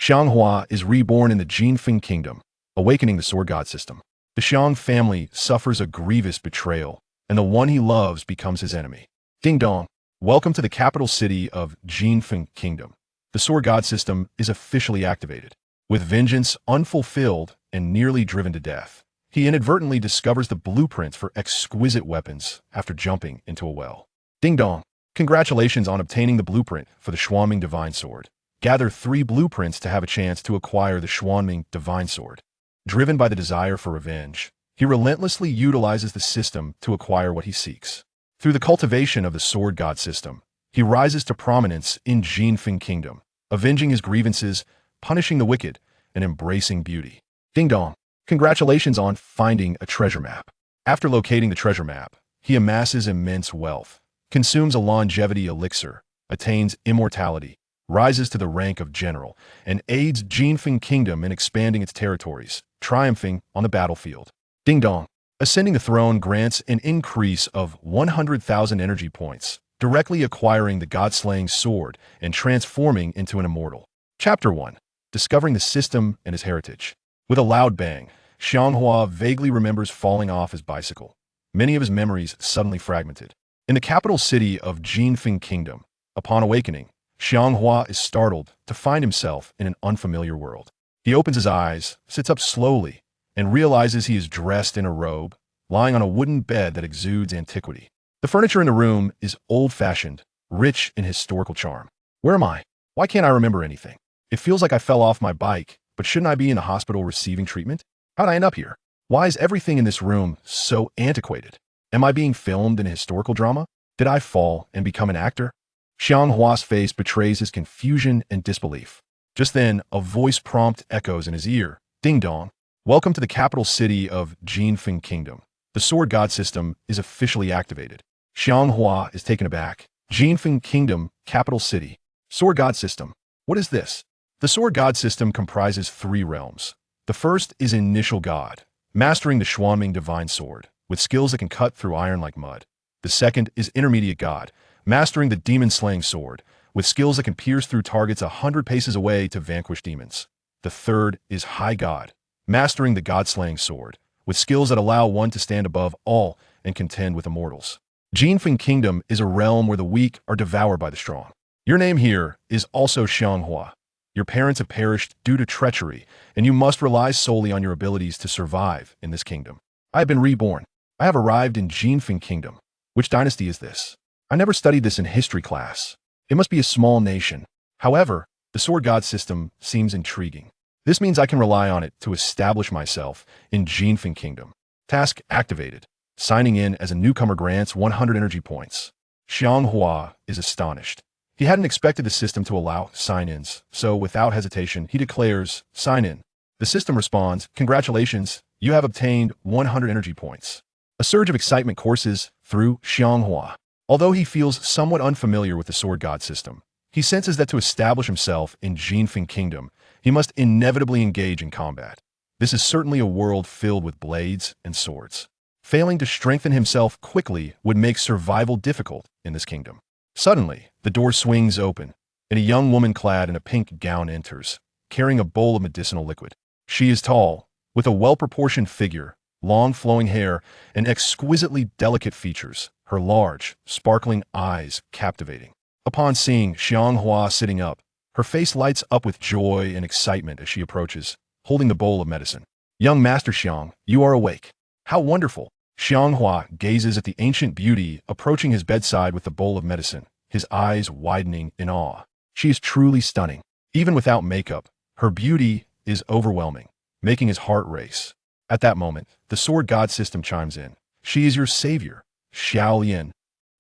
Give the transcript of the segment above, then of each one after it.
Xiang Hua is reborn in the Jinfeng Kingdom, awakening the sword god system. The Xiang family suffers a grievous betrayal, and the one he loves becomes his enemy. Ding dong! Welcome to the capital city of Jinfeng Kingdom. The sword god system is officially activated. With vengeance unfulfilled and nearly driven to death, he inadvertently discovers the blueprints for exquisite weapons after jumping into a well. Ding dong! Congratulations on obtaining the blueprint for the Xuanming Divine Sword. Gather 3 blueprints to have a chance to acquire the Xuanming Divine Sword. Driven by the desire for revenge, he relentlessly utilizes the system to acquire what he seeks. Through the cultivation of the sword god system, he rises to prominence in Jinfeng Kingdom, avenging his grievances, punishing the wicked, and embracing beauty. Ding dong! Congratulations on finding a treasure map. After locating the treasure map, he amasses immense wealth, consumes a longevity elixir, attains immortality, rises to the rank of general, and aids Jinfeng Kingdom in expanding its territories, triumphing on the battlefield. Ding dong! Ascending the throne grants an increase of 100,000 energy points, directly acquiring the god-slaying sword and transforming into an immortal. Chapter 1. Discovering the system and his heritage. With a loud bang, Xiang Hua vaguely remembers falling off his bicycle. Many of his memories suddenly fragmented. In the capital city of Jinfeng Kingdom, upon awakening, Xiang Hua is startled to find himself in an unfamiliar world. He opens his eyes, sits up slowly, and realizes he is dressed in a robe, lying on a wooden bed that exudes antiquity. The furniture in the room is old-fashioned, rich in historical charm. Where am I? Why can't I remember anything? It feels like I fell off my bike, but shouldn't I be in the hospital receiving treatment? How'd I end up here? Why is everything in this room so antiquated? Am I being filmed in a historical drama? Did I fall and become an actor? Xiang Hua's face betrays his confusion and disbelief. Just then, a voice prompt echoes in his ear. Ding dong! Welcome to the capital city of Jinfeng Kingdom. The sword god system is officially activated. Xiang Hua is taken aback. Jinfeng Kingdom, capital city. Sword god system. What is this? The sword god system comprises 3 realms. The first is initial god, mastering the Xuanming Divine Sword, with skills that can cut through iron like mud. The second is intermediate god, mastering the demon-slaying sword, with skills that can pierce through targets 100 paces away to vanquish demons. The third is high god, mastering the god-slaying sword, with skills that allow one to stand above all and contend with immortals. Jinfeng Kingdom is a realm where the weak are devoured by the strong. Your name here is also Xiang Hua. Your parents have perished due to treachery, and you must rely solely on your abilities to survive in this kingdom. I have been reborn. I have arrived in Jinfeng Kingdom. Which dynasty is this? I never studied this in history class. It must be a small nation. However, the sword god system seems intriguing. This means I can rely on it to establish myself in Jinfeng Kingdom. Task activated. Signing in as a newcomer grants 100 energy points. Xiang Hua is astonished. He hadn't expected the system to allow sign-ins, so without hesitation, he declares, sign in. The system responds, congratulations, you have obtained 100 energy points. A surge of excitement courses through Xiang Hua. Although he feels somewhat unfamiliar with the sword god system, he senses that to establish himself in Jinfeng Kingdom, he must inevitably engage in combat. This is certainly a world filled with blades and swords. Failing to strengthen himself quickly would make survival difficult in this kingdom. Suddenly, the door swings open, and a young woman clad in a pink gown enters, carrying a bowl of medicinal liquid. She is tall, with a well-proportioned figure, long flowing hair, and exquisitely delicate features, her large, sparkling eyes captivating. Upon seeing Xiang Hua sitting up, her face lights up with joy and excitement as she approaches, holding the bowl of medicine. Young Master Xiang, you are awake. How wonderful! Xiang Hua gazes at the ancient beauty approaching his bedside with the bowl of medicine, his eyes widening in awe. She is truly stunning. Even without makeup, her beauty is overwhelming, making his heart race. At that moment, the sword god system chimes in. She is your savior, Xiao Lian.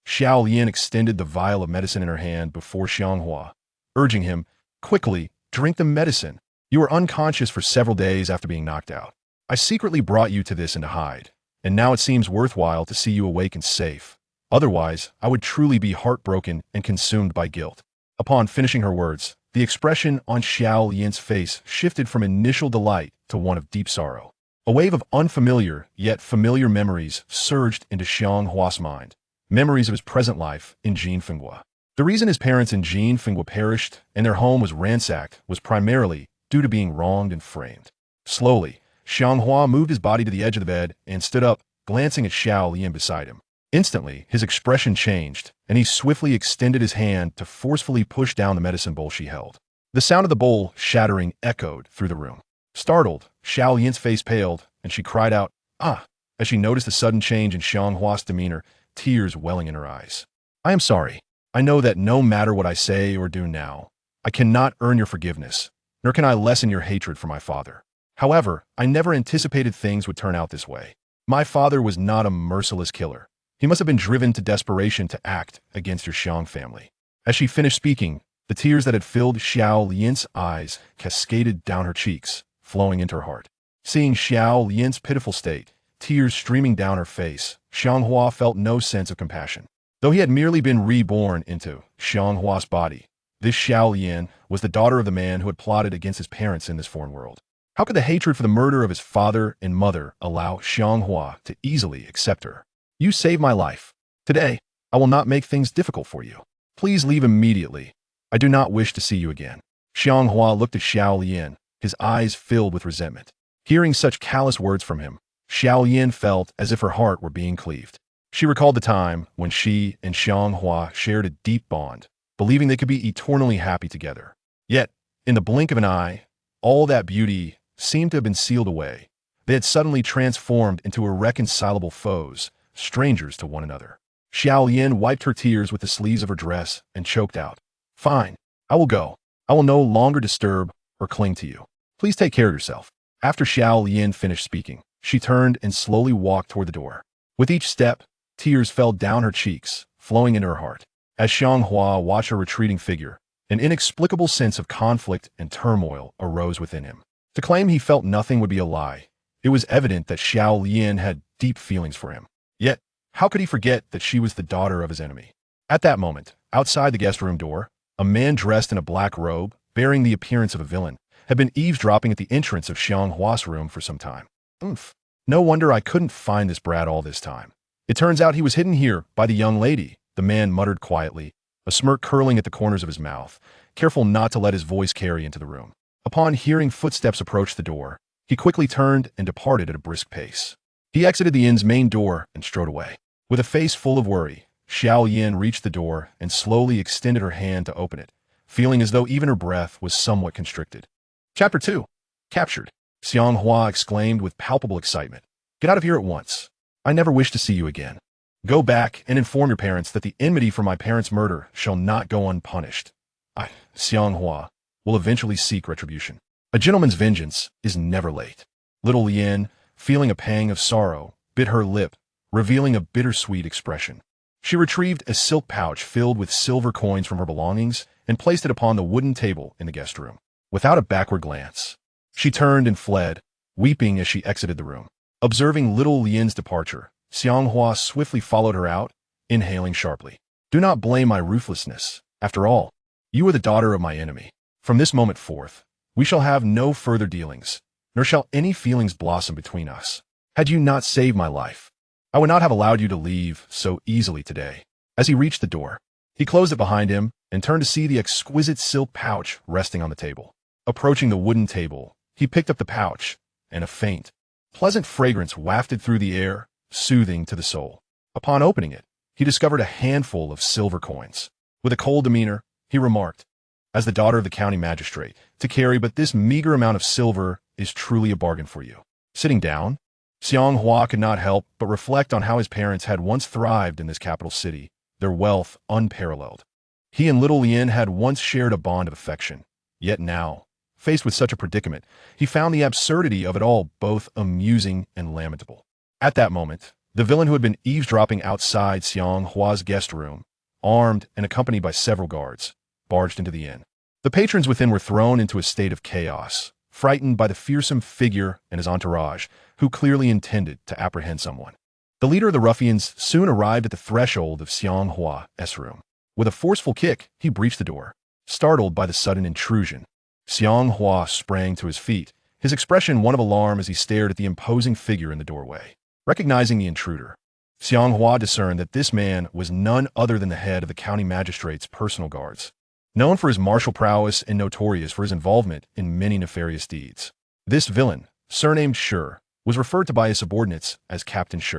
Xiao Lian extended the vial of medicine in her hand before Xiang Hua, urging him, quickly, drink the medicine. You were unconscious for several days after being knocked out. I secretly brought you to this and to hide, and now it seems worthwhile to see you awake and safe. Otherwise, I would truly be heartbroken and consumed by guilt. Upon finishing her words, the expression on Xiao Lian's face shifted from initial delight to one of deep sorrow. A wave of unfamiliar, yet familiar memories surged into Xiang Hua's mind. Memories of his present life in Jinfeng. The reason his parents in Jinfeng perished and their home was ransacked was primarily due to being wronged and framed. Slowly, Xiang Hua moved his body to the edge of the bed and stood up, glancing at Xiao Lian beside him. Instantly, his expression changed, and he swiftly extended his hand to forcefully push down the medicine bowl she held. The sound of the bowl shattering echoed through the room. Startled, Xiao Lian's face paled, and she cried out, "Ah!" as she noticed the sudden change in Xiang Hua's demeanor, tears welling in her eyes. "I am sorry. I know that no matter what I say or do now, I cannot earn your forgiveness, nor can I lessen your hatred for my father. However, I never anticipated things would turn out this way. My father was not a merciless killer. He must have been driven to desperation to act against your Xiang family." As she finished speaking, the tears that had filled Xiao Lian's eyes cascaded down her cheeks, flowing into her heart. Seeing Xiao Lian's pitiful state, tears streaming down her face, Xiang Hua felt no sense of compassion. Though he had merely been reborn into Xiang Hua's body, this Xiao Lian was the daughter of the man who had plotted against his parents in this foreign world. How could the hatred for the murder of his father and mother allow Xiang Hua to easily accept her? "You saved my life. Today, I will not make things difficult for you. Please leave immediately. I do not wish to see you again." Xiang Hua looked at Xiao Lian, his eyes filled with resentment. Hearing such callous words from him, Xiao Lian felt as if her heart were being cleaved. She recalled the time when she and Xiang Hua shared a deep bond, believing they could be eternally happy together. Yet, in the blink of an eye, all that beauty seemed to have been sealed away. They had suddenly transformed into irreconcilable foes, strangers to one another. Xiao Lian wiped her tears with the sleeves of her dress and choked out, "Fine, I will go. I will no longer disturb or cling to you. Please take care of yourself." After Xiao Lian finished speaking, she turned and slowly walked toward the door. With each step, tears fell down her cheeks, flowing into her heart. As Xiang Hua watched her retreating figure, an inexplicable sense of conflict and turmoil arose within him. To claim he felt nothing would be a lie. It was evident that Xiao Lian had deep feelings for him. Yet, how could he forget that she was the daughter of his enemy? At that moment, outside the guest room door, a man dressed in a black robe, bearing the appearance of a villain, had been eavesdropping at the entrance of Xiang Hua's room for some time. "Oomph. No wonder I couldn't find this brat all this time. It turns out he was hidden here by the young lady," the man muttered quietly, a smirk curling at the corners of his mouth, careful not to let his voice carry into the room. Upon hearing footsteps approach the door, he quickly turned and departed at a brisk pace. He exited the inn's main door and strode away. With a face full of worry, Xiao Lian reached the door and slowly extended her hand to open it, feeling as though even her breath was somewhat constricted. Chapter 2. Captured. Xiang Hua exclaimed with palpable excitement. "Get out of here at once. I never wish to see you again. Go back and inform your parents that the enmity for my parents' murder shall not go unpunished. I, Xiang Hua, will eventually seek retribution. A gentleman's vengeance is never late." Little Lian, feeling a pang of sorrow, bit her lip, revealing a bittersweet expression. She retrieved a silk pouch filled with silver coins from her belongings and placed it upon the wooden table in the guest room. Without a backward glance, she turned and fled, weeping as she exited the room. Observing little Lian's departure, Xiang Hua swiftly followed her out, inhaling sharply. "Do not blame my ruthlessness. After all, you are the daughter of my enemy. From this moment forth, we shall have no further dealings, nor shall any feelings blossom between us. Had you not saved my life, I would not have allowed you to leave so easily today." As he reached the door, he closed it behind him and turned to see the exquisite silk pouch resting on the table. Approaching the wooden table, he picked up the pouch, and a faint, pleasant fragrance wafted through the air, soothing to the soul. Upon opening it, he discovered a handful of silver coins. With a cold demeanor, he remarked, "As the daughter of the county magistrate, to carry but this meager amount of silver is truly a bargain for you." Sitting down, Xiang Hua could not help but reflect on how his parents had once thrived in this capital city, their wealth unparalleled. He and little Lian had once shared a bond of affection, yet now, faced with such a predicament, he found the absurdity of it all both amusing and lamentable. At that moment, the villain who had been eavesdropping outside Xiang Hua's guest room, armed and accompanied by several guards, barged into the inn. The patrons within were thrown into a state of chaos, frightened by the fearsome figure and his entourage, who clearly intended to apprehend someone. The leader of the ruffians soon arrived at the threshold of Xiang Hua's room. With a forceful kick, he breached the door. Startled by the sudden intrusion, Xiang Hua sprang to his feet, his expression one of alarm as he stared at the imposing figure in the doorway. Recognizing the intruder, Xiang Hua discerned that this man was none other than the head of the county magistrate's personal guards. known for his martial prowess and notorious for his involvement in many nefarious deeds. This villain, surnamed Shi, was referred to by his subordinates as Captain Shi.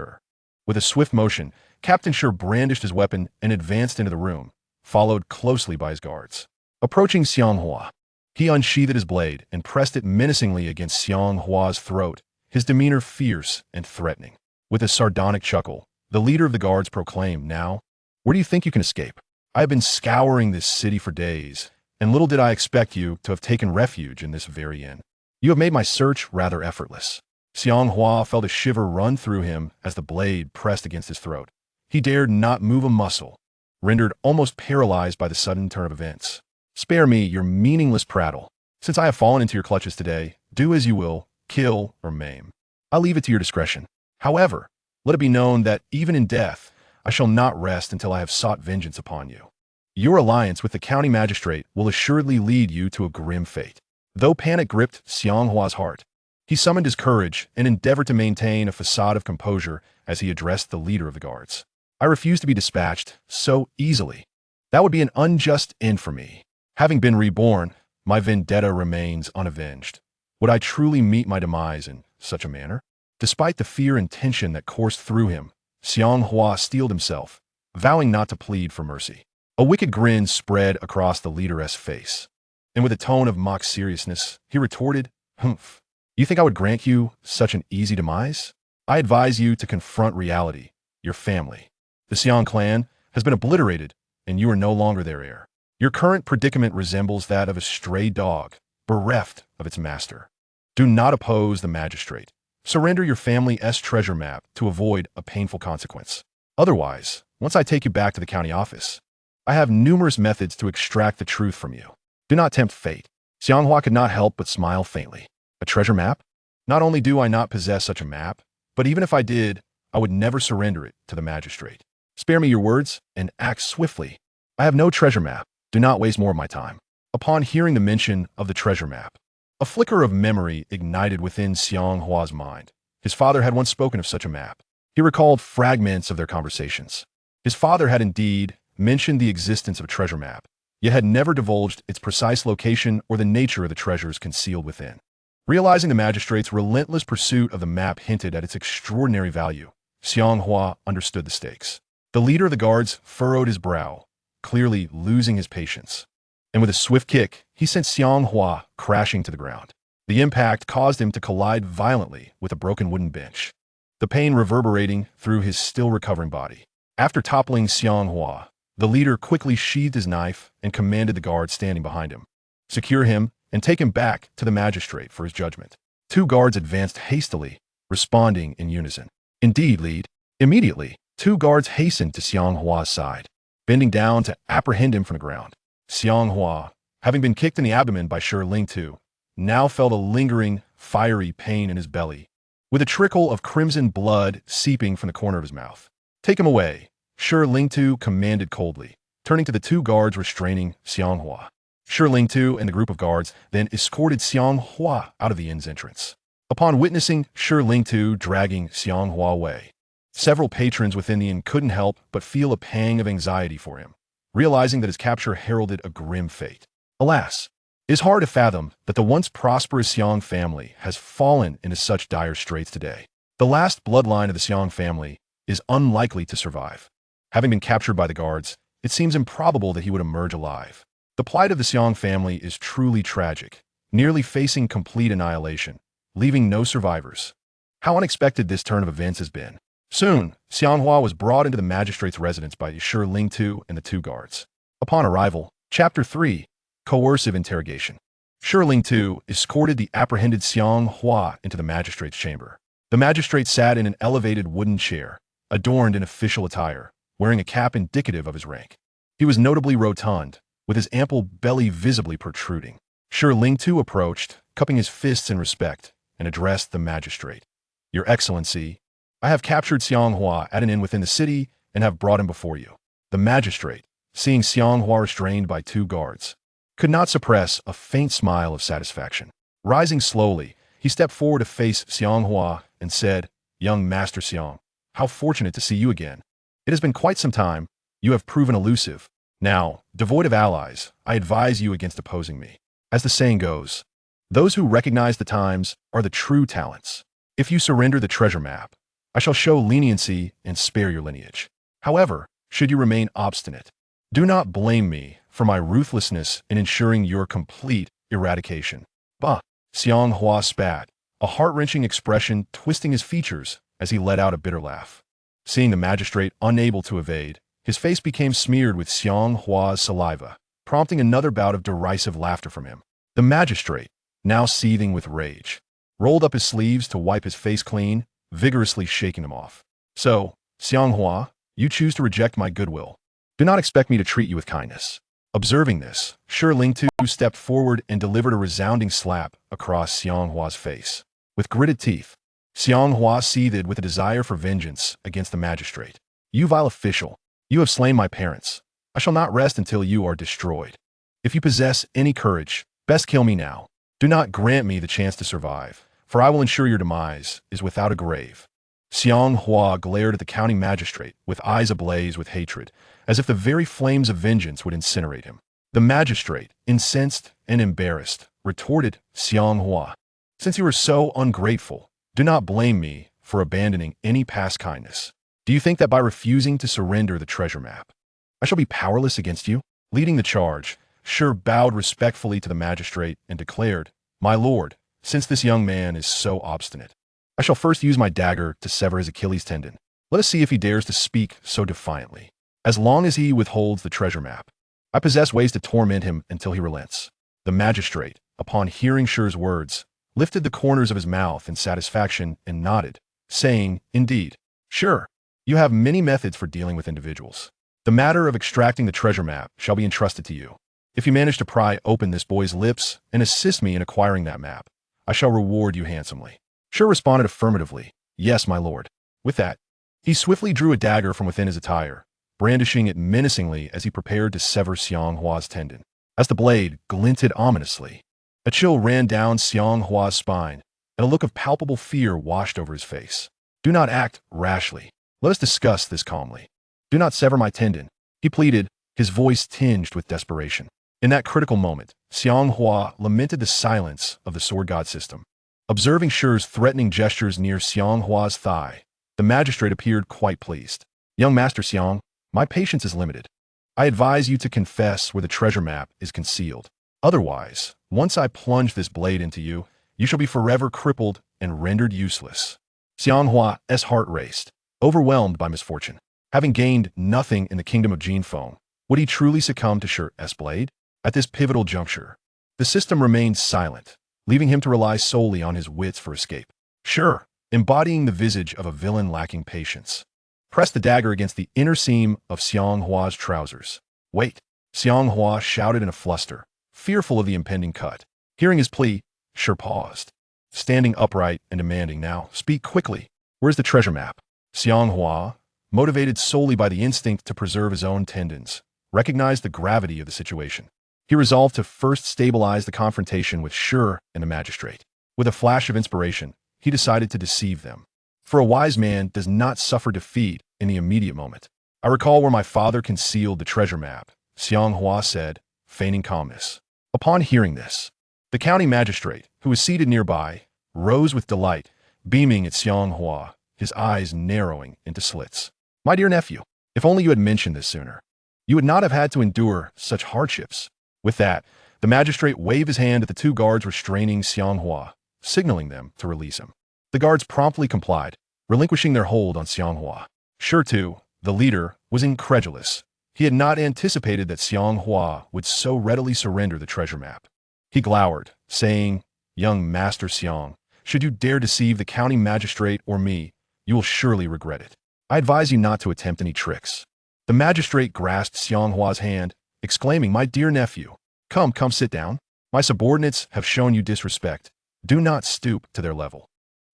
With a swift motion, Captain Shi brandished his weapon and advanced into the room, followed closely by his guards. Approaching Xiang Hua, he unsheathed his blade and pressed it menacingly against Xiang Hua's throat, his demeanor fierce and threatening. With a sardonic chuckle, the leader of the guards proclaimed, "Now, where do you think you can escape? I have been scouring this city for days, and little did I expect you to have taken refuge in this very inn. You have made my search rather effortless." Xiang Hua felt a shiver run through him as the blade pressed against his throat. He dared not move a muscle, rendered almost paralyzed by the sudden turn of events. "Spare me your meaningless prattle. Since I have fallen into your clutches today, do as you will, kill or maim. I leave it to your discretion. However, let it be known that even in death, I shall not rest until I have sought vengeance upon you. Your alliance with the county magistrate will assuredly lead you to a grim fate." Though panic gripped Xiang Hua's heart, he summoned his courage and endeavored to maintain a facade of composure as he addressed the leader of the guards. "I refuse to be dispatched so easily. That would be an unjust end for me. Having been reborn, my vendetta remains unavenged. Would I truly meet my demise in such a manner?" Despite the fear and tension that coursed through him, Xiang Hua steeled himself, vowing not to plead for mercy. A wicked grin spread across the leaderess face, and with a tone of mock seriousness, he retorted, "Humph. You think I would grant you such an easy demise? I advise you to confront reality, your family. The Xiang clan has been obliterated, and you are no longer their heir. Your current predicament resembles that of a stray dog, bereft of its master. Do not oppose the magistrate. Surrender your family's treasure map to avoid a painful consequence. Otherwise, once I take you back to the county office, I have numerous methods to extract the truth from you. Do not tempt fate." Xiang Hua could not help but smile faintly. "A treasure map? Not only do I not possess such a map, but even if I did, I would never surrender it to the magistrate. Spare me your words and act swiftly. I have no treasure map. Do not waste more of my time." Upon hearing the mention of the treasure map, a flicker of memory ignited within Xiang Hua's mind. His father had once spoken of such a map. He recalled fragments of their conversations. His father had indeed mentioned the existence of a treasure map, yet had never divulged its precise location or the nature of the treasures concealed within. Realizing the magistrate's relentless pursuit of the map hinted at its extraordinary value, Xiang Hua understood the stakes. The leader of the guards furrowed his brow, clearly losing his patience. And with a swift kick, he sent Xiang Hua crashing to the ground. The impact caused him to collide violently with a broken wooden bench, the pain reverberating through his still recovering body. After toppling Xiang Hua, the leader quickly sheathed his knife and commanded the guards standing behind him, "Secure him and take him back to the magistrate for his judgment." 2 guards advanced hastily, responding in unison, "Indeed, lead." Immediately, 2 guards hastened to Xiang Hua's side, bending down to apprehend him from the ground. Xiang Hua, having been kicked in the abdomen by Shi Ling, now felt a lingering, fiery pain in his belly, with a trickle of crimson blood seeping from the corner of his mouth. "Take him away," Shi Ling commanded coldly, turning to the 2 guards restraining Xiang Hua. Shi Ling and the group of guards then escorted Xiang Hua out of the inn's entrance. Upon witnessing Shi Ling dragging Xiang Hua away, several patrons within the inn couldn't help but feel a pang of anxiety for him, realizing that his capture heralded a grim fate. Alas, it is hard to fathom that the once prosperous Xiang family has fallen into such dire straits today. The last bloodline of the Xiang family is unlikely to survive. Having been captured by the guards, it seems improbable that he would emerge alive. The plight of the Xiang family is truly tragic, nearly facing complete annihilation, leaving no survivors. How unexpected this turn of events has been. Soon, Xiang Hua was brought into the magistrate's residence by Shi Ling and the 2 guards. Upon arrival, Chapter 3, Coercive Interrogation. Shi Ling escorted the apprehended Xiang Hua into the magistrate's chamber. The magistrate sat in an elevated wooden chair, adorned in official attire, wearing a cap indicative of his rank. He was notably rotund, with his ample belly visibly protruding. Shi Ling approached, cupping his fists in respect, and addressed the magistrate. "Your Excellency, I have captured Xiang Hua at an inn within the city and have brought him before you." The magistrate, seeing Xiang Hua restrained by 2 guards, could not suppress a faint smile of satisfaction. Rising slowly, he stepped forward to face Xiang Hua and said, "Young Master Xiang, how fortunate to see you again. It has been quite some time. You have proven elusive, Now, devoid of allies, I advise you against opposing me. As the saying goes, those who recognize the times are the true talents. If you surrender the treasure map, I shall show leniency and spare your lineage. However, should you remain obstinate, do not blame me for my ruthlessness in ensuring your complete eradication. Bah! Xiang Hua spat, a heart-wrenching expression twisting his features as he let out a bitter laugh. Seeing the magistrate unable to evade, his face became smeared with Xiang Hua's saliva, prompting another bout of derisive laughter from him. The magistrate, now seething with rage, rolled up his sleeves to wipe his face clean, vigorously shaking them off. So, Xiang Hua, you choose to reject my goodwill. Do not expect me to treat you with kindness. Observing this, Shi Lingtu stepped forward and delivered a resounding slap across Xiang Hua's face. With gritted teeth, Xiang Hua seethed with a desire for vengeance against the magistrate. You vile official, you have slain my parents. I shall not rest until you are destroyed. If you possess any courage, best kill me now. Do not grant me the chance to survive, for I will ensure your demise is without a grave. Xiang Hua glared at the county magistrate with eyes ablaze with hatred, as if the very flames of vengeance would incinerate him. The magistrate, incensed and embarrassed, retorted, Xiang Hua, since you are so ungrateful, do not blame me for abandoning any past kindness. Do you think that by refusing to surrender the treasure map, I shall be powerless against you? Leading the charge, Shi bowed respectfully to the magistrate and declared, My lord, since this young man is so obstinate, I shall first use my dagger to sever his Achilles tendon. Let us see if he dares to speak so defiantly. As long as he withholds the treasure map, I possess ways to torment him until he relents. The magistrate, upon hearing Shi's words, lifted the corners of his mouth in satisfaction and nodded, saying, Indeed, sure, you have many methods for dealing with individuals. The matter of extracting the treasure map shall be entrusted to you. If you manage to pry open this boy's lips and assist me in acquiring that map, I shall reward you handsomely. Shi responded affirmatively, Yes, my lord. With that, he swiftly drew a dagger from within his attire, brandishing it menacingly as he prepared to sever Xiang Hua's tendon. As the blade glinted ominously, a chill ran down Xiang Hua's spine, and a look of palpable fear washed over his face. Do not act rashly. Let us discuss this calmly. Do not sever my tendon, he pleaded, his voice tinged with desperation. In that critical moment, Xiang Hua lamented the silence of the sword god system. Observing Shi's threatening gestures near Xiang Hua's thigh, the magistrate appeared quite pleased. Young Master Xiang, my patience is limited. I advise you to confess where the treasure map is concealed. Otherwise, once I plunge this blade into you, you shall be forever crippled and rendered useless. Xiang Hua's heart raced, overwhelmed by misfortune. Having gained nothing in the kingdom of Jinfeng, would he truly succumb to Shi's blade? At this pivotal juncture, the system remained silent, leaving him to rely solely on his wits for escape. Shi, embodying the visage of a villain lacking patience, pressed the dagger against the inner seam of Xiang Hua's trousers. Wait! Xiang Hua shouted in a fluster, fearful of the impending cut. Hearing his plea, Shi paused, standing upright and demanding, Now, speak quickly. Where's the treasure map? Xiang Hua, motivated solely by the instinct to preserve his own tendons, recognized the gravity of the situation. He resolved to first stabilize the confrontation with Shi and the magistrate. With a flash of inspiration, he decided to deceive them. For a wise man does not suffer defeat in the immediate moment. I recall where my father concealed the treasure map, Xiang Hua said, feigning calmness. Upon hearing this, the county magistrate, who was seated nearby, rose with delight, beaming at Xiang Hua, his eyes narrowing into slits. My dear nephew, if only you had mentioned this sooner, you would not have had to endure such hardships. With that, the magistrate waved his hand at the two guards restraining Xiang Hua, signaling them to release him. The guards promptly complied, relinquishing their hold on Xiang Hua. Shi, too, the leader, was incredulous. He had not anticipated that Xiang Hua would so readily surrender the treasure map. He glowered, saying, Young Master Xiang, should you dare deceive the county magistrate or me, you will surely regret it. I advise you not to attempt any tricks. The magistrate grasped Xiang Hua's hand, exclaiming, My dear nephew, come sit down. My subordinates have shown you disrespect. Do not stoop to their level.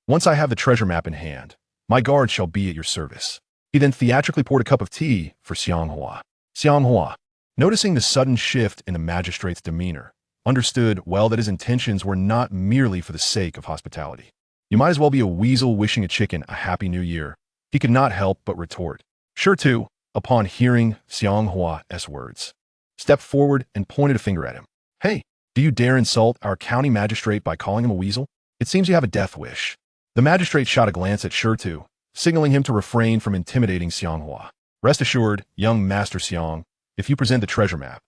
Once I have the treasure map in hand, my guard shall be at your service. He then theatrically poured a cup of tea for Xiang Hua. Xiang Hua, noticing the sudden shift in the magistrate's demeanor, understood well that his intentions were not merely for the sake of hospitality. You might as well be a weasel wishing a chicken a happy new year. He could not help but retort. Shi, too, upon hearing Xiang Hua's words, stepped forward and pointed a finger at him. Hey, do you dare insult our county magistrate by calling him a weasel? It seems you have a death wish. The magistrate shot a glance at Shurtu, signaling him to refrain from intimidating Xiang Hua. Rest assured, young Master Xiang, if you present the treasure map,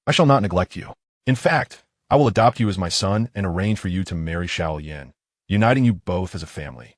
I shall not neglect you. In fact, I will adopt you as my son and arrange for you to marry Xiao Yin, uniting you both as a family.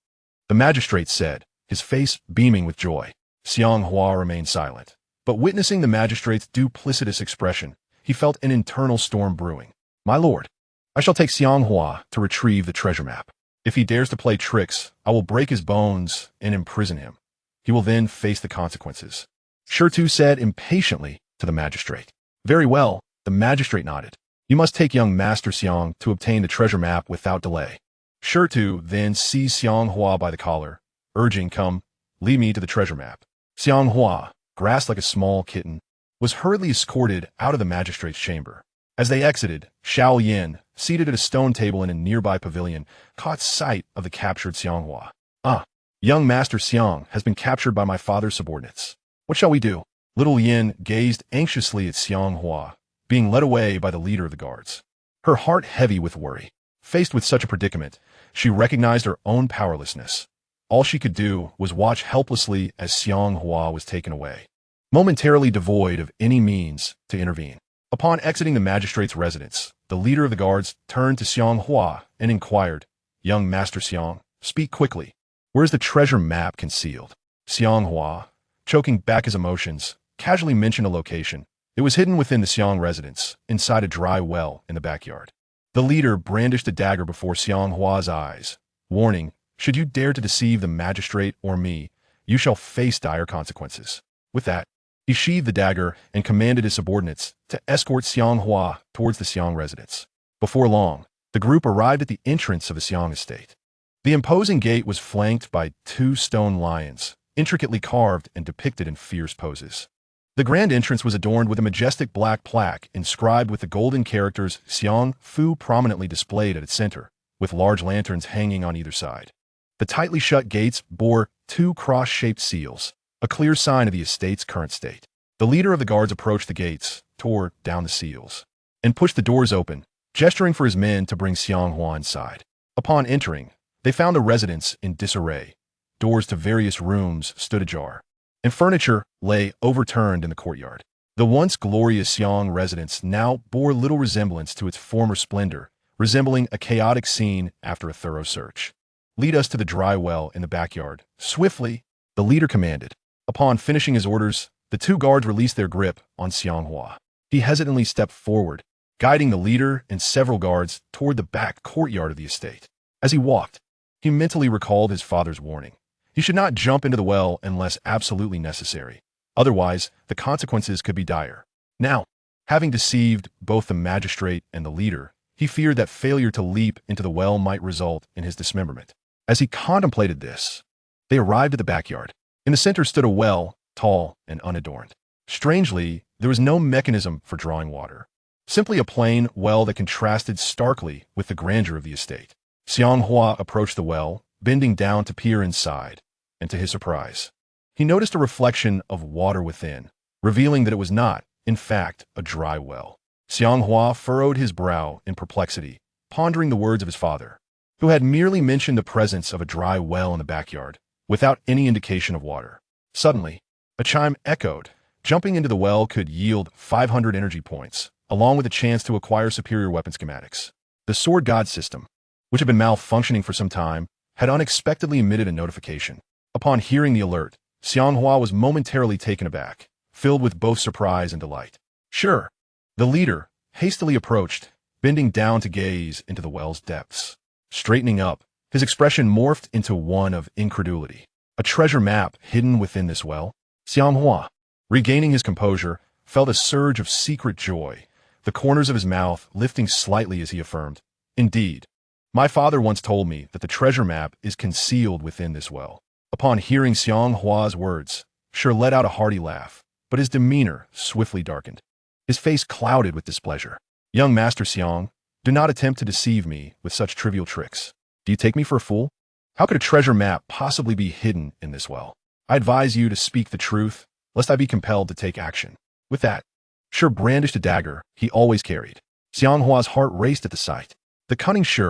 The magistrate said, his face beaming with joy. Xiang Hua remained silent, but witnessing the magistrate's duplicitous expression, he felt an internal storm brewing. My lord, I shall take Xiang Hua to retrieve the treasure map. If he dares to play tricks, I will break his bones and imprison him. He will then face the consequences. Shurtu said impatiently to the magistrate. Very well, the magistrate nodded. You must take young Master Xiang to obtain the treasure map without delay. Shurtu then seized Xiang Hua by the collar, urging, come, lead me to the treasure map. Xiang Hua, grasped like a small kitten, was hurriedly escorted out of the magistrate's chamber. As they exited, Xiao Yin, seated at a stone table in a nearby pavilion, caught sight of the captured Xiang Hua. Young Master Xiang has been captured by my father's subordinates. What shall we do? Little Yin gazed anxiously at Xiang Hua, being led away by the leader of the guards. Her heart heavy with worry. Faced with such a predicament, she recognized her own powerlessness. All she could do was watch helplessly as Xiang Hua was taken away, momentarily devoid of any means to intervene. Upon exiting the magistrate's residence, the leader of the guards turned to Xiang Hua and inquired, Young Master Xiang, speak quickly. Where is the treasure map concealed? Xiang Hua, choking back his emotions, casually mentioned a location. It was hidden within the Xiang residence, inside a dry well in the backyard. The leader brandished a dagger before Xiang Hua's eyes, warning, should you dare to deceive the magistrate or me, you shall face dire consequences. With that, he sheathed the dagger and commanded his subordinates to escort Xiang Hua towards the Xiang residence. Before long, the group arrived at the entrance of the Xiang estate. The imposing gate was flanked by 2 stone lions, intricately carved and depicted in fierce poses. The grand entrance was adorned with a majestic black plaque inscribed with the golden characters Xiang Fu prominently displayed at its center, with large lanterns hanging on either side. The tightly shut gates bore 2 cross-shaped seals, a clear sign of the estate's current state. The leader of the guards approached the gates, tore down the seals, and pushed the doors open, gesturing for his men to bring Xiang Hua inside. Upon entering, they found the residence in disarray. Doors to various rooms stood ajar, and furniture lay overturned in the courtyard. The once glorious Xiang residence now bore little resemblance to its former splendor, resembling a chaotic scene after a thorough search. Lead us to the dry well in the backyard, swiftly, the leader commanded. Upon finishing his orders, the 2 guards released their grip on Xiang Hua. He hesitantly stepped forward, guiding the leader and several guards toward the back courtyard of the estate. As he walked, he mentally recalled his father's warning. He should not jump into the well unless absolutely necessary. Otherwise, the consequences could be dire. Now, having deceived both the magistrate and the leader, he feared that failure to leap into the well might result in his dismemberment. As he contemplated this, they arrived at the backyard. In the center stood a well, tall and unadorned. Strangely, there was no mechanism for drawing water. Simply a plain well that contrasted starkly with the grandeur of the estate. Xiang Hua approached the well, bending down to peer inside, and to his surprise, he noticed a reflection of water within, revealing that it was not, in fact, a dry well. Xiang Hua furrowed his brow in perplexity, pondering the words of his father, who had merely mentioned the presence of a dry well in the backyard, without any indication of water. Suddenly, a chime echoed. Jumping into the well could yield 500 energy points, along with a chance to acquire superior weapon schematics. The sword god system, which had been malfunctioning for some time, had unexpectedly emitted a notification. Upon hearing the alert, Xiang Hua was momentarily taken aback, filled with both surprise and delight. Sure. The leader hastily approached, bending down to gaze into the well's depths. Straightening up, his expression morphed into one of incredulity. A treasure map hidden within this well? Xiang Hua, regaining his composure, felt a surge of secret joy, the corners of his mouth lifting slightly as he affirmed, Indeed, my father once told me that the treasure map is concealed within this well. Upon hearing Xiang Hua's words, Shi let out a hearty laugh, but his demeanor swiftly darkened. His face clouded with displeasure. Young Master Xiang, do not attempt to deceive me with such trivial tricks. Do you take me for a fool? How could a treasure map possibly be hidden in this well? I advise you to speak the truth. lest I be compelled to take action. With that, Shi brandished a dagger he always carried. Xiang Hua's heart raced at the sight. The cunning Shi,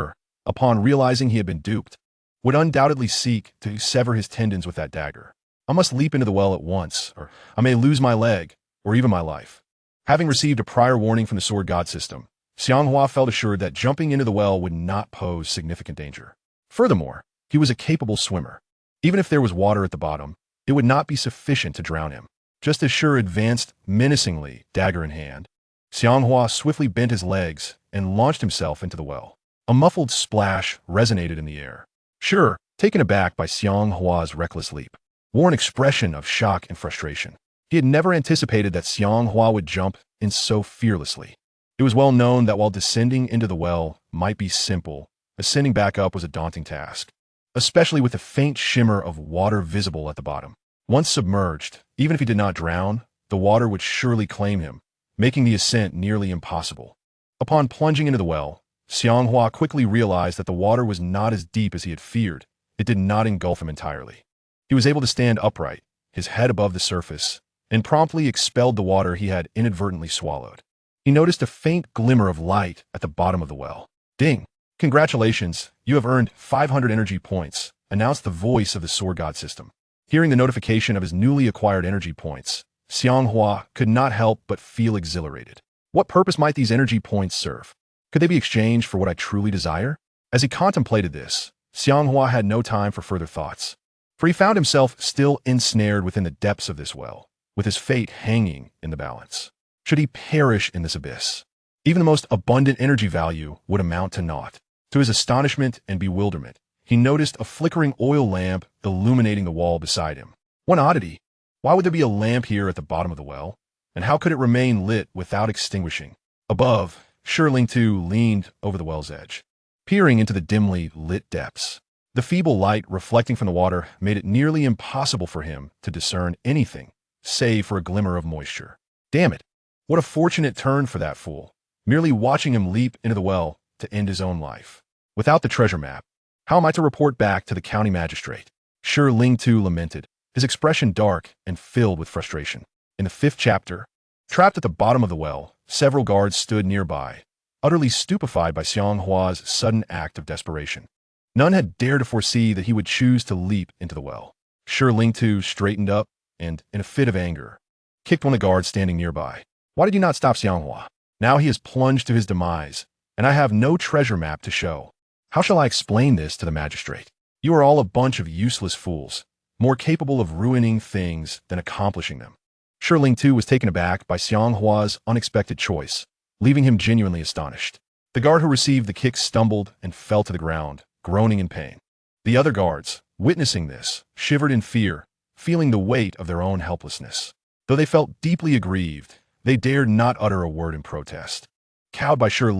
upon realizing he had been duped, would undoubtedly seek to sever his tendons with that dagger. I must leap into the well at once, or I may lose my leg, or even my life. Having received a prior warning from the sword god system, Xiang Hua felt assured that jumping into the well would not pose significant danger. Furthermore, he was a capable swimmer. Even if there was water at the bottom, it would not be sufficient to drown him. Just as Shi advanced menacingly, dagger in hand, Xiang Hua swiftly bent his legs and launched himself into the well. A muffled splash resonated in the air. Shi, taken aback by Xiang Hua's reckless leap, wore an expression of shock and frustration. He had never anticipated that Xiang Hua would jump in so fearlessly. It was well known that while descending into the well might be simple, ascending back up was a daunting task, especially with the faint shimmer of water visible at the bottom. Once submerged, even if he did not drown, the water would surely claim him, making the ascent nearly impossible. Upon plunging into the well, Xiang Hua quickly realized that the water was not as deep as he had feared. It did not engulf him entirely. He was able to stand upright, his head above the surface, and promptly expelled the water he had inadvertently swallowed. He noticed a faint glimmer of light at the bottom of the well. Ding! Congratulations, you have earned 500 energy points, announced the voice of the sword god system. Hearing the notification of his newly acquired energy points, Xiang Hua could not help but feel exhilarated. What purpose might these energy points serve? Could they be exchanged for what I truly desire? As he contemplated this, Xiang Hua had no time for further thoughts, for he found himself still ensnared within the depths of this well, with his fate hanging in the balance. Should he perish in this abyss, even the most abundant energy value would amount to naught. To his astonishment and bewilderment, he noticed a flickering oil lamp illuminating the wall beside him. One oddity, why would there be a lamp here at the bottom of the well? And how could it remain lit without extinguishing? Above, Shi leaned over the well's edge, peering into the dimly lit depths. The feeble light reflecting from the water made it nearly impossible for him to discern anything, save for a glimmer of moisture. Damn it! What a fortunate turn for that fool, merely watching him leap into the well to end his own life. Without the treasure map, how am I to report back to the county magistrate? Shi lamented, his expression dark and filled with frustration. In the 5th chapter, trapped at the bottom of the well, several guards stood nearby, utterly stupefied by Xiang Hua's sudden act of desperation. None had dared to foresee that he would choose to leap into the well. Shi straightened up and, in a fit of anger, kicked one of the guards standing nearby. Why did you not stop Xiang Hua? Now he has plunged to his demise, and I have no treasure map to show. How shall I explain this to the magistrate? You are all a bunch of useless fools, more capable of ruining things than accomplishing them. Shi was taken aback by Xiang Hua's unexpected choice, leaving him genuinely astonished. The guard who received the kick stumbled and fell to the ground, groaning in pain. The other guards, witnessing this, shivered in fear, feeling the weight of their own helplessness. Though they felt deeply aggrieved, they dared not utter a word in protest. Cowed by Shi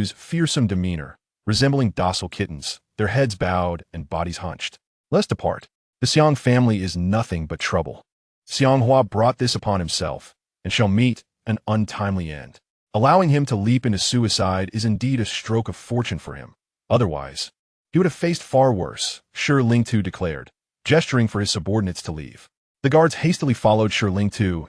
fearsome demeanor, resembling docile kittens, their heads bowed and bodies hunched. Let's depart. The Xiang family is nothing but trouble. Xiang Hua brought this upon himself, and shall meet an untimely end. Allowing him to leap into suicide is indeed a stroke of fortune for him. Otherwise, he would have faced far worse, Shi declared, gesturing for his subordinates to leave. The guards hastily followed Shi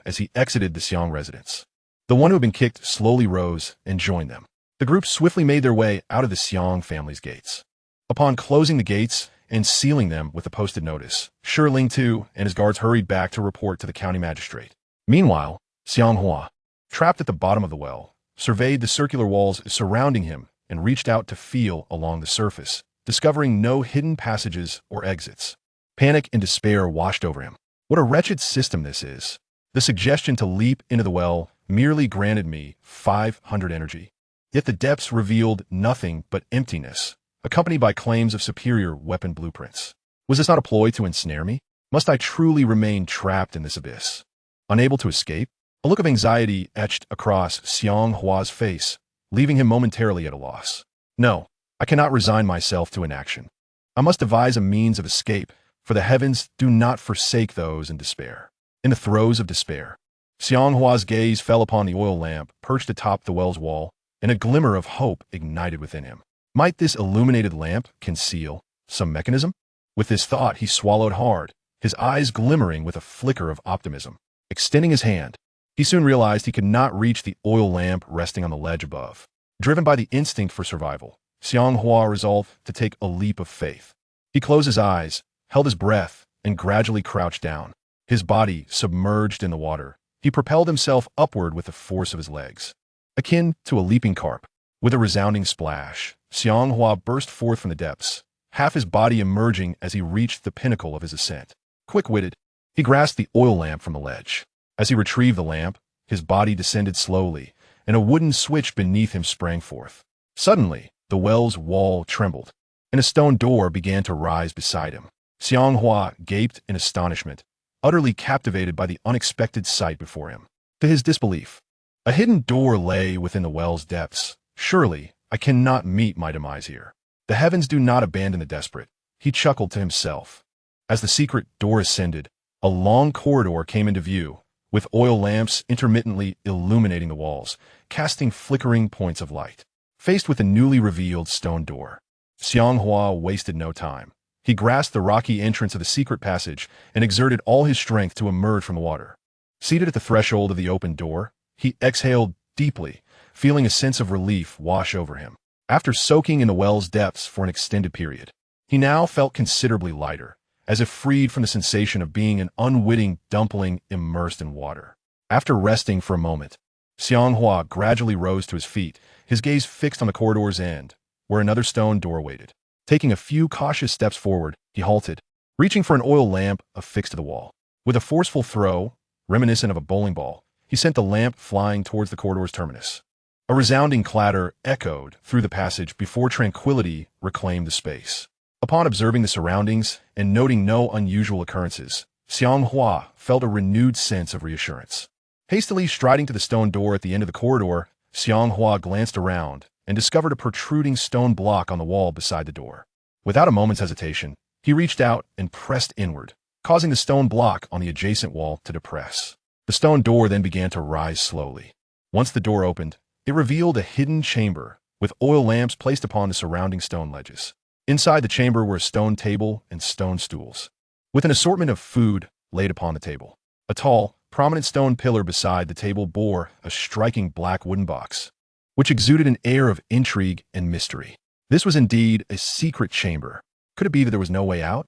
as he exited the Xiang residence. The one who had been kicked slowly rose and joined them. The group swiftly made their way out of the Xiang family's gates. Upon closing the gates and sealing them with a posted notice, Shi and his guards hurried back to report to the county magistrate. Meanwhile, Xiang Hua, trapped at the bottom of the well, surveyed the circular walls surrounding him and reached out to feel along the surface, discovering no hidden passages or exits. Panic and despair washed over him. What a wretched system this is. The suggestion to leap into the well merely granted me 500 energy. Yet the depths revealed nothing but emptiness, accompanied by claims of superior weapon blueprints. Was this not a ploy to ensnare me? Must I truly remain trapped in this abyss? Unable to escape? A look of anxiety etched across Xiang Hua's face, leaving him momentarily at a loss. No, I cannot resign myself to inaction. I must devise a means of escape, for the heavens do not forsake those in despair. In the throes of despair, Xiang Hua's gaze fell upon the oil lamp perched atop the well's wall, and a glimmer of hope ignited within him. Might this illuminated lamp conceal some mechanism? With this thought, he swallowed hard, his eyes glimmering with a flicker of optimism. extending his hand. He soon realized he could not reach the oil lamp resting on the ledge above. Driven by the instinct for survival, Xiang Hua resolved to take a leap of faith. He closed his eyes, held his breath, and gradually crouched down. His body submerged in the water. He propelled himself upward with the force of his legs, akin to a leaping carp. With a resounding splash, Xiang Hua burst forth from the depths, half his body emerging as he reached the pinnacle of his ascent. Quick-witted, he grasped the oil lamp from the ledge. As he retrieved the lamp, his body descended slowly, and a wooden switch beneath him sprang forth. Suddenly, the well's wall trembled, and a stone door began to rise beside him. Xiang Hua gaped in astonishment, utterly captivated by the unexpected sight before him. To his disbelief, a hidden door lay within the well's depths. Surely, I cannot meet my demise here. The heavens do not abandon the desperate, he chuckled to himself. As the secret door ascended, a long corridor came into view, with oil lamps intermittently illuminating the walls, casting flickering points of light. Faced with the newly revealed stone door, Xiang Hua wasted no time. He grasped the rocky entrance of the secret passage and exerted all his strength to emerge from the water. Seated at the threshold of the open door, he exhaled deeply, feeling a sense of relief wash over him. After soaking in the well's depths for an extended period, he now felt considerably lighter, as if freed from the sensation of being an unwitting dumpling immersed in water. After resting for a moment, Xiang Hua gradually rose to his feet, his gaze fixed on the corridor's end, where another stone door waited. Taking a few cautious steps forward, he halted, reaching for an oil lamp affixed to the wall. With a forceful throw, reminiscent of a bowling ball, he sent the lamp flying towards the corridor's terminus. A resounding clatter echoed through the passage before tranquility reclaimed the space. Upon observing the surroundings and noting no unusual occurrences, Xiang Hua felt a renewed sense of reassurance. Hastily striding to the stone door at the end of the corridor, Xiang Hua glanced around and discovered a protruding stone block on the wall beside the door. Without a moment's hesitation, he reached out and pressed inward, causing the stone block on the adjacent wall to depress. The stone door then began to rise slowly. Once the door opened, it revealed a hidden chamber with oil lamps placed upon the surrounding stone ledges. Inside the chamber were a stone table and stone stools, with an assortment of food laid upon the table. A tall, prominent stone pillar beside the table bore a striking black wooden box, which exuded an air of intrigue and mystery. This was indeed a secret chamber. Could it be that there was no way out?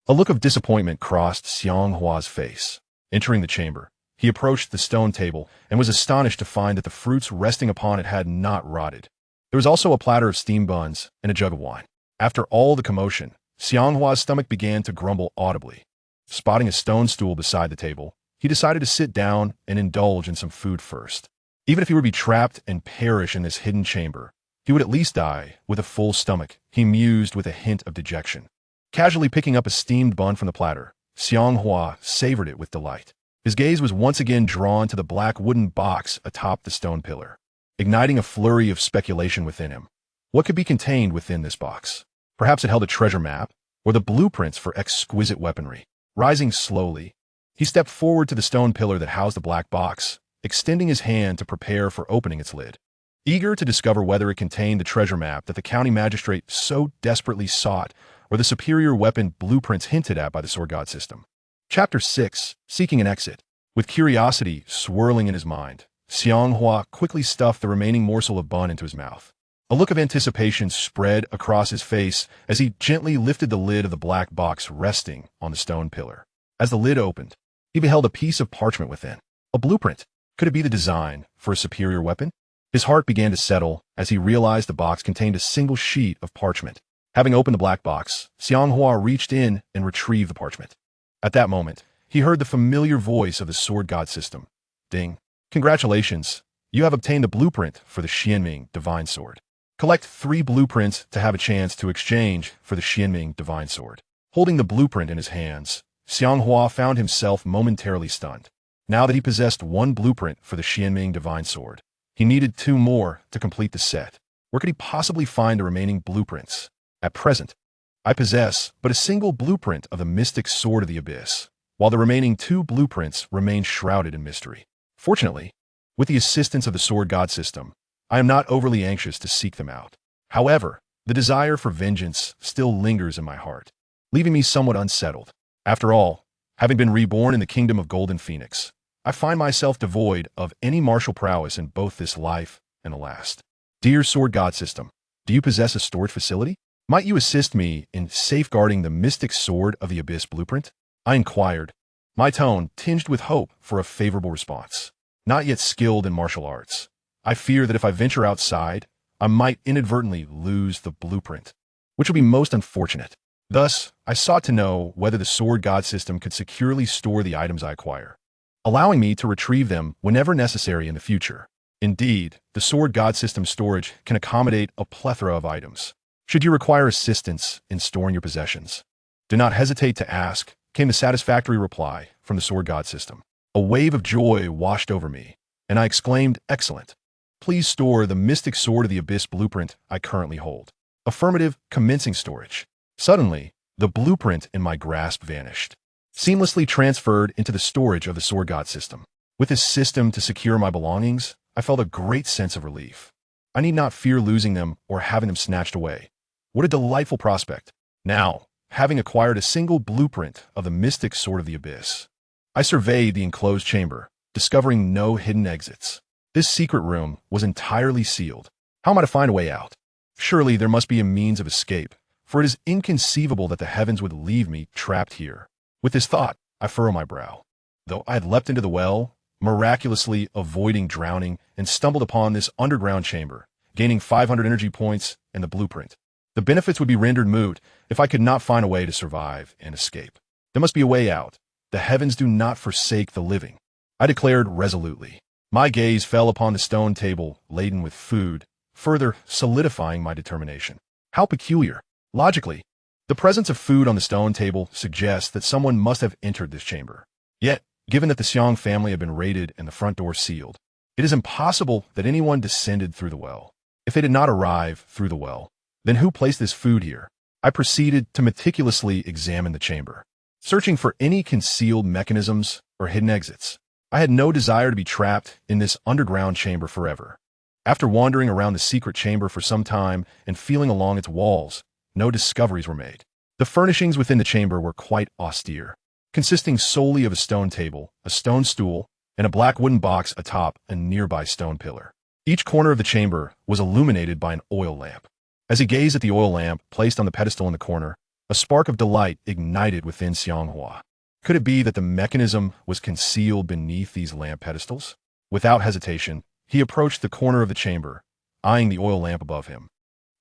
A look of disappointment crossed Xiang Hua's face. Entering the chamber, he approached the stone table and was astonished to find that the fruits resting upon it had not rotted. There was also a platter of steamed buns and a jug of wine. After all the commotion, Xiang Hua's stomach began to grumble audibly. Spotting a stone stool beside the table, he decided to sit down and indulge in some food first. Even if he were to be trapped and perish in this hidden chamber, he would at least die with a full stomach, he mused with a hint of dejection. Casually picking up a steamed bun from the platter, Xiang Hua savored it with delight. His gaze was once again drawn to the black wooden box atop the stone pillar, igniting a flurry of speculation within him. What could be contained within this box? Perhaps it held a treasure map, or the blueprints for exquisite weaponry. Rising slowly, he stepped forward to the stone pillar that housed the black box, extending his hand to prepare for opening its lid. Eager to discover whether it contained the treasure map that the county magistrate so desperately sought, or the superior weapon blueprints hinted at by the sword god system. Chapter 6, Seeking an Exit. With curiosity swirling in his mind, Xiang Hua quickly stuffed the remaining morsel of bun into his mouth. A look of anticipation spread across his face as he gently lifted the lid of the black box resting on the stone pillar. As the lid opened, he beheld a piece of parchment within. A blueprint. Could it be the design for a superior weapon? His heart began to settle as he realized the box contained a single sheet of parchment. Having opened the black box, Xiang Hua reached in and retrieved the parchment. At that moment, he heard the familiar voice of the sword god system. Ding. Congratulations. You have obtained the blueprint for the Xuanming Divine Sword. Collect 3 blueprints to have a chance to exchange for the Xuanming Divine Sword. Holding the blueprint in his hands, Xiang Hua found himself momentarily stunned. Now that he possessed 1 blueprint for the Xuanming Divine Sword, he needed 2 more to complete the set. Where could he possibly find the remaining blueprints? At present, I possess but a single blueprint of the mystic Sword of the Abyss, while the remaining 2 blueprints remain shrouded in mystery. Fortunately, with the assistance of the sword god system, I am not overly anxious to seek them out. However, the desire for vengeance still lingers in my heart, leaving me somewhat unsettled. After all, having been reborn in the kingdom of Golden Phoenix, I find myself devoid of any martial prowess in both this life and the last. Dear Sword God System, do you possess a storage facility? Might you assist me in safeguarding the mystic sword of the Abyss blueprint? I inquired, my tone tinged with hope for a favorable response. Not yet skilled in martial arts, I fear that if I venture outside, I might inadvertently lose the blueprint, which would be most unfortunate. Thus, I sought to know whether the Sword God System could securely store the items I acquire, allowing me to retrieve them whenever necessary in the future. Indeed, the Sword God System storage can accommodate a plethora of items. Should you require assistance in storing your possessions, do not hesitate to ask, came the satisfactory reply from the Sword God System. A wave of joy washed over me, and I exclaimed, excellent. Please store the mystic sword of the Abyss blueprint I currently hold. Affirmative, commencing storage. Suddenly, the blueprint in my grasp vanished, seamlessly transferred into the storage of the Sword God System. With this system to secure my belongings, I felt a great sense of relief. I need not fear losing them or having them snatched away. What a delightful prospect. Now, having acquired a single blueprint of the mystic sword of the Abyss, I surveyed the enclosed chamber, discovering no hidden exits. This secret room was entirely sealed. How am I to find a way out? Surely there must be a means of escape, for it is inconceivable that the heavens would leave me trapped here. With this thought, I furrow my brow. Though I had leapt into the well, miraculously avoiding drowning, and stumbled upon this underground chamber, gaining 500 energy points and the blueprint, the benefits would be rendered moot if I could not find a way to survive and escape. There must be a way out. The heavens do not forsake the living, I declared resolutely. My gaze fell upon the stone table laden with food, further solidifying my determination. How peculiar. Logically, the presence of food on the stone table suggests that someone must have entered this chamber. Yet, given that the Xiang family had been raided and the front door sealed, it is impossible that anyone descended through the well. If they did not arrive through the well, then who placed this food here? I proceeded to meticulously examine the chamber, searching for any concealed mechanisms or hidden exits. I had no desire to be trapped in this underground chamber forever. After wandering around the secret chamber for some time and feeling along its walls, no discoveries were made. The furnishings within the chamber were quite austere, consisting solely of a stone table, a stone stool, and a black wooden box atop a nearby stone pillar. Each corner of the chamber was illuminated by an oil lamp. As he gazed at the oil lamp placed on the pedestal in the corner, a spark of delight ignited within Xiang Hua. Could it be that the mechanism was concealed beneath these lamp pedestals? Without hesitation, he approached the corner of the chamber, eyeing the oil lamp above him,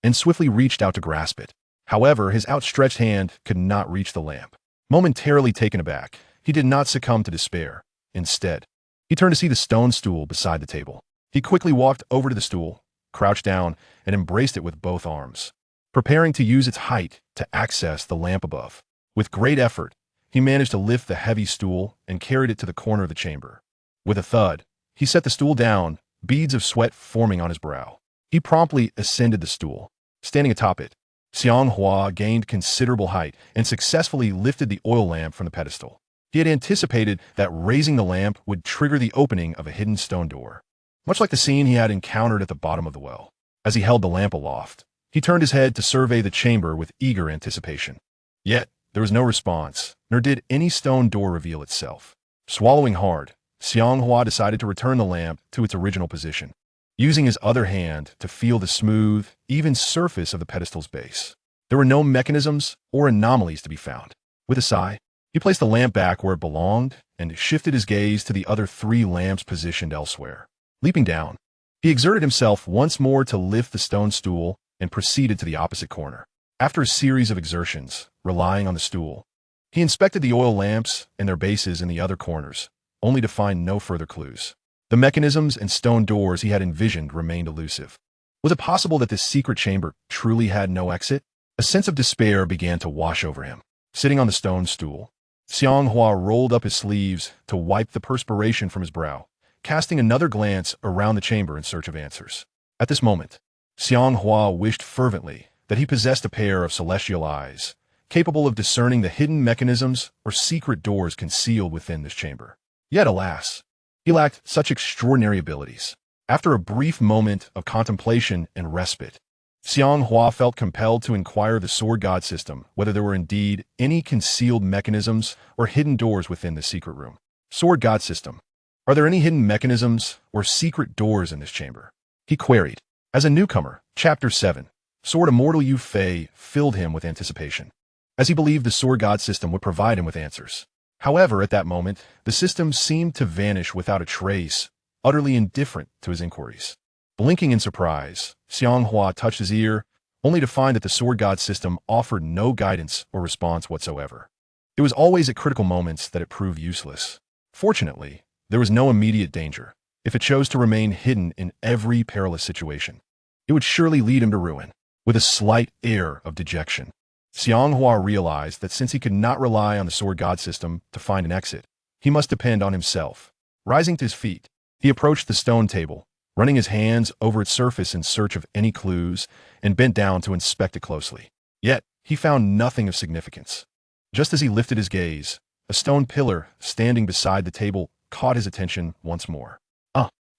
and swiftly reached out to grasp it. However, his outstretched hand could not reach the lamp. Momentarily taken aback, he did not succumb to despair. Instead, he turned to see the stone stool beside the table. He quickly walked over to the stool, crouched down, and embraced it with both arms, preparing to use its height to access the lamp above. With great effort, he managed to lift the heavy stool and carried it to the corner of the chamber. With a thud, he set the stool down, beads of sweat forming on his brow. He promptly ascended the stool. Standing atop it, Xiang Hua gained considerable height and successfully lifted the oil lamp from the pedestal. He had anticipated that raising the lamp would trigger the opening of a hidden stone door, much like the scene he had encountered at the bottom of the well. As he held the lamp aloft, he turned his head to survey the chamber with eager anticipation. Yet, there was no response, nor did any stone door reveal itself. Swallowing hard, Xiang Hua decided to return the lamp to its original position, using his other hand to feel the smooth, even surface of the pedestal's base. There were no mechanisms or anomalies to be found. With a sigh, he placed the lamp back where it belonged and shifted his gaze to the other 3 lamps positioned elsewhere. Leaping down, he exerted himself once more to lift the stone stool and proceeded to the opposite corner. After a series of exertions, relying on the stool, he inspected the oil lamps and their bases in the other corners, only to find no further clues. The mechanisms and stone doors he had envisioned remained elusive. Was it possible that this secret chamber truly had no exit? A sense of despair began to wash over him. Sitting on the stone stool, Xiang Hua rolled up his sleeves to wipe the perspiration from his brow, casting another glance around the chamber in search of answers. At this moment, Xiang Hua wished fervently that he possessed a pair of celestial eyes, capable of discerning the hidden mechanisms or secret doors concealed within this chamber. Yet, alas, he lacked such extraordinary abilities. After a brief moment of contemplation and respite, Xiang Hua felt compelled to inquire the Sword God System whether there were indeed any concealed mechanisms or hidden doors within the secret room. Sword God System, Are there any hidden mechanisms or secret doors in this chamber? He queried. As a newcomer, Chapter 7, Sword Immortal Yu Fei filled him with anticipation, as he believed the sword god system would provide him with answers. However, at that moment, the system seemed to vanish without a trace, utterly indifferent to his inquiries. Blinking in surprise, Xiang Hua touched his ear, only to find that the sword god system offered no guidance or response whatsoever. It was always at critical moments that it proved useless. Fortunately, there was no immediate danger. If it chose to remain hidden in every perilous situation, it would surely lead him to ruin. With a slight air of dejection, Xiang Hua realized that since he could not rely on the sword god system to find an exit, he must depend on himself. Rising to his feet, he approached the stone table, running his hands over its surface in search of any clues, and bent down to inspect it closely. Yet, he found nothing of significance. Just as he lifted his gaze, a stone pillar standing beside the table caught his attention once more.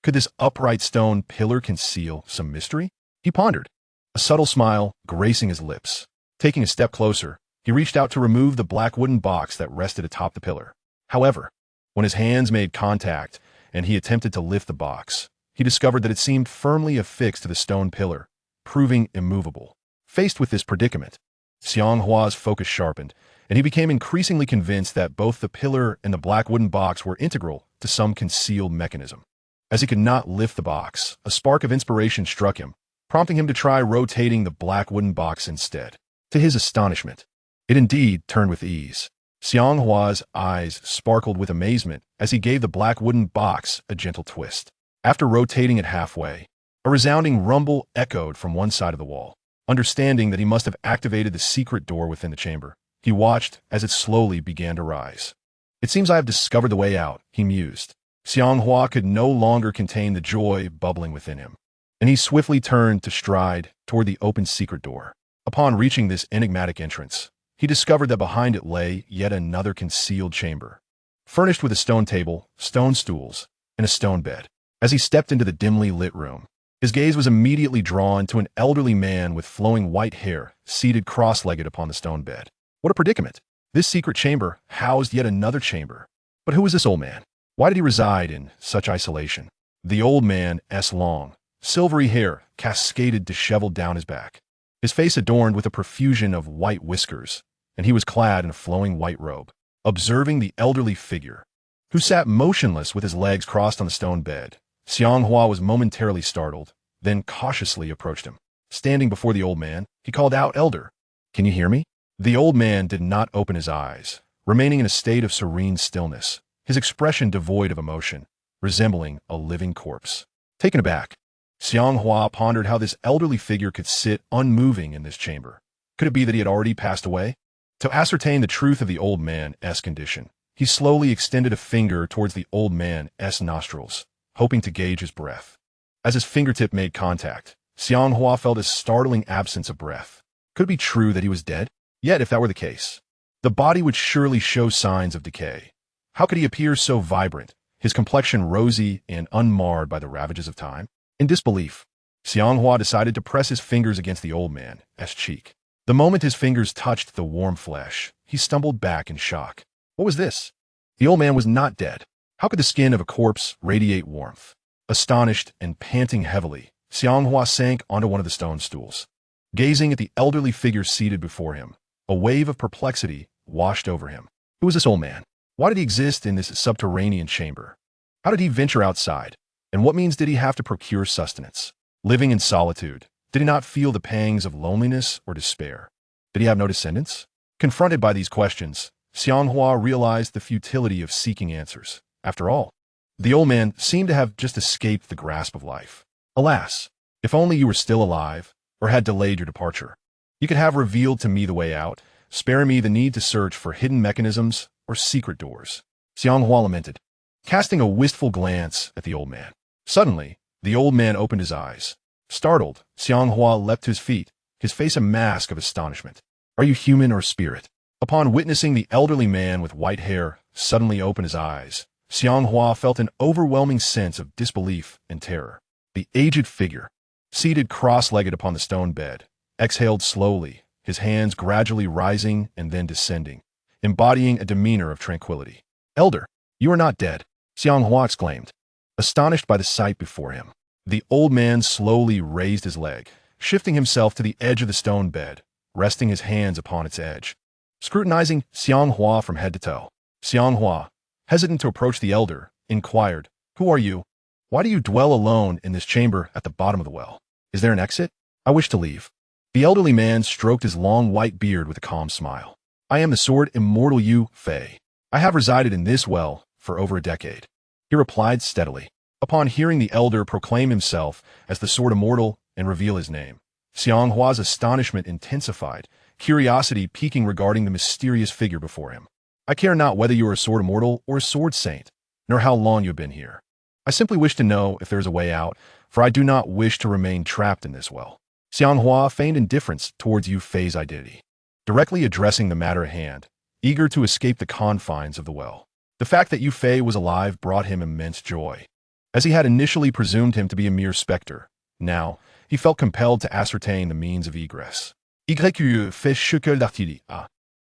Could this upright stone pillar conceal some mystery? He pondered, a subtle smile gracing his lips. Taking a step closer, he reached out to remove the black wooden box that rested atop the pillar. However, when his hands made contact and he attempted to lift the box, he discovered that it seemed firmly affixed to the stone pillar, proving immovable. Faced with this predicament, Xiang Hua's focus sharpened, and he became increasingly convinced that both the pillar and the black wooden box were integral to some concealed mechanism. As he could not lift the box, a spark of inspiration struck him, prompting him to try rotating the black wooden box instead. To his astonishment, it indeed turned with ease. Xiang Hua's eyes sparkled with amazement as he gave the black wooden box a gentle twist. After rotating it halfway, a resounding rumble echoed from one side of the wall. Understanding that he must have activated the secret door within the chamber, he watched as it slowly began to rise. It seems I have discovered the way out, he mused. Xiang Hua could no longer contain the joy bubbling within him, and he swiftly turned to stride toward the open secret door. Upon reaching this enigmatic entrance, he discovered that behind it lay yet another concealed chamber, furnished with a stone table, stone stools, and a stone bed. As he stepped into the dimly lit room, his gaze was immediately drawn to an elderly man with flowing white hair seated cross-legged upon the stone bed. What a predicament! This secret chamber housed yet another chamber. But who was this old man? Why did he reside in such isolation? The old man's long, silvery hair cascaded disheveled down his back, his face adorned with a profusion of white whiskers, and he was clad in a flowing white robe. Observing the elderly figure, who sat motionless with his legs crossed on the stone bed, Xiang Hua was momentarily startled, then cautiously approached him. Standing before the old man, he called out, "Elder, can you hear me?" The old man did not open his eyes, remaining in a state of serene stillness, his expression devoid of emotion, resembling a living corpse. Taken aback, Xiang Hua pondered how this elderly figure could sit unmoving in this chamber. Could it be that he had already passed away? To ascertain the truth of the old man's condition, he slowly extended a finger towards the old man's nostrils, hoping to gauge his breath. As his fingertip made contact, Xiang Hua felt a startling absence of breath. Could it be true that he was dead? Yet, if that were the case, the body would surely show signs of decay. How could he appear so vibrant, his complexion rosy and unmarred by the ravages of time? In disbelief, Xiang Hua decided to press his fingers against the old man's cheek. The moment his fingers touched the warm flesh, he stumbled back in shock. What was this? The old man was not dead. How could the skin of a corpse radiate warmth? Astonished and panting heavily, Xiang Hua sank onto one of the stone stools. Gazing at the elderly figure seated before him, a wave of perplexity washed over him. Who was this old man? Why did he exist in this subterranean chamber? How did he venture outside? And what means did he have to procure sustenance? Living in solitude, did he not feel the pangs of loneliness or despair? Did he have no descendants? Confronted by these questions, Xiang Hua realized the futility of seeking answers. After all, the old man seemed to have just escaped the grasp of life. Alas, if only you were still alive, or had delayed your departure. You could have revealed to me the way out, sparing me the need to search for hidden mechanisms or secret doors. Xiang Hua lamented, casting a wistful glance at the old man. Suddenly, the old man opened his eyes. Startled, Xiang Hua leapt to his feet, his face a mask of astonishment. Are you human or spirit? Upon witnessing the elderly man with white hair suddenly open his eyes, Xiang Hua felt an overwhelming sense of disbelief and terror. The aged figure, seated cross-legged upon the stone bed, exhaled slowly, his hands gradually rising and then descending, embodying a demeanor of tranquility. Elder, you are not dead. Xiang Hua exclaimed, astonished by the sight before him. The old man slowly raised his leg, shifting himself to the edge of the stone bed, resting his hands upon its edge, scrutinizing Xiang Hua from head to toe. Xiang Hua, hesitant to approach the elder, inquired, "Who are you? Why do you dwell alone in this chamber at the bottom of the well? Is there an exit? I wish to leave." The elderly man stroked his long white beard with a calm smile. "I am the sword Immortal Yu Fei. I have resided in this well for over a decade," he replied steadily. Upon hearing the elder proclaim himself as the sword Immortal and reveal his name, Xiang Hua's astonishment intensified, curiosity piquing regarding the mysterious figure before him. "I care not whether you are a sword Immortal or a sword saint, nor how long you have been here. I simply wish to know if there is a way out, for I do not wish to remain trapped in this well." Xiang Hua feigned indifference towards Yu Fei's identity, directly addressing the matter at hand, eager to escape the confines of the well. The fact that Yu Fei was alive brought him immense joy, as he had initially presumed him to be a mere specter. Now, he felt compelled to ascertain the means of egress. But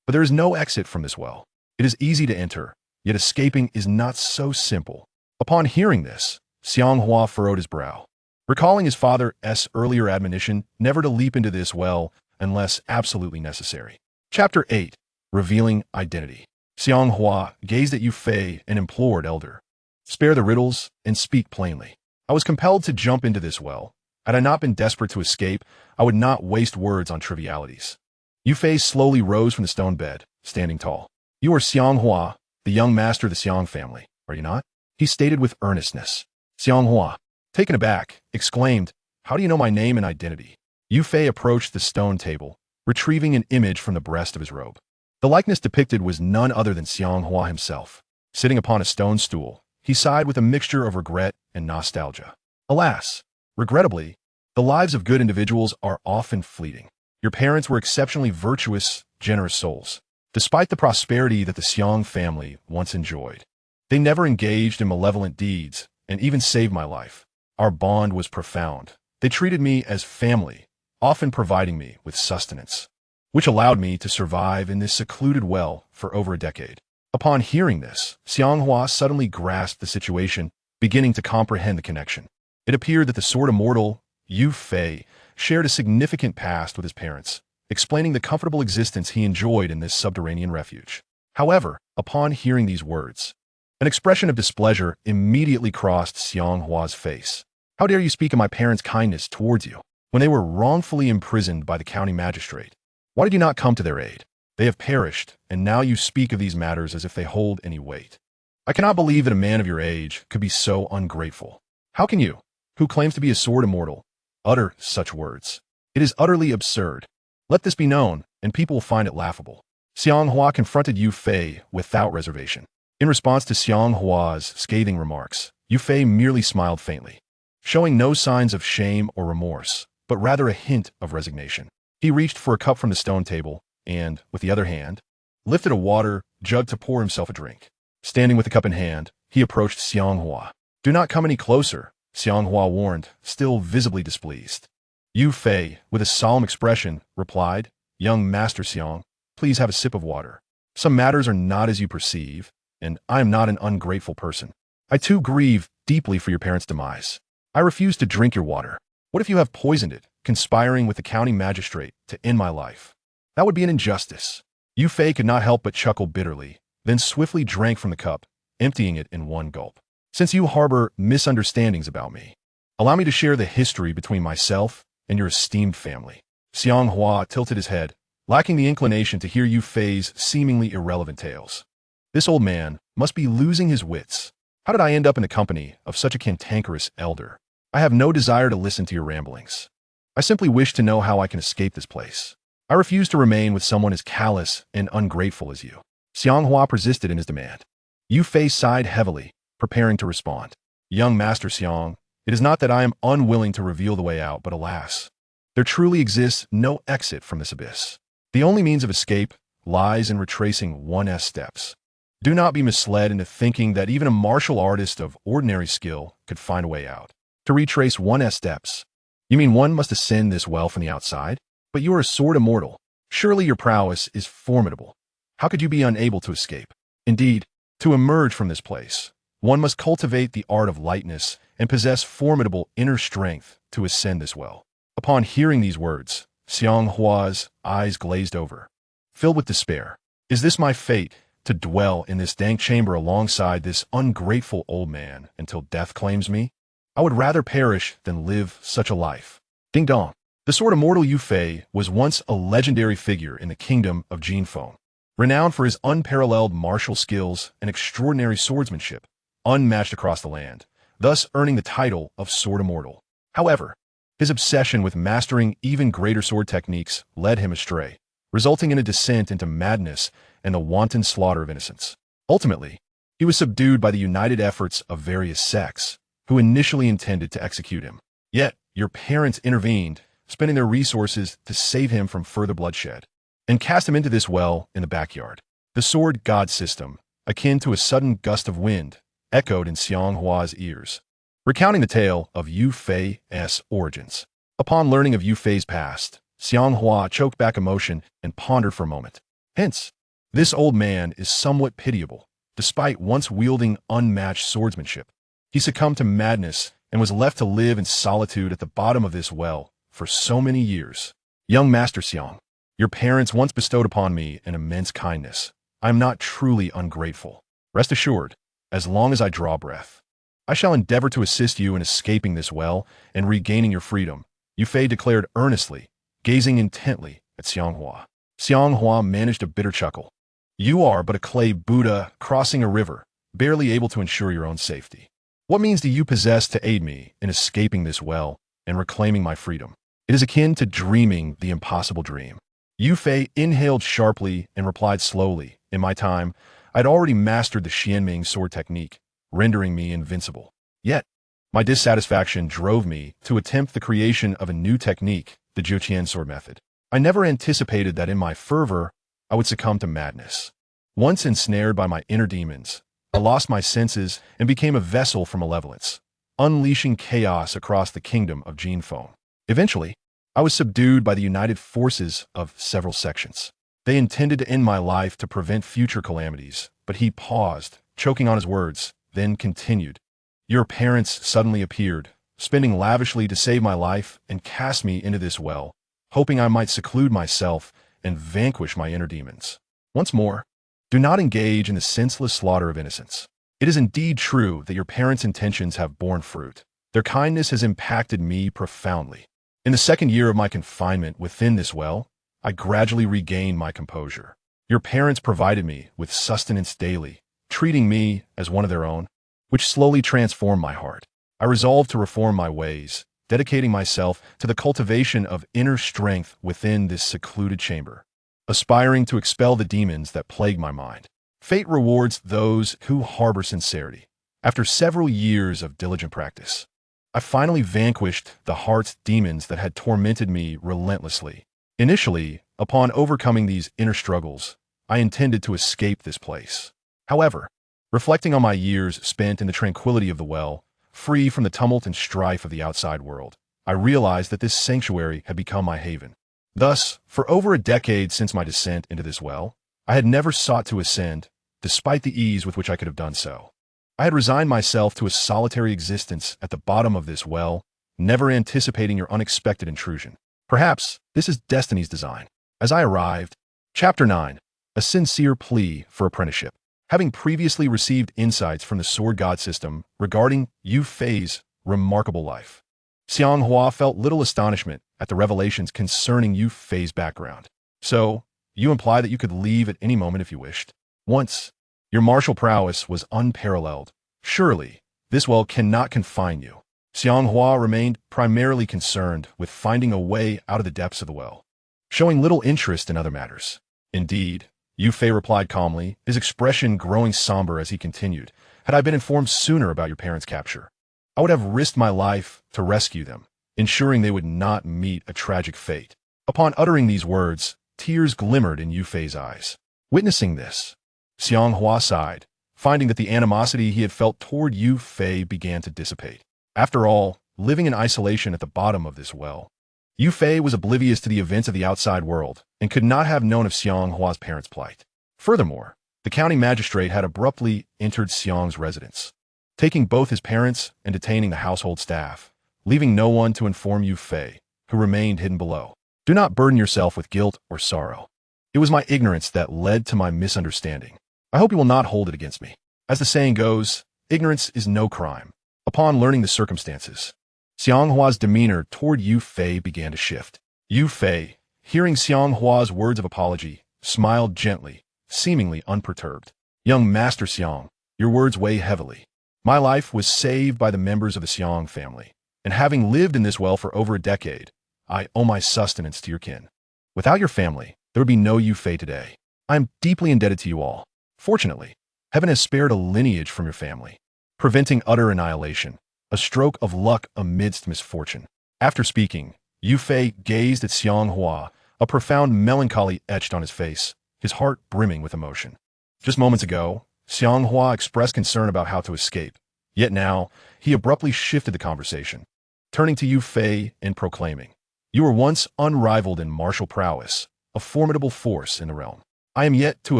there is no exit from this well. It is easy to enter, yet escaping is not so simple. Upon hearing this, Xiang Hua furrowed his brow, recalling his father's earlier admonition never to leap into this well unless absolutely necessary. Chapter 8. Revealing Identity. Xiang Hua gazed at Yu Fei and implored, "Elder, spare the riddles and speak plainly. I was compelled to jump into this well. Had I not been desperate to escape, I would not waste words on trivialities." Yu Fei slowly rose from the stone bed, standing tall. "You are Xiang Hua, the young master of the Xiang family, are you not?" he stated with earnestness. Xiang Hua, taken aback, exclaimed, "How do you know my name and identity?" Yu Fei approached the stone table, retrieving an image from the breast of his robe. The likeness depicted was none other than Xiang Hua himself. Sitting upon a stone stool, he sighed with a mixture of regret and nostalgia. Alas, regrettably, the lives of good individuals are often fleeting. Your parents were exceptionally virtuous, generous souls. Despite the prosperity that the Xiang family once enjoyed, they never engaged in malevolent deeds and even saved my life. Our bond was profound. They treated me as family, often providing me with sustenance, which allowed me to survive in this secluded well for over a decade. Upon hearing this, Xiang Hua suddenly grasped the situation, beginning to comprehend the connection. It appeared that the sword Immortal, Yu Fei, shared a significant past with his parents, explaining the comfortable existence he enjoyed in this subterranean refuge. However, upon hearing these words, an expression of displeasure immediately crossed Xiang Hua's face. "How dare you speak of my parents' kindness towards you, when they were wrongfully imprisoned by the county magistrate? Why did you not come to their aid? They have perished, and now you speak of these matters as if they hold any weight. I cannot believe that a man of your age could be so ungrateful. How can you, who claims to be a sword Immortal, utter such words? It is utterly absurd. Let this be known, and people will find it laughable." Xiang Hua confronted Yu Fei without reservation. In response to Xiang Hua's scathing remarks, Yu Fei merely smiled faintly, showing no signs of shame or remorse, but rather a hint of resignation. He reached for a cup from the stone table and, with the other hand, lifted a water jug to pour himself a drink. Standing with the cup in hand, he approached Xiang Hua. "Do not come any closer," Xiang Hua warned, still visibly displeased. Yu Fei, with a solemn expression, replied, "Young Master Xiang, please have a sip of water. Some matters are not as you perceive, and I am not an ungrateful person. I too grieve deeply for your parents' demise. I refuse to drink your water. What if you have poisoned it, conspiring with the county magistrate to end my life? That would be an injustice." Yu Fei could not help but chuckle bitterly, then swiftly drank from the cup, emptying it in one gulp. "Since you harbor misunderstandings about me, allow me to share the history between myself and your esteemed family." Xiang Hua tilted his head, lacking the inclination to hear Yu Fei's seemingly irrelevant tales. This old man must be losing his wits. How did I end up in the company of such a cantankerous elder? I have no desire to listen to your ramblings. I simply wish to know how I can escape this place. I refuse to remain with someone as callous and ungrateful as you." Xiang Hua persisted in his demand. Yu Fei sighed heavily, preparing to respond. "Young Master Xiang, it is not that I am unwilling to reveal the way out, but alas, there truly exists no exit from this abyss. The only means of escape lies in retracing one's steps. Do not be misled into thinking that even a martial artist of ordinary skill could find a way out. To retrace one's steps, you mean one must ascend this well from the outside? But you are a sword Immortal. Surely your prowess is formidable. How could you be unable to escape? Indeed, to emerge from this place, One must cultivate the art of lightness and possess formidable inner strength to ascend this well. Upon hearing these words, Xiang Hua's eyes glazed over, filled with despair. Is this my fate, to dwell in this dank chamber alongside this ungrateful old man until death claims me? I would rather perish than live such a life. Ding dong. The sword immortal Yu Fei was once a legendary figure in the kingdom of Jinfeng, renowned for his unparalleled martial skills and extraordinary swordsmanship, unmatched across the land, thus earning the title of Sword Immortal. However, his obsession with mastering even greater sword techniques led him astray, resulting in a descent into madness and the wanton slaughter of innocents. Ultimately, he was subdued by the united efforts of various sects, who initially intended to execute him. Yet, your parents intervened, spending their resources to save him from further bloodshed, and cast him into this well in the backyard. The sword god system, akin to a sudden gust of wind, echoed in Xiang Hua's ears, recounting the tale of Yu Fei's origins. Upon learning of Yu Fei's past, Xiang Hua choked back emotion and pondered for a moment. Hence, this old man is somewhat pitiable, despite once wielding unmatched swordsmanship. He succumbed to madness and was left to live in solitude at the bottom of this well for so many years. Young Master Xiang, your parents once bestowed upon me an immense kindness. I am not truly ungrateful. Rest assured, as long as I draw breath, I shall endeavor to assist you in escaping this well and regaining your freedom, Yu Fei declared earnestly, gazing intently at Xiang Hua. Xiang Hua managed a bitter chuckle. You are but a clay Buddha crossing a river, barely able to ensure your own safety. What means do you possess to aid me in escaping this well and reclaiming my freedom? It is akin to dreaming the impossible dream. Yu Fei inhaled sharply and replied slowly, in my time, I'd already mastered the Xuanming Sword technique, rendering me invincible. Yet, my dissatisfaction drove me to attempt the creation of a new technique, the Jiuqian sword method. I never anticipated that in my fervor, I would succumb to madness. Once ensnared by my inner demons, I lost my senses and became a vessel for malevolence, unleashing chaos across the kingdom of Jinfeng. Eventually, I was subdued by the united forces of several sections. They intended to end my life to prevent future calamities, but he paused, choking on his words, then continued. Your parents suddenly appeared, spending lavishly to save my life and cast me into this well, hoping I might seclude myself and vanquish my inner demons. Once more, do not engage in the senseless slaughter of innocents. It is indeed true that your parents' intentions have borne fruit. Their kindness has impacted me profoundly. In the second year of my confinement within this well, I gradually regained my composure. Your parents provided me with sustenance daily, treating me as one of their own, which slowly transformed my heart. I resolved to reform my ways, dedicating myself to the cultivation of inner strength within this secluded chamber, aspiring to expel the demons that plague my mind. Fate rewards those who harbor sincerity. After several years of diligent practice, I finally vanquished the heart's demons that had tormented me relentlessly. Initially, upon overcoming these inner struggles, I intended to escape this place. However, reflecting on my years spent in the tranquility of the well, free from the tumult and strife of the outside world, I realized that this sanctuary had become my haven. Thus, for over a decade since my descent into this well, I had never sought to ascend, despite the ease with which I could have done so. I had resigned myself to a solitary existence at the bottom of this well, never anticipating your unexpected intrusion. Perhaps this is destiny's design. As I arrived, Chapter 9, A Sincere Plea for Apprenticeship. Having previously received insights from the sword god system regarding Yu Fei's remarkable life, Xiang Hua felt little astonishment at the revelations concerning Yu Fei's background. So, you imply that you could leave at any moment if you wished. Once, your martial prowess was unparalleled. Surely, this well cannot confine you. Xiang Hua remained primarily concerned with finding a way out of the depths of the well, showing little interest in other matters. Indeed, Yu Fei replied calmly, his expression growing somber as he continued, had I been informed sooner about your parents' capture, I would have risked my life to rescue them, ensuring they would not meet a tragic fate. Upon uttering these words, tears glimmered in Yu Fei's eyes. Witnessing this, Xiang Hua sighed, finding that the animosity he had felt toward Yu Fei began to dissipate. After all, living in isolation at the bottom of this well, Yu Fei was oblivious to the events of the outside world and could not have known of Xiang Hua's parents' plight. Furthermore, the county magistrate had abruptly entered Xiang's residence, taking both his parents and detaining the household staff, leaving no one to inform Yu Fei, who remained hidden below. Do not burden yourself with guilt or sorrow. It was my ignorance that led to my misunderstanding. I hope you will not hold it against me. As the saying goes, ignorance is no crime. Upon learning the circumstances, Xiang Hua's demeanor toward Yu Fei began to shift. Yu Fei, hearing Xiang Hua's words of apology, smiled gently, seemingly unperturbed. Young Master Xiang, your words weigh heavily. My life was saved by the members of the Xiang family, and having lived in this well for over a decade, I owe my sustenance to your kin. Without your family, there would be no Yu Fei today. I am deeply indebted to you all. Fortunately, heaven has spared a lineage from your family, preventing utter annihilation, a stroke of luck amidst misfortune. After speaking, Yu Fei gazed at Xiang Hua, a profound melancholy etched on his face, his heart brimming with emotion. Just moments ago, Xiang Hua expressed concern about how to escape, yet now, he abruptly shifted the conversation, turning to Yu Fei and proclaiming, "You were once unrivaled in martial prowess, a formidable force in the realm. I am yet to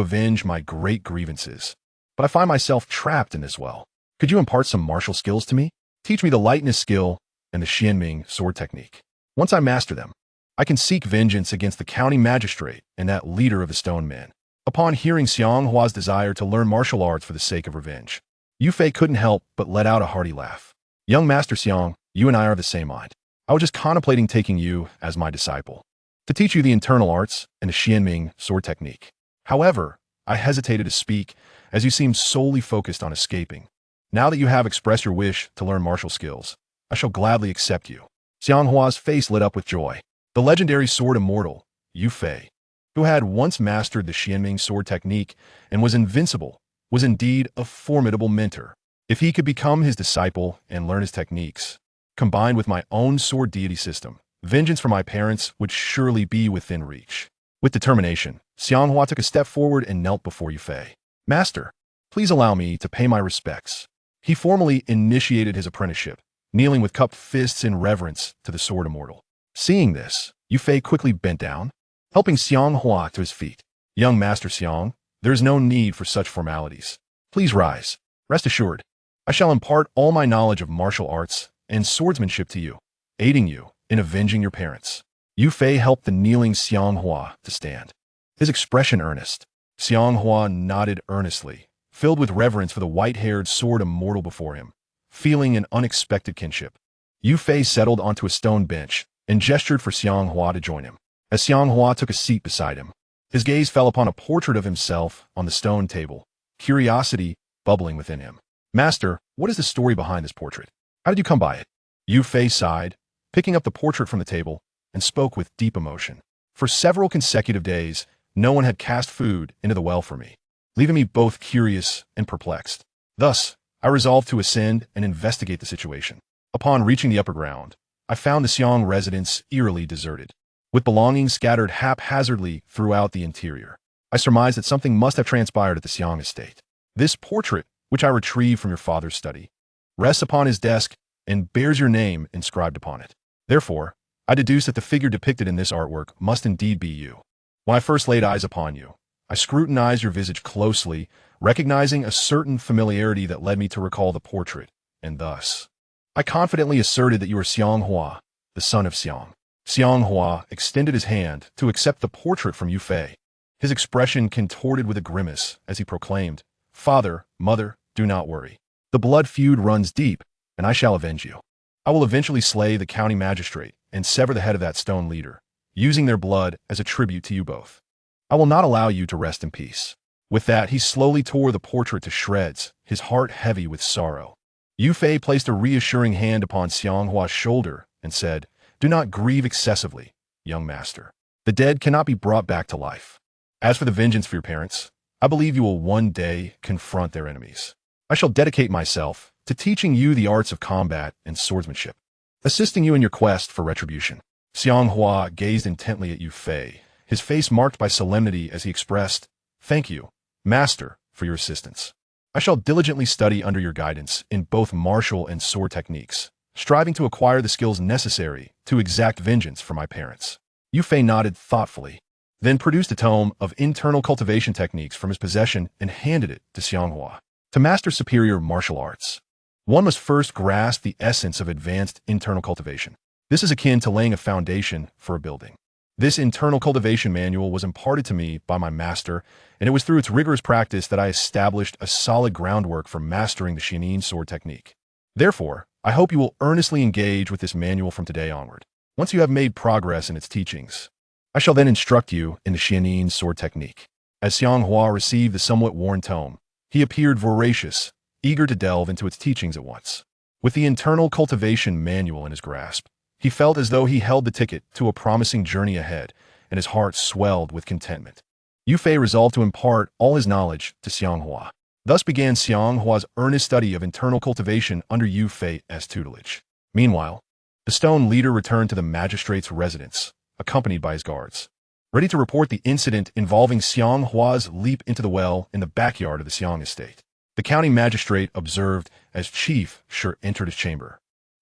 avenge my great grievances, but I find myself trapped in this well. Could you impart some martial skills to me? Teach me the lightness skill and the Xuanming Sword technique. Once I master them, I can seek vengeance against the county magistrate and that leader of the stone men." Upon hearing Xiang Hua's desire to learn martial arts for the sake of revenge, Yu Fei couldn't help but let out a hearty laugh. "Young Master Xiang, you and I are of the same mind. I was just contemplating taking you as my disciple, to teach you the internal arts and the Xuanming Sword technique. However, I hesitated to speak as you seemed solely focused on escaping. Now that you have expressed your wish to learn martial skills, I shall gladly accept you." Xiang Hua's face lit up with joy. The legendary sword immortal, Yu Fei, who had once mastered the Xuanming Sword technique and was invincible, was indeed a formidable mentor. If he could become his disciple and learn his techniques, combined with my own sword deity system, vengeance for my parents would surely be within reach. With determination, Xiang Hua took a step forward and knelt before Yu Fei. "Master, please allow me to pay my respects." He formally initiated his apprenticeship, kneeling with cupped fists in reverence to the sword immortal. Seeing this, Yu Fei quickly bent down, helping Xiang Hua to his feet. "Young Master Xiang, there is no need for such formalities. Please rise. Rest assured, I shall impart all my knowledge of martial arts and swordsmanship to you, aiding you in avenging your parents." Yu Fei helped the kneeling Xiang Hua to stand, his expression earnest. Xiang Hua nodded earnestly, filled with reverence for the white-haired sword immortal before him, feeling an unexpected kinship. Yu Fei settled onto a stone bench and gestured for Xiang Hua to join him. As Xiang Hua took a seat beside him, his gaze fell upon a portrait of himself on the stone table, curiosity bubbling within him. "Master, what is the story behind this portrait? How did you come by it?" Yu Fei sighed, picking up the portrait from the table, and spoke with deep emotion. "For several consecutive days, no one had cast food into the well for me, leaving me both curious and perplexed. Thus, I resolved to ascend and investigate the situation. Upon reaching the upper ground, I found the Xiang residence eerily deserted, with belongings scattered haphazardly throughout the interior. I surmised that something must have transpired at the Xiang estate. This portrait, which I retrieved from your father's study, rests upon his desk and bears your name inscribed upon it. Therefore, I deduce that the figure depicted in this artwork must indeed be you. When I first laid eyes upon you, I scrutinized your visage closely, recognizing a certain familiarity that led me to recall the portrait, and thus, I confidently asserted that you were Xiang Hua, the son of Xiang." Xiang Hua extended his hand to accept the portrait from Yu Fei, his expression contorted with a grimace as he proclaimed, "Father, mother, do not worry. The blood feud runs deep, and I shall avenge you. I will eventually slay the county magistrate and sever the head of that stone leader, using their blood as a tribute to you both. I will not allow you to rest in peace." With that, he slowly tore the portrait to shreds, his heart heavy with sorrow. Yu Fei placed a reassuring hand upon Xiang Hua's shoulder and said, "Do not grieve excessively, young master. The dead cannot be brought back to life. As for the vengeance for your parents, I believe you will one day confront their enemies. I shall dedicate myself to teaching you the arts of combat and swordsmanship, assisting you in your quest for retribution." Xiang Hua gazed intently at Yu Fei, his face marked by solemnity as he expressed, "Thank you, Master, for your assistance. I shall diligently study under your guidance in both martial and sword techniques, striving to acquire the skills necessary to exact vengeance for my parents." Yu Fei nodded thoughtfully, then produced a tome of internal cultivation techniques from his possession and handed it to Xiang Hua. "To master superior martial arts, One must first grasp the essence of advanced internal cultivation. This is akin to laying a foundation for a building. This internal cultivation manual was imparted to me by my master, and it was through its rigorous practice that I established a solid groundwork for mastering the Xuanming Sword technique. Therefore, I hope you will earnestly engage with this manual from today onward. Once you have made progress in its teachings, I shall then instruct you in the Xuanming Sword technique. As Xiang Hua received the somewhat worn tome, he appeared voracious, eager to delve into its teachings at once. With the internal cultivation manual in his grasp, he felt as though he held the ticket to a promising journey ahead, and his heart swelled with contentment. Yu Fei resolved to impart all his knowledge to Xiang Hua. Thus began Xiang Hua's earnest study of internal cultivation under Yu Fei's tutelage. Meanwhile, the stone leader returned to the magistrate's residence, accompanied by his guards, ready to report the incident involving Xiang Hua's leap into the well in the backyard of the Xiang estate. The county magistrate observed as Chief Shi entered his chamber,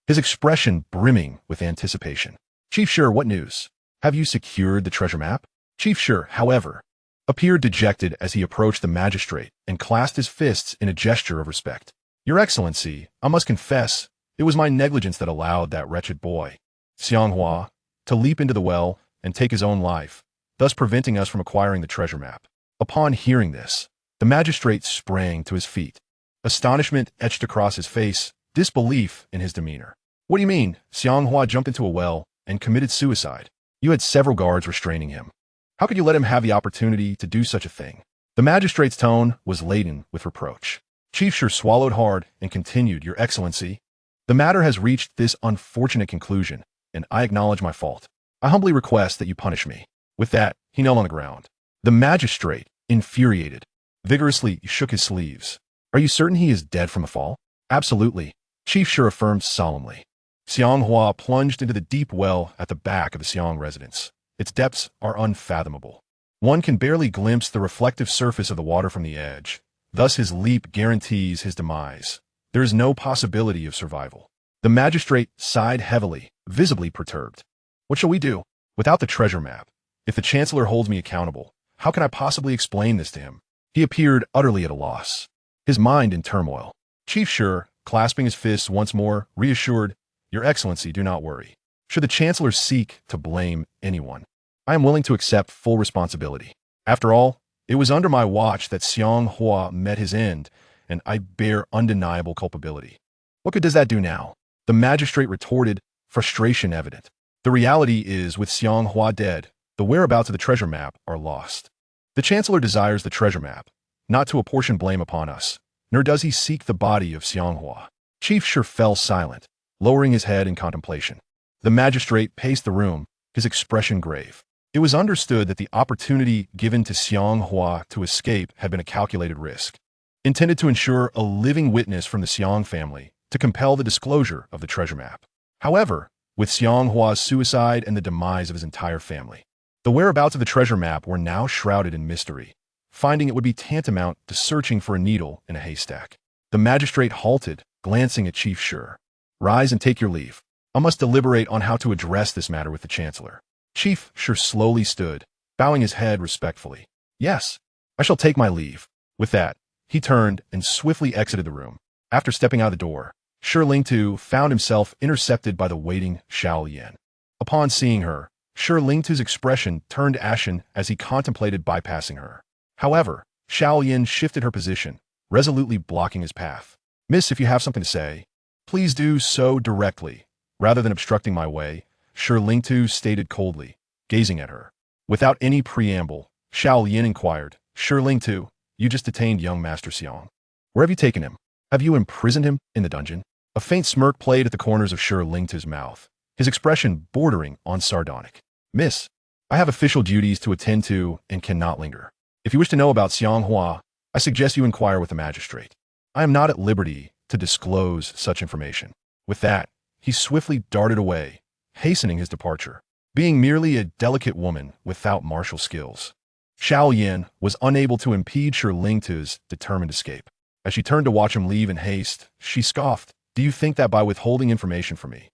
his expression brimming with anticipation. "Chief Shi, what news? Have you secured the treasure map?" Chief Shi, however, appeared dejected as he approached the magistrate and clasped his fists in a gesture of respect. "Your Excellency, I must confess, it was my negligence that allowed that wretched boy, Xiang Hua, to leap into the well and take his own life, thus preventing us from acquiring the treasure map." Upon hearing this, the magistrate sprang to his feet. Astonishment etched across his face, disbelief in his demeanor. "What do you mean? Xiang Hua jumped into a well and committed suicide. You had several guards restraining him. How could you let him have the opportunity to do such a thing?" The magistrate's tone was laden with reproach. Chief Shi swallowed hard and continued, "Your Excellency, the matter has reached this unfortunate conclusion, and I acknowledge my fault. I humbly request that you punish me." With that, he knelt on the ground. The magistrate, infuriated, vigorously shook his sleeves. "Are you certain he is dead from a fall?" "Absolutely," Chief Shi affirmed solemnly. Xiang Hua plunged into the deep well at the back of the Xiang residence. Its depths are unfathomable. One can barely glimpse the reflective surface of the water from the edge. Thus his leap guarantees his demise. There is no possibility of survival. The magistrate sighed heavily, visibly perturbed. "What shall we do? Without the treasure map, if the Chancellor holds me accountable, how can I possibly explain this to him?" He appeared utterly at a loss, his mind in turmoil. Chief Shi, clasping his fists once more, reassured, "Your Excellency, do not worry. Should the Chancellor seek to blame anyone, I am willing to accept full responsibility. After all, it was under my watch that Xiang Hua met his end, and I bear undeniable culpability." "What good does that do now?" the magistrate retorted, frustration evident. "The reality is, with Xiang Hua dead, the whereabouts of the treasure map are lost. The Chancellor desires the treasure map, not to apportion blame upon us, nor does he seek the body of Xiang Hua." Chief Shi fell silent, lowering his head in contemplation. The magistrate paced the room, his expression grave. It was understood that the opportunity given to Xiang Hua to escape had been a calculated risk, intended to ensure a living witness from the Xiang family to compel the disclosure of the treasure map. However, with Xiang Hua's suicide and the demise of his entire family, the whereabouts of the treasure map were now shrouded in mystery. Finding it would be tantamount to searching for a needle in a haystack. The magistrate halted, glancing at Chief Shi. "Rise and take your leave. I must deliberate on how to address this matter with the Chancellor." Chief Shi slowly stood, bowing his head respectfully. "Yes, I shall take my leave." With that, he turned and swiftly exited the room. After stepping out the door, Shi Lingtu found himself intercepted by the waiting Xiao Yan. Upon seeing her, Shi Lingtu's expression turned ashen as he contemplated bypassing her. However, Xiao Yan shifted her position, resolutely blocking his path. "Miss, if you have something to say, please do so directly, rather than obstructing my way," Shi Lingtu stated coldly, gazing at her. Without any preamble, Xiao Yan inquired, "Shi Lingtu, you just detained young Master Xiang. Where have you taken him? Have you imprisoned him in the dungeon?" A faint smirk played at the corners of Shi Lingtu's mouth, his expression bordering on sardonic. "Miss, I have official duties to attend to and cannot linger. If you wish to know about Xiang Hua, I suggest you inquire with the magistrate. I am not at liberty to disclose such information." With that, he swiftly darted away, hastening his departure, being merely a delicate woman without martial skills. Xiao Yan was unable to impede Shi Lingtu's determined escape. As she turned to watch him leave in haste, she scoffed, "Do you think that by withholding information from me,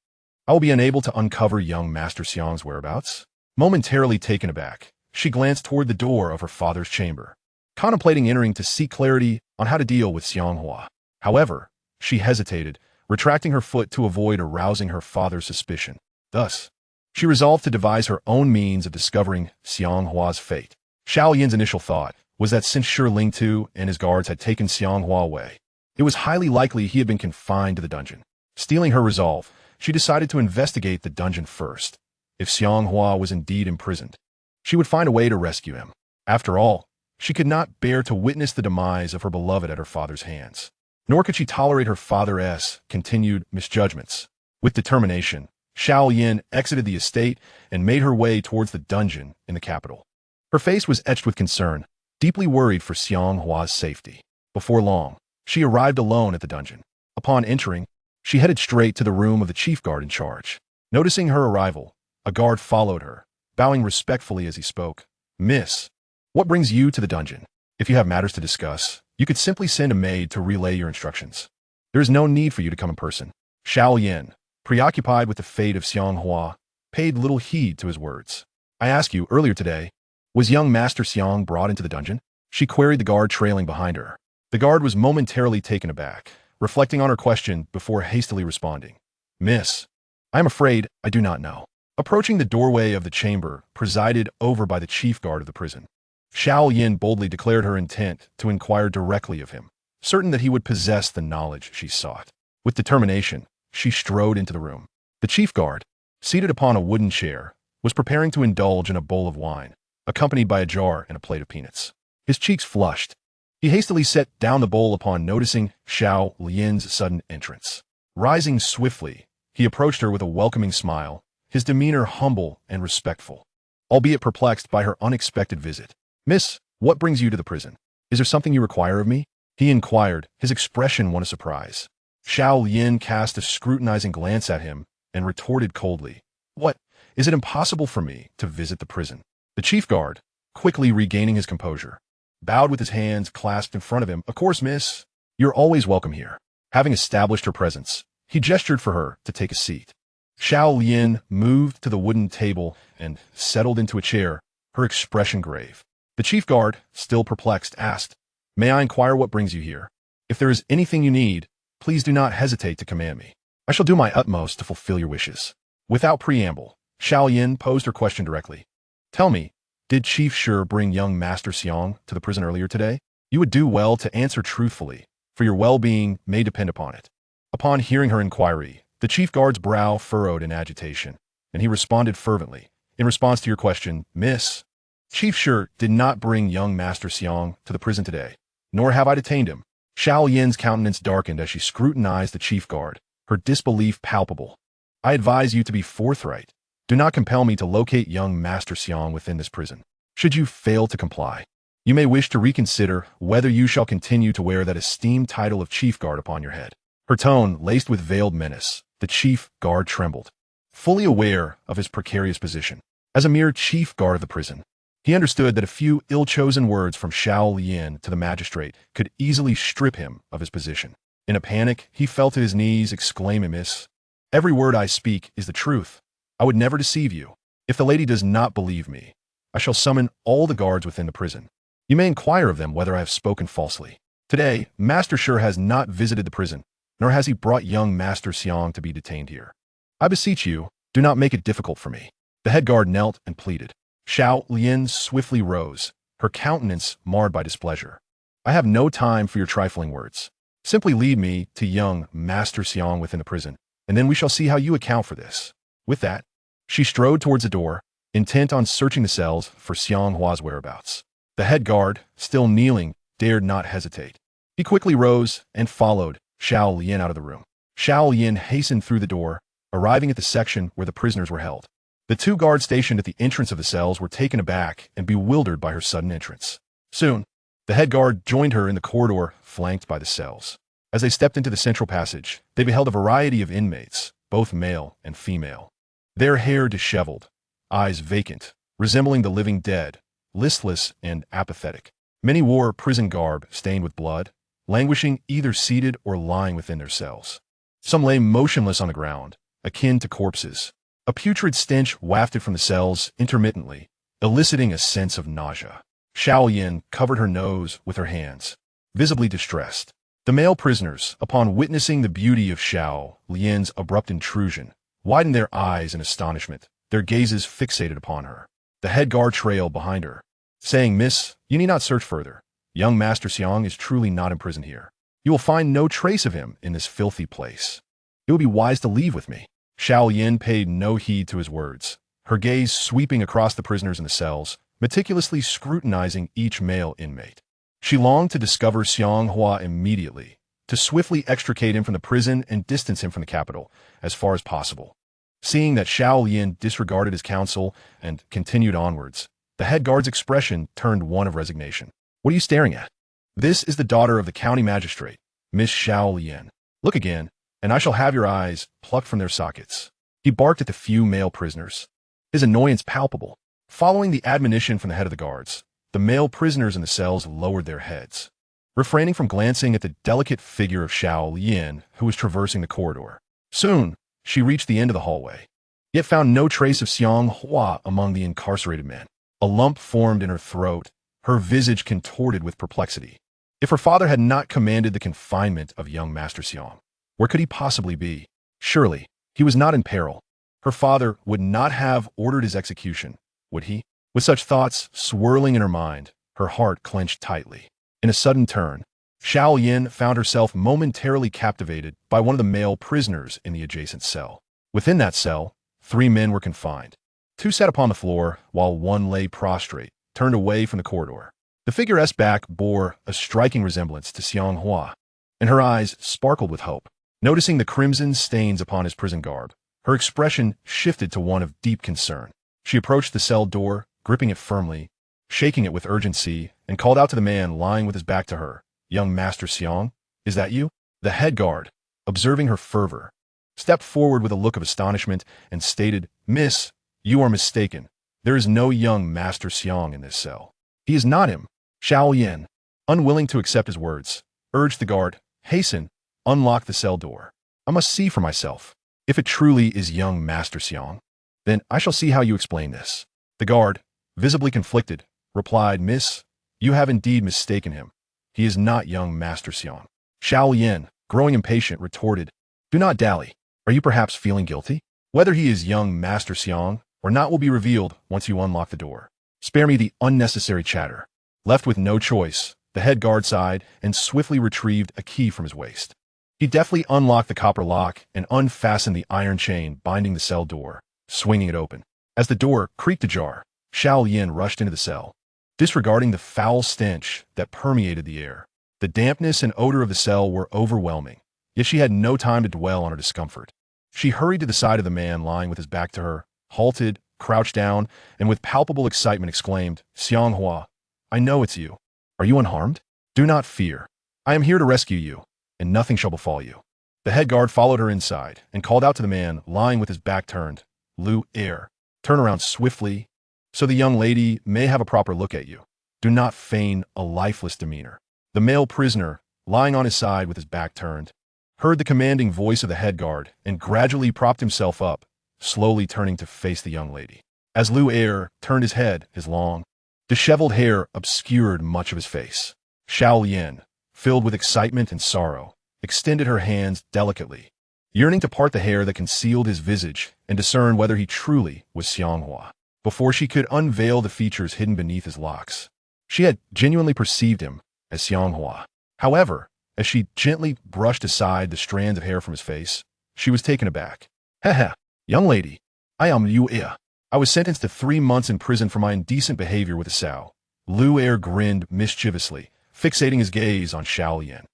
I will be unable to uncover young Master Xiang's whereabouts?" Momentarily taken aback, she glanced toward the door of her father's chamber, contemplating entering to seek clarity on how to deal with Xiang Hua. However, she hesitated, retracting her foot to avoid arousing her father's suspicion. Thus, she resolved to devise her own means of discovering Xiang Hua's fate. Xiao Yin's initial thought was that since Shi Ling Tu and his guards had taken Xiang Hua away, it was highly likely he had been confined to the dungeon. Stealing her resolve, she decided to investigate the dungeon first. If Xiang Hua was indeed imprisoned, she would find a way to rescue him. After all, she could not bear to witness the demise of her beloved at her father's hands. Nor could she tolerate her father's continued misjudgments. With determination, Xiao Yin exited the estate and made her way towards the dungeon in the capital. Her face was etched with concern, deeply worried for Xiang Hua's safety. Before long, she arrived alone at the dungeon. Upon entering, she headed straight to the room of the chief guard in charge. Noticing her arrival, a guard followed her, bowing respectfully as he spoke. "Miss, what brings you to the dungeon? If you have matters to discuss, you could simply send a maid to relay your instructions. There is no need for you to come in person." Xiao Yin, preoccupied with the fate of Xiang Hua, paid little heed to his words. "I asked you earlier today, was young Master Xiang brought into the dungeon?" She queried the guard trailing behind her. The guard was momentarily taken aback, reflecting on her question before hastily responding. "Miss, I am afraid I do not know." Approaching the doorway of the chamber presided over by the chief guard of the prison, Xiao Yin boldly declared her intent to inquire directly of him, certain that he would possess the knowledge she sought. With determination, she strode into the room. The chief guard, seated upon a wooden chair, was preparing to indulge in a bowl of wine, accompanied by a jar and a plate of peanuts. His cheeks flushed. He hastily set down the bowl upon noticing Xiao Yin's sudden entrance. Rising swiftly, he approached her with a welcoming smile, his demeanor humble and respectful, albeit perplexed by her unexpected visit. "Miss, what brings you to the prison? Is there something you require of me?" he inquired, his expression one of surprise. Xiao Yin cast a scrutinizing glance at him and retorted coldly, "What? Is it impossible for me to visit the prison?" The chief guard, quickly regaining his composure, bowed with his hands clasped in front of him. "Of course, miss. You're always welcome here." Having established her presence, he gestured for her to take a seat. Xiao Yin moved to the wooden table and settled into a chair, her expression grave. The chief guard, still perplexed, asked, "May I inquire what brings you here? If there is anything you need, please do not hesitate to command me. I shall do my utmost to fulfill your wishes." Without preamble, Xiao Yin posed her question directly. "Tell me, did Chief Shi bring young Master Xiang to the prison earlier today? You would do well to answer truthfully, for your well-being may depend upon it." Upon hearing her inquiry, the chief guard's brow furrowed in agitation, and he responded fervently, "In response to your question, miss, Chief Shi did not bring young Master Xiang to the prison today, nor have I detained him." Xiao Yin's countenance darkened as she scrutinized the chief guard, her disbelief palpable. "I advise you to be forthright. Do not compel me to locate young Master Xiang within this prison. Should you fail to comply, you may wish to reconsider whether you shall continue to wear that esteemed title of chief guard upon your head." Her tone laced with veiled menace, the chief guard trembled. Fully aware of his precarious position, as a mere chief guard of the prison, he understood that a few ill-chosen words from Xiao Yin to the magistrate could easily strip him of his position. In a panic, he fell to his knees, exclaiming, "Miss, every word I speak is the truth. I would never deceive you. If the lady does not believe me, I shall summon all the guards within the prison. You may inquire of them whether I have spoken falsely. Today, Master Shi has not visited the prison, nor has he brought young Master Xiang to be detained here. I beseech you, do not make it difficult for me." The head guard knelt and pleaded. Xiao Yin swiftly rose, her countenance marred by displeasure. "I have no time for your trifling words. Simply lead me to young Master Xiang within the prison, and then we shall see how you account for this." With that, she strode towards the door, intent on searching the cells for Xiang Hua's whereabouts. The head guard, still kneeling, dared not hesitate. He quickly rose and followed Xiao Yin out of the room. Xiao Yin hastened through the door, arriving at the section where the prisoners were held. The two guards stationed at the entrance of the cells were taken aback and bewildered by her sudden entrance. Soon, the head guard joined her in the corridor flanked by the cells. As they stepped into the central passage, they beheld a variety of inmates, both male and female. Their hair disheveled, eyes vacant, resembling the living dead, listless and apathetic. Many wore prison garb stained with blood, languishing either seated or lying within their cells. Some lay motionless on the ground, akin to corpses. A putrid stench wafted from the cells intermittently, eliciting a sense of nausea. Xiao Yin covered her nose with her hands, visibly distressed. The male prisoners, upon witnessing the beauty of Xiao Lian's abrupt intrusion, widened their eyes in astonishment, their gazes fixated upon her. The head guard trailed behind her, saying, "Miss, you need not search further. Young Master Xiang is truly not imprisoned here. You will find no trace of him in this filthy place. It would be wise to leave with me." Xiao Lian paid no heed to his words, her gaze sweeping across the prisoners in the cells, meticulously scrutinizing each male inmate. She longed to discover Xiang Hua immediately, to swiftly extricate him from the prison and distance him from the capital as far as possible. Seeing that Xiao Lian disregarded his counsel and continued onwards, the head guard's expression turned one of resignation. "What are you staring at? This is the daughter of the county magistrate, Miss Xiao Lian. Look again, and I shall have your eyes plucked from their sockets." He barked at the few male prisoners, his annoyance palpable. Following the admonition from the head of the guards, the male prisoners in the cells lowered their heads, refraining from glancing at the delicate figure of Xiao Lian, who was traversing the corridor. Soon, she reached the end of the hallway, yet found no trace of Xiang Hua among the incarcerated men. A lump formed in her throat, her visage contorted with perplexity. If her father had not commanded the confinement of young Master Xiang, where could he possibly be? Surely, he was not in peril. Her father would not have ordered his execution, would he? With such thoughts swirling in her mind, her heart clenched tightly. In a sudden turn, Xiao Yin found herself momentarily captivated by one of the male prisoners in the adjacent cell. Within that cell, 3 men were confined. 2 sat upon the floor, while 1 lay prostrate, turned away from the corridor. The figure's back bore a striking resemblance to Xiang Hua, and her eyes sparkled with hope. Noticing the crimson stains upon his prison garb, her expression shifted to one of deep concern. She approached the cell door, gripping it firmly, shaking it with urgency, and called out to the man lying with his back to her, "Young Master Xiang, is that you?" The head guard, observing her fervor, stepped forward with a look of astonishment and stated, "Miss, you are mistaken. There is no young Master Xiang in this cell." "He is not him." Xiao Yin, unwilling to accept his words, urged the guard, "Hasten, unlock the cell door. I must see for myself. If it truly is young Master Xiang, then I shall see how you explain this." The guard, visibly conflicted, replied, "Miss, you have indeed mistaken him. He is not young Master Xiang." Xiao Yin, growing impatient, retorted, "Do not dally. Are you perhaps feeling guilty? Whether he is young Master Xiang or not will be revealed once you unlock the door. Spare me the unnecessary chatter." Left with no choice, the head guard sighed and swiftly retrieved a key from his waist. He deftly unlocked the copper lock and unfastened the iron chain binding the cell door, swinging it open. As the door creaked ajar, Xiao Yin rushed into the cell, disregarding the foul stench that permeated the air. The dampness and odor of the cell were overwhelming, yet she had no time to dwell on her discomfort. She hurried to the side of the man lying with his back to her, halted, crouched down, and with palpable excitement exclaimed, "Xiang Hua, I know it's you. Are you unharmed? Do not fear. I am here to rescue you, and nothing shall befall you." The head guard followed her inside and called out to the man lying with his back turned, "Lu Er, turn around swiftly, so the young lady may have a proper look at you. Do not feign a lifeless demeanor." The male prisoner, lying on his side with his back turned, heard the commanding voice of the head guard and gradually propped himself up, slowly turning to face the young lady. As Lu Er turned his head, his long, disheveled hair obscured much of his face. Xiao Yin, filled with excitement and sorrow, extended her hands delicately, yearning to part the hair that concealed his visage and discern whether he truly was Xiang Hua, before she could unveil the features hidden beneath his locks. She had genuinely perceived him as Xiang Hua. However, as she gently brushed aside the strands of hair from his face, she was taken aback. "Heh, young lady, I am Lu Er. I was sentenced to 3 months in prison for my indecent behavior with a sow." Lu Er grinned mischievously, fixating his gaze on Xiao Yin.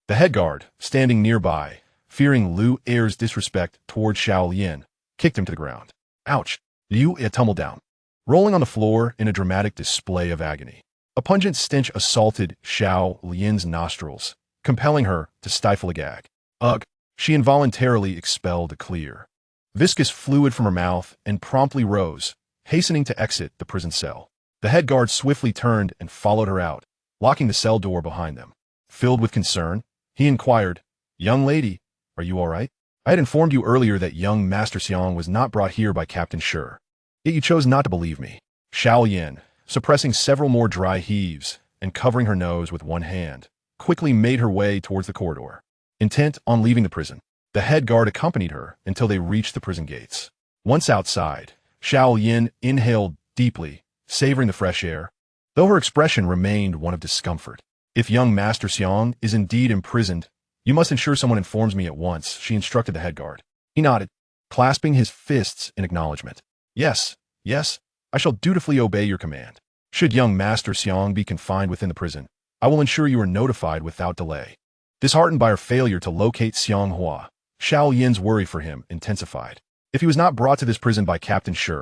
The head guard, standing nearby, fearing Lu Er's disrespect toward Xiao Yin, kicked him to the ground. Ouch! Lu Er tumbled down, rolling on the floor in a dramatic display of agony. A pungent stench assaulted Xiao Yin's nostrils, compelling her to stifle a gag. Ugh! She involuntarily expelled a clear, viscous fluid from her mouth and promptly rose, hastening to exit the prison cell. The head guard swiftly turned and followed her out, locking the cell door behind them. Filled with concern, he inquired, "Young lady, are you all right? I had informed you earlier that young Master Xiang was not brought here by Captain Shi, yet you chose not to believe me." Xiao Yin, suppressing several more dry heaves and covering her nose with one hand, quickly made her way towards the corridor. Intent on leaving the prison, the head guard accompanied her until they reached the prison gates. Once outside, Xiao Yin inhaled deeply, savoring the fresh air, though her expression remained one of discomfort. If young Master Xiang is indeed imprisoned, you must ensure someone informs me at once, she instructed the head guard. He nodded, clasping his fists in acknowledgement. Yes, I shall dutifully obey your command. Should young Master Xiang be confined within the prison, I will ensure you are notified without delay. Disheartened by her failure to locate Xiang Hua, Xiao Yin's worry for him intensified. If he was not brought to this prison by Captain Shi,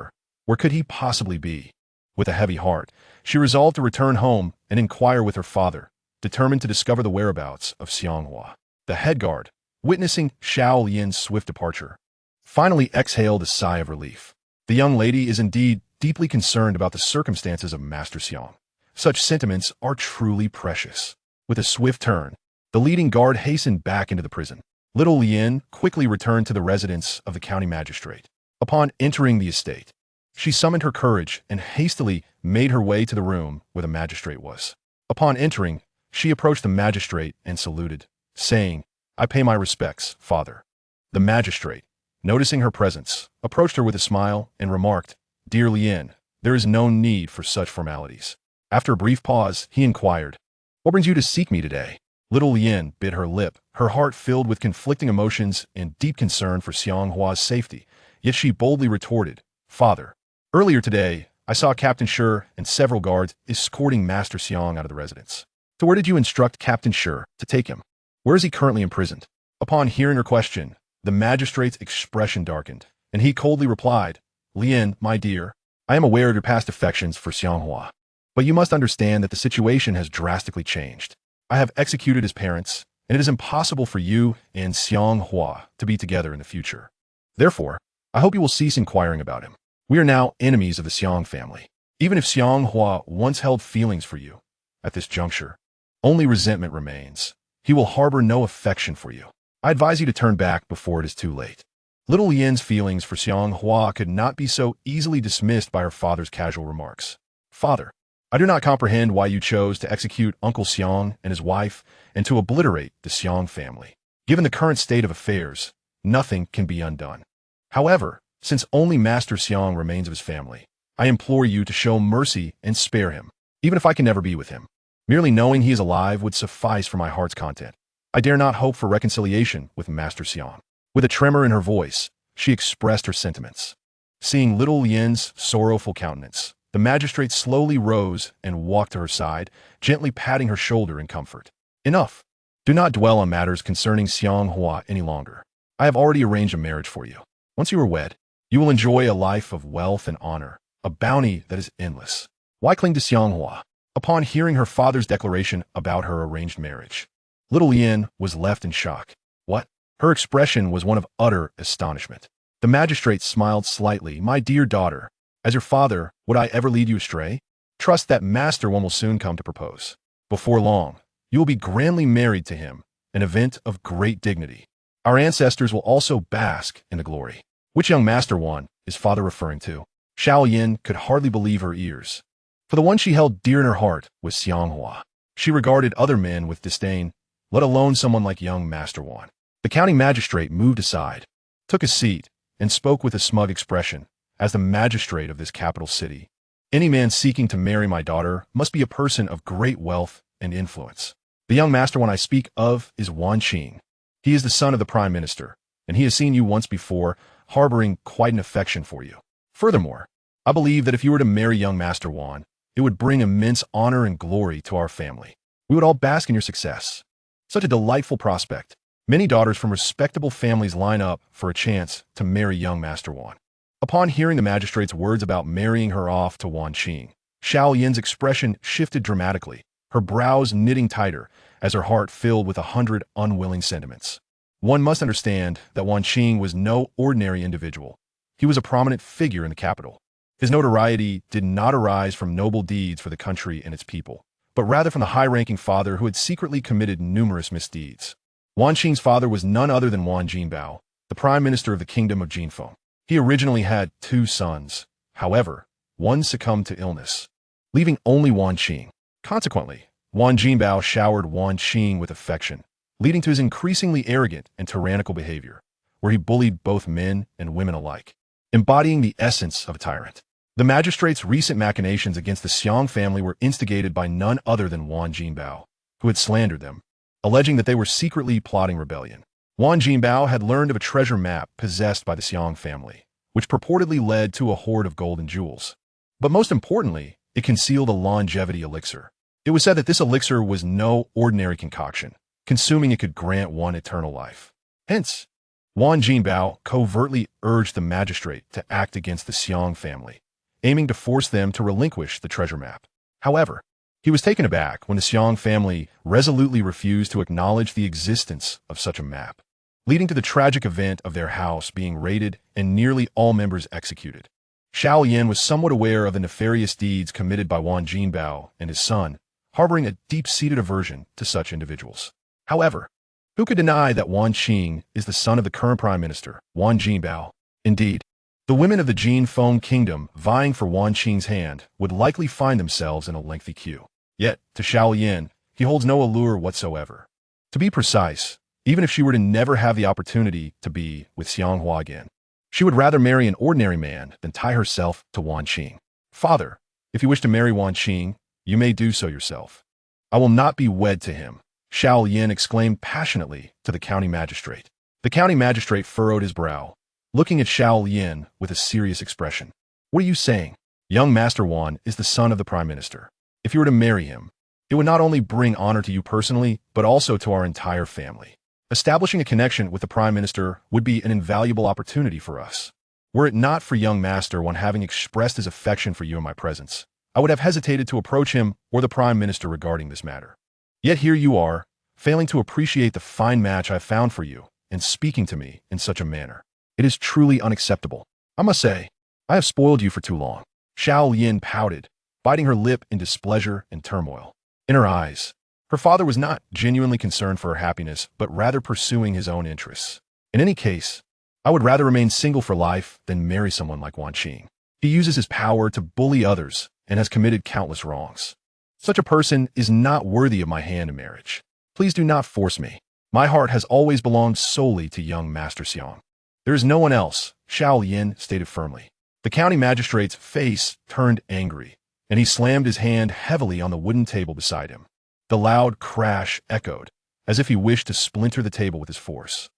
where could he possibly be? With a heavy heart, she resolved to return home and inquire with her father, determined to discover the whereabouts of Xiang Hua. The head guard, witnessing Xiao Yin's swift departure, finally exhaled a sigh of relief. The young lady is indeed deeply concerned about the circumstances of Master Xiang. Such sentiments are truly precious. With a swift turn, the leading guard hastened back into the prison. Little Lien quickly returned to the residence of the county magistrate. Upon entering the estate, she summoned her courage and hastily made her way to the room where the magistrate was. Upon entering, she approached the magistrate and saluted, saying, "I pay my respects, father." The magistrate, noticing her presence, approached her with a smile and remarked, "Dear Lien, there is no need for such formalities." After a brief pause, he inquired, "What brings you to seek me today?" Little Lien bit her lip, her heart filled with conflicting emotions and deep concern for Xiang Hua's safety, yet she boldly retorted, "Father, earlier today, I saw Captain Shi and several guards escorting Master Xiang out of the residence. So where did you instruct Captain Shi to take him? Where is he currently imprisoned?" Upon hearing her question, the magistrate's expression darkened, and he coldly replied, "Lien, my dear, I am aware of your past affections for Xiang Hua, but you must understand that the situation has drastically changed. I have executed his parents, and it is impossible for you and Xiang Hua to be together in the future. Therefore, I hope you will cease inquiring about him. We are now enemies of the Xiang family. Even if Xiang Hua once held feelings for you, at this juncture, only resentment remains. He will harbor no affection for you. I advise you to turn back before it is too late." Little Yin's feelings for Xiang Hua could not be so easily dismissed by her father's casual remarks. "Father, I do not comprehend why you chose to execute Uncle Xiang and his wife and to obliterate the Xiang family. Given the current state of affairs, nothing can be undone. However, since only Master Xiang remains of his family, I implore you to show mercy and spare him, even if I can never be with him. Merely knowing he is alive would suffice for my heart's content. I dare not hope for reconciliation with Master Xiang." With a tremor in her voice, she expressed her sentiments. Seeing Little Yin's sorrowful countenance, the magistrate slowly rose and walked to her side, gently patting her shoulder in comfort. "Enough. Do not dwell on matters concerning Xiang Hua any longer. I have already arranged a marriage for you. Once you are wed, you will enjoy a life of wealth and honor, a bounty that is endless. Why cling to Xiang Hua?" Upon hearing her father's declaration about her arranged marriage, Little Yin was left in shock. "What?" Her expression was one of utter astonishment. The magistrate smiled slightly. "My dear daughter, as your father, would I ever lead you astray? Trust that Master One will soon come to propose. Before long, you will be grandly married to him, an event of great dignity. Our ancestors will also bask in the glory." Which young Master One is father referring to? Xiao Yin could hardly believe her ears. For the one she held dear in her heart was Xiang Hua. She regarded other men with disdain, let alone someone like young Master One. The county magistrate moved aside, took a seat, and spoke with a smug expression. "As the magistrate of this capital city, any man seeking to marry my daughter must be a person of great wealth and influence. The young Master One I speak of is Wan Qing. He is the son of the Prime Minister, and he has seen you once before, harboring quite an affection for you. Furthermore, I believe that if you were to marry young Master Wan, it would bring immense honor and glory to our family. We would all bask in your success. Such a delightful prospect. Many daughters from respectable families line up for a chance to marry young Master Wan." Upon hearing the magistrate's words about marrying her off to Wan Qing, Xiao Yin's expression shifted dramatically, her brows knitting tighter as her heart filled with 100 unwilling sentiments. One must understand that Wan Qing was no ordinary individual. He was a prominent figure in the capital. His notoriety did not arise from noble deeds for the country and its people, but rather from the high-ranking father who had secretly committed numerous misdeeds. Wan Qing's father was none other than Wan Jinbao, the prime minister of the kingdom of Jinfeng. He originally had 2 sons. However, one succumbed to illness, leaving only Wan Qing. Consequently, Wan Jinbao showered Wan Qing with affection, leading to his increasingly arrogant and tyrannical behavior, where he bullied both men and women alike, embodying the essence of a tyrant. The magistrate's recent machinations against the Xiang family were instigated by none other than Wan Jinbao, who had slandered them, alleging that they were secretly plotting rebellion. Wan Jinbao had learned of a treasure map possessed by the Xiang family, which purportedly led to a hoard of gold and jewels. But most importantly, it concealed a longevity elixir. It was said that this elixir was no ordinary concoction. Consuming it could grant one eternal life. Hence, Wan Jinbao covertly urged the magistrate to act against the Xiang family, aiming to force them to relinquish the treasure map. However, he was taken aback when the Xiang family resolutely refused to acknowledge the existence of such a map, leading to the tragic event of their house being raided and nearly all members executed. Xiao Yan was somewhat aware of the nefarious deeds committed by Wan Jinbao and his son, harboring a deep-seated aversion to such individuals. However, who could deny that Wan Qing is the son of the current prime minister, Wan Jinbao? Indeed, the women of the Jin Feng kingdom vying for Wan Qing's hand would likely find themselves in a lengthy queue. Yet, to Xiao Yan, he holds no allure whatsoever. To be precise, even if she were to never have the opportunity to be with Xiang Hua again, she would rather marry an ordinary man than tie herself to Wan Qing. Father, if you wish to marry Wan Qing, you may do so yourself. I will not be wed to him, Xiao Yan exclaimed passionately to the county magistrate. The county magistrate furrowed his brow, looking at Xiao Yan with a serious expression. What are you saying? Young Master Wan is the son of the prime minister. If you were to marry him, it would not only bring honor to you personally, but also to our entire family. Establishing a connection with the prime minister would be an invaluable opportunity for us. Were it not for young Master Wan having expressed his affection for you in my presence, I would have hesitated to approach him or the prime minister regarding this matter. Yet here you are, failing to appreciate the fine match I found for you and speaking to me in such a manner. It is truly unacceptable. I must say, I have spoiled you for too long. Xiao Yan pouted, biting her lip in displeasure and turmoil. In her eyes, her father was not genuinely concerned for her happiness, but rather pursuing his own interests. In any case, I would rather remain single for life than marry someone like Wan Qing. He uses his power to bully others and has committed countless wrongs. Such a person is not worthy of my hand in marriage. Please do not force me. My heart has always belonged solely to young Master Xiang. There is no one else, Xiao Yan stated firmly. The county magistrate's face turned angry, and he slammed his hand heavily on the wooden table beside him. The loud crash echoed, as if he wished to splinter the table with his force.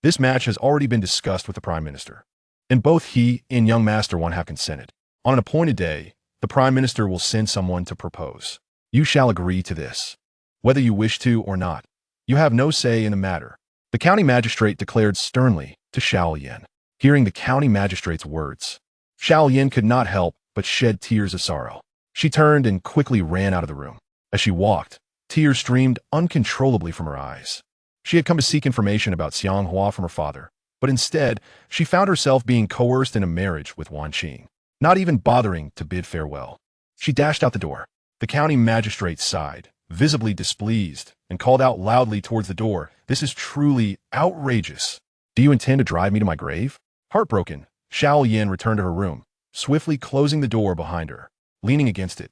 This match has already been discussed with the prime minister, and both he and young Master Wan have consented. On an appointed day, the prime minister will send someone to propose. You shall agree to this. Whether you wish to or not, you have no say in the matter, the county magistrate declared sternly to Xiao Yan. Hearing the county magistrate's words, Xiao Yan could not help but shed tears of sorrow. She turned and quickly ran out of the room. As she walked, tears streamed uncontrollably from her eyes. She had come to seek information about Xiang Hua from her father, but instead, she found herself being coerced in a marriage with Wan Qing, not even bothering to bid farewell. She dashed out the door. The county magistrate sighed, visibly displeased, and called out loudly towards the door, "This is truly outrageous. Do you intend to drive me to my grave?" Heartbroken, Xiao Yan returned to her room, swiftly closing the door behind her. Leaning against it,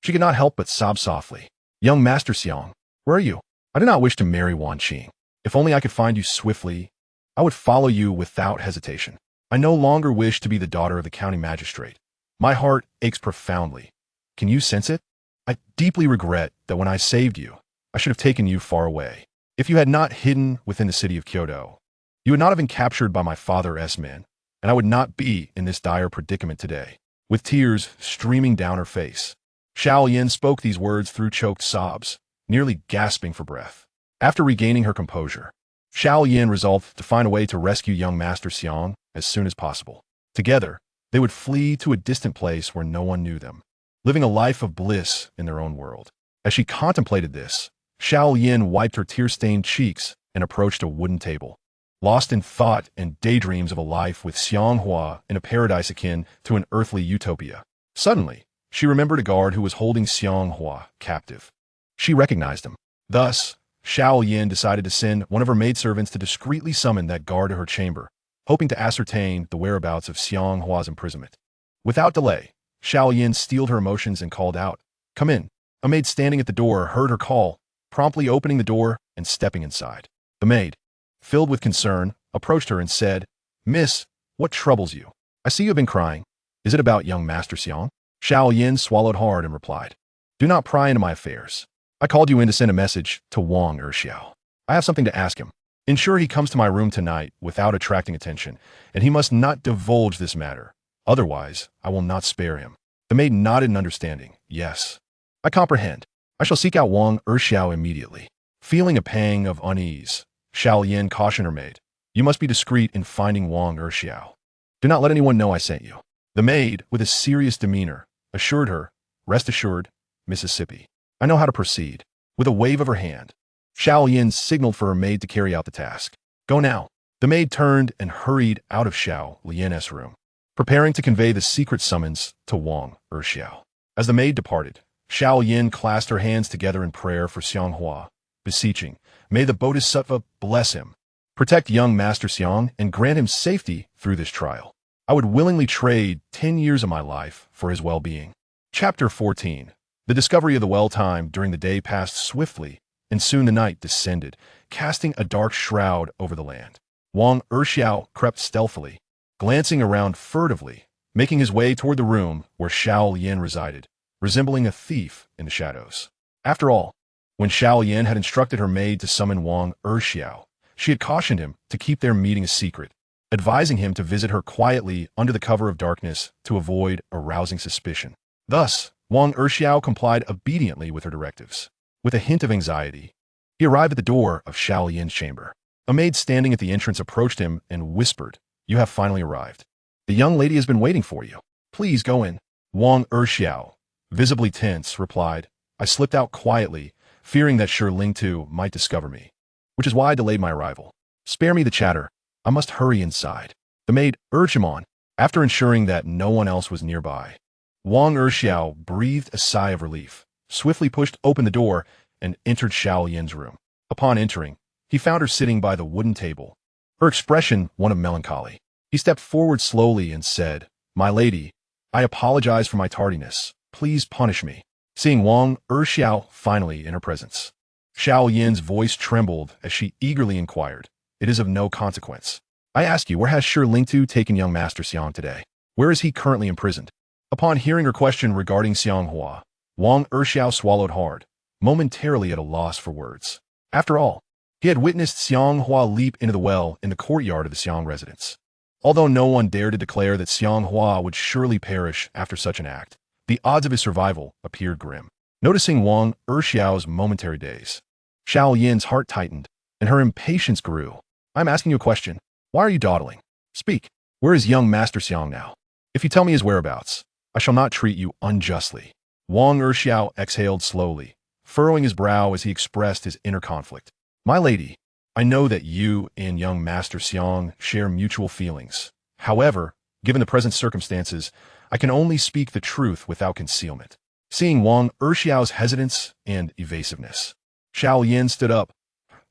she could not help but sob softly. Young Master Xiang, where are you? I do not wish to marry Wan Qing. If only I could find you swiftly, I would follow you without hesitation. I no longer wish to be the daughter of the county magistrate. My heart aches profoundly. Can you sense it? I deeply regret that when I saved you, I should have taken you far away. If you had not hidden within the city of Kyoto, you would not have been captured by my father's men, and I would not be in this dire predicament today. With tears streaming down her face, Xiao Yan spoke these words through choked sobs, nearly gasping for breath. After regaining her composure, Xiao Yan resolved to find a way to rescue young Master Xiang as soon as possible. Together, they would flee to a distant place where no one knew them, living a life of bliss in their own world. As she contemplated this, Xiao Yan wiped her tear-stained cheeks and approached a wooden table. Lost in thought and daydreams of a life with Xiang Hua in a paradise akin to an earthly utopia, suddenly, she remembered a guard who was holding Xiang Hua captive. She recognized him. Thus, Xiao Yan decided to send one of her maidservants to discreetly summon that guard to her chamber, hoping to ascertain the whereabouts of Xiang Hua's imprisonment. Without delay, Xiao Yan steeled her emotions and called out, "Come in." A maid standing at the door heard her call, promptly opening the door and stepping inside. The maid, filled with concern, approached her and said, "Miss, what troubles you? I see you have been crying. Is it about young Master Xiang?" Xiao Yin swallowed hard and replied, "Do not pry into my affairs. I called you in to send a message to Wang Erxiao. I have something to ask him. Ensure he comes to my room tonight without attracting attention, and he must not divulge this matter. Otherwise, I will not spare him." The maid nodded in understanding. "Yes, I comprehend. I shall seek out Wang Erxiao immediately." Feeling a pang of unease, Xiao Yin cautioned her maid, "You must be discreet in finding Wang Erxiao. Do not let anyone know I sent you." The maid, with a serious demeanor, assured her, "Rest assured, Mississippi. I know how to proceed." With a wave of her hand, Xiao Yin signaled for her maid to carry out the task. "Go now." The maid turned and hurried out of Xiao Yin's room, preparing to convey the secret summons to Wang Erxiao. As the maid departed, Xiao Yin clasped her hands together in prayer for Xiang Hua, beseeching, "May the Bodhisattva bless him, protect young Master Xiang, and grant him safety through this trial. I would willingly trade 10 years of my life for his well-being." Chapter 14. The discovery of the well-time during the day passed swiftly, and soon the night descended, casting a dark shroud over the land. Wang Erxiao crept stealthily, glancing around furtively, making his way toward the room where Xiao Yin resided, resembling a thief in the shadows. After all, when Xiao Yin had instructed her maid to summon Wang Erxiao, she had cautioned him to keep their meeting a secret, advising him to visit her quietly under the cover of darkness to avoid arousing suspicion. Thus, Wang Erxiao complied obediently with her directives. With a hint of anxiety, he arrived at the door of Xiao Yin's chamber. A maid standing at the entrance approached him and whispered, "You have finally arrived. The young lady has been waiting for you. Please go in." Wang Erxiao, visibly tense, replied, "I slipped out quietly, fearing that Shi Lingtu might discover me, which is why I delayed my arrival. Spare me the chatter. I must hurry inside." The maid urged him on. After ensuring that no one else was nearby, Wang Erxiao breathed a sigh of relief, swiftly pushed open the door, and entered Xiao Yin's room. Upon entering, he found her sitting by the wooden table, her expression one of melancholy. He stepped forward slowly and said, "My lady, I apologize for my tardiness. Please punish me." Seeing Wang Erxiao finally in her presence, Xiao Yin's voice trembled as she eagerly inquired, "It is of no consequence. I ask you, where has Shi Lingtu taken young Master Xiang today? Where is he currently imprisoned?" Upon hearing her question regarding Xiang Hua, Wang Erxiao swallowed hard, momentarily at a loss for words. After all, he had witnessed Xiang Hua leap into the well in the courtyard of the Xiang residence. Although no one dared to declare that Xiang Hua would surely perish after such an act, the odds of his survival appeared grim. Noticing Wang Erxiao's momentary daze, Xiao Yin's heart tightened, and her impatience grew. "I'm asking you a question. Why are you dawdling? Speak. Where is young Master Xiang now? If you tell me his whereabouts, I shall not treat you unjustly." Wang Erxiao exhaled slowly, furrowing his brow as he expressed his inner conflict. "My lady, I know that you and young Master Xiang share mutual feelings. However, given the present circumstances, I can only speak the truth without concealment." Seeing Wang Erxiao's hesitance and evasiveness, Xiao Yin stood up,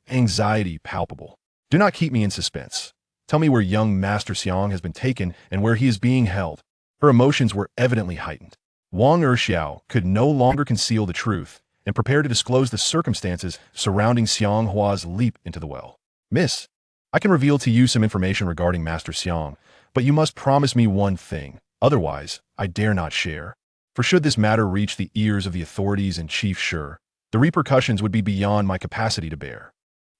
anxiety palpable. "Do not keep me in suspense. Tell me where young Master Xiang has been taken and where he is being held." Her emotions were evidently heightened. Wang Erxiao could no longer conceal the truth and prepared to disclose the circumstances surrounding Xiang Hua's leap into the well. "Miss, I can reveal to you some information regarding Master Xiang, but you must promise me one thing. Otherwise, I dare not share. For should this matter reach the ears of the authorities and Chief Shi, the repercussions would be beyond my capacity to bear."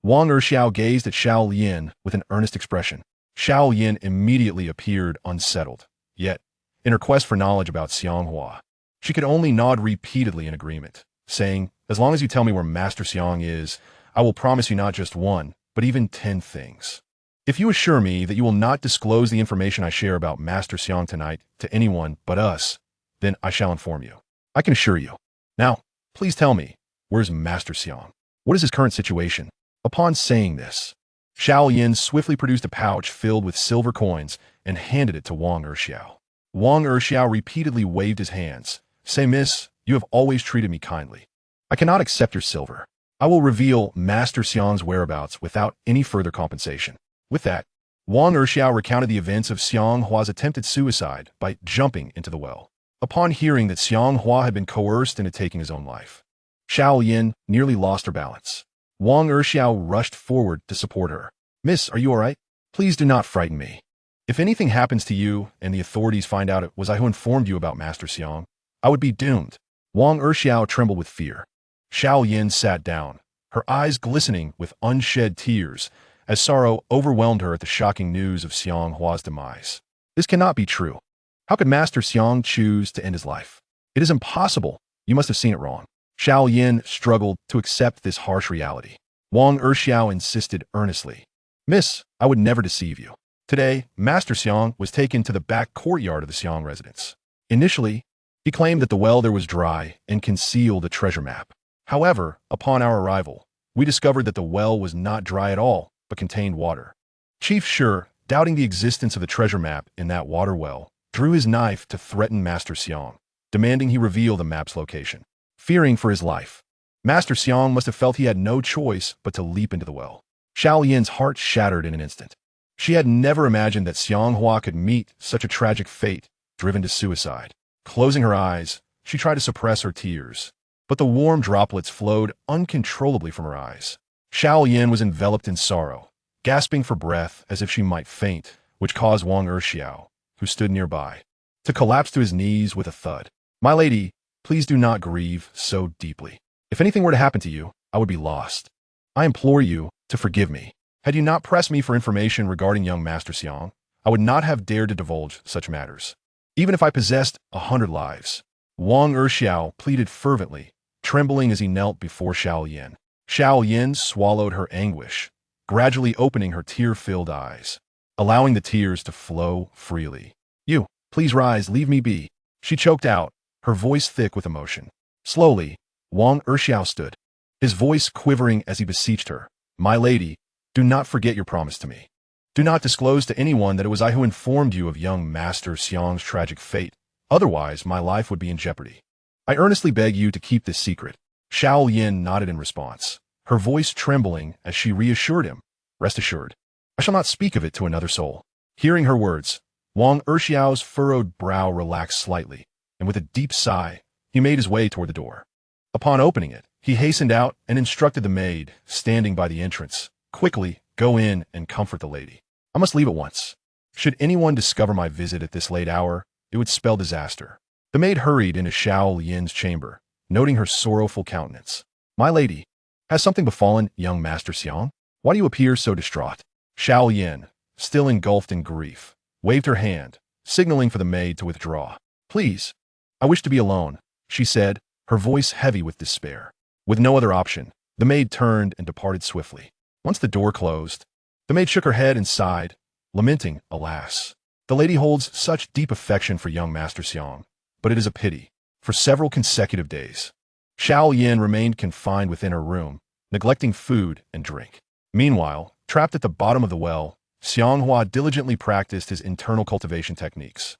Wang Erxiao gazed at Xiao Yin with an earnest expression. Xiao Yin immediately appeared unsettled. Yet, in her quest for knowledge about Xiang Hua, she could only nod repeatedly in agreement, saying, "As long as you tell me where Master Xiang is, I will promise you not just one, but even 10 things. If you assure me that you will not disclose the information I share about Master Xiang tonight to anyone but us, then I shall inform you. I can assure you. Now, please tell me, where's Master Xiang? What is his current situation?" Upon saying this, Xiao Yin swiftly produced a pouch filled with silver coins and handed it to Wang Erxiao. Wang Erxiao repeatedly waved his hands. "Say, miss, you have always treated me kindly. I cannot accept your silver. I will reveal Master Xiang's whereabouts without any further compensation." With that, Wang Erxiao recounted the events of Xiang Hua's attempted suicide by jumping into the well. Upon hearing that Xiang Hua had been coerced into taking his own life, Xiao Yin nearly lost her balance. Wang Erxiao rushed forward to support her. "Miss, are you all right? Please do not frighten me. If anything happens to you and the authorities find out it was I who informed you about Master Xiang, I would be doomed." Wang Erxiao trembled with fear. Xiao Yin sat down, her eyes glistening with unshed tears, as sorrow overwhelmed her at the shocking news of Xiang Hua's demise. "This cannot be true. How could Master Xiang choose to end his life? It is impossible. You must have seen it wrong." Xiao Yin struggled to accept this harsh reality. Wang Erxiao insisted earnestly. "Miss, I would never deceive you. Today, Master Xiang was taken to the back courtyard of the Xiang residence. Initially, he claimed that the well there was dry and concealed a treasure map. However, upon our arrival, we discovered that the well was not dry at all, but contained water. Chief Shi, doubting the existence of the treasure map in that water well, drew his knife to threaten Master Xiang, demanding he reveal the map's location. Fearing for his life, Master Xiang must have felt he had no choice but to leap into the well. Xiao Yin's heart shattered in an instant. She had never imagined that Xiang Hua could meet such a tragic fate, driven to suicide. Closing her eyes, she tried to suppress her tears, but the warm droplets flowed uncontrollably from her eyes. Xiao Yin was enveloped in sorrow, gasping for breath as if she might faint, which caused Wang Erxiao, who stood nearby, to collapse to his knees with a thud. "My lady, please do not grieve so deeply. If anything were to happen to you, I would be lost. I implore you to forgive me. Had you not pressed me for information regarding young Master Xiang, I would not have dared to divulge such matters, even if I possessed 100 lives." Wang Erxiao pleaded fervently, trembling as he knelt before Xiao Yin. Xiao Yin swallowed her anguish, gradually opening her tear-filled eyes, allowing the tears to flow freely. "You, please rise, leave me be," she choked out, her voice thick with emotion. Slowly, Wang Erxiao stood, his voice quivering as he beseeched her. "My lady, do not forget your promise to me. Do not disclose to anyone that it was I who informed you of young Master Xiang's tragic fate. Otherwise, my life would be in jeopardy. I earnestly beg you to keep this secret." Xiao Yin nodded in response, her voice trembling as she reassured him. "Rest assured, I shall not speak of it to another soul." Hearing her words, Wang Erxiao's furrowed brow relaxed slightly, and with a deep sigh, he made his way toward the door. Upon opening it, he hastened out and instructed the maid, standing by the entrance, "Quickly, go in and comfort the lady. I must leave at once. Should anyone discover my visit at this late hour, it would spell disaster." The maid hurried into Xiao Yin's chamber, noting her sorrowful countenance. "My lady, has something befallen young Master Xiang? Why do you appear so distraught?" Xiao Yin, still engulfed in grief, waved her hand, signaling for the maid to withdraw. "Please, I wish to be alone," she said, her voice heavy with despair. With no other option, the maid turned and departed swiftly. Once the door closed, the maid shook her head and sighed, lamenting, "Alas, the lady holds such deep affection for young Master Xiang, but it is a pity." For several consecutive days, Xiao Yin remained confined within her room, neglecting food and drink. Meanwhile, trapped at the bottom of the well, Xiang Hua diligently practiced his internal cultivation techniques,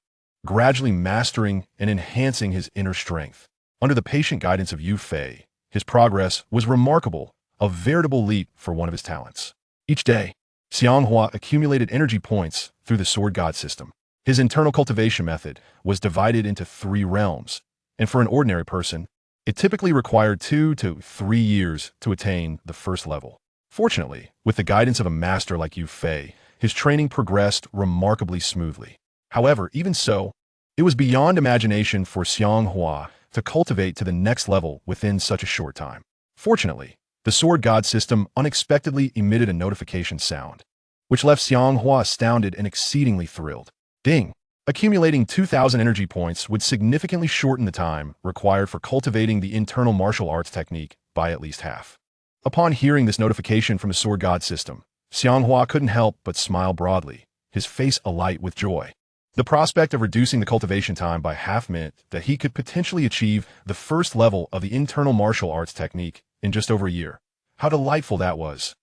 gradually mastering and enhancing his inner strength. Under the patient guidance of Yu Fei, his progress was remarkable, a veritable leap for one of his talents. Each day, Xiang Hua accumulated energy points through the sword god system. His internal cultivation method was divided into 3 realms, and for an ordinary person, it typically required 2 to 3 years to attain the first level. Fortunately, with the guidance of a master like Yu Fei, his training progressed remarkably smoothly. However, even so, it was beyond imagination for Xiang Hua to cultivate to the next level within such a short time. Fortunately, the sword god system unexpectedly emitted a notification sound, which left Xiang Hua astounded and exceedingly thrilled. Ding! Accumulating 2,000 energy points would significantly shorten the time required for cultivating the internal martial arts technique by at least half. Upon hearing this notification from the sword god system, Xiang Hua couldn't help but smile broadly, his face alight with joy. The prospect of reducing the cultivation time by half meant that he could potentially achieve the first level of the internal martial arts technique in just over a year. How delightful that was!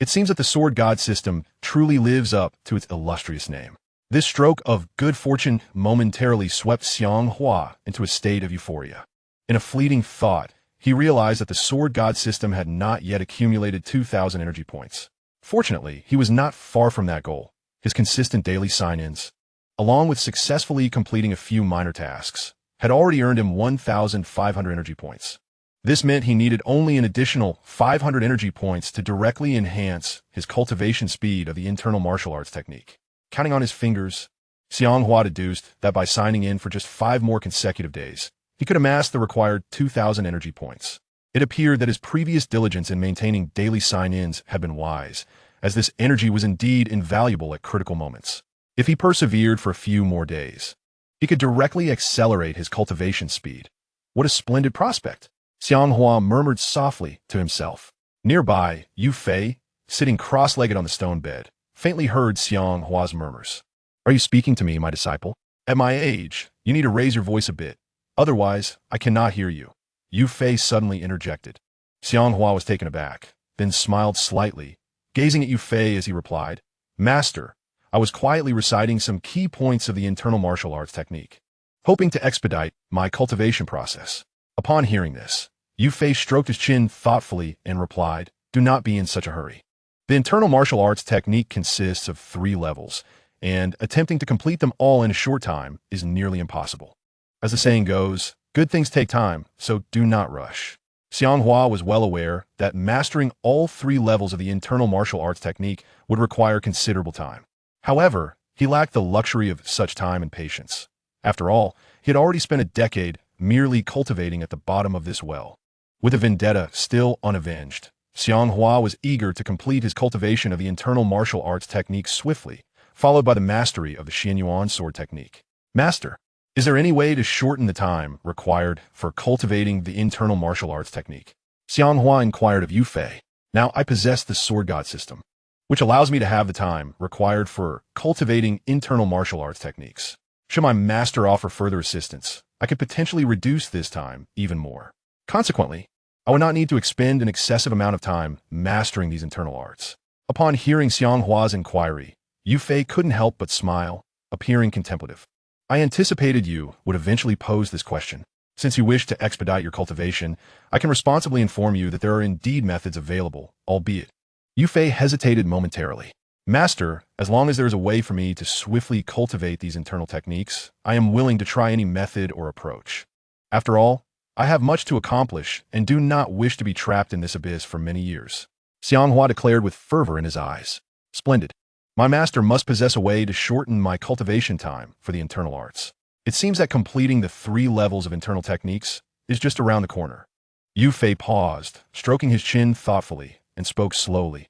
It seems that the sword god system truly lives up to its illustrious name. This stroke of good fortune momentarily swept Xiang Hua into a state of euphoria. In a fleeting thought, he realized that the sword god system had not yet accumulated 2,000 energy points. Fortunately, he was not far from that goal. His consistent daily sign-ins, along with successfully completing a few minor tasks, had already earned him 1,500 energy points. This meant he needed only an additional 500 energy points to directly enhance his cultivation speed of the internal martial arts technique. Counting on his fingers, Xiang Hua deduced that by signing in for just 5 more consecutive days, he could amass the required 2,000 energy points. It appeared that his previous diligence in maintaining daily sign-ins had been wise, as this energy was indeed invaluable at critical moments. If he persevered for a few more days, he could directly accelerate his cultivation speed. What a splendid prospect! Xiang Hua murmured softly to himself. Nearby, Yu Fei, sitting cross-legged on the stone bed, faintly heard Xiang Hua's murmurs. Are you speaking to me, my disciple? At my age, you need to raise your voice a bit. Otherwise, I cannot hear you. Yu Fei suddenly interjected. Xiang Hua was taken aback, then smiled slightly, gazing at Yu Fei as he replied, Master, I was quietly reciting some key points of the internal martial arts technique, hoping to expedite my cultivation process. Upon hearing this, Yu Fei stroked his chin thoughtfully and replied, Do not be in such a hurry. The internal martial arts technique consists of 3 levels, and attempting to complete them all in a short time is nearly impossible. As the saying goes, good things take time, so do not rush. Xiang Hua was well aware that mastering all 3 levels of the internal martial arts technique would require considerable time. However, he lacked the luxury of such time and patience. After all, he had already spent a decade merely cultivating at the bottom of this well. With a vendetta still unavenged, Xiang Hua was eager to complete his cultivation of the internal martial arts technique swiftly, followed by the mastery of the Xuanming Sword technique. Master, is there any way to shorten the time required for cultivating the internal martial arts technique? Xiang Hua inquired of Yu Fei. Now I possess the sword god system, which allows me to have the time required for cultivating internal martial arts techniques. Should my master offer further assistance, I could potentially reduce this time even more. Consequently, I would not need to expend an excessive amount of time mastering these internal arts. Upon hearing Xiang Hua's inquiry, Yu Fei couldn't help but smile, appearing contemplative. I anticipated you would eventually pose this question. Since you wish to expedite your cultivation, I can responsibly inform you that there are indeed methods available, albeit. Yu Fei hesitated momentarily. Master, as long as there is a way for me to swiftly cultivate these internal techniques, I am willing to try any method or approach. After all, I have much to accomplish and do not wish to be trapped in this abyss for many years. Xiang Hua declared with fervor in his eyes. Splendid. My master must possess a way to shorten my cultivation time for the internal arts. It seems that completing the 3 levels of internal techniques is just around the corner. Yu Fei paused, stroking his chin thoughtfully, and spoke slowly.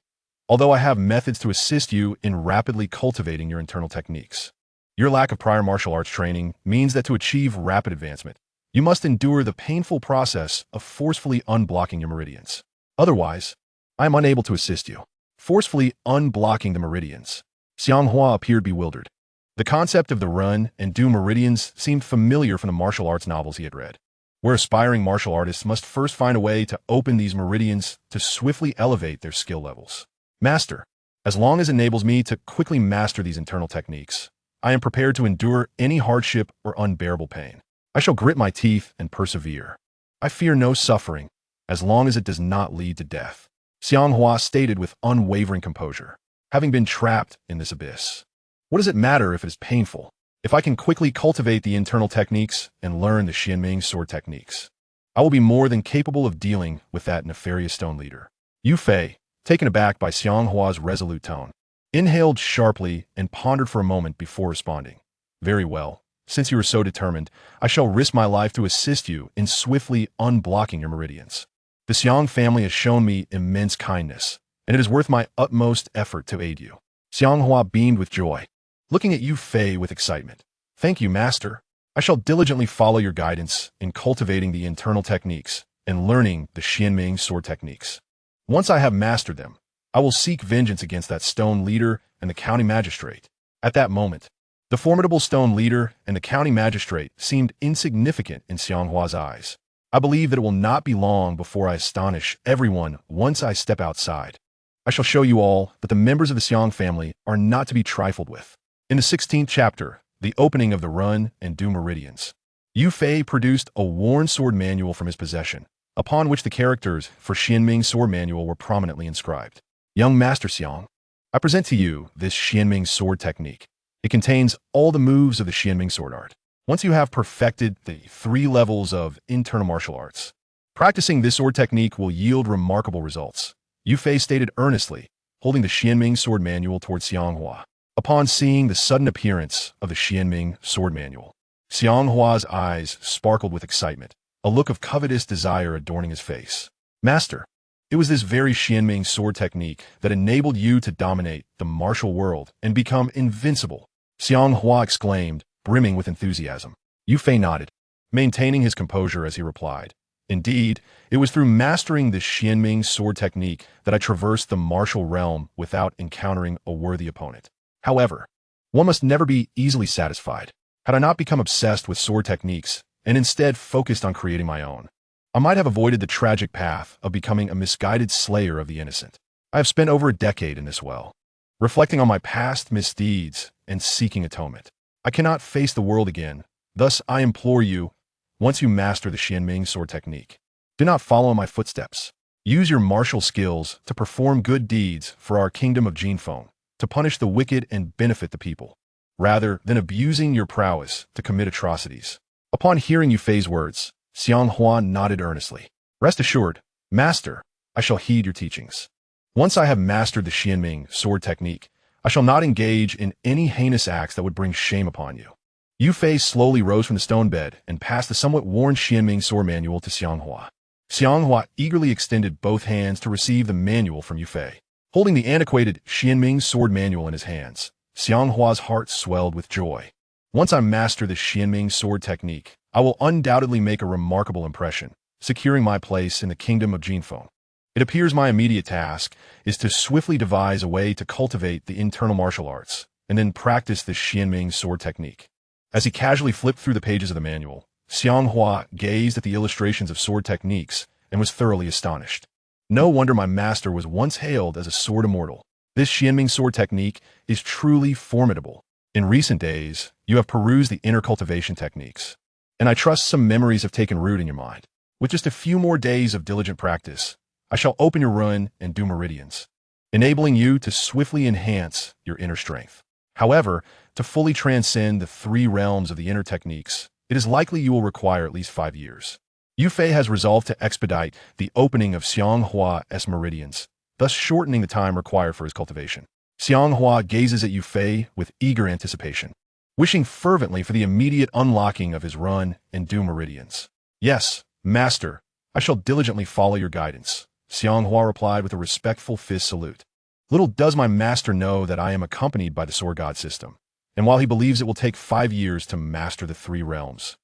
Although I have methods to assist you in rapidly cultivating your internal techniques, your lack of prior martial arts training means that to achieve rapid advancement, you must endure the painful process of forcefully unblocking your meridians. Otherwise, I am unable to assist you. Forcefully unblocking the meridians. Xiang Hua appeared bewildered. The concept of the run and do meridians seemed familiar from the martial arts novels he had read, where aspiring martial artists must first find a way to open these meridians to swiftly elevate their skill levels. Master, as long as it enables me to quickly master these internal techniques, I am prepared to endure any hardship or unbearable pain. I shall grit my teeth and persevere. I fear no suffering, as long as it does not lead to death. Xiang Hua stated with unwavering composure, having been trapped in this abyss. What does it matter if it is painful, if I can quickly cultivate the internal techniques and learn the Xuanming Sword techniques? I will be more than capable of dealing with that nefarious stone leader. Yu Fei, taken aback by Xiang Hua's resolute tone, inhaled sharply and pondered for a moment before responding. Very well, since you are so determined, I shall risk my life to assist you in swiftly unblocking your meridians. The Xiang family has shown me immense kindness, and it is worth my utmost effort to aid you. Xiang Hua beamed with joy, looking at Yu Fei with excitement. Thank you, Master. I shall diligently follow your guidance in cultivating the internal techniques and learning the Xuanming Sword techniques. Once I have mastered them, I will seek vengeance against that stone leader and the county magistrate. At that moment, the formidable stone leader and the county magistrate seemed insignificant in Xiang Hua's eyes. I believe that it will not be long before I astonish everyone once I step outside. I shall show you all that the members of the Xiang family are not to be trifled with. In the 16th chapter, the opening of the run and do meridians, Yu Fei produced a worn sword manual from his possession, upon which the characters for Xuanming Sword manual were prominently inscribed. Young Master Xiang, I present to you this Xuanming Sword technique. It contains all the moves of the Xuanming Sword art. Once you have perfected the 3 levels of internal martial arts, Practicing this sword technique will yield remarkable results, Yu Fei stated earnestly, holding the Xuanming Sword manual towards Xiang Hua. Upon seeing the sudden appearance of the Xuanming Sword manual, Xiang Hua's eyes sparkled with excitement, a look of covetous desire adorning his face. Master, it was this very Xuanming Sword technique that enabled you to dominate the martial world and become invincible, Xiang Hua exclaimed, brimming with enthusiasm. Yu Fei nodded, maintaining his composure as he replied. Indeed, it was through mastering the Xuanming Sword technique that I traversed the martial realm without encountering a worthy opponent. However, one must never be easily satisfied. Had I not become obsessed with sword techniques and instead focused on creating my own, I might have avoided the tragic path of becoming a misguided slayer of the innocent. I have spent over a decade in this well, reflecting on my past misdeeds and seeking atonement. I cannot face the world again, thus I implore you, once you master the Xuanming Sword technique, do not follow in my footsteps. Use your martial skills to perform good deeds for our kingdom of Jinfeng, to punish the wicked and benefit the people, rather than abusing your prowess to commit atrocities. Upon hearing Yu Fei's words, Xiang Hua nodded earnestly. Rest assured, Master, I shall heed your teachings. Once I have mastered the Xuanming Sword technique, I shall not engage in any heinous acts that would bring shame upon you. Yu Fei slowly rose from the stone bed and passed the somewhat worn Xuanming Sword manual to Xiang Hua. Xiang Hua eagerly extended both hands to receive the manual from Yu Fei. Holding the antiquated Xuanming Sword manual in his hands, Xiang Hua's heart swelled with joy. Once I master the Xuanming Sword technique, I will undoubtedly make a remarkable impression, securing my place in the kingdom of Jinfeng. It appears my immediate task is to swiftly devise a way to cultivate the internal martial arts, and then practice the Xuanming Sword technique. As he casually flipped through the pages of the manual, Xiang Hua gazed at the illustrations of sword techniques and was thoroughly astonished. No wonder my master was once hailed as a sword immortal. This Xuanming Sword technique is truly formidable. In recent days, you have perused the inner cultivation techniques, and I trust some memories have taken root in your mind. With just a few more days of diligent practice, I shall open your run and do meridians, enabling you to swiftly enhance your inner strength. However, to fully transcend the three realms of the inner techniques, it is likely you will require at least 5 years. Yu Fei has resolved to expedite the opening of Xiang Hua's meridians, thus shortening the time required for his cultivation. Xiang Hua gazes at Yu Fei with eager anticipation, wishing fervently for the immediate unlocking of his run and do meridians. Yes, Master, I shall diligently follow your guidance, Xiang Hua replied with a respectful fist salute. Little does my master know that I am accompanied by the sword god system, and while he believes it will take 5 years to master the three realms,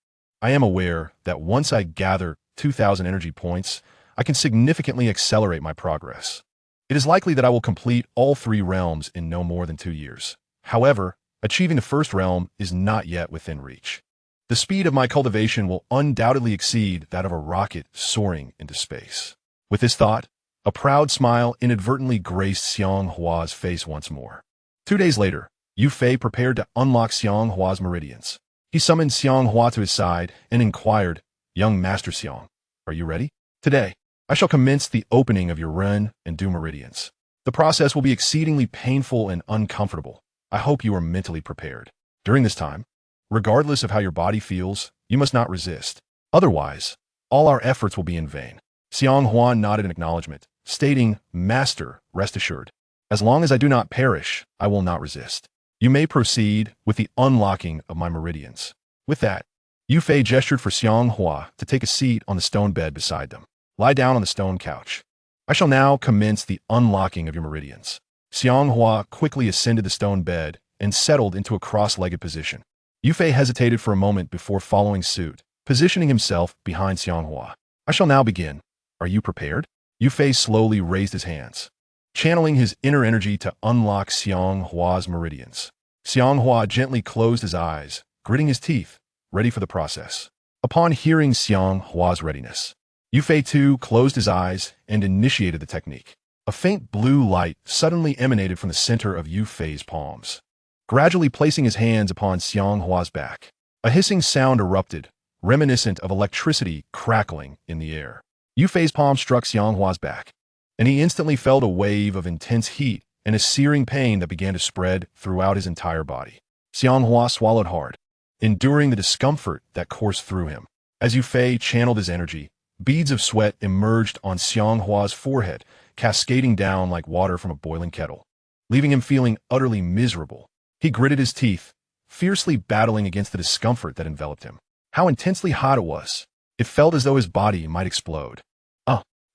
I am aware that once I gather 2,000 energy points, I can significantly accelerate my progress. It is likely that I will complete all three realms in no more than 2 years. However, achieving the first realm is not yet within reach. The speed of my cultivation will undoubtedly exceed that of a rocket soaring into space. With this thought, a proud smile inadvertently graced Xiang Hua's face once more. 2 days later, Yu Fei prepared to unlock Xiang Hua's meridians. He summoned Xiang Hua to his side and inquired, "Young Master Xiang, are you ready? Today, I shall commence the opening of your run and do meridians. The process will be exceedingly painful and uncomfortable. I hope you are mentally prepared. During this time, regardless of how your body feels, you must not resist. Otherwise, all our efforts will be in vain." Xiang Hua nodded in acknowledgement, stating, "Master, rest assured. As long as I do not perish, I will not resist. You may proceed with the unlocking of my meridians." With that, Yu Fei gestured for Xiang Hua to take a seat on the stone bed beside them. "Lie down on the stone couch. I shall now commence the unlocking of your meridians." Xiang Hua quickly ascended the stone bed and settled into a cross-legged position. Yu Fei hesitated for a moment before following suit, positioning himself behind Xiang Hua. "I shall now begin. Are you prepared?" Yu Fei slowly raised his hands, channeling his inner energy to unlock Xiang Hua's meridians. Xiang Hua gently closed his eyes, gritting his teeth, ready for the process. Upon hearing Xiang Hua's readiness, Yu Fei too closed his eyes and initiated the technique. A faint blue light suddenly emanated from the center of Yu Fei's palms. Gradually placing his hands upon Xiang Hua's back, a hissing sound erupted, reminiscent of electricity crackling in the air. Yu Fei's palm struck Xiang Hua's back, and he instantly felt a wave of intense heat and a searing pain that began to spread throughout his entire body. Xiang Hua swallowed hard, enduring the discomfort that coursed through him. As Yu Fei channeled his energy, Beads of sweat emerged on Xiang Hua's forehead, cascading down like water from a boiling kettle, leaving him feeling utterly miserable. He gritted his teeth, fiercely battling against the discomfort that enveloped him. How intensely hot it was! It felt as though his body might explode.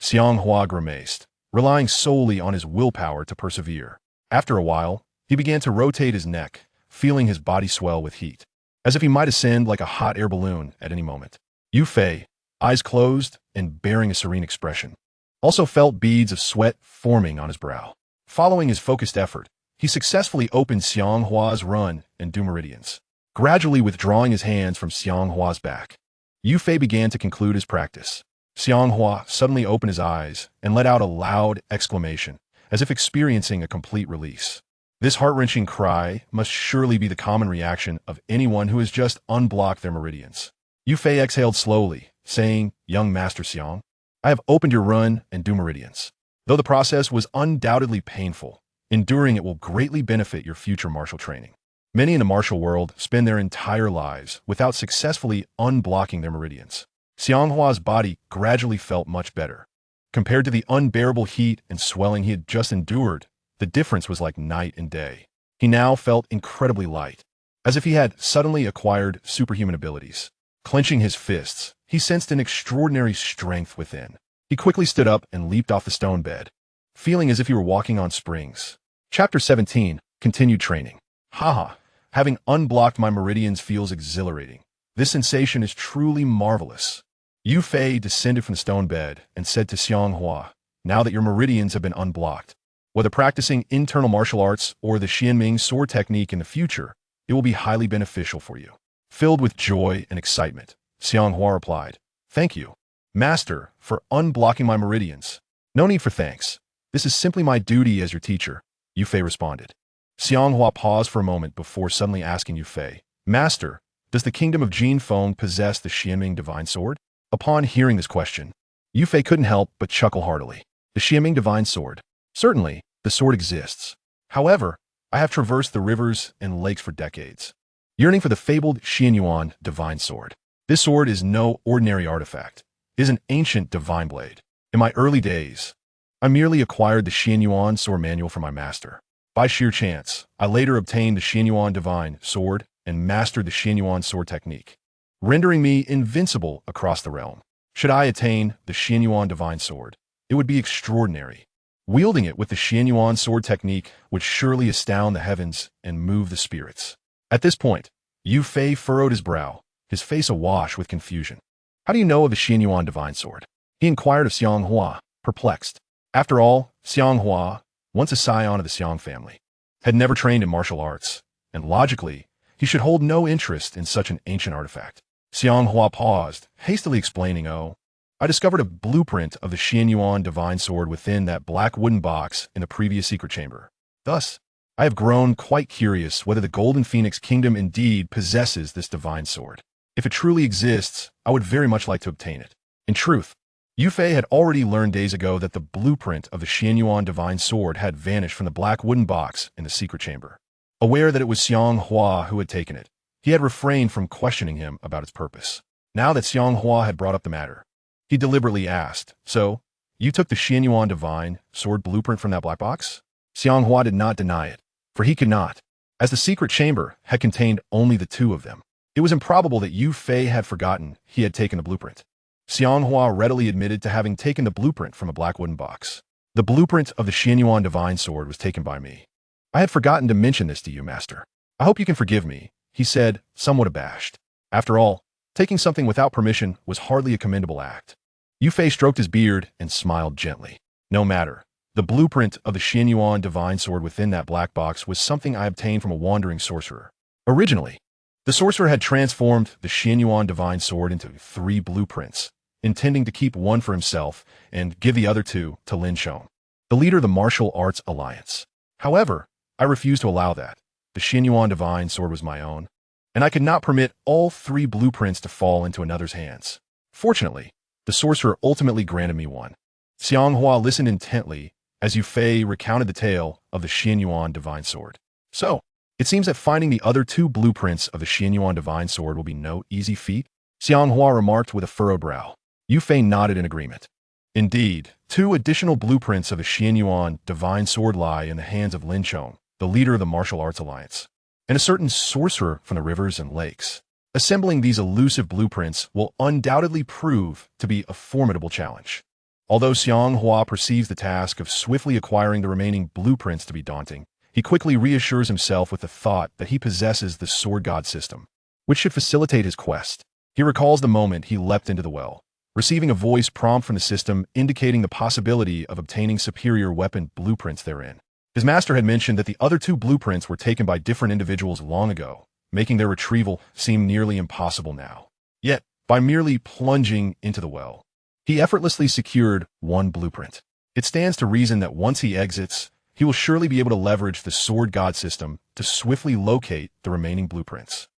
Xiang Hua grimaced, relying solely on his willpower to persevere. After a while, he began to rotate his neck, feeling his body swell with heat, as if he might ascend like a hot air balloon at any moment. Yu Fei, eyes closed and bearing a serene expression, also felt beads of sweat forming on his brow. Following his focused effort, he successfully opened Xiang Hua's run and do meridians, gradually withdrawing his hands from Xiang Hua's back. Yu Fei began to conclude his practice. Xiang Hua suddenly opened his eyes and let out a loud exclamation, as if experiencing a complete release. This heart-wrenching cry must surely be the common reaction of anyone who has just unblocked their meridians. Yu Fei exhaled slowly, saying, "Young Master Xiang, I have opened your run and do meridians. Though the process was undoubtedly painful, enduring it will greatly benefit your future martial training." Many in the martial world spend their entire lives without successfully unblocking their meridians. Xiang Hua's body gradually felt much better. Compared to the unbearable heat and swelling he had just endured, the difference was like night and day. He now felt incredibly light, as if he had suddenly acquired superhuman abilities. Clenching his fists, he sensed an extraordinary strength within. He quickly stood up and leaped off the stone bed, feeling as if he were walking on springs. Chapter 17, Continued Training. Haha, having unblocked my meridians feels exhilarating. This sensation is truly marvelous. Yu Fei descended from the stone bed and said to Xiang Hua, "Now that your meridians have been unblocked, whether practicing internal martial arts or the Xuanming Sword technique in the future, it will be highly beneficial for you." Filled with joy and excitement, Xiang Hua replied, "Thank you, Master, for unblocking my meridians." "No need for thanks. This is simply my duty as your teacher," Yu Fei responded. Xiang Hua paused for a moment before suddenly asking Yu Fei, "Master, does the kingdom of Jinfeng possess the Xuanming Divine Sword?" Upon hearing this question, Yu Fei couldn't help but chuckle heartily. "The Xuanming Divine Sword? Certainly, the sword exists. However, I have traversed the rivers and lakes for decades, yearning for the fabled Xianyuan Divine Sword. This sword is no ordinary artifact. It is an ancient divine blade. In my early days, I merely acquired the Xianyuan Sword manual from my master. By sheer chance, I later obtained the Xianyuan Divine Sword and mastered the Xianyuan Sword technique, rendering me invincible across the realm. Should I attain the Xianyuan Divine Sword, it would be extraordinary. Wielding it with the Xianyuan Sword technique would surely astound the heavens and move the spirits." At this point, Yu Fei furrowed his brow, his face awash with confusion. "How do you know of the Xianyuan Divine Sword?" he inquired of Xiang Hua, perplexed. After all, Xiang Hua, once a scion of the Xiang family, had never trained in martial arts, and logically, he should hold no interest in such an ancient artifact. Xiang Hua paused, hastily explaining, "Oh, I discovered a blueprint of the Xianyuan Divine Sword within that black wooden box in the previous secret chamber. Thus, I have grown quite curious whether the Golden Phoenix Kingdom indeed possesses this divine sword. If it truly exists, I would very much like to obtain it." In truth, Yu Fei had already learned days ago that the blueprint of the Xianyuan Divine Sword had vanished from the black wooden box in the secret chamber. Aware that it was Xiang Hua who had taken it, he had refrained from questioning him about its purpose. Now that Xiang Hua had brought up the matter, he deliberately asked, "So, you took the Xianyuan Divine Sword blueprint from that black box?" Xiang Hua did not deny it, for he could not, as the secret chamber had contained only the two of them. It was improbable that Yu Fei had forgotten he had taken the blueprint. Xiang Hua readily admitted to having taken the blueprint from a black wooden box. "The blueprint of the Xianyuan Divine Sword was taken by me. I had forgotten to mention this to you, Master. I hope you can forgive me," he said, somewhat abashed. After all, taking something without permission was hardly a commendable act. Yu Fei stroked his beard and smiled gently. "No matter. The blueprint of the Xianyuan Divine Sword within that black box was something I obtained from a wandering sorcerer. Originally, the sorcerer had transformed the Xianyuan Divine Sword into 3 blueprints, intending to keep one for himself and give the other 2 to Lin Shong, the leader of the Martial Arts Alliance. However, I refused to allow that. The Xianyuan Divine Sword was my own, and I could not permit all 3 blueprints to fall into another's hands. Fortunately, the sorcerer ultimately granted me one." Xiang Hua listened intently as Yu Fei recounted the tale of the Xianyuan Divine Sword. "So, it seems that finding the other 2 blueprints of the Xianyuan Divine Sword will be no easy feat?" Xiang Hua remarked with a furrowed brow. Yu Fei nodded in agreement. Indeed, 2 additional blueprints of the Xian divine sword lie in the hands of Lin Chong, the leader of the martial arts alliance, and a certain sorcerer from the rivers and lakes. Assembling these elusive blueprints will undoubtedly prove to be a formidable challenge. Although Xiang Hua perceives the task of swiftly acquiring the remaining blueprints to be daunting, he quickly reassures himself with the thought that he possesses the sword god system, which should facilitate his quest. He recalls the moment he leapt into the well, receiving a voice prompt from the system indicating the possibility of obtaining superior weapon blueprints therein. His master had mentioned that the other 2 blueprints were taken by different individuals long ago, making their retrieval seem nearly impossible now. Yet, by merely plunging into the well, he effortlessly secured 1 blueprint. It stands to reason that once he exits, he will surely be able to leverage the sword god system to swiftly locate the remaining blueprints.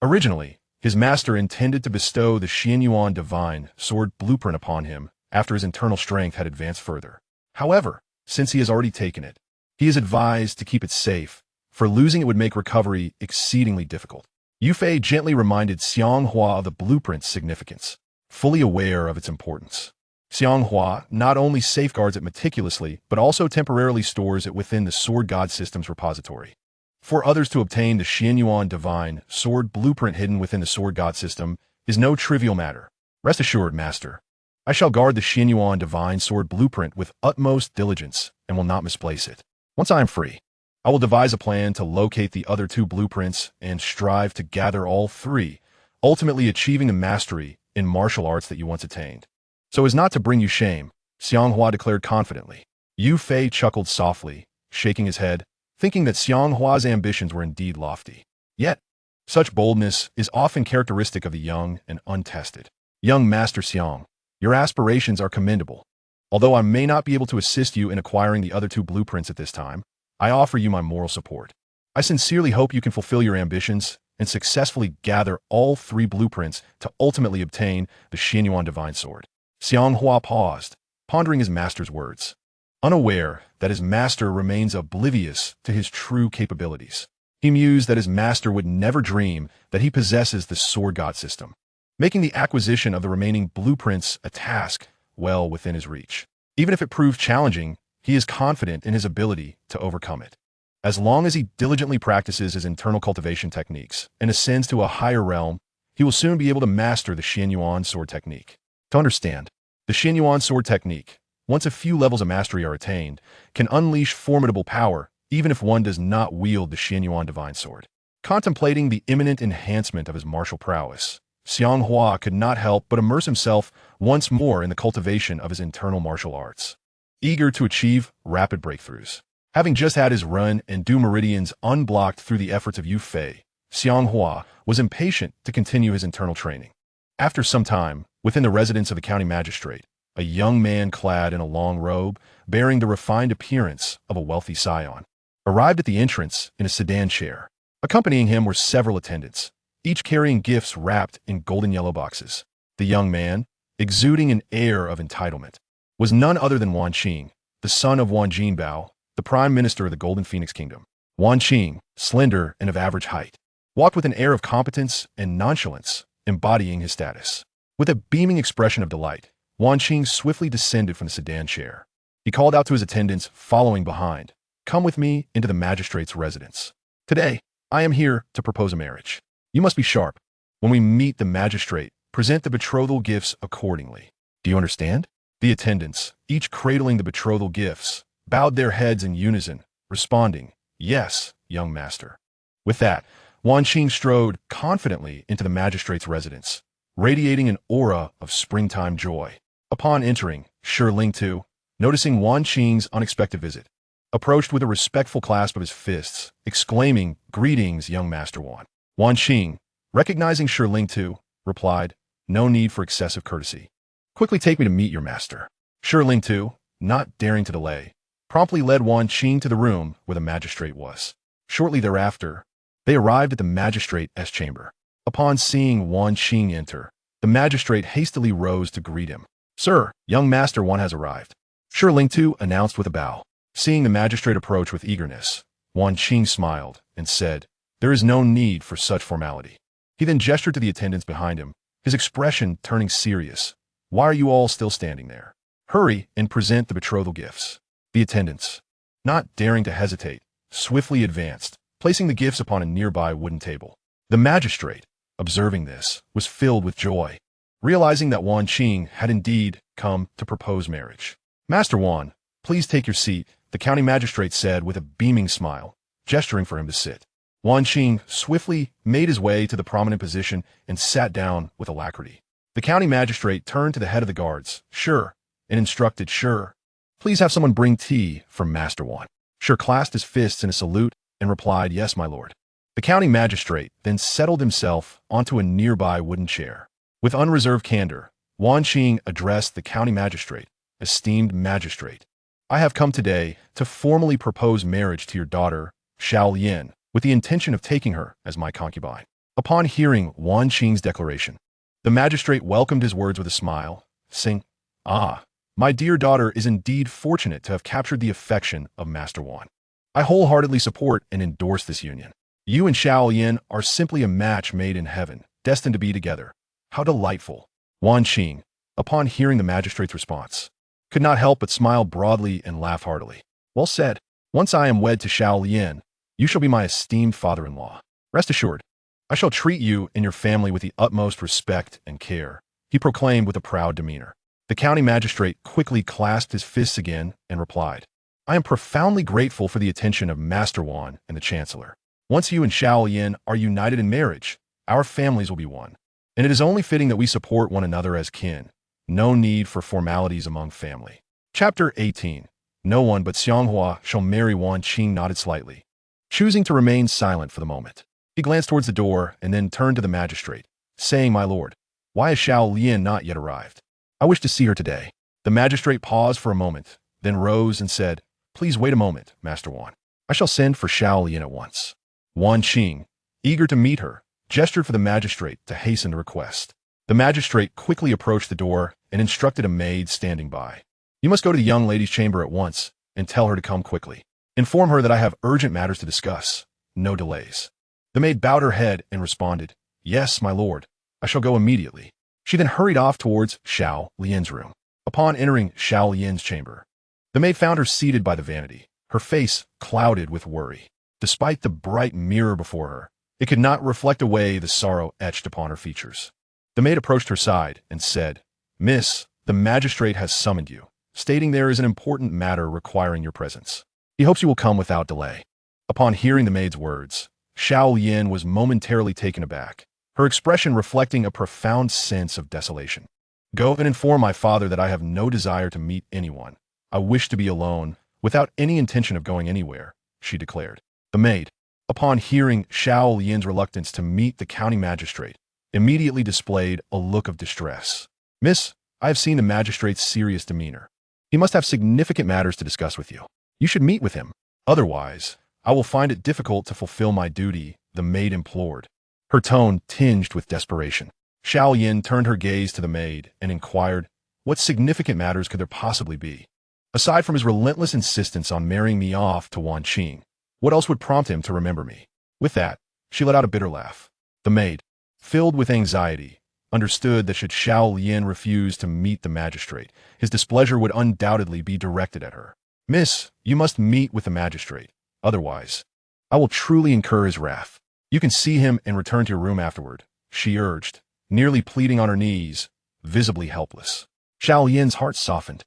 Originally, his master intended to bestow the Xian divine sword blueprint upon him after his internal strength had advanced further. However, since he has already taken it, he is advised to keep it safe, for losing it would make recovery exceedingly difficult. Yu Fei gently reminded Xiang Hua of the blueprint's significance, fully aware of its importance. Xiang Hua not only safeguards it meticulously, but also temporarily stores it within the sword god system's repository. For others to obtain the Xian divine sword blueprint hidden within the sword god system is no trivial matter. Rest assured, master, I shall guard the Xian divine sword blueprint with utmost diligence and will not misplace it. Once I am free, I will devise a plan to locate the other 2 blueprints and strive to gather all 3, ultimately achieving the mastery in martial arts that you once attained. So as not to bring you shame, Xiang Hua declared confidently. Yu Fei chuckled softly, shaking his head, thinking that Xiang Hua's ambitions were indeed lofty. Yet, such boldness is often characteristic of the young and untested. Young Master Xiang, your aspirations are commendable. Although I may not be able to assist you in acquiring the other 2 blueprints at this time, I offer you my moral support. I sincerely hope you can fulfill your ambitions and successfully gather all 3 blueprints to ultimately obtain the Xian divine sword. Xiang Hua paused, pondering his master's words, unaware that his master remains oblivious to his true capabilities. He mused that his master would never dream that he possesses the sword god system, making the acquisition of the remaining blueprints a task well within his reach. Even if it proved challenging, he is confident in his ability to overcome it. As long as he diligently practices his internal cultivation techniques and ascends to a higher realm, he will soon be able to master the Xian sword technique. To understand, the Xian sword technique, once a few levels of mastery are attained, can unleash formidable power even if one does not wield the Xian divine sword. Contemplating the imminent enhancement of his martial prowess, Xiang Hua could not help but immerse himself once more in the cultivation of his internal martial arts, eager to achieve rapid breakthroughs. Having just had his run and due meridians unblocked through the efforts of Yu Fei, Xiang Hua was impatient to continue his internal training. After some time, within the residence of the county magistrate, a young man clad in a long robe, bearing the refined appearance of a wealthy scion, arrived at the entrance in a sedan chair. Accompanying him were several attendants, each carrying gifts wrapped in golden yellow boxes. The young man, exuding an air of entitlement, was none other than Wan Qing, the son of Wan Jinbao, the prime minister of the Golden Phoenix Kingdom. Wan Qing, slender and of average height, walked with an air of competence and nonchalance, embodying his status. With a beaming expression of delight, Wan Qing swiftly descended from the sedan chair. He called out to his attendants following behind, "Come with me into the magistrate's residence. Today, I am here to propose a marriage. You must be sharp. When we meet the magistrate, present the betrothal gifts accordingly. Do you understand?" The attendants, each cradling the betrothal gifts, bowed their heads in unison, responding, "Yes, young master." With that, Wan Qing strode confidently into the magistrate's residence, radiating an aura of springtime joy. Upon entering, Ling Tu, noticing Wan Qing's unexpected visit, approached with a respectful clasp of his fists, exclaiming, "Greetings, young Master Wan." Wan Qing, recognizing Ling Tu, replied, "No need for excessive courtesy. Quickly take me to meet your master." Ling Tu, not daring to delay, promptly led Wan Qing to the room where the magistrate was. Shortly thereafter, they arrived at the magistrate's chamber. Upon seeing Wan Qing enter, the magistrate hastily rose to greet him. "Sir, young Master Wan has arrived," Ling Tu announced with a bow. Seeing the magistrate approach with eagerness, Wan Qing smiled and said, "There is no need for such formality." He then gestured to the attendants behind him, his expression turning serious, Why are you all still standing there? Hurry and present the betrothal gifts. The attendants, not daring to hesitate, swiftly advanced, placing the gifts upon a nearby wooden table. The magistrate, observing this, was filled with joy, realizing that Xuanming had indeed come to propose marriage. Master Wan, please take your seat, the county magistrate said with a beaming smile, gesturing for him to sit. Xuanming swiftly made his way to the prominent position and sat down with alacrity. The county magistrate turned to the head of the guards, Sure, and instructed, Sure, please have someone bring tea for Master Wan. Sure clasped his fists in a salute and replied, Yes, my lord. The county magistrate then settled himself onto a nearby wooden chair. With unreserved candor, Xuanming addressed the county magistrate, Esteemed magistrate, I have come today to formally propose marriage to your daughter, Xiang, with the intention of taking her as my concubine. Upon hearing Xuanming's declaration, the magistrate welcomed his words with a smile, saying, Ah, my dear daughter is indeed fortunate to have captured the affection of Master Wan. I wholeheartedly support and endorse this union. You and Xiang are simply a match made in heaven, destined to be together. How delightful. Xuanming, upon hearing the magistrate's response, could not help but smile broadly and laugh heartily. Well said. Once I am wed to Xiang, you shall be my esteemed father-in-law. Rest assured, I shall treat you and your family with the utmost respect and care, he proclaimed with a proud demeanor. The county magistrate quickly clasped his fists again and replied, I am profoundly grateful for the attention of Master Wan and the Chancellor. Once you and Xiang are united in marriage, our families will be one, and it is only fitting that we support one another as kin. No need for formalities among family. Chapter 18. No one but Xiang Hua shall marry Xuanming nodded slightly, choosing to remain silent for the moment. He glanced towards the door and then turned to the magistrate, saying, My lord, why has Xiang not yet arrived? I wish to see her today. The magistrate paused for a moment, then rose and said, Please wait a moment, Master Wan. I shall send for Xiang at once. Xuanming, eager to meet her, gestured for the magistrate to hasten the request. The magistrate quickly approached the door and instructed a maid standing by. You must go to the young lady's chamber at once and tell her to come quickly. Inform her that I have urgent matters to discuss. No delays. The maid bowed her head and responded, Yes, my lord. I shall go immediately. She then hurried off towards Xiao's room. Upon entering Xiao's chamber, the maid found her seated by the vanity, her face clouded with worry. Despite the bright mirror before her, it could not reflect away the sorrow etched upon her features. The maid approached her side and said, Miss, the magistrate has summoned you, stating there is an important matter requiring your presence. He hopes you will come without delay. Upon hearing the maid's words, Xiang was momentarily taken aback, her expression reflecting a profound sense of desolation. Go and inform my father that I have no desire to meet anyone. I wish to be alone, without any intention of going anywhere, she declared. The maid, upon hearing Xiang's reluctance to meet the county magistrate, immediately displayed a look of distress. Miss, I have seen the magistrate's serious demeanor. He must have significant matters to discuss with you. You should meet with him. Otherwise, I will find it difficult to fulfill my duty, the maid implored, her tone tinged with desperation. Xiang turned her gaze to the maid and inquired, What significant matters could there possibly be? Aside from his relentless insistence on marrying me off to Xuanming, what else would prompt him to remember me? With that, she let out a bitter laugh. The maid, filled with anxiety, understood that should Xiang refuse to meet the magistrate, his displeasure would undoubtedly be directed at her. Miss, you must meet with the magistrate. Otherwise, I will truly incur his wrath. You can see him and return to your room afterward, she urged, nearly pleading on her knees, visibly helpless. Xiang's heart softened.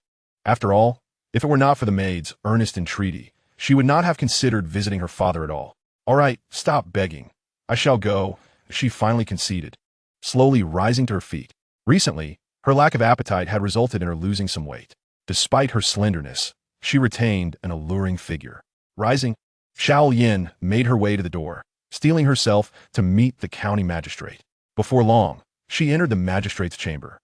After all, if it were not for the maid's earnest entreaty, she would not have considered visiting her father at all. All right, stop begging. I shall go, she finally conceded, slowly rising to her feet. Recently, her lack of appetite had resulted in her losing some weight. Despite her slenderness, she retained an alluring figure. Rising, Xiang made her way to the door, steeling herself to meet the county magistrate. Before long, she entered the magistrate's chamber,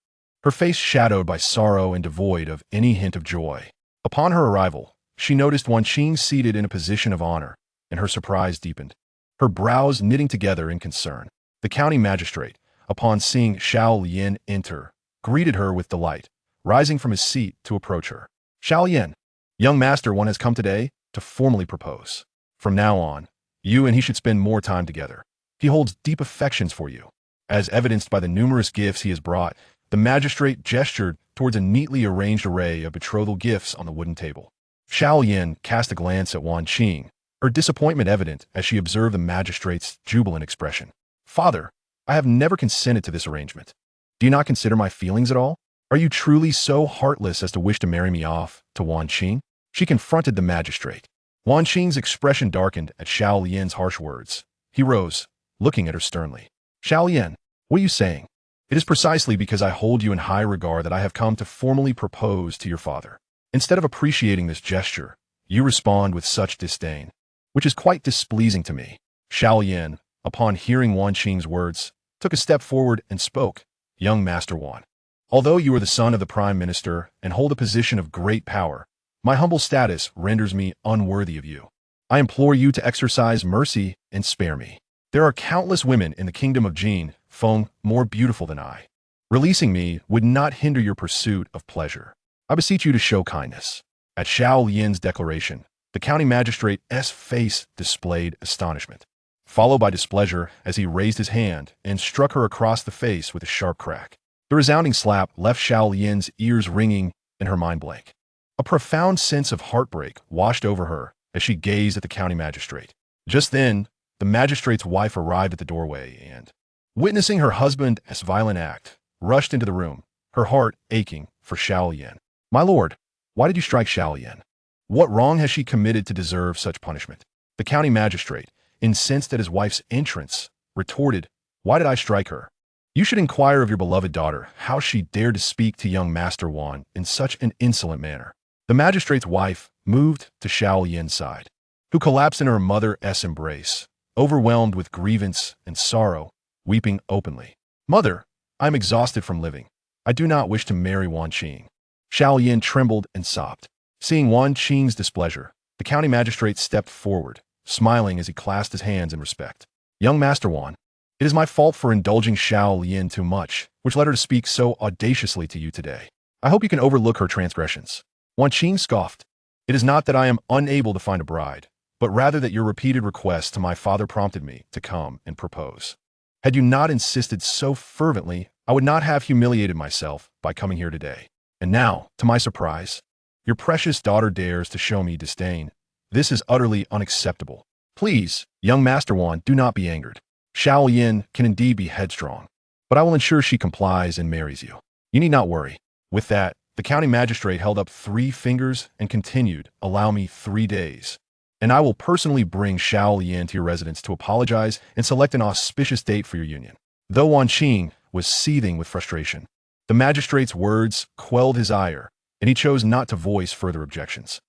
her face shadowed by sorrow and devoid of any hint of joy. Upon her arrival, she noticed Xuanming seated in a position of honor, and her surprise deepened, her brows knitting together in concern. The county magistrate, upon seeing Xiang enter, greeted her with delight, rising from his seat to approach her. Xiang, young master Wan has come today to formally propose. From now on, you and he should spend more time together. He holds deep affections for you, as evidenced by the numerous gifts he has brought. The magistrate gestured towards a neatly arranged array of betrothal gifts on the wooden table. Xiao Yin cast a glance at Wan Qing, her disappointment evident as she observed the magistrate's jubilant expression. Father, I have never consented to this arrangement. Do you not consider my feelings at all? Are you truly so heartless as to wish to marry me off to Wan Qing? She confronted the magistrate. Wan Qing's expression darkened at Xiao Lian's harsh words. He rose, looking at her sternly. Xiao Lian, what are you saying? It is precisely because I hold you in high regard that I have come to formally propose to your father. Instead of appreciating this gesture, you respond with such disdain, which is quite displeasing to me. Xiao Lian, upon hearing Wan Qing's words, took a step forward and spoke. Young Master Wan, although you are the son of the Prime Minister and hold a position of great power, my humble status renders me unworthy of you. I implore you to exercise mercy and spare me. There are countless women in the kingdom of Jin Feng more beautiful than I. Releasing me would not hinder your pursuit of pleasure. I beseech you to show kindness. At Xiao Lian's declaration, the county magistrate's face displayed astonishment, followed by displeasure as he raised his hand and struck her across the face with a sharp crack. The resounding slap left Xiao Lian's ears ringing and her mind blank. A profound sense of heartbreak washed over her as she gazed at the county magistrate. Just then, the magistrate's wife arrived at the doorway and, witnessing her husband's violent act, rushed into the room, her heart aching for Xiao Lian. My lord, why did you strike Xiao Lian? What wrong has she committed to deserve such punishment? The county magistrate, incensed at his wife's entrance, retorted, Why did I strike her? You should inquire of your beloved daughter how she dared to speak to young Master Wan in such an insolent manner. The magistrate's wife moved to Xiao Lian's side, who collapsed in her mother's embrace, overwhelmed with grievance and sorrow, weeping openly. Mother, I am exhausted from living. I do not wish to marry Wan Qing. Xiao Lian trembled and sobbed. Seeing Wan Qing's displeasure, the county magistrate stepped forward, smiling as he clasped his hands in respect. Young Master Wan, it is my fault for indulging Xiao Lian too much, which led her to speak so audaciously to you today. I hope you can overlook her transgressions. Wan Qing scoffed. It is not that I am unable to find a bride, but rather that your repeated requests to my father prompted me to come and propose. Had you not insisted so fervently, I would not have humiliated myself by coming here today. And now, to my surprise, your precious daughter dares to show me disdain. This is utterly unacceptable. Please, young Master Wan, do not be angered. Xiao Yin can indeed be headstrong, but I will ensure she complies and marries you. You need not worry. With that, the county magistrate held up 3 fingers and continued, Allow me 3 days, and I will personally bring Xiao Yin to your residence to apologize and select an auspicious date for your union. Though Wan Qing was seething with frustration, the magistrate's words quelled his ire, and he chose not to voice further objections.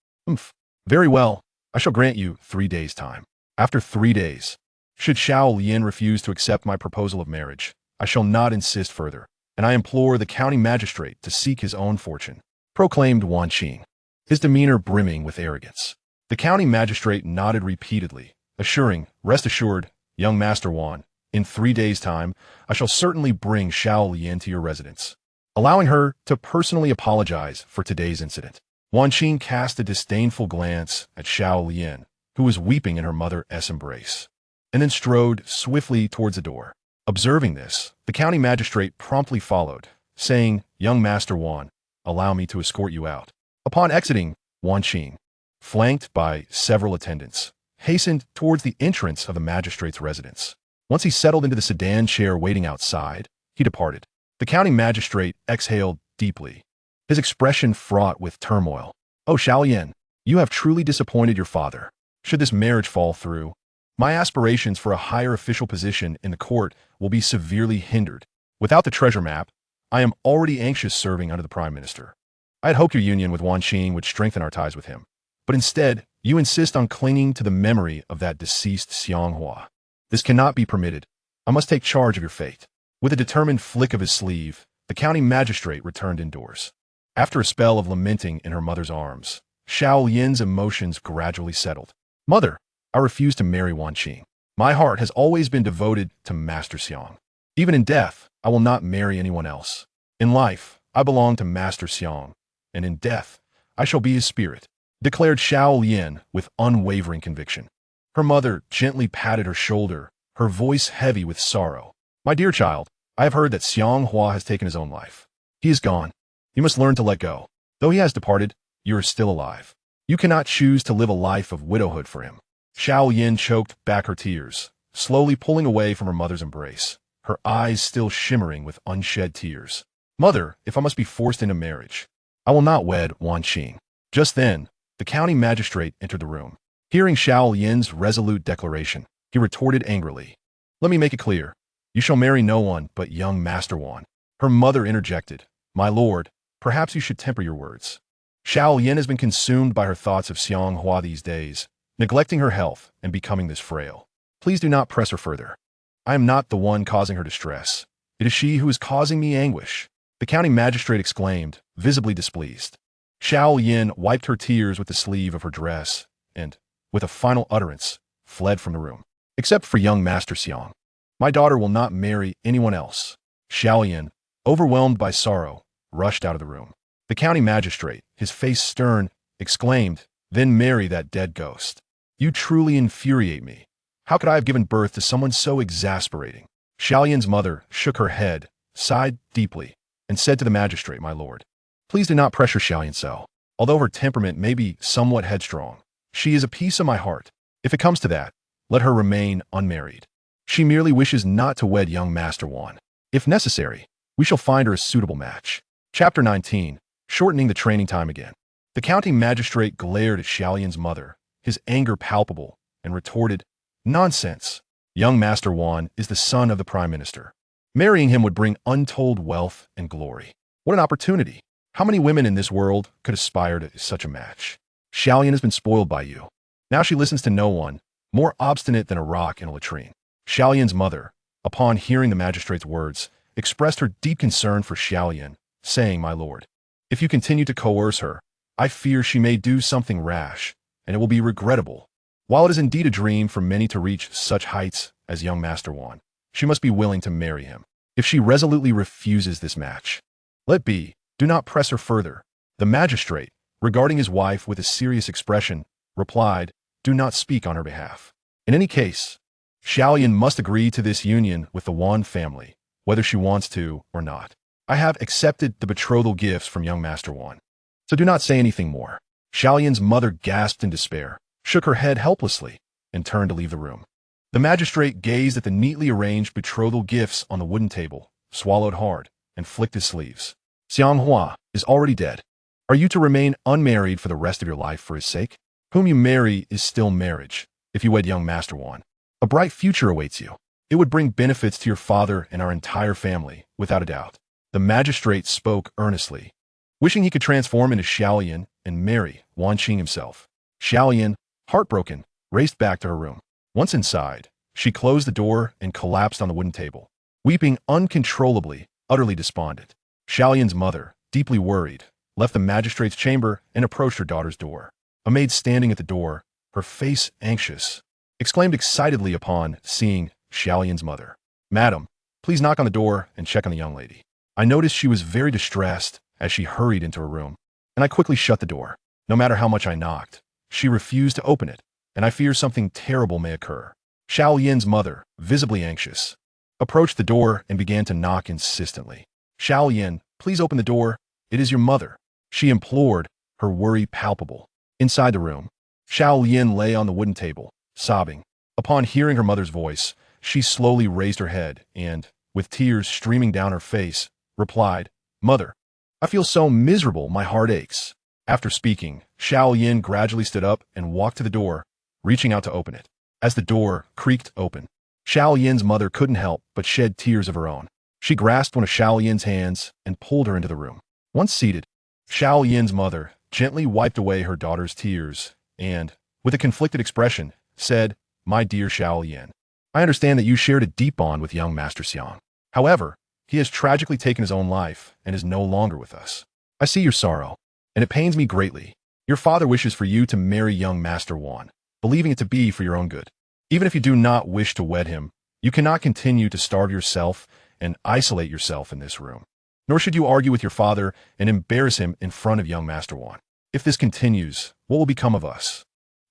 Very well, I shall grant you 3 days' time. After 3 days, should Xiao Lian refuse to accept my proposal of marriage, I shall not insist further, and I implore the county magistrate to seek his own fortune, proclaimed Wan Qing, his demeanor brimming with arrogance. The county magistrate nodded repeatedly, assuring, Rest assured, young Master Wan, in 3 days' time, I shall certainly bring Xiao Lian to your residence, allowing her to personally apologize for today's incident. Wan Qing cast a disdainful glance at Xiao Lian, who was weeping in her mother's embrace, and then strode swiftly towards the door. Observing this, the county magistrate promptly followed, saying, Young Master Wan, allow me to escort you out. Upon exiting, Wan Qing, flanked by several attendants, hastened towards the entrance of the magistrate's residence. Once he settled into the sedan chair waiting outside, he departed. The county magistrate exhaled deeply, his expression fraught with turmoil. Oh, Xiao Yin, you have truly disappointed your father. Should this marriage fall through, my aspirations for a higher official position in the court will be severely hindered. Without the treasure map, I am already anxious serving under the Prime Minister. I had hoped your union with Wan Qing would strengthen our ties with him, but instead, you insist on clinging to the memory of that deceased Xiang Hua. This cannot be permitted. I must take charge of your fate. With a determined flick of his sleeve, the county magistrate returned indoors. After a spell of lamenting in her mother's arms, Xiao Yin's emotions gradually settled. Mother, I refuse to marry Wan Qing. My heart has always been devoted to Master Xiang. Even in death, I will not marry anyone else. In life, I belong to Master Xiang, and in death, I shall be his spirit, declared Xiao Yin with unwavering conviction. Her mother gently patted her shoulder, her voice heavy with sorrow. My dear child, I have heard that Xiang Hua has taken his own life. He is gone. You must learn to let go. Though he has departed, you are still alive. You cannot choose to live a life of widowhood for him. Xiao Yin choked back her tears, slowly pulling away from her mother's embrace, her eyes still shimmering with unshed tears. Mother, if I must be forced into marriage, I will not wed Wan Qing. Just then, the county magistrate entered the room. Hearing Xiao Yin's resolute declaration, he retorted angrily. Let me make it clear. You shall marry no one but young Master Wan. Her mother interjected. My lord, perhaps you should temper your words. Xiao Yin has been consumed by her thoughts of Xiang Hua these days, neglecting her health and becoming this frail. Please do not press her further. I am not the one causing her distress. It is she who is causing me anguish. The county magistrate exclaimed, visibly displeased. Xiao Yin wiped her tears with the sleeve of her dress and, with a final utterance, fled from the room. Except for young Master Xiang. My daughter will not marry anyone else. Xiao Yin, overwhelmed by sorrow, rushed out of the room. The county magistrate, his face stern, exclaimed, then marry that dead ghost. You truly infuriate me. How could I have given birth to someone so exasperating? Xiao Yin's mother shook her head, sighed deeply, and said to the magistrate, my lord, please do not pressure Xiao Yin so. Although her temperament may be somewhat headstrong, she is a piece of my heart. If it comes to that, let her remain unmarried. She merely wishes not to wed young Master Wan. If necessary, we shall find her a suitable match. Chapter 19, shortening the training time again. The county magistrate glared at Xiao Yin's mother, his anger palpable, and retorted, nonsense. Young Master Wan is the son of the prime minister. Marrying him would bring untold wealth and glory. What an opportunity. How many women in this world could aspire to such a match? Xiao Yin has been spoiled by you. Now she listens to no one, more obstinate than a rock in a latrine. Xiao Yin's mother, upon hearing the magistrate's words, expressed her deep concern for Xiao Yin, saying, my lord, if you continue to coerce her, I fear she may do something rash, and it will be regrettable. While it is indeed a dream for many to reach such heights as young Master Wan, she must be willing to marry him. If she resolutely refuses this match, let be, do not press her further. The magistrate, regarding his wife with a serious expression, replied, do not speak on her behalf. In any case, Xiao Yin must agree to this union with the Wan family, whether she wants to or not. I have accepted the betrothal gifts from young Master Wan, so do not say anything more. Xiao Yin's mother gasped in despair, shook her head helplessly, and turned to leave the room. The magistrate gazed at the neatly arranged betrothal gifts on the wooden table, swallowed hard, and flicked his sleeves. Xiang Hua is already dead. Are you to remain unmarried for the rest of your life for his sake? Whom you marry is still marriage, if you wed young Master Wan. A bright future awaits you. It would bring benefits to your father and our entire family, without a doubt. The magistrate spoke earnestly, wishing he could transform into Xiao Yin and marry Wan Qing himself. Xiao Yin, heartbroken, raced back to her room. Once inside, she closed the door and collapsed on the wooden table, weeping uncontrollably, utterly despondent. Xiao Yin's mother, deeply worried, left the magistrate's chamber and approached her daughter's door. A maid standing at the door, her face anxious, exclaimed excitedly upon seeing Xiao Yin's mother. Madam, please knock on the door and check on the young lady. I noticed she was very distressed as she hurried into her room, and I quickly shut the door. No matter how much I knocked, she refused to open it, and I fear something terrible may occur. Xiao Yin's mother, visibly anxious, approached the door and began to knock insistently. Xiao Yin, please open the door. It is your mother, she implored, her worry palpable. Inside the room, Xiao Yin lay on the wooden table, sobbing. Upon hearing her mother's voice, she slowly raised her head and, with tears streaming down her face, replied, Mother, I feel so miserable my heart aches. After speaking, Xiao Yin gradually stood up and walked to the door, reaching out to open it. As the door creaked open, Xiao Yin's mother couldn't help but shed tears of her own. She grasped one of Xiao Yin's hands and pulled her into the room. Once seated, Xiao Yin's mother gently wiped away her daughter's tears and, with a conflicted expression, said, My dear Xiao Yin, I understand that you shared a deep bond with young Master Xiang. However, he has tragically taken his own life and is no longer with us. I see your sorrow, and it pains me greatly. Your father wishes for you to marry young Master Wan, believing it to be for your own good. Even if you do not wish to wed him, you cannot continue to starve yourself and isolate yourself in this room. Nor should you argue with your father and embarrass him in front of young Master Wan. If this continues, what will become of us?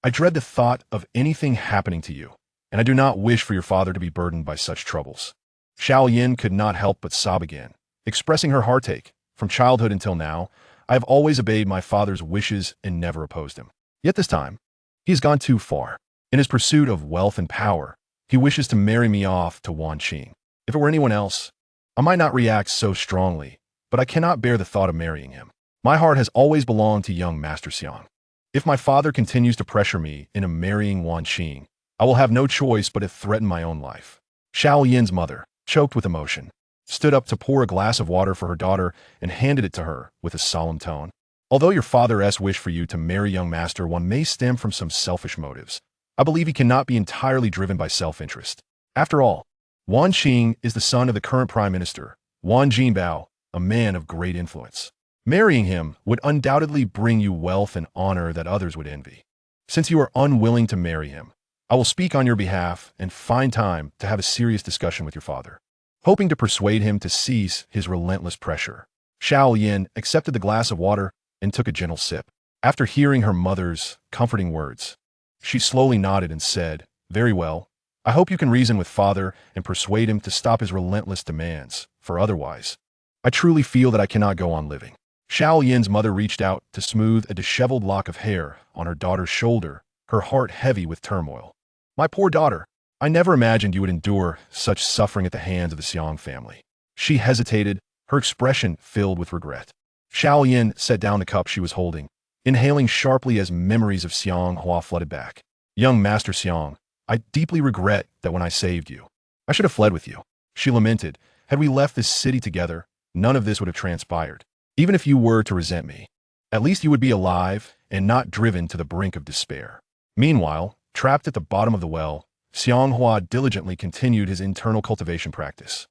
I dread the thought of anything happening to you, and I do not wish for your father to be burdened by such troubles. Xiao Yin could not help but sob again, expressing her heartache, From childhood until now, I have always obeyed my father's wishes and never opposed him. Yet this time, he has gone too far. In his pursuit of wealth and power, he wishes to marry me off to Wan Qing. If it were anyone else, I might not react so strongly, but I cannot bear the thought of marrying him. My heart has always belonged to young Master Xiang. If my father continues to pressure me into marrying Wan Qing, I will have no choice but to threaten my own life. Xiao Yin's mother, choked with emotion, stood up to pour a glass of water for her daughter and handed it to her with a solemn tone. Although your father's wish for you to marry young Master Wan may stem from some selfish motives, I believe he cannot be entirely driven by self-interest. After all, Wan Qing is the son of the current Prime Minister, Wan Jinbao, a man of great influence. Marrying him would undoubtedly bring you wealth and honor that others would envy. Since you are unwilling to marry him, I will speak on your behalf and find time to have a serious discussion with your father, hoping to persuade him to cease his relentless pressure. Xiao Yin accepted the glass of water and took a gentle sip. After hearing her mother's comforting words, she slowly nodded and said, "Very well. I hope you can reason with father and persuade him to stop his relentless demands, for otherwise, I truly feel that I cannot go on living." Xiao Yin's mother reached out to smooth a disheveled lock of hair on her daughter's shoulder, her heart heavy with turmoil. "My poor daughter, I never imagined you would endure such suffering at the hands of the Xiang family." She hesitated, her expression filled with regret. Xiao Yin set down the cup she was holding, inhaling sharply as memories of Xiang Hua flooded back. "Young Master Xiang, I deeply regret that when I saved you, I should have fled with you." She lamented, "Had we left this city together, none of this would have transpired. Even if you were to resent me, at least you would be alive and not driven to the brink of despair." Meanwhile, trapped at the bottom of the well, Xiang Hua diligently continued his internal cultivation practice.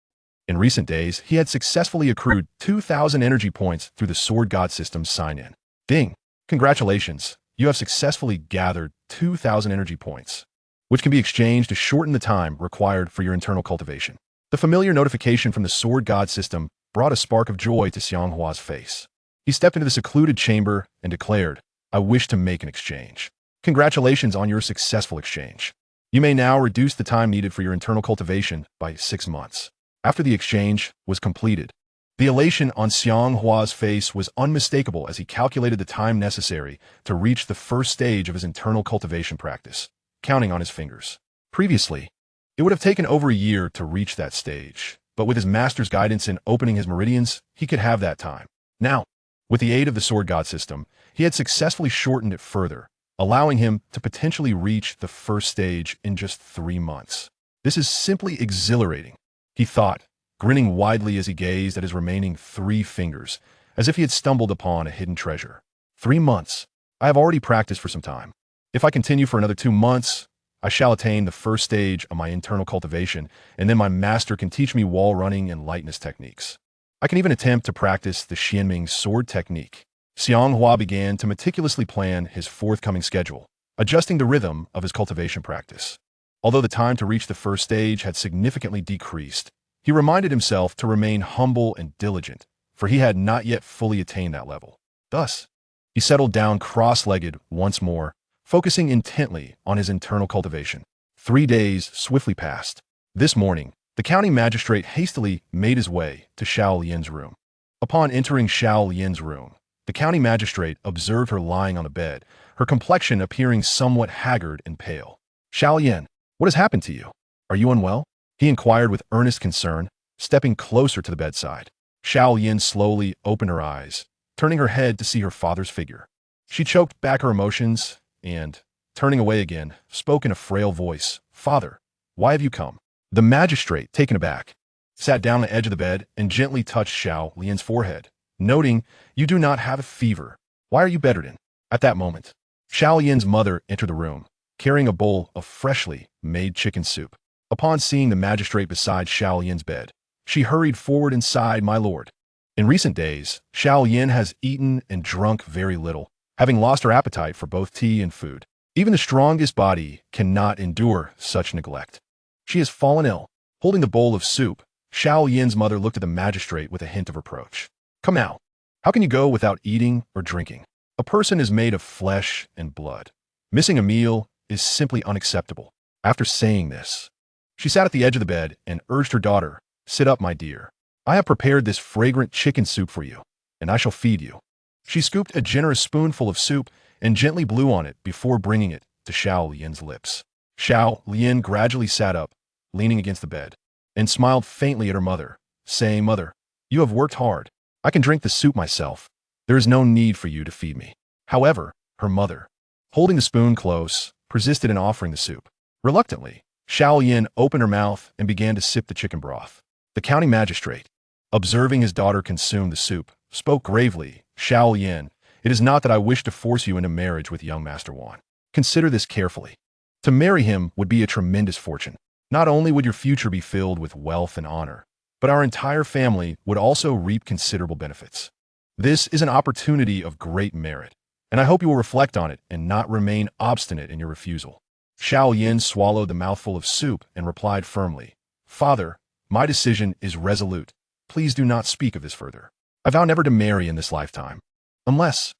In recent days, he had successfully accrued 2,000 energy points through the Sword God system's sign-in. Ding! Congratulations, you have successfully gathered 2,000 energy points, which can be exchanged to shorten the time required for your internal cultivation. The familiar notification from the Sword God system brought a spark of joy to Xiang Hua's face. He stepped into the secluded chamber and declared, "I wish to make an exchange. Congratulations on your successful exchange. You may now reduce the time needed for your internal cultivation by 6 months." After the exchange was completed, the elation on Xiang Hua's face was unmistakable as he calculated the time necessary to reach the first stage of his internal cultivation practice, counting on his fingers. Previously, it would have taken over a year to reach that stage, but with his master's guidance in opening his meridians, he could have that time. Now, with the aid of the Sword God system, he had successfully shortened it further, allowing him to potentially reach the first stage in just 3 months. "This is simply exhilarating," he thought, grinning widely as he gazed at his remaining 3 fingers, as if he had stumbled upon a hidden treasure. 3 months. I have already practiced for some time. If I continue for another 2 months, I shall attain the first stage of my internal cultivation, and then my master can teach me wall running and lightness techniques. I can even attempt to practice the Xuanming Sword technique. Xiang Hua began to meticulously plan his forthcoming schedule, adjusting the rhythm of his cultivation practice. Although the time to reach the first stage had significantly decreased, he reminded himself to remain humble and diligent, for he had not yet fully attained that level. Thus, he settled down cross-legged once more, focusing intently on his internal cultivation. 3 days swiftly passed. This morning, the county magistrate hastily made his way to Xiao Yin's room. Upon entering Xiao Yin's room, the county magistrate observed her lying on a bed, her complexion appearing somewhat haggard and pale. "Xiao Yin, what has happened to you? Are you unwell?" he inquired with earnest concern, stepping closer to the bedside. Xiao Yin slowly opened her eyes, turning her head to see her father's figure. She choked back her emotions and, turning away again, spoke in a frail voice, "Father, why have you come?" The magistrate, taken aback, sat down on the edge of the bed and gently touched Xiao Yin's forehead, noting, "You do not have a fever. Why are you bedridden?" At that moment, Xiao Yin's mother entered the room, carrying a bowl of freshly made chicken soup. Upon seeing the magistrate beside Xiao Yin's bed, she hurried forward and sighed, "My lord." In recent days, Xiao Yin has eaten and drunk very little, having lost her appetite for both tea and food. Even the strongest body cannot endure such neglect. She has fallen ill. Holding the bowl of soup, Xiao Yin's mother looked at the magistrate with a hint of reproach. "Come now, how can you go without eating or drinking? A person is made of flesh and blood. Missing a meal is simply unacceptable." After saying this, she sat at the edge of the bed and urged her daughter, "Sit up, my dear. I have prepared this fragrant chicken soup for you." and I shall feed you." She scooped a generous spoonful of soup and gently blew on it before bringing it to Xiao Lian's lips. Xiao Lian gradually sat up, leaning against the bed, and smiled faintly at her mother, saying, "Mother, you have worked hard. I can drink the soup myself. There is no need for you to feed me." However, her mother, holding the spoon close, persisted in offering the soup. Reluctantly, Xiao Lian opened her mouth and began to sip the chicken broth. The county magistrate, observing his daughter consume the soup, spoke gravely, "Xiao Lian, it is not that I wish to force you into marriage with young Master Wan. Consider this carefully. To marry him would be a tremendous fortune. Not only would your future be filled with wealth and honor, but our entire family would also reap considerable benefits. This is an opportunity of great merit, and I hope you will reflect on it and not remain obstinate in your refusal." Xiao Yin swallowed the mouthful of soup and replied firmly, "Father, my decision is resolute. Please do not speak of this further. I vow never to marry in this lifetime. Unless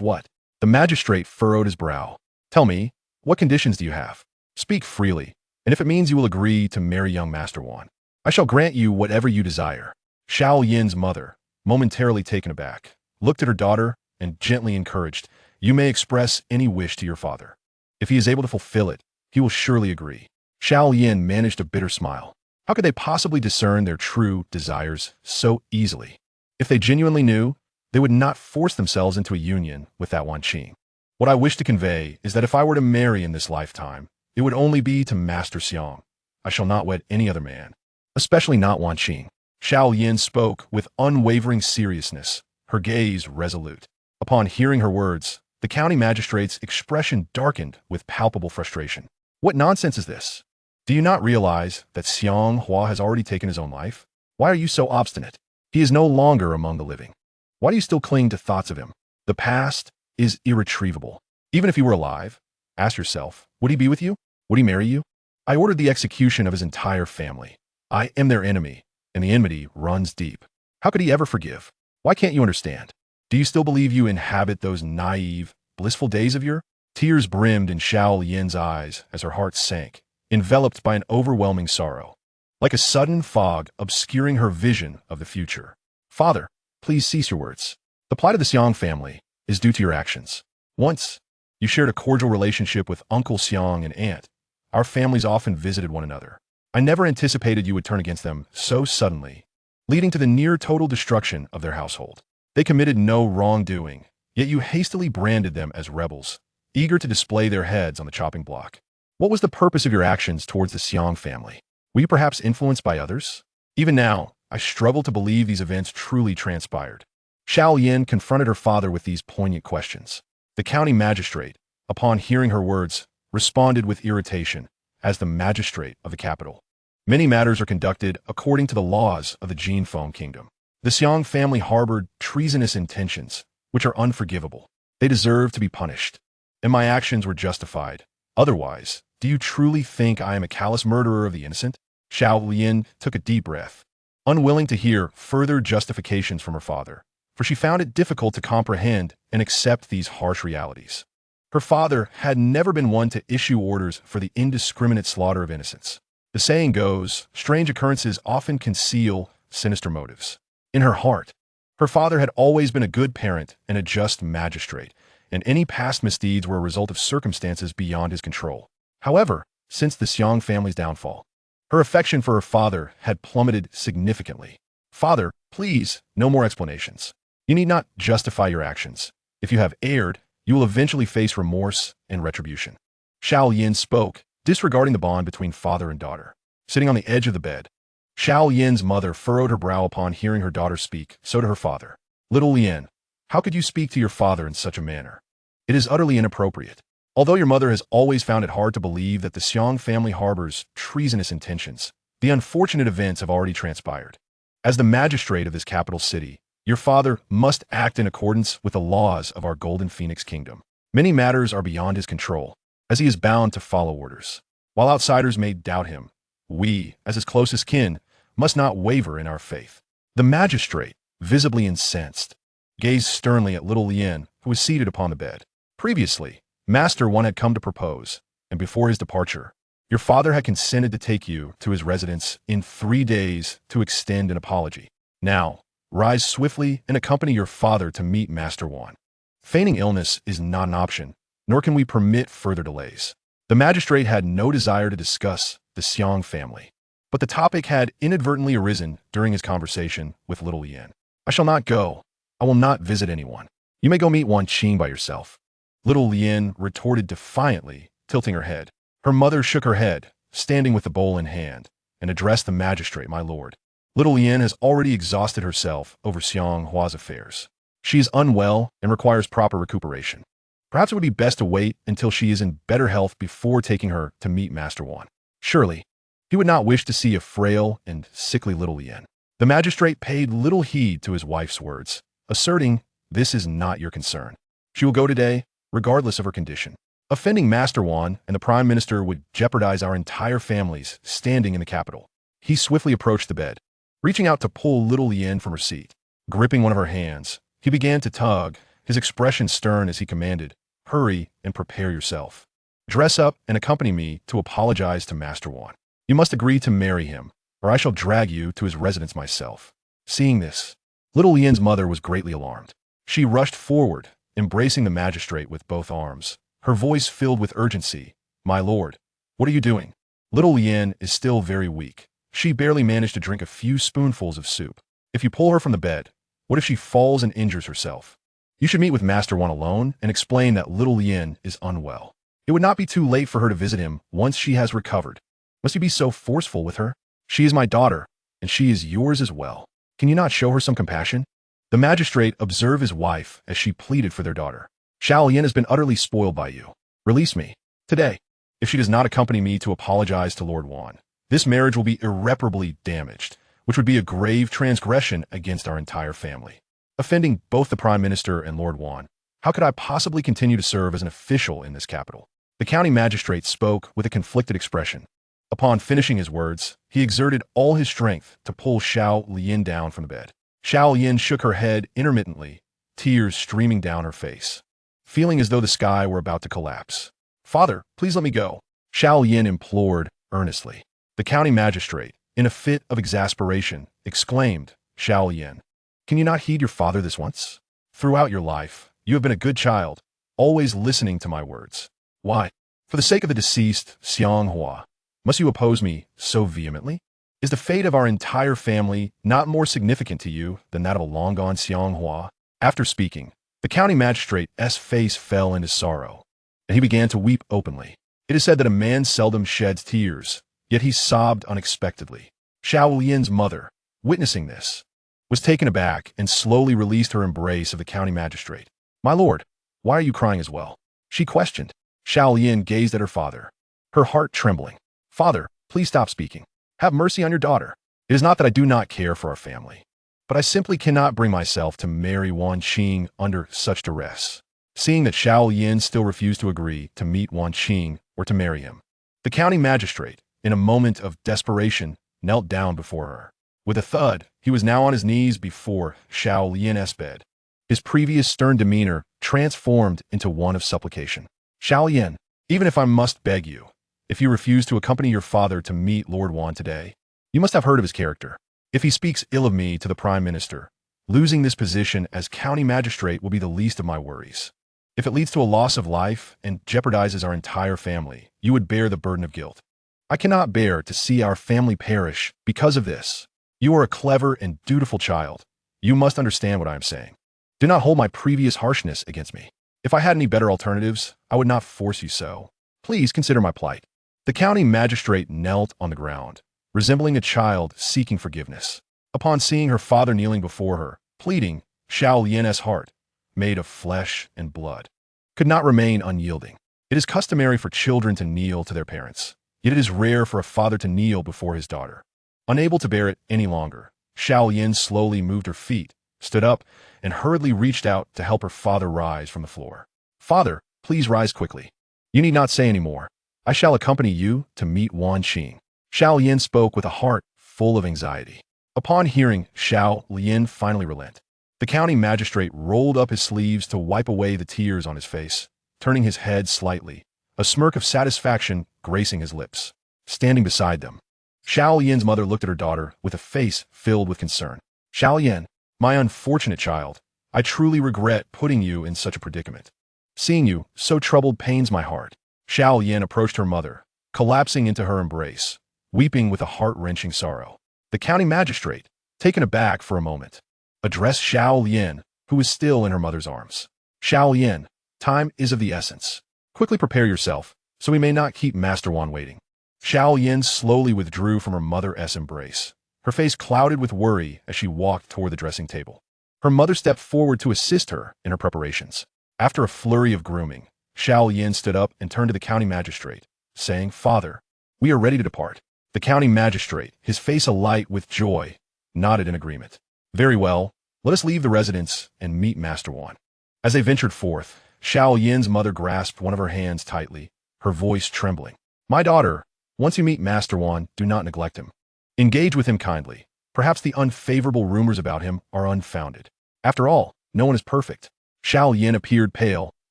what?" The magistrate furrowed his brow. "Tell me, what conditions do you have? Speak freely, and if it means you will agree to marry young Master Wan, I shall grant you whatever you desire." Xiao Yin's mother, momentarily taken aback, looked at her daughter and gently encouraged, "You may express any wish to your father. If he is able to fulfill it, he will surely agree." Xiao Yin managed a bitter smile. How could they possibly discern their true desires so easily? If they genuinely knew, they would not force themselves into a union with that Wan Qing. "What I wish to convey is that if I were to marry in this lifetime, it would only be to Master Xiang. I shall not wed any other man, especially not Wan Qing." Xiao Yin spoke with unwavering seriousness, her gaze resolute. Upon hearing her words, the county magistrate's expression darkened with palpable frustration. "What nonsense is this? Do you not realize that Xiang Hua has already taken his own life? Why are you so obstinate? He is no longer among the living. Why do you still cling to thoughts of him? The past is irretrievable. Even if he were alive, ask yourself, would he be with you? Would he marry you? I ordered the execution of his entire family. I am their enemy, and the enmity runs deep. How could he ever forgive? Why can't you understand? Do you still believe you inhabit those naive, blissful days of yore?" Tears brimmed in Xiao Yin's eyes as her heart sank, enveloped by an overwhelming sorrow, like a sudden fog obscuring her vision of the future. "Father, please cease your words. The plight of the Xiang family is due to your actions. Once, you shared a cordial relationship with Uncle Xiang and Aunt. Our families often visited one another. I never anticipated you would turn against them so suddenly, leading to the near total destruction of their household. They committed no wrongdoing, yet you hastily branded them as rebels, eager to display their heads on the chopping block. What was the purpose of your actions towards the Xiang family? Were you perhaps influenced by others? Even now, I struggle to believe these events truly transpired." Xiao Yin confronted her father with these poignant questions. The county magistrate, upon hearing her words, responded with irritation, as the magistrate of the capital. "Many matters are conducted according to the laws of the Jinfeng kingdom. The Xiang family harbored treasonous intentions, which are unforgivable. They deserve to be punished, and my actions were justified. Otherwise, do you truly think I am a callous murderer of the innocent?" Xiao Yin took a deep breath, unwilling to hear further justifications from her father, for she found it difficult to comprehend and accept these harsh realities. Her father had never been one to issue orders for the indiscriminate slaughter of innocents. The saying goes, strange occurrences often conceal sinister motives. In her heart, her father had always been a good parent and a just magistrate, and any past misdeeds were a result of circumstances beyond his control. However, since the Xiang family's downfall, her affection for her father had plummeted significantly. "Father, please, no more explanations. You need not justify your actions. If you have erred, you will eventually face remorse and retribution." Xiao Yin spoke, disregarding the bond between father and daughter. Sitting on the edge of the bed, Xiao Yin's mother furrowed her brow upon hearing her daughter speak, so to her father. "Little Lien, how could you speak to your father in such a manner? It is utterly inappropriate. Although your mother has always found it hard to believe that the Xiang family harbors treasonous intentions, the unfortunate events have already transpired. As the magistrate of this capital city, your father must act in accordance with the laws of our Golden Phoenix Kingdom. Many matters are beyond his control, as he is bound to follow orders. While outsiders may doubt him, we, as his closest kin, must not waver in our faith." The magistrate, visibly incensed, gazed sternly at little Lien, who was seated upon the bed. Previously, Master One had come to propose, and before his departure, your father had consented to take you to his residence in 3 days to extend an apology. Now, Rise swiftly and accompany your father to meet Master Wan. Feigning illness is not an option, nor can we permit further delays. The magistrate had no desire to discuss the Xiang family, but the topic had inadvertently arisen during his conversation with little Lian. I shall not go. I will not visit anyone. You may go meet Wan Qing by yourself. Little Lian retorted defiantly, tilting her head. Her mother shook her head, standing with the bowl in hand, and addressed the magistrate, my lord. Little Lian has already exhausted herself over Xiang Hua's affairs. She is unwell and requires proper recuperation. Perhaps it would be best to wait until she is in better health before taking her to meet Master Wan. Surely, he would not wish to see a frail and sickly little Lian. The magistrate paid little heed to his wife's words, asserting, "This is not your concern. She will go today, regardless of her condition. Offending Master Wan and the Prime Minister would jeopardize our entire families standing in the capital." He swiftly approached the bed, reaching out to pull little Lian from her seat. Gripping one of her hands, he began to tug, his expression stern as he commanded, "Hurry and prepare yourself. Dress up and accompany me to apologize to Master Wan. You must agree to marry him, or I shall drag you to his residence myself." Seeing this, little Lian's mother was greatly alarmed. She rushed forward, embracing the magistrate with both arms, her voice filled with urgency. "My lord, what are you doing?" Little Lian is still very weak. She barely managed to drink a few spoonfuls of soup. If you pull her from the bed, what if she falls and injures herself? You should meet with Master Wan alone and explain that little Lian is unwell. It would not be too late for her to visit him once she has recovered. Must you be so forceful with her? She is my daughter, and she is yours as well. Can you not show her some compassion? The magistrate observed his wife as she pleaded for their daughter. "Xiao Lian has been utterly spoiled by you. Release me today. If she does not accompany me to apologize to Lord Wan, this marriage will be irreparably damaged, which would be a grave transgression against our entire family. Offending both the Prime Minister and Lord Wan, how could I possibly continue to serve as an official in this capital?" The county magistrate spoke with a conflicted expression. Upon finishing his words, he exerted all his strength to pull Xiao Lian down from the bed. Xiao Lian shook her head intermittently, tears streaming down her face, feeling as though the sky were about to collapse. "Father, please let me go," Xiao Lian implored earnestly. The county magistrate, in a fit of exasperation, exclaimed, "Xiao Lian, can you not heed your father this once? Throughout your life, you have been a good child, always listening to my words. Why, for the sake of the deceased Xiang Hua, must you oppose me so vehemently? Is the fate of our entire family not more significant to you than that of a long-gone Xiang Hua?" After speaking, the county magistrate's face fell into sorrow, and he began to weep openly. It is said that a man seldom sheds tears, yet he sobbed unexpectedly. Xiao Lian's mother, witnessing this, was taken aback and slowly released her embrace of the county magistrate. "My lord, why are you crying as well?" she questioned. Xiao Lian gazed at her father, her heart trembling. "Father, please stop speaking. Have mercy on your daughter. It is not that I do not care for our family, but I simply cannot bring myself to marry Wan Qing under such duress." Seeing that Xiao Lian still refused to agree to meet Wan Qing or to marry him, the county magistrate, in a moment of desperation, knelt down before her. With a thud, he was now on his knees before Xiao Lian's bed, his previous stern demeanor transformed into one of supplication. "Xiao Lian, even if I must beg you, if you refuse to accompany your father to meet Lord Wan today, you must have heard of his character. If he speaks ill of me to the Prime Minister, losing this position as county magistrate will be the least of my worries. If it leads to a loss of life and jeopardizes our entire family, you would bear the burden of guilt. I cannot bear to see our family perish because of this. You are a clever and dutiful child. You must understand what I am saying. Do not hold my previous harshness against me. If I had any better alternatives, I would not force you so. Please consider my plight." The county magistrate knelt on the ground, resembling a child seeking forgiveness. Upon seeing her father kneeling before her, pleading, Xiao Lian's heart, made of flesh and blood, could not remain unyielding. It is customary for children to kneel to their parents, yet it is rare for a father to kneel before his daughter. Unable to bear it any longer, Xiao Lian slowly moved her feet, stood up, and hurriedly reached out to help her father rise from the floor. "Father, please rise quickly. You need not say any more. I shall accompany you to meet Wan Qing." Xiao Lian spoke with a heart full of anxiety. Upon hearing Xiao Lian finally relent, the county magistrate rolled up his sleeves to wipe away the tears on his face, turning his head slightly, a smirk of satisfaction gracing his lips. Standing beside them, Xiao Lian's mother looked at her daughter with a face filled with concern. "Xiao Lian, My unfortunate child, I truly regret putting you in such a predicament. Seeing you so troubled pains my heart. Xiao Yin approached her mother, collapsing into her embrace, weeping with a heart-wrenching sorrow. The county magistrate, taken aback for a moment, addressed Xiao Yin, who was still in her mother's arms. Xiao Yin, time is of the essence. Quickly prepare yourself, so we may not keep Master Wan waiting. Xiao Yin slowly withdrew from her mother's embrace, her face clouded with worry as she walked toward the dressing table. Her mother stepped forward to assist her in her preparations. After a flurry of grooming, Xiao Yin stood up and turned to the county magistrate, saying, "Father, we are ready to depart." The county magistrate, his face alight with joy, nodded in agreement. "Very well, let us leave the residence and meet Master Wan." As they ventured forth, Xiao Yin's mother grasped one of her hands tightly, her voice trembling. "My daughter, once you meet Master Wan, do not neglect him. Engage with him kindly. Perhaps the unfavorable rumors about him are unfounded. After all, no one is perfect." Xiao Yin appeared pale,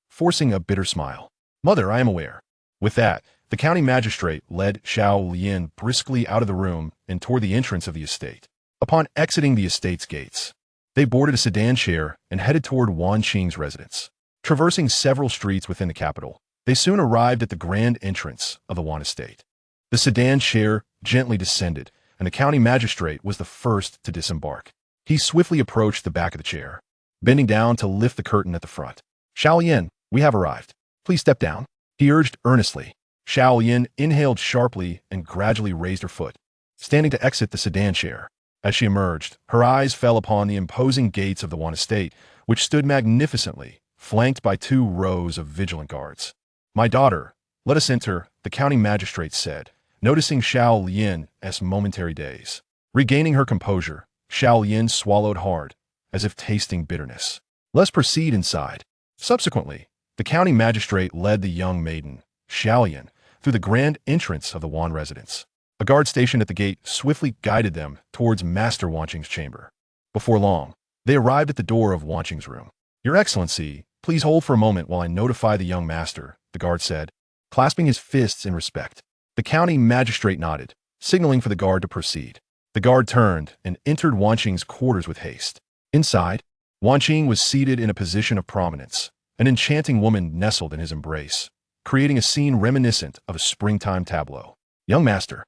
forcing a bitter smile. "Mother, I am aware." With that, the county magistrate led Xiao Yin briskly out of the room and toward the entrance of the estate. Upon exiting the estate's gates, they boarded a sedan chair and headed toward Wan Qing's residence. Traversing several streets within the capital, they soon arrived at the grand entrance of the Wan estate. The sedan chair gently descended, and the county magistrate was the first to disembark. He swiftly approached the back of the chair, bending down to lift the curtain at the front. "Xiao Yin, we have arrived. Please step down," he urged earnestly. Xiao Yin inhaled sharply and gradually raised her foot, standing to exit the sedan chair. As she emerged, her eyes fell upon the imposing gates of the Wan estate, which stood magnificently, flanked by 2 rows of vigilant guards. "My daughter, let us enter," the county magistrate said, noticing Xiao Yin's momentary daze. Regaining her composure, Xiao Yin swallowed hard, as if tasting bitterness. "Let's proceed inside." Subsequently, the county magistrate led the young maiden, Xiao Yin, through the grand entrance of the Wan residence. A guard stationed at the gate swiftly guided them towards Master Wan Qing's chamber. Before long, they arrived at the door of Wan Qing's room. "Your Excellency, please hold for a moment while I notify the young master," the guard said, clasping his fists in respect. The county magistrate nodded, signaling for the guard to proceed. The guard turned and entered Wan Qing's quarters with haste. Inside, Wan Qing was seated in a position of prominence. An enchanting woman nestled in his embrace, creating a scene reminiscent of a springtime tableau. "Young master,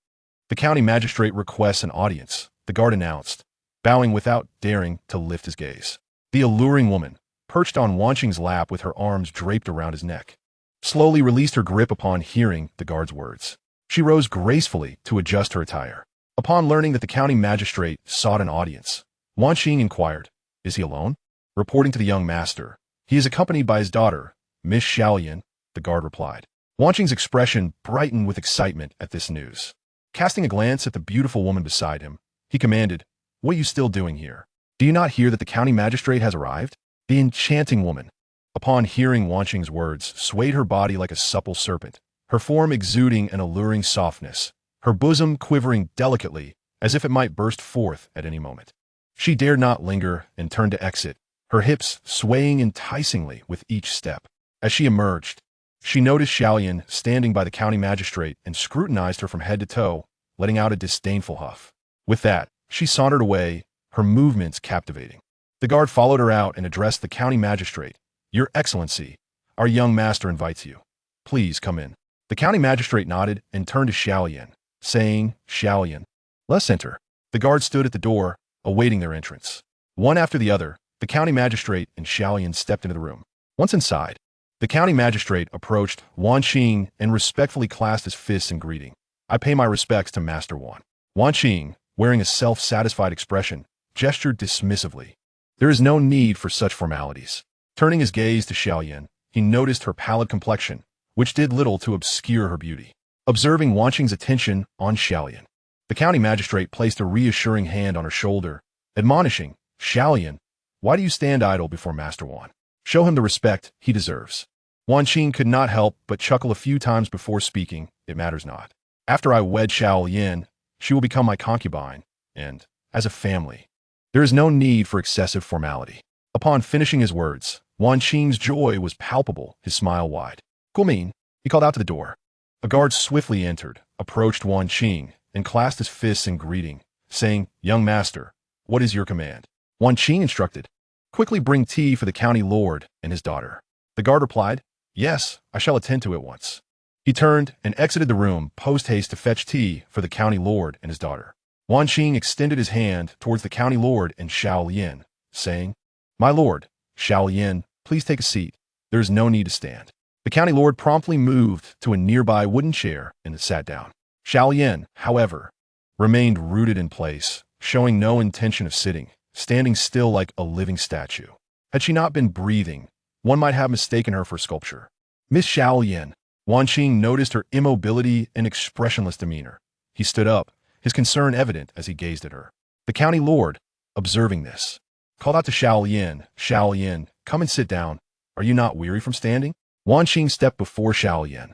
the county magistrate requests an audience," the guard announced, bowing without daring to lift his gaze. The alluring woman, perched on Wan Qing's lap with her arms draped around his neck, slowly released her grip upon hearing the guard's words. She rose gracefully to adjust her attire. Upon learning that the county magistrate sought an audience, Wan Qing inquired, "Is he alone?" Reporting to the young master, "He is accompanied by his daughter, Miss Xiao Yin," the guard replied. Wan Qing's expression brightened with excitement at this news. Casting a glance at the beautiful woman beside him, he commanded, "What are you still doing here? Do you not hear that the county magistrate has arrived?" The enchanting woman, upon hearing Wan Qing's words, swayed her body like a supple serpent, her form exuding an alluring softness, her bosom quivering delicately as if it might burst forth at any moment. She dared not linger and turned to exit, her hips swaying enticingly with each step. As she emerged, she noticed Xiao Yin standing by the county magistrate and scrutinized her from head to toe, letting out a disdainful huff. With that, she sauntered away, her movements captivating. The guard followed her out and addressed the county magistrate. "Your Excellency, our young master invites you. Please come in." The county magistrate nodded and turned to Xiao Yin, saying, "Xiao Yin, let's enter." The guard stood at the door, awaiting their entrance. One after the other, the county magistrate and Xiao Yin stepped into the room. Once inside, the county magistrate approached Wan Qing and respectfully clasped his fists in greeting. "I pay my respects to Master Wan." Wan Qing, wearing a self-satisfied expression, gestured dismissively. "There is no need for such formalities." Turning his gaze to Xiao Yin, he noticed her pallid complexion, which did little to obscure her beauty. Observing Wan Qing's attention on Xiao Yin, the county magistrate placed a reassuring hand on her shoulder, admonishing, "Xiao Yin, why do you stand idle before Master Wan? Show him the respect he deserves." Wan Qing could not help but chuckle a few times before speaking, "It matters not. After I wed Xiao Yin, she will become my concubine, and, as a family, there is no need for excessive formality." Upon finishing his words, Wan Qing's joy was palpable, his smile wide. "Guomin," he called out to the door. A guard swiftly entered, approached Wan Qing, and clasped his fists in greeting, saying, "Young master, what is your command?" Wan Qing instructed. Quickly bring tea for the county lord and his daughter. The guard replied, Yes, I shall attend to it once. He turned and exited the room post-haste to fetch tea for the county lord and his daughter. Wan Qing extended his hand towards the county lord and Xiao Lian, saying, My lord, Xiao Lian, please take a seat. There is no need to stand. The county lord promptly moved to a nearby wooden chair and sat down. Xiao Lian, however, remained rooted in place, showing no intention of sitting, standing still like a living statue. Had she not been breathing, one might have mistaken her for sculpture. Miss Xiao Lian. Wan Qing noticed her immobility and expressionless demeanor. He stood up, his concern evident as he gazed at her. The county lord, observing this, called out to Xiao Lian, come and sit down. Are you not weary from standing? Wan Qing stepped before Xiao Lian,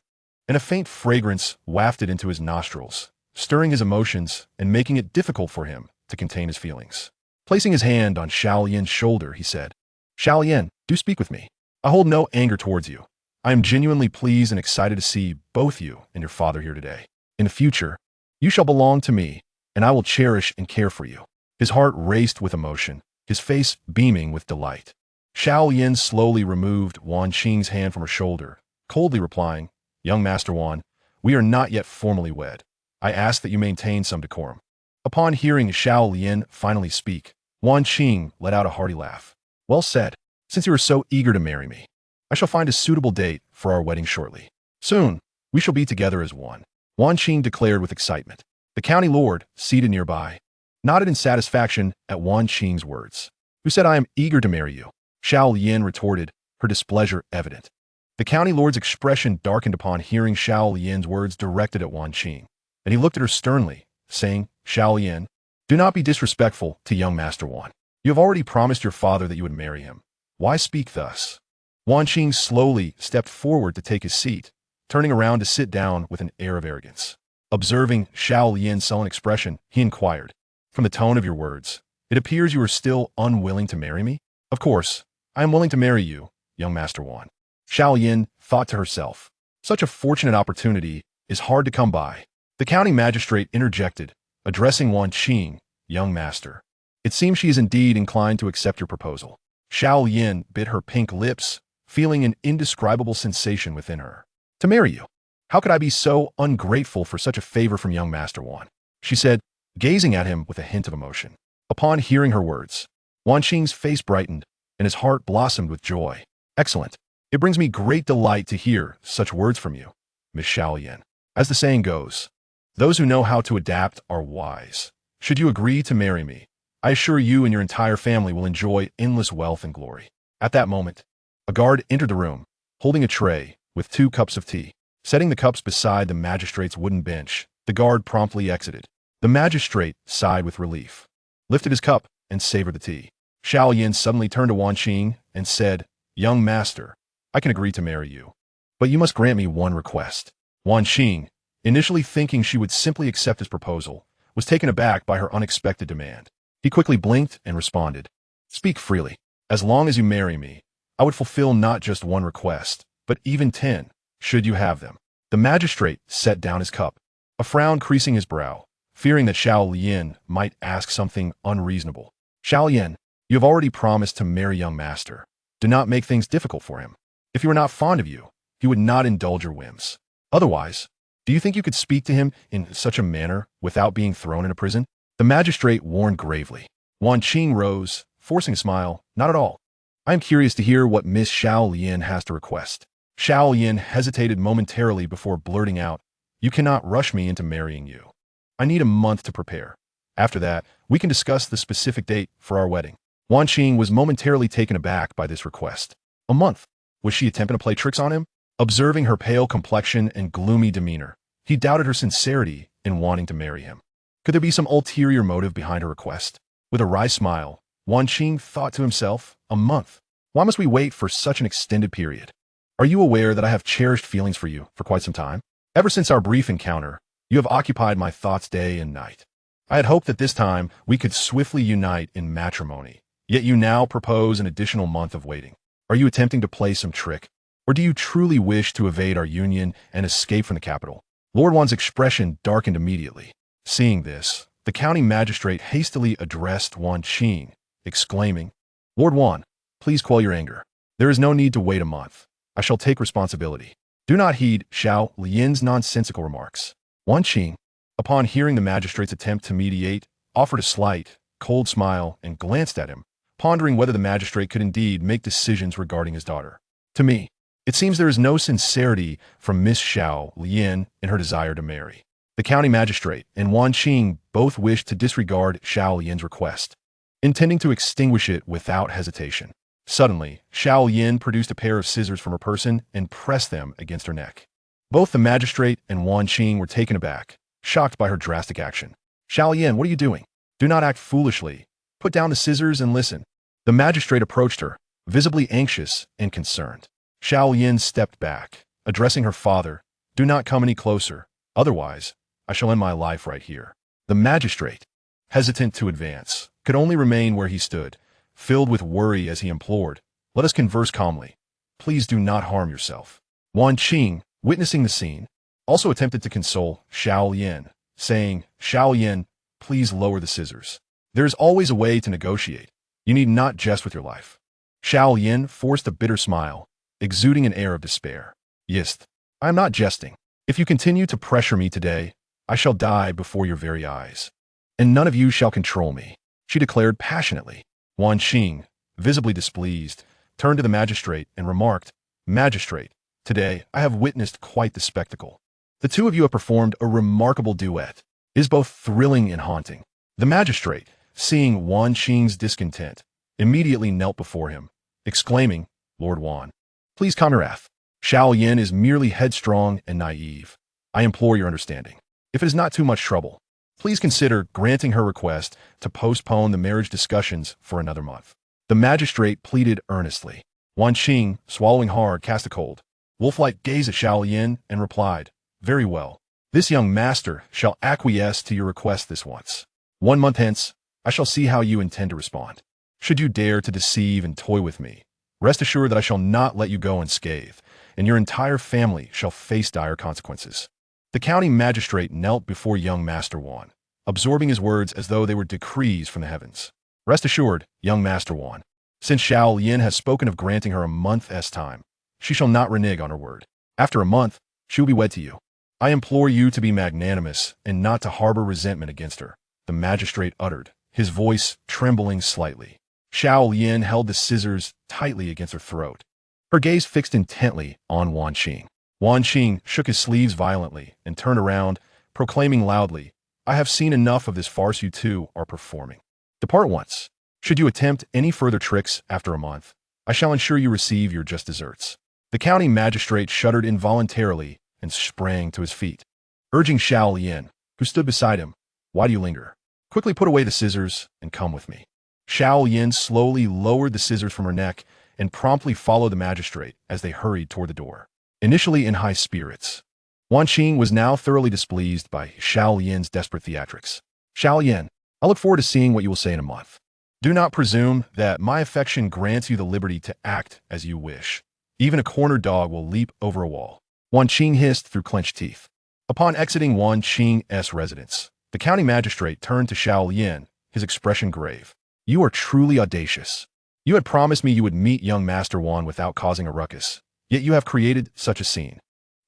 and a faint fragrance wafted into his nostrils, stirring his emotions and making it difficult for him to contain his feelings. Placing his hand on Xiao Lian's shoulder, he said, Xiao Lian, do speak with me. I hold no anger towards you. I am genuinely pleased and excited to see both you and your father here today. In the future, you shall belong to me, and I will cherish and care for you. His heart raced with emotion, his face beaming with delight. Xiao Lian slowly removed Wan Qing's hand from her shoulder, coldly replying, Young Master Wan, we are not yet formally wed. I ask that you maintain some decorum. Upon hearing Xiao Lian finally speak, Wan Qing let out a hearty laugh. Well said. Since you are so eager to marry me, I shall find a suitable date for our wedding shortly. Soon, we shall be together as one. Wan Qing declared with excitement. The county lord, seated nearby, nodded in satisfaction at Wan Qing's words. Who said I am eager to marry you? Xiao Lian retorted, her displeasure evident. The county lord's expression darkened upon hearing Xiao Lian's words directed at Wan Qing, and he looked at her sternly, saying, Xiao Lian, do not be disrespectful to young Master Wan. You have already promised your father that you would marry him. Why speak thus? Wan Qing slowly stepped forward to take his seat, turning around to sit down with an air of arrogance. Observing Xiao Lian's sullen expression, he inquired, From the tone of your words, it appears you are still unwilling to marry me? Of course, I am willing to marry you, young Master Wan. Xiao Lian thought to herself, such a fortunate opportunity is hard to come by. The county magistrate interjected, addressing Wan Qing, young master. It seems she is indeed inclined to accept your proposal. Xiao Lian bit her pink lips, feeling an indescribable sensation within her. To marry you? How could I be so ungrateful for such a favor from young Master Wan? She said, gazing at him with a hint of emotion. Upon hearing her words, Wan Qing's face brightened, and his heart blossomed with joy. Excellent. It brings me great delight to hear such words from you, Miss Xiao Lian. As the saying goes, those who know how to adapt are wise. Should you agree to marry me, I assure you and your entire family will enjoy endless wealth and glory. At that moment, a guard entered the room, holding a tray with 2 cups of tea. Setting the cups beside the magistrate's wooden bench, the guard promptly exited. The magistrate sighed with relief, lifted his cup, and savored the tea. Xiao Lian suddenly turned to Wan Qing and said, Young master, I can agree to marry you, but you must grant me one request. Wan Qing, initially thinking she would simply accept his proposal, was taken aback by her unexpected demand. He quickly blinked and responded, Speak freely. As long as you marry me, I would fulfill not just one request, but even 10, should you have them. The magistrate set down his cup, a frown creasing his brow, fearing that Xiao Lian might ask something unreasonable. Xiao Lian, you have already promised to marry young master. Do not make things difficult for him. If he were not fond of you, he would not indulge your whims. Otherwise, do you think you could speak to him in such a manner without being thrown into prison? The magistrate warned gravely. Wan Qing rose, forcing a smile. Not at all. I am curious to hear what Miss Xiao Lian has to request. Xiao Lian hesitated momentarily before blurting out, You cannot rush me into marrying you. I need a month to prepare. After that, we can discuss the specific date for our wedding. Wan Qing was momentarily taken aback by this request. A month? Was she attempting to play tricks on him? Observing her pale complexion and gloomy demeanor, he doubted her sincerity in wanting to marry him. Could there be some ulterior motive behind her request? With a wry smile, Wan Qing thought to himself, a month? Why must we wait for such an extended period? Are you aware that I have cherished feelings for you for quite some time? Ever since our brief encounter, you have occupied my thoughts day and night. I had hoped that this time we could swiftly unite in matrimony, yet you now propose an additional month of waiting. Are you attempting to play some trick? Or do you truly wish to evade our union and escape from the capital? Lord Wan's expression darkened immediately. Seeing this, the county magistrate hastily addressed Wan Qing, exclaiming, "Lord Wan, please quell your anger. There is no need to wait a month. I shall take responsibility." Do not heed Xiao Lian's nonsensical remarks. Wan Qing, upon hearing the magistrate's attempt to mediate, offered a slight, cold smile and glanced at him, pondering whether the magistrate could indeed make decisions regarding his daughter. To me, it seems there is no sincerity from Miss Xiao Lian in her desire to marry. The county magistrate and Wan Qing both wished to disregard Xiao Lian's request, intending to extinguish it without hesitation. Suddenly, Xiao Lian produced a pair of scissors from her person and pressed them against her neck. Both the magistrate and Wan Qing were taken aback, shocked by her drastic action. "Xiao Lian, what are you doing? Do not act foolishly. Put down the scissors and listen." The magistrate approached her, visibly anxious and concerned. Xiao Lian stepped back, addressing her father, "Do not come any closer, otherwise I shall end my life right here." The magistrate, hesitant to advance, could only remain where he stood, filled with worry as he implored, "Let us converse calmly. Please do not harm yourself." Wan Qing, witnessing the scene, also attempted to console Xiao Lian, saying, "Xiao Lian, please lower the scissors. There is always a way to negotiate. You need not jest with your life." Xiao Lian forced a bitter smile, exuding an air of despair. "Yes, I am not jesting. If you continue to pressure me today, I shall die before your very eyes. And none of you shall control me," she declared passionately. Wan Qing, visibly displeased, turned to the magistrate and remarked, "Magistrate, today I have witnessed quite the spectacle. The two of you have performed a remarkable duet. It is both thrilling and haunting." The magistrate, seeing Wan Qing's discontent, immediately knelt before him, exclaiming, "Lord Wan, please calm your wrath. Xiao Lian is merely headstrong and naive. I implore your understanding. If it is not too much trouble, please consider granting her request to postpone the marriage discussions for another month." The magistrate pleaded earnestly. Wan Qing, swallowing hard, cast a cold, wolf-like gaze at Xiao Lian and replied, "Very well. This young master shall acquiesce to your request this once. 1 month hence, I shall see how you intend to respond. Should you dare to deceive and toy with me, rest assured that I shall not let you go unscathed, and your entire family shall face dire consequences." The county magistrate knelt before young Master Wan, absorbing his words as though they were decrees from the heavens. "Rest assured, young Master Wan, since Xiao Lian has spoken of granting her a month's time, she shall not renege on her word. After a month, she will be wed to you. I implore you to be magnanimous and not to harbor resentment against her," the magistrate uttered, his voice trembling slightly. Xiao Lian held the scissors tightly against her throat, her gaze fixed intently on Wan Qing. Wan Qing shook his sleeves violently and turned around, proclaiming loudly, "I have seen enough of this farce you two are performing. Depart once. Should you attempt any further tricks after a month, I shall ensure you receive your just deserts." The county magistrate shuddered involuntarily and sprang to his feet, urging Xiao Lian, who stood beside him, "Why do you linger? Quickly put away the scissors and come with me." Xiao Lian slowly lowered the scissors from her neck and promptly followed the magistrate as they hurried toward the door. Initially in high spirits, Wan Qing was now thoroughly displeased by Xiao Lian's desperate theatrics. "Xiao Lian, I look forward to seeing what you will say in a month. Do not presume that my affection grants you the liberty to act as you wish. Even a cornered dog will leap over a wall." Wan Qing hissed through clenched teeth. Upon exiting Wan Qing's residence, the county magistrate turned to Xiao Lian, his expression grave. "You are truly audacious. You had promised me you would meet young Master Wan without causing a ruckus, yet you have created such a scene.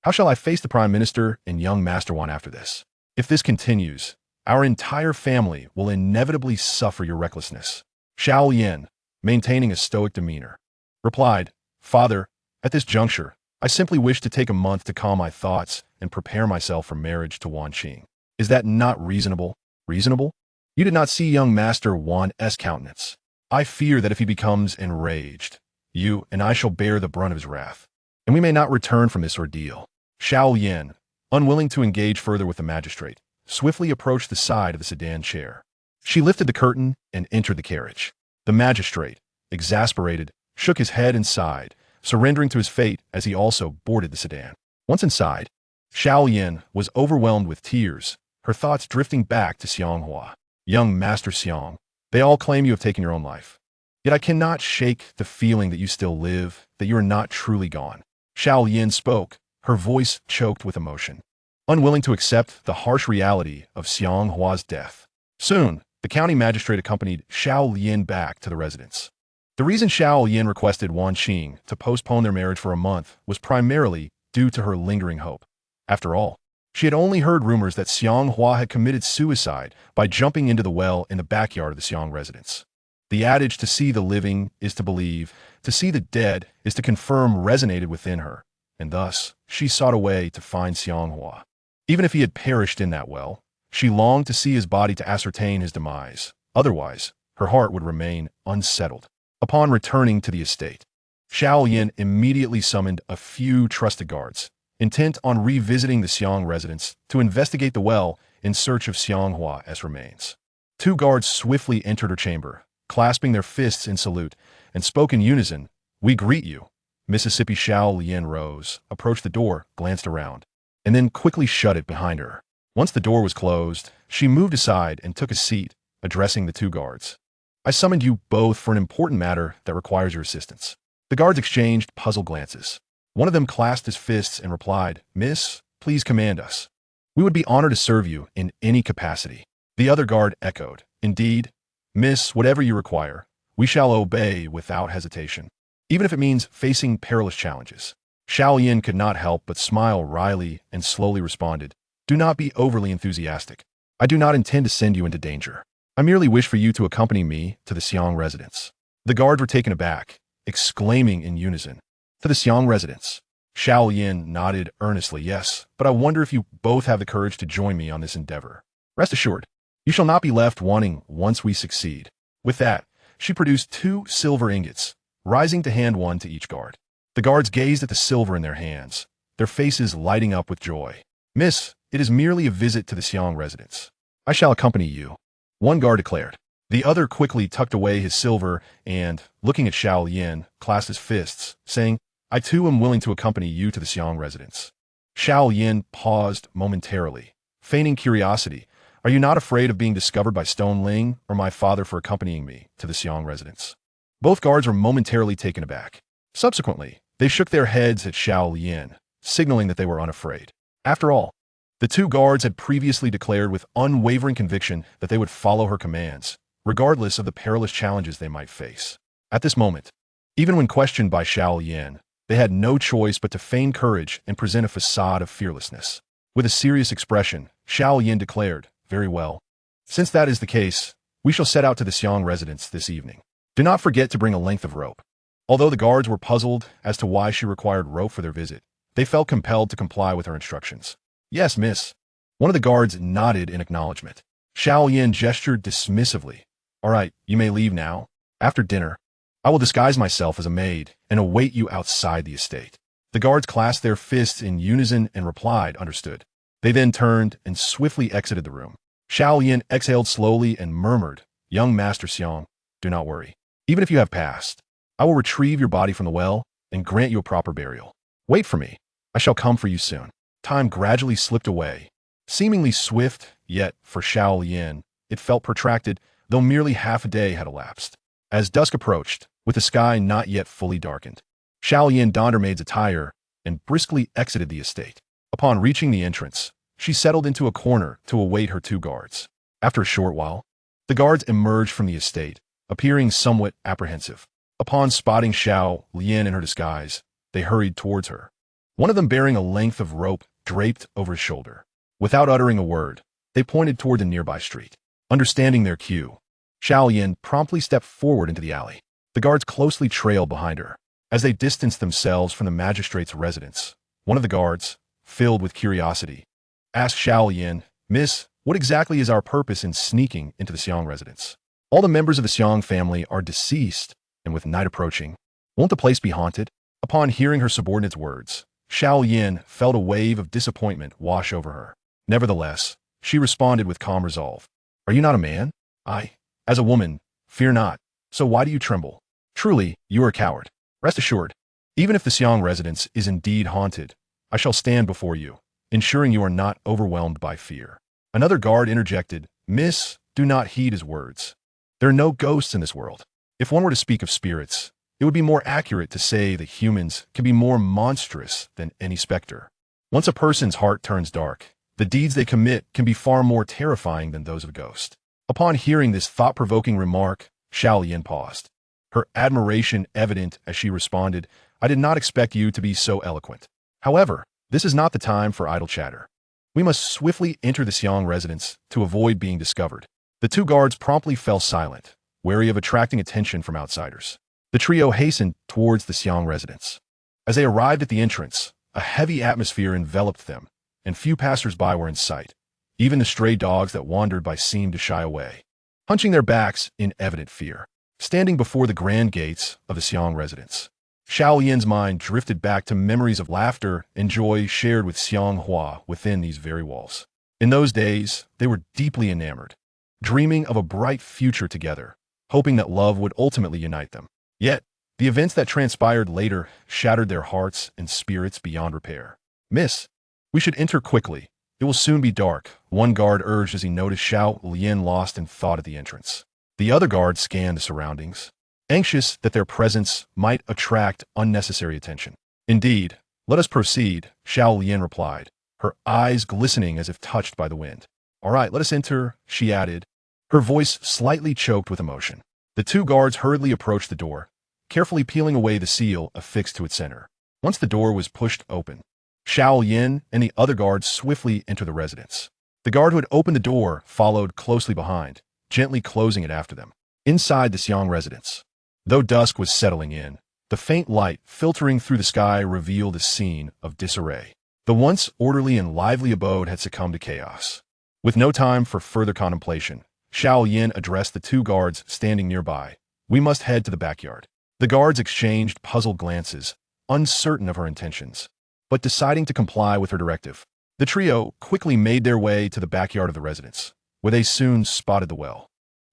How shall I face the Prime Minister and young Master Wan after this? If this continues, our entire family will inevitably suffer your recklessness." Xiao Lian, maintaining a stoic demeanor, replied, "Father, at this juncture, I simply wish to take a month to calm my thoughts and prepare myself for marriage to Wan Qing. Is that not reasonable?" "Reasonable? You did not see young Master Wan's countenance. I fear that if he becomes enraged, you and I shall bear the brunt of his wrath, and we may not return from this ordeal." Xiao Lian, unwilling to engage further with the magistrate, swiftly approached the side of the sedan chair. She lifted the curtain and entered the carriage. The magistrate, exasperated, shook his head and sighed, surrendering to his fate as he also boarded the sedan. Once inside, Xiao Lian was overwhelmed with tears, her thoughts drifting back to Xiang Hua. "Young Master Xiang, they all claim you have taken your own life. Yet I cannot shake the feeling that you still live, that you are not truly gone." Xiao Lian spoke, her voice choked with emotion, unwilling to accept the harsh reality of Xiang Hua's death. Soon, The county magistrate accompanied Xiao Lian back to the residence. The reason Xiao Lian requested Wan Qing to postpone their marriage for a month was primarily due to her lingering hope. After all, she had only heard rumors that Xiang Hua had committed suicide by jumping into the well in the backyard of the Xiang residence. The adage to see the living is to believe, to see the dead is to confirm resonated within her, and thus she sought a way to find Xiang Hua. Even if he had perished in that well, she longed to see his body to ascertain his demise. Otherwise, her heart would remain unsettled. Upon returning to the estate, Xiao Yin immediately summoned a few trusted guards, intent on revisiting the Xiang residence to investigate the well in search of Xiang Hua's remains. 2 guards swiftly entered her chamber, clasping their fists in salute, and spoke in unison, "We greet you." Mississippi Xiao Lian rose, approached the door, glanced around, and then quickly shut it behind her. Once the door was closed, she moved aside and took a seat, addressing the 2 guards. "I summoned you both for an important matter that requires your assistance." The guards exchanged puzzled glances. One of them clasped his fists and replied, "Miss, please command us. We would be honored to serve you in any capacity." The other guard echoed, "Indeed, Miss, whatever you require, we shall obey without hesitation, even if it means facing perilous challenges." Xiao Yin could not help but smile wryly and slowly responded, "Do not be overly enthusiastic. I do not intend to send you into danger. I merely wish for you to accompany me to the Xiang residence." The guards were taken aback, exclaiming in unison, "To the Xiang residence?" Xiao Yin nodded earnestly, "Yes, but I wonder if you both have the courage to join me on this endeavor. Rest assured, you shall not be left wanting once we succeed." With that, she produced 2 silver ingots, rising to hand one to each guard. The guards gazed at the silver in their hands, their faces lighting up with joy. "Miss, it is merely a visit to the Xiang residence. I shall accompany you," one guard declared. The other quickly tucked away his silver and, looking at Xiao Yin, clasped his fists, saying, "I too am willing to accompany you to the Xiang residence." Xiao Yin paused momentarily, feigning curiosity. "Are you not afraid of being discovered by Stone Ling or my father for accompanying me to the Xiang residence?" Both guards were momentarily taken aback. Subsequently, they shook their heads at Xiao Yin, signaling that they were unafraid. After all, the 2 guards had previously declared with unwavering conviction that they would follow her commands, regardless of the perilous challenges they might face. At this moment, even when questioned by Xiao Yin, they had no choice but to feign courage and present a facade of fearlessness. With a serious expression, Xiao Yin declared, "Very well. Since that is the case, we shall set out to the Xiang residence this evening. Do not forget to bring a length of rope." Although the guards were puzzled as to why she required rope for their visit, they felt compelled to comply with her instructions. "Yes, miss." One of the guards nodded in acknowledgement. Xiao Yin gestured dismissively. "All right, you may leave now. After dinner, I will disguise myself as a maid and await you outside the estate." The guards clasped their fists in unison and replied, "Understood." They then turned and swiftly exited the room. Xiao Yin exhaled slowly and murmured, "Young Master Xiang, do not worry. Even if you have passed, I will retrieve your body from the well and grant you a proper burial. Wait for me. I shall come for you soon." Time gradually slipped away, seemingly swift, yet, for Xiao Yin, it felt protracted, though merely half a day had elapsed. As dusk approached, with the sky not yet fully darkened, Xiao Yin donned her maid's attire and briskly exited the estate. Upon reaching the entrance, she settled into a corner to await her 2 guards. After a short while, the guards emerged from the estate, appearing somewhat apprehensive. Upon spotting Xiao Lian in her disguise, they hurried towards her, one of them bearing a length of rope draped over his shoulder. Without uttering a word, they pointed toward the nearby street. Understanding their cue, Xiao Yin promptly stepped forward into the alley. The guards closely trailed behind her. As they distanced themselves from the magistrate's residence, one of the guards, filled with curiosity, asked Xiao Yin, "Miss, what exactly is our purpose in sneaking into the Xiang residence? All the members of the Xiang family are deceased, and with night approaching, won't the place be haunted?" Upon hearing her subordinate's words, Xiao Yin felt a wave of disappointment wash over her. Nevertheless, she responded with calm resolve. "Are you not a man? I, as a woman, fear not. So why do you tremble? Truly, you are a coward. Rest assured, even if the Xiang residence is indeed haunted, I shall stand before you, ensuring you are not overwhelmed by fear." Another guard interjected, "Miss, do not heed his words. There are no ghosts in this world. If one were to speak of spirits, it would be more accurate to say that humans can be more monstrous than any specter. Once a person's heart turns dark, the deeds they commit can be far more terrifying than those of a ghost." Upon hearing this thought-provoking remark, Xiao Lian paused, her admiration evident as she responded, "I did not expect you to be so eloquent. However, this is not the time for idle chatter. We must swiftly enter the Xiang residence to avoid being discovered." The two guards promptly fell silent, wary of attracting attention from outsiders. The trio hastened towards the Xiang residence. As they arrived at the entrance, a heavy atmosphere enveloped them, and few passers-by were in sight. Even the stray dogs that wandered by seemed to shy away, hunching their backs in evident fear. Standing before the grand gates of the Xiang residence, Xiao Lian's mind drifted back to memories of laughter and joy shared with Xiang Hua within these very walls. In those days, they were deeply enamored, dreaming of a bright future together, hoping that love would ultimately unite them. Yet, the events that transpired later shattered their hearts and spirits beyond repair. "Miss, we should enter quickly. It will soon be dark," one guard urged as he noticed Xiao Lian lost in thought at the entrance. The other guard scanned the surroundings, anxious that their presence might attract unnecessary attention. "Indeed, let us proceed," Xiao Lian replied, her eyes glistening as if touched by the wind. "All right, let us enter," she added, her voice slightly choked with emotion. The two guards hurriedly approached the door, carefully peeling away the seal affixed to its center. Once the door was pushed open, Xiao Lian and the other guards swiftly entered the residence. The guard who had opened the door followed closely behind, gently closing it after them. Inside the Xiang residence, though dusk was settling in, the faint light filtering through the sky revealed a scene of disarray. The once orderly and lively abode had succumbed to chaos. With no time for further contemplation, Xiao Lian addressed the two guards standing nearby. "We must head to the backyard." The guards exchanged puzzled glances, uncertain of her intentions, but deciding to comply with her directive. The trio quickly made their way to the backyard of the residence, where they soon spotted the well.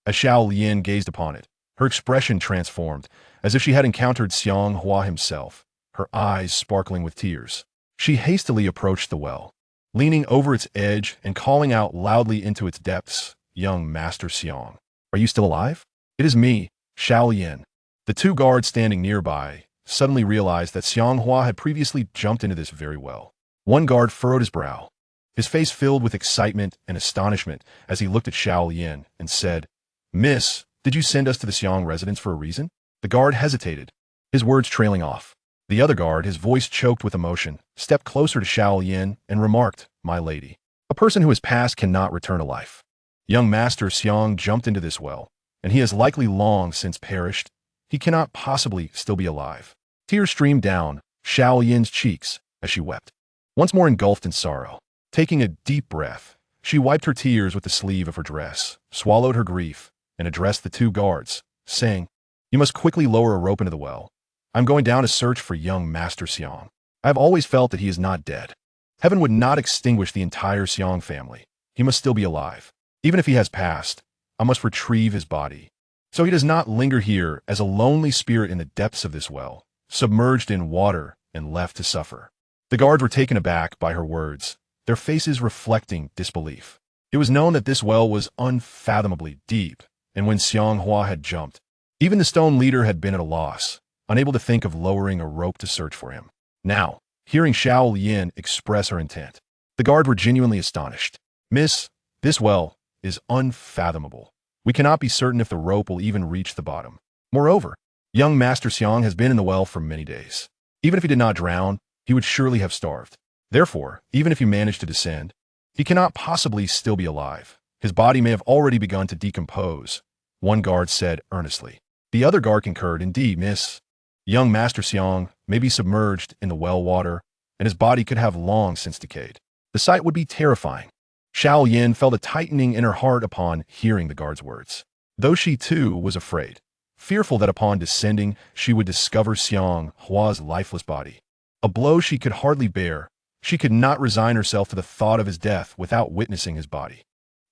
As Xiao Lian gazed upon it, her expression transformed, as if she had encountered Xiang Hua himself, her eyes sparkling with tears. She hastily approached the well, leaning over its edge and calling out loudly into its depths, "Young Master Xiang, are you still alive?" "It is me, Xiao Lian." The two guards standing nearby suddenly realized that Xiang Hua had previously jumped into this very well. One guard furrowed his brow, his face filled with excitement and astonishment as he looked at Xiao Lian and said, "Miss, did you send us to the Xiang residence for a reason?" The guard hesitated, his words trailing off. The other guard, his voice choked with emotion, stepped closer to Xiao Lian and remarked, "My lady, a person who has passed cannot return to life. Young Master Xiang jumped into this well, and he has likely long since perished. He cannot possibly still be alive." Tears streamed down Xiao Lian's cheeks as she wept, once more engulfed in sorrow. Taking a deep breath, she wiped her tears with the sleeve of her dress, swallowed her grief, and addressed the two guards, saying, "You must quickly lower a rope into the well. I'm going down to search for young Master Xiang. I have always felt that he is not dead. Heaven would not extinguish the entire Xiang family. He must still be alive. Even if he has passed, I must retrieve his body, so he does not linger here as a lonely spirit in the depths of this well, submerged in water and left to suffer." The guards were taken aback by her words, their faces reflecting disbelief. It was known that this well was unfathomably deep, and when Xiang Hua had jumped, even the stone leader had been at a loss, unable to think of lowering a rope to search for him. Now, hearing Xiao Lian express her intent, the guard were genuinely astonished. "Miss, this well is unfathomable. We cannot be certain if the rope will even reach the bottom. Moreover, young Master Xiang has been in the well for many days. Even if he did not drown, he would surely have starved. Therefore, even if he managed to descend, he cannot possibly still be alive. His body may have already begun to decompose," one guard said earnestly. The other guard concurred, "Indeed, miss. Young Master Xiang may be submerged in the well water, and his body could have long since decayed. The sight would be terrifying." Xiao Lian felt a tightening in her heart upon hearing the guard's words, though she too was afraid, fearful that upon descending she would discover Xiang Hua's lifeless body. A blow she could hardly bear. She could not resign herself to the thought of his death without witnessing his body.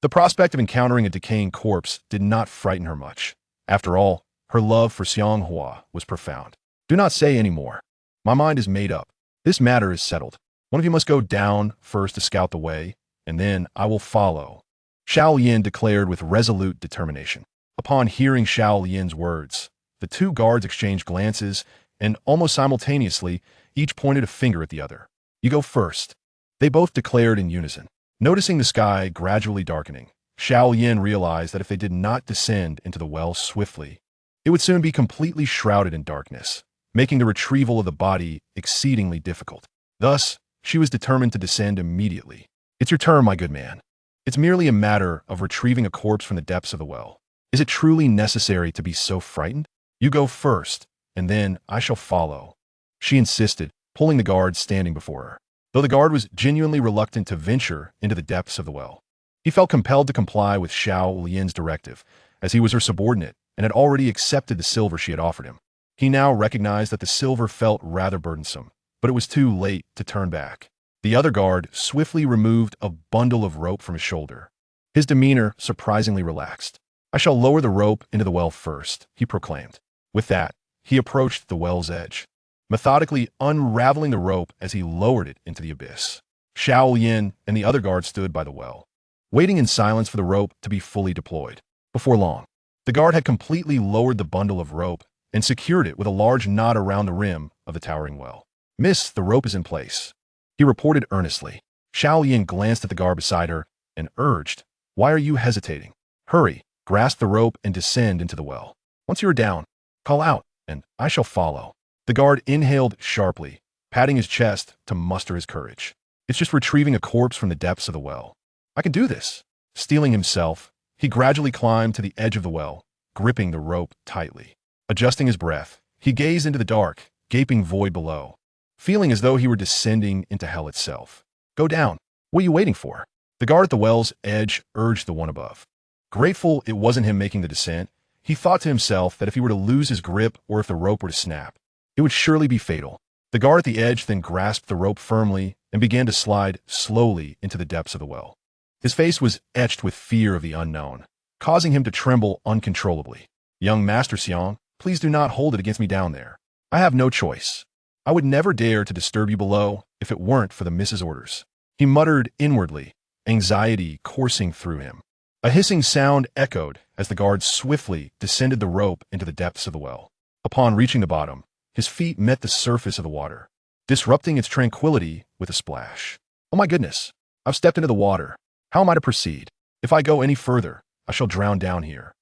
The prospect of encountering a decaying corpse did not frighten her much. After all, her love for Xiang Hua was profound. "Do not say any more. My mind is made up. This matter is settled. One of you must go down first to scout the way, and then I will follow," Xiao Lian declared with resolute determination. Upon hearing Xiao Lian's words, the two guards exchanged glances, and almost simultaneously, each pointed a finger at the other. "You go first," they both declared in unison. Noticing the sky gradually darkening, Xiao Yin realized that if they did not descend into the well swiftly, it would soon be completely shrouded in darkness, making the retrieval of the body exceedingly difficult. Thus, she was determined to descend immediately. It's your turn, my good man. It's merely a matter of retrieving a corpse from the depths of the well. Is it truly necessary to be so frightened? You go first, and then I shall follow. She insisted, pulling the guard standing before her. Though the guard was genuinely reluctant to venture into the depths of the well, he felt compelled to comply with Xiao Lian's directive, as he was her subordinate and had already accepted the silver she had offered him. He now recognized that the silver felt rather burdensome, but it was too late to turn back. The other guard swiftly removed a bundle of rope from his shoulder. His demeanor surprisingly relaxed. I shall lower the rope into the well first, he proclaimed. With that, he approached the well's edge, methodically unraveling the rope as he lowered it into the abyss. Xiao Yin and the other guard stood by the well, waiting in silence for the rope to be fully deployed. Before long, the guard had completely lowered the bundle of rope and secured it with a large knot around the rim of the towering well. Miss, the rope is in place, he reported earnestly. Xiao Yin glanced at the guard beside her and urged, why are you hesitating? Hurry, grasp the rope and descend into the well. Once you are down, call out, and I shall follow. The guard inhaled sharply, patting his chest to muster his courage. It's just retrieving a corpse from the depths of the well. I can do this. Steeling himself, he gradually climbed to the edge of the well, gripping the rope tightly. Adjusting his breath, he gazed into the dark, gaping void below, feeling as though he were descending into hell itself. Go down. What are you waiting for? The guard at the well's edge urged the one above. Grateful it wasn't him making the descent, he thought to himself that if he were to lose his grip or if the rope were to snap, it would surely be fatal. The guard at the edge then grasped the rope firmly and began to slide slowly into the depths of the well. His face was etched with fear of the unknown, causing him to tremble uncontrollably. Young Master Xiang, please do not hold it against me down there. I have no choice. I would never dare to disturb you below if it weren't for the Miss's orders. He muttered inwardly, anxiety coursing through him. A hissing sound echoed as the guard swiftly descended the rope into the depths of the well. Upon reaching the bottom, his feet met the surface of the water, disrupting its tranquility with a splash. Oh my goodness, I've stepped into the water. How am I to proceed? If I go any further, I shall drown down here.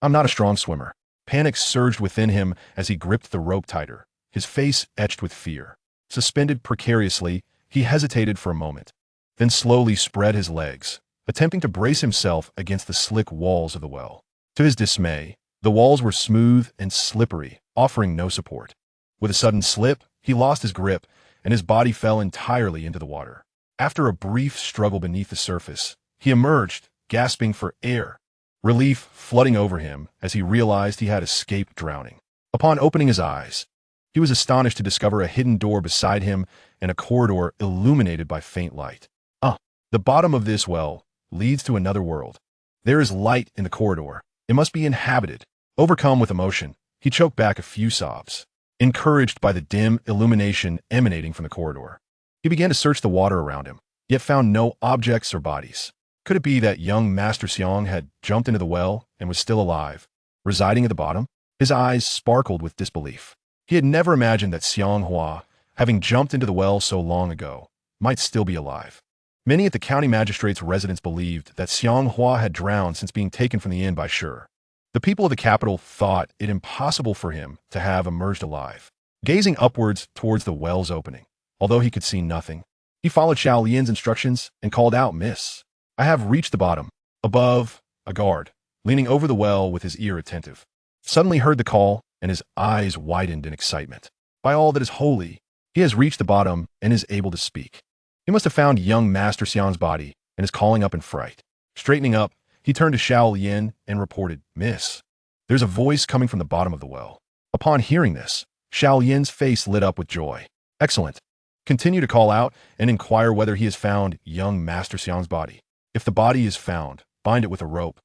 I'm not a strong swimmer. Panic surged within him as he gripped the rope tighter, his face etched with fear. Suspended precariously, he hesitated for a moment, then slowly spread his legs, attempting to brace himself against the slick walls of the well. To his dismay, the walls were smooth and slippery, offering no support. With a sudden slip, he lost his grip, and his body fell entirely into the water. After a brief struggle beneath the surface, he emerged, gasping for air, relief flooding over him as he realized he had escaped drowning. Upon opening his eyes, he was astonished to discover a hidden door beside him and a corridor illuminated by faint light. The bottom of this well leads to another world. There is light in the corridor. It must be inhabited. Overcome with emotion, he choked back a few sobs. Encouraged by the dim illumination emanating from the corridor, he began to search the water around him, yet found no objects or bodies. Could it be that young Master Xiang had jumped into the well and was still alive, residing at the bottom? His eyes sparkled with disbelief. He had never imagined that Xiang Hua, having jumped into the well so long ago, might still be alive. Many at the county magistrate's residence believed that Xiang Hua had drowned since being taken from the inn by Shi. The people of the capital thought it impossible for him to have emerged alive. Gazing upwards towards the well's opening, although he could see nothing, he followed Xiao Lian's instructions and called out, Miss, I have reached the bottom. Above, a guard, leaning over the well with his ear attentive, suddenly heard the call and his eyes widened in excitement. By all that is holy, he has reached the bottom and is able to speak. He must have found young Master Xiang's body and is calling up in fright. Straightening up, he turned to Xiao Lian and reported, Miss, there's a voice coming from the bottom of the well. Upon hearing this, Xiao Lian's face lit up with joy. Excellent. Continue to call out and inquire whether he has found young Master Xiang's body. If the body is found, bind it with a rope,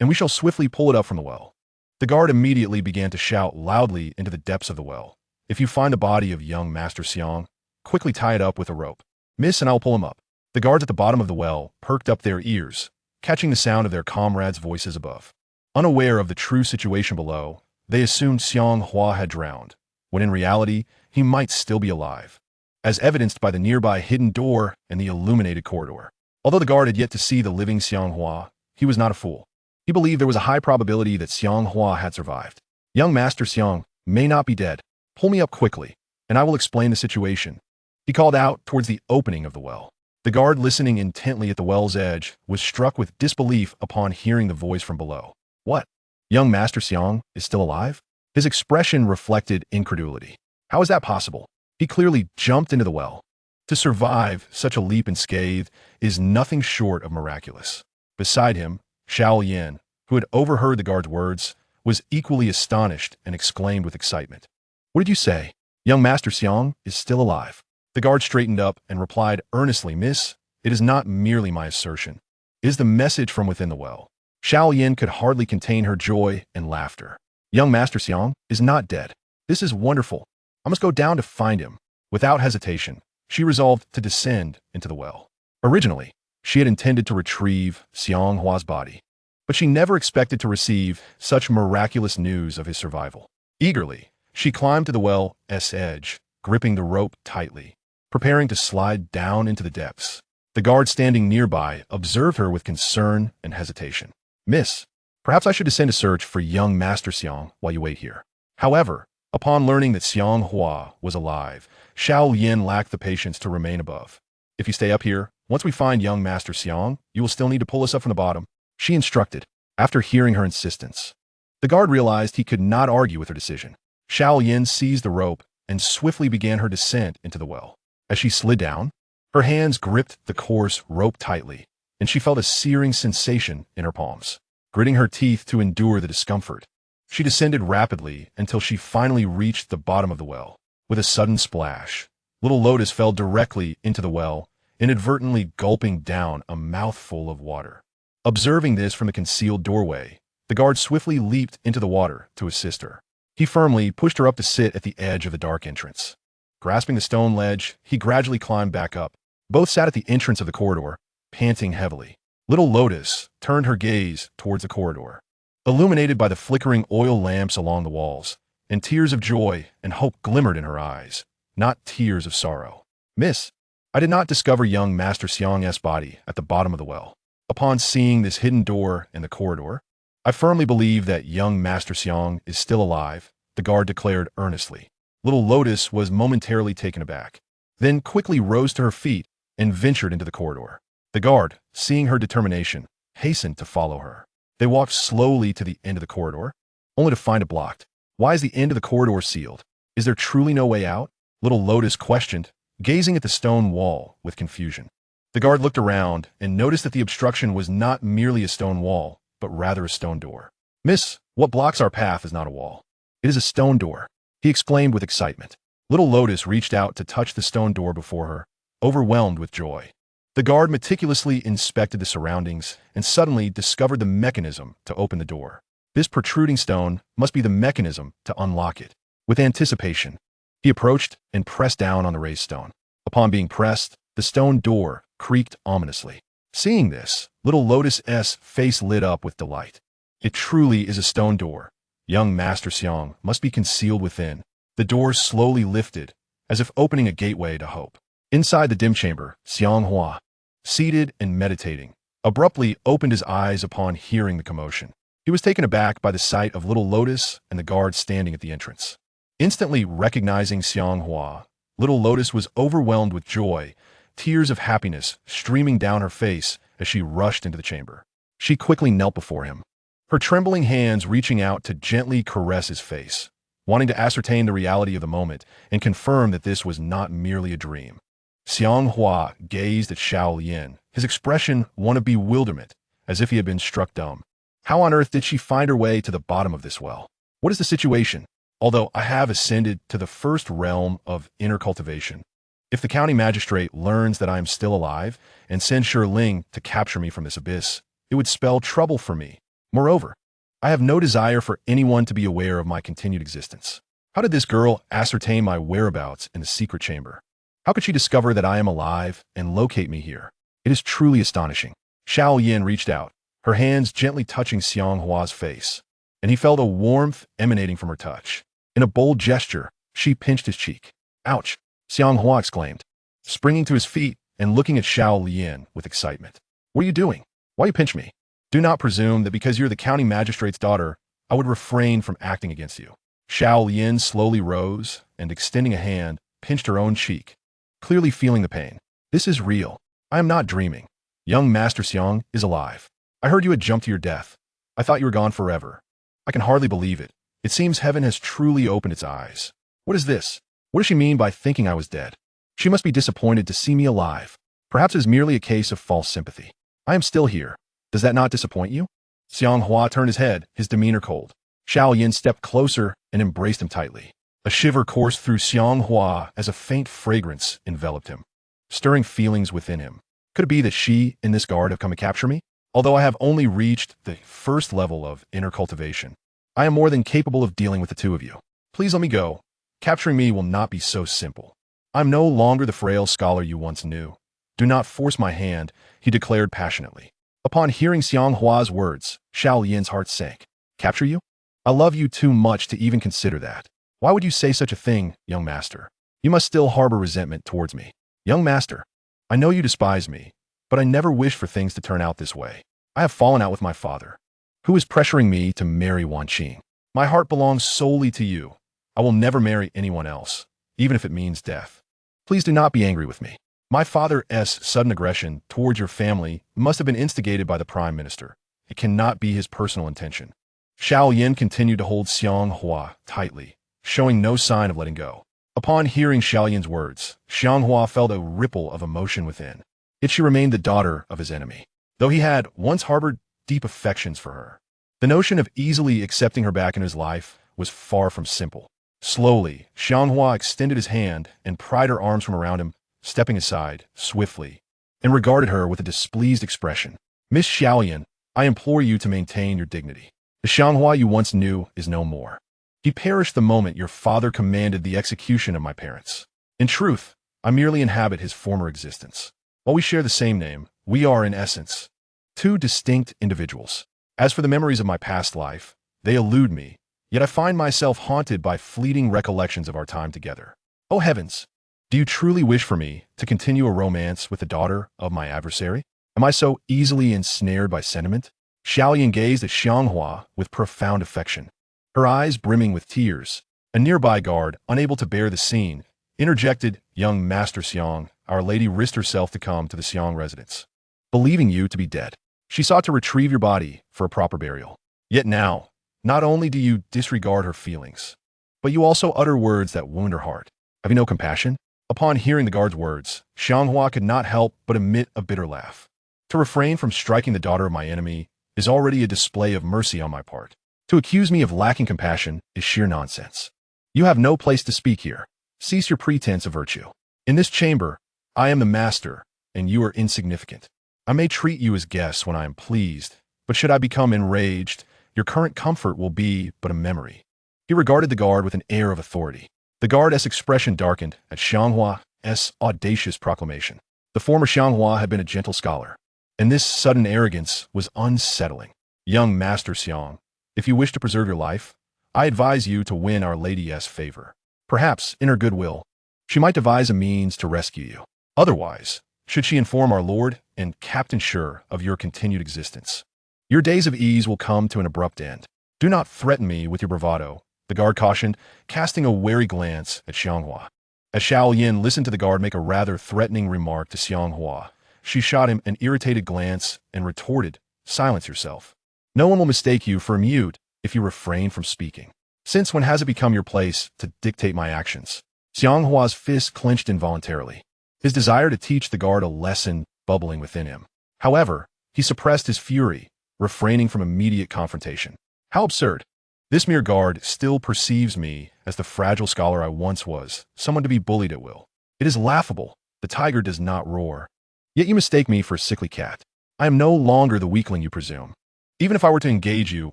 and we shall swiftly pull it up from the well. The guard immediately began to shout loudly into the depths of the well. If you find the body of young Master Xiang, quickly tie it up with a rope. Miss, and I'll pull him up. The guards at the bottom of the well perked up their ears, catching the sound of their comrades' voices above. Unaware of the true situation below, they assumed Xiang Hua had drowned, when in reality, he might still be alive, as evidenced by the nearby hidden door and the illuminated corridor. Although the guard had yet to see the living Xiang Hua, he was not a fool. He believed there was a high probability that Xiang Hua had survived. Young Master Xiang may not be dead. Pull me up quickly, and I will explain the situation. He called out towards the opening of the well. The guard, listening intently at the well's edge, was struck with disbelief upon hearing the voice from below. What? Young Master Xiang is still alive? His expression reflected incredulity. How is that possible? He clearly jumped into the well. To survive such a leap unscathed is nothing short of miraculous. Beside him, Xiao Yin, who had overheard the guard's words, was equally astonished and exclaimed with excitement. What did you say? Young Master Xiang is still alive. The guard straightened up and replied earnestly, Miss, it is not merely my assertion. It is the message from within the well. Xiao Yin could hardly contain her joy and laughter. Young Master Xiang is not dead. This is wonderful. I must go down to find him. Without hesitation, she resolved to descend into the well. Originally, she had intended to retrieve Xiang Hua's body, but she never expected to receive such miraculous news of his survival. Eagerly, she climbed to the well's edge, gripping the rope tightly, preparing to slide down into the depths. The guard standing nearby observed her with concern and hesitation. Miss, perhaps I should descend to search for young Master Xiang while you wait here. However, upon learning that Xiang Hua was alive, Xiao Yin lacked the patience to remain above. If you stay up here, once we find young Master Xiang, you will still need to pull us up from the bottom, she instructed. After hearing her insistence, the guard realized he could not argue with her decision. Xiao Yin seized the rope and swiftly began her descent into the well. As she slid down, her hands gripped the coarse rope tightly, and she felt a searing sensation in her palms. Gritting her teeth to endure the discomfort, she descended rapidly until she finally reached the bottom of the well. With a sudden splash, little Lotus fell directly into the well, inadvertently gulping down a mouthful of water. Observing this from the concealed doorway, the guard swiftly leaped into the water to assist her. He firmly pushed her up to sit at the edge of the dark entrance. Grasping the stone ledge, he gradually climbed back up. Both sat at the entrance of the corridor, panting heavily. Little Lotus turned her gaze towards the corridor, illuminated by the flickering oil lamps along the walls, and tears of joy and hope glimmered in her eyes, not tears of sorrow. Miss, I did not discover young Master Xiang's body at the bottom of the well. Upon seeing this hidden door in the corridor, I firmly believe that young Master Xiang is still alive, the guard declared earnestly. Little Lotus was momentarily taken aback, then quickly rose to her feet and ventured into the corridor. The guard, seeing her determination, hastened to follow her. They walked slowly to the end of the corridor, only to find it blocked. Why is the end of the corridor sealed? Is there truly no way out? Little Lotus questioned, gazing at the stone wall with confusion. The guard looked around and noticed that the obstruction was not merely a stone wall, but rather a stone door. Miss, what blocks our path is not a wall. It is a stone door, he exclaimed with excitement. Little Lotus reached out to touch the stone door before her, overwhelmed with joy. The guard meticulously inspected the surroundings and suddenly discovered the mechanism to open the door. This protruding stone must be the mechanism to unlock it. With anticipation, he approached and pressed down on the raised stone. Upon being pressed, the stone door creaked ominously. Seeing this, little Lotus's face lit up with delight. It truly is a stone door. Young Master Xiang must be concealed within. The door slowly lifted, as if opening a gateway to hope. Inside the dim chamber, Xiang Hua, seated and meditating, abruptly opened his eyes upon hearing the commotion. He was taken aback by the sight of little Lotus and the guard standing at the entrance. Instantly recognizing Xiang Hua, little Lotus was overwhelmed with joy, tears of happiness streaming down her face as she rushed into the chamber. She quickly knelt before him, her trembling hands reaching out to gently caress his face, wanting to ascertain the reality of the moment and confirm that this was not merely a dream. Xiang Hua gazed at Xiao Yin, his expression one of bewilderment, as if he had been struck dumb. How on earth did she find her way to the bottom of this well? What is the situation? Although I have ascended to the first realm of inner cultivation, if the county magistrate learns that I am still alive and sends Ling to capture me from this abyss, it would spell trouble for me. Moreover, I have no desire for anyone to be aware of my continued existence. How did this girl ascertain my whereabouts in the secret chamber? How could she discover that I am alive and locate me here? It is truly astonishing. Xiao Yin reached out, her hands gently touching Xiang Hua's face, and he felt a warmth emanating from her touch. In a bold gesture, she pinched his cheek. Ouch! Xiang Hua exclaimed, springing to his feet and looking at Xiao Yin with excitement. What are you doing? Why you pinch me? Do not presume that because you're the county magistrate's daughter, I would refrain from acting against you. Xiao Yin slowly rose and, extending a hand, pinched her own cheek, clearly feeling the pain. This is real. I am not dreaming. Young Master Xiang is alive. I heard you had jumped to your death. I thought you were gone forever. I can hardly believe it. It seems heaven has truly opened its eyes. What is this? What does she mean by thinking I was dead? She must be disappointed to see me alive. Perhaps it is merely a case of false sympathy. I am still here. Does that not disappoint you? Xiang Hua turned his head, his demeanor cold. Xiao Yin stepped closer and embraced him tightly. A shiver coursed through Xiang Hua as a faint fragrance enveloped him, stirring feelings within him. Could it be that she and this guard have come to capture me? Although I have only reached the first level of inner cultivation, I am more than capable of dealing with the two of you. Please let me go. Capturing me will not be so simple. I'm no longer the frail scholar you once knew. Do not force my hand, he declared passionately. Upon hearing Xiang Hua's words, Xiao Yin's heart sank. Capture you? I love you too much to even consider that. Why would you say such a thing, young master? You must still harbor resentment towards me. Young master, I know you despise me, but I never wished for things to turn out this way. I have fallen out with my father, who is pressuring me to marry Wan Qing. My heart belongs solely to you. I will never marry anyone else, even if it means death. Please do not be angry with me. My father's sudden aggression towards your family must have been instigated by the Prime Minister. It cannot be his personal intention. Xiao Yin continued to hold Xiang Hua tightly, showing no sign of letting go. Upon hearing Xiao Yin's words, Xiang Hua felt a ripple of emotion within. Yet she remained the daughter of his enemy, though he had once harbored deep affections for her. The notion of easily accepting her back in his life was far from simple. Slowly, Xiang Hua extended his hand and pried her arms from around him, stepping aside, swiftly, and regarded her with a displeased expression. Miss Xiao Yin, I implore you to maintain your dignity. The Xiang Hua you once knew is no more. He perished the moment your father commanded the execution of my parents. In truth, I merely inhabit his former existence. While we share the same name, we are, in essence, two distinct individuals. As for the memories of my past life, they elude me, yet I find myself haunted by fleeting recollections of our time together. Oh heavens! Do you truly wish for me to continue a romance with the daughter of my adversary? Am I so easily ensnared by sentiment? Xiao Yin gazed at Xiang Hua with profound affection, her eyes brimming with tears. A nearby guard, unable to bear the scene, interjected, Young Master Xiang, Our Lady risked herself to come to the Xiang residence, believing you to be dead. She sought to retrieve your body for a proper burial. Yet now, not only do you disregard her feelings, but you also utter words that wound her heart. Have you no compassion? Upon hearing the guard's words, Xiang Hua could not help but emit a bitter laugh. To refrain from striking the daughter of my enemy is already a display of mercy on my part. To accuse me of lacking compassion is sheer nonsense. You have no place to speak here. Cease your pretense of virtue. In this chamber, I am the master, and you are insignificant. I may treat you as guests when I am pleased, but should I become enraged, your current comfort will be but a memory. He regarded the guard with an air of authority. The guard's expression darkened at Xiang Hua's audacious proclamation. The former Xiang Hua had been a gentle scholar, and this sudden arrogance was unsettling. Young Master Xiang, if you wish to preserve your life, I advise you to win Our Lady's favor. Perhaps, in her goodwill, she might devise a means to rescue you. Otherwise, should she inform our Lord and Captain sure of your continued existence, your days of ease will come to an abrupt end. Do not threaten me with your bravado, the guard cautioned, casting a wary glance at Xiang Hua. As Xiao Yin listened to the guard make a rather threatening remark to Xiang Hua, she shot him an irritated glance and retorted, Silence yourself. No one will mistake you for a mute if you refrain from speaking. Since when has it become your place to dictate my actions? Xiang Hua's fist clenched involuntarily, his desire to teach the guard a lesson bubbling within him. However, he suppressed his fury, refraining from immediate confrontation. How absurd! This mere guard still perceives me as the fragile scholar I once was, someone to be bullied at will. It is laughable. The tiger does not roar. Yet you mistake me for a sickly cat. I am no longer the weakling you presume. Even if I were to engage you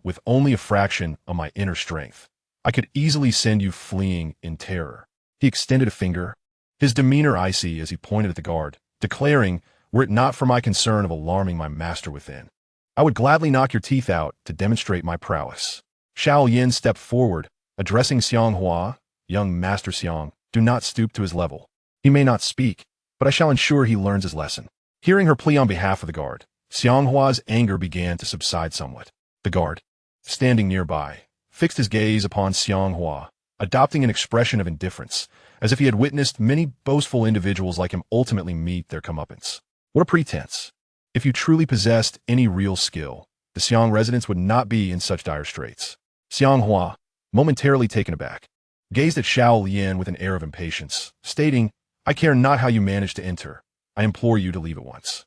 with only a fraction of my inner strength, I could easily send you fleeing in terror. He extended a finger, his demeanor icy as he pointed at the guard, declaring, were it not for my concern of alarming my master within, I would gladly knock your teeth out to demonstrate my prowess. Xiao Yin stepped forward, addressing Xiang Hua, Young Master Xiang, do not stoop to his level. He may not speak, but I shall ensure he learns his lesson. Hearing her plea on behalf of the guard, Xiang Hua's anger began to subside somewhat. The guard, standing nearby, fixed his gaze upon Xiang Hua, adopting an expression of indifference, as if he had witnessed many boastful individuals like him ultimately meet their comeuppance. What a pretense! If you truly possessed any real skill, the Xiang residents would not be in such dire straits. Xiang Hua, momentarily taken aback, gazed at Xiao Lian with an air of impatience, stating, "I care not how you managed to enter. I implore you to leave at once.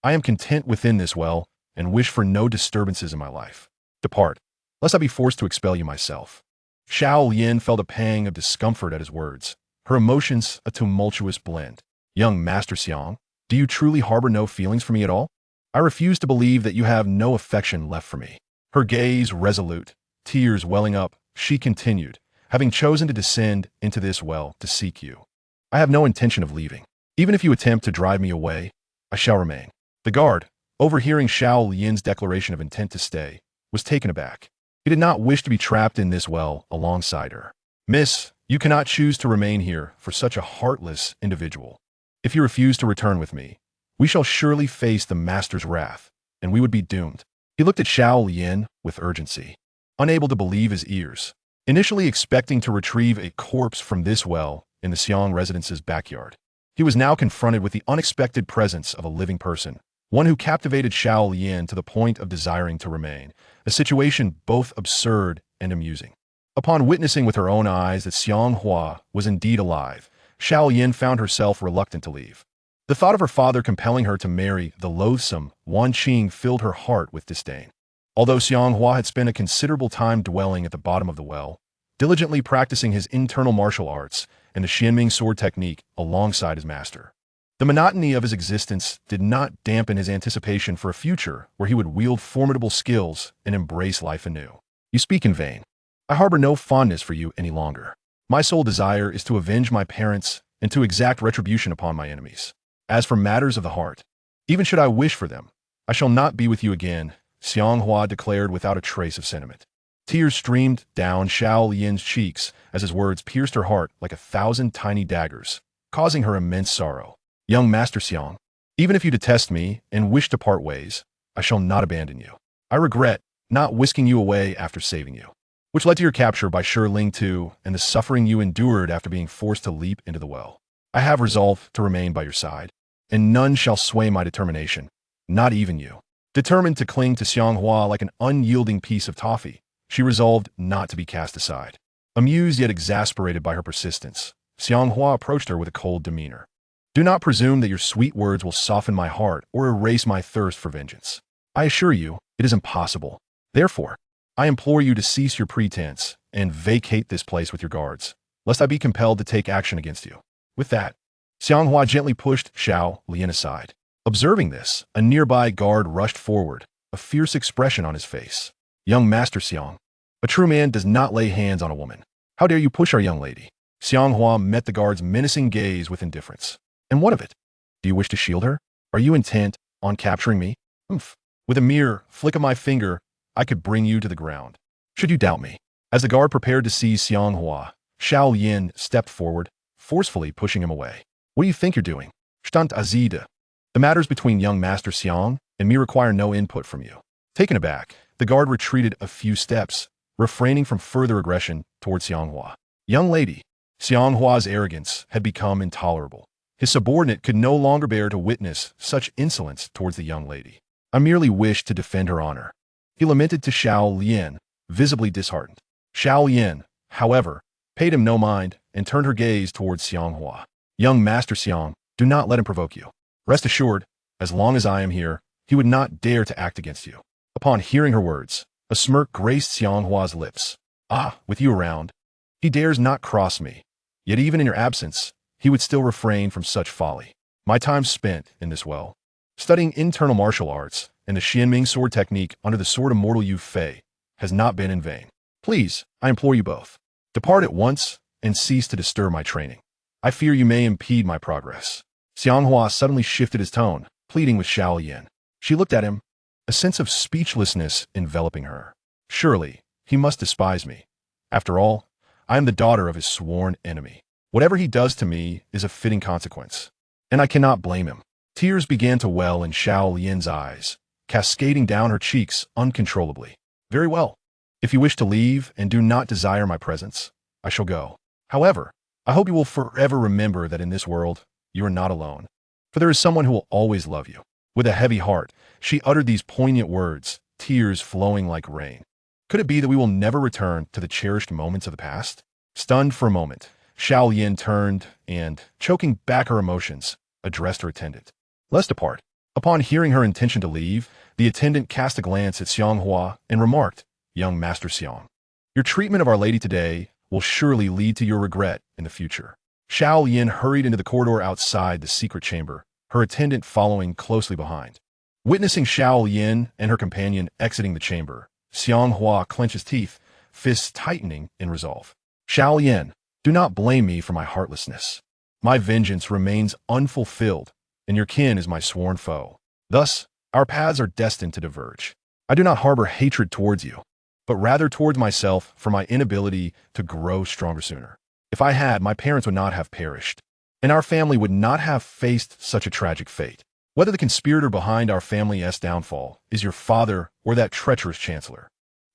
I am content within this well, and wish for no disturbances in my life. Depart, lest I be forced to expel you myself." Xiao Lian felt a pang of discomfort at his words, her emotions a tumultuous blend. "Young Master Xiang, do you truly harbor no feelings for me at all? I refuse to believe that you have no affection left for me." Her gaze resolute, tears welling up, she continued, "Having chosen to descend into this well to seek you, I have no intention of leaving. Even if you attempt to drive me away, I shall remain." The guard, overhearing Xiao Lian's declaration of intent to stay, was taken aback. He did not wish to be trapped in this well alongside her. "Miss, you cannot choose to remain here for such a heartless individual. If you refuse to return with me, we shall surely face the master's wrath, and we would be doomed." He looked at Xiao Lian with urgency, unable to believe his ears. Initially expecting to retrieve a corpse from this well in the Xiang residence's backyard, he was now confronted with the unexpected presence of a living person, one who captivated Xiao Lian to the point of desiring to remain, a situation both absurd and amusing. Upon witnessing with her own eyes that Xiang Hua was indeed alive, Xiao Lian found herself reluctant to leave. The thought of her father compelling her to marry the loathsome Wan Qing filled her heart with disdain. Although Xiang Hua had spent a considerable time dwelling at the bottom of the well, diligently practicing his internal martial arts and the Xuanming Sword technique alongside his master, the monotony of his existence did not dampen his anticipation for a future where he would wield formidable skills and embrace life anew. "You speak in vain. I harbor no fondness for you any longer. My sole desire is to avenge my parents and to exact retribution upon my enemies. As for matters of the heart, even should I wish for them, I shall not be with you again," Xiang Hua declared without a trace of sentiment. Tears streamed down Xiao Lian's cheeks as his words pierced her heart like 1,000 tiny daggers, causing her immense sorrow. "Young Master Xiang, even if you detest me and wish to part ways, I shall not abandon you. I regret not whisking you away after saving you, which led to your capture by Shi Ling II and the suffering you endured after being forced to leap into the well. I have resolved to remain by your side, and none shall sway my determination, not even you." Determined to cling to Xiang Hua like an unyielding piece of toffee, she resolved not to be cast aside. Amused yet exasperated by her persistence, Xiang Hua approached her with a cold demeanor. "Do not presume that your sweet words will soften my heart or erase my thirst for vengeance. I assure you, it is impossible. Therefore, I implore you to cease your pretense and vacate this place with your guards, lest I be compelled to take action against you." With that, Xiang Hua gently pushed Xiao Lian aside. Observing this, a nearby guard rushed forward, a fierce expression on his face. "Young Master Xiang, a true man does not lay hands on a woman. How dare you push our young lady?" Xiang Hua met the guard's menacing gaze with indifference. "And what of it? Do you wish to shield her? Are you intent on capturing me? Humph. With a mere flick of my finger, I could bring you to the ground. Should you doubt me?" As the guard prepared to seize Xiang Hua, Xiao Lian stepped forward, forcefully pushing him away. "What do you think you're doing? Stand azide. The matters between young Master Xiang and me require no input from you." Taken aback, the guard retreated a few steps, refraining from further aggression toward Xiang Hua. "Young lady." Xiang Hua's arrogance had become intolerable. His subordinate could no longer bear to witness such insolence towards the young lady. "I merely wished to defend her honor," he lamented to Xiao Lian, visibly disheartened. Xiao Lian, however, paid him no mind and turned her gaze towards Xiang Hua. "Young Master Xiang, do not let him provoke you. Rest assured, as long as I am here, he would not dare to act against you." Upon hearing her words, a smirk graced Xiang Hua's lips. "Ah, with you around, he dares not cross me. Yet even in your absence, he would still refrain from such folly. My time spent in this well, studying internal martial arts and the Xuanming Sword technique under the sword Immortal Yu Fei, has not been in vain. Please, I implore you both, depart at once and cease to disturb my training. I fear you may impede my progress." Xiang Hua suddenly shifted his tone, pleading with Xiao Lian. She looked at him, a sense of speechlessness enveloping her. Surely, he must despise me. After all, I am the daughter of his sworn enemy. Whatever he does to me is a fitting consequence, and I cannot blame him. Tears began to well in Xiao Lian's eyes, cascading down her cheeks uncontrollably. Very well. If you wish to leave and do not desire my presence, I shall go. However, I hope you will forever remember that in this world, you are not alone. For there is someone who will always love you. With a heavy heart, she uttered these poignant words, tears flowing like rain. Could it be that we will never return to the cherished moments of the past? Stunned for a moment, Xiao Yin turned and, choking back her emotions, addressed her attendant. Let's depart. Upon hearing her intention to leave, the attendant cast a glance at Xiang Hua and remarked, Young Master Xiang, your treatment of Our Lady today will surely lead to your regret in the future. Xiao Yin hurried into the corridor outside the secret chamber, her attendant following closely behind. Witnessing Xiao Yin and her companion exiting the chamber, Xiang Hua clenched his teeth, fists tightening in resolve. Xiao Yin, do not blame me for my heartlessness. My vengeance remains unfulfilled, and your kin is my sworn foe. Thus, our paths are destined to diverge. I do not harbor hatred towards you, but rather towards myself for my inability to grow stronger sooner. If I had, my parents would not have perished, and our family would not have faced such a tragic fate. Whether the conspirator behind our family's downfall is your father or that treacherous chancellor.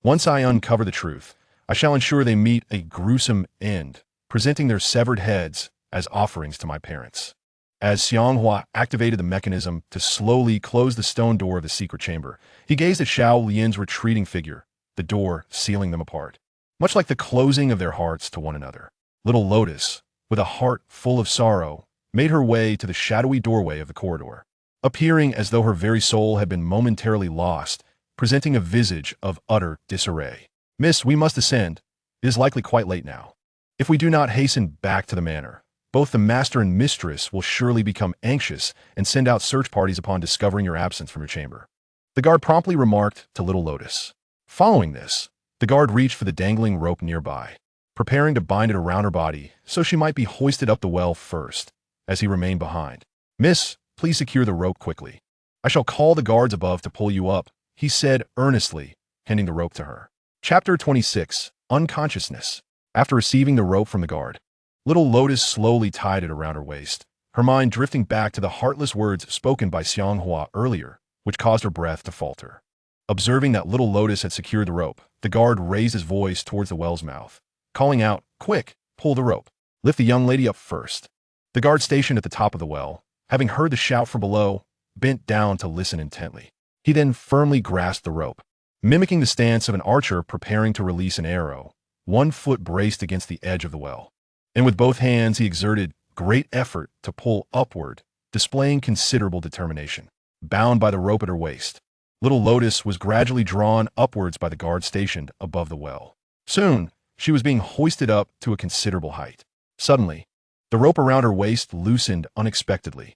Once I uncover the truth, I shall ensure they meet a gruesome end, presenting their severed heads as offerings to my parents. As Xiang Hua activated the mechanism to slowly close the stone door of the secret chamber, he gazed at Xiao Yin's retreating figure, the door sealing them apart. Much like the closing of their hearts to one another, little Lotus, with a heart full of sorrow, made her way to the shadowy doorway of the corridor, appearing as though her very soul had been momentarily lost, presenting a visage of utter disarray. Miss, we must ascend. It is likely quite late now. If we do not hasten back to the manor, both the master and mistress will surely become anxious and send out search parties upon discovering your absence from your chamber. The guard promptly remarked to little Lotus. Following this, the guard reached for the dangling rope nearby, preparing to bind it around her body so she might be hoisted up the well first, as he remained behind. Miss, please secure the rope quickly. I shall call the guards above to pull you up, he said earnestly, handing the rope to her. Chapter 26, Unconsciousness. After receiving the rope from the guard, little Lotus slowly tied it around her waist, her mind drifting back to the heartless words spoken by Xiang Hua earlier, which caused her breath to falter. Observing that little Lotus had secured the rope, the guard raised his voice towards the well's mouth, calling out, Quick, pull the rope. Lift the young lady up first. The guard stationed at the top of the well, having heard the shout from below, bent down to listen intently. He then firmly grasped the rope. Mimicking the stance of an archer preparing to release an arrow, one foot braced against the edge of the well, and with both hands he exerted great effort to pull upward, displaying considerable determination. Bound by the rope at her waist, little Lotus was gradually drawn upwards by the guard stationed above the well. Soon, she was being hoisted up to a considerable height. Suddenly, the rope around her waist loosened unexpectedly.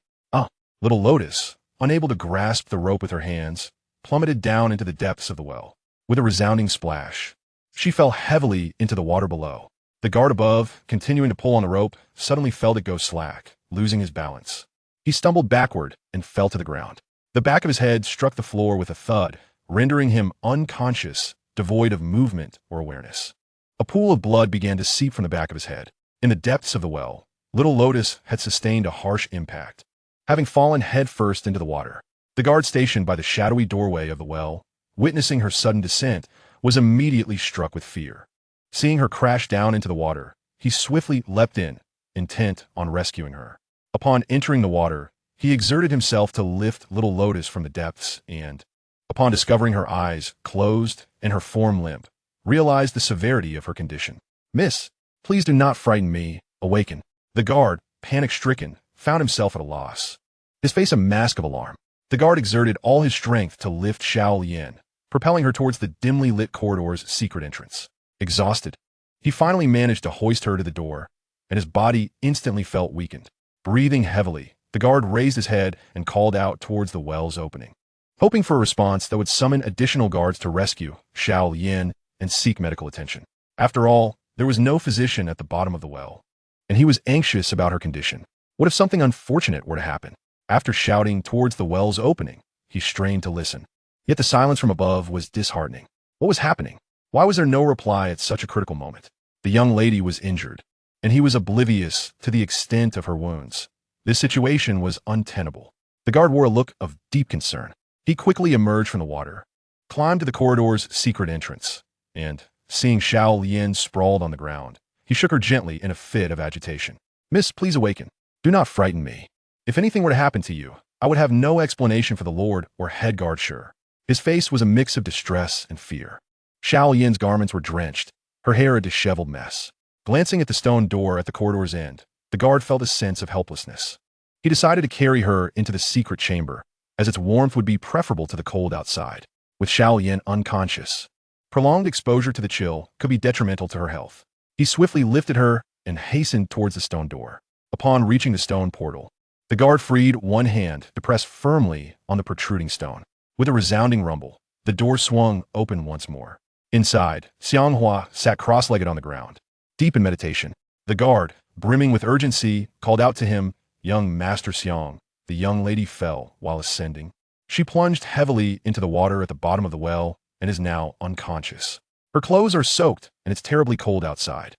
Little Lotus, unable to grasp the rope with her hands, plummeted down into the depths of the well. With a resounding splash, she fell heavily into the water below. The guard above, continuing to pull on the rope, suddenly felt it go slack, losing his balance. He stumbled backward and fell to the ground. The back of his head struck the floor with a thud, rendering him unconscious, devoid of movement or awareness. A pool of blood began to seep from the back of his head. In the depths of the well, little Lotus had sustained a harsh impact, having fallen headfirst into the water. The guard stationed by the shadowy doorway of the well, witnessing her sudden descent, was immediately struck with fear. Seeing her crash down into the water, he swiftly leapt in, intent on rescuing her. Upon entering the water, he exerted himself to lift little Lotus from the depths and, upon discovering her eyes closed and her form limp, realized the severity of her condition. Miss, please do not frighten me. Awaken. The guard, panic-stricken, found himself at a loss, his face a mask of alarm. The guard exerted all his strength to lift Xiao Yin, propelling her towards the dimly lit corridor's secret entrance. Exhausted, he finally managed to hoist her to the door, and his body instantly felt weakened. Breathing heavily, the guard raised his head and called out towards the well's opening, hoping for a response that would summon additional guards to rescue Xiao Yin and seek medical attention. After all, there was no physician at the bottom of the well, and he was anxious about her condition. What if something unfortunate were to happen? After shouting towards the well's opening, he strained to listen. Yet the silence from above was disheartening. What was happening? Why was there no reply at such a critical moment? The young lady was injured, and he was oblivious to the extent of her wounds. This situation was untenable. The guard wore a look of deep concern. He quickly emerged from the water, climbed to the corridor's secret entrance, and, seeing Xiao Lian sprawled on the ground, he shook her gently in a fit of agitation. "Miss, please awaken. Do not frighten me. If anything were to happen to you, I would have no explanation for the Lord or head guard sure." His face was a mix of distress and fear. Xiao Lian's garments were drenched, her hair a disheveled mess. Glancing at the stone door at the corridor's end, the guard felt a sense of helplessness. He decided to carry her into the secret chamber, as its warmth would be preferable to the cold outside. With Xiao Lian unconscious, prolonged exposure to the chill could be detrimental to her health. He swiftly lifted her and hastened towards the stone door. Upon reaching the stone portal, the guard freed one hand to press firmly on the protruding stone. With a resounding rumble, the door swung open once more. Inside, Xiang Hua sat cross-legged on the ground, deep in meditation. The guard, brimming with urgency, called out to him, "Young Master Xiang." The young lady fell while ascending. She plunged heavily into the water at the bottom of the well and is now unconscious. Her clothes are soaked and it's terribly cold outside.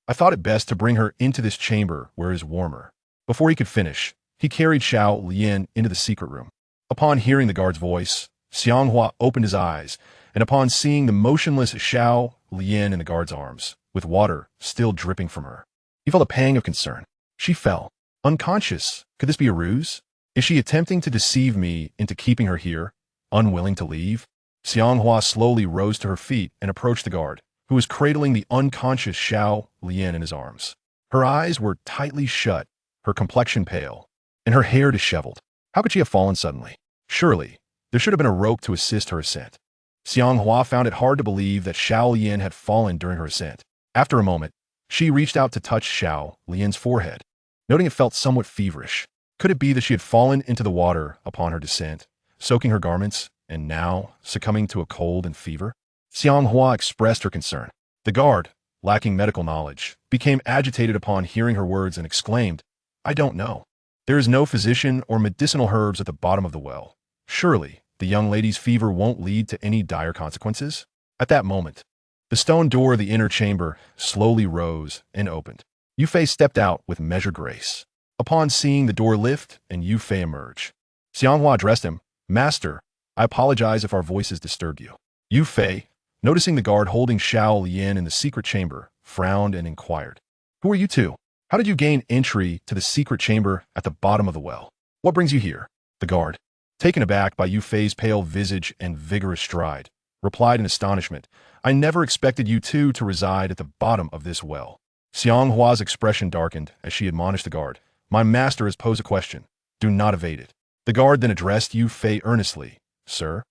I thought it best to bring her into this chamber where it is warmer. Before he could finish, he carried Xiao Lian into the secret room. Upon hearing the guard's voice, Xiang Hua opened his eyes, and upon seeing the motionless Xiao Lian in the guard's arms, with water still dripping from her, he felt a pang of concern. She fell. Unconscious. Could this be a ruse? Is she attempting to deceive me into keeping her here, unwilling to leave? Xiang Hua slowly rose to her feet and approached the guard, who was cradling the unconscious Xiao Lian in his arms. Her eyes were tightly shut, her complexion pale, and her hair disheveled. How could she have fallen suddenly? Surely, there should have been a rope to assist her ascent. Xiang Hua found it hard to believe that Xiao Lian had fallen during her ascent. After a moment, she reached out to touch Xiao Lian's forehead, noting it felt somewhat feverish. Could it be that she had fallen into the water upon her descent, soaking her garments, and now succumbing to a cold and fever? Xiang Hua expressed her concern. The guard, lacking medical knowledge, became agitated upon hearing her words and exclaimed, "I don't know. There is no physician or medicinal herbs at the bottom of the well. Surely, the young lady's fever won't lead to any dire consequences?" At that moment, the stone door of the inner chamber slowly rose and opened. Yufei stepped out with measured grace. Upon seeing the door lift and Yufei emerge, Xiang Hua addressed him, "Master, I apologize if our voices disturbed you." Yufei, noticing the guard holding Xiao Lian in the secret chamber, frowned and inquired, "Who are you two? How did you gain entry to the secret chamber at the bottom of the well? What brings you here?" The guard, taken aback by Yufei's pale visage and vigorous stride, replied in astonishment, "I never expected you two to reside at the bottom of this well." Xiang Hua's expression darkened as she admonished the guard, "My master has posed a question. Do not evade it." The guard then addressed Yufei earnestly, "Sir,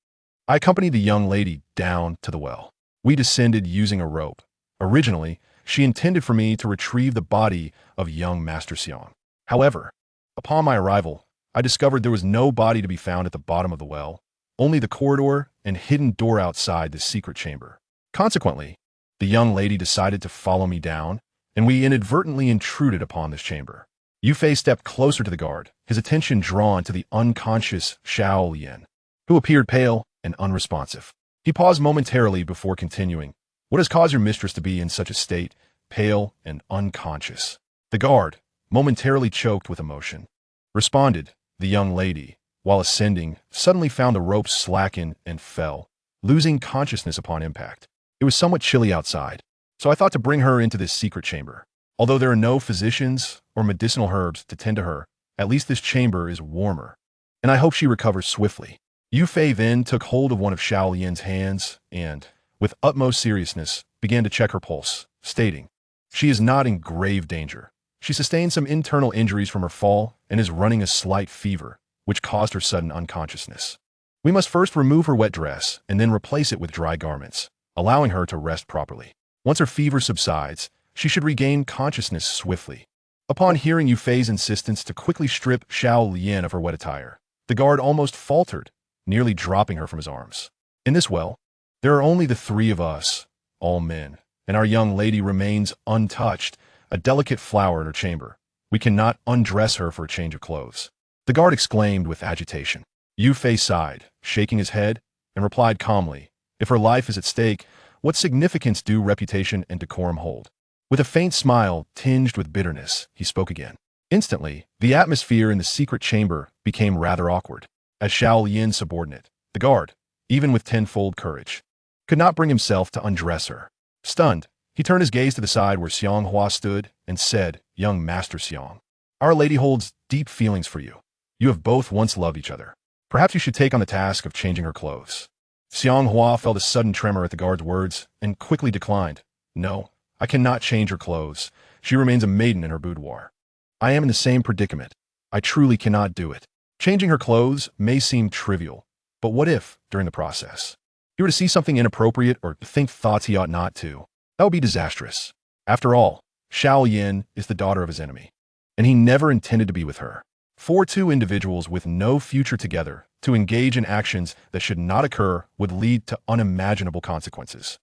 I accompanied the young lady down to the well. We descended using a rope. Originally, she intended for me to retrieve the body of young Master Xiang. However, upon my arrival, I discovered there was no body to be found at the bottom of the well, only the corridor and hidden door outside the secret chamber. Consequently, the young lady decided to follow me down, and we inadvertently intruded upon this chamber." Yufei stepped closer to the guard, his attention drawn to the unconscious Xiao Lian, who appeared pale and unresponsive. He paused momentarily before continuing, "What has caused your mistress to be in such a state, pale and unconscious?" The guard, momentarily choked with emotion, responded, "The young lady, while ascending, suddenly found the rope slacken and fell, losing consciousness upon impact. It was somewhat chilly outside, so I thought to bring her into this secret chamber. Although there are no physicians or medicinal herbs to tend to her, at least this chamber is warmer, and I hope she recovers swiftly." Yufei then took hold of one of Xiao Lian's hands and, with utmost seriousness, began to check her pulse, stating, "She is not in grave danger. She sustained some internal injuries from her fall and is running a slight fever, which caused her sudden unconsciousness. We must first remove her wet dress and then replace it with dry garments, allowing her to rest properly. Once her fever subsides, she should regain consciousness swiftly." Upon hearing Yufei's insistence to quickly strip Xiao Lian of her wet attire, the guard almost faltered, nearly dropping her from his arms. "In this well, there are only the three of us, all men, and our young lady remains untouched, a delicate flower in her chamber. We cannot undress her for a change of clothes." The guard exclaimed with agitation. Yufei sighed, shaking his head, and replied calmly, "If her life is at stake, what significance do reputation and decorum hold?" With a faint smile tinged with bitterness, he spoke again. Instantly, the atmosphere in the secret chamber became rather awkward. As Xiao Lian's subordinate, The guard, even with tenfold courage, could not bring himself to undress her. Stunned, he turned his gaze to the side where Xiang Hua stood and said, "Young Master Xiang, our lady holds deep feelings for you. You have both once loved each other. Perhaps you should take on the task of changing her clothes." Xiang Hua felt a sudden tremor at the guard's words and quickly declined. "No, I cannot change her clothes. She remains a maiden in her boudoir. I am in the same predicament. I truly cannot do it. Changing her clothes may seem trivial, but what if, during the process, he were to see something inappropriate or think thoughts he ought not to? That would be disastrous. After all, Xiao Yin is the daughter of his enemy, and he never intended to be with her. For two individuals with no future together to engage in actions that should not occur would lead to unimaginable consequences."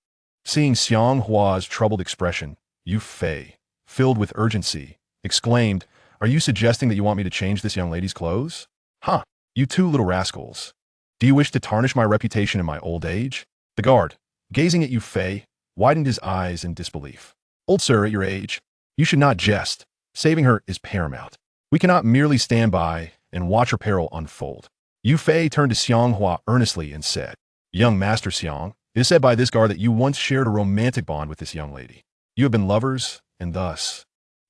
Seeing Xiang Hua's troubled expression, Yu Fei, filled with urgency, exclaimed, "Are you suggesting that you want me to change this young lady's clothes? Huh, you two little rascals. Do you wish to tarnish my reputation in my old age?" The guard, gazing at Yu Fei, widened his eyes in disbelief. "Old sir, at your age, you should not jest. Saving her is paramount. We cannot merely stand by and watch her peril unfold." Yu Fei turned to Xiang Hua earnestly and said, "Young Master Xiang, it is said by this guard that you once shared a romantic bond with this young lady. You have been lovers, and thus,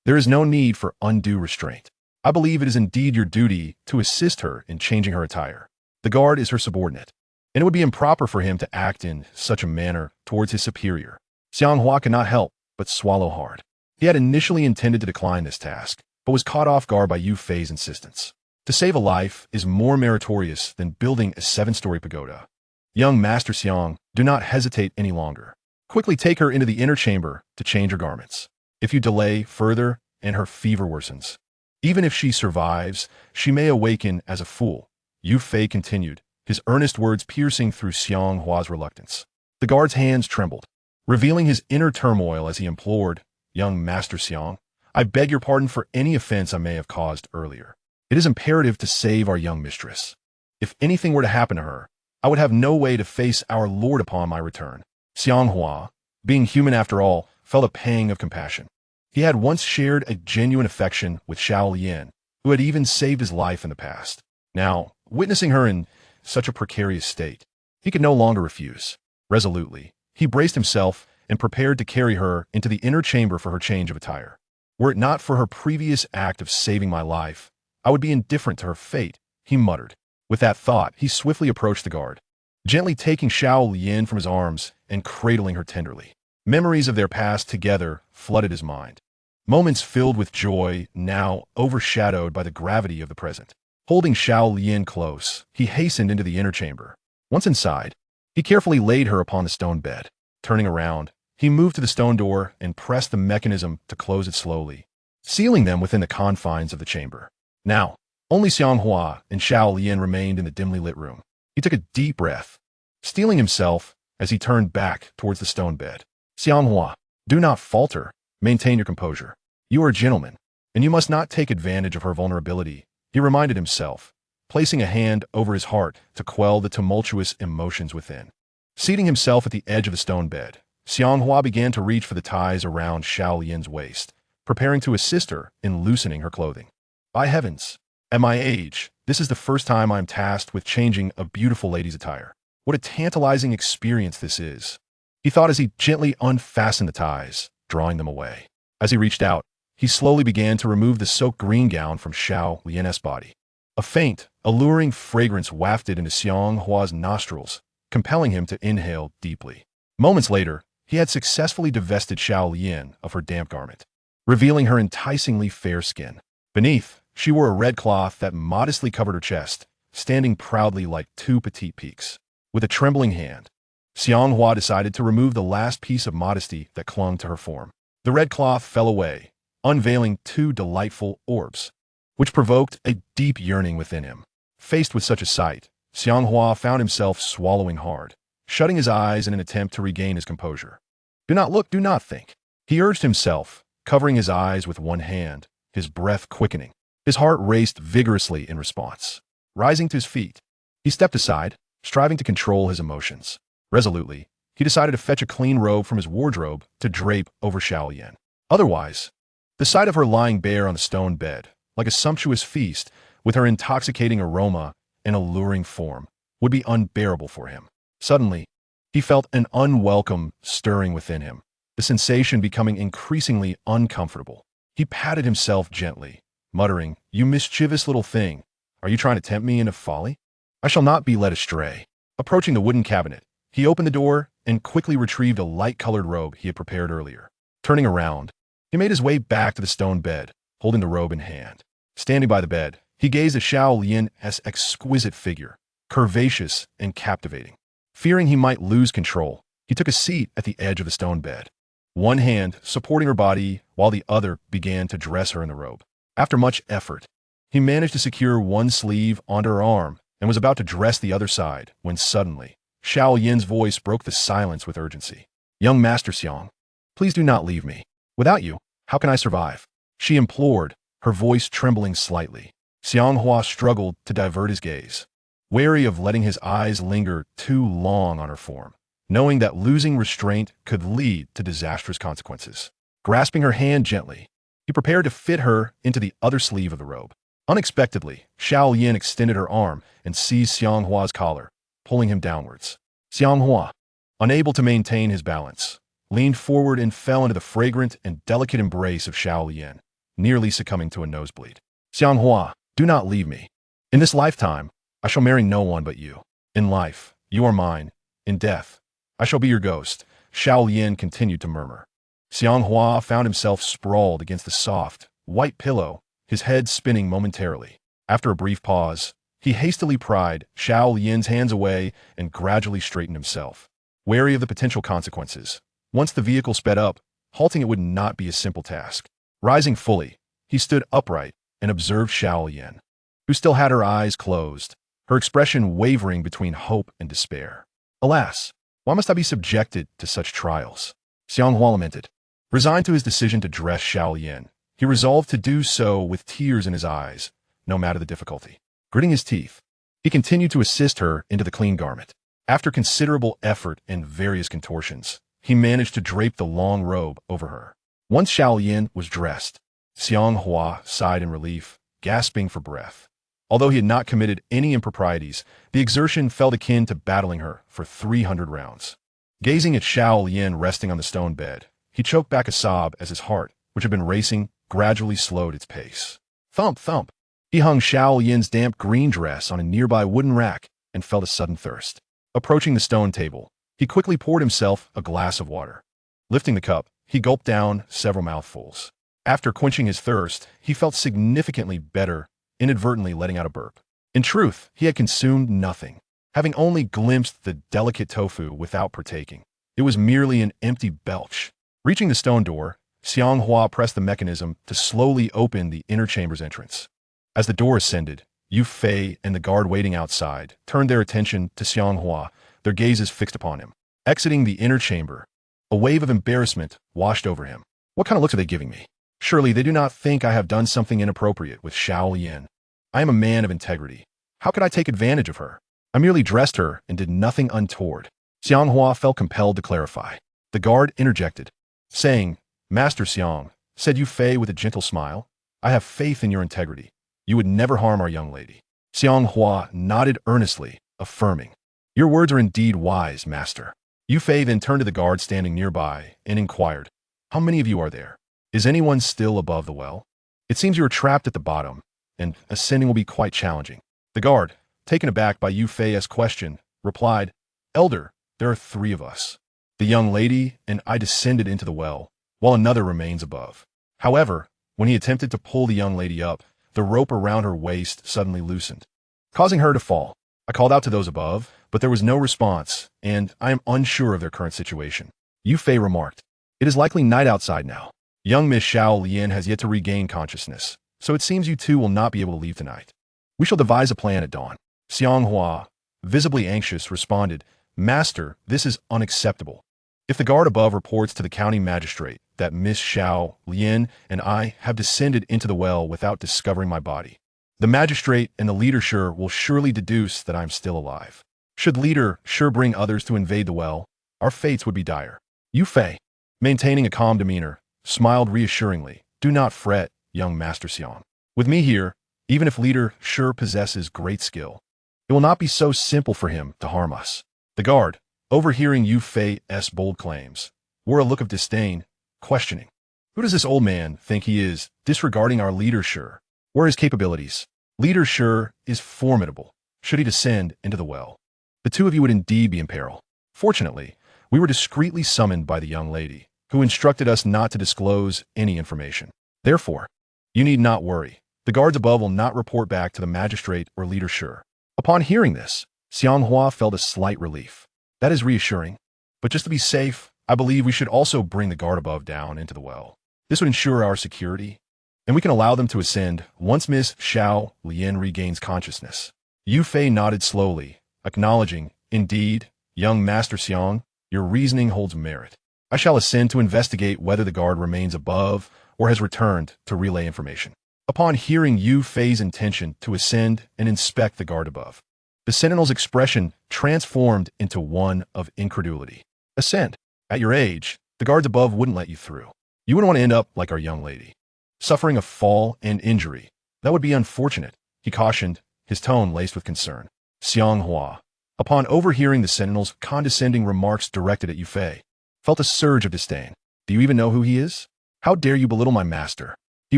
there is no need for undue restraint. I believe it is indeed your duty to assist her in changing her attire. The guard is her subordinate, and it would be improper for him to act in such a manner towards his superior." Xiang Hua could not help but swallow hard. He had initially intended to decline this task, but was caught off guard by Yu Fei's insistence. To save a life is more meritorious than building a 7-story pagoda. "Young Master Xiang, do not hesitate any longer. Quickly take her into the inner chamber to change her garments. If you delay further and her fever worsens, even if she survives, she may awaken as a fool," Yu Fei continued, his earnest words piercing through Xiang Hua's reluctance. The guard's hands trembled, revealing his inner turmoil as he implored, "Young Master Xiang, I beg your pardon for any offense I may have caused earlier. It is imperative to save our young mistress. If anything were to happen to her, I would have no way to face our Lord upon my return." Xiang Hua, being human after all, felt a pang of compassion. He had once shared a genuine affection with Xiao Yin, who had even saved his life in the past. Now, witnessing her in such a precarious state, he could no longer refuse. Resolutely, he braced himself and prepared to carry her into the inner chamber for her change of attire. "Were it not for her previous act of saving my life, I would be indifferent to her fate," he muttered. With that thought, he swiftly approached the guard, gently taking Xiao Yin from his arms and cradling her tenderly. Memories of their past together flooded his mind. Moments filled with joy, now overshadowed by the gravity of the present. Holding Xiao Yin close, he hastened into the inner chamber. Once inside, he carefully laid her upon the stone bed. Turning around, he moved to the stone door and pressed the mechanism to close it slowly, sealing them within the confines of the chamber. Now, only Xiang Hua and Xiao Yin remained in the dimly lit room. He took a deep breath, steeling himself as he turned back towards the stone bed. "Xiang Hua, do not falter. Maintain your composure. You are a gentleman, and you must not take advantage of her vulnerability," he reminded himself, placing a hand over his heart to quell the tumultuous emotions within. Seating himself at the edge of the stone bed, Xiang Hua began to reach for the ties around Xiao Yin's waist, preparing to assist her in loosening her clothing. By heavens, at my age, this is the first time I am tasked with changing a beautiful lady's attire. What a tantalizing experience this is, he thought as he gently unfastened the ties, drawing them away. As he reached out, he slowly began to remove the soaked green gown from Xiao Yin's body. A faint, alluring fragrance wafted into Xiang Hua's nostrils, compelling him to inhale deeply. Moments later, he had successfully divested Xiao Yin of her damp garment, revealing her enticingly fair skin. Beneath, she wore a red cloth that modestly covered her chest, standing proudly like two petite peaks. With a trembling hand, Xiang Hua decided to remove the last piece of modesty that clung to her form. The red cloth fell away, unveiling two delightful orbs, which provoked a deep yearning within him. Faced with such a sight, Xiang Hua found himself swallowing hard, shutting his eyes in an attempt to regain his composure. "Do not look, do not think," he urged himself, covering his eyes with one hand, his breath quickening. His heart raced vigorously in response. Rising to his feet, he stepped aside, striving to control his emotions. Resolutely, he decided to fetch a clean robe from his wardrobe to drape over Xiao Yin. Otherwise, the sight of her lying bare on the stone bed, like a sumptuous feast, with her intoxicating aroma and alluring form, would be unbearable for him. Suddenly, he felt an unwelcome stirring within him, the sensation becoming increasingly uncomfortable. He patted himself gently, muttering, "You mischievous little thing, are you trying to tempt me into folly? I shall not be led astray." Approaching the wooden cabinet, he opened the door and quickly retrieved a light-colored robe he had prepared earlier. Turning around, he made his way back to the stone bed, holding the robe in hand. Standing by the bed, he gazed at Xiao Lian's exquisite figure, curvaceous and captivating. Fearing he might lose control, he took a seat at the edge of the stone bed, one hand supporting her body while the other began to dress her in the robe. After much effort, he managed to secure one sleeve onto her arm and was about to dress the other side when suddenly, Xiao Yin's voice broke the silence with urgency. "Young Master Xiang, please do not leave me. Without you, how can I survive?" she implored, her voice trembling slightly. Xiang Hua struggled to divert his gaze, wary of letting his eyes linger too long on her form, knowing that losing restraint could lead to disastrous consequences. Grasping her hand gently, he prepared to fit her into the other sleeve of the robe. Unexpectedly, Xiao Yin extended her arm and seized Xiang Hua's collar, pulling him downwards. Xiang Hua, unable to maintain his balance, leaned forward and fell into the fragrant and delicate embrace of Xiao Yin, nearly succumbing to a nosebleed. "Xiang Hua, do not leave me. In this lifetime, I shall marry no one but you. In life, you are mine. In death, I shall be your ghost," Xiao Yin continued to murmur. Xiang Hua found himself sprawled against the soft, white pillow, his head spinning momentarily. After a brief pause, he hastily pried Xiao Yin's hands away and gradually straightened himself, wary of the potential consequences. Once the vehicle sped up, halting it would not be a simple task. Rising fully, he stood upright and observed Xiao Yin, who still had her eyes closed, her expression wavering between hope and despair. "Alas, why must I be subjected to such trials?" Xiang Hua lamented. Resigned to his decision to dress Xiao Yin, he resolved to do so with tears in his eyes, no matter the difficulty. Gritting his teeth, he continued to assist her into the clean garment. After considerable effort and various contortions, he managed to drape the long robe over her. Once Xiao Yin was dressed, Xiang Hua sighed in relief, gasping for breath. Although he had not committed any improprieties, the exertion felt akin to battling her for 300 rounds. Gazing at Xiao Yin resting on the stone bed, he choked back a sob as his heart, which had been racing, gradually slowed its pace. Thump, thump. He hung Xiao Yin's damp green dress on a nearby wooden rack and felt a sudden thirst. Approaching the stone table, he quickly poured himself a glass of water. Lifting the cup, he gulped down several mouthfuls. After quenching his thirst, he felt significantly better, inadvertently letting out a burp. In truth, he had consumed nothing, having only glimpsed the delicate tofu without partaking. It was merely an empty belch. Reaching the stone door, Xiang Hua pressed the mechanism to slowly open the inner chamber's entrance. As the door ascended, Yu Fei and the guard waiting outside turned their attention to Xiang Hua, their gazes fixed upon him. Exiting the inner chamber, a wave of embarrassment washed over him. What kind of looks are they giving me? Surely they do not think I have done something inappropriate with Xiao Yin. I am a man of integrity. How could I take advantage of her? I merely dressed her and did nothing untoward. Xiang Hua felt compelled to clarify. The guard interjected, saying, "Master Xiang," said Yu Fei with a gentle smile, "I have faith in your integrity. You would never harm our young lady." Xiang Hua nodded earnestly, affirming, "Your words are indeed wise, master." Yu Fei then turned to the guard standing nearby and inquired, "How many of you are there? Is anyone still above the well? It seems you are trapped at the bottom, and ascending will be quite challenging." The guard, taken aback by Yu Fei's question, replied, "Elder, there are 3 of us. The young lady and I descended into the well, while another remains above." However, when he attempted to pull the young lady up, the rope around her waist suddenly loosened, causing her to fall. I called out to those above, but there was no response, and I am unsure of their current situation. Yu Fei remarked, "It is likely night outside now. Young Miss Xiao Lian has yet to regain consciousness, so it seems you two will not be able to leave tonight. We shall devise a plan at dawn." Xiang Hua, visibly anxious, responded, "Master, this is unacceptable. If the guard above reports to the county magistrate that Miss Xiao Lian and I have descended into the well without discovering my body, the magistrate and the leader sure will surely deduce that I am still alive. Should leader sure bring others to invade the well, our fates would be dire." Yu Fei, maintaining a calm demeanor, smiled reassuringly. "Do not fret, young Master Xiang. With me here, even if leader sure possesses great skill, It will not be so simple for him to harm us. The guard, overhearing Yu Fei's bold claims, wore a look of disdain, questioning. Who does this old man think he is, disregarding our leader Sure? Where are his capabilities? Leader Sure is formidable, should he descend into the well. The two of you would indeed be in peril. Fortunately, we were discreetly summoned by the young lady, who instructed us not to disclose any information. Therefore, you need not worry. The guards above will not report back to the magistrate or leader Sure. Upon hearing this, Xiang Hua felt a slight relief. That is reassuring. But just to be safe, I believe we should also bring the guard above down into the well. This would ensure our security, and we can allow them to ascend once Miss Xiao Lian regains consciousness. Yu Fei nodded slowly, acknowledging, indeed, young Master Xiang, your reasoning holds merit. I shall ascend to investigate whether the guard remains above or has returned to relay information. Upon hearing Yu Fei's intention to ascend and inspect the guard above, the sentinel's expression transformed into one of incredulity. Ascend. At your age, the guards above wouldn't let you through. You wouldn't want to end up like our young lady, suffering a fall and injury. That would be unfortunate, he cautioned, his tone laced with concern. Xiang Hua, upon overhearing the sentinel's condescending remarks directed at Yu Fei, felt a surge of disdain. Do you even know who he is? How dare you belittle my master? He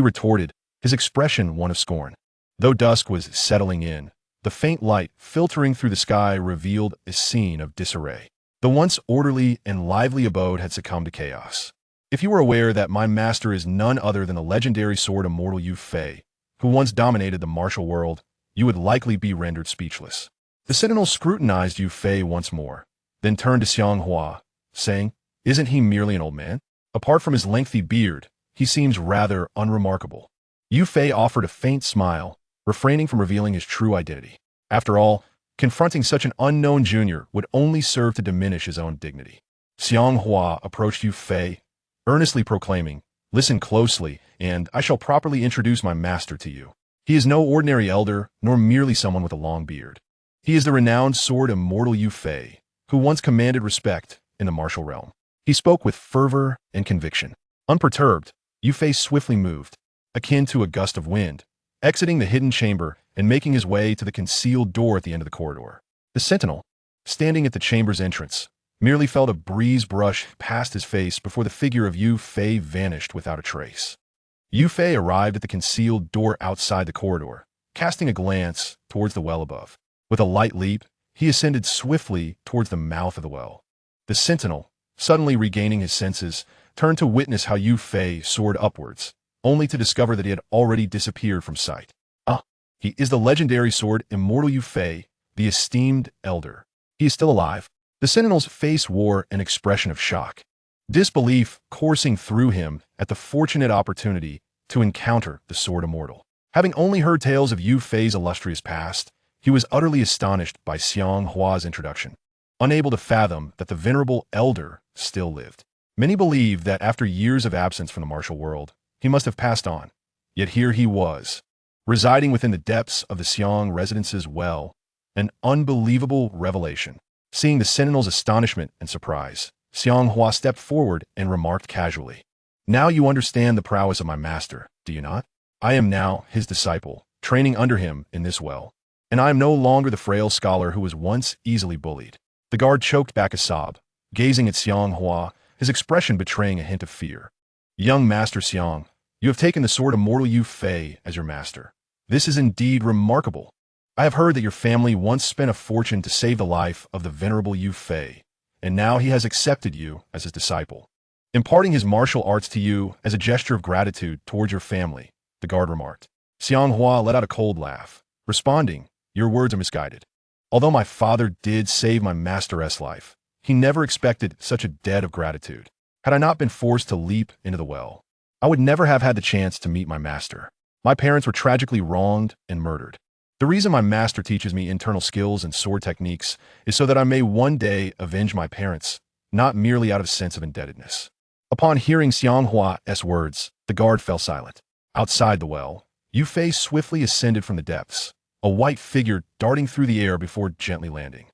retorted, his expression one of scorn. Though dusk was settling in, the faint light filtering through the sky revealed a scene of disarray. The once orderly and lively abode had succumbed to chaos. If you were aware that my master is none other than the legendary sword Immortal Yu Fei, who once dominated the martial world, you would likely be rendered speechless. The sentinel scrutinized Yu Fei once more, then turned to Xiang Hua, saying, Isn't he merely an old man? Apart from his lengthy beard, he seems rather unremarkable. Yu Fei offered a faint smile, refraining from revealing his true identity. After all, confronting such an unknown junior would only serve to diminish his own dignity. Xiang Hua approached Yu Fei, earnestly proclaiming, Listen closely, and I shall properly introduce my master to you. He is no ordinary elder, nor merely someone with a long beard. He is the renowned sword Immortal Yu Fei, who once commanded respect in the martial realm. He spoke with fervor and conviction. Unperturbed, Yu Fei swiftly moved, akin to a gust of wind, exiting the hidden chamber and making his way to the concealed door at the end of the corridor. The sentinel, standing at the chamber's entrance, merely felt a breeze brush past his face before the figure of Yu Fei vanished without a trace. Yu Fei arrived at the concealed door outside the corridor, casting a glance towards the well above. With a light leap, he ascended swiftly towards the mouth of the well. The sentinel, suddenly regaining his senses, turned to witness how Yu Fei soared upwards, only to discover that he had already disappeared from sight. He is the legendary sword Immortal Yu Fei, the esteemed elder. He is still alive. The sentinel's face wore an expression of shock, disbelief coursing through him at the fortunate opportunity to encounter the sword immortal. Having only heard tales of Yu Fei's illustrious past, he was utterly astonished by Xiang Hua's introduction, unable to fathom that the venerable elder still lived. Many believe that after years of absence from the martial world, he must have passed on. Yet here he was, residing within the depths of the Xiang residence's well, an unbelievable revelation. Seeing the sentinel's astonishment and surprise, Xiang Hua stepped forward and remarked casually, Now you understand the prowess of my master, do you not? I am now his disciple, training under him in this well, and I am no longer the frail scholar who was once easily bullied. The guard choked back a sob, gazing at Xiang Hua, his expression betraying a hint of fear. Young Master Xiang, you have taken the sword Immortal Yu Fei as your master. This is indeed remarkable. I have heard that your family once spent a fortune to save the life of the venerable Yu Fei, and now he has accepted you as his disciple, imparting his martial arts to you as a gesture of gratitude towards your family, the guard remarked. Xiang Hua let out a cold laugh, responding, Your words are misguided. Although my father did save my master's life, he never expected such a debt of gratitude. Had I not been forced to leap into the well, I would never have had the chance to meet my master. My parents were tragically wronged and murdered. The reason my master teaches me internal skills and sword techniques is so that I may one day avenge my parents, not merely out of a sense of indebtedness. Upon hearing Xiang Hua's words, the guard fell silent. Outside the well, Yu Fei swiftly ascended from the depths, a white figure darting through the air before gently landing.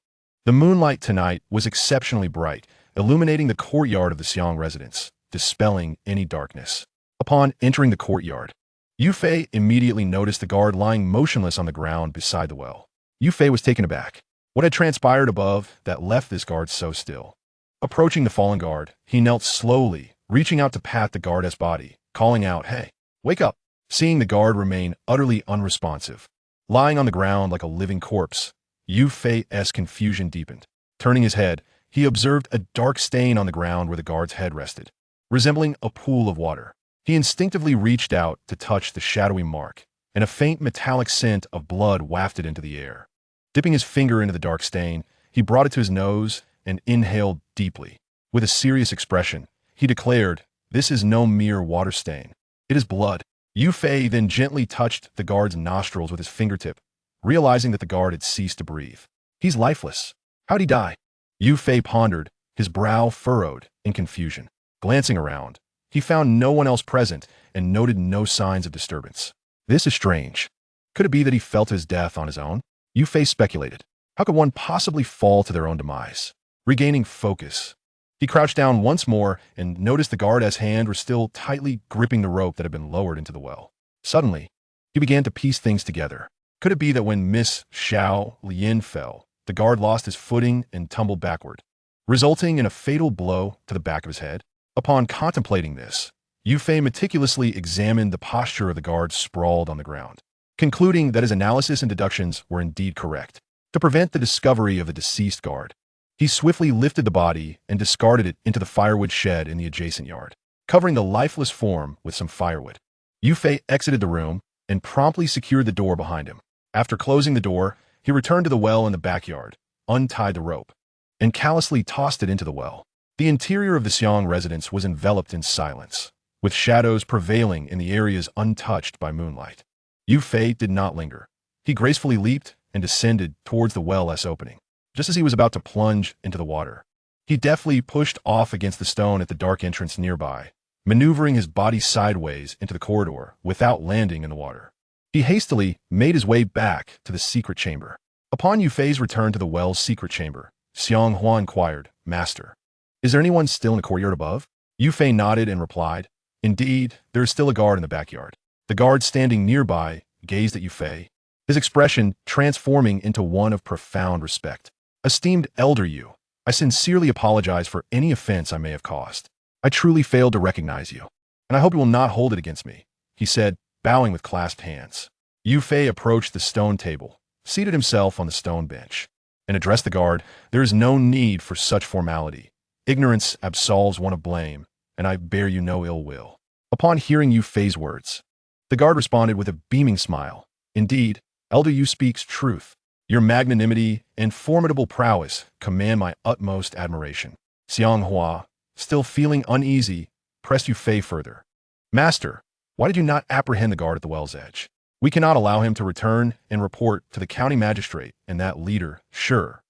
The moonlight tonight was exceptionally bright, illuminating the courtyard of the Xiang residence, dispelling any darkness. Upon entering the courtyard, Yu Fei immediately noticed the guard lying motionless on the ground beside the well. Yu Fei was taken aback. What had transpired above that left this guard so still? Approaching the fallen guard, he knelt slowly, reaching out to pat the guard's body, calling out, "Hey, wake up!" Seeing the guard remain utterly unresponsive, lying on the ground like a living corpse, Yu Fei's confusion deepened. Turning his head, he observed a dark stain on the ground where the guard's head rested, resembling a pool of water. He instinctively reached out to touch the shadowy mark, and a faint metallic scent of blood wafted into the air. Dipping his finger into the dark stain, he brought it to his nose and inhaled deeply. With a serious expression, he declared, "This is no mere water stain. It is blood." Yu Fei then gently touched the guard's nostrils with his fingertip, realizing that the guard had ceased to breathe. "He's lifeless. How'd he die?" Yu Fei pondered, his brow furrowed in confusion. Glancing around, he found no one else present and noted no signs of disturbance. This is strange. Could it be that he felt his death on his own? Yu Fei speculated. How could one possibly fall to their own demise? Regaining focus, he crouched down once more and noticed the guard's hand was still tightly gripping the rope that had been lowered into the well. Suddenly, he began to piece things together. Could it be that when Miss Xiao Lian fell, the guard lost his footing and tumbled backward, resulting in a fatal blow to the back of his head? Upon contemplating this, Yu Fei meticulously examined the posture of the guard sprawled on the ground, concluding that his analysis and deductions were indeed correct. To prevent the discovery of the deceased guard, he swiftly lifted the body and discarded it into the firewood shed in the adjacent yard, covering the lifeless form with some firewood. Yu Fei exited the room and promptly secured the door behind him. After closing the door, he returned to the well in the backyard, untied the rope, and callously tossed it into the well. The interior of the Xiang residence was enveloped in silence, with shadows prevailing in the areas untouched by moonlight. Yu Fei did not linger. He gracefully leaped and descended towards the well-less opening. Just as he was about to plunge into the water, he deftly pushed off against the stone at the dark entrance nearby, maneuvering his body sideways into the corridor without landing in the water. He hastily made his way back to the secret chamber. Upon Yu Fei's return to the well's secret chamber, Xiang Hua inquired, "Master, is there anyone still in the courtyard above?" Yu Fei nodded and replied, "Indeed, there is still a guard in the backyard." The guard standing nearby gazed at Yu Fei, his expression transforming into one of profound respect. "Esteemed Elder Yu, I sincerely apologize for any offense I may have caused. I truly failed to recognize you, and I hope you will not hold it against me," he said, bowing with clasped hands. Yu Fei approached the stone table, seated himself on the stone bench, and addressed the guard. "There is no need for such formality. Ignorance absolves one of blame, and I bear you no ill will." Upon hearing Yu Fei's words, the guard responded with a beaming smile. "Indeed, Elder Yu speaks truth. Your magnanimity and formidable prowess command my utmost admiration." Xiang Hua, still feeling uneasy, pressed Yu Fei further. "Master, why did you not apprehend the guard at the well's edge? We cannot allow him to return and report to the county magistrate and that leader, sure."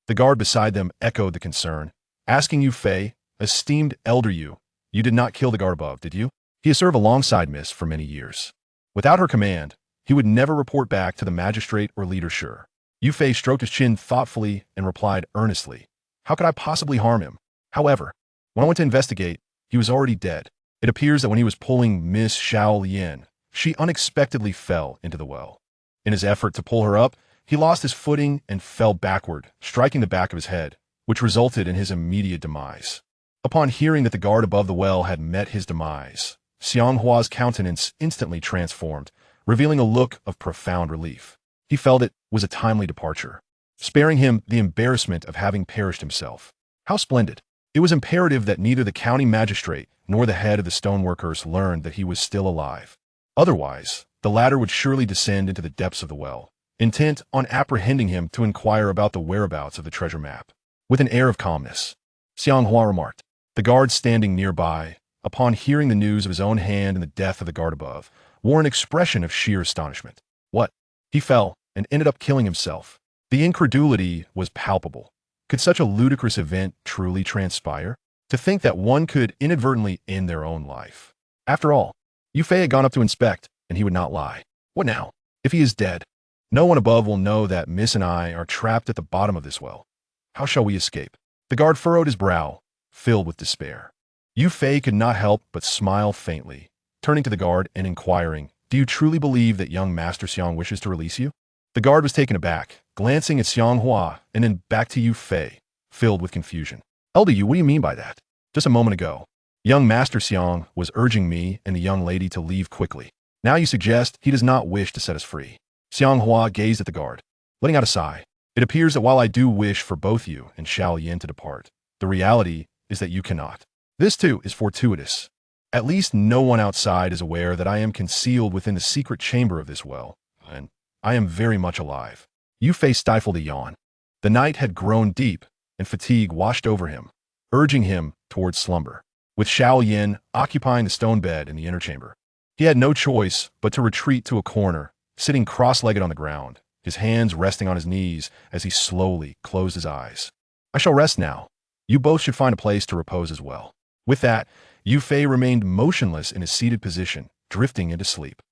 The guard beside them echoed the concern, asking Yu Fei, "Esteemed Elder Yu, you did not kill the guard above, did you? He has served alongside Miss for many years. Without her command, he would never report back to the magistrate or leader, sure." Yu Fei stroked his chin thoughtfully and replied earnestly, "How could I possibly harm him? However, when I went to investigate, he was already dead. It appears that when he was pulling Miss Xiao Lian, she unexpectedly fell into the well. In his effort to pull her up, he lost his footing and fell backward, striking the back of his head, which resulted in his immediate demise." Upon hearing that the guard above the well had met his demise, Xiang Hua's countenance instantly transformed, revealing a look of profound relief. He felt it was a timely departure, sparing him the embarrassment of having perished himself. How splendid! It was imperative that neither the county magistrate nor the head of the stoneworkers learned that he was still alive. Otherwise, the latter would surely descend into the depths of the well, intent on apprehending him to inquire about the whereabouts of the treasure map. With an air of calmness, Xiang Hua remarked. The guard standing nearby, upon hearing the news of his own hand and the death of the guard above, wore an expression of sheer astonishment. What? He fell and ended up killing himself. The incredulity was palpable. Could such a ludicrous event truly transpire? To think that one could inadvertently end their own life. After all, Yu Fei had gone up to inspect, and he would not lie. What now? If he is dead, no one above will know that Miss and I are trapped at the bottom of this well. How shall we escape? The guard furrowed his brow, filled with despair. Yu Fei could not help but smile faintly, turning to the guard and inquiring, "Do you truly believe that young Master Xiang wishes to release you?" The guard was taken aback, glancing at Xiang Hua and then back to Yu Fei, filled with confusion. Elder Yu, what do you mean by that? Just a moment ago, young Master Xiang was urging me and the young lady to leave quickly. Now you suggest he does not wish to set us free. Xiang Hua gazed at the guard, letting out a sigh. It appears that while I do wish for both you and Xiao Yin to depart, the reality is that you cannot. This too is fortuitous. At least no one outside is aware that I am concealed within the secret chamber of this well, and I am very much alive. Yu Fei stifled a yawn. The night had grown deep, and fatigue washed over him, urging him towards slumber. With Xiao Yin occupying the stone bed in the inner chamber, he had no choice but to retreat to a corner, sitting cross-legged on the ground, his hands resting on his knees as he slowly closed his eyes. I shall rest now. You both should find a place to repose as well. With that, Yu Fei remained motionless in his seated position, drifting into sleep.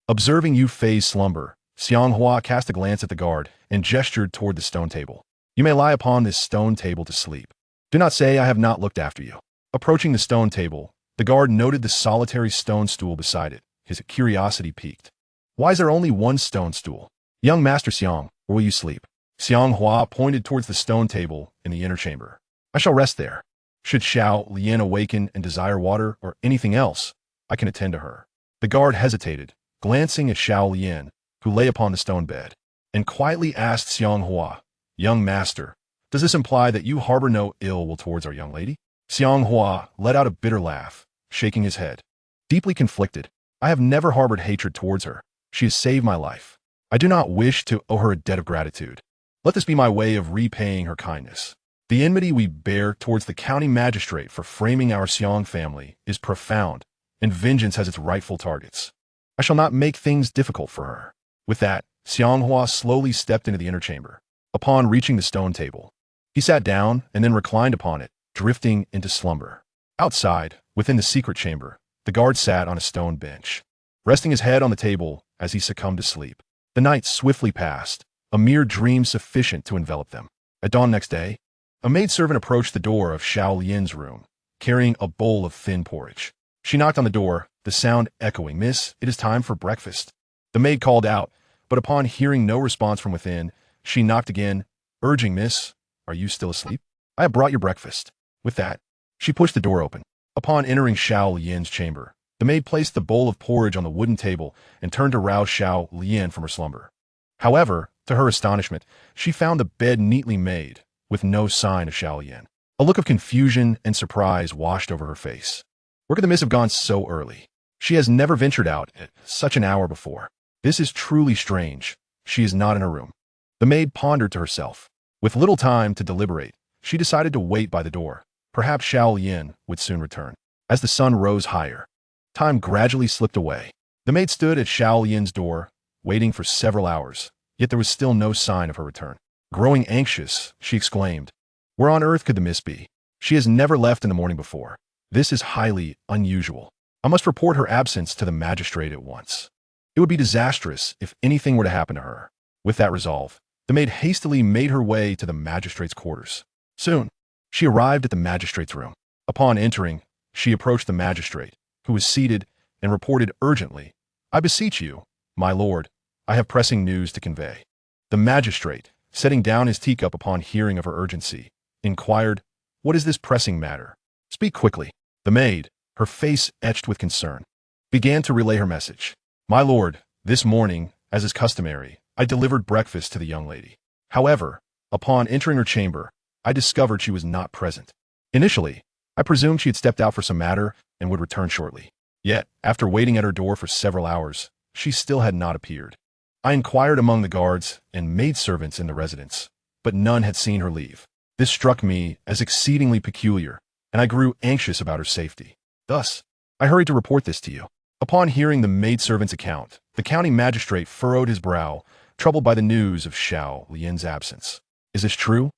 Observing Yu Fei's slumber, Xiang Hua cast a glance at the guard and gestured toward the stone table. You may lie upon this stone table to sleep. Do not say I have not looked after you. Approaching the stone table, the guard noted the solitary stone stool beside it. His curiosity piqued. Why is there only one stone stool? Young Master Xiang, where will you sleep? Xiang Hua pointed towards the stone table in the inner chamber. I shall rest there. Should Xiao Lian awaken and desire water or anything else, I can attend to her. The guard hesitated, glancing at Xiao Lian, who lay upon the stone bed, and quietly asked Xiang Hua, Young Master, does this imply that you harbor no ill will towards our young lady? Xiang Hua let out a bitter laugh, shaking his head. Deeply conflicted, I have never harbored hatred towards her. She has saved my life. I do not wish to owe her a debt of gratitude. Let this be my way of repaying her kindness. The enmity we bear towards the county magistrate for framing our Xiang family is profound, and vengeance has its rightful targets. I shall not make things difficult for her. With that, Xiang Hua slowly stepped into the inner chamber. Upon reaching the stone table, he sat down and then reclined upon it, drifting into slumber. Outside, within the secret chamber, the guard sat on a stone bench, resting his head on the table as he succumbed to sleep. The night swiftly passed, a mere dream sufficient to envelop them. At dawn next day, a maidservant approached the door of Xiao Lian's room, carrying a bowl of thin porridge. She knocked on the door, the sound echoing, Miss, it is time for breakfast. The maid called out, but upon hearing no response from within, she knocked again, urging, Miss, are you still asleep? I have brought your breakfast. With that, she pushed the door open. Upon entering Xiao Lian's chamber, the maid placed the bowl of porridge on the wooden table and turned to rouse Xiao Lian from her slumber. However, to her astonishment, she found the bed neatly made, with no sign of Xiao Lian. A look of confusion and surprise washed over her face. Where could the miss have gone so early? She has never ventured out at such an hour before. This is truly strange. She is not in her room. The maid pondered to herself. With little time to deliberate, she decided to wait by the door. Perhaps Xiao Lian would soon return. As the sun rose higher, time gradually slipped away. The maid stood at Xiao Lian's door, waiting for several hours, yet there was still no sign of her return. Growing anxious, she exclaimed, Where on earth could the miss be? She has never left in the morning before. This is highly unusual. I must report her absence to the magistrate at once. It would be disastrous if anything were to happen to her. With that resolve, the maid hastily made her way to the magistrate's quarters. Soon, she arrived at the magistrate's room. Upon entering, she approached the magistrate, who was seated, and reported urgently, I beseech you, my lord, I have pressing news to convey. The magistrate, setting down his teacup upon hearing of her urgency, inquired, What is this pressing matter? Speak quickly. The maid, her face etched with concern, began to relay her message. My lord, this morning, as is customary, I delivered breakfast to the young lady. However, upon entering her chamber, I discovered she was not present. Initially, I presumed she had stepped out for some matter and would return shortly. Yet, after waiting at her door for several hours, she still had not appeared. I inquired among the guards and maidservants in the residence, but none had seen her leave. This struck me as exceedingly peculiar, and I grew anxious about her safety. Thus, I hurried to report this to you. Upon hearing the maidservant's account, the county magistrate furrowed his brow, troubled by the news of Xiao Lian's absence. Is this true?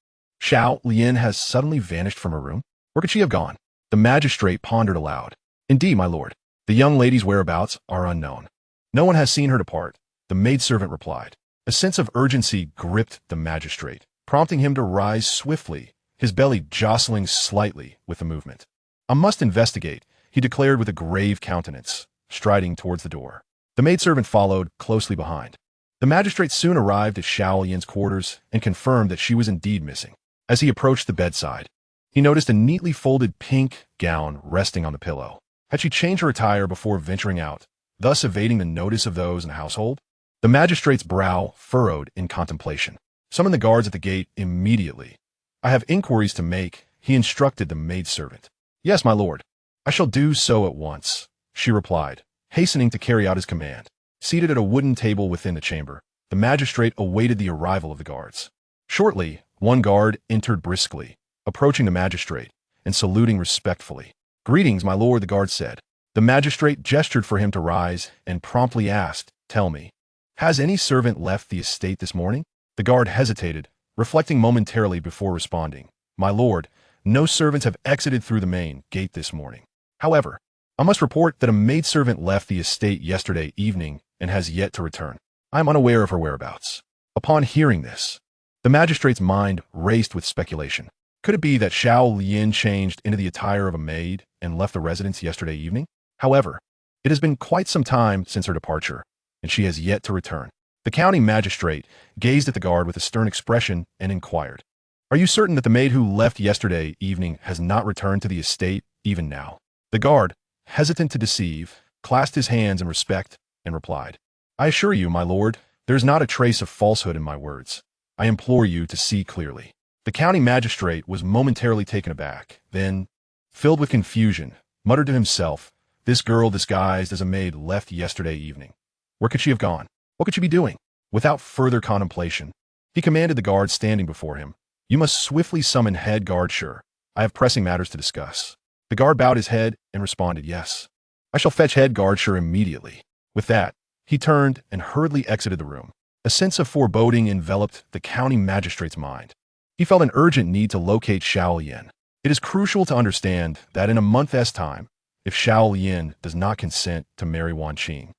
Xiao Lian has suddenly vanished from her room? Where could she have gone? The magistrate pondered aloud. Indeed, my lord, the young lady's whereabouts are unknown. No one has seen her depart, the maidservant replied. A sense of urgency gripped the magistrate, prompting him to rise swiftly, his belly jostling slightly with the movement. I must investigate, he declared with a grave countenance, striding towards the door. The maidservant followed closely behind. The magistrate soon arrived at Xiao Yin's quarters and confirmed that she was indeed missing. As he approached the bedside, he noticed a neatly folded pink gown resting on the pillow. Had she changed her attire before venturing out, thus evading the notice of those in the household? The magistrate's brow furrowed in contemplation. Summon the guards at the gate immediately. I have inquiries to make, he instructed the maidservant. Yes, my lord. I shall do so at once, she replied, hastening to carry out his command. Seated at a wooden table within the chamber, the magistrate awaited the arrival of the guards. Shortly, one guard entered briskly, approaching the magistrate and saluting respectfully. Greetings, my lord, the guard said. The magistrate gestured for him to rise and promptly asked, Tell me, has any servant left the estate this morning? The guard hesitated, reflecting momentarily before responding. My lord, no servants have exited through the main gate this morning. However, I must report that a maidservant left the estate yesterday evening and has yet to return. I am unaware of her whereabouts. Upon hearing this, the magistrate's mind raced with speculation. Could it be that Xiao Yin changed into the attire of a maid and left the residence yesterday evening? However, it has been quite some time since her departure, and she has yet to return. The county magistrate gazed at the guard with a stern expression and inquired, Are you certain that the maid who left yesterday evening has not returned to the estate even now? The guard, hesitant to deceive, clasped his hands in respect and replied, I assure you, my lord, there is not a trace of falsehood in my words. I implore you to see clearly. The county magistrate was momentarily taken aback, then, filled with confusion, muttered to himself, This girl disguised as a maid left yesterday evening. Where could she have gone? What could she be doing? Without further contemplation, he commanded the guard standing before him, You must swiftly summon head guard Sure. I have pressing matters to discuss. The guard bowed his head and responded, Yes. I shall fetch head guard Sure immediately. With that, he turned and hurriedly exited the room. A sense of foreboding enveloped the county magistrate's mind. He felt an urgent need to locate Xiao Yin. It is crucial to understand that in a month's time, if Xiao Yin does not consent to marry Wan Qing,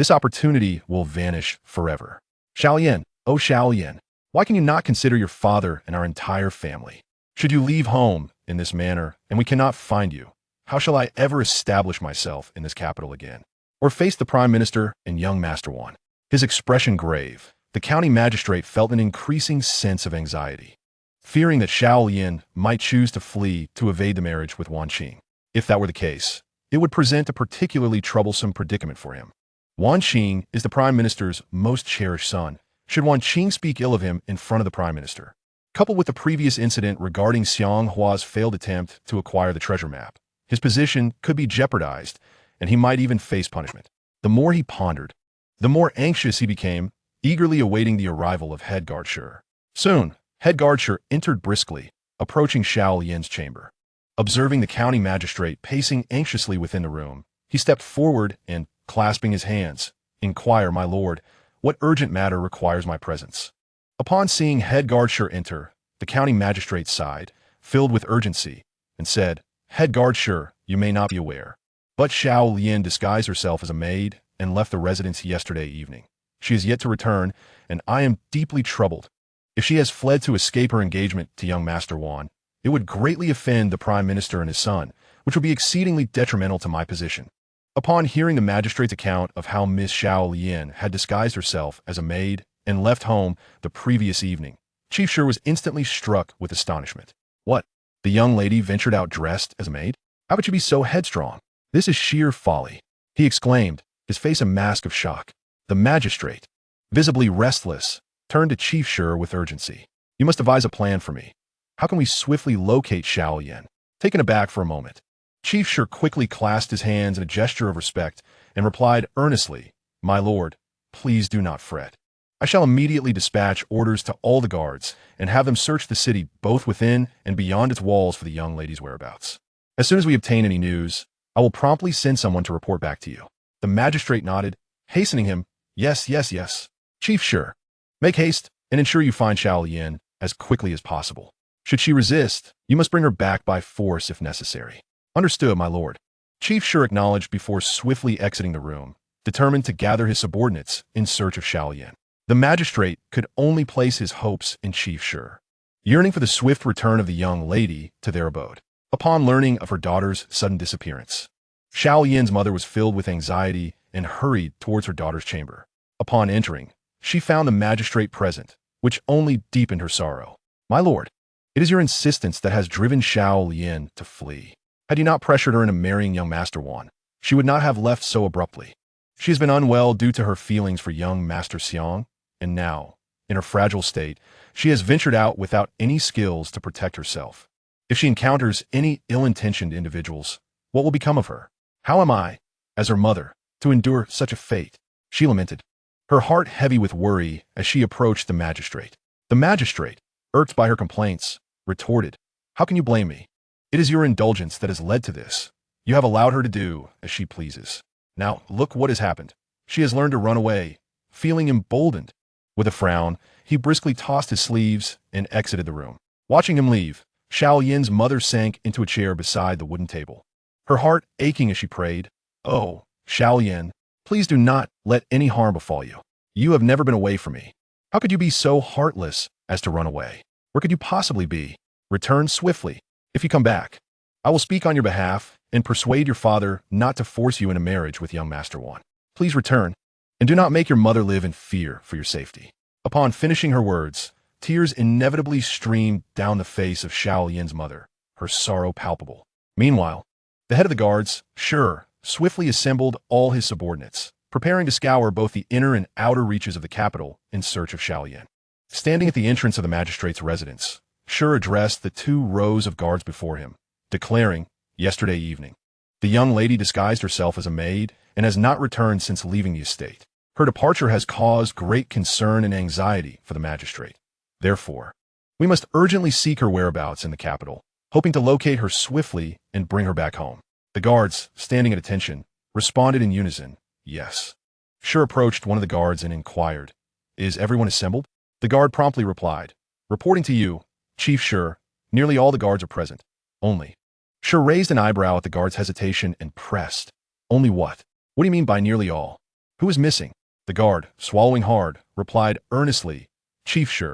this opportunity will vanish forever. Xiao Yin, oh Xiao Yin, why can you not consider your father and our entire family? Should you leave home in this manner and we cannot find you, how shall I ever establish myself in this capital again? Or face the Prime Minister and young Master Wan? His expression grave, the county magistrate felt an increasing sense of anxiety, fearing that Xiao Yin might choose to flee to evade the marriage with Wan Qing. If that were the case, it would present a particularly troublesome predicament for him. Wan Qing is the Prime Minister's most cherished son. Should Wan Qing speak ill of him in front of the Prime Minister, coupled with the previous incident regarding Xiang Hua's failed attempt to acquire the treasure map, his position could be jeopardized, and he might even face punishment. The more he pondered, the more anxious he became, eagerly awaiting the arrival of head guard Sure. Soon, head guard Sure entered briskly, approaching Xiao Yin's chamber. Observing the county magistrate pacing anxiously within the room, he stepped forward and, clasping his hands, inquired, My lord, what urgent matter requires my presence? Upon seeing head guard Sure enter, the county magistrate sighed, filled with urgency, and said, Head guard Sure, you may not be aware, but Xiao Yin disguised herself as a maid and left the residence yesterday evening. She is yet to return, and I am deeply troubled. If she has fled to escape her engagement to young Master Wan, it would greatly offend the Prime Minister and his son, which would be exceedingly detrimental to my position. Upon hearing the magistrate's account of how Miss Xiao Yin had disguised herself as a maid and left home the previous evening, Chief Sure was instantly struck with astonishment. What? The young lady ventured out dressed as a maid? How could she be so headstrong? This is sheer folly, he exclaimed, his face a mask of shock. The magistrate, visibly restless, turned to Chief Sure with urgency. You must devise a plan for me. How can we swiftly locate Xiao Yin? Taken aback for a moment, Chief Sure quickly clasped his hands in a gesture of respect and replied earnestly, My lord, please do not fret. I shall immediately dispatch orders to all the guards and have them search the city both within and beyond its walls for the young lady's whereabouts. As soon as we obtain any news, I will promptly send someone to report back to you. The magistrate nodded, hastening him, Yes, yes, yes. Chief Sure, make haste and ensure you find Xiao Yin as quickly as possible. Should she resist, you must bring her back by force if necessary. Understood, my lord. Chief Sure acknowledged before swiftly exiting the room, determined to gather his subordinates in search of Xiao Yin. The magistrate could only place his hopes in Chief Sure, yearning for the swift return of the young lady to their abode. Upon learning of her daughter's sudden disappearance, Xiao Yin's mother was filled with anxiety and hurried towards her daughter's chamber. Upon entering, she found the magistrate present, which only deepened her sorrow. "My lord, it is your insistence that has driven Xiao Lian to flee. Had you not pressured her into marrying young Master Wan, she would not have left so abruptly. She has been unwell due to her feelings for young Master Xiang, and now, in her fragile state, she has ventured out without any skills to protect herself. If she encounters any ill-intentioned individuals, what will become of her? How am I, as her mother, to endure such a fate?" She lamented, her heart heavy with worry as she approached the magistrate. The magistrate, irked by her complaints, retorted, "How can you blame me? It is your indulgence that has led to this. You have allowed her to do as she pleases. Now look what has happened. She has learned to run away, feeling emboldened." With a frown, he briskly tossed his sleeves and exited the room. Watching him leave, Xiao Yin's mother sank into a chair beside the wooden table, her heart aching as she prayed, "Oh, Xiao Yin, please do not let any harm befall you. You have never been away from me. How could you be so heartless as to run away? Where could you possibly be? Return swiftly. If you come back, I will speak on your behalf and persuade your father not to force you into marriage with young Master Wan. Please return, and do not make your mother live in fear for your safety." Upon finishing her words, tears inevitably streamed down the face of Xiao Yin's mother, her sorrow palpable. Meanwhile, the head of the guards, Shi, swiftly assembled all his subordinates, preparing to scour both the inner and outer reaches of the capital in search of Xiao Yin. Standing at the entrance of the magistrate's residence, Shi addressed the 2 rows of guards before him, declaring, "Yesterday evening, the young lady disguised herself as a maid and has not returned since leaving the estate. Her departure has caused great concern and anxiety for the magistrate. Therefore, we must urgently seek her whereabouts in the capital, hoping to locate her swiftly and bring her back home." The guards, standing at attention, responded in unison, "Yes." Shi approached one of the guards and inquired, "Is everyone assembled?" The guard promptly replied, "Reporting to you, Chief Shi, nearly all the guards are present. Only." Shi raised an eyebrow at the guard's hesitation and pressed, "Only what? What do you mean by nearly all? Who is missing?" The guard, swallowing hard, replied earnestly, "Chief Shi,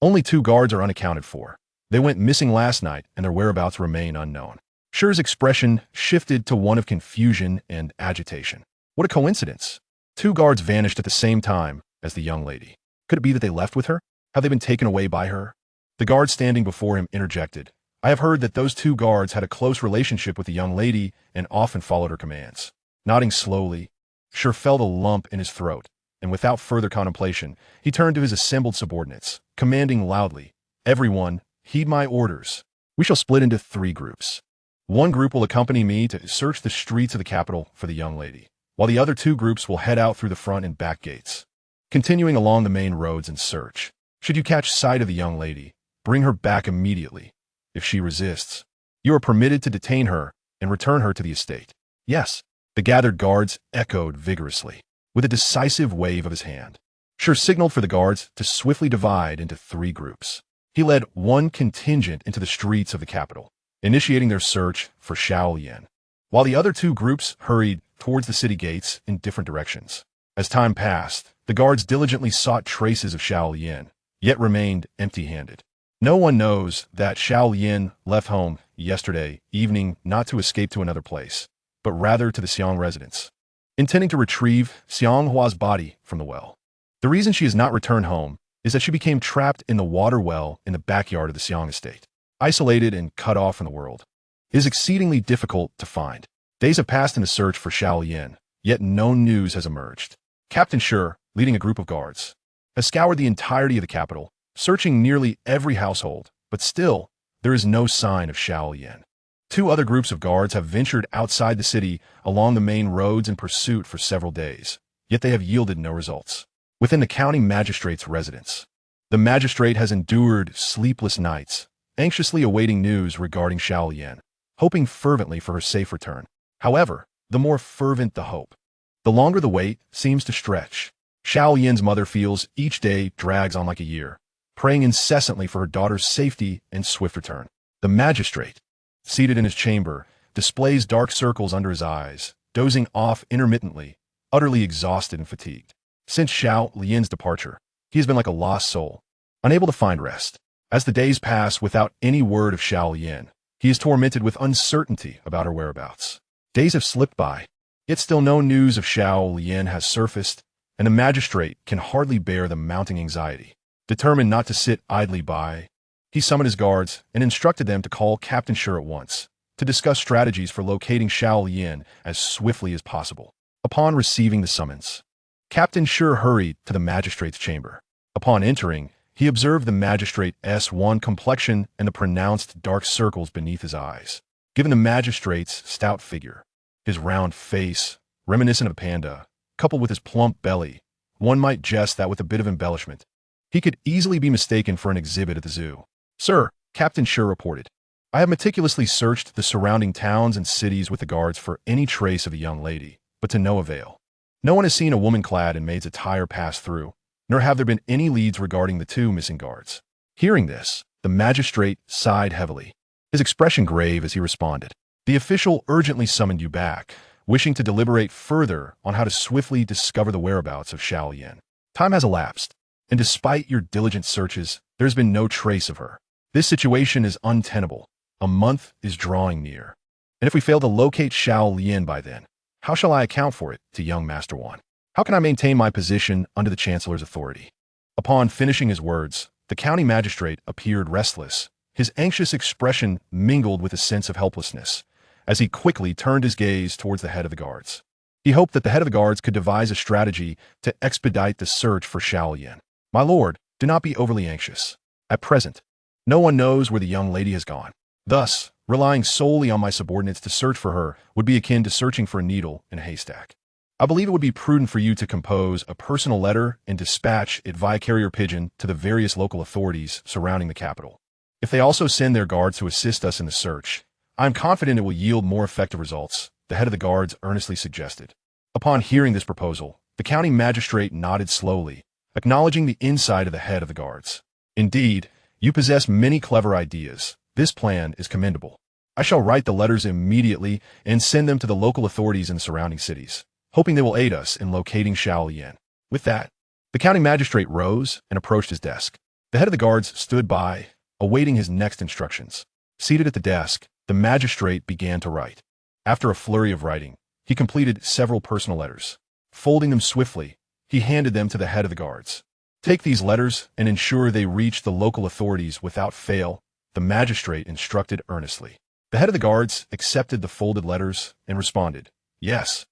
only 2 guards are unaccounted for. They went missing last night and their whereabouts remain unknown." Shi's expression shifted to one of confusion and agitation. What a coincidence! 2 guards vanished at the same time as the young lady. Could it be that they left with her? Have they been taken away by her? The guard standing before him interjected, "I have heard that those 2 guards had a close relationship with the young lady and often followed her commands." Nodding slowly, Shi felt a lump in his throat, and without further contemplation, he turned to his assembled subordinates, commanding loudly, "Everyone, heed my orders. We shall split into 3 groups. One group will accompany me to search the streets of the capital for the young lady, while the other 2 groups will head out through the front and back gates, continuing along the main roads in search. Should you catch sight of the young lady, bring her back immediately. If she resists, you are permitted to detain her and return her to the estate." "Yes." The gathered guards echoed vigorously. With a decisive wave of his hand, Shi signaled for the guards to swiftly divide into 3 groups. He led one contingent into the streets of the capital, initiating their search for Xiao Yin, while the other 2 groups hurried towards the city gates in different directions. As time passed, the guards diligently sought traces of Xiao Yin, yet remained empty-handed. No one knows that Xiao Yin left home yesterday evening not to escape to another place, but rather to the Xiang residence, intending to retrieve Xiang Hua's body from the well. The reason she has not returned home is that she became trapped in the water well in the backyard of the Xiang estate, isolated and cut off from the world. It is exceedingly difficult to find. Days have passed in the search for Xiao Yin, yet no news has emerged. Captain Shi, leading a group of guards, has scoured the entirety of the capital, searching nearly every household, but still, there is no sign of Xiao Yin. 2 other groups of guards have ventured outside the city along the main roads in pursuit for several days, yet they have yielded no results. Within the county magistrate's residence, the magistrate has endured sleepless nights, anxiously awaiting news regarding Xiao Yin, hoping fervently for her safe return. However, the more fervent the hope, the longer the wait seems to stretch. Xiao Yin's mother feels each day drags on like a year, praying incessantly for her daughter's safety and swift return. The magistrate, seated in his chamber, displays dark circles under his eyes, dozing off intermittently, utterly exhausted and fatigued. Since Xiao Lian's departure, he has been like a lost soul, unable to find rest. As the days pass without any word of Xiao Lian, he is tormented with uncertainty about her whereabouts. Days have slipped by, yet still no news of Xiao Lian has surfaced, and the magistrate can hardly bear the mounting anxiety. Determined not to sit idly by, he summoned his guards and instructed them to call Captain Shi at once, to discuss strategies for locating Xiao Lian as swiftly as possible. Upon receiving the summons, Captain Shi hurried to the magistrate's chamber. Upon entering, he observed the magistrate's wan complexion and the pronounced dark circles beneath his eyes. Given the magistrate's stout figure, his round face, reminiscent of a panda, coupled with his plump belly, one might jest that with a bit of embellishment, he could easily be mistaken for an exhibit at the zoo. "Sir," Captain Shi reported, "I have meticulously searched the surrounding towns and cities with the guards for any trace of a young lady, but to no avail. No one has seen a woman clad in maid's attire pass through, nor have there been any leads regarding the two missing guards." Hearing this, the magistrate sighed heavily, his expression grave as he responded. "The official urgently summoned you back, wishing to deliberate further on how to swiftly discover the whereabouts of Xiao Lian. Time has elapsed, and despite your diligent searches, there has been no trace of her. This situation is untenable. A month is drawing near. And if we fail to locate Xiao Lian by then, how shall I account for it to young Master Wan? How can I maintain my position under the Chancellor's authority?" Upon finishing his words, the county magistrate appeared restless, his anxious expression mingled with a sense of helplessness, as he quickly turned his gaze towards the head of the guards. He hoped that the head of the guards could devise a strategy to expedite the search for Xiao Lian. "My lord, do not be overly anxious. At present, no one knows where the young lady has gone. Thus, relying solely on my subordinates to search for her would be akin to searching for a needle in a haystack. I believe it would be prudent for you to compose a personal letter and dispatch it via carrier pigeon to the various local authorities surrounding the capital. If they also send their guards to assist us in the search, I am confident it will yield more effective results," the head of the guards earnestly suggested. Upon hearing this proposal, the county magistrate nodded slowly, acknowledging the insight of the head of the guards. "Indeed, you possess many clever ideas. This plan is commendable. I shall write the letters immediately and send them to the local authorities in the surrounding cities, hoping they will aid us in locating Xiao Lian." With that, the county magistrate rose and approached his desk. The head of the guards stood by, awaiting his next instructions. Seated at the desk, the magistrate began to write. After a flurry of writing, he completed several personal letters. Folding them swiftly, he handed them to the head of the guards. "Take these letters and ensure they reach the local authorities without fail," the magistrate instructed earnestly. The head of the guards accepted the folded letters and responded, "Yes,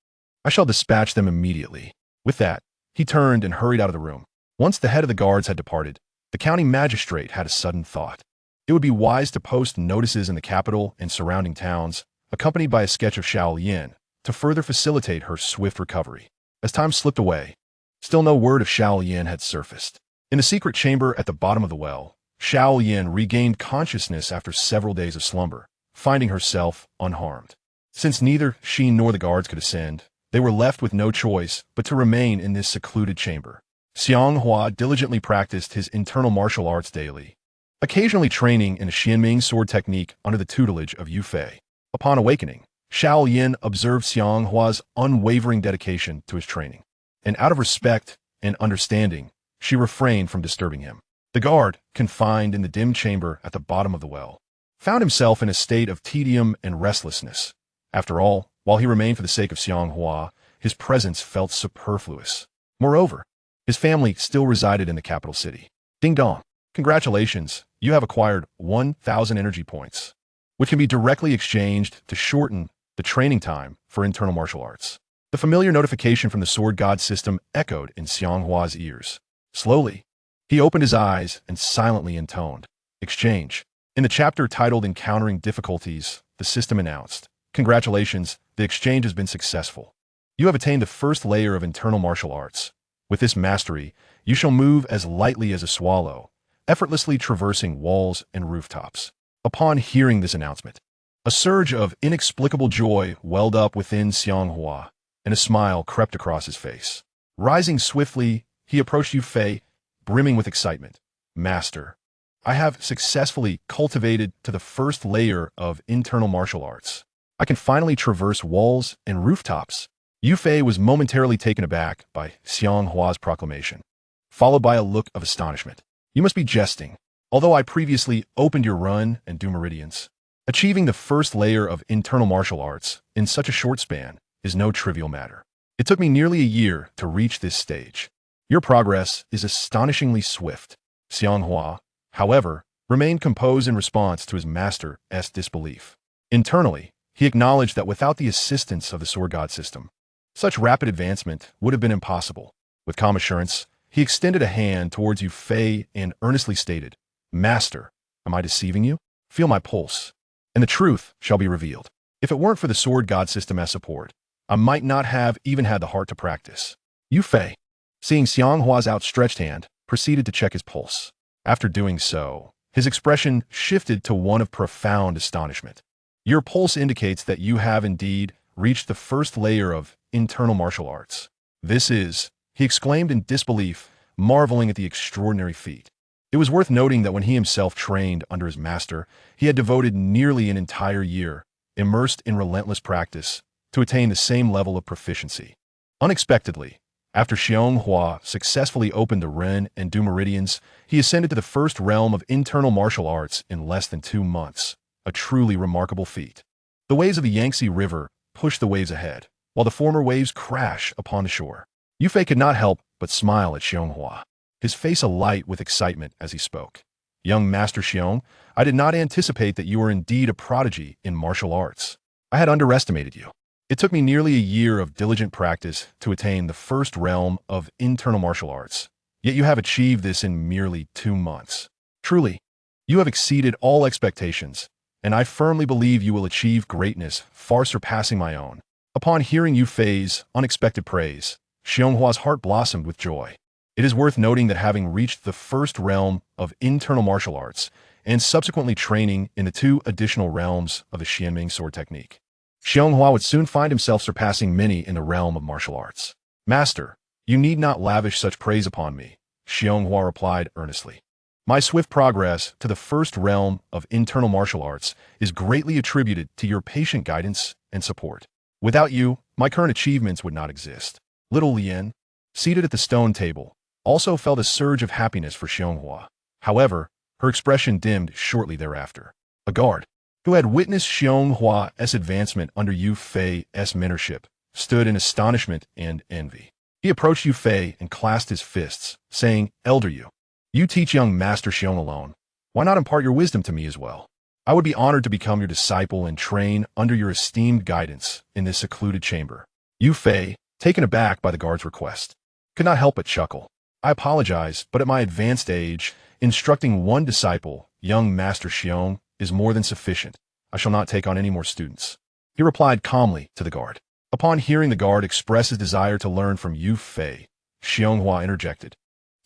I shall dispatch them immediately." With that, he turned and hurried out of the room. Once the head of the guards had departed, the county magistrate had a sudden thought. It would be wise to post notices in the capital and surrounding towns, accompanied by a sketch of Xiao Lian, to further facilitate her swift recovery. As time slipped away, still no word of Xiao Lian had surfaced. In the secret chamber at the bottom of the well, Xiao Lian regained consciousness after several days of slumber, finding herself unharmed. Since neither she nor the guards could ascend, they were left with no choice but to remain in this secluded chamber. Xiang Hua diligently practiced his internal martial arts daily, occasionally training in a Xuanming Sword technique under the tutelage of Yu Fei. Upon awakening, Xiao Lian observed Xiang Hua's unwavering dedication to his training, and out of respect and understanding, she refrained from disturbing him. The guard, confined in the dim chamber at the bottom of the well, found himself in a state of tedium and restlessness. After all, while he remained for the sake of Xiang Hua, his presence felt superfluous. Moreover, his family still resided in the capital city. Ding dong. Congratulations, you have acquired 1,000 energy points, which can be directly exchanged to shorten the training time for internal martial arts. The familiar notification from the sword god system echoed in Xiang Hua's ears. Slowly, he opened his eyes and silently intoned, "Exchange." In the chapter titled Encountering Difficulties, the system announced, "Congratulations, the exchange has been successful. You have attained the first layer of internal martial arts. With this mastery, you shall move as lightly as a swallow, effortlessly traversing walls and rooftops." Upon hearing this announcement, a surge of inexplicable joy welled up within Xiang Hua, and a smile crept across his face. Rising swiftly, he approached Yu Fei, brimming with excitement. "Master, I have successfully cultivated to the first layer of internal martial arts. I can finally traverse walls and rooftops." Yu Fei was momentarily taken aback by Xiang Hua's proclamation, followed by a look of astonishment. "You must be jesting. Although I previously opened your run and do meridians, achieving the first layer of internal martial arts in such a short span is no trivial matter. It took me nearly a year to reach this stage. Your progress is astonishingly swift. Xiang Hua, however, remained composed in response to his master's disbelief. Internally, he acknowledged that without the assistance of the sword god system, such rapid advancement would have been impossible. With calm assurance, he extended a hand towards Yu Fei and earnestly stated, "Master, am I deceiving you? Feel my pulse, and the truth shall be revealed. If it weren't for the sword god system as support, I might not have even had the heart to practice." Yu Fei, seeing Xiang Hua's outstretched hand, proceeded to check his pulse. After doing so, his expression shifted to one of profound astonishment. "Your pulse indicates that you have indeed reached the first layer of internal martial arts. This is," he exclaimed in disbelief, marveling at the extraordinary feat. It was worth noting that when he himself trained under his master, he had devoted nearly an entire year, immersed in relentless practice, to attain the same level of proficiency. Unexpectedly, after Xiang Hua successfully opened the Ren and Du meridians, he ascended to the first realm of internal martial arts in less than 2 months, a truly remarkable feat. The waves of the Yangtze River push the waves ahead, while the former waves crash upon the shore. Yu Fei could not help but smile at Xiang Hua, his face alight with excitement as he spoke. "Young Master Xiang, I did not anticipate that you were indeed a prodigy in martial arts. I had underestimated you. It took me nearly a year of diligent practice to attain the first realm of internal martial arts, yet you have achieved this in merely 2 months. Truly, you have exceeded all expectations, and I firmly believe you will achieve greatness far surpassing my own." Upon hearing Yu Fei's unexpected praise, Xiang Hua's heart blossomed with joy. It is worth noting that having reached the first realm of internal martial arts and subsequently training in the 2 additional realms of the Xuanming Sword technique, Xiang Hua would soon find himself surpassing many in the realm of martial arts. "Master, you need not lavish such praise upon me," Xiang Hua replied earnestly. "My swift progress to the first realm of internal martial arts is greatly attributed to your patient guidance and support. Without you, my current achievements would not exist." Little Lien, seated at the stone table, also felt a surge of happiness for Xiang Hua. However, her expression dimmed shortly thereafter. A guard, who had witnessed Xiang Hua's advancement under Yu Fei's mentorship, stood in astonishment and envy. He approached Yu Fei and clasped his fists, saying, "Elder Yu, you teach young Master Xiang alone. Why not impart your wisdom to me as well? I would be honored to become your disciple and train under your esteemed guidance in this secluded chamber." Yu Fei, taken aback by the guard's request, could not help but chuckle. "I apologize, but at my advanced age, instructing one disciple, young Master Xiang, is more than sufficient. I shall not take on any more students," he replied calmly to the guard. Upon hearing the guard express his desire to learn from Yu Fei, Xiang Hua interjected,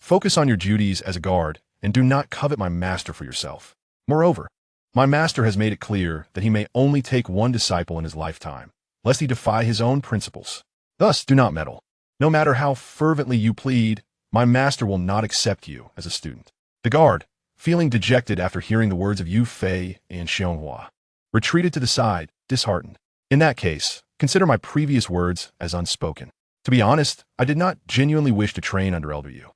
"Focus on your duties as a guard and do not covet my master for yourself. Moreover, my master has made it clear that he may only take one disciple in his lifetime, lest he defy his own principles. Thus, do not meddle. No matter how fervently you plead, my master will not accept you as a student." The guard, feeling dejected after hearing the words of Yu Fei and Xiang Hua, retreated to the side, disheartened. "In that case, consider my previous words as unspoken. To be honest, I did not genuinely wish to train under Elder Yu.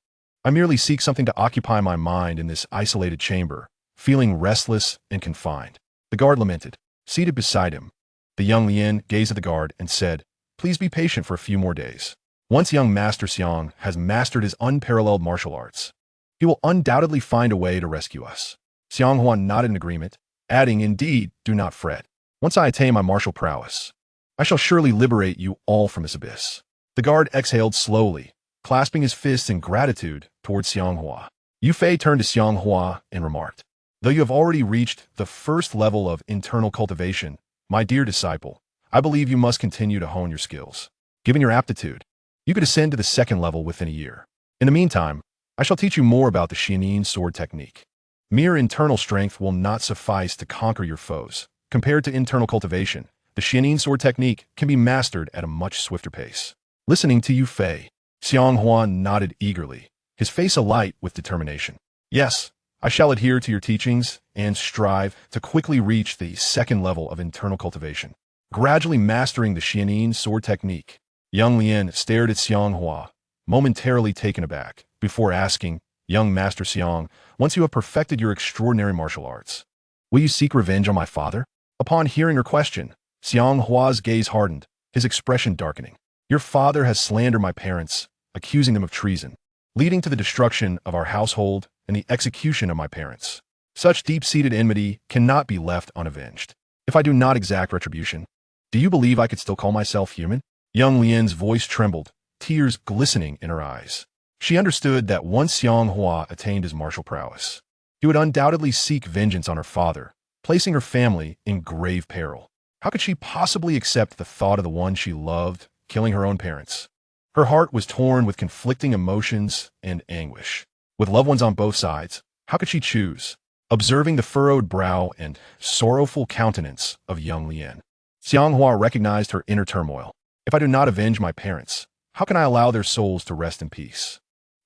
I merely seek something to occupy my mind in this isolated chamber, feeling restless and confined." The guard lamented. Seated beside him, the young Lien gazed at the guard and said, "Please be patient for a few more days. Once young Master Xiang has mastered his unparalleled martial arts, he will undoubtedly find a way to rescue us." Xiang Hua nodded in agreement, adding, "Indeed, do not fret. Once I attain my martial prowess, I shall surely liberate you all from this abyss." The guard exhaled slowly, clasping his fists in gratitude towards Xiang Hua. Yu Fei turned to Xiang Hua and remarked, "Though you have already reached the first level of internal cultivation, my dear disciple, I believe you must continue to hone your skills. Given your aptitude, you could ascend to the second level within a year. In the meantime, I shall teach you more about the Xuanming Sword technique. Mere internal strength will not suffice to conquer your foes. Compared to internal cultivation, the Xuanming Sword technique can be mastered at a much swifter pace." Listening to Yu Fei, Xiang Hua nodded eagerly, his face alight with determination. "Yes, I shall adhere to your teachings and strive to quickly reach the second level of internal cultivation." Gradually mastering the Xuanming Sword technique, young Lien stared at Xiang Hua, momentarily taken aback, before asking, "Young Master Xiang, once you have perfected your extraordinary martial arts, will you seek revenge on my father?" Upon hearing her question, Xiang Hua's gaze hardened, his expression darkening. Your father has slandered my parents, accusing them of treason, leading to the destruction of our household and the execution of my parents. Such deep-seated enmity cannot be left unavenged. If I do not exact retribution, do you believe I could still call myself human? Young Lian's voice trembled, tears glistening in her eyes. She understood that once Xiang Hua attained his martial prowess, he would undoubtedly seek vengeance on her father, placing her family in grave peril. How could she possibly accept the thought of the one she loved killing her own parents? Her heart was torn with conflicting emotions and anguish. With loved ones on both sides, how could she choose? Observing the furrowed brow and sorrowful countenance of young Lian, Xiang Hua recognized her inner turmoil. If I do not avenge my parents, how can I allow their souls to rest in peace?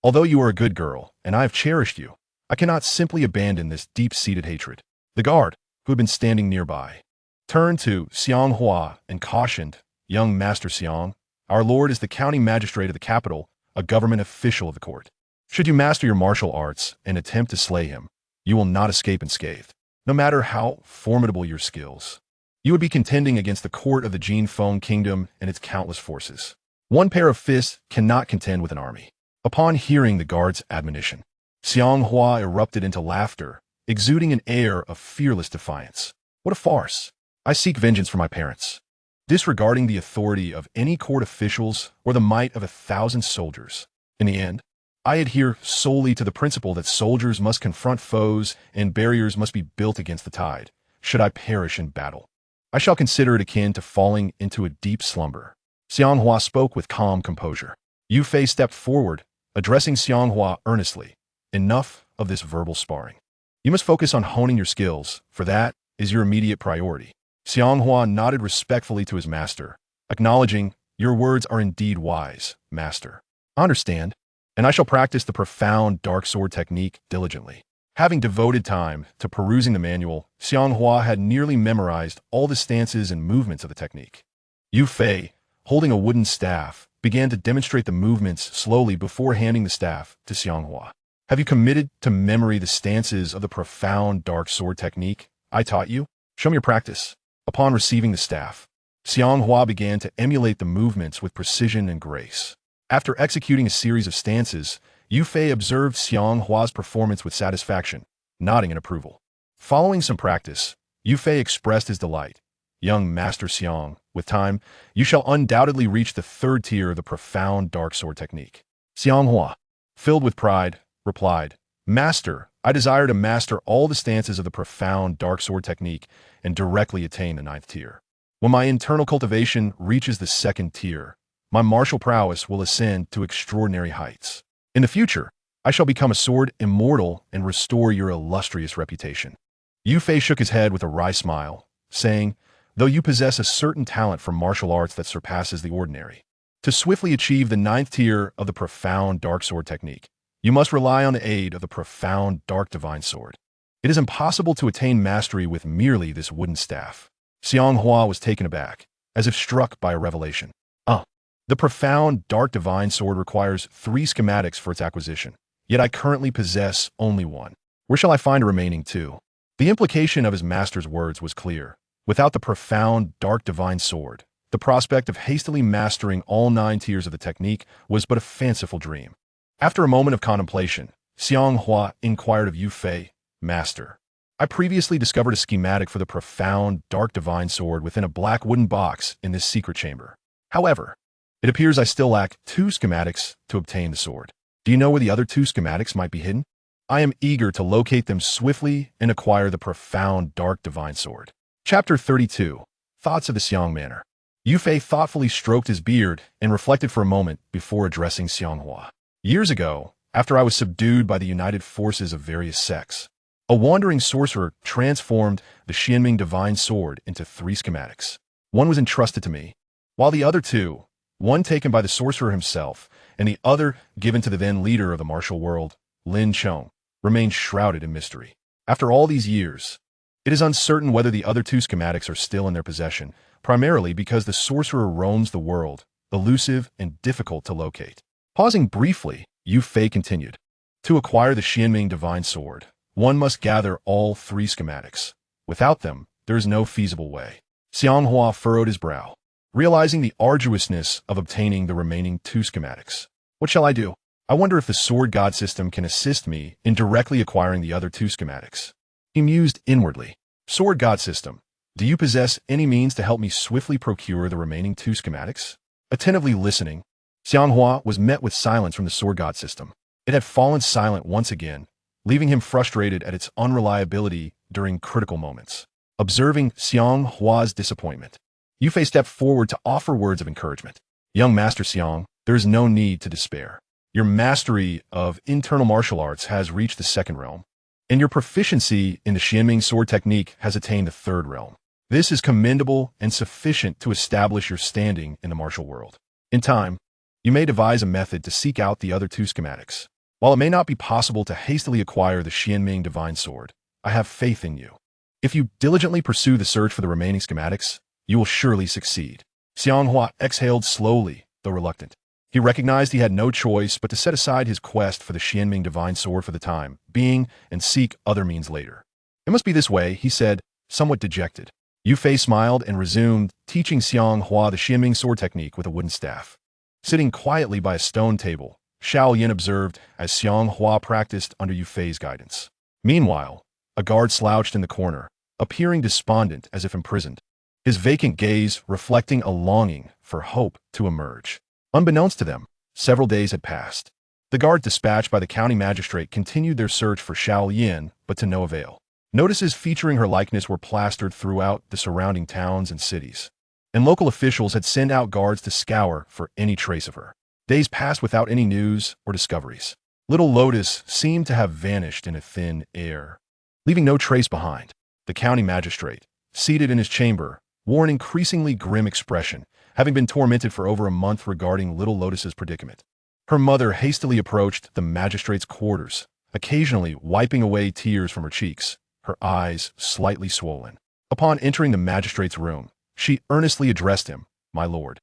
Although you are a good girl, and I have cherished you, I cannot simply abandon this deep-seated hatred. The guard, who had been standing nearby, turned to Xiang Hua and cautioned, Young Master Xiang, our lord is the county magistrate of the capital, a government official of the court. Should you master your martial arts and attempt to slay him, you will not escape unscathed, no matter how formidable your skills. You would be contending against the court of the Jinfeng kingdom and its countless forces. One pair of fists cannot contend with an army. Upon hearing the guard's admonition, Xiang Hua erupted into laughter, exuding an air of fearless defiance. What a farce! I seek vengeance for my parents, disregarding the authority of any court officials or the might of 1,000 soldiers. In the end, I adhere solely to the principle that soldiers must confront foes and barriers must be built against the tide. Should I perish in battle, I shall consider it akin to falling into a deep slumber. Xiang Hua spoke with calm composure. Yu Fei stepped forward, addressing Xiang Hua earnestly. Enough of this verbal sparring. You must focus on honing your skills, for that is your immediate priority. Xiang Hua nodded respectfully to his master, acknowledging, your words are indeed wise, master. I understand, and I shall practice the profound dark sword technique diligently. Having devoted time to perusing the manual, Xiang Hua had nearly memorized all the stances and movements of the technique. Yu Fei, holding a wooden staff, began to demonstrate the movements slowly before handing the staff to Xiang Hua. Have you committed to memory the stances of the profound dark sword technique I taught you? Show me your practice. Upon receiving the staff, Xiang Hua began to emulate the movements with precision and grace. After executing a series of stances, Yu Fei observed Xiang Hua's performance with satisfaction, nodding in approval. Following some practice, Yu Fei expressed his delight. Young Master Xiang, with time, you shall undoubtedly reach the third tier of the profound dark sword technique. Xiang Hua, filled with pride, replied, Master, I desire to master all the stances of the profound dark sword technique and directly attain the 9th tier. When my internal cultivation reaches the 2nd tier, my martial prowess will ascend to extraordinary heights. In the future, I shall become a sword immortal and restore your illustrious reputation. Yu Fei shook his head with a wry smile, saying, though you possess a certain talent for martial arts that surpasses the ordinary, to swiftly achieve the 9th tier of the profound dark sword technique, you must rely on the aid of the profound dark divine sword. It is impossible to attain mastery with merely this wooden staff. Xiang Hua was taken aback, as if struck by a revelation. The profound dark divine sword requires 3 schematics for its acquisition, yet I currently possess only 1. Where shall I find a remaining 2? The implication of his master's words was clear. Without the profound dark divine sword, the prospect of hastily mastering all 9 tiers of the technique was but a fanciful dream. After a moment of contemplation, Xiang Hua inquired of Yu Fei, Master, I previously discovered a schematic for the profound dark divine sword within a black wooden box in this secret chamber. However, it appears I still lack 2 schematics to obtain the sword. Do you know where the other 2 schematics might be hidden? I am eager to locate them swiftly and acquire the profound dark divine sword. Chapter 32. Thoughts of the Xiang Manor. Yu Fei thoughtfully stroked his beard and reflected for a moment before addressing Xiang Hua. Years ago, after I was subdued by the united forces of various sects, a wandering sorcerer transformed the Xuanming divine sword into 3 schematics. One was entrusted to me, while the other 2, one taken by the sorcerer himself, and the other given to the then leader of the martial world, Lin Chong, remained shrouded in mystery. After all these years, it is uncertain whether the other 2 schematics are still in their possession, primarily because the sorcerer roams the world, elusive and difficult to locate. Pausing briefly, Yu Fei continued. To acquire the Xuanming divine sword, one must gather all 3 schematics. Without them, there is no feasible way. Xiang Hua furrowed his brow. realizing the arduousness of obtaining the remaining 2 schematics. What shall I do? I wonder if the sword god system can assist me in directly acquiring the other 2 schematics. He mused inwardly. Sword god system, do you possess any means to help me swiftly procure the remaining 2 schematics? Attentively listening, Xiang Hua was met with silence from the sword god system. It had fallen silent once again, leaving him frustrated at its unreliability during critical moments. Observing Xiang Hua's disappointment, Yufei stepped forward to offer words of encouragement. Young Master Xiang, there is no need to despair. Your mastery of internal martial arts has reached the 2nd realm, and your proficiency in the Xuanming Sword technique has attained the 3rd realm. This is commendable and sufficient to establish your standing in the martial world. In time, you may devise a method to seek out the other 2 schematics. While it may not be possible to hastily acquire the Xuanming Divine Sword, I have faith in you. If you diligently pursue the search for the remaining schematics, you will surely succeed. Xiang Hua exhaled slowly, though reluctant. He recognized he had no choice but to set aside his quest for the Xuanming Divine Sword for the time being and seek other means later. It must be this way, he said, somewhat dejected. Yufei smiled and resumed, teaching Xiang Hua the Xuanming Sword technique with a wooden staff. Sitting quietly by a stone table, Xiao Yin observed as Xiang Hua practiced under Yufei's guidance. Meanwhile, a guard slouched in the corner, appearing despondent as if imprisoned, his vacant gaze reflecting a longing for hope to emerge. Unbeknownst to them, several days had passed. The guard dispatched by the county magistrate continued their search for Xiao Yin, but to no avail. Notices featuring her likeness were plastered throughout the surrounding towns and cities, and local officials had sent out guards to scour for any trace of her. Days passed without any news or discoveries. Little Lotus seemed to have vanished in a thin air, leaving no trace behind. The county magistrate, seated in his chamber, wore an increasingly grim expression, having been tormented for over a month regarding Little Lotus's predicament. Her mother hastily approached the magistrate's quarters, occasionally wiping away tears from her cheeks, her eyes slightly swollen. Upon entering the magistrate's room, she earnestly addressed him, "My lord,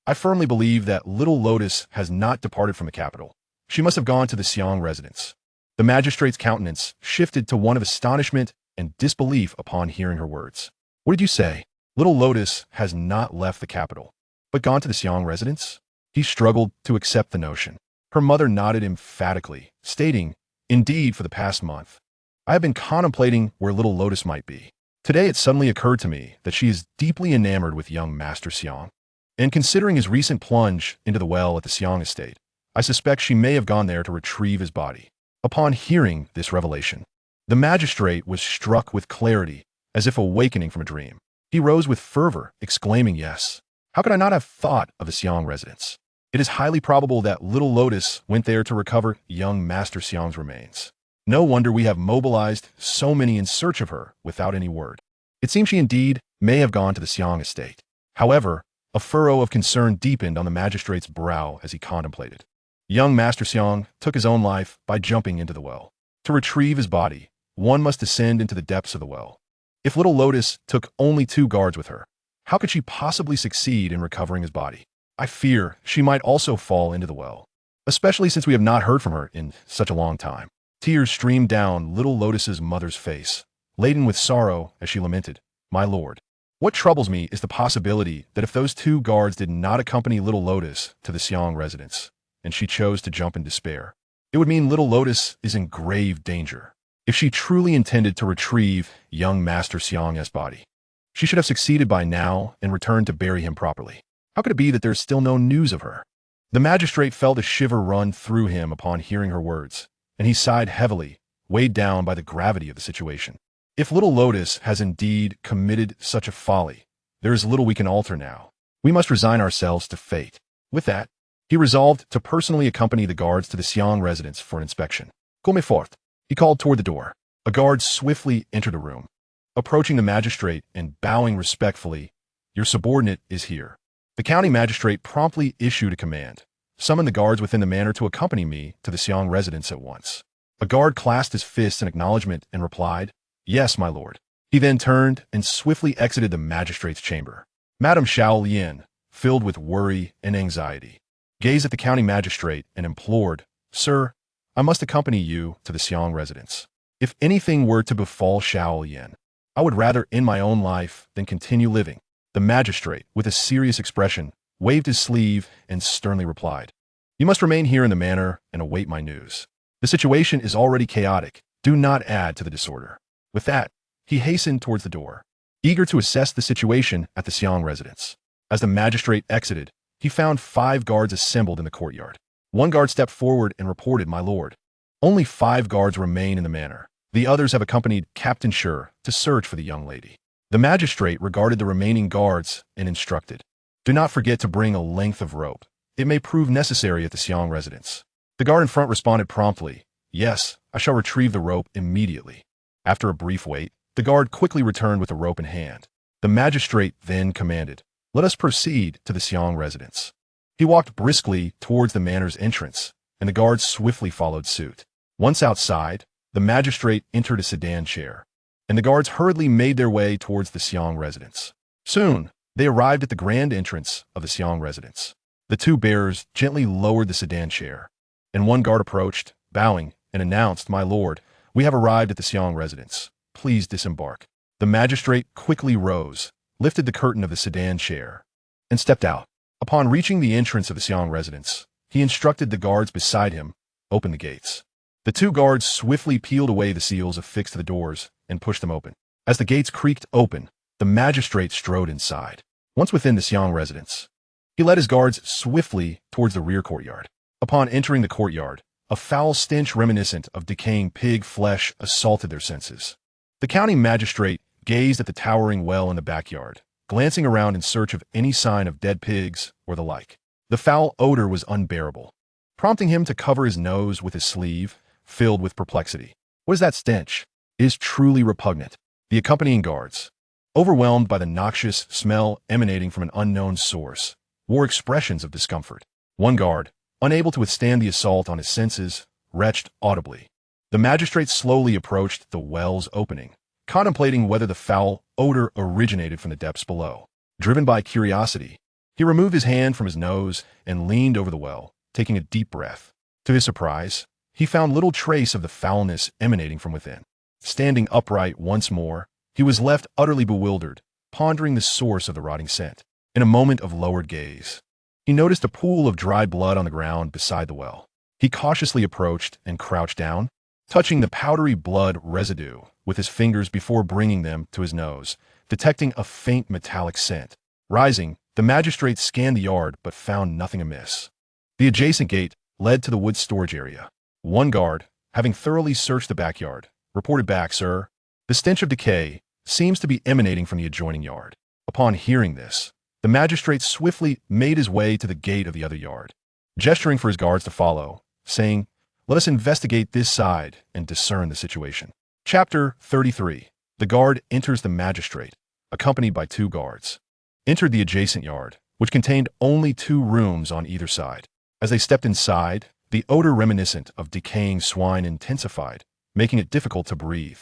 I firmly believe that Little Lotus has not departed from the capital. She must have gone to the Xiang residence." The magistrate's countenance shifted to one of astonishment and disbelief upon hearing her words. "What did you say? Little Lotus has not left the capital, but gone to the Xiang residence?" He struggled to accept the notion. Her mother nodded emphatically, stating, "Indeed, for the past month, I have been contemplating where Little Lotus might be. Today it suddenly occurred to me that she is deeply enamored with young Master Xiang, and considering his recent plunge into the well at the Xiang estate, I suspect she may have gone there to retrieve his body." Upon hearing this revelation, the magistrate was struck with clarity, as if awakening from a dream. He rose with fervor, exclaiming, "Yes. How could I not have thought of the Xiang residence? It is highly probable that Little Lotus went there to recover young Master Xiang's remains. No wonder we have mobilized so many in search of her without any word. It seems she indeed may have gone to the Xiang estate." However, a furrow of concern deepened on the magistrate's brow as he contemplated. Young Master Xiang took his own life by jumping into the well. To retrieve his body, one must descend into the depths of the well. If Little Lotus took only 2 guards with her, how could she possibly succeed in recovering his body? I fear she might also fall into the well, especially since we have not heard from her in such a long time. Tears streamed down Little Lotus's mother's face, laden with sorrow as she lamented, "My lord, what troubles me is the possibility that if those 2 guards did not accompany Little Lotus to the Xiang residence, and she chose to jump in despair, it would mean Little Lotus is in grave danger. If she truly intended to retrieve young Master Xiang's body, she should have succeeded by now and returned to bury him properly. How could it be that there is still no news of her?" The magistrate felt a shiver run through him upon hearing her words, and he sighed heavily, weighed down by the gravity of the situation. If Little Lotus has indeed committed such a folly, there is little we can alter now. We must resign ourselves to fate. With that, he resolved to personally accompany the guards to the Xiang residence for an inspection. "Come forth," he called toward the door. A guard swiftly entered the room. Approaching the magistrate and bowing respectfully, "Your subordinate is here." The county magistrate promptly issued a command. "Summon the guards within the manor to accompany me to the Xiang residence at once." A guard clasped his fists in acknowledgement and replied, "Yes, my lord." He then turned and swiftly exited the magistrate's chamber. Madame Xiao Yin, filled with worry and anxiety, gazed at the county magistrate and implored, "Sir, I must accompany you to the Xiang residence. If anything were to befall Xiao Yin, I would rather end my own life than continue living." The magistrate, with a serious expression, waved his sleeve and sternly replied, "You must remain here in the manor and await my news. The situation is already chaotic. Do not add to the disorder." With that, he hastened towards the door, eager to assess the situation at the Xiang residence. As the magistrate exited, he found 5 guards assembled in the courtyard. One guard stepped forward and reported, "My lord, only 5 guards remain in the manor. The others have accompanied Captain Shi to search for the young lady." The magistrate regarded the remaining guards and instructed, "Do not forget to bring a length of rope. It may prove necessary at the Xiang residence." The guard in front responded promptly, "Yes, I shall retrieve the rope immediately." After a brief wait, the guard quickly returned with the rope in hand. The magistrate then commanded, "Let us proceed to the Xiang residence." He walked briskly towards the manor's entrance, and the guards swiftly followed suit. Once outside, the magistrate entered a sedan chair, and the guards hurriedly made their way towards the Xiang residence. Soon, they arrived at the grand entrance of the Xiang residence. The 2 bearers gently lowered the sedan chair, and one guard approached, bowing, and announced, "My lord, we have arrived at the Xiang residence. Please disembark." The magistrate quickly rose, lifted the curtain of the sedan chair, and stepped out. Upon reaching the entrance of the Xiang residence, he instructed the guards beside him, "Open the gates." The 2 guards swiftly peeled away the seals affixed to the doors and pushed them open. As the gates creaked open, the magistrate strode inside. Once within the Xiang residence, he led his guards swiftly towards the rear courtyard. Upon entering the courtyard, a foul stench reminiscent of decaying pig flesh assaulted their senses. The county magistrate gazed at the towering well in the backyard, glancing around in search of any sign of dead pigs or the like. The foul odor was unbearable, prompting him to cover his nose with his sleeve, filled with perplexity. What is that stench? It is truly repugnant. The accompanying guards, overwhelmed by the noxious smell emanating from an unknown source, wore expressions of discomfort. One guard, unable to withstand the assault on his senses, retched audibly. The magistrate slowly approached the well's opening, contemplating whether the foul odor originated from the depths below. Driven by curiosity, he removed his hand from his nose and leaned over the well, taking a deep breath. To his surprise, he found little trace of the foulness emanating from within. Standing upright once more, he was left utterly bewildered, pondering the source of the rotting scent. In a moment of lowered gaze, he noticed a pool of dried blood on the ground beside the well. He cautiously approached and crouched down, touching the powdery blood residue with his fingers before bringing them to his nose, detecting a faint metallic scent. Rising, the magistrate scanned the yard but found nothing amiss. The adjacent gate led to the wood storage area. One guard, having thoroughly searched the backyard, reported back, "Sir, the stench of decay seems to be emanating from the adjoining yard." Upon hearing this, the magistrate swiftly made his way to the gate of the other yard, gesturing for his guards to follow, saying, "Let us investigate this side and discern the situation." Chapter 33. The guard enters the magistrate, accompanied by 2 guards, entered the adjacent yard, which contained only 2 rooms on either side. As they stepped inside, the odor reminiscent of decaying swine intensified, making it difficult to breathe.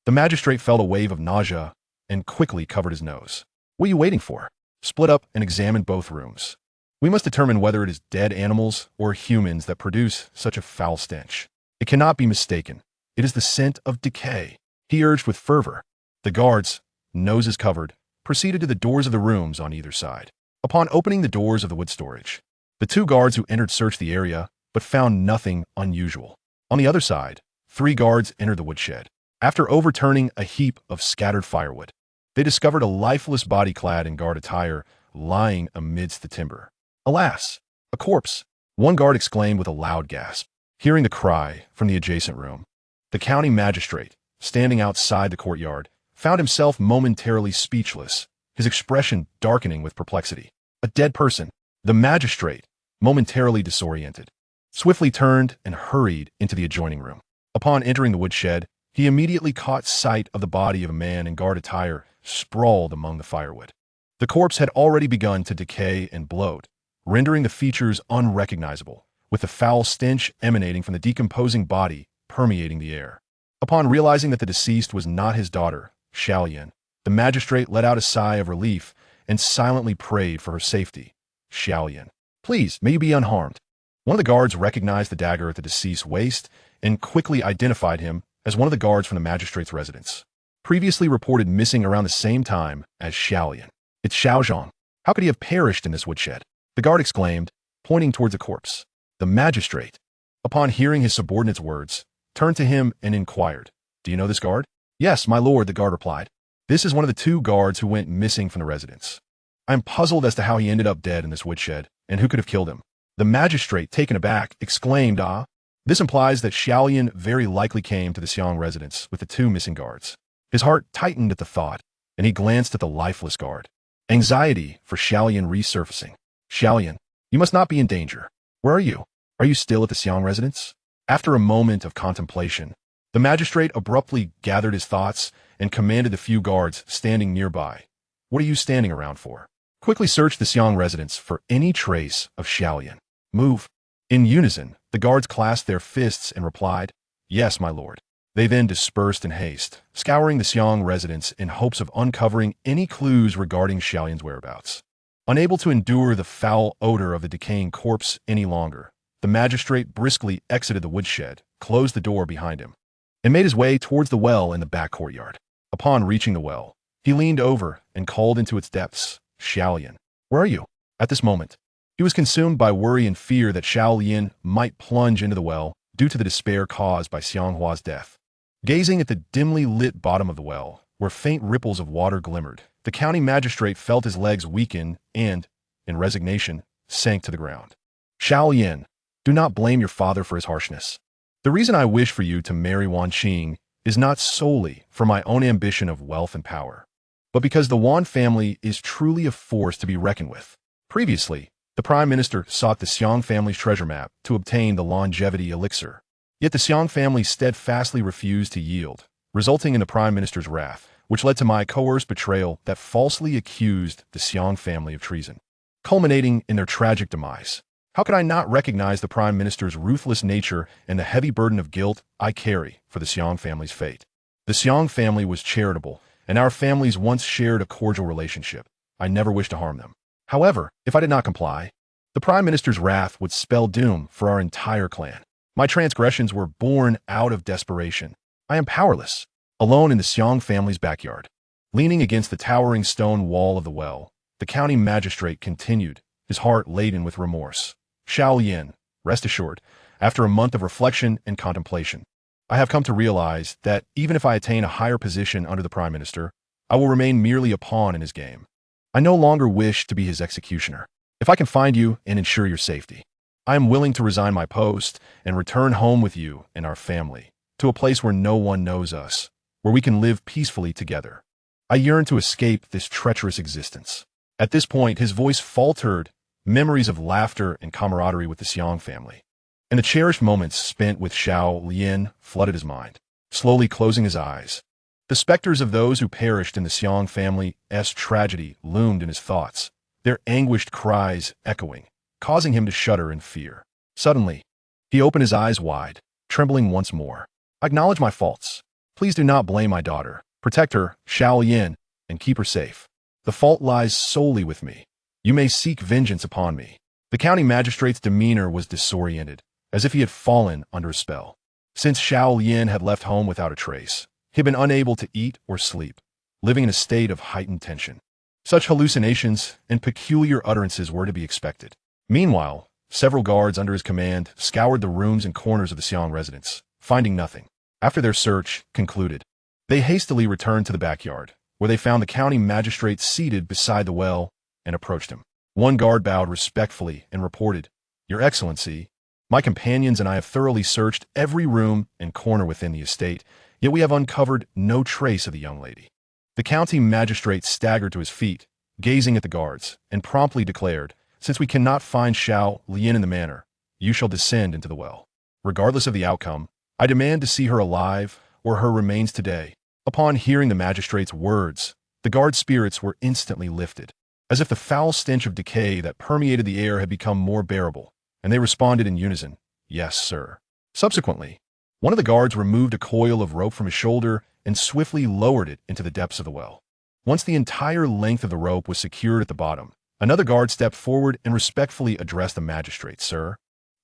The magistrate felt a wave of nausea and quickly covered his nose. "What are you waiting for?" Split up and examined both rooms. "We must determine whether it is dead animals or humans that produce such a foul stench. It cannot be mistaken. It is the scent of decay," he urged with fervor. The guards, noses covered, proceeded to the doors of the rooms on either side. Upon opening the doors of the wood storage, the 2 guards who entered searched the area, but found nothing unusual. On the other side, 3 guards entered the woodshed. After overturning a heap of scattered firewood, they discovered a lifeless body clad in guard attire lying amidst the timber. "Alas, a corpse!" one guard exclaimed with a loud gasp. Hearing the cry from the adjacent room, the county magistrate, standing outside the courtyard, found himself momentarily speechless, his expression darkening with perplexity. A dead person. The magistrate, momentarily disoriented, swiftly turned and hurried into the adjoining room. Upon entering the woodshed, he immediately caught sight of the body of a man in guard attire sprawled among the firewood. The corpse had already begun to decay and bloat, rendering the features unrecognizable, with the foul stench emanating from the decomposing body permeating the air. Upon realizing that the deceased was not his daughter, Xiaoyan, the magistrate let out a sigh of relief and silently prayed for her safety. "Xiaoyan, please, may you be unharmed." One of the guards recognized the dagger at the deceased's waist and quickly identified him as one of the guards from the magistrate's residence, previously reported missing around the same time as Xiaoyan. It's Xiaozhong. How could he have perished in this woodshed? The guard exclaimed, pointing towards a corpse. The magistrate, upon hearing his subordinate's words, turned to him and inquired, "Do you know this guard?" "Yes, my lord," the guard replied. "This is one of the two guards who went missing from the residence. I am puzzled as to how he ended up dead in this woodshed, and who could have killed him." The magistrate, taken aback, exclaimed, "Ah, this implies that Xiaolian very likely came to the Xiang residence with the two missing guards." His heart tightened at the thought, and he glanced at the lifeless guard. Anxiety for Xiaolian resurfacing. "Xiaolian, you must not be in danger. Where are you? Are you still at the Xiang residence?" After a moment of contemplation, the magistrate abruptly gathered his thoughts and commanded the few guards standing nearby, "What are you standing around for? Quickly search the Xiang residence for any trace of Xiaolian. Move." In unison, the guards clasped their fists and replied, "Yes, my lord." They then dispersed in haste, scouring the Xiang residence in hopes of uncovering any clues regarding Xiaolian's whereabouts. Unable to endure the foul odor of the decaying corpse any longer, the magistrate briskly exited the woodshed, closed the door behind him, and made his way towards the well in the back courtyard. Upon reaching the well, he leaned over and called into its depths, "Xiaolian, where are you?" At this moment, he was consumed by worry and fear that Xiaolian might plunge into the well due to the despair caused by Xiang Hua's death. Gazing at the dimly lit bottom of the well, where faint ripples of water glimmered, the county magistrate felt his legs weaken and, in resignation, sank to the ground. "Xiaolian, do not blame your father for his harshness. The reason I wish for you to marry Wanqing is not solely for my own ambition of wealth and power, but because the Wan family is truly a force to be reckoned with." Previously, the Prime Minister sought the Xiang family's treasure map to obtain the longevity elixir. Yet the Xiang family steadfastly refused to yield, resulting in the Prime Minister's wrath, which led to my coerced betrayal that falsely accused the Xiang family of treason, culminating in their tragic demise. How could I not recognize the Prime Minister's ruthless nature and the heavy burden of guilt I carry for the Xiang family's fate? The Xiang family was charitable, and our families once shared a cordial relationship. I never wished to harm them. However, if I did not comply, the Prime Minister's wrath would spell doom for our entire clan. My transgressions were born out of desperation. I am powerless, alone in the Xiang family's backyard. Leaning against the towering stone wall of the well, the county magistrate continued, his heart laden with remorse. "Xiaolian, rest assured, after a month of reflection and contemplation, I have come to realize that even if I attain a higher position under the Prime Minister, I will remain merely a pawn in his game. I no longer wish to be his executioner. If I can find you and ensure your safety, I am willing to resign my post and return home with you and our family, to a place where no one knows us, where we can live peacefully together. I yearn to escape this treacherous existence." At this point, his voice faltered, memories of laughter and camaraderie with the Xiang family, and the cherished moments spent with Xiaolian flooded his mind. Slowly closing his eyes, the specters of those who perished in the Xiang family's tragedy loomed in his thoughts, their anguished cries echoing, causing him to shudder in fear. Suddenly, he opened his eyes wide, trembling once more. "I acknowledge my faults. Please do not blame my daughter. Protect her, Xiaolian, and keep her safe. The fault lies solely with me. You may seek vengeance upon me." The county magistrate's demeanor was disoriented, as if he had fallen under a spell. Since Xiaolian had left home without a trace, he had been unable to eat or sleep, living in a state of heightened tension. Such hallucinations and peculiar utterances were to be expected. Meanwhile, several guards under his command scoured the rooms and corners of the Xiang residence, finding nothing. After their search concluded, they hastily returned to the backyard, where they found the county magistrate seated beside the well and approached him. One guard bowed respectfully and reported, "Your Excellency, my companions and I have thoroughly searched every room and corner within the estate, yet we have uncovered no trace of the young lady." The county magistrate staggered to his feet, gazing at the guards, and promptly declared, "Since we cannot find Xiaolian in the manor, you shall descend into the well. Regardless of the outcome, I demand to see her alive or her remains today." Upon hearing the magistrate's words, the guard's spirits were instantly lifted, as if the foul stench of decay that permeated the air had become more bearable, and they responded in unison, "Yes, sir." Subsequently, one of the guards removed a coil of rope from his shoulder and swiftly lowered it into the depths of the well. Once the entire length of the rope was secured at the bottom, another guard stepped forward and respectfully addressed the magistrate. "Sir,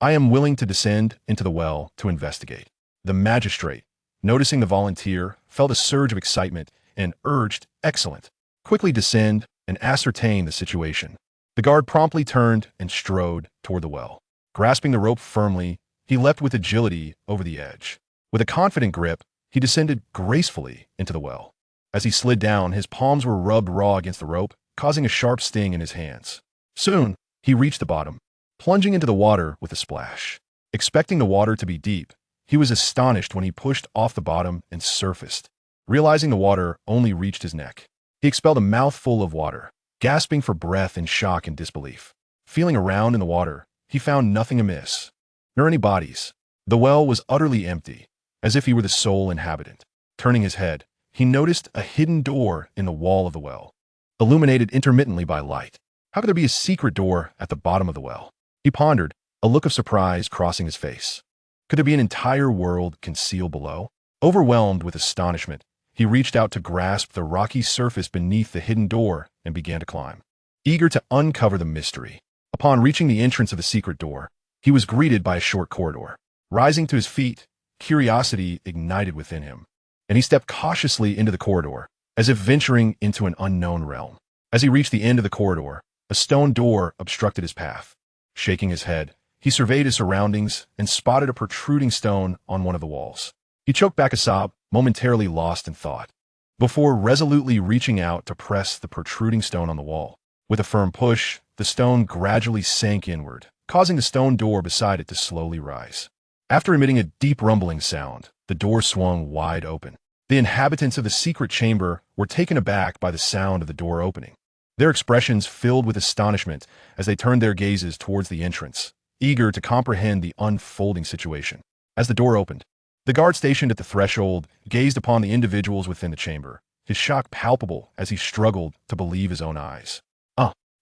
I am willing to descend into the well to investigate." The magistrate, noticing the volunteer, felt a surge of excitement and urged, "Excellent. Quickly descend and ascertain the situation. The guard promptly turned and strode toward the well. Grasping the rope firmly, he leapt with agility over the edge. With a confident grip, he descended gracefully into the well. As he slid down, his palms were rubbed raw against the rope, causing a sharp sting in his hands. Soon, he reached the bottom, plunging into the water with a splash. Expecting the water to be deep, he was astonished when he pushed off the bottom and surfaced. Realizing the water only reached his neck, he expelled a mouthful of water, gasping for breath in shock and disbelief. Feeling around in the water, he found nothing amiss, nor any bodies. The well was utterly empty, as if he were the sole inhabitant. Turning his head, he noticed a hidden door in the wall of the well, illuminated intermittently by light. How could there be a secret door at the bottom of the well? He pondered, a look of surprise crossing his face. Could there be an entire world concealed below? Overwhelmed with astonishment, he reached out to grasp the rocky surface beneath the hidden door and began to climb, eager to uncover the mystery. Upon reaching the entrance of the secret door, he was greeted by a short corridor. Rising to his feet, curiosity ignited within him, and he stepped cautiously into the corridor, as if venturing into an unknown realm. As he reached the end of the corridor, a stone door obstructed his path. Shaking his head, he surveyed his surroundings and spotted a protruding stone on one of the walls. He choked back a sob, momentarily lost in thought, before resolutely reaching out to press the protruding stone on the wall. With a firm push, the stone gradually sank inward, causing the stone door beside it to slowly rise. After emitting a deep rumbling sound, the door swung wide open. The inhabitants of the secret chamber were taken aback by the sound of the door opening. Their expressions filled with astonishment as they turned their gazes towards the entrance, eager to comprehend the unfolding situation. As the door opened, the guard stationed at the threshold gazed upon the individuals within the chamber, his shock palpable as he struggled to believe his own eyes.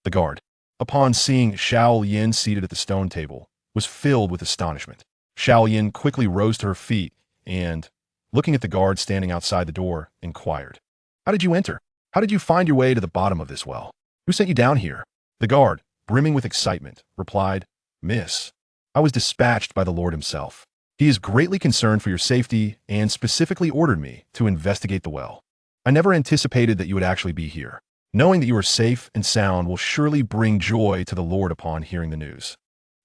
The guard, upon seeing Xiao Yin seated at the stone table, was filled with astonishment. Xiao Yin quickly rose to her feet and, looking at the guard standing outside the door, inquired, "How did you enter? How did you find your way to the bottom of this well? Who sent you down here?" The guard, brimming with excitement, replied, "Miss, I was dispatched by the Lord himself. He is greatly concerned for your safety and specifically ordered me to investigate the well. I never anticipated that you would actually be here. Knowing that you are safe and sound will surely bring joy to the Lord upon hearing the news."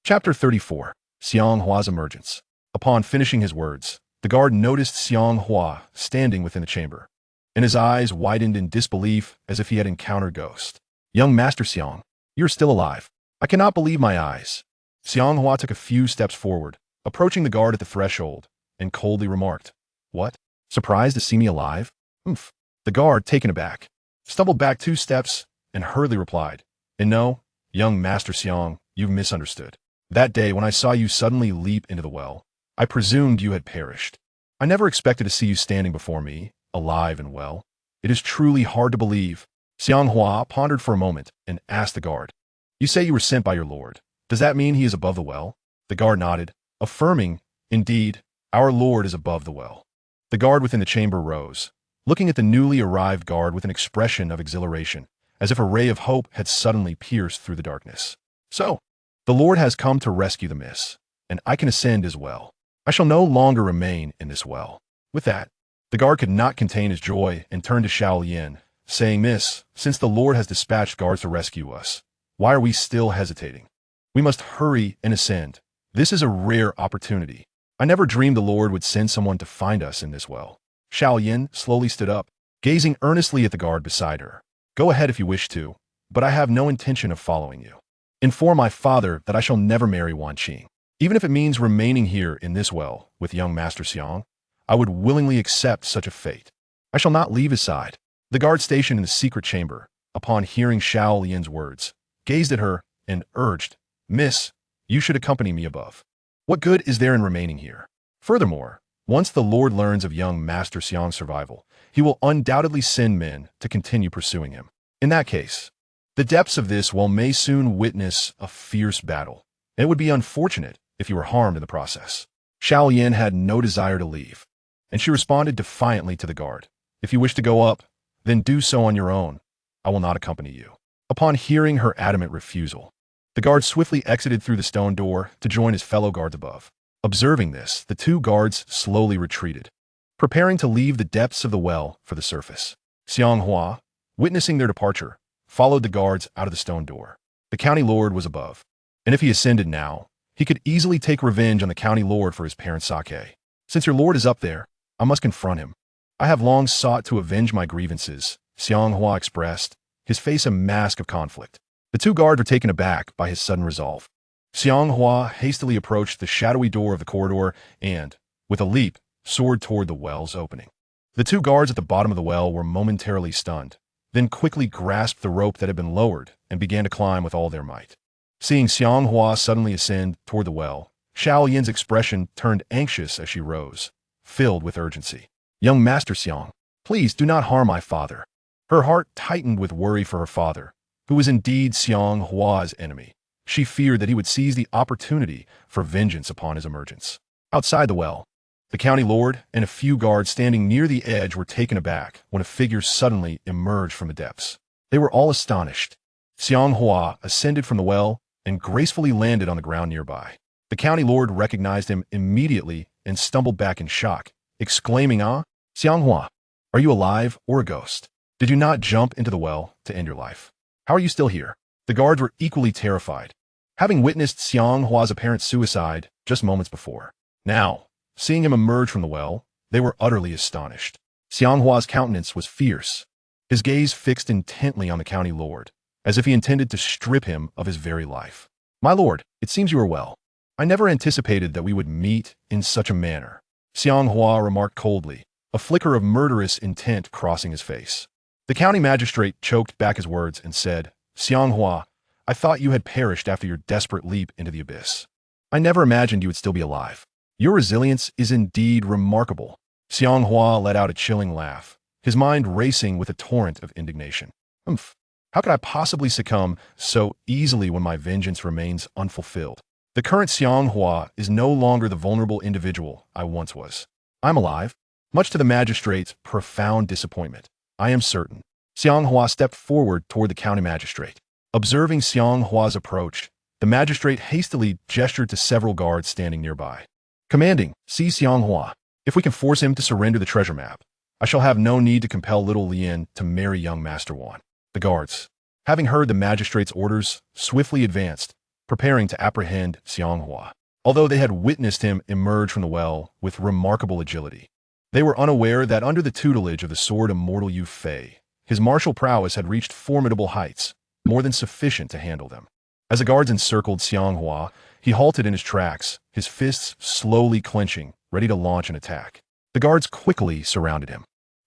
Chapter 34. Xiang Hua's Emergence. Upon finishing his words, the guard noticed Xiang Hua standing within the chamber, and his eyes widened in disbelief as if he had encountered ghosts. "Young Master Xiang, you are still alive. I cannot believe my eyes." Xiang Hua took a few steps forward, approaching the guard at the threshold, and coldly remarked, "What? Surprised to see me alive?" "Oomph." The guard, taken aback, stumbled back 2 steps and hurriedly replied, "And no, young Master Xiang, you've misunderstood. That day when I saw you suddenly leap into the well, I presumed you had perished. I never expected to see you standing before me, alive and well. It is truly hard to believe." Xiang Hua pondered for a moment and asked the guard, "You say you were sent by your lord. Does that mean he is above the well?" The guard nodded, affirming, "Indeed, our lord is above the well." The guard within the chamber rose, looking at the newly arrived guard with an expression of exhilaration, as if a ray of hope had suddenly pierced through the darkness. "So, the Lord has come to rescue the miss, and I can ascend as well. I shall no longer remain in this well." With that, the guard could not contain his joy and turned to Xiao Yin, saying, "Miss, since the Lord has dispatched guards to rescue us, why are we still hesitating? We must hurry and ascend. This is a rare opportunity. I never dreamed the Lord would send someone to find us in this well." Xiao Yin slowly stood up, gazing earnestly at the guard beside her. "Go ahead if you wish to, but I have no intention of following you. Inform my father that I shall never marry Wan Qing. Even if it means remaining here in this well with young Master Xiang, I would willingly accept such a fate. I shall not leave his side." The guard stationed in the secret chamber, upon hearing Xiao Yin's words, gazed at her and urged, "Miss, you should accompany me above. What good is there in remaining here? Furthermore, once the Lord learns of young Master Xiang's survival, he will undoubtedly send men to continue pursuing him. In that case, the depths of this well may soon witness a fierce battle, and it would be unfortunate if you were harmed in the process." Xiao Yin had no desire to leave, and she responded defiantly to the guard, "If you wish to go up, then do so on your own. I will not accompany you." Upon hearing her adamant refusal, the guard swiftly exited through the stone door to join his fellow guards above. Observing this, the 2 guards slowly retreated, preparing to leave the depths of the well for the surface. Xiang Hua, witnessing their departure, followed the guards out of the stone door. The county lord was above, and if he ascended now, he could easily take revenge on the county lord for his parents' sake. Since your lord is up there, I must confront him. I have long sought to avenge my grievances, Xiang Hua expressed, his face a mask of conflict. The two guards were taken aback by his sudden resolve. Xiang Hua hastily approached the shadowy door of the corridor and, with a leap, soared toward the well's opening. The two guards at the bottom of the well were momentarily stunned, then quickly grasped the rope that had been lowered and began to climb with all their might. Seeing Xiang Hua suddenly ascend toward the well, Xiao Yin's expression turned anxious as she rose, filled with urgency. Young Master Xiang, please do not harm my father. Her heart tightened with worry for her father, who was indeed Xiang Hua's enemy. She feared that he would seize the opportunity for vengeance upon his emergence. Outside the well, the county lord and a few guards standing near the edge were taken aback when a figure suddenly emerged from the depths. They were all astonished. Xiang Hua ascended from the well and gracefully landed on the ground nearby. The county lord recognized him immediately and stumbled back in shock, exclaiming, "Ah, Xiang Hua, are you alive or a ghost? Did you not jump into the well to end your life? How are you still here?" The guards were equally terrified, having witnessed Xiang Hua's apparent suicide just moments before. Now, seeing him emerge from the well, they were utterly astonished. Xiang Hua's countenance was fierce, his gaze fixed intently on the county lord, as if he intended to strip him of his very life. "My lord, it seems you are well. I never anticipated that we would meet in such a manner," Xiang Hua remarked coldly, a flicker of murderous intent crossing his face. The county magistrate choked back his words and said, "Xiang Hua, I thought you had perished after your desperate leap into the abyss. I never imagined you would still be alive. Your resilience is indeed remarkable." Xiang Hua let out a chilling laugh, his mind racing with a torrent of indignation. "Humph, how could I possibly succumb so easily when my vengeance remains unfulfilled? The current Xiang Hua is no longer the vulnerable individual I once was. I'm alive." Much to the magistrate's profound disappointment, I am certain, Xiang Hua stepped forward toward the county magistrate. Observing Xiang Hua's approach, the magistrate hastily gestured to several guards standing nearby. "Commanding, seize Xiang Hua. If we can force him to surrender the treasure map, I shall have no need to compel little Lien to marry young Master Wan." The guards, having heard the magistrate's orders, swiftly advanced, preparing to apprehend Xiang Hua. Although they had witnessed him emerge from the well with remarkable agility, they were unaware that under the tutelage of the sword Immortal Yu Fei, his martial prowess had reached formidable heights, more than sufficient to handle them. As the guards encircled Xiang Hua, he halted in his tracks, his fists slowly clenching, ready to launch an attack. The guards quickly surrounded him.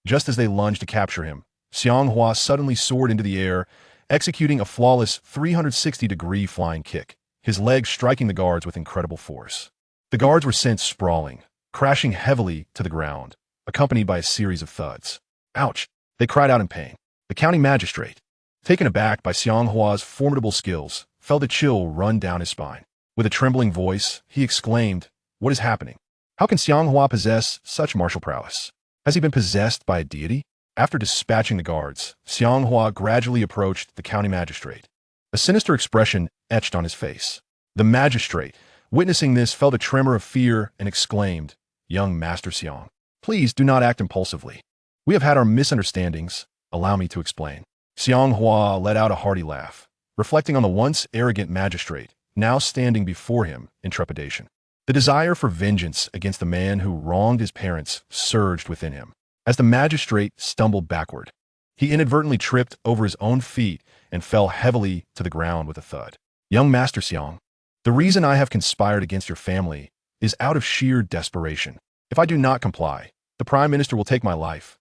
Just as they lunged to capture him, Xiang Hua suddenly soared into the air, executing a flawless 360-degree flying kick, his legs striking the guards with incredible force. The guards were sent sprawling, crashing heavily to the ground, accompanied by a series of thuds. "Ouch!" they cried out in pain. The county magistrate, taken aback by Xiang Hua's formidable skills, felt a chill run down his spine. With a trembling voice, he exclaimed, "What is happening? How can Xiang Hua possess such martial prowess? Has he been possessed by a deity?" After dispatching the guards, Xiang Hua gradually approached the county magistrate. A sinister expression etched on his face. The magistrate, witnessing this, felt a tremor of fear and exclaimed, "Young Master Xiang, please do not act impulsively. We have had our misunderstandings. Allow me to explain." Xiang Hua let out a hearty laugh, reflecting on the once arrogant magistrate, now standing before him in trepidation. The desire for vengeance against the man who wronged his parents surged within him. As the magistrate stumbled backward, he inadvertently tripped over his own feet and fell heavily to the ground with a thud. "Young Master Xiang, the reason I have conspired against your family is out of sheer desperation. If I do not comply, the Prime Minister will take my life.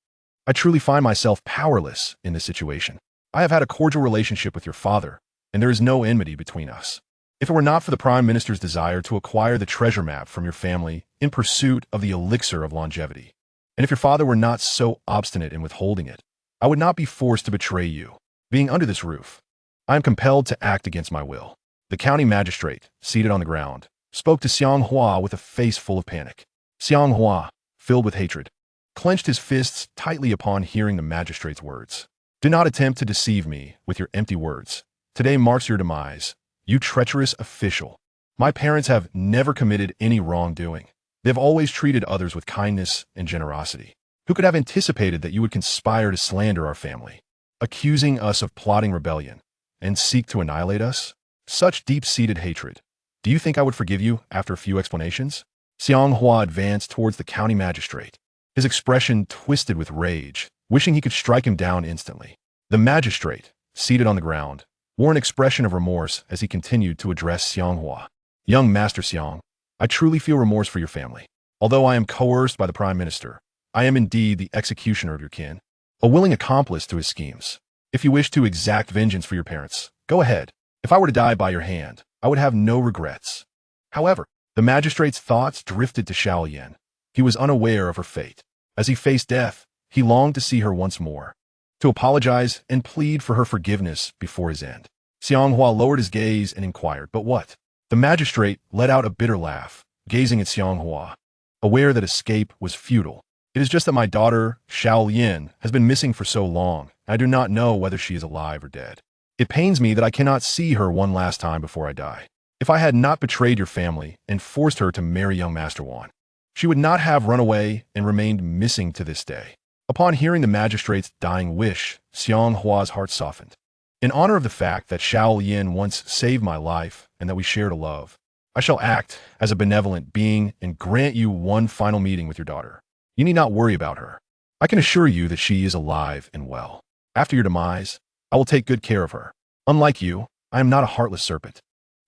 I truly find myself powerless in this situation. I have had a cordial relationship with your father, and there is no enmity between us. If it were not for the Prime Minister's desire to acquire the treasure map from your family in pursuit of the elixir of longevity, and if your father were not so obstinate in withholding it, I would not be forced to betray you. Being under this roof, I am compelled to act against my will." The county magistrate, seated on the ground, spoke to Xiang Hua with a face full of panic. Xiang Hua, filled with hatred, clenched his fists tightly upon hearing the magistrate's words. "Do not attempt to deceive me with your empty words. Today marks your demise, you treacherous official. My parents have never committed any wrongdoing. They have always treated others with kindness and generosity. Who could have anticipated that you would conspire to slander our family? accusing us of plotting rebellion, and seek to annihilate us? Such deep-seated hatred. Do you think I would forgive you after a few explanations? Xiang Hua advanced towards the county magistrate, his expression twisted with rage, wishing he could strike him down instantly. The magistrate, seated on the ground, wore an expression of remorse as he continued to address Xiang Hua. Young Master Xiang, I truly feel remorse for your family. Although I am coerced by the Prime Minister, I am indeed the executioner of your kin, a willing accomplice to his schemes. If you wish to exact vengeance for your parents, go ahead. If I were to die by your hand, I would have no regrets. However, the magistrate's thoughts drifted to Xiao Yan. He was unaware of her fate. As he faced death, he longed to see her once more, to apologize and plead for her forgiveness before his end. Xiang Hua lowered his gaze and inquired, "But what?" The magistrate let out a bitter laugh, gazing at Xiang Hua, aware that escape was futile. "It is just that my daughter, Xiao Yan, has been missing for so long, and I do not know whether she is alive or dead. It pains me that I cannot see her one last time before I die. If I had not betrayed your family and forced her to marry young Master Wan, she would not have run away and remained missing to this day." Upon hearing the magistrate's dying wish, Xiang Hua's heart softened. "In honor of the fact that Xiao Yan once saved my life and that we shared a love, I shall act as a benevolent being and grant you one final meeting with your daughter. You need not worry about her. I can assure you that she is alive and well. After your demise, I will take good care of her. Unlike you, I am not a heartless serpent,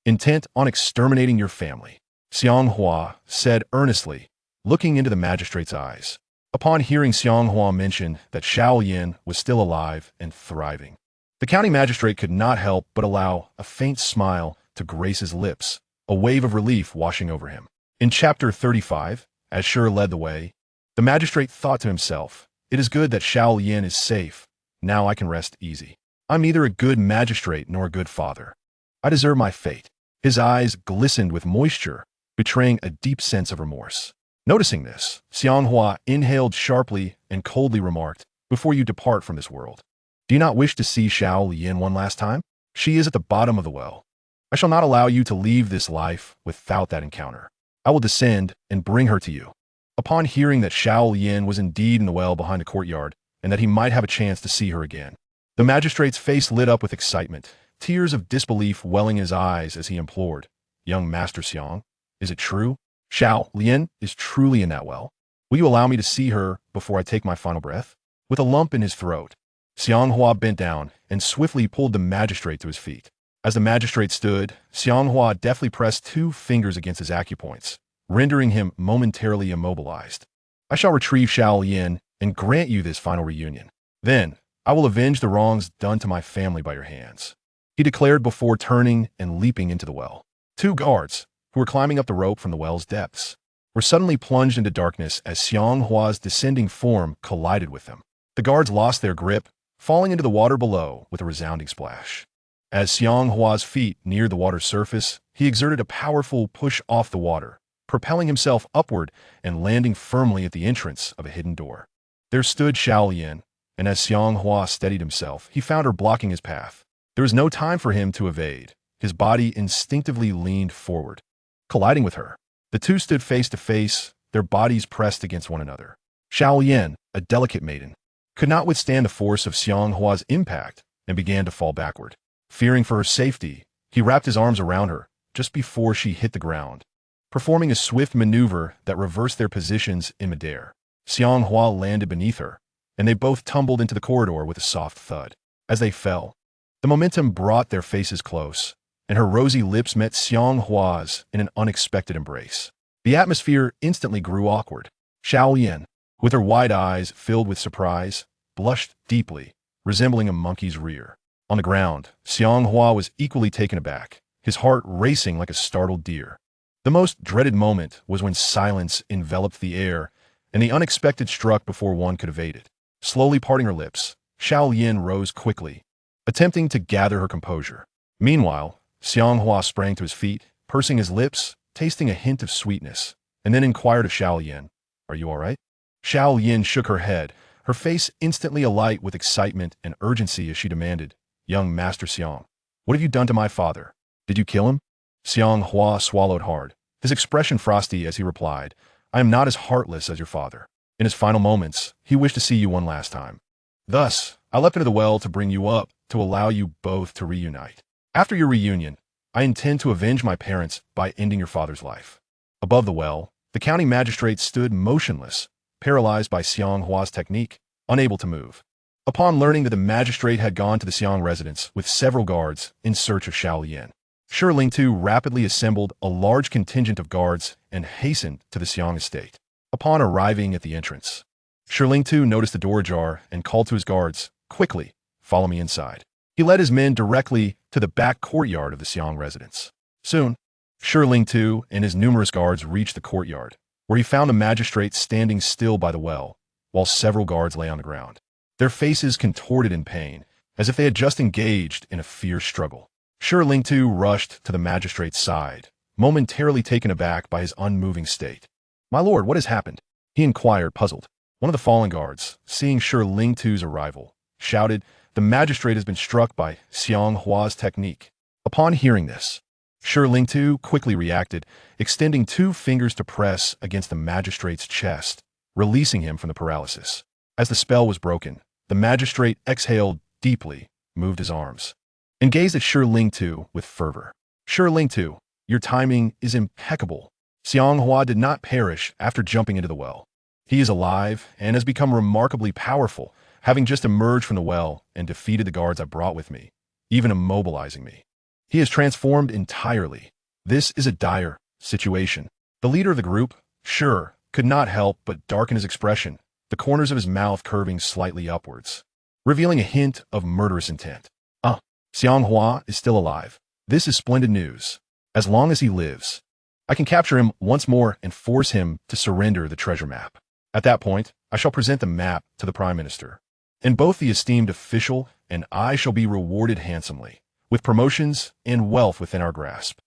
intent on exterminating your family," Xiang Hua said earnestly, looking into the magistrate's eyes. Upon hearing Xiang Hua mention that Xiao Yan was still alive and thriving, the county magistrate could not help but allow a faint smile to grace his lips, a wave of relief washing over him. In chapter 35, as Shur led the way, the magistrate thought to himself, "It is good that Xiao Yan is safe. Now I can rest easy. I'm neither a good magistrate nor a good father. I deserve my fate." His eyes glistened with moisture, betraying a deep sense of remorse. Noticing this, Xiang Hua inhaled sharply and coldly remarked, "Before you depart from this world, do you not wish to see Xiao Yan one last time? She is at the bottom of the well. I shall not allow you to leave this life without that encounter. I will descend and bring her to you." Upon hearing that Xiao Yan was indeed in the well behind the courtyard and that he might have a chance to see her again, the magistrate's face lit up with excitement, tears of disbelief welling in his eyes as he implored, "Young Master Xiang, is it true? Xiao Yan is truly in that well? Will you allow me to see her before I take my final breath?" With a lump in his throat, Xiang Hua bent down and swiftly pulled the magistrate to his feet. As the magistrate stood, Xiang Hua deftly pressed 2 fingers against his acupoints, rendering him momentarily immobilized. "I shall retrieve Xiao Yan and grant you this final reunion. Then, I will avenge the wrongs done to my family by your hands," he declared before turning and leaping into the well. 2 guards, who were climbing up the rope from the well's depths, were suddenly plunged into darkness as Xiang Hua's descending form collided with them. The guards lost their grip, falling into the water below with a resounding splash. As Xiang Hua's feet neared the water's surface, he exerted a powerful push off the water, propelling himself upward and landing firmly at the entrance of a hidden door. There stood Xiao Yan, and as Xiang Hua steadied himself, he found her blocking his path. There was no time for him to evade. His body instinctively leaned forward, colliding with her. The two stood face to face, their bodies pressed against one another. Xiao Yan, a delicate maiden, could not withstand the force of Xiang Hua's impact and began to fall backward. Fearing for her safety, he wrapped his arms around her just before she hit the ground, performing a swift maneuver that reversed their positions in midair. Xiang Hua landed beneath her, and they both tumbled into the corridor with a soft thud. As they fell, the momentum brought their faces close, and her rosy lips met Xiang Hua's in an unexpected embrace. The atmosphere instantly grew awkward. Xiao Yan, with her wide eyes filled with surprise, blushed deeply, resembling a monkey's rear. On the ground, Xiang Hua was equally taken aback, his heart racing like a startled deer. The most dreaded moment was when silence enveloped the air, and the unexpected struck before one could evade it. Slowly parting her lips, Xiao Yan rose quickly, attempting to gather her composure. Meanwhile, Xiang Hua sprang to his feet, pursing his lips, tasting a hint of sweetness, and then inquired of Xiao Yan, "Are you all right?" Xiao Yan shook her head, her face instantly alight with excitement and urgency as she demanded, "Young Master Xiang, what have you done to my father? Did you kill him?" Xiang Hua swallowed hard, his expression frosty as he replied, "I am not as heartless as your father. In his final moments, he wished to see you one last time. Thus, I leapt into the well to bring you up, to allow you both to reunite. After your reunion, I intend to avenge my parents by ending your father's life." Above the well, the county magistrate stood motionless, paralyzed by Xiang Hua's technique, unable to move. Upon learning that the magistrate had gone to the Xiang residence with several guards in search of Xiao Lian, Shi Lingtu rapidly assembled a large contingent of guards and hastened to the Xiang estate. Upon arriving at the entrance, Shi Lingtu noticed the door ajar and called to his guards, "Quickly, follow me inside." He led his men directly to the back courtyard of the Xiang residence. Soon, Shi Lingtu and his numerous guards reached the courtyard, where he found the magistrate standing still by the well, while several guards lay on the ground, their faces contorted in pain, as if they had just engaged in a fierce struggle. Shi Lingtu rushed to the magistrate's side, momentarily taken aback by his unmoving state. "My lord, what has happened?" he inquired, puzzled. One of the fallen guards, seeing Shi Lingtu's arrival, shouted, "The magistrate has been struck by Xiang Hua's technique." Upon hearing this, Shi Lingtu quickly reacted, extending 2 fingers to press against the magistrate's chest, releasing him from the paralysis. As the spell was broken, the magistrate exhaled deeply, moved his arms, and gazed at Shi Lingtu with fervor. "Shi Lingtu, your timing is impeccable. Xiang Hua did not perish after jumping into the well. He is alive and has become remarkably powerful, having just emerged from the well and defeated the guards I brought with me, even immobilizing me. He has transformed entirely. This is a dire situation." The leader of the group, Shi, could not help but darken his expression, the corners of his mouth curving slightly upwards, revealing a hint of murderous intent. Xiang Hua is still alive. This is splendid news. As long as he lives, I can capture him once more and force him to surrender the treasure map. At that point, I shall present the map to the Prime Minister, and both the esteemed official and I shall be rewarded handsomely, with promotions and wealth within our grasp.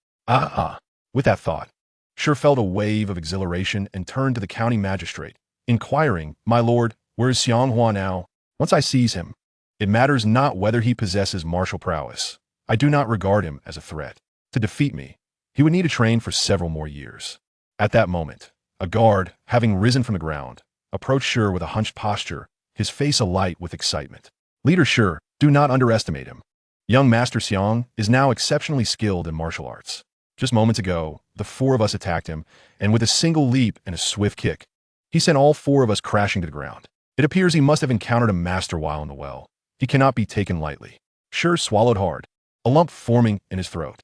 With that thought, Shi felt a wave of exhilaration and turned to the county magistrate, inquiring, "My lord, where is Xiang Hua now? Once I seize him, it matters not whether he possesses martial prowess. I do not regard him as a threat. To defeat me, he would need to train for several more years." At that moment, a guard, having risen from the ground, approached Shi with a hunched posture, his face alight with excitement. "Leader Shi, do not underestimate him. Young Master Xiang is now exceptionally skilled in martial arts. Just moments ago, the 4 of us attacked him, and with a single leap and a swift kick, he sent all 4 of us crashing to the ground. It appears he must have encountered a master while in the well. He cannot be taken lightly." Shi swallowed hard, a lump forming in his throat.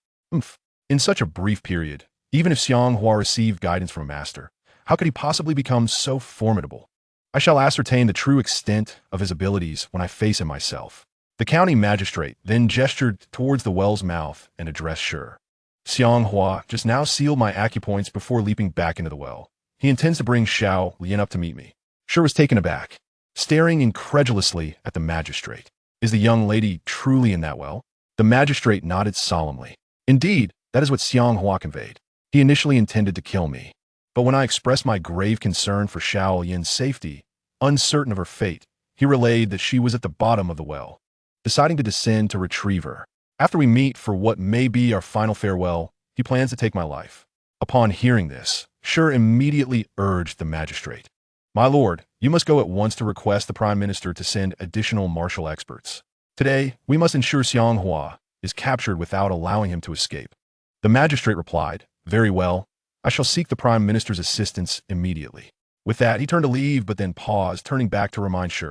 In such a brief period, even if Xiang Hua received guidance from a master, how could he possibly become so formidable? I shall ascertain the true extent of his abilities when I face him myself. The county magistrate then gestured towards the well's mouth and addressed Shi. "Xiang Hua just now sealed my acupoints before leaping back into the well. He intends to bring Xiao Lian up to meet me." Shi was taken aback, staring incredulously at the magistrate. "Is the young lady truly in that well?" The magistrate nodded solemnly. "Indeed, that is what Xiang Hua conveyed. He initially intended to kill me, but when I expressed my grave concern for Xiao Lian's safety, uncertain of her fate, he relayed that she was at the bottom of the well, deciding to descend to retrieve her. After we meet for what may be our final farewell, he plans to take my life." Upon hearing this, Shi immediately urged the magistrate, "My lord, you must go at once to request the Prime Minister to send additional martial experts. Today, we must ensure Xiang Hua is captured without allowing him to escape." The magistrate replied, "Very well, I shall seek the Prime Minister's assistance immediately." With that, he turned to leave, but then paused, turning back to remind Shi,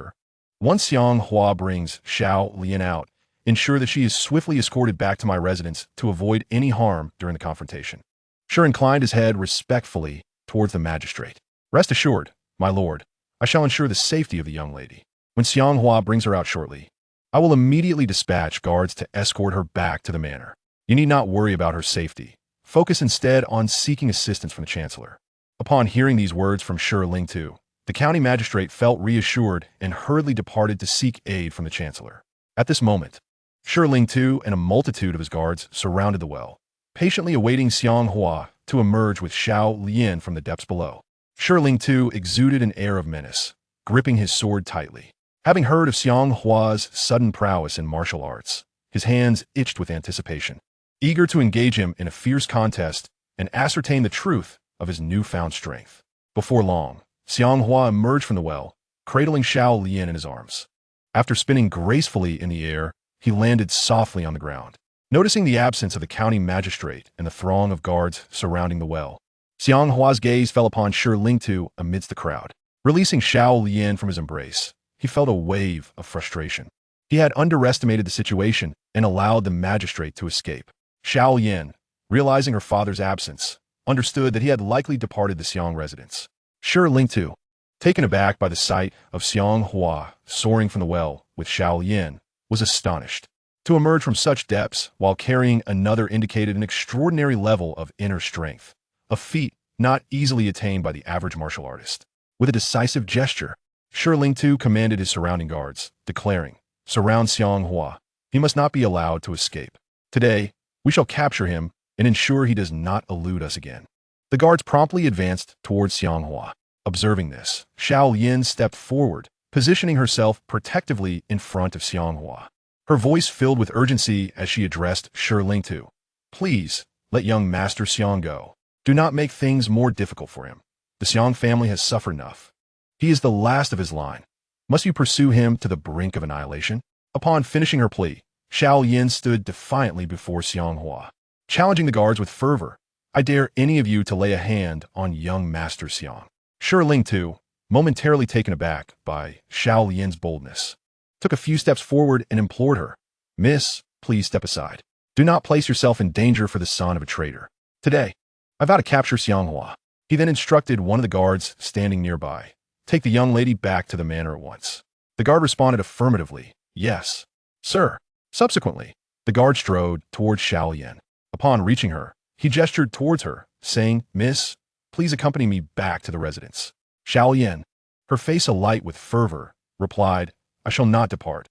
"Once Xiang Hua brings Xiao Lian out, ensure that she is swiftly escorted back to my residence to avoid any harm during the confrontation." Shi inclined his head respectfully towards the magistrate. "Rest assured, my lord, I shall ensure the safety of the young lady. When Xiang Hua brings her out shortly, I will immediately dispatch guards to escort her back to the manor. You need not worry about her safety. Focus instead on seeking assistance from the chancellor." Upon hearing these words from Shi Lingtu, the county magistrate felt reassured and hurriedly departed to seek aid from the chancellor. At this moment, Shi Lingtu and a multitude of his guards surrounded the well, patiently awaiting Xiang Hua to emerge with Xiao Lian from the depths below. Shi Lingtu exuded an air of menace, gripping his sword tightly. Having heard of Xiang Hua's sudden prowess in martial arts, his hands itched with anticipation, eager to engage him in a fierce contest and ascertain the truth of his newfound strength. Before long, Xiang Hua emerged from the well, cradling Xiao Lian in his arms. After spinning gracefully in the air, he landed softly on the ground. Noticing the absence of the county magistrate and the throng of guards surrounding the well, Xiang Hua's gaze fell upon Ling Tu amidst the crowd. Releasing Xiao Lian from his embrace, he felt a wave of frustration. He had underestimated the situation and allowed the magistrate to escape. Xiao Lian, realizing her father's absence, understood that he had likely departed the Xiang residence. Ling Tu, taken aback by the sight of Xiang Hua soaring from the well with Xiao Lian, was astonished. To emerge from such depths while carrying another indicated an extraordinary level of inner strength, a feat not easily attained by the average martial artist. With a decisive gesture, Ling Tu commanded his surrounding guards, declaring, "Surround Xiang Hua. He must not be allowed to escape. Today, we shall capture him and ensure he does not elude us again." The guards promptly advanced towards Xiang Hua. Observing this, Xiao Yin stepped forward, positioning herself protectively in front of Xiang Hua. Her voice filled with urgency as she addressed Ling Tu. "Please, let young Master Xiang go. Do not make things more difficult for him. The Xiang family has suffered enough. He is the last of his line. Must you pursue him to the brink of annihilation?" Upon finishing her plea, Xiao Yin stood defiantly before Xiang Hua, challenging the guards with fervor. "I dare any of you to lay a hand on young Master Xiang." Ling Tu, momentarily taken aback by Xiao Yin's boldness, took a few steps forward and implored her, "Miss, please step aside. Do not place yourself in danger for the son of a traitor. Today, I vow to capture Xiang Hua." He then instructed one of the guards standing nearby, "Take the young lady back to the manor at once." The guard responded affirmatively, "Yes, sir." Subsequently, the guard strode towards Xiao Yin. Upon reaching her, he gestured towards her, saying, "Miss, please accompany me back to the residence." Xiao Yin, her face alight with fervor, replied, "I shall not depart.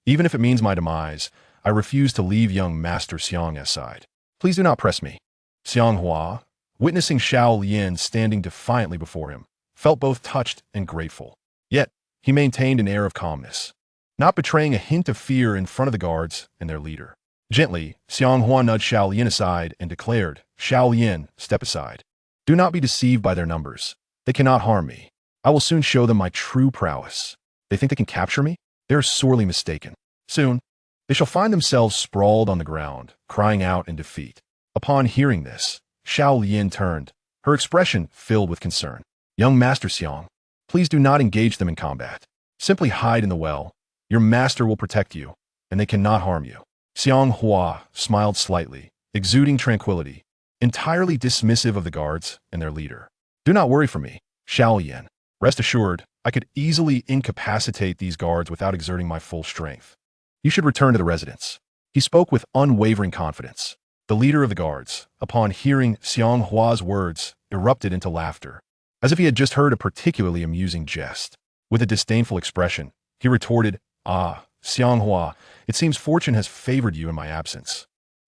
Even if it means my demise, I refuse to leave young Master Xiang aside. Please do not press me." Xiang Hua, witnessing Xiao Yin standing defiantly before him, felt both touched and grateful. Yet, he maintained an air of calmness, not betraying a hint of fear in front of the guards and their leader. Gently, Xiang Hua nudged Xiao Yin aside and declared, "Xiao Yin, step aside. Do not be deceived by their numbers. They cannot harm me. I will soon show them my true prowess. They think they can capture me? They are sorely mistaken. Soon, they shall find themselves sprawled on the ground, crying out in defeat." Upon hearing this, Xiao Yin turned, her expression filled with concern. "Young Master Xiang, please do not engage them in combat. Simply hide in the well. Your master will protect you, and they cannot harm you." Xiang Hua smiled slightly, exuding tranquility, entirely dismissive of the guards and their leader. "Do not worry for me, Xiao Yin. Rest assured, I could easily incapacitate these guards without exerting my full strength. You should return to the residence." He spoke with unwavering confidence. The leader of the guards, upon hearing Xiang Hua's words, erupted into laughter, as if he had just heard a particularly amusing jest. With a disdainful expression, he retorted, "Ah, Xiang Hua, it seems fortune has favored you in my absence.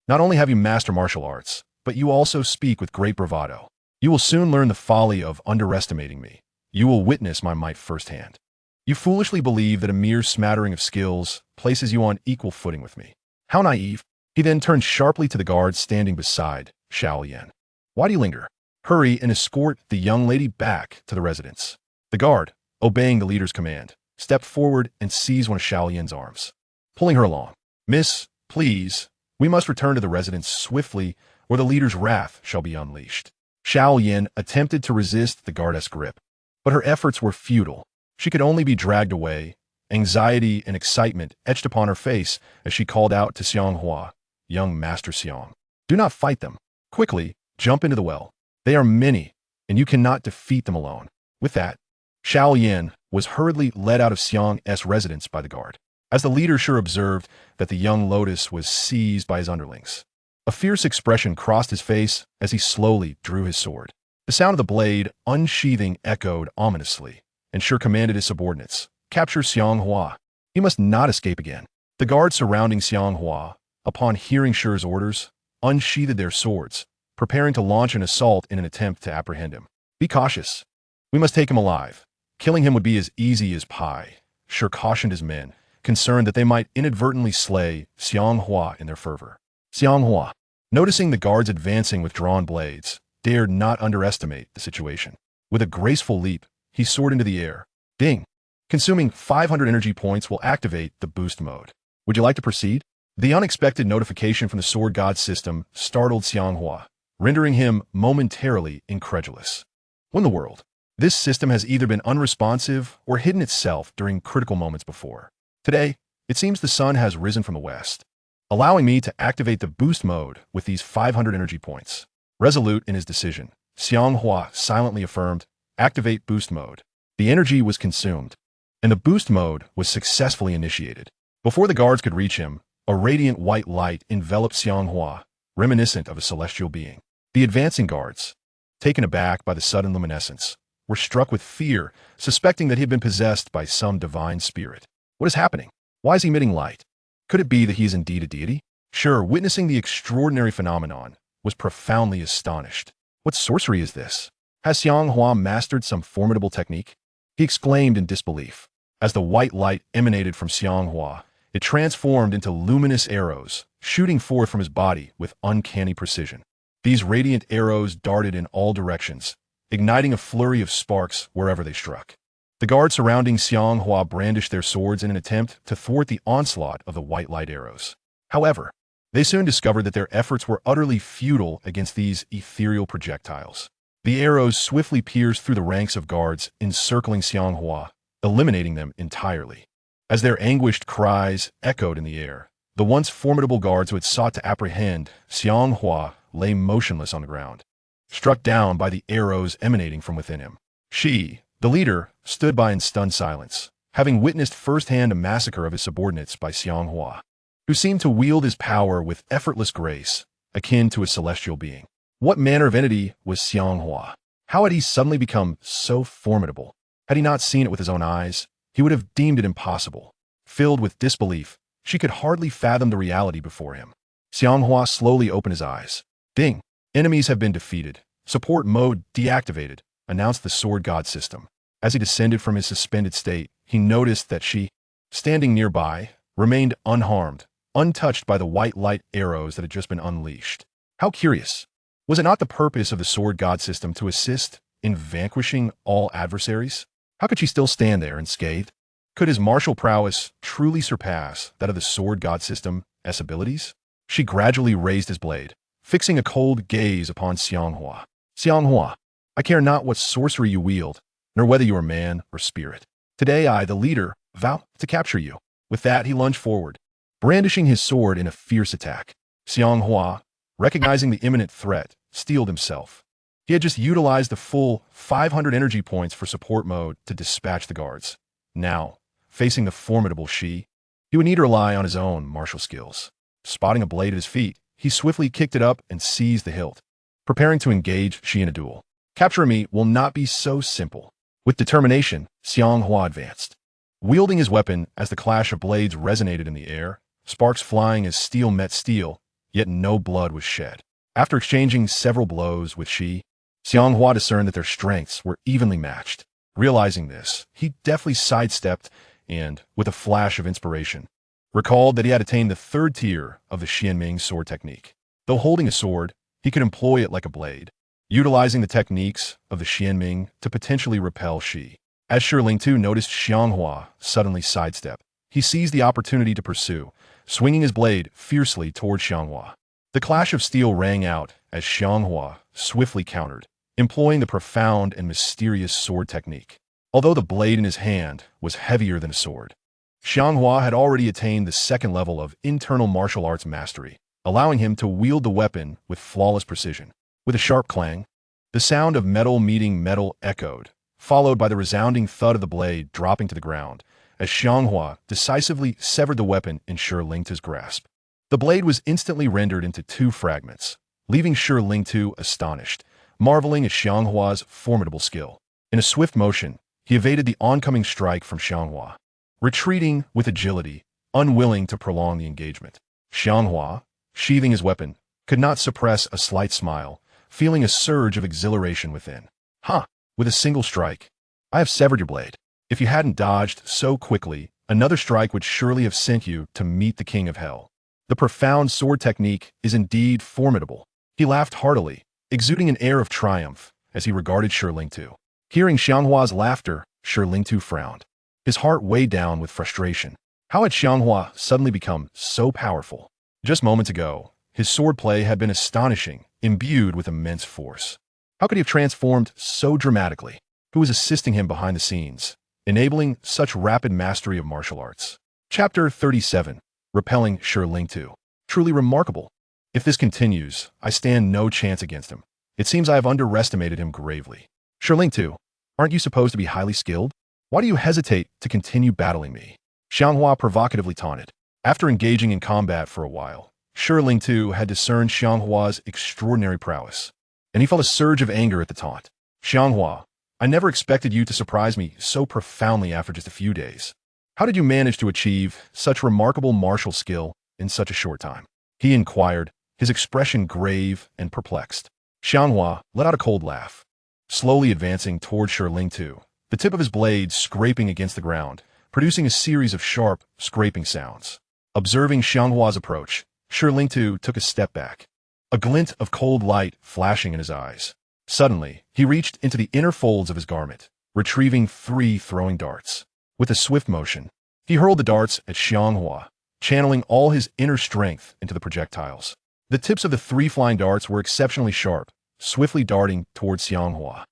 Not only have you mastered martial arts, but you also speak with great bravado. You will soon learn the folly of underestimating me. You will witness my might firsthand. You foolishly believe that a mere smattering of skills places you on equal footing with me. How naive." He then turned sharply to the guards standing beside Xiao Yin. "Why do you linger? Hurry and escort the young lady back to the residence." The guard, obeying the leader's command, stepped forward and seized one of Xiao Yin's arms, pulling her along. "Miss, please, we must return to the residence swiftly, or the leader's wrath shall be unleashed." Xiao Yin attempted to resist the guard's grip, but her efforts were futile. She could only be dragged away. Anxiety and excitement etched upon her face as she called out to Xiang Hua, "Young Master Xiang, do not fight them. Quickly, jump into the well. They are many, and you cannot defeat them alone." With that, Xiao Yin was hurriedly led out of Xiang's residence by the guard. As the leader sure observed that the young lotus was seized by his underlings, a fierce expression crossed his face as he slowly drew his sword. The sound of the blade unsheathing echoed ominously, and Sure commanded his subordinates, "Capture Xiang Hua. He must not escape again." The guards surrounding Xiang Hua, upon hearing Shure's orders, unsheathed their swords, preparing to launch an assault in an attempt to apprehend him. "Be cautious. We must take him alive. Killing him would be as easy as pie," Shure cautioned his men, concerned that they might inadvertently slay Xiang Hua in their fervor. Xiang Hua, noticing the guards advancing with drawn blades, dared not underestimate the situation. With a graceful leap, he soared into the air. Ding! Consuming 500 energy points will activate the boost mode. Would you like to proceed? The unexpected notification from the sword god system startled Xiang Hua, rendering him momentarily incredulous. What in the world? This system has either been unresponsive or hidden itself during critical moments before. Today, it seems the sun has risen from the west, allowing me to activate the boost mode with these 500 energy points. Resolute in his decision, Xiang Hua silently affirmed, "Activate boost mode." The energy was consumed, and the boost mode was successfully initiated. Before the guards could reach him, a radiant white light enveloped Xiang Hua, reminiscent of a celestial being. The advancing guards, taken aback by the sudden luminescence, were struck with fear, suspecting that he had been possessed by some divine spirit. What is happening? Why is he emitting light? Could it be that he is indeed a deity? Sure, witnessing the extraordinary phenomenon, was profoundly astonished. What sorcery is this? Has Xiang Hua mastered some formidable technique? He exclaimed in disbelief. As the white light emanated from Xiang Hua, it transformed into luminous arrows, shooting forth from his body with uncanny precision. These radiant arrows darted in all directions, igniting a flurry of sparks wherever they struck. The guards surrounding Xiang Hua brandished their swords in an attempt to thwart the onslaught of the white light arrows. However, they soon discovered that their efforts were utterly futile against these ethereal projectiles. The arrows swiftly pierced through the ranks of guards encircling Xiang Hua, eliminating them entirely. As their anguished cries echoed in the air, the once formidable guards who had sought to apprehend Xiang Hua lay motionless on the ground, struck down by the arrows emanating from within him. She, the leader, stood by in stunned silence, having witnessed firsthand a massacre of his subordinates by Xiang Hua, who seemed to wield his power with effortless grace, akin to a celestial being. What manner of entity was Xiang Hua? How had he suddenly become so formidable? Had he not seen it with his own eyes, he would have deemed it impossible. Filled with disbelief, she could hardly fathom the reality before him. Xiang Hua slowly opened his eyes. Ding! Enemies have been defeated. Support mode deactivated, announced the sword god system. As he descended from his suspended state, he noticed that she, standing nearby, remained unharmed, untouched by the white light arrows that had just been unleashed. How curious! Was it not the purpose of the sword god system to assist in vanquishing all adversaries? How could she still stand there unscathed? Could his martial prowess truly surpass that of the sword god system's abilities? She gradually raised his blade, fixing a cold gaze upon Xiang Hua. Xiang Hua, I care not what sorcery you wield, nor whether you are man or spirit. Today I, the leader, vow to capture you. With that, he lunged forward, brandishing his sword in a fierce attack. Xiang Hua, recognizing the imminent threat, steeled himself. He had just utilized the full 500 energy points for support mode to dispatch the guards. Now, facing the formidable she, he would need to rely on his own martial skills. Spotting a blade at his feet, he swiftly kicked it up and seized the hilt, preparing to engage she in a duel. Capturing me will not be so simple. With determination, Xiang Hua advanced, wielding his weapon as the clash of blades resonated in the air, sparks flying as steel met steel, yet no blood was shed. After exchanging several blows with she, Xiang Hua discerned that their strengths were evenly matched. Realizing this, he deftly sidestepped and, with a flash of inspiration, recalled that he had attained the third tier of the Xuanming Sword technique. Though holding a sword, he could employ it like a blade, utilizing the techniques of the Xuanming to potentially repel she. As Ling Tu noticed Xiang Hua suddenly sidestep, he seized the opportunity to pursue, swinging his blade fiercely toward Xiang Hua. The clash of steel rang out as Xiang Hua swiftly countered, employing the profound and mysterious sword technique. Although the blade in his hand was heavier than a sword, Xiang Hua had already attained the second level of internal martial arts mastery, allowing him to wield the weapon with flawless precision. With a sharp clang, the sound of metal meeting metal echoed, followed by the resounding thud of the blade dropping to the ground, as Xiang Hua decisively severed the weapon in Ling Tu's grasp. The blade was instantly rendered into two fragments, leaving Ling Tu astonished, marveling at Xiang Hua's formidable skill. In a swift motion, he evaded the oncoming strike from Xiang Hua, retreating with agility, unwilling to prolong the engagement. Xiang Hua, sheathing his weapon, could not suppress a slight smile, feeling a surge of exhilaration within. With a single strike, I have severed your blade. If you hadn't dodged so quickly, another strike would surely have sent you to meet the king of hell. The profound sword technique is indeed formidable. He laughed heartily, exuding an air of triumph as he regarded Ling Tu. Hearing Xiang Hua's laughter, Ling Tu frowned. His heart weighed down with frustration. How had Xiang Hua suddenly become so powerful? Just moments ago, his swordplay had been astonishing, imbued with immense force. How could he have transformed so dramatically? Who was assisting him behind the scenes, enabling such rapid mastery of martial arts? Chapter 37. Repelling Shi. Truly remarkable. If this continues, I stand no chance against him. It seems I have underestimated him gravely. Shi, aren't you supposed to be highly skilled? Why do you hesitate to continue battling me? Xiang Hua provocatively taunted. After engaging in combat for a while, Shi had discerned Xiang Hua's extraordinary prowess, and he felt a surge of anger at the taunt. Xiang Hua, I never expected you to surprise me so profoundly after just a few days. How did you manage to achieve such remarkable martial skill in such a short time? He inquired, his expression grave and perplexed. Xiang Hua let out a cold laugh, slowly advancing toward Shi, the tip of his blade scraping against the ground, producing a series of sharp, scraping sounds. Observing Xiang Hua's approach, Shi took a step back, a glint of cold light flashing in his eyes. Suddenly, he reached into the inner folds of his garment, retrieving 3 throwing darts. With a swift motion, he hurled the darts at Xiang Hua, channeling all his inner strength into the projectiles. The tips of the 3 flying darts were exceptionally sharp, swiftly darting towards Xiang Hua.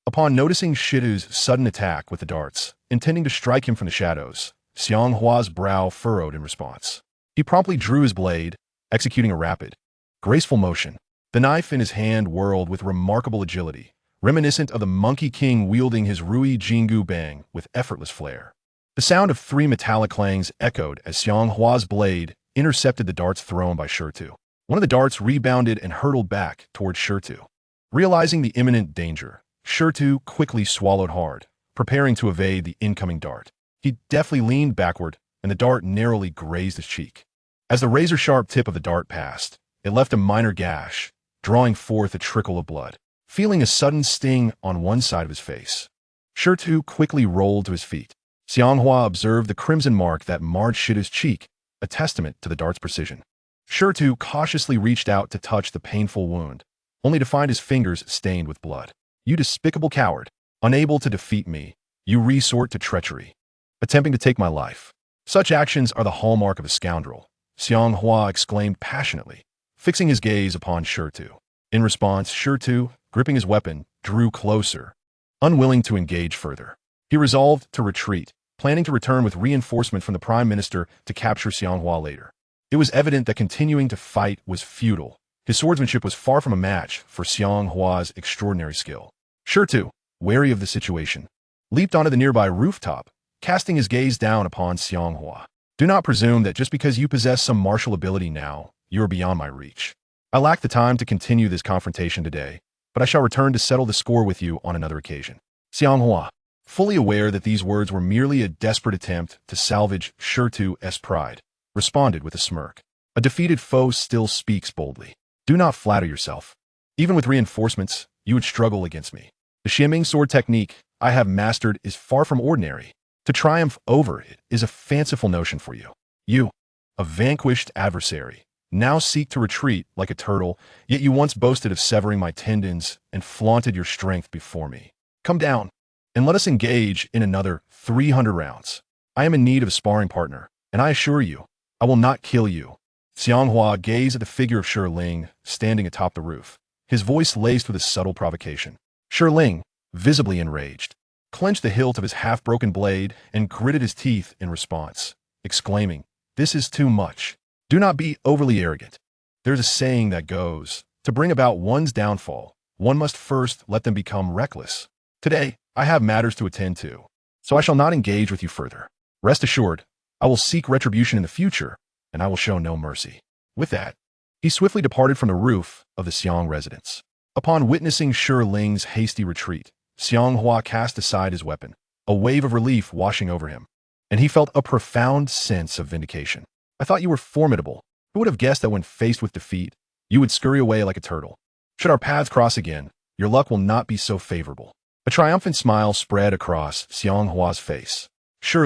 Upon noticing Shi's sudden attack with the darts, intending to strike him from the shadows, Xiang Hua's brow furrowed in response. He promptly drew his blade, executing a rapid, graceful motion. The knife in his hand whirled with remarkable agility, reminiscent of the Monkey King wielding his Rui Jingu Bang with effortless flair. The sound of 3 metallic clangs echoed as Xiang Hua's blade intercepted the darts thrown by Shi. One of the darts rebounded and hurtled back towards Shi. Realizing the imminent danger, Shi quickly swallowed hard, preparing to evade the incoming dart. He deftly leaned backward, and the dart narrowly grazed his cheek. As the razor-sharp tip of the dart passed, it left a minor gash, drawing forth a trickle of blood. Feeling a sudden sting on one side of his face, Shi quickly rolled to his feet. Xiang Hua observed the crimson mark that marred Shi's cheek, a testament to the dart's precision. Shi cautiously reached out to touch the painful wound, only to find his fingers stained with blood. You despicable coward! Unable to defeat me, you resort to treachery, attempting to take my life. Such actions are the hallmark of a scoundrel, Xiang Hua exclaimed passionately, fixing his gaze upon Shi. In response, Shi, gripping his weapon, drew closer, unwilling to engage further. He resolved to retreat, planning to return with reinforcement from the Prime Minister to capture Xiang Hua later. It was evident that continuing to fight was futile. His swordsmanship was far from a match for Xiang Hua's extraordinary skill. Shi, wary of the situation, leaped onto the nearby rooftop, casting his gaze down upon Xiang Hua. Do not presume that just because you possess some martial ability now, you are beyond my reach. I lack the time to continue this confrontation today, but I shall return to settle the score with you on another occasion. Xiang Hua, fully aware that these words were merely a desperate attempt to salvage Shi's pride, responded with a smirk. A defeated foe still speaks boldly. Do not flatter yourself. Even with reinforcements, you would struggle against me. The Xuanming Sword technique I have mastered is far from ordinary. To triumph over it is a fanciful notion for you. You, a vanquished adversary, now seek to retreat like a turtle, yet you once boasted of severing my tendons and flaunted your strength before me. Come down, and let us engage in another 300 rounds. I am in need of a sparring partner, and I assure you, I will not kill you. Xiang Hua gazed at the figure of Shi standing atop the roof, his voice laced with a subtle provocation. Shi, visibly enraged, clenched the hilt of his half-broken blade and gritted his teeth in response, exclaiming, "This is too much. Do not be overly arrogant. There's a saying that goes, to bring about one's downfall, one must first let them become reckless. Today, I have matters to attend to, so I shall not engage with you further. Rest assured, I will seek retribution in the future, and I will show no mercy." With that, he swiftly departed from the roof of the Xiang residence. Upon witnessing Shi hasty retreat, Xiang Hua cast aside his weapon, a wave of relief washing over him, and he felt a profound sense of vindication. I thought you were formidable. Who would have guessed that when faced with defeat, you would scurry away like a turtle? Should our paths cross again, your luck will not be so favorable. A triumphant smile spread across Xiang Hua's face. Shi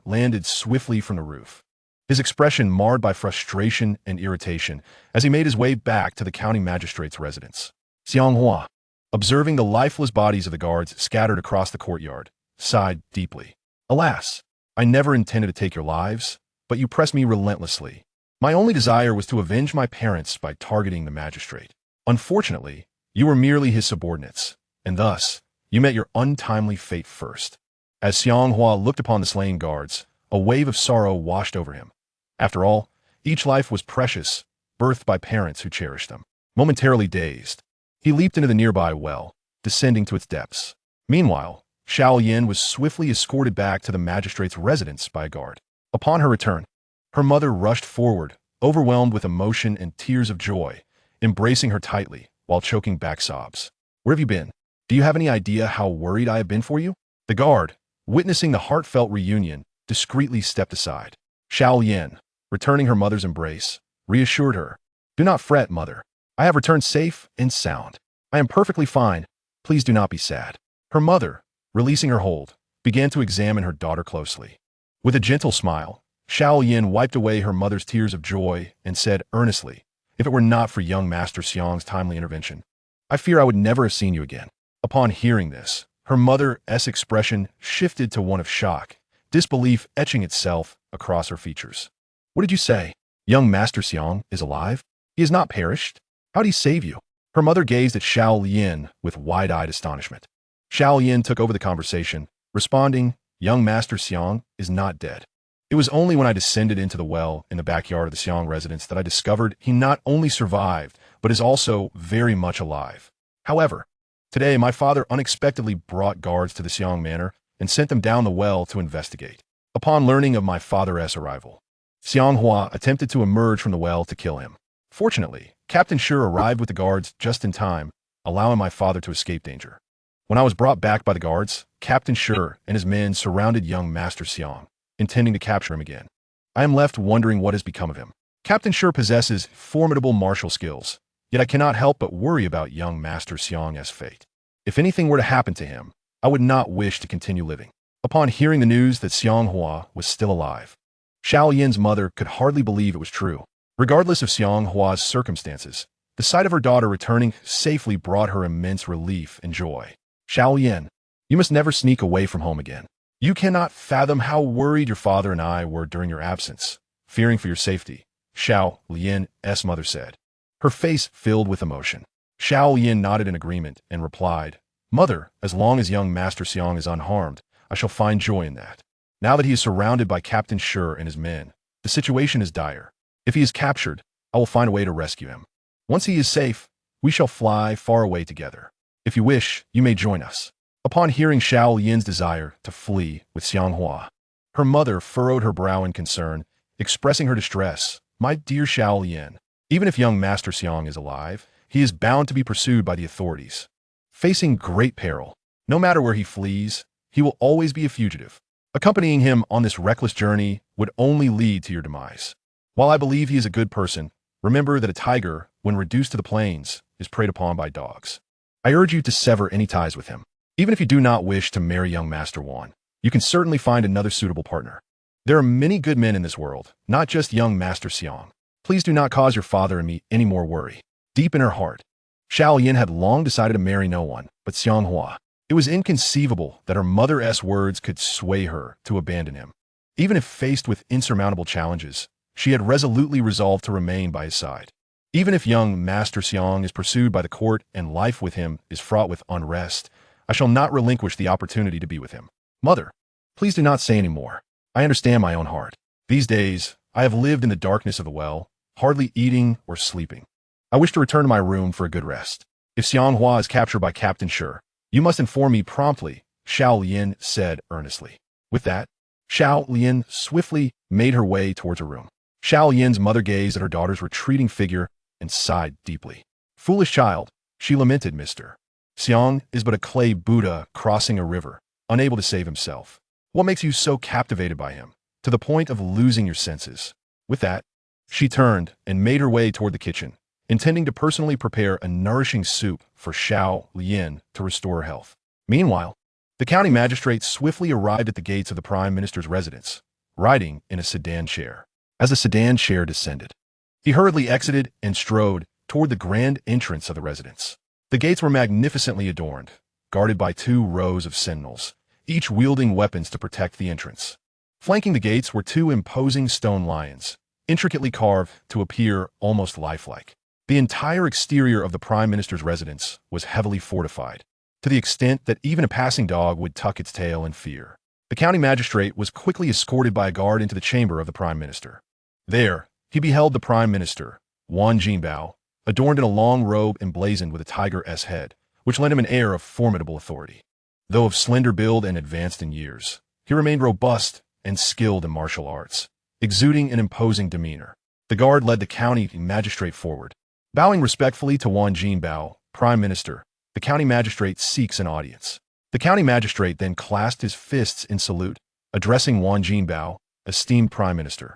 landed swiftly from the roof, his expression marred by frustration and irritation as he made his way back to the county magistrate's residence. Xiang Hua, observing the lifeless bodies of the guards scattered across the courtyard, sighed deeply. Alas, I never intended to take your lives, but you pressed me relentlessly. My only desire was to avenge my parents by targeting the magistrate. Unfortunately, you were merely his subordinates, and thus, you met your untimely fate first." As Xiang Hua looked upon the slain guards, a wave of sorrow washed over him. After all, each life was precious, birthed by parents who cherished them. Momentarily dazed, he leaped into the nearby well, descending to its depths. Meanwhile, Xiao Yin was swiftly escorted back to the magistrate's residence by a guard. Upon her return, her mother rushed forward, overwhelmed with emotion and tears of joy, embracing her tightly while choking back sobs. "Where have you been? Do you have any idea how worried I have been for you?" The guard, witnessing the heartfelt reunion, discreetly stepped aside. Xiao Yin, returning her mother's embrace, reassured her, "Do not fret, mother. I have returned safe and sound. I am perfectly fine. Please do not be sad." Her mother, releasing her hold, began to examine her daughter closely. With a gentle smile, Xiao Yin wiped away her mother's tears of joy and said earnestly, "If it were not for young Master Xiang's timely intervention, I fear I would never have seen you again." Upon hearing this, her mother's expression shifted to one of shock, disbelief etching itself across her features. "What did you say? Young Master Xiang is alive? He has not perished? How did he save you?" Her mother gazed at Xiao Yin with wide-eyed astonishment. Xiao Yin took over the conversation, responding, "Young Master Xiang is not dead. It was only when I descended into the well in the backyard of the Xiang residence that I discovered he not only survived, but is also very much alive. However, today my father unexpectedly brought guards to the Xiang manor and sent them down the well to investigate. Upon learning of my father's arrival, Xiang Hua attempted to emerge from the well to kill him. Fortunately, Captain Shi arrived with the guards just in time, allowing my father to escape danger. When I was brought back by the guards, Captain Shi and his men surrounded young Master Xiang, intending to capture him again. I am left wondering what has become of him. Captain Shi possesses formidable martial skills, yet I cannot help but worry about young Master Xiang's fate. If anything were to happen to him, I would not wish to continue living." Upon hearing the news that Xiang Hua was still alive, Xiao Yin's mother could hardly believe it was true. Regardless of Xiang Hua's circumstances, the sight of her daughter returning safely brought her immense relief and joy. "Xiao Yin, you must never sneak away from home again. You cannot fathom how worried your father and I were during your absence, fearing for your safety," Xiao Yin's mother said, her face filled with emotion. Xiao Yin nodded in agreement and replied, "Mother, as long as young Master Xiang is unharmed, I shall find joy in that. Now that he is surrounded by Captain Shi and his men, the situation is dire. If he is captured, I will find a way to rescue him. Once he is safe, we shall fly far away together. If you wish, you may join us." Upon hearing Xiao Yin's desire to flee with Xiang Hua, her mother furrowed her brow in concern, expressing her distress. "My dear Xiao Yin, even if young Master Xiang is alive, he is bound to be pursued by the authorities, facing great peril. No matter where he flees, he will always be a fugitive. Accompanying him on this reckless journey would only lead to your demise. While I believe he is a good person, remember that a tiger, when reduced to the plains, is preyed upon by dogs. I urge you to sever any ties with him. Even if you do not wish to marry young Master Wan, you can certainly find another suitable partner. There are many good men in this world, not just young Master Xiang. Please do not cause your father and me any more worry." Deep in her heart, Xiao Yin had long decided to marry no one but Xiang Hua. It was inconceivable that her mother's words could sway her to abandon him. Even if faced with insurmountable challenges, she had resolutely resolved to remain by his side. Even if young Master Xiang is pursued by the court and life with him is fraught with unrest, I shall not relinquish the opportunity to be with him. Mother, please do not say any more. I understand my own heart. These days, I have lived in the darkness of the well, hardly eating or sleeping. I wish to return to my room for a good rest. If Xiang Hua is captured by Captain Shi, you must inform me promptly, Xiao Yin said earnestly. With that, Xiao Yin swiftly made her way towards her room. Xiao Yin's mother gazed at her daughter's retreating figure and sighed deeply. "Foolish child," she lamented, "Mr. Xiang is but a clay Buddha crossing a river, unable to save himself. What makes you so captivated by him, to the point of losing your senses?" With that, she turned and made her way toward the kitchen, intending to personally prepare a nourishing soup for Xiao Yin to restore her health. Meanwhile, the county magistrate swiftly arrived at the gates of the prime minister's residence, riding in a sedan chair. As the sedan chair descended, he hurriedly exited and strode toward the grand entrance of the residence. The gates were magnificently adorned, guarded by 2 rows of sentinels, each wielding weapons to protect the entrance. Flanking the gates were two imposing stone lions, intricately carved to appear almost lifelike. The entire exterior of the Prime Minister's residence was heavily fortified, to the extent that even a passing dog would tuck its tail in fear. The county magistrate was quickly escorted by a guard into the chamber of the Prime Minister. There, he beheld the Prime Minister, Wan Jinbao, adorned in a long robe emblazoned with a tiger's head, which lent him an air of formidable authority. Though of slender build and advanced in years, he remained robust and skilled in martial arts, exuding an imposing demeanor. The guard led the county magistrate forward. Bowing respectfully to Wan Jinbao, Prime Minister, the county magistrate seeks an audience. The county magistrate then clasped his fists in salute, addressing Wan Jinbao, esteemed Prime Minister.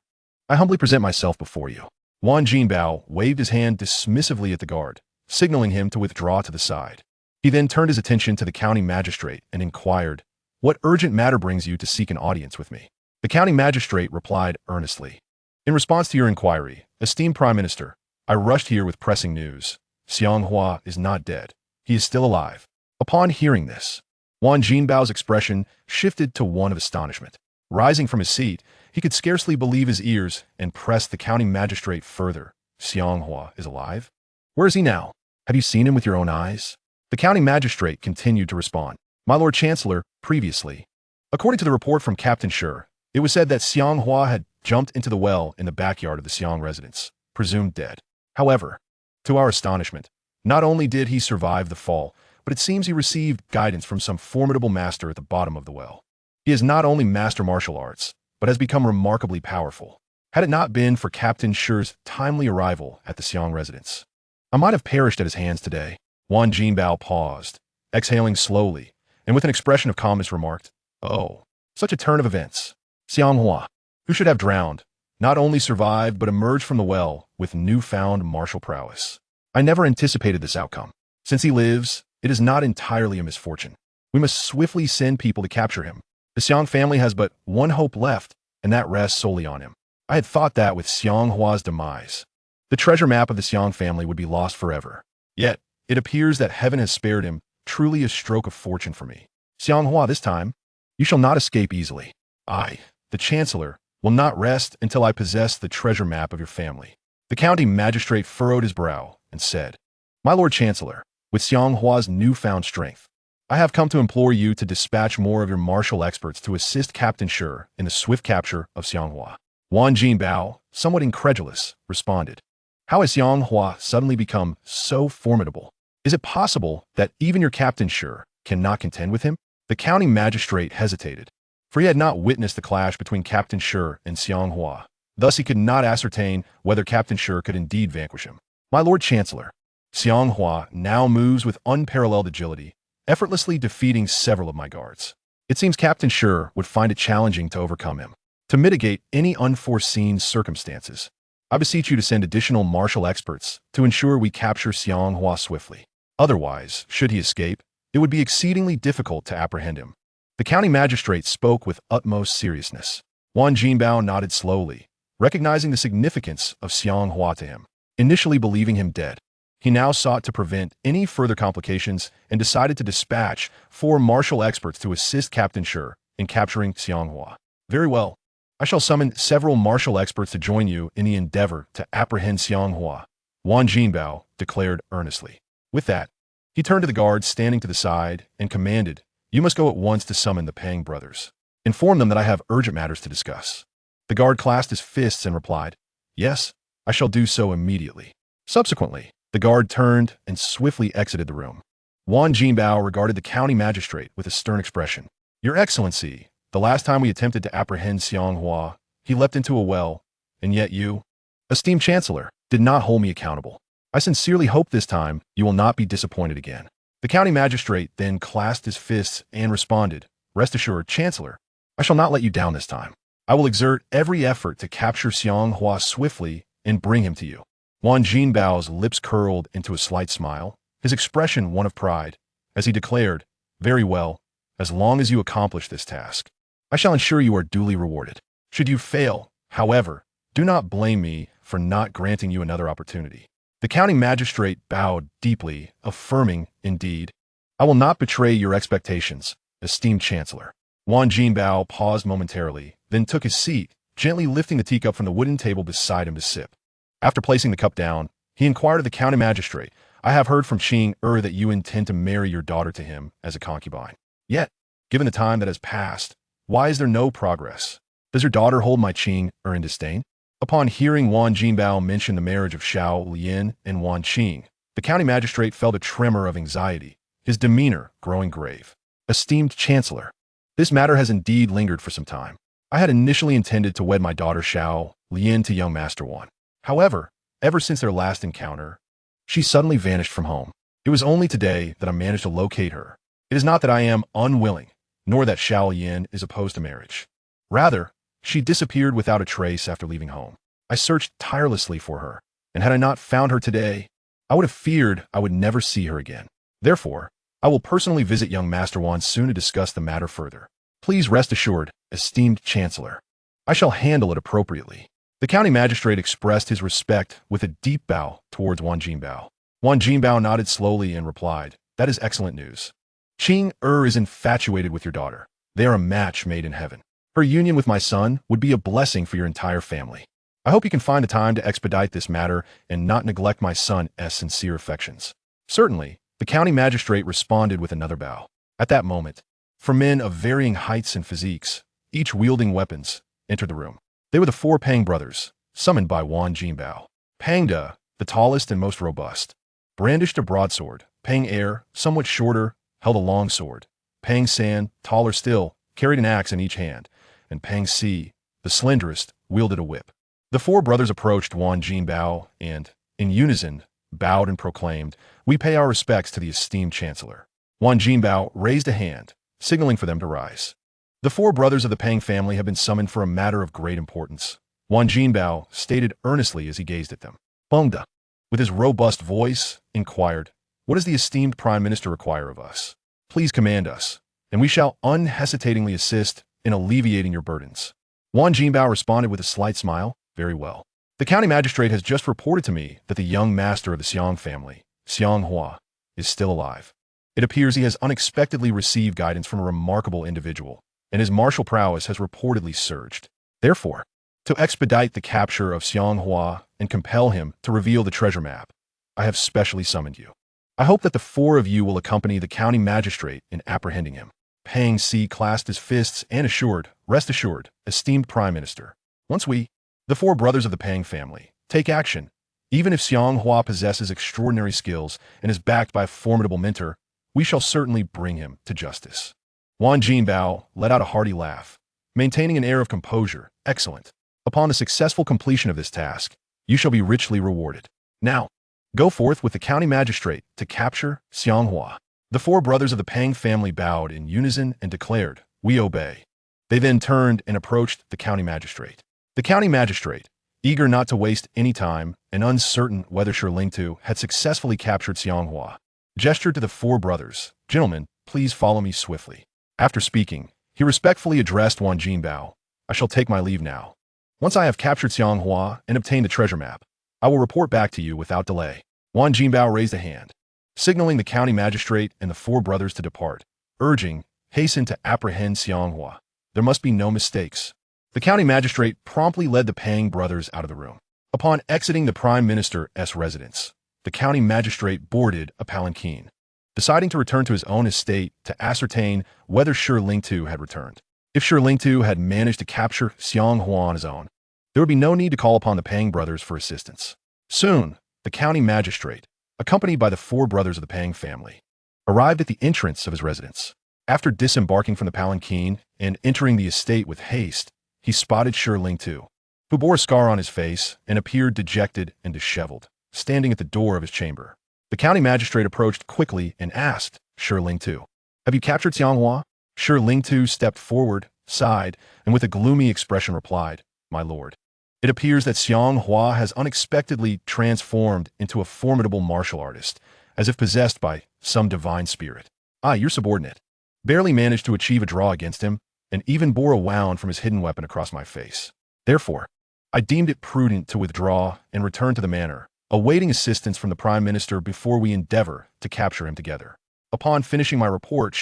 I humbly present myself before you. Wan Jinbao waved his hand dismissively at the guard, signaling him to withdraw to the side. He then turned his attention to the county magistrate and inquired, "What urgent matter brings you to seek an audience with me?" The county magistrate replied earnestly, "In response to your inquiry, esteemed Prime Minister, I rushed here with pressing news. Xiang Hua is not dead. He is still alive." Upon hearing this, Wan Jinbao's expression shifted to one of astonishment. Rising from his seat, he could scarcely believe his ears and pressed the county magistrate further. "Xiang Hua is alive? Where is he now? Have you seen him with your own eyes?" The county magistrate continued to respond. "My Lord Chancellor, previously, according to the report from Captain Shi, it was said that Xiang Hua had jumped into the well in the backyard of the Xiang residence, presumed dead. However, to our astonishment, not only did he survive the fall, but it seems he received guidance from some formidable master at the bottom of the well. He has not only mastered martial arts, but has become remarkably powerful. Had it not been for Captain Shi's timely arrival at the Xiang residence, I might have perished at his hands today." Wan Jinbao paused, exhaling slowly, and with an expression of calmness remarked, "Oh, such a turn of events. Xiang Hua, who should have drowned, not only survived but emerged from the well with newfound martial prowess. I never anticipated this outcome. Since he lives, it is not entirely a misfortune. We must swiftly send people to capture him. The Xiang family has but one hope left, and that rests solely on him. I had thought that with Xiang Hua's demise, the treasure map of the Xiang family would be lost forever. Yet, it appears that heaven has spared him, truly a stroke of fortune for me. Xiang Hua, this time, you shall not escape easily. I, the Chancellor, will not rest until I possess the treasure map of your family." The county magistrate furrowed his brow and said, "My Lord Chancellor, with Xiang Hua's newfound strength, I have come to implore you to dispatch more of your martial experts to assist Captain Shi in the swift capture of Xiang Hua." Wan Jinbao, somewhat incredulous, responded, "How has Xiang Hua suddenly become so formidable? Is it possible that even your Captain Shi cannot contend with him?" The county magistrate hesitated, for he had not witnessed the clash between Captain Shi and Xiang Hua. Thus he could not ascertain whether Captain Shi could indeed vanquish him. "My Lord Chancellor, Xiang Hua now moves with unparalleled agility, effortlessly defeating several of my guards. It seems Captain Shi would find it challenging to overcome him. To mitigate any unforeseen circumstances, I beseech you to send additional martial experts to ensure we capture Xiang Hua swiftly. Otherwise, should he escape, it would be exceedingly difficult to apprehend him." The county magistrate spoke with utmost seriousness. Wan Jinbao nodded slowly, recognizing the significance of Xiang Hua to him. Initially believing him dead, he now sought to prevent any further complications and decided to dispatch 4 martial experts to assist Captain Shi in capturing Xiang Hua. "Very well. I shall summon several martial experts to join you in the endeavor to apprehend Xiang Hua," Wan Jinbao declared earnestly. With that, he turned to the guards standing to the side and commanded, "You must go at once to summon the Pang brothers. Inform them that I have urgent matters to discuss." The guard clasped his fists and replied, "Yes, I shall do so immediately." Subsequently, the guard turned and swiftly exited the room. Wan Jinbao regarded the county magistrate with a stern expression. "Your Excellency, the last time we attempted to apprehend Xiang Hua, he leapt into a well, and yet you, esteemed Chancellor, did not hold me accountable. I sincerely hope this time you will not be disappointed again." The county magistrate then clasped his fists and responded, "Rest assured, Chancellor, I shall not let you down this time. I will exert every effort to capture Xiang Hua swiftly and bring him to you." Wan Jinbao's lips curled into a slight smile, his expression one of pride, as he declared, "Very well, as long as you accomplish this task, I shall ensure you are duly rewarded. Should you fail, however, do not blame me for not granting you another opportunity." The county magistrate bowed deeply, affirming, "Indeed, I will not betray your expectations, esteemed Chancellor." Wan Jinbao paused momentarily then took his seat, gently lifting the teacup from the wooden table beside him to sip. After placing the cup down, he inquired of the county magistrate, "I have heard from Xiang Hua that you intend to marry your daughter to him as a concubine. Yet, given the time that has passed, why is there no progress? Does your daughter hold my Xiang Hua in disdain?" Upon hearing Wan Jinbao mention the marriage of Xiao Lian and Wan Qing, the county magistrate felt a tremor of anxiety, his demeanor growing grave. "Esteemed Chancellor, this matter has indeed lingered for some time. I had initially intended to wed my daughter Xiao Lian to young Master Wan. However, ever since their last encounter, she suddenly vanished from home. It was only today that I managed to locate her. It is not that I am unwilling, nor that Xiao Lian is opposed to marriage. Rather, she disappeared without a trace after leaving home. I searched tirelessly for her, and had I not found her today, I would have feared I would never see her again. Therefore, I will personally visit young Master Wan soon to discuss the matter further. Please rest assured, esteemed Chancellor, I shall handle it appropriately." The county magistrate expressed his respect with a deep bow towards Wan Jinbao. Wan Jinbao nodded slowly and replied, "That is excellent news. Xiang Hua is infatuated with your daughter. They are a match made in heaven. Her union with my son would be a blessing for your entire family. I hope you can find the time to expedite this matter and not neglect my son's sincere affections." "Certainly," the county magistrate responded with another bow. At that moment, 4 men of varying heights and physiques, each wielding weapons, entered the room. They were the 4 Pang brothers, summoned by Wan Jinbao. Pang De, the tallest and most robust, brandished a broadsword. Pang Er, somewhat shorter, held a long sword. Pang San, taller still, carried an axe in each hand, and Pang Si, the slenderest, wielded a whip. The 4 brothers approached Wan Jinbao and, in unison, bowed and proclaimed, "We pay our respects to the esteemed Chancellor." Wan Jinbao raised a hand, signaling for them to rise. "The 4 brothers of the Pang family have been summoned for a matter of great importance," Wan Jinbao stated earnestly as he gazed at them. Pang De, with his robust voice, inquired, "What does the esteemed Prime Minister require of us? Please command us, and we shall unhesitatingly assist in alleviating your burdens." Wan Jinbao responded with a slight smile, "Very well. The county magistrate has just reported to me that the young master of the Xiang family, Xiang Hua, is still alive. It appears he has unexpectedly received guidance from a remarkable individual, and his martial prowess has reportedly surged. Therefore, to expedite the capture of Xiang Hua and compel him to reveal the treasure map, I have specially summoned you. I hope that the 4 of you will accompany the county magistrate in apprehending him." Pang Si clasped his fists and assured, "Rest assured, esteemed Prime Minister. Once we, the 4 brothers of the Pang family, take action, even if Xiang Hua possesses extraordinary skills and is backed by a formidable mentor, we shall certainly bring him to justice." Wan Jinbao let out a hearty laugh, maintaining an air of composure. "Excellent. Upon the successful completion of this task, you shall be richly rewarded. Now, go forth with the county magistrate to capture Xiang Hua." The 4 brothers of the Pang family bowed in unison and declared, "We obey." They then turned and approached the county magistrate. The county magistrate, eager not to waste any time and uncertain whether Lingtu had successfully captured Xiang Hua, gestured to the 4 brothers, "Gentlemen, please follow me swiftly." After speaking, he respectfully addressed Wan Jinbao, "I shall take my leave now. Once I have captured Xiang Hua and obtained the treasure map, I will report back to you without delay." Wan Jinbao raised a hand, signaling the county magistrate and the 4 brothers to depart, urging, "Hasten to apprehend Xiang Hua. There must be no mistakes." The county magistrate promptly led the Pang brothers out of the room. Upon exiting the Prime Minister's residence, the county magistrate boarded a palanquin, deciding to return to his own estate to ascertain whether Lingtu had returned. If Lingtu had managed to capture Xiang Hua on his own, there would be no need to call upon the Pang brothers for assistance. Soon, the county magistrate, accompanied by the 4 brothers of the Pang family, arrived at the entrance of his residence. After disembarking from the palanquin and entering the estate with haste, he spotted Lingtu, who bore a scar on his face and appeared dejected and disheveled, standing at the door of his chamber. The county magistrate approached quickly and asked, Lingtu, "Have you captured Xiang Hua?" Lingtu stepped forward, sighed, and with a gloomy expression replied, "My lord, it appears that Xiang Hua has unexpectedly transformed into a formidable martial artist, as if possessed by some divine spirit. I, your subordinate, barely managed to achieve a draw against him, and even bore a wound from his hidden weapon across my face. Therefore, I deemed it prudent to withdraw and return to the manor, awaiting assistance from the Prime Minister before we endeavor to capture him together." Upon finishing my report,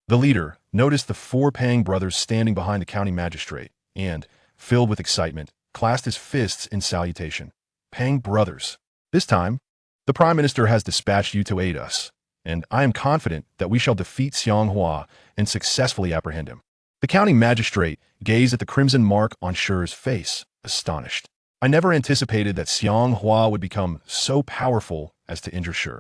the leader noticed the 4 Pang brothers standing behind the county magistrate and, filled with excitement, clasped his fists in salutation. Pang brothers. This time, the Prime Minister has dispatched you to aid us, and I am confident that we shall defeat Xiang Hua and successfully apprehend him. The county magistrate gazed at the crimson mark on Shi's face, astonished. I never anticipated that Xiang Hua would become so powerful as to injure Shi.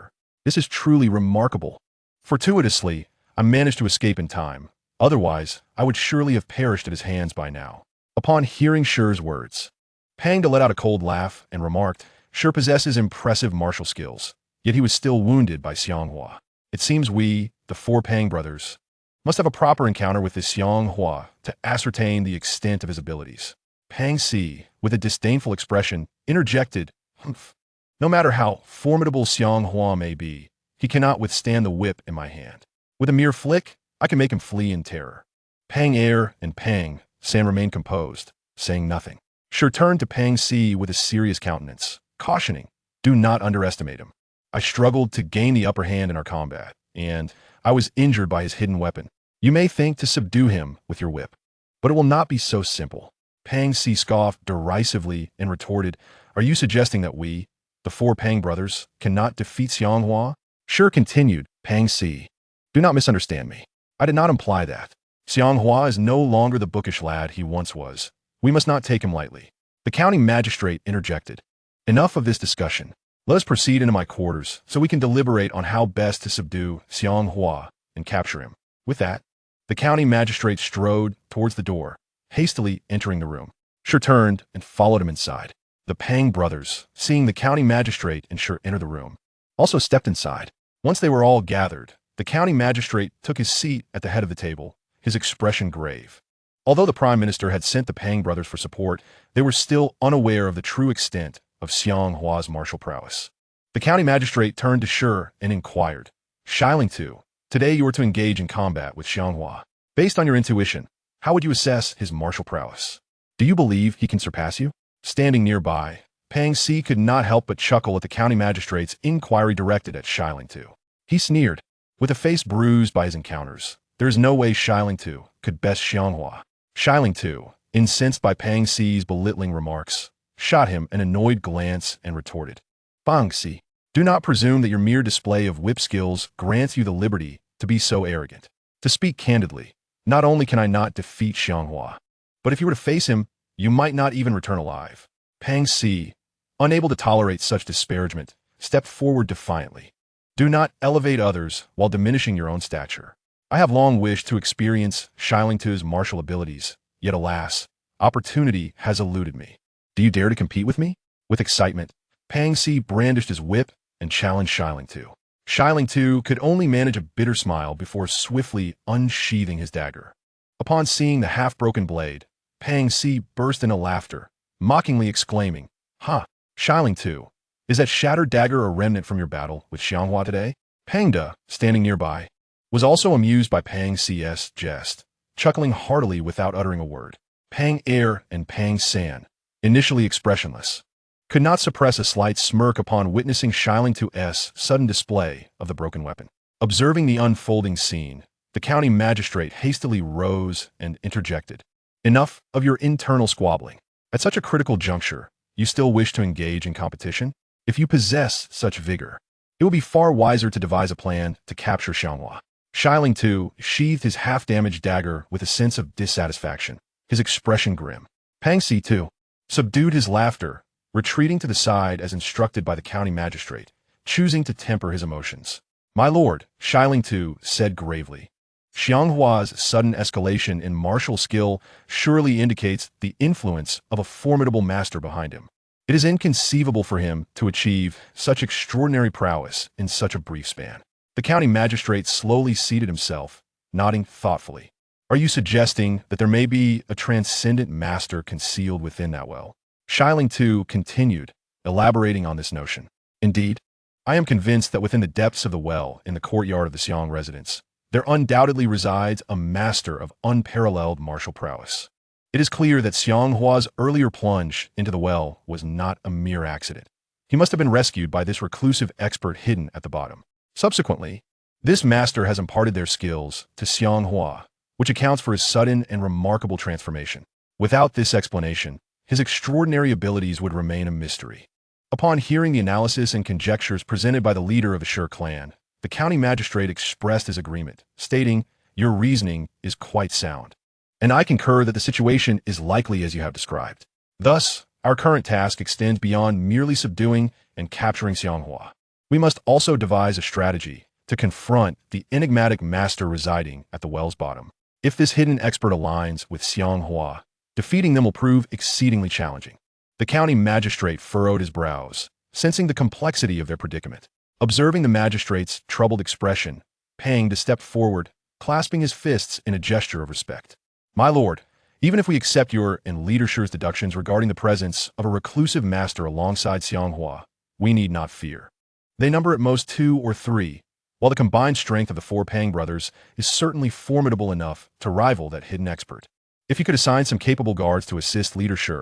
This is truly remarkable. Fortuitously, I managed to escape in time. Otherwise, I would surely have perished at his hands by now. Upon hearing Shi's words, Pang let out a cold laugh and remarked, Shi possesses impressive martial skills, yet he was still wounded by Xiang Hua. It seems we, the four Pang brothers, must have a proper encounter with this Xiang Hua to ascertain the extent of his abilities. Pang Si, with a disdainful expression, interjected, Humph. No matter how formidable Xiang Hua may be, he cannot withstand the whip in my hand. With a mere flick, I can make him flee in terror. Pang Air and Pang San remained composed, saying nothing. Shi turned to Pang Si with a serious countenance, cautioning, do not underestimate him. I struggled to gain the upper hand in our combat, and I was injured by his hidden weapon. You may think to subdue him with your whip, but it will not be so simple. Pang Si scoffed derisively and retorted, are you suggesting that we, the four Pang brothers, cannot defeat Xiang Hua? Shi continued, Pang Si, do not misunderstand me. I did not imply that. Xiang Hua is no longer the bookish lad he once was. We must not take him lightly. The county magistrate interjected. Enough of this discussion. Let us proceed into my quarters so we can deliberate on how best to subdue Xiang Hua and capture him. With that, the county magistrate strode towards the door, hastily entering the room. Shi turned and followed him inside. The Pang brothers, seeing the county magistrate and Shi enter the room, also stepped inside. Once they were all gathered, the county magistrate took his seat at the head of the table, his expression grave. Although the Prime Minister had sent the Pang brothers for support, they were still unaware of the true extent of Xiang Hua's martial prowess. The county magistrate turned to Shi and inquired, Xiling Tu, today you are to engage in combat with Xiang Hua. Based on your intuition, how would you assess his martial prowess? Do you believe he can surpass you? Standing nearby, Pang Si could not help but chuckle at the county magistrate's inquiry directed at Xiling Tu. He sneered, with a face bruised by his encounters. There is no way Xiling Tu could best Xiang Hua. Xiling Tu, incensed by Pang Si's belittling remarks, shot him an annoyed glance and retorted, Pang Si, do not presume that your mere display of whip skills grants you the liberty to be so arrogant. To speak candidly, not only can I not defeat Xiang Hua, but if you were to face him, you might not even return alive. Pang Si, unable to tolerate such disparagement, stepped forward defiantly. Do not elevate others while diminishing your own stature. I have long wished to experience Xiling Tu's martial abilities, yet alas, opportunity has eluded me. Do you dare to compete with me? With excitement, Pang Si brandished his whip and challenged Xiling Tu. Xiling Tu could only manage a bitter smile before swiftly unsheathing his dagger. Upon seeing the half-broken blade, Pang Si burst into laughter, mockingly exclaiming, Ha, Xiling Tu, is that shattered dagger a remnant from your battle with Xiang Hua today? Pang Da, standing nearby, was also amused by Pang Si's jest, chuckling heartily without uttering a word. Pang Air and Pang San, initially expressionless, could not suppress a slight smirk upon witnessing Xiling Tu's sudden display of the broken weapon. Observing the unfolding scene, the county magistrate hastily rose and interjected. Enough of your internal squabbling. At such a critical juncture, you still wish to engage in competition? If you possess such vigor, it would be far wiser to devise a plan to capture Xiang Hua. Xiling Tu sheathed his half-damaged dagger with a sense of dissatisfaction, his expression grim. Pang Si, too, subdued his laughter, retreating to the side as instructed by the county magistrate, choosing to temper his emotions. My lord, Xiling Tu said gravely, Xiang Hua's sudden escalation in martial skill surely indicates the influence of a formidable master behind him. It is inconceivable for him to achieve such extraordinary prowess in such a brief span. The county magistrate slowly seated himself, nodding thoughtfully. Are you suggesting that there may be a transcendent master concealed within that well? Xiling Tu continued, elaborating on this notion. Indeed, I am convinced that within the depths of the well in the courtyard of the Xiang residence, there undoubtedly resides a master of unparalleled martial prowess. It is clear that Xiang Hua's earlier plunge into the well was not a mere accident. He must have been rescued by this reclusive expert hidden at the bottom. Subsequently, this master has imparted their skills to Xiang Hua, which accounts for his sudden and remarkable transformation. Without this explanation, his extraordinary abilities would remain a mystery. Upon hearing the analysis and conjectures presented by the leader of the Shi clan, the county magistrate expressed his agreement, stating, "Your reasoning is quite sound, and I concur that the situation is likely as you have described. Thus, our current task extends beyond merely subduing and capturing Xiang Hua. We must also devise a strategy to confront the enigmatic master residing at the well's bottom. If this hidden expert aligns with Xiang Hua, defeating them will prove exceedingly challenging." The county magistrate furrowed his brows, sensing the complexity of their predicament. Observing the magistrate's troubled expression, Pang stepped forward, clasping his fists in a gesture of respect. "My lord, even if we accept your and Leader Shi's deductions regarding the presence of a reclusive master alongside Xiang Hua, we need not fear. They number at most 2 or 3, while the combined strength of the 4 Pang brothers is certainly formidable enough to rival that hidden expert. If you could assign some capable guards to assist Leader Shi,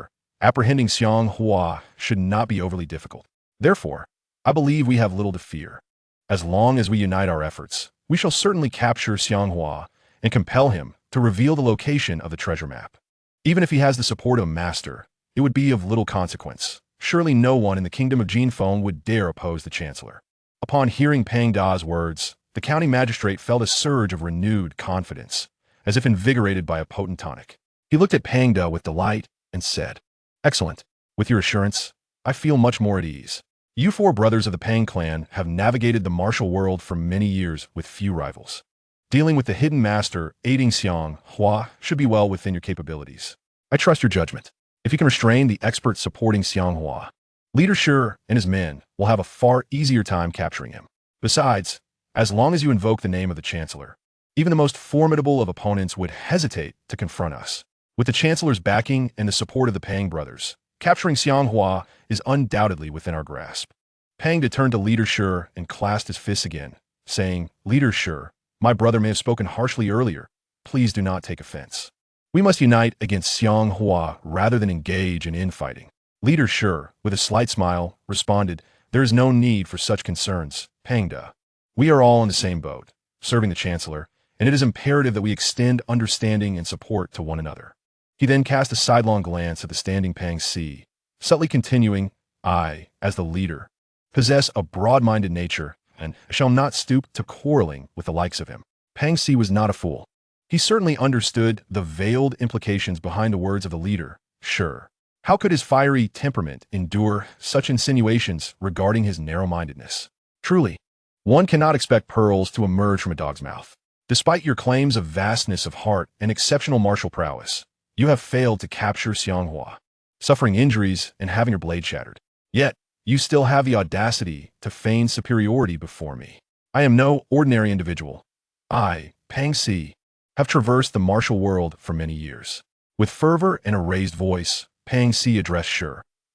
apprehending Xiang Hua should not be overly difficult. Therefore, I believe we have little to fear. As long as we unite our efforts, we shall certainly capture Xiang Hua and compel him to reveal the location of the treasure map. Even if he has the support of a master, it would be of little consequence. Surely no one in the kingdom of Jinfeng would dare oppose the chancellor." Upon hearing Pang Da's words, the county magistrate felt a surge of renewed confidence, as if invigorated by a potent tonic. He looked at Pang Da with delight and said, "Excellent. With your assurance, I feel much more at ease. You 4 brothers of the Pang clan have navigated the martial world for many years with few rivals. Dealing with the hidden master aiding Xiang Hua should be well within your capabilities. I trust your judgment. If you can restrain the expert supporting Xiang Hua, Leader Shi and his men will have a far easier time capturing him. Besides, as long as you invoke the name of the chancellor, even the most formidable of opponents would hesitate to confront us. With the chancellor's backing and the support of the Pang brothers, capturing Xiang Hua is undoubtedly within our grasp." Pang Da turned to Leader Shi and clasped his fists again, saying, "Leader Shi, my brother may have spoken harshly earlier. Please do not take offense. We must unite against Xiang Hua rather than engage in infighting." Leader Shi, with a slight smile, responded, "There is no need for such concerns, Pang Da. We are all in the same boat, serving the chancellor, and it is imperative that we extend understanding and support to one another." He then cast a sidelong glance at the standing Pang Si, subtly continuing, "I, as the leader, possess a broad-minded nature, and shall not stoop to quarreling with the likes of him." Pang Si was not a fool. He certainly understood the veiled implications behind the words of the leader, Shi. How could his fiery temperament endure such insinuations regarding his narrow-mindedness? Truly, one cannot expect pearls to emerge from a dog's mouth. Despite your claims of vastness of heart and exceptional martial prowess, you have failed to capture Xiang Hua, suffering injuries and having your blade shattered. Yet, you still have the audacity to feign superiority before me. I am no ordinary individual. I, Pang Si, have traversed the martial world for many years. With fervor and a raised voice, Pang Si addressed Shi,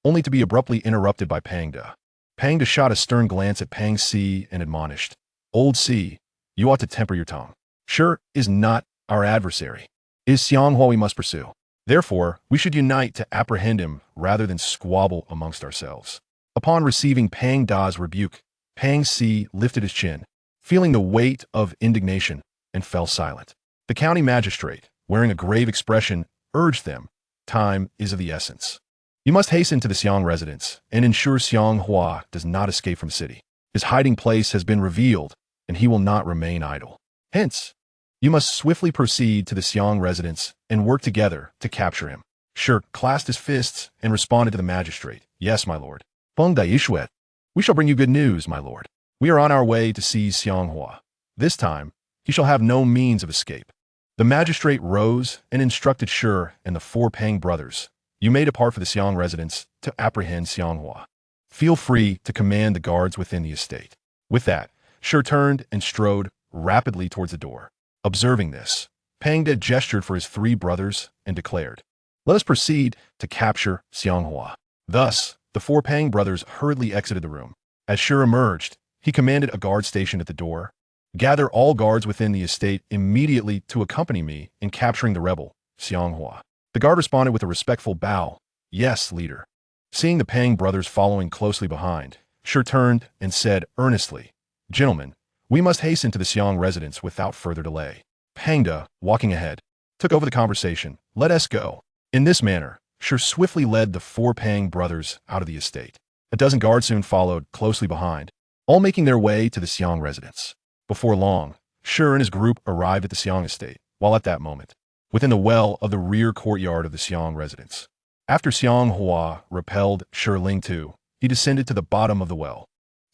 only to be abruptly interrupted by Pang Da. Pang Da shot a stern glance at Pang Si and admonished, "Old Si, you ought to temper your tongue. Shi is not our adversary. It is Xiang Hua we must pursue. Therefore, we should unite to apprehend him rather than squabble amongst ourselves." Upon receiving Pang Da's rebuke, Pang Si lifted his chin, feeling the weight of indignation, and fell silent. The county magistrate, wearing a grave expression, urged them, "Time is of the essence. You must hasten to the Xiang residence and ensure Xiang Hua does not escape from the city. His hiding place has been revealed, and he will not remain idle. Hence, you must swiftly proceed to the Xiang residence and work together to capture him." Shi clasped his fists and responded to the magistrate, "Yes, my lord. Feng Dai Yishuet. We shall bring you good news, my lord. We are on our way to seize Xiang Hua. This time, he shall have no means of escape." The magistrate rose and instructed Shi and the 4 Pang brothers, "You may depart for the Xiang residence to apprehend Xiang Hua. Feel free to command the guards within the estate." With that, Shi turned and strode rapidly towards the door. Observing this, Pang Da gestured for his 3 brothers and declared, "Let us proceed to capture Xiang Hua." Thus, the 4 Pang brothers hurriedly exited the room. As Shi emerged, he commanded a guard stationed at the door, "Gather all guards within the estate immediately to accompany me in capturing the rebel, Xiang Hua." The guard responded with a respectful bow, "Yes, leader." Seeing the Pang brothers following closely behind, Shi turned and said earnestly, "Gentlemen, we must hasten to the Xiang residence without further delay." Pang Da, walking ahead, took over the conversation. "Let us go." In this manner, Shi swiftly led the four Pang brothers out of the estate. A dozen guards soon followed closely behind, all making their way to the Xiang residence. Before long, Shi and his group arrived at the Xiang estate, while at that moment, within the well of the rear courtyard of the Xiang residence. After Xiang Hua repelled Shi Ling-tu, he descended to the bottom of the well,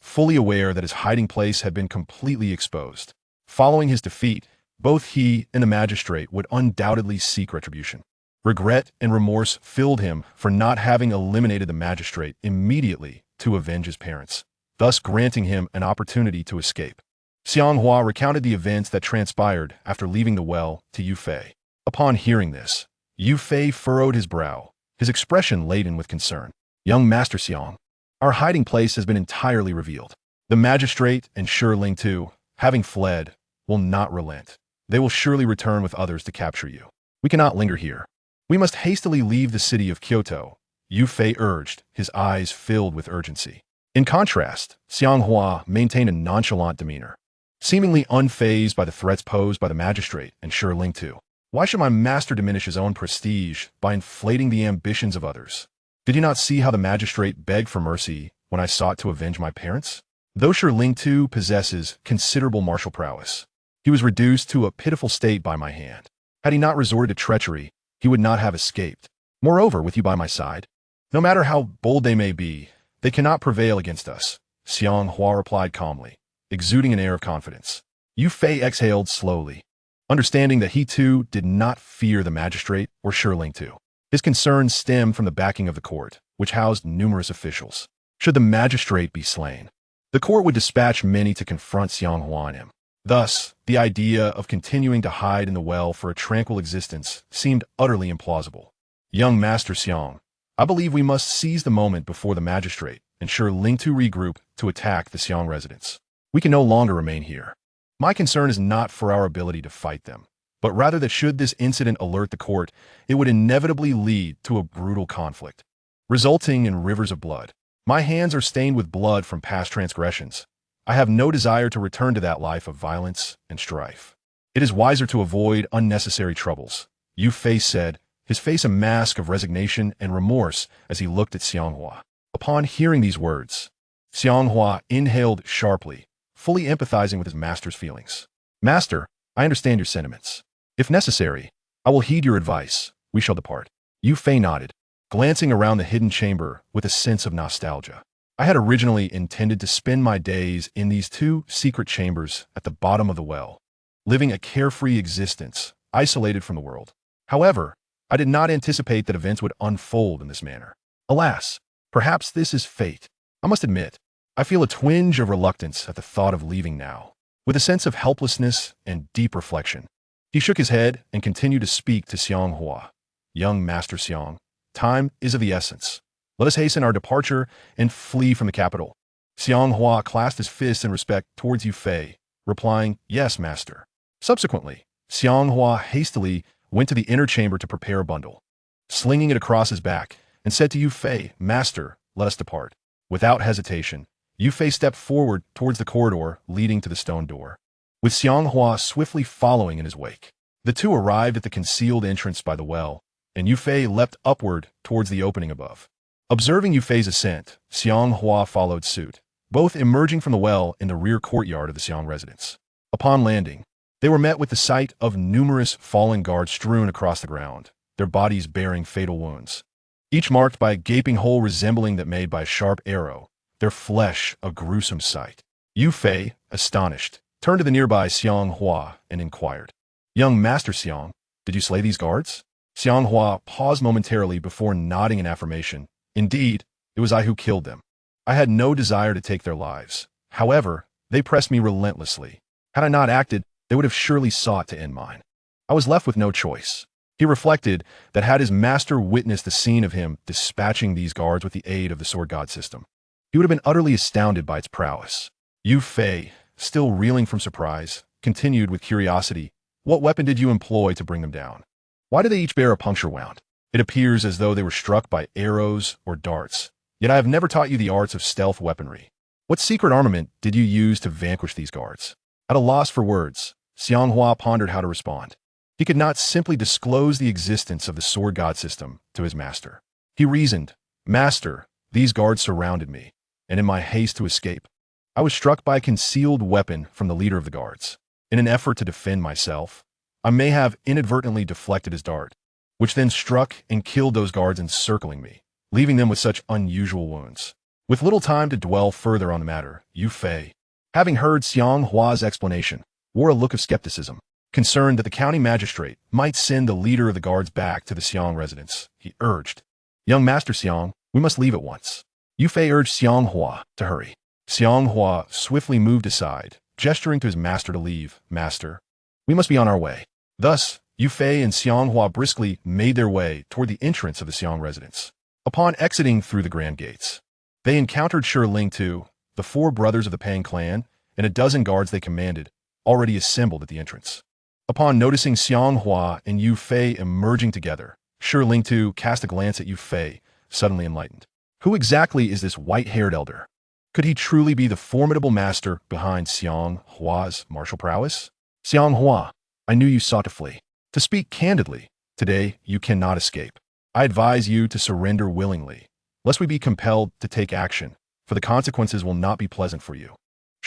fully aware that his hiding place had been completely exposed. Following his defeat, both he and the magistrate would undoubtedly seek retribution. Regret and remorse filled him for not having eliminated the magistrate immediately to avenge his parents, thus granting him an opportunity to escape. Xiang Hua recounted the events that transpired after leaving the well to Yu Fei. Upon hearing this, Yu Fei furrowed his brow, his expression laden with concern. "Young Master Xiang, our hiding place has been entirely revealed. The magistrate and Shi Ling-tu, having fled, will not relent. They will surely return with others to capture you. We cannot linger here. We must hastily leave the city of Kyoto," Yu Fei urged, his eyes filled with urgency. In contrast, Xiang Hua maintained a nonchalant demeanor, seemingly unfazed by the threats posed by the magistrate and Shi Ling-tu. "Why should my master diminish his own prestige by inflating the ambitions of others? Did you not see how the magistrate begged for mercy when I sought to avenge my parents? Though Shi Ling-tu possesses considerable martial prowess, he was reduced to a pitiful state by my hand. Had he not resorted to treachery, he would not have escaped. Moreover, with you by my side, no matter how bold they may be, they cannot prevail against us," Xiang Hua replied calmly, exuding an air of confidence. Yu Fei exhaled slowly, understanding that he too did not fear the magistrate or Shi Ling-tu. His concerns stemmed from the backing of the court, which housed numerous officials. Should the magistrate be slain, the court would dispatch many to confront Xiang Hua and him. Thus, the idea of continuing to hide in the well for a tranquil existence seemed utterly implausible. "Young Master Xiang, I believe we must seize the moment before the magistrate and Shi Ling-tu regroup to attack the Xiang residence. We can no longer remain here. My concern is not for our ability to fight them, but rather that should this incident alert the court, it would inevitably lead to a brutal conflict, resulting in rivers of blood. My hands are stained with blood from past transgressions. I have no desire to return to that life of violence and strife. It is wiser to avoid unnecessary troubles," Yu Fei said, his face a mask of resignation and remorse as he looked at Xiang Hua. Upon hearing these words, Xiang Hua inhaled sharply, fully empathizing with his master's feelings. "Master, I understand your sentiments. If necessary, I will heed your advice. We shall depart." Yu Fei nodded, glancing around the hidden chamber with a sense of nostalgia. "I had originally intended to spend my days in these two secret chambers at the bottom of the well, living a carefree existence, isolated from the world. However, I did not anticipate that events would unfold in this manner. Alas, perhaps this is fate. I must admit, I feel a twinge of reluctance at the thought of leaving now." With a sense of helplessness and deep reflection, he shook his head and continued to speak to Xiang Hua. "Young Master Xiang, time is of the essence. Let us hasten our departure and flee from the capital." Xiang Hua clasped his fists in respect towards Yu Fei, replying, "Yes, master." Subsequently, Xiang Hua hastily went to the inner chamber to prepare a bundle, slinging it across his back, and said to Yu Fei, "Master, let us depart." Without hesitation, Yu Fei stepped forward towards the corridor leading to the stone door, with Xiang Hua swiftly following in his wake. The two arrived at the concealed entrance by the well, and Yu Fei leapt upward towards the opening above. Observing Yu Fei's ascent, Xiang Hua followed suit, both emerging from the well in the rear courtyard of the Xiang residence. Upon landing, they were met with the sight of numerous fallen guards strewn across the ground, their bodies bearing fatal wounds, each marked by a gaping hole resembling that made by a sharp arrow, their flesh a gruesome sight. Yu Fei, astonished, turned to the nearby Xiang Hua and inquired, "Young Master Xiang, did you slay these guards?" Xiang Hua paused momentarily before nodding in affirmation. "Indeed, it was I who killed them. I had no desire to take their lives. However, they pressed me relentlessly. Had I not acted, they would have surely sought to end mine. I was left with no choice." He reflected that had his master witnessed the scene of him dispatching these guards with the aid of the sword god system, he would have been utterly astounded by its prowess. Yu Fei, still reeling from surprise, continued with curiosity, "What weapon did you employ to bring them down? Why do they each bear a puncture wound? It appears as though they were struck by arrows or darts. Yet I have never taught you the arts of stealth weaponry. What secret armament did you use to vanquish these guards?" At a loss for words, Xiang Hua pondered how to respond. He could not simply disclose the existence of the sword god system to his master. He reasoned, "Master, these guards surrounded me, and in my haste to escape, I was struck by a concealed weapon from the leader of the guards. In an effort to defend myself, I may have inadvertently deflected his dart, which then struck and killed those guards encircling me, leaving them with such unusual wounds." With little time to dwell further on the matter, Yu Fei, having heard Xiang Hua's explanation, wore a look of skepticism. Concerned that the county magistrate might send the leader of the guards back to the Xiang residence, he urged, "Young Master Xiang, we must leave at once." Yu Fei urged Xiang Hua to hurry. Xiang Hua swiftly moved aside, gesturing to his master to leave. "Master, we must be on our way." Thus, Yu Fei and Xiang Hua briskly made their way toward the entrance of the Xiang residence. Upon exiting through the grand gates, they encountered Ling Tu, the 4 brothers of the Pang clan, and a dozen guards they commanded, already assembled at the entrance. Upon noticing Xiang Hua and Yu Fei emerging together, Ling Tu cast a glance at Yu Fei, suddenly enlightened. Who exactly is this white-haired elder? Could he truly be the formidable master behind Xiang Hua's martial prowess? "Xiang Hua, I knew you sought to flee. To speak candidly, today you cannot escape. I advise you to surrender willingly, lest we be compelled to take action, for the consequences will not be pleasant for you."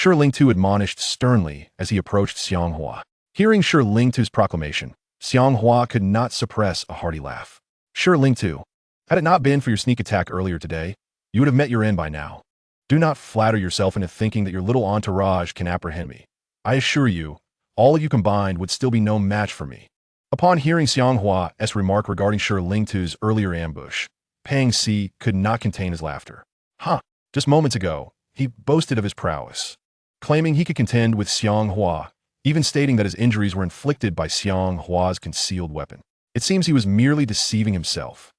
Ling Tu admonished sternly as he approached Xiang Hua. Hearing Ling Tu's proclamation, Xiang Hua could not suppress a hearty laugh. "Ling Tu, had it not been for your sneak attack earlier today, you would have met your end by now. Do not flatter yourself into thinking that your little entourage can apprehend me. I assure you, all of you combined would still be no match for me." Upon hearing Xiang Hua's remark regarding Ling Tu's earlier ambush, Pang Si could not contain his laughter. Just moments ago, he boasted of his prowess, claiming he could contend with Xiang Hua, even stating that his injuries were inflicted by Xiang Hua's concealed weapon. It seems he was merely deceiving himself.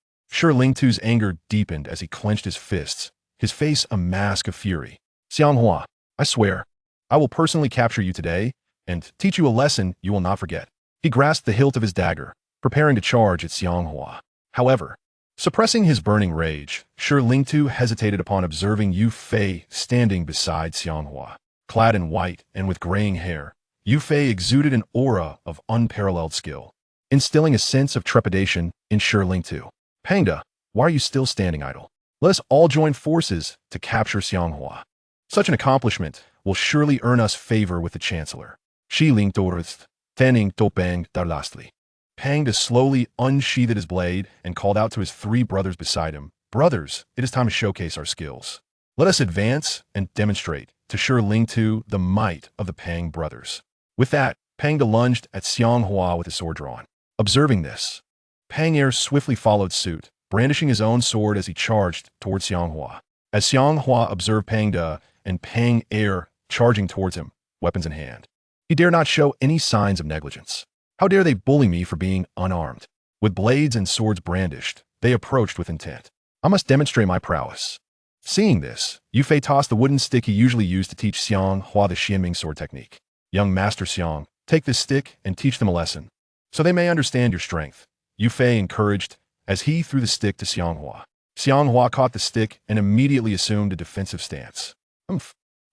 Ling Tu's anger deepened as he clenched his fists, his face a mask of fury. "Xiang Hua, I swear, I will personally capture you today and teach you a lesson you will not forget." He grasped the hilt of his dagger, preparing to charge at Xiang Hua. However, suppressing his burning rage, Ling Tu hesitated upon observing Yu Fei standing beside Xiang Hua. Clad in white and with graying hair, Yu Fei exuded an aura of unparalleled skill, instilling a sense of trepidation in Ling Tu. "Pangda, why are you still standing idle? Let us all join forces to capture Xiang Hua. Such an accomplishment will surely earn us favor with the Chancellor." Ling Torist, Tanning Topang Darlastli. Pangda slowly unsheathed his blade and called out to his 3 brothers beside him, "Brothers, it is time to showcase our skills. Let us advance and demonstrate to Ling Tu the might of the Pang brothers." With that, Pangda lunged at Xiang Hua with his sword drawn. Observing this, Pang Er swiftly followed suit, brandishing his own sword as he charged towards Xiang Hua. As Xiang Hua observed Pangda and Pang Er charging towards him, weapons in hand, he dare not show any signs of negligence. How dare they bully me for being unarmed? With blades and swords brandished, they approached with intent. I must demonstrate my prowess. Seeing this, Yu Fei tossed the wooden stick he usually used to teach Xiang Hua the Xuanming Sword technique. "Young Master Xiang, take this stick and teach them a lesson, so they may understand your strength," Yu Fei encouraged as he threw the stick to Xiang Hua. Xiang Hua caught the stick and immediately assumed a defensive stance.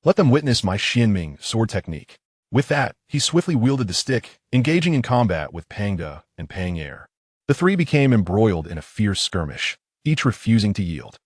Let them witness my Xuanming Sword technique." With that, he swiftly wielded the stick, engaging in combat with Pangda and Pang Er. The 3 became embroiled in a fierce skirmish, each refusing to yield.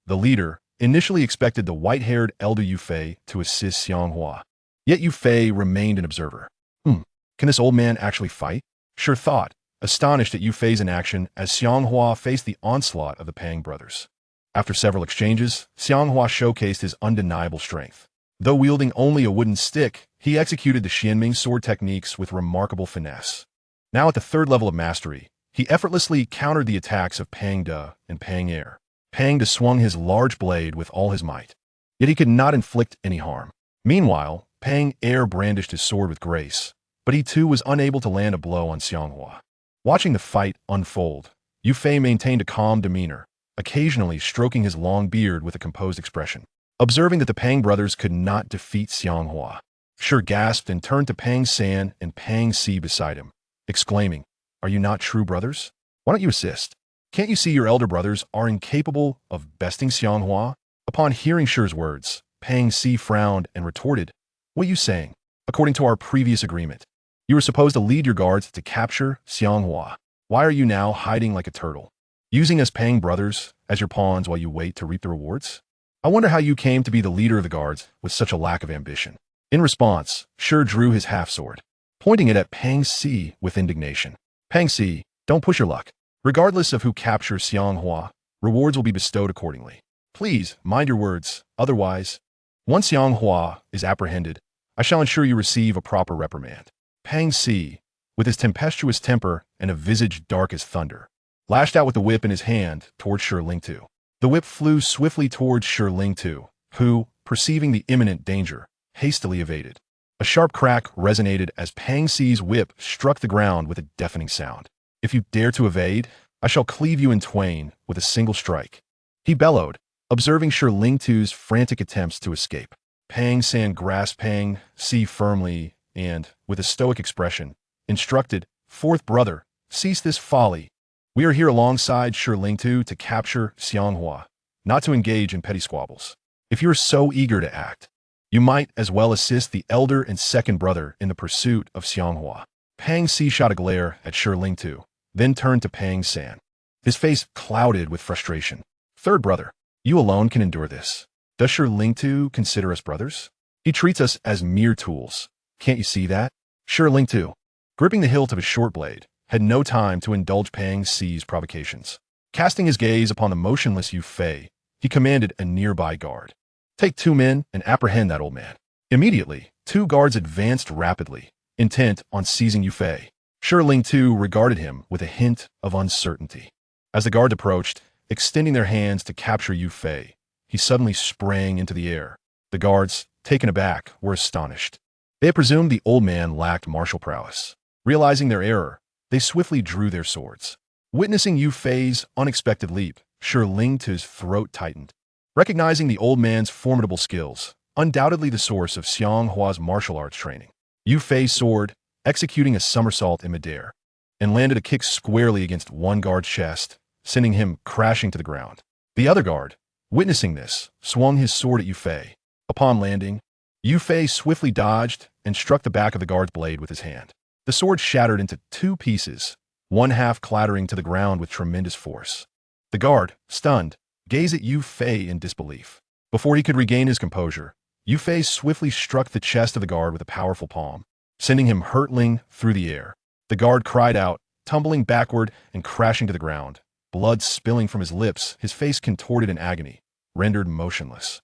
The leader initially expected the white-haired elder Yu Fei to assist Xiang Hua. Yet Yu Fei remained an observer. Can this old man actually fight? Thought, astonished at Yu Fei's inaction as Xiang Hua faced the onslaught of the Pang brothers. After several exchanges, Xiang Hua showcased his undeniable strength. Though wielding only a wooden stick, he executed the Xuanming Sword techniques with remarkable finesse. Now at the 3rd level of mastery, he effortlessly countered the attacks of Pangda and Pang Er. Pangda swung his large blade with all his might, yet he could not inflict any harm. Meanwhile, Pang Er brandished his sword with grace, but he too was unable to land a blow on Xiang Hua. Watching the fight unfold, Yu Fei maintained a calm demeanor, occasionally stroking his long beard with a composed expression. Observing that the Pang brothers could not defeat Xiang Hua, gasped and turned to Pang San and Pang Si beside him, exclaiming, "Are you not true brothers? Why don't you assist? Can't you see your elder brothers are incapable of besting Xiang Hua?" Upon hearing Shi's words, Pang Si frowned and retorted, "What are you saying? According to our previous agreement, You were supposed to lead your guards to capture Xiang Hua. Why are you now hiding like a turtle? Using us Pang brothers as your pawns while you wait to reap the rewards? I wonder how you came to be the leader of the guards with such a lack of ambition. In response, Shi drew his half-sword, pointing it at Pang Si with indignation. Pang Si, don't push your luck. Regardless of who captures Xiang Hua, rewards will be bestowed accordingly. Please, mind your words, otherwise, once Xiang Hua is apprehended, I shall ensure you receive a proper reprimand. Pang Si, with his tempestuous temper and a visage dark as thunder, lashed out with the whip in his hand towards Shi Lingtu. The whip flew swiftly towards Shi Lingtu, who, perceiving the imminent danger, hastily evaded. A sharp crack resonated as Pang Si's whip struck the ground with a deafening sound. If you dare to evade, I shall cleave you in twain with a single strike. He bellowed, observing Shi Lingtu's frantic attempts to escape. Pang San grasped Pang Si firmly and, with a stoic expression, instructed, "Fourth brother, cease this folly. We are here alongside Shi Lingtu to capture Xiang Hua, not to engage in petty squabbles. If you are so eager to act, you might as well assist the elder and second brother in the pursuit of Xiang Hua." Pang Si shot a glare at Shi Lingtu, then turned to Pang San. His face clouded with frustration. "Third brother, you alone can endure this. Does Shi Lingtu consider us brothers? He treats us as mere tools. Can't you see that?" Shi Lingtu, gripping the hilt of his short blade, had no time to indulge Pang Si's provocations. Casting his gaze upon the motionless Yu Fei, he commanded a nearby guard. "Take 2 men and apprehend that old man." Immediately, 2 guards advanced rapidly, intent on seizing Yu Fei. Shi Lingtu regarded him with a hint of uncertainty. As the guard approached, extending their hands to capture Yu Fei, he suddenly sprang into the air. The guards, taken aback, were astonished. They had presumed the old man lacked martial prowess. Realizing their error, they swiftly drew their swords. Witnessing Yu Fei's unexpected leap, Shi Lingtu's throat tightened. Recognizing the old man's formidable skills, undoubtedly the source of Xiang Hua's martial arts training, Yu Fei's sword, executing a somersault in midair, and landed a kick squarely against one guard's chest, sending him crashing to the ground. The other guard, witnessing this, swung his sword at Yu Fei. Upon landing, Yu Fei swiftly dodged and struck the back of the guard's blade with his hand. The sword shattered into 2 pieces, one half clattering to the ground with tremendous force. The guard, stunned, gazed at Yu Fei in disbelief. Before he could regain his composure, Yu Fei swiftly struck the chest of the guard with a powerful palm, sending him hurtling through the air. The guard cried out, tumbling backward and crashing to the ground, blood spilling from his lips, his face contorted in agony, rendered motionless.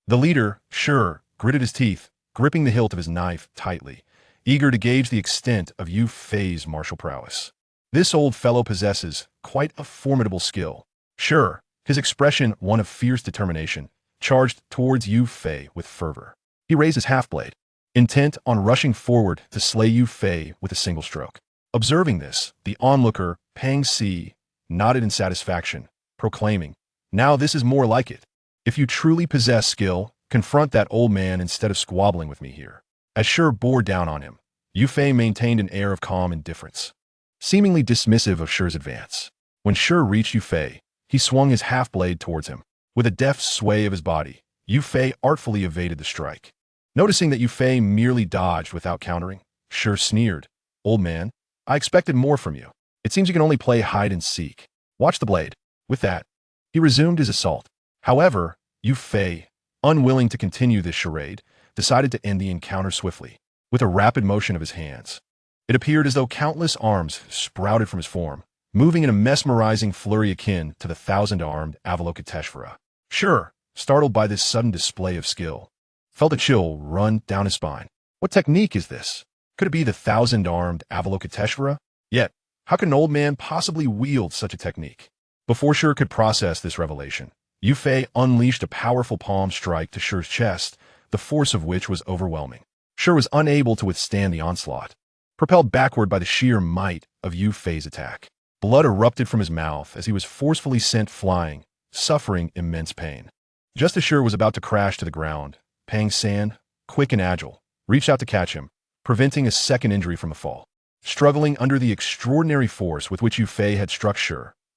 The leader, Shi, gritted his teeth, gripping the hilt of his knife tightly, eager to gauge the extent of Yu Fei's martial prowess. This old fellow possesses quite a formidable skill. Shi, his expression one of fierce determination, charged towards Yu Fei with fervor. He raised his half-blade, intent on rushing forward to slay Yu Fei with a single stroke. Observing this, the onlooker, Pang Si, nodded in satisfaction, proclaiming, "Now this is more like it. If you truly possess skill, confront that old man instead of squabbling with me here." As Shi bore down on him, Yu Fei maintained an air of calm indifference, seemingly dismissive of Shi's advance. When Shi reached Yu Fei, he swung his half-blade towards him. With a deft sway of his body, Yu Fei artfully evaded the strike. Noticing that Yu Fei merely dodged without countering, Shi sneered, "Old man, I expected more from you. It seems you can only play hide and seek. Watch the blade." With that, he resumed his assault. However, Yu Fei, unwilling to continue this charade, decided to end the encounter swiftly, with a rapid motion of his hands. It appeared as though countless arms sprouted from his form, moving in a mesmerizing flurry akin to the 1,000-armed Avalokiteshvara. Shi, startled by this sudden display of skill, felt a chill run down his spine. What technique is this? Could it be the 1,000-armed Avalokiteshvara? Yet, how could an old man possibly wield such a technique? Before Shi could process this revelation, Yu Fei unleashed a powerful palm strike to Shi's chest, the force of which was overwhelming. Shi was unable to withstand the onslaught, propelled backward by the sheer might of Yu Fei's attack. Blood erupted from his mouth as he was forcefully sent flying, suffering immense pain. Just as Shi was about to crash to the ground, Pang San, quick and agile, reached out to catch him, preventing a second injury from a fall. Struggling under the extraordinary force with which Yu Fei had struck Shi,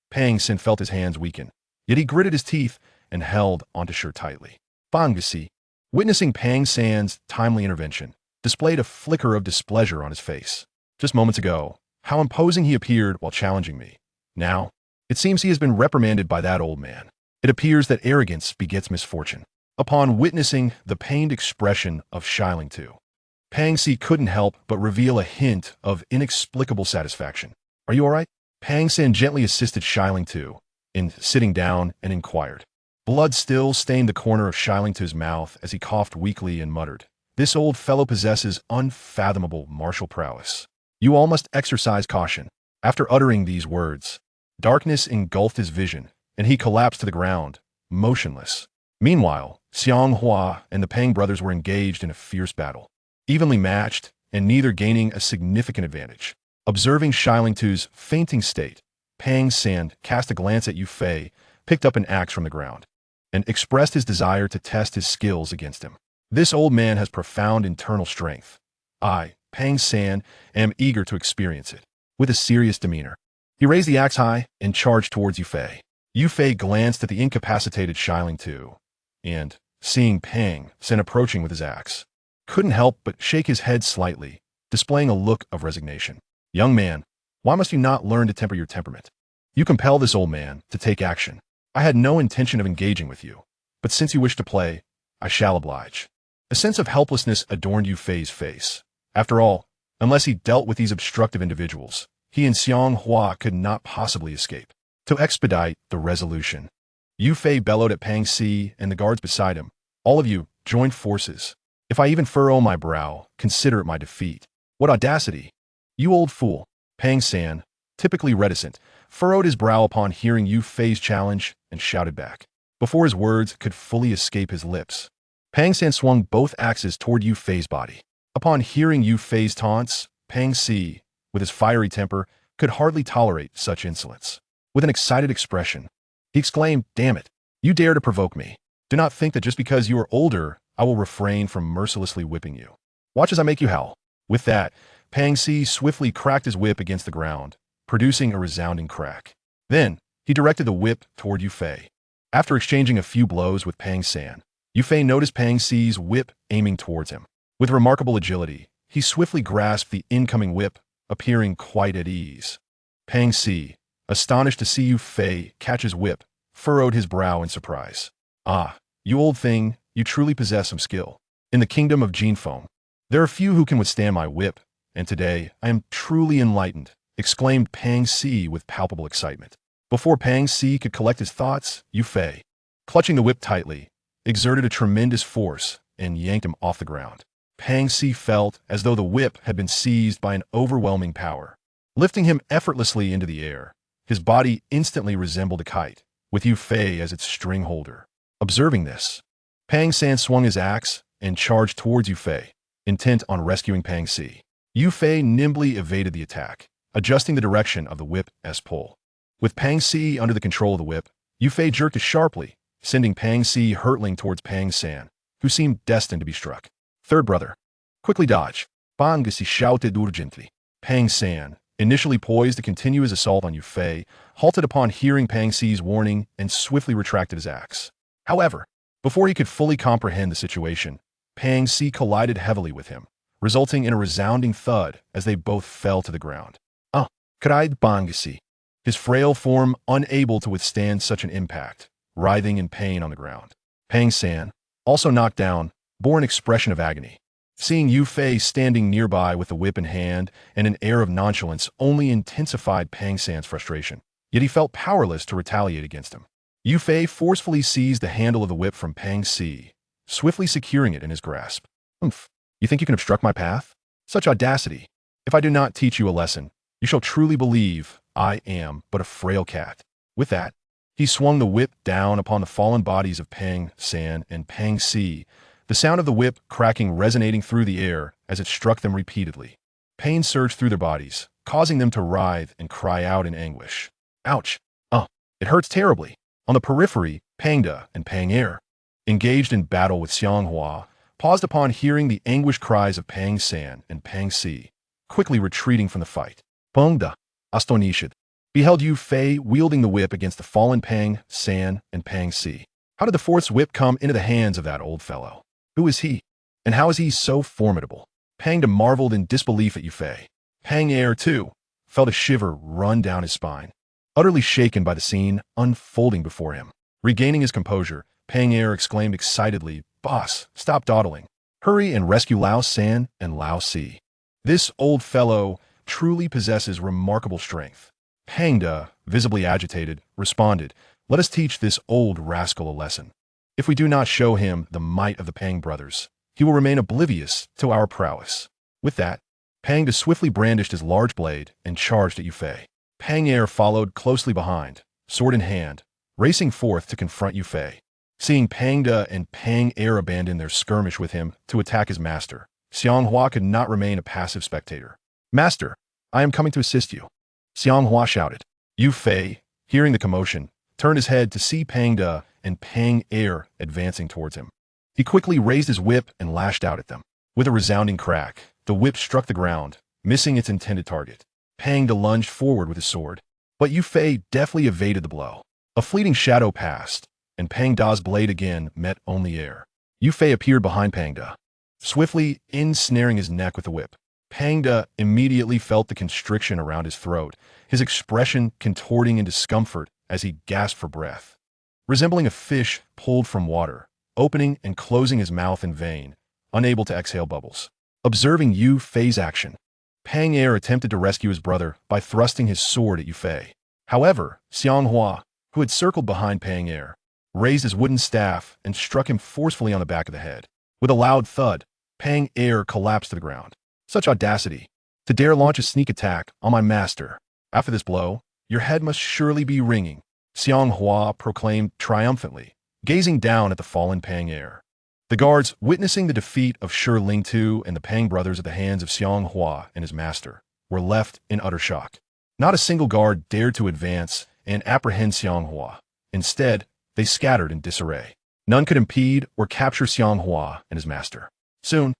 Pang San felt his hands weaken, yet he gritted his teeth and held onto Shi tightly. Bangasi, witnessing Pang San's timely intervention, displayed a flicker of displeasure on his face. Just moments ago, how imposing he appeared while challenging me. Now, it seems he has been reprimanded by that old man. It appears that arrogance begets misfortune. Upon witnessing the pained expression of Xiang Hua, Pang Si couldn't help but reveal a hint of inexplicable satisfaction. Are you all right? Pang San gently assisted Xiang Hua in sitting down and inquired. Blood still stained the corner of Xiang Hua's mouth as he coughed weakly and muttered, "This old fellow possesses unfathomable martial prowess. You all must exercise caution." After uttering these words, darkness engulfed his vision, and he collapsed to the ground, motionless. Meanwhile, Xiang Hua and the Pang brothers were engaged in a fierce battle, evenly matched and neither gaining a significant advantage. Observing Xiang Hua's fainting state, Pang San cast a glance at Yu Fei, picked up an axe from the ground, and expressed his desire to test his skills against him. This old man has profound internal strength. I, Pang San, am eager to experience it. With a serious demeanor, he raised the axe high and charged towards Yu Fei. Yu Fei glanced at the incapacitated Xiang Hua, and, seeing Pang San approaching with his axe, couldn't help but shake his head slightly, displaying a look of resignation. "Young man, why must you not learn to temper your temperament? You compel this old man to take action. I had no intention of engaging with you, but since you wish to play, I shall oblige." A sense of helplessness adorned Yu Fei's face. After all, unless he dealt with these obstructive individuals, he and Xiang Hua could not possibly escape. To expedite the resolution, Yu Fei bellowed at Pang Si and the guards beside him, "All of you, join forces. If I even furrow my brow, consider it my defeat." "What audacity! You old fool!" Pang San, typically reticent, furrowed his brow upon hearing Yu Fei's challenge and shouted back. Before his words could fully escape his lips, Pang San swung both axes toward Yu Fei's body. Upon hearing Yu Fei's taunts, Pang Si, with his fiery temper, could hardly tolerate such insolence. With an excited expression, he exclaimed, "Damn it! You dare to provoke me. Do not think that just because you are older, I will refrain from mercilessly whipping you. Watch as I make you howl." With that, Pang Si swiftly cracked his whip against the ground, producing a resounding crack. Then, he directed the whip toward Yu Fei. After exchanging a few blows with Pang San, Yu Fei noticed Pang Si's whip aiming towards him. With remarkable agility, he swiftly grasped the incoming whip, appearing quite at ease. Pang Si, astonished to see Yu Fei catch his whip, furrowed his brow in surprise. "Ah, you old thing, you truly possess some skill. In the kingdom of Jinfeng, there are few who can withstand my whip, and today I am truly enlightened," exclaimed Pang Si with palpable excitement. Before Pang Si could collect his thoughts, Yu Fei, clutching the whip tightly, exerted a tremendous force and yanked him off the ground. Pang Si felt as though the whip had been seized by an overwhelming power. Lifting him effortlessly into the air, his body instantly resembled a kite, with Yu Fei as its string holder. Observing this, Pang San swung his axe and charged towards Yu Fei, intent on rescuing Pang Si. Yu Fei nimbly evaded the attack, adjusting the direction of the whip's pull. With Pang Si under the control of the whip, Yu Fei jerked it sharply, sending Pang Si hurtling towards Pang San, who seemed destined to be struck. "Third brother, quickly dodge." Pang Si shouted urgently. Pang San, initially poised to continue his assault on Yu Fei, halted upon hearing Pang Si's warning and swiftly retracted his axe. However, before he could fully comprehend the situation, Pang Si collided heavily with him, resulting in a resounding thud as they both fell to the ground. "Ah!" cried Pang Si, his frail form unable to withstand such an impact, writhing in pain on the ground. Pang San, also knocked down, bore an expression of agony. Seeing Yu Fei standing nearby with the whip in hand and an air of nonchalance only intensified Pang San's frustration, yet he felt powerless to retaliate against him. Yu Fei forcefully seized the handle of the whip from Pang Si, swiftly securing it in his grasp. "Umph, you think you can obstruct my path? Such audacity! If I do not teach you a lesson, you shall truly believe I am but a frail cat." With that, he swung the whip down upon the fallen bodies of Pang San and Pang Si, the sound of the whip cracking resonating through the air as it struck them repeatedly. Pain surged through their bodies, causing them to writhe and cry out in anguish. "Ouch! It hurts terribly." On the periphery, Pangda and Pangair, engaged in battle with Xiang Hua, paused upon hearing the anguished cries of Pang San and Pang Si, quickly retreating from the fight. Pangda, astonished, beheld Yu Fei wielding the whip against the fallen Pang San and Pang Si. How did the fourth's whip come into the hands of that old fellow? Who is he? And how is he so formidable? Pangda marveled in disbelief at Yu Fei. Pang Er, too, felt a shiver run down his spine, utterly shaken by the scene unfolding before him. Regaining his composure, Pang Er exclaimed excitedly, "Boss, stop dawdling. Hurry and rescue Lao San and Lao Si. This old fellow truly possesses remarkable strength." Pang De, visibly agitated, responded, "Let us teach this old rascal a lesson. If we do not show him the might of the Pang brothers, he will remain oblivious to our prowess." With that, Pang De swiftly brandished his large blade and charged at Yufei. Pang Er followed closely behind, sword in hand, racing forth to confront Yufei. Seeing Pang De and Pang Er abandon their skirmish with him to attack his master, Xiang Hua could not remain a passive spectator. "Master, I am coming to assist you," Xiang Hua shouted. Yufei, hearing the commotion, turned his head to see Pang De and Pang Er advancing towards him. He quickly raised his whip and lashed out at them. With a resounding crack, the whip struck the ground, missing its intended target. Pang De lunged forward with his sword, but Yufei deftly evaded the blow. A fleeting shadow passed, and Pang Da's blade again met only air. Yufei appeared behind Pang De, swiftly ensnaring his neck with the whip. Pang De immediately felt the constriction around his throat, his expression contorting in discomfort as he gasped for breath. Resembling a fish pulled from water, opening and closing his mouth in vain, unable to exhale bubbles. Observing Yufei's action, Pang Er attempted to rescue his brother by thrusting his sword at Yufei. However, Xiang Hua, who had circled behind Pang Er, raised his wooden staff and struck him forcefully on the back of the head. With a loud thud, Pang Er collapsed to the ground. "Such audacity! To dare launch a sneak attack on my master. After this blow, your head must surely be ringing," Xiang Hua proclaimed triumphantly, gazing down at the fallen Pang Er. The guards, witnessing the defeat of Shi Ling Tu and the Pang brothers at the hands of Xiang Hua and his master, were left in utter shock. Not a single guard dared to advance and apprehend Xiang Hua. Instead, they scattered in disarray. None could impede or capture Xiang Hua and his master. Soon,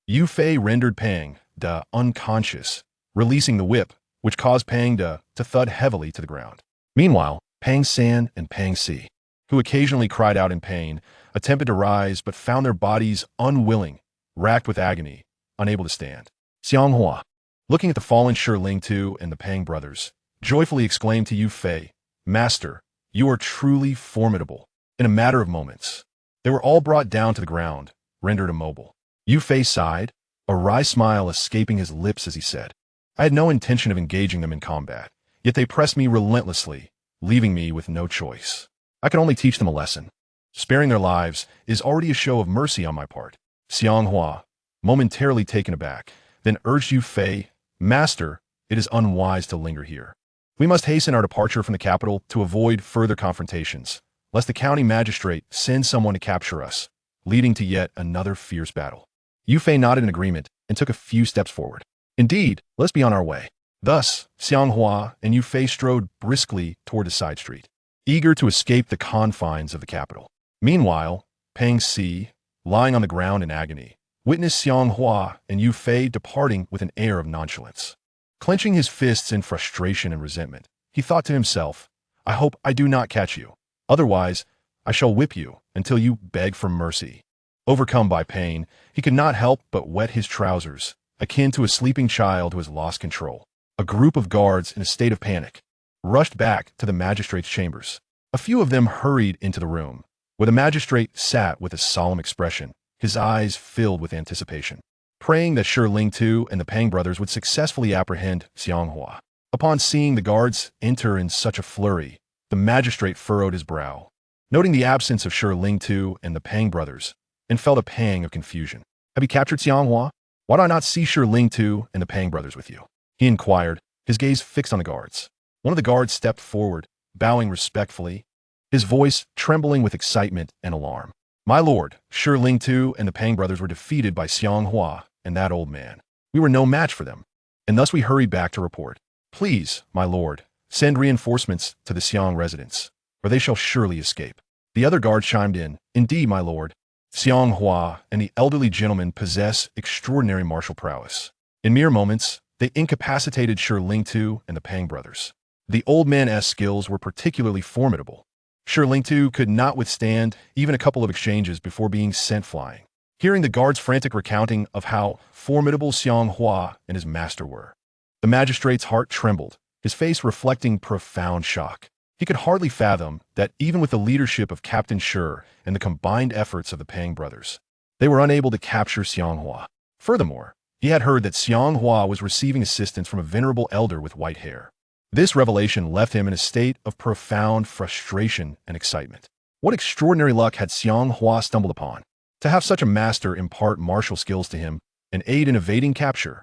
Yufei rendered Pang De unconscious, releasing the whip, which caused Pang De to thud heavily to the ground. Meanwhile, Pang San and Pang Si, who occasionally cried out in pain, attempted to rise but found their bodies unwilling, racked with agony, unable to stand. Xiang Hua, looking at the fallen Shi Ling Tu and the Pang brothers, joyfully exclaimed to Yufei, "Master, you are truly formidable." In a matter of moments, they were all brought down to the ground, rendered immobile. Yufei sighed, a wry smile escaping his lips as he said, "I had no intention of engaging them in combat, yet they pressed me relentlessly, leaving me with no choice. I can only teach them a lesson. Sparing their lives is already a show of mercy on my part." Xiang Hua, momentarily taken aback, then urged Yufei, "Master, it is unwise to linger here. We must hasten our departure from the capital to avoid further confrontations, lest the county magistrate send someone to capture us, leading to yet another fierce battle." Yufei nodded in agreement and took a few steps forward. "Indeed, let's be on our way." Thus, Xiang Hua and Yufei strode briskly toward the side street, eager to escape the confines of the capital. Meanwhile, Pang Si, lying on the ground in agony, witnessed Xiang Hua and Yufei departing with an air of nonchalance. Clenching his fists in frustration and resentment, he thought to himself, "I hope I do not catch you. Otherwise, I shall whip you until you beg for mercy." Overcome by pain, he could not help but wet his trousers, akin to a sleeping child who has lost control. A group of guards in a state of panic rushed back to the magistrate's chambers. A few of them hurried into the room, where the magistrate sat with a solemn expression, his eyes filled with anticipation, praying that Shi Ling Tu and the Pang brothers would successfully apprehend Xiang Hua. Upon seeing the guards enter in such a flurry, the magistrate furrowed his brow, noting the absence of Shi Ling Tu and the Pang brothers, and felt a pang of confusion. "Have you captured Xiang Hua? Why do I not see Shi Ling Tu and the Pang brothers with you?" he inquired, his gaze fixed on the guards. One of the guards stepped forward, bowing respectfully, his voice trembling with excitement and alarm. "My lord, Shi Ling Tu and the Pang brothers were defeated by Xiang Hua and that old man. We were no match for them, and thus we hurried back to report. Please, my lord, send reinforcements to the Xiang residence, or they shall surely escape." The other guard chimed in, "Indeed, my lord, Xiang Hua and the elderly gentleman possess extraordinary martial prowess. In mere moments, they incapacitated Shi Ling Tu and the Pang brothers. The old man's skills were particularly formidable. Shi Ling Tu could not withstand even a couple of exchanges before being sent flying." Hearing the guard's frantic recounting of how formidable Xiang Hua and his master were, The magistrate's heart trembled, his face reflecting profound shock. He could hardly fathom that even with the leadership of Captain Shi and the combined efforts of the Pang brothers, they were unable to capture Xiang Hua. Furthermore, he had heard that Xiang Hua was receiving assistance from a venerable elder with white hair. This revelation left him in a state of profound frustration and excitement. What extraordinary luck had Xiang Hua stumbled upon? To have such a master impart martial skills to him and aid in evading capture.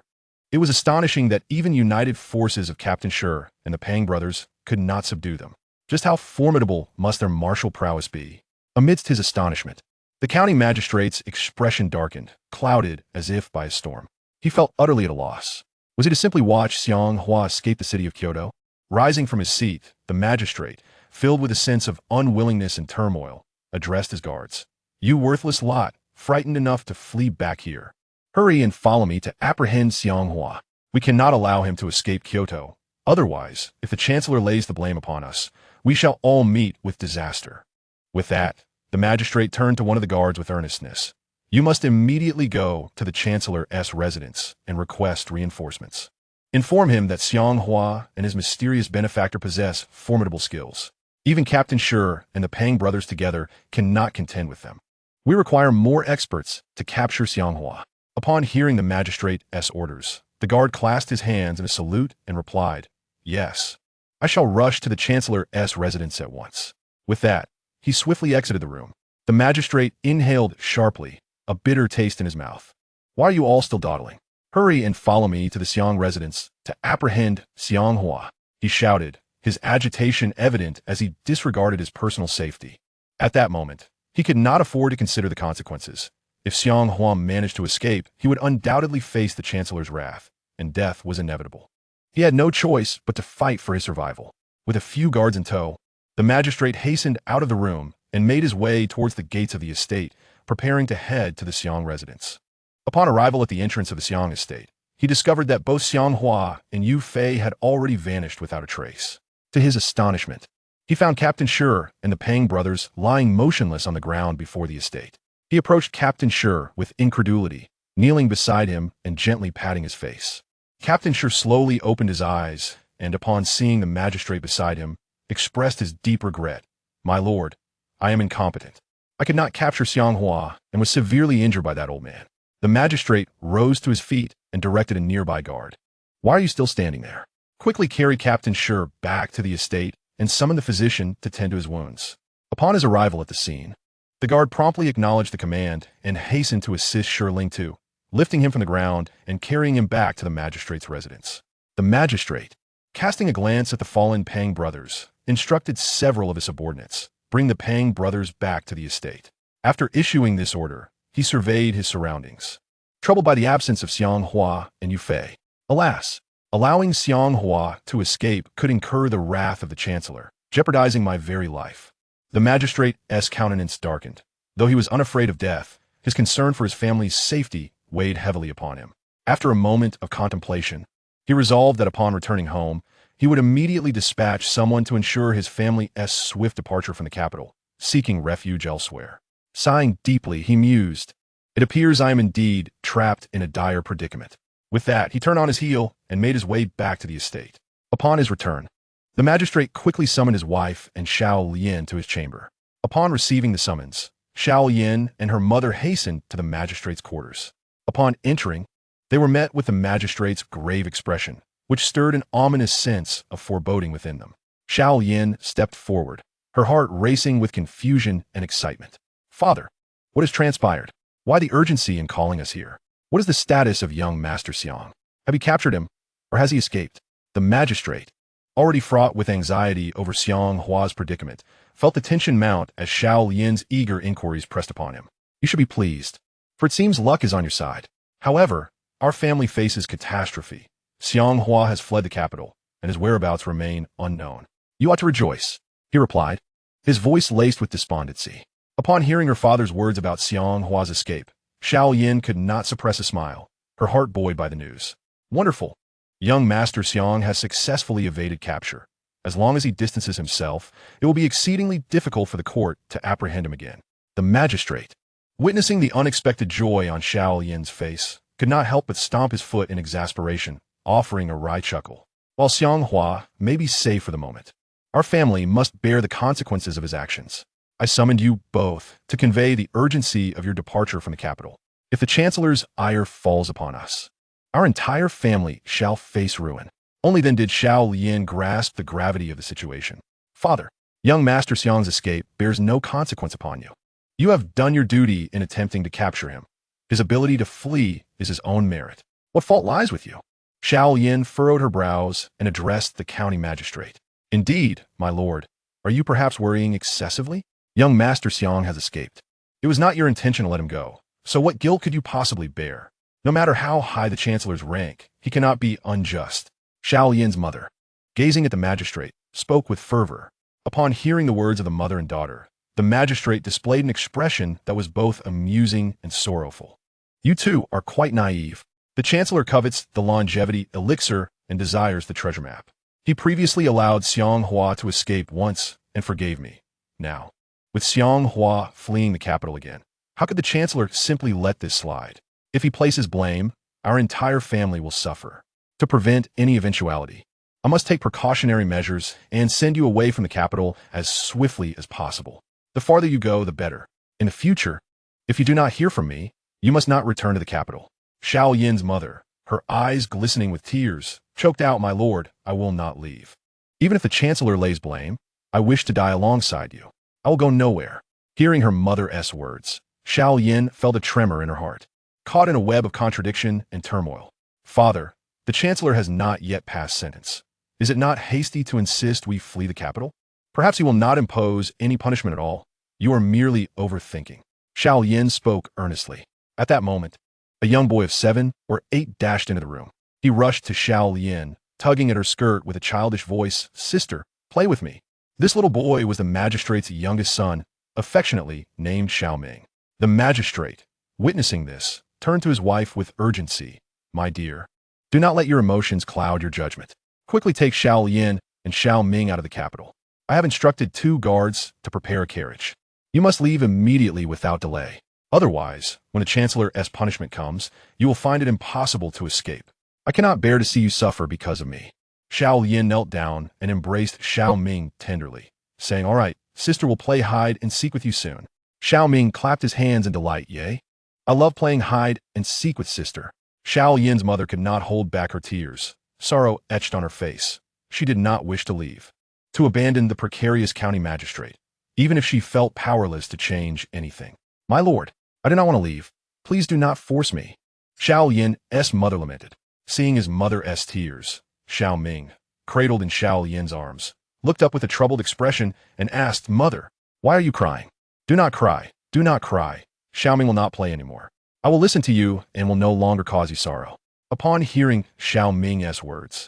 It was astonishing that even united forces of Captain Shi and the Pang brothers could not subdue them. Just how formidable must their martial prowess be? Amidst his astonishment, the county magistrate's expression darkened, clouded as if by a storm. He felt utterly at a loss. Was he to simply watch Xiang Hua escape the city of Kyoto? Rising from his seat, the magistrate, filled with a sense of unwillingness and turmoil, addressed his guards. "You worthless lot, frightened enough to flee back here. Hurry and follow me to apprehend Xiang Hua. We cannot allow him to escape Kyoto. Otherwise, if the chancellor lays the blame upon us, we shall all meet with disaster." With that, the magistrate turned to one of the guards with earnestness. "You must immediately go to the chancellor's residence and request reinforcements. Inform him that Xiang Hua and his mysterious benefactor possess formidable skills. Even Captain Shi and the Pang brothers together cannot contend with them. We require more experts to capture Xiang Hua." Upon hearing the magistrate's orders, the guard clasped his hands in a salute and replied, "Yes, I shall rush to the chancellor's residence at once." With that, he swiftly exited the room. The magistrate inhaled sharply, a bitter taste in his mouth. "Why are you all still dawdling? Hurry and follow me to the Xiang residence to apprehend Xiang Hua," he shouted, his agitation evident as he disregarded his personal safety. At that moment, he could not afford to consider the consequences. If Xiang Hua managed to escape, he would undoubtedly face the chancellor's wrath, and death was inevitable. He had no choice but to fight for his survival. With a few guards in tow, the magistrate hastened out of the room and made his way towards the gates of the estate, preparing to head to the Xiang residence. Upon arrival at the entrance of the Xiang estate, he discovered that both Xiang Hua and Yu Fei had already vanished without a trace. To his astonishment, he found Captain Shi and the Pang brothers lying motionless on the ground before the estate. He approached Captain Shi with incredulity, kneeling beside him and gently patting his face. Captain Shi slowly opened his eyes and, upon seeing the magistrate beside him, expressed his deep regret. "My lord, I am incompetent. I could not capture Xiang Hua and was severely injured by that old man." The magistrate rose to his feet and directed a nearby guard. "Why are you still standing there? Quickly carry Captain Shi back to the estate and summon the physician to tend to his wounds." Upon his arrival at the scene, the guard promptly acknowledged the command and hastened to assist Shi Ling Tu, lifting him from the ground and carrying him back to the magistrate's residence. The magistrate, casting a glance at the fallen Pang brothers, instructed several of his subordinates, "Bring the Pang brothers back to the estate." After issuing this order, he surveyed his surroundings, troubled by the absence of Xiang Hua and Yu Fei. Alas, allowing Xiang Hua to escape could incur the wrath of the chancellor, jeopardizing my very life. The magistrate's countenance darkened. Though he was unafraid of death, his concern for his family's safety weighed heavily upon him. After a moment of contemplation, he resolved that upon returning home, he would immediately dispatch someone to ensure his family's swift departure from the capital, seeking refuge elsewhere. Sighing deeply, he mused, "It appears I am indeed trapped in a dire predicament." With that, he turned on his heel and made his way back to the estate. Upon his return, the magistrate quickly summoned his wife and Xiao Lian to his chamber. Upon receiving the summons, Xiao Lian and her mother hastened to the magistrate's quarters. Upon entering, they were met with the magistrate's grave expression, which stirred an ominous sense of foreboding within them. Xiao Lian stepped forward, her heart racing with confusion and excitement. "Father, what has transpired? Why the urgency in calling us here? What is the status of young Master Xiang? Have you captured him, or has he escaped?" The magistrate, already fraught with anxiety over Xiang Hua's predicament, felt the tension mount as Xiao Lian's eager inquiries pressed upon him. "You should be pleased, for it seems luck is on your side. However, our family faces catastrophe. Xiang Hua has fled the capital, and his whereabouts remain unknown." "You ought to rejoice," he replied, his voice laced with despondency. Upon hearing her father's words about Xiang Hua's escape, Xiao Yin could not suppress a smile, her heart buoyed by the news. "Wonderful! Young Master Xiang has successfully evaded capture. As long as he distances himself, it will be exceedingly difficult for the court to apprehend him again." The magistrate, witnessing the unexpected joy on Xiao Yin's face, could not help but stomp his foot in exasperation, offering a wry chuckle. While Xiang Hua may be safe for the moment, our family must bear the consequences of his actions. I summoned you both to convey the urgency of your departure from the capital. If the Chancellor's ire falls upon us, our entire family shall face ruin. Only then did Xiao Lian grasp the gravity of the situation. Father, young Master Xiang's escape bears no consequence upon you. You have done your duty in attempting to capture him. His ability to flee is his own merit. What fault lies with you? Xiao Lian furrowed her brows and addressed the county magistrate. Indeed, my lord, are you perhaps worrying excessively? Young Master Xiang has escaped. It was not your intention to let him go, so what guilt could you possibly bear? No matter how high the Chancellor's rank, he cannot be unjust. Xiao Lian's mother, gazing at the magistrate, spoke with fervor. Upon hearing the words of the mother and daughter, the magistrate displayed an expression that was both amusing and sorrowful. You two are quite naive. The Chancellor covets the longevity elixir and desires the treasure map. He previously allowed Xiang Hua to escape once and forgave me. Now, with Xiang Hua fleeing the capital again, how could the Chancellor simply let this slide? If he places blame, our entire family will suffer. To prevent any eventuality, I must take precautionary measures and send you away from the capital as swiftly as possible. The farther you go, the better. In the future, if you do not hear from me, you must not return to the capital. Xiao Yin's mother, her eyes glistening with tears, choked out, my lord, I will not leave. Even if the Chancellor lays blame, I wish to die alongside you. I will go nowhere. Hearing her mother's words, Xiao Yin felt a tremor in her heart, caught in a web of contradiction and turmoil. Father, the Chancellor has not yet passed sentence. Is it not hasty to insist we flee the capital? Perhaps he will not impose any punishment at all. You are merely overthinking. Xiao Yin spoke earnestly. At that moment, a young boy of 7 or 8 dashed into the room. He rushed to Xiao Yin, tugging at her skirt with a childish voice, Sister, play with me. This little boy was the magistrate's youngest son, affectionately named Xuanming. The magistrate, witnessing this, turned to his wife with urgency. My dear, do not let your emotions cloud your judgment. Quickly take Xiao Yin and Xuanming out of the capital. I have instructed 2 guards to prepare a carriage. You must leave immediately without delay. Otherwise, when the Chancellor's punishment comes, you will find it impossible to escape. I cannot bear to see you suffer because of me. Xiao Yin knelt down and embraced Xuanming tenderly, saying, All right, sister will play hide and seek with you soon. Xuanming clapped his hands in delight, Yea, I love playing hide and seek with sister. Xiao Yin's mother could not hold back her tears. Sorrow etched on her face. She did not wish to leave, to abandon the precarious county magistrate, even if she felt powerless to change anything. My lord, I do not want to leave. Please do not force me. Xiao Yin's mother lamented. Seeing his mother's tears, Xuanming, cradled in Xiao Yin's arms, looked up with a troubled expression and asked, Mother, why are you crying? Do not cry. Do not cry. Xuanming will not play anymore. I will listen to you and will no longer cause you sorrow. Upon hearing Xuanming's words,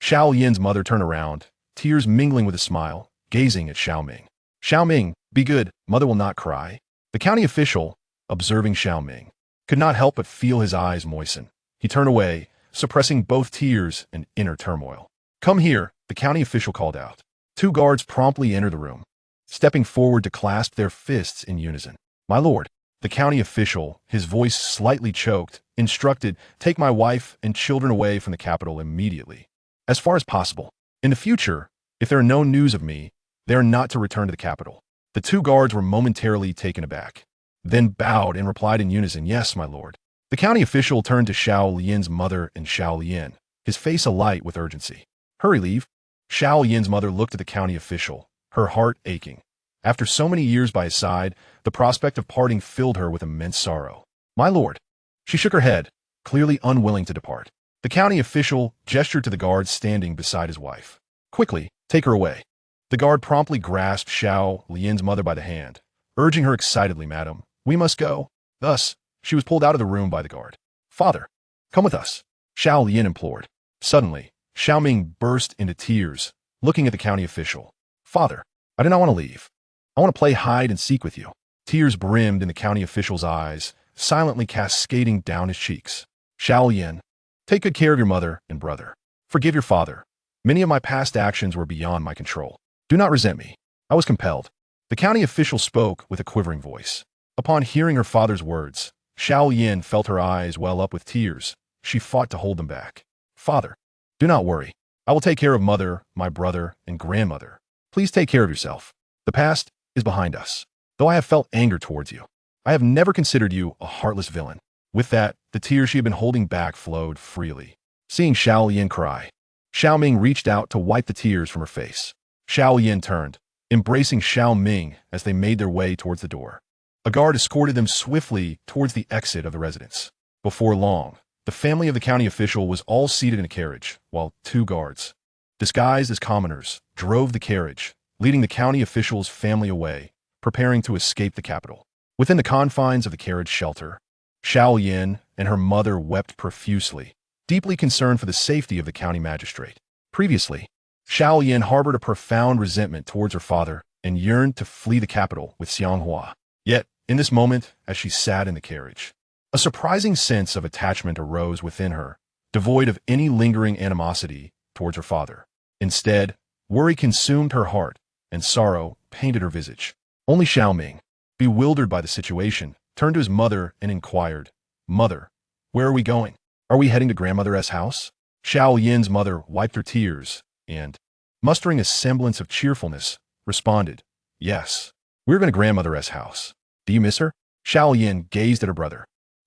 Xiao Yin's mother turned around, tears mingling with a smile, gazing at Xuanming. Xuanming, be good, mother will not cry. The county official, observing Xuanming, could not help but feel his eyes moisten. He turned away, suppressing both tears and inner turmoil. Come here, the county official called out. 2 guards promptly entered the room, stepping forward to clasp their fists in unison. My lord, the county official, his voice slightly choked, instructed, take my wife and children away from the capital immediately. As far as possible. In the future, if there are no news of me, they are not to return to the capital. The 2 guards were momentarily taken aback, then bowed and replied in unison, Yes, my lord. The county official turned to Xiao Yin's mother and Xiao Yin, his face alight with urgency. Hurry, leave. Xiao Yin's mother looked at the county official, her heart aching. After so many years by his side, the prospect of parting filled her with immense sorrow. My lord. She shook her head, clearly unwilling to depart. The county official gestured to the guard standing beside his wife. Quickly, take her away. The guard promptly grasped Xiao Yin's mother by the hand, urging her excitedly, Madam, we must go. Thus, she was pulled out of the room by the guard. Father, come with us, Xiao Yin implored. Suddenly, Xuanming burst into tears, looking at the county official. Father, I do not want to leave. I want to play hide and seek with you. Tears brimmed in the county official's eyes, silently cascading down his cheeks. Xiao Yin, take good care of your mother and brother. Forgive your father. Many of my past actions were beyond my control. Do not resent me. I was compelled. The county official spoke with a quivering voice. Upon hearing her father's words, Xiao Yin felt her eyes well up with tears. She fought to hold them back. Father, do not worry. I will take care of mother, my brother, and grandmother. Please take care of yourself. The past is behind us. Though I have felt anger towards you, I have never considered you a heartless villain. With that, the tears she had been holding back flowed freely. Seeing Xiao Yin cry, Xuanming reached out to wipe the tears from her face. Xiao Yin turned, embracing Xuanming as they made their way towards the door. A guard escorted them swiftly towards the exit of the residence. Before long, the family of the county official was all seated in a carriage, while 2 guards, disguised as commoners, drove the carriage, leading the county official's family away, preparing to escape the capital. Within the confines of the carriage shelter, Xiao Yin and her mother wept profusely, deeply concerned for the safety of the county magistrate. Previously, Xiao Yin harbored a profound resentment towards her father and yearned to flee the capital with Xiang Hua. Yet, in this moment, as she sat in the carriage, a surprising sense of attachment arose within her, devoid of any lingering animosity towards her father. Instead, worry consumed her heart, and sorrow painted her visage. Only Xuanming, bewildered by the situation, turned to his mother and inquired, "Mother, where are we going? Are we heading to grandmother's house?" Xiao Yin's mother wiped her tears and, mustering a semblance of cheerfulness, responded, "Yes, we're going to grandmother's house. Do you miss her?" Xiao Yin gazed at her brother,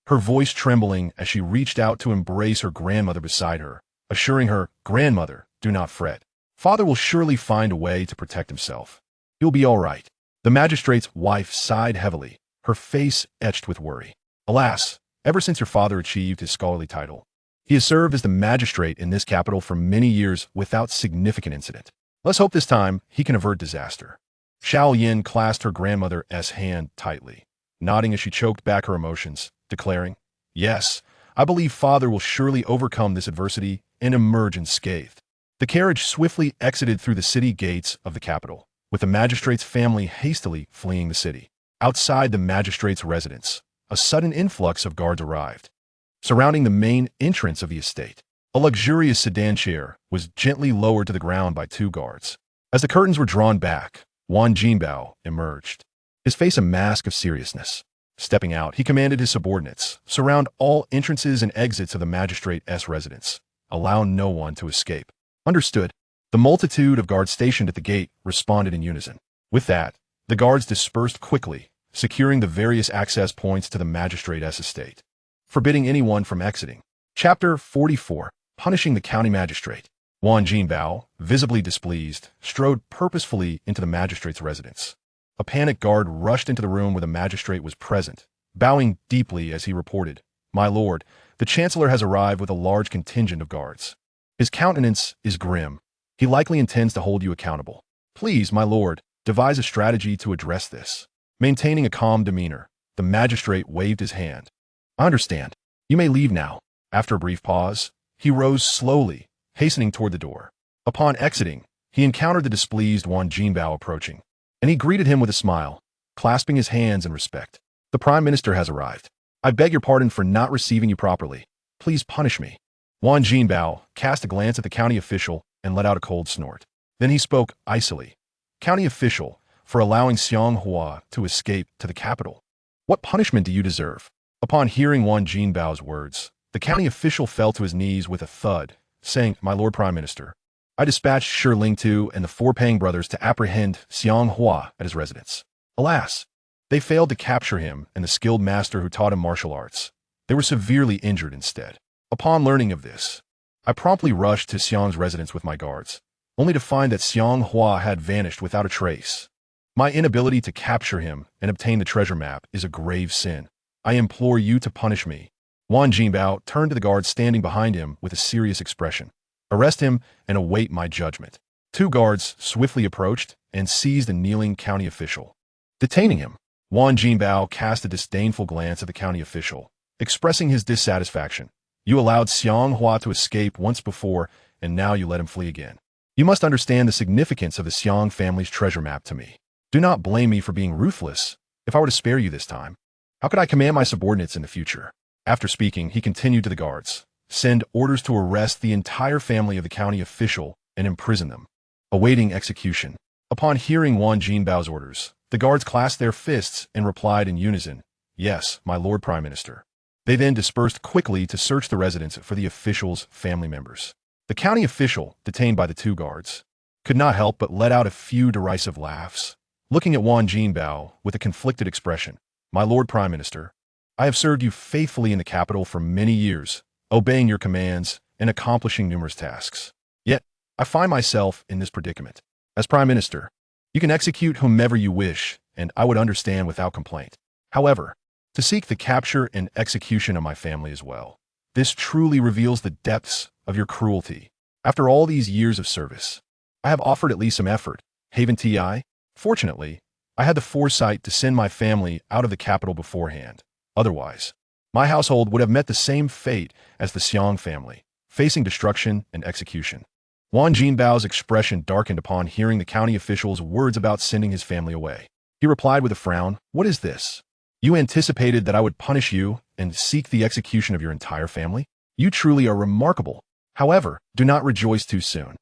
her voice trembling as she reached out to embrace her grandmother beside her, assuring her, "Grandmother, do not fret. Father will surely find a way to protect himself. He'll be all right." The magistrate's wife sighed heavily, her face etched with worry. "Alas, ever since your father achieved his scholarly title, he has served as the magistrate in this capital for many years without significant incident. Let's hope this time he can avert disaster." Xiao Yin clasped her grandmother's hand tightly, nodding as she choked back her emotions, declaring, "Yes, I believe father will surely overcome this adversity and emerge unscathed." The carriage swiftly exited through the city gates of the capital, with the magistrate's family hastily fleeing the city. Outside the magistrate's residence, a sudden influx of guards arrived, surrounding the main entrance of the estate. A luxurious sedan chair was gently lowered to the ground by 2 guards. As the curtains were drawn back, Wan Jinbao emerged, his face a mask of seriousness. Stepping out, he commanded his subordinates, "Surround all entrances and exits of the magistrate's residence. Allow no one to escape." "Understood." The multitude of guards stationed at the gate responded in unison. With that, the guards dispersed quickly, securing the various access points to the magistrate's estate, forbidding anyone from exiting. Chapter 44. Punishing the county magistrate. Wan Jinbao, visibly displeased, strode purposefully into the magistrate's residence. A panicked guard rushed into the room where the magistrate was present, bowing deeply as he reported, "My lord, the chancellor has arrived with a large contingent of guards. His countenance is grim. He likely intends to hold you accountable. Please, my lord, devise a strategy to address this." Maintaining a calm demeanor, the magistrate waved his hand. "I understand. You may leave now." After a brief pause, he rose slowly, hastening toward the door. Upon exiting, he encountered the displeased Wan Jinbao approaching, and he greeted him with a smile, clasping his hands in respect. "The Prime Minister has arrived. I beg your pardon for not receiving you properly. Please punish me." Wan Jinbao cast a glance at the county official and let out a cold snort. Then he spoke icily. "County official, for allowing Xiang Hua to escape to the capital. What punishment do you deserve?" Upon hearing Wan Jinbao's words, the county official fell to his knees with a thud, saying, "My Lord Prime Minister, I dispatched Shi Ling-Tu and the 4 Pang brothers to apprehend Xiang Hua at his residence. Alas, they failed to capture him and the skilled master who taught him martial arts. They were severely injured instead. Upon learning of this, I promptly rushed to Xiang's residence with my guards, only to find that Xiang Hua had vanished without a trace. My inability to capture him and obtain the treasure map is a grave sin. I implore you to punish me." Wan Jinbao turned to the guards standing behind him with a serious expression. "Arrest him and await my judgment." 2 guards swiftly approached and seized the kneeling county official. Detaining him, Wan Jinbao cast a disdainful glance at the county official, expressing his dissatisfaction. "You allowed Xiang Hua to escape once before, and now you let him flee again. You must understand the significance of the Xiang family's treasure map to me. Do not blame me for being ruthless. If I were to spare you this time, how could I command my subordinates in the future?" After speaking, he continued to the guards, "Send orders to arrest the entire family of the county official and imprison them, awaiting execution." Upon hearing Wan Jinbao's orders, the guards clasped their fists and replied in unison, "Yes, my Lord Prime Minister." They then dispersed quickly to search the residence for the official's family members. The county official, detained by the two guards, could not help but let out a few derisive laughs. Looking at Wan Jinbao with a conflicted expression, "My Lord Prime Minister, I have served you faithfully in the capital for many years, obeying your commands and accomplishing numerous tasks. Yet, I find myself in this predicament. As Prime Minister, you can execute whomever you wish, and I would understand without complaint. However, to seek the capture and execution of my family as well, this truly reveals the depths of your cruelty. After all these years of service, I have offered at least some effort. Haven Ti. Fortunately, I had the foresight to send my family out of the capital beforehand. Otherwise, my household would have met the same fate as the Xiang family, facing destruction and execution." Wan Jinbao's expression darkened upon hearing the county official's words about sending his family away. He replied with a frown, "What is this? You anticipated that I would punish you and seek the execution of your entire family? You truly are remarkable. However, do not rejoice too soon.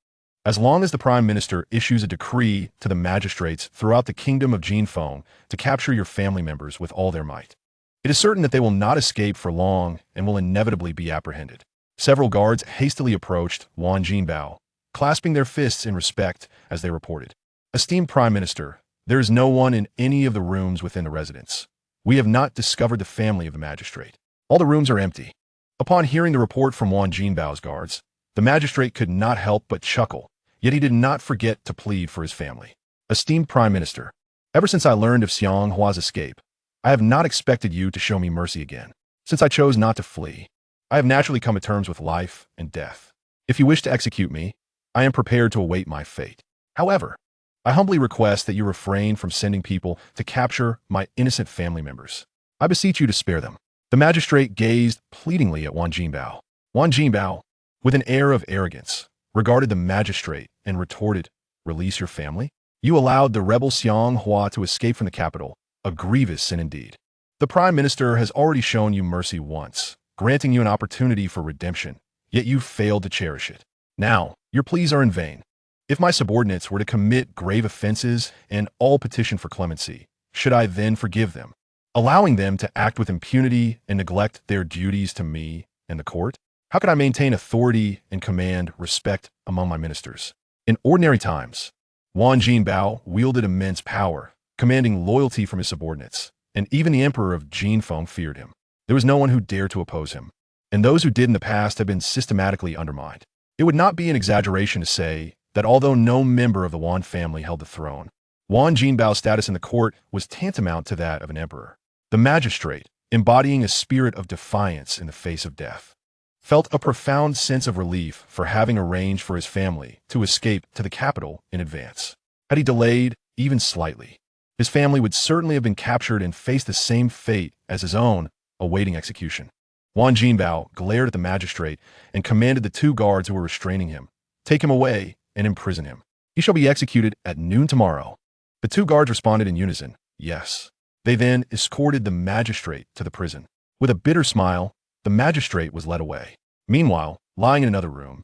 As long as the Prime Minister issues a decree to the magistrates throughout the kingdom of Jinfeng to capture your family members with all their might, it is certain that they will not escape for long and will inevitably be apprehended." Several guards hastily approached Wan Jinbao, clasping their fists in respect as they reported, "Esteemed Prime Minister, there is no one in any of the rooms within the residence. We have not discovered the family of the magistrate. All the rooms are empty." Upon hearing the report from Wan Jinbao's guards, the magistrate could not help but chuckle, yet he did not forget to plead for his family. "Esteemed Prime Minister, ever since I learned of Xiang Hua's escape, I have not expected you to show me mercy again. Since I chose not to flee, I have naturally come to terms with life and death. If you wish to execute me, I am prepared to await my fate. However, I humbly request that you refrain from sending people to capture my innocent family members. I beseech you to spare them." The magistrate gazed pleadingly at Wan Jinbao. Wan Jinbao, with an air of arrogance, regarded the magistrate and retorted, "Release your family? You allowed the rebel Xiang Hua to escape from the capital, a grievous sin indeed. The Prime Minister has already shown you mercy once, granting you an opportunity for redemption, yet you failed to cherish it. Now, your pleas are in vain. If my subordinates were to commit grave offenses and all petition for clemency, should I then forgive them, allowing them to act with impunity and neglect their duties to me and the court? How could I maintain authority and command respect among my ministers?" In ordinary times, Wan Jinbao wielded immense power, commanding loyalty from his subordinates, and even the emperor of Jinfeng feared him. There was no one who dared to oppose him, and those who did in the past have been systematically undermined. It would not be an exaggeration to say that although no member of the Wan family held the throne, Wan Jinbao's status in the court was tantamount to that of an emperor. The magistrate, embodying a spirit of defiance in the face of death, felt a profound sense of relief for having arranged for his family to escape to the capital in advance. Had he delayed, even slightly, his family would certainly have been captured and faced the same fate as his own, awaiting execution. Wan Jinbao glared at the magistrate and commanded the two guards who were restraining him, "Take him away and imprison him. He shall be executed at noon tomorrow." The two guards responded in unison, "Yes." They then escorted the magistrate to the prison. With a bitter smile, the magistrate was led away. Meanwhile, lying in another room,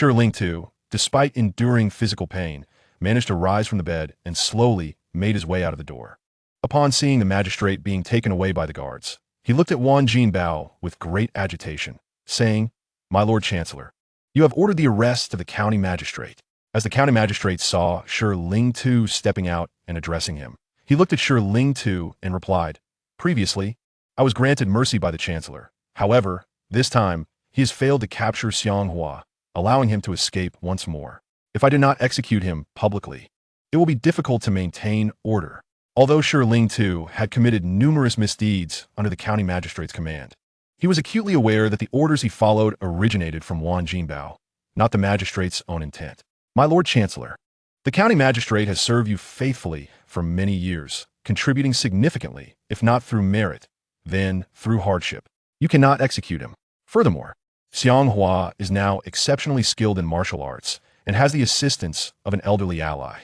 Ling too, despite enduring physical pain, managed to rise from the bed and slowly made his way out of the door. Upon seeing the magistrate being taken away by the guards, he looked at Wan Jinbao with great agitation, saying, "My Lord Chancellor, you have ordered the arrest of the county magistrate." As the county magistrate saw Ling too stepping out and addressing him, he looked at Ling too and replied, "Previously, I was granted mercy by the Chancellor. However, this time, he has failed to capture Xiang Hua, allowing him to escape once more. If I do not execute him publicly, it will be difficult to maintain order." Although Ling too had committed numerous misdeeds under the county magistrate's command, he was acutely aware that the orders he followed originated from Wan Jinbao, not the magistrate's own intent. "My Lord Chancellor, the county magistrate has served you faithfully for many years, contributing significantly, if not through merit, then through hardship. You cannot execute him. Furthermore, Xiang Hua is now exceptionally skilled in martial arts and has the assistance of an elderly ally.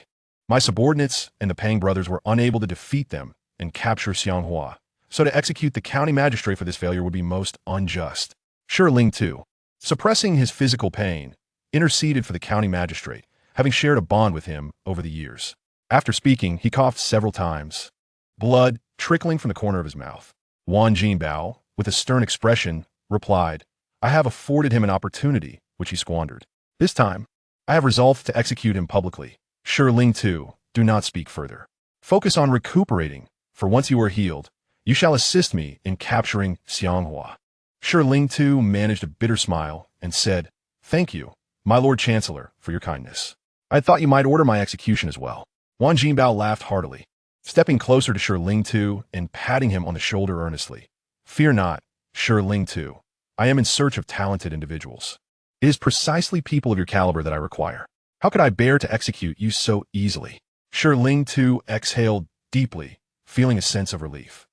My subordinates and the Pang brothers were unable to defeat them and capture Xiang Hua, so to execute the county magistrate for this failure would be most unjust." Ling too, suppressing his physical pain, interceded for the county magistrate, having shared a bond with him over the years. After speaking, he coughed several times, blood trickling from the corner of his mouth. Wan Jinbao, with a stern expression, replied, I have afforded him an opportunity, which he squandered. This time, I have resolved to execute him publicly. Shi Ling too, do not speak further. Focus on recuperating, for once you are healed, you shall assist me in capturing Xiang Hua. Shi Ling too managed a bitter smile and said, Thank you, my Lord Chancellor, for your kindness. I had thought you might order my execution as well. Wan Jinbao laughed heartily, stepping closer to Shi Ling too and patting him on the shoulder earnestly. Fear not, Shi Ling too. I am in search of talented individuals. It is precisely people of your caliber that I require. How could I bear to execute you so easily? Shi Ling too exhaled deeply, feeling a sense of relief.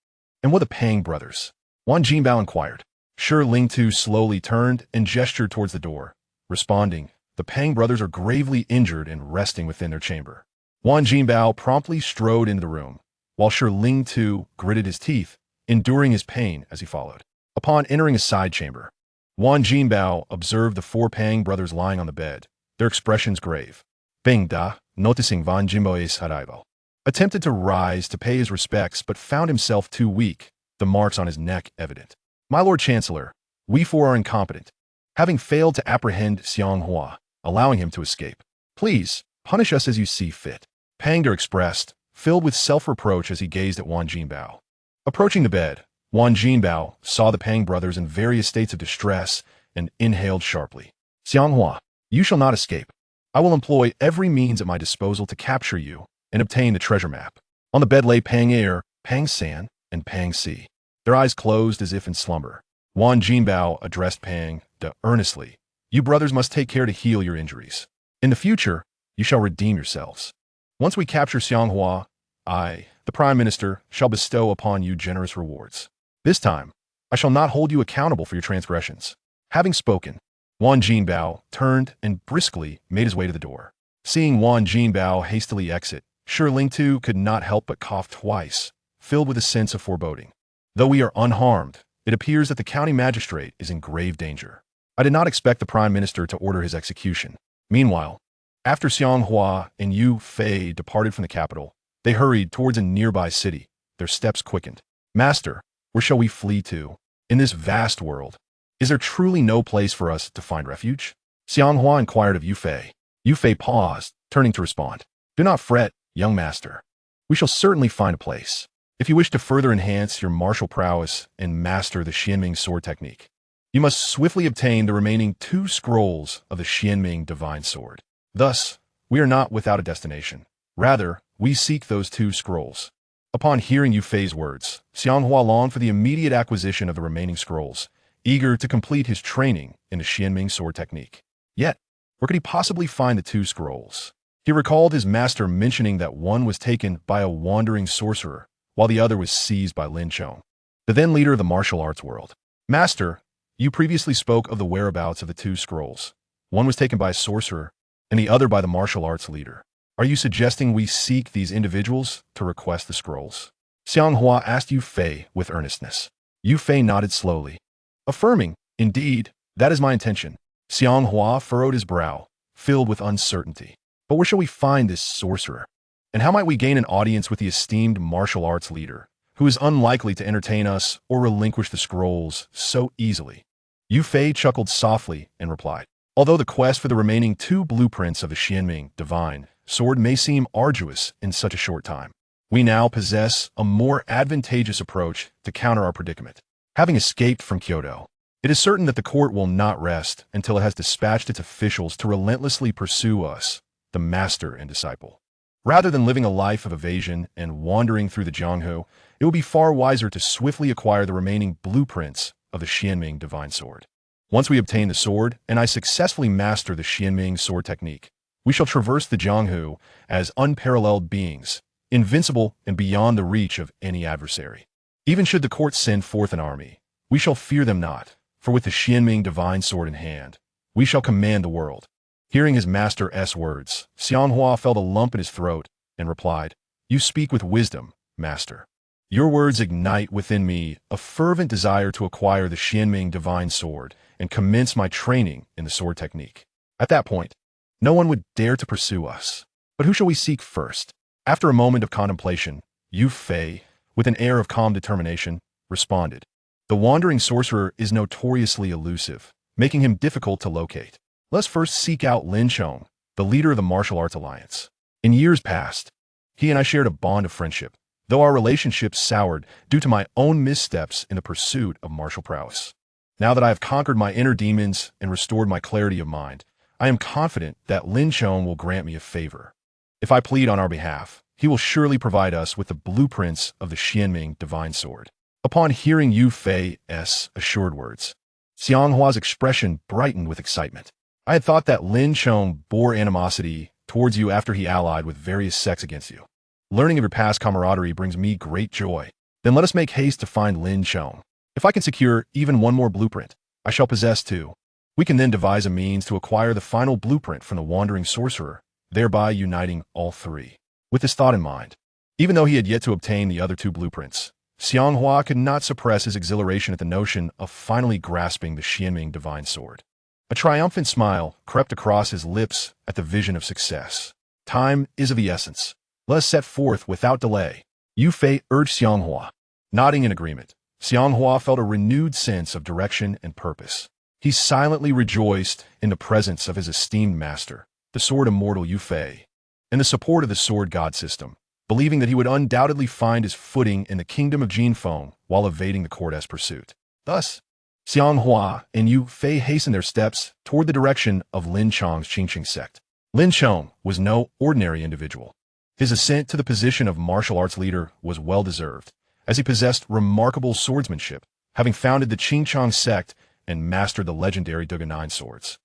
And what the Pang brothers? Wan Jinbao inquired. Shi Ling too slowly turned and gestured towards the door, responding, the Pang brothers are gravely injured and resting within their chamber. Wan Jinbao promptly strode into the room, while Shi Ling too gritted his teeth, enduring his pain as he followed. Upon entering a side chamber, Wan Jinbao observed the 4 Pang brothers lying on the bed, their expressions grave. Bing Da, noticing Wan Jinbao's arrival, attempted to rise to pay his respects but found himself too weak, the marks on his neck evident. My Lord Chancellor, we 4 are incompetent, having failed to apprehend Xiang Hua, allowing him to escape. Please, punish us as you see fit. Pangda expressed, filled with self-reproach as he gazed at Wan Jinbao. Approaching the bed, Wan Jinbao saw the Pang brothers in various states of distress and inhaled sharply. Xiang Hua, you shall not escape. I will employ every means at my disposal to capture you and obtain the treasure map. On the bed lay Pang Air, Pang San, and Pang Si, their eyes closed as if in slumber. Wan Jinbao addressed Pang Da earnestly. You brothers must take care to heal your injuries. In the future, you shall redeem yourselves. Once we capture Xiang Hua, I, the Prime Minister, shall bestow upon you generous rewards. This time, I shall not hold you accountable for your transgressions. Having spoken, Wan Jinbao turned and briskly made his way to the door. Seeing Wan Jinbao hastily exit, Shi Ling too could not help but cough twice, filled with a sense of foreboding. Though we are unharmed, it appears that the county magistrate is in grave danger. I did not expect the Prime Minister to order his execution. Meanwhile, after Xiang Hua and Yu Fei departed from the capital, they hurried towards a nearby city, their steps quickened. Master, where shall we flee to? In this vast world, is there truly no place for us to find refuge? Xiang Hua inquired of Yu Fei. Yu Fei paused, turning to respond. Do not fret, young master. We shall certainly find a place. If you wish to further enhance your martial prowess and master the Xuanming Sword technique, you must swiftly obtain the remaining 2 scrolls of the Xuanming Divine Sword. Thus, we are not without a destination. Rather, we seek those 2 scrolls. Upon hearing Yu Fei's words, Xiang Hua longed for the immediate acquisition of the remaining scrolls, eager to complete his training in the Xuanming Sword technique. Yet, where could he possibly find the 2 scrolls? He recalled his master mentioning that one was taken by a wandering sorcerer, while the other was seized by Lin Chong, the then leader of the martial arts world. Master, you previously spoke of the whereabouts of the 2 scrolls. One was taken by a sorcerer, and the other by the martial arts leader. Are you suggesting we seek these individuals to request the scrolls? Xiang Hua asked Yu Fei with earnestness. Yu Fei nodded slowly, affirming, indeed, that is my intention. Xiang Hua furrowed his brow, filled with uncertainty. But where shall we find this sorcerer? And how might we gain an audience with the esteemed martial arts leader, who is unlikely to entertain us or relinquish the scrolls so easily? Yu Fei chuckled softly and replied, although the quest for the remaining 2 blueprints of the Xuanming Divine Sword may seem arduous in such a short time, we now possess a more advantageous approach to counter our predicament. Having escaped from Kyoto, it is certain that the court will not rest until it has dispatched its officials to relentlessly pursue us, the master and disciple. Rather than living a life of evasion and wandering through the Jianghu, it would be far wiser to swiftly acquire the remaining blueprints of the Xuanming Divine Sword. Once we obtain the sword, and I successfully master the Xuanming Sword technique, we shall traverse the Jianghu as unparalleled beings, invincible and beyond the reach of any adversary. Even should the court send forth an army, we shall fear them not, for with the Xuanming Divine Sword in hand, we shall command the world. Hearing his master's words, Xiang Hua felt a lump in his throat and replied, You speak with wisdom, master. Your words ignite within me a fervent desire to acquire the Xuanming Divine Sword and commence my training in the sword technique. At that point, no one would dare to pursue us. But who shall we seek first? After a moment of contemplation, Yu Fei, with an air of calm determination, responded, The wandering sorcerer is notoriously elusive, making him difficult to locate. Let's first seek out Lin Chong, the leader of the martial arts alliance. In years past, he and I shared a bond of friendship, though our relationship soured due to my own missteps in the pursuit of martial prowess. Now that I have conquered my inner demons and restored my clarity of mind, I am confident that Lin Chong will grant me a favor. If I plead on our behalf, he will surely provide us with the blueprints of the Xuanming divine sword. Upon hearing Yu Fei's assured words, Xiang Hua's expression brightened with excitement. I had thought that Lin Chong bore animosity towards you after he allied with various sects against you. Learning of your past camaraderie brings me great joy. Then let us make haste to find Lin Chong. If I can secure even one more blueprint, I shall possess two. We can then devise a means to acquire the final blueprint from the wandering sorcerer, thereby uniting all three. With this thought in mind, even though he had yet to obtain the other two blueprints, Xiang Hua could not suppress his exhilaration at the notion of finally grasping the Xuanming divine sword. A triumphant smile crept across his lips at the vision of success. Time is of the essence. Let us set forth without delay. Yu Fei urged Xiang Hua. Nodding in agreement, Xiang Hua felt a renewed sense of direction and purpose. He silently rejoiced in the presence of his esteemed master, the sword immortal Yu Fei, and the support of the sword god system, believing that he would undoubtedly find his footing in the kingdom of Jinfeng while evading the court's pursuit. Thus, Xiang Hua and Yu Fei hastened their steps toward the direction of Lin Chong's Qingqing sect. Lin Chong was no ordinary individual. His ascent to the position of martial arts leader was well-deserved, as he possessed remarkable swordsmanship, having founded the Qingqing sect and mastered the legendary Duganine swords,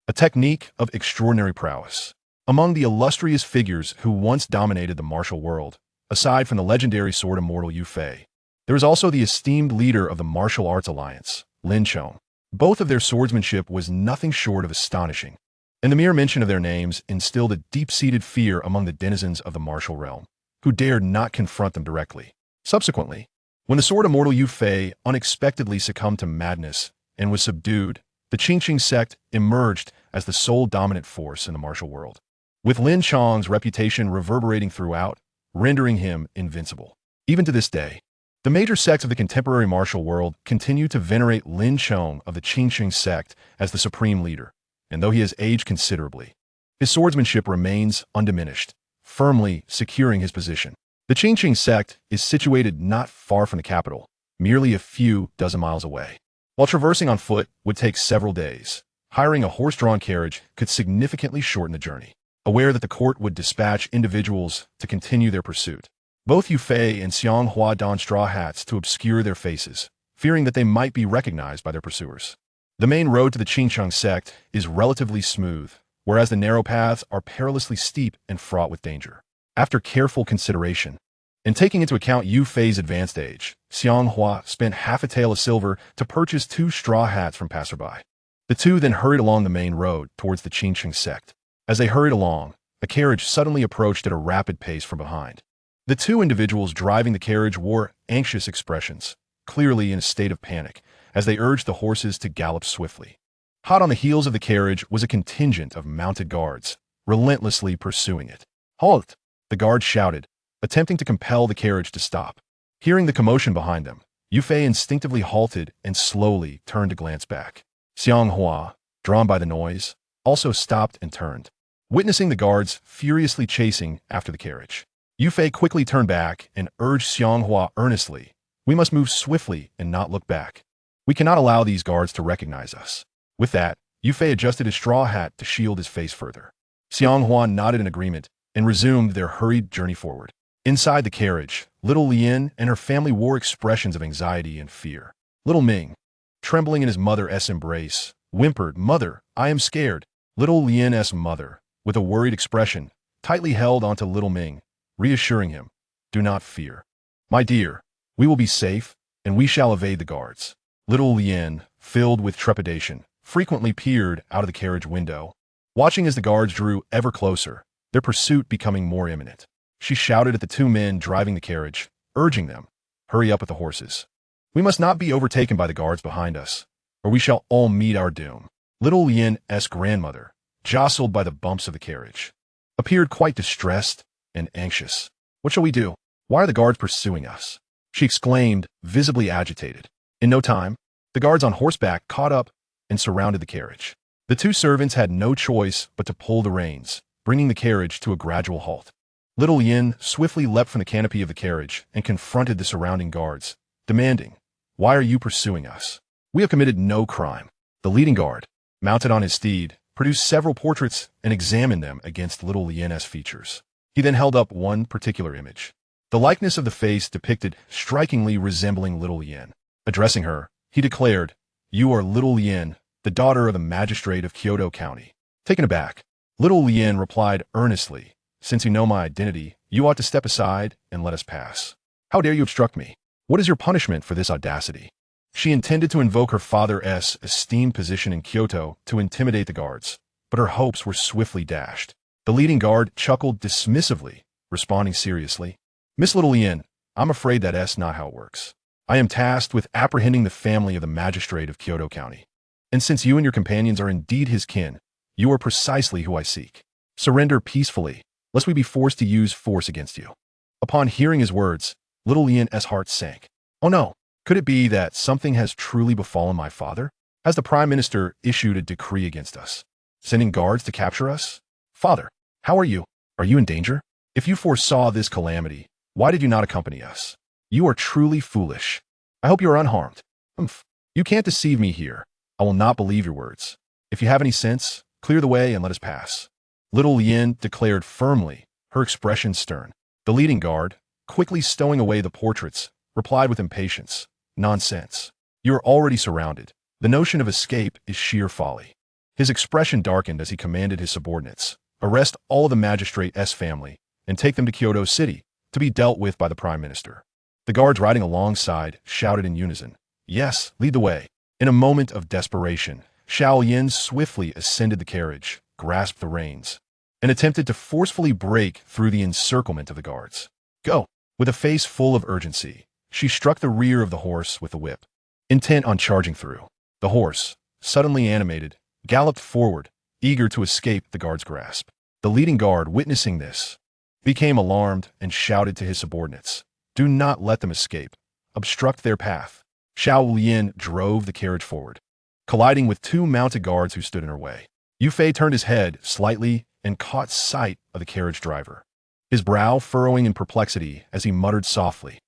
a technique of extraordinary prowess. Among the illustrious figures who once dominated the martial world, aside from the legendary sword immortal Yu Fei, there is also the esteemed leader of the martial arts alliance, Lin Chong. Both of their swordsmanship was nothing short of astonishing, and the mere mention of their names instilled a deep-seated fear among the denizens of the martial realm, who dared not confront them directly. Subsequently, when the sword immortal Yu Fei unexpectedly succumbed to madness and was subdued, the Qingqing sect emerged as the sole dominant force in the martial world, with Lin Chong's reputation reverberating throughout, rendering him invincible. Even to this day, the major sects of the contemporary martial world continue to venerate Lin Chong of the Qingqing sect as the supreme leader, and though he has aged considerably, his swordsmanship remains undiminished, firmly securing his position. The Qingqing sect is situated not far from the capital, merely a few dozen miles away. While traversing on foot would take several days, hiring a horse-drawn carriage could significantly shorten the journey. Aware that the court would dispatch individuals to continue their pursuit, both Yu Fei and Xiang Hua donned straw hats to obscure their faces, fearing that they might be recognized by their pursuers. The main road to the Qingqing sect is relatively smooth, whereas the narrow paths are perilously steep and fraught with danger. After careful consideration, and taking into account Yu Fei's advanced age, Xiang Hua spent half a tael of silver to purchase 2 straw hats from passerby. The two then hurried along the main road towards the Qingqing sect. As they hurried along, a carriage suddenly approached at a rapid pace from behind. The two individuals driving the carriage wore anxious expressions, clearly in a state of panic, as they urged the horses to gallop swiftly. Hot on the heels of the carriage was a contingent of mounted guards, relentlessly pursuing it. "Halt!" the guards shouted, attempting to compel the carriage to stop. Hearing the commotion behind them, Yu Fei instinctively halted and slowly turned to glance back. Xiang Hua, drawn by the noise, also stopped and turned, witnessing the guards furiously chasing after the carriage. Yu Fei quickly turned back and urged Xiang Hua earnestly, "We must move swiftly and not look back. We cannot allow these guards to recognize us." With that, Yu Fei adjusted his straw hat to shield his face further. Xiang Hua nodded in agreement and resumed their hurried journey forward. Inside the carriage, little Lien and her family wore expressions of anxiety and fear. Little Ming, trembling in his mother's embrace, whimpered, "Mother, I am scared." Little Lien's mother, with a worried expression, tightly held onto little Ming, reassuring him, "Do not fear. My dear, we will be safe, and we shall evade the guards." Little Lien, filled with trepidation, frequently peered out of the carriage window, watching as the guards drew ever closer, their pursuit becoming more imminent. She shouted at the 2 men driving the carriage, urging them, "Hurry up with the horses. We must not be overtaken by the guards behind us, or we shall all meet our doom." Little Lien's grandmother, jostled by the bumps of the carriage, appeared quite distressed and anxious. "What shall we do? Why are the guards pursuing us?" she exclaimed, visibly agitated. In no time, the guards on horseback caught up and surrounded the carriage. The two servants had no choice but to pull the reins, bringing the carriage to a gradual halt. Little Yin swiftly leapt from the canopy of the carriage and confronted the surrounding guards, demanding, "Why are you pursuing us? We have committed no crime." The leading guard, mounted on his steed, produced several portraits and examined them against little Yin's features. He then held up one particular image. The likeness of the face depicted strikingly resembling little Yin. Addressing her, he declared, "You are little Yin, the daughter of the magistrate of Kyoto County." Taken aback, little Yin replied earnestly, "Since you know my identity, you ought to step aside and let us pass. How dare you obstruct me? What is your punishment for this audacity?" She intended to invoke her father's esteemed position in Kyoto to intimidate the guards, but her hopes were swiftly dashed. The leading guard chuckled dismissively, responding seriously, "Miss Little Yin, I'm afraid that's not how it works. I am tasked with apprehending the family of the magistrate of Kyoto County. And since you and your companions are indeed his kin, you are precisely who I seek. Surrender peacefully, lest we be forced to use force against you." Upon hearing his words, little Yin's heart sank. Oh no, could it be that something has truly befallen my father? Has the Prime Minister issued a decree against us, sending guards to capture us? Father, how are you? Are you in danger? If you foresaw this calamity, why did you not accompany us? You are truly foolish. I hope you are unharmed. Humph. You can't deceive me here. I will not believe your words. If you have any sense, clear the way and let us pass." Little Yin declared firmly, her expression stern. The leading guard, quickly stowing away the portraits, replied with impatience, "Nonsense. You are already surrounded. The notion of escape is sheer folly." His expression darkened as he commanded his subordinates, "Arrest all of the magistrate's family and take them to Kyoto City to be dealt with by the Prime Minister." The guards riding alongside shouted in unison, "Yes, lead the way." In a moment of desperation, Xiao Yin swiftly ascended the carriage, grasped the reins, and attempted to forcefully break through the encirclement of the guards. "Go!" With a face full of urgency, she struck the rear of the horse with the whip, intent on charging through. The horse, suddenly animated, galloped forward, eager to escape the guard's grasp. The leading guard, witnessing this, became alarmed and shouted to his subordinates, "Do not let them escape. Obstruct their path." Xiao Yin drove the carriage forward, colliding with two mounted guards who stood in her way. Yu Fei turned his head slightly and caught sight of the carriage driver, his brow furrowing in perplexity as he muttered softly,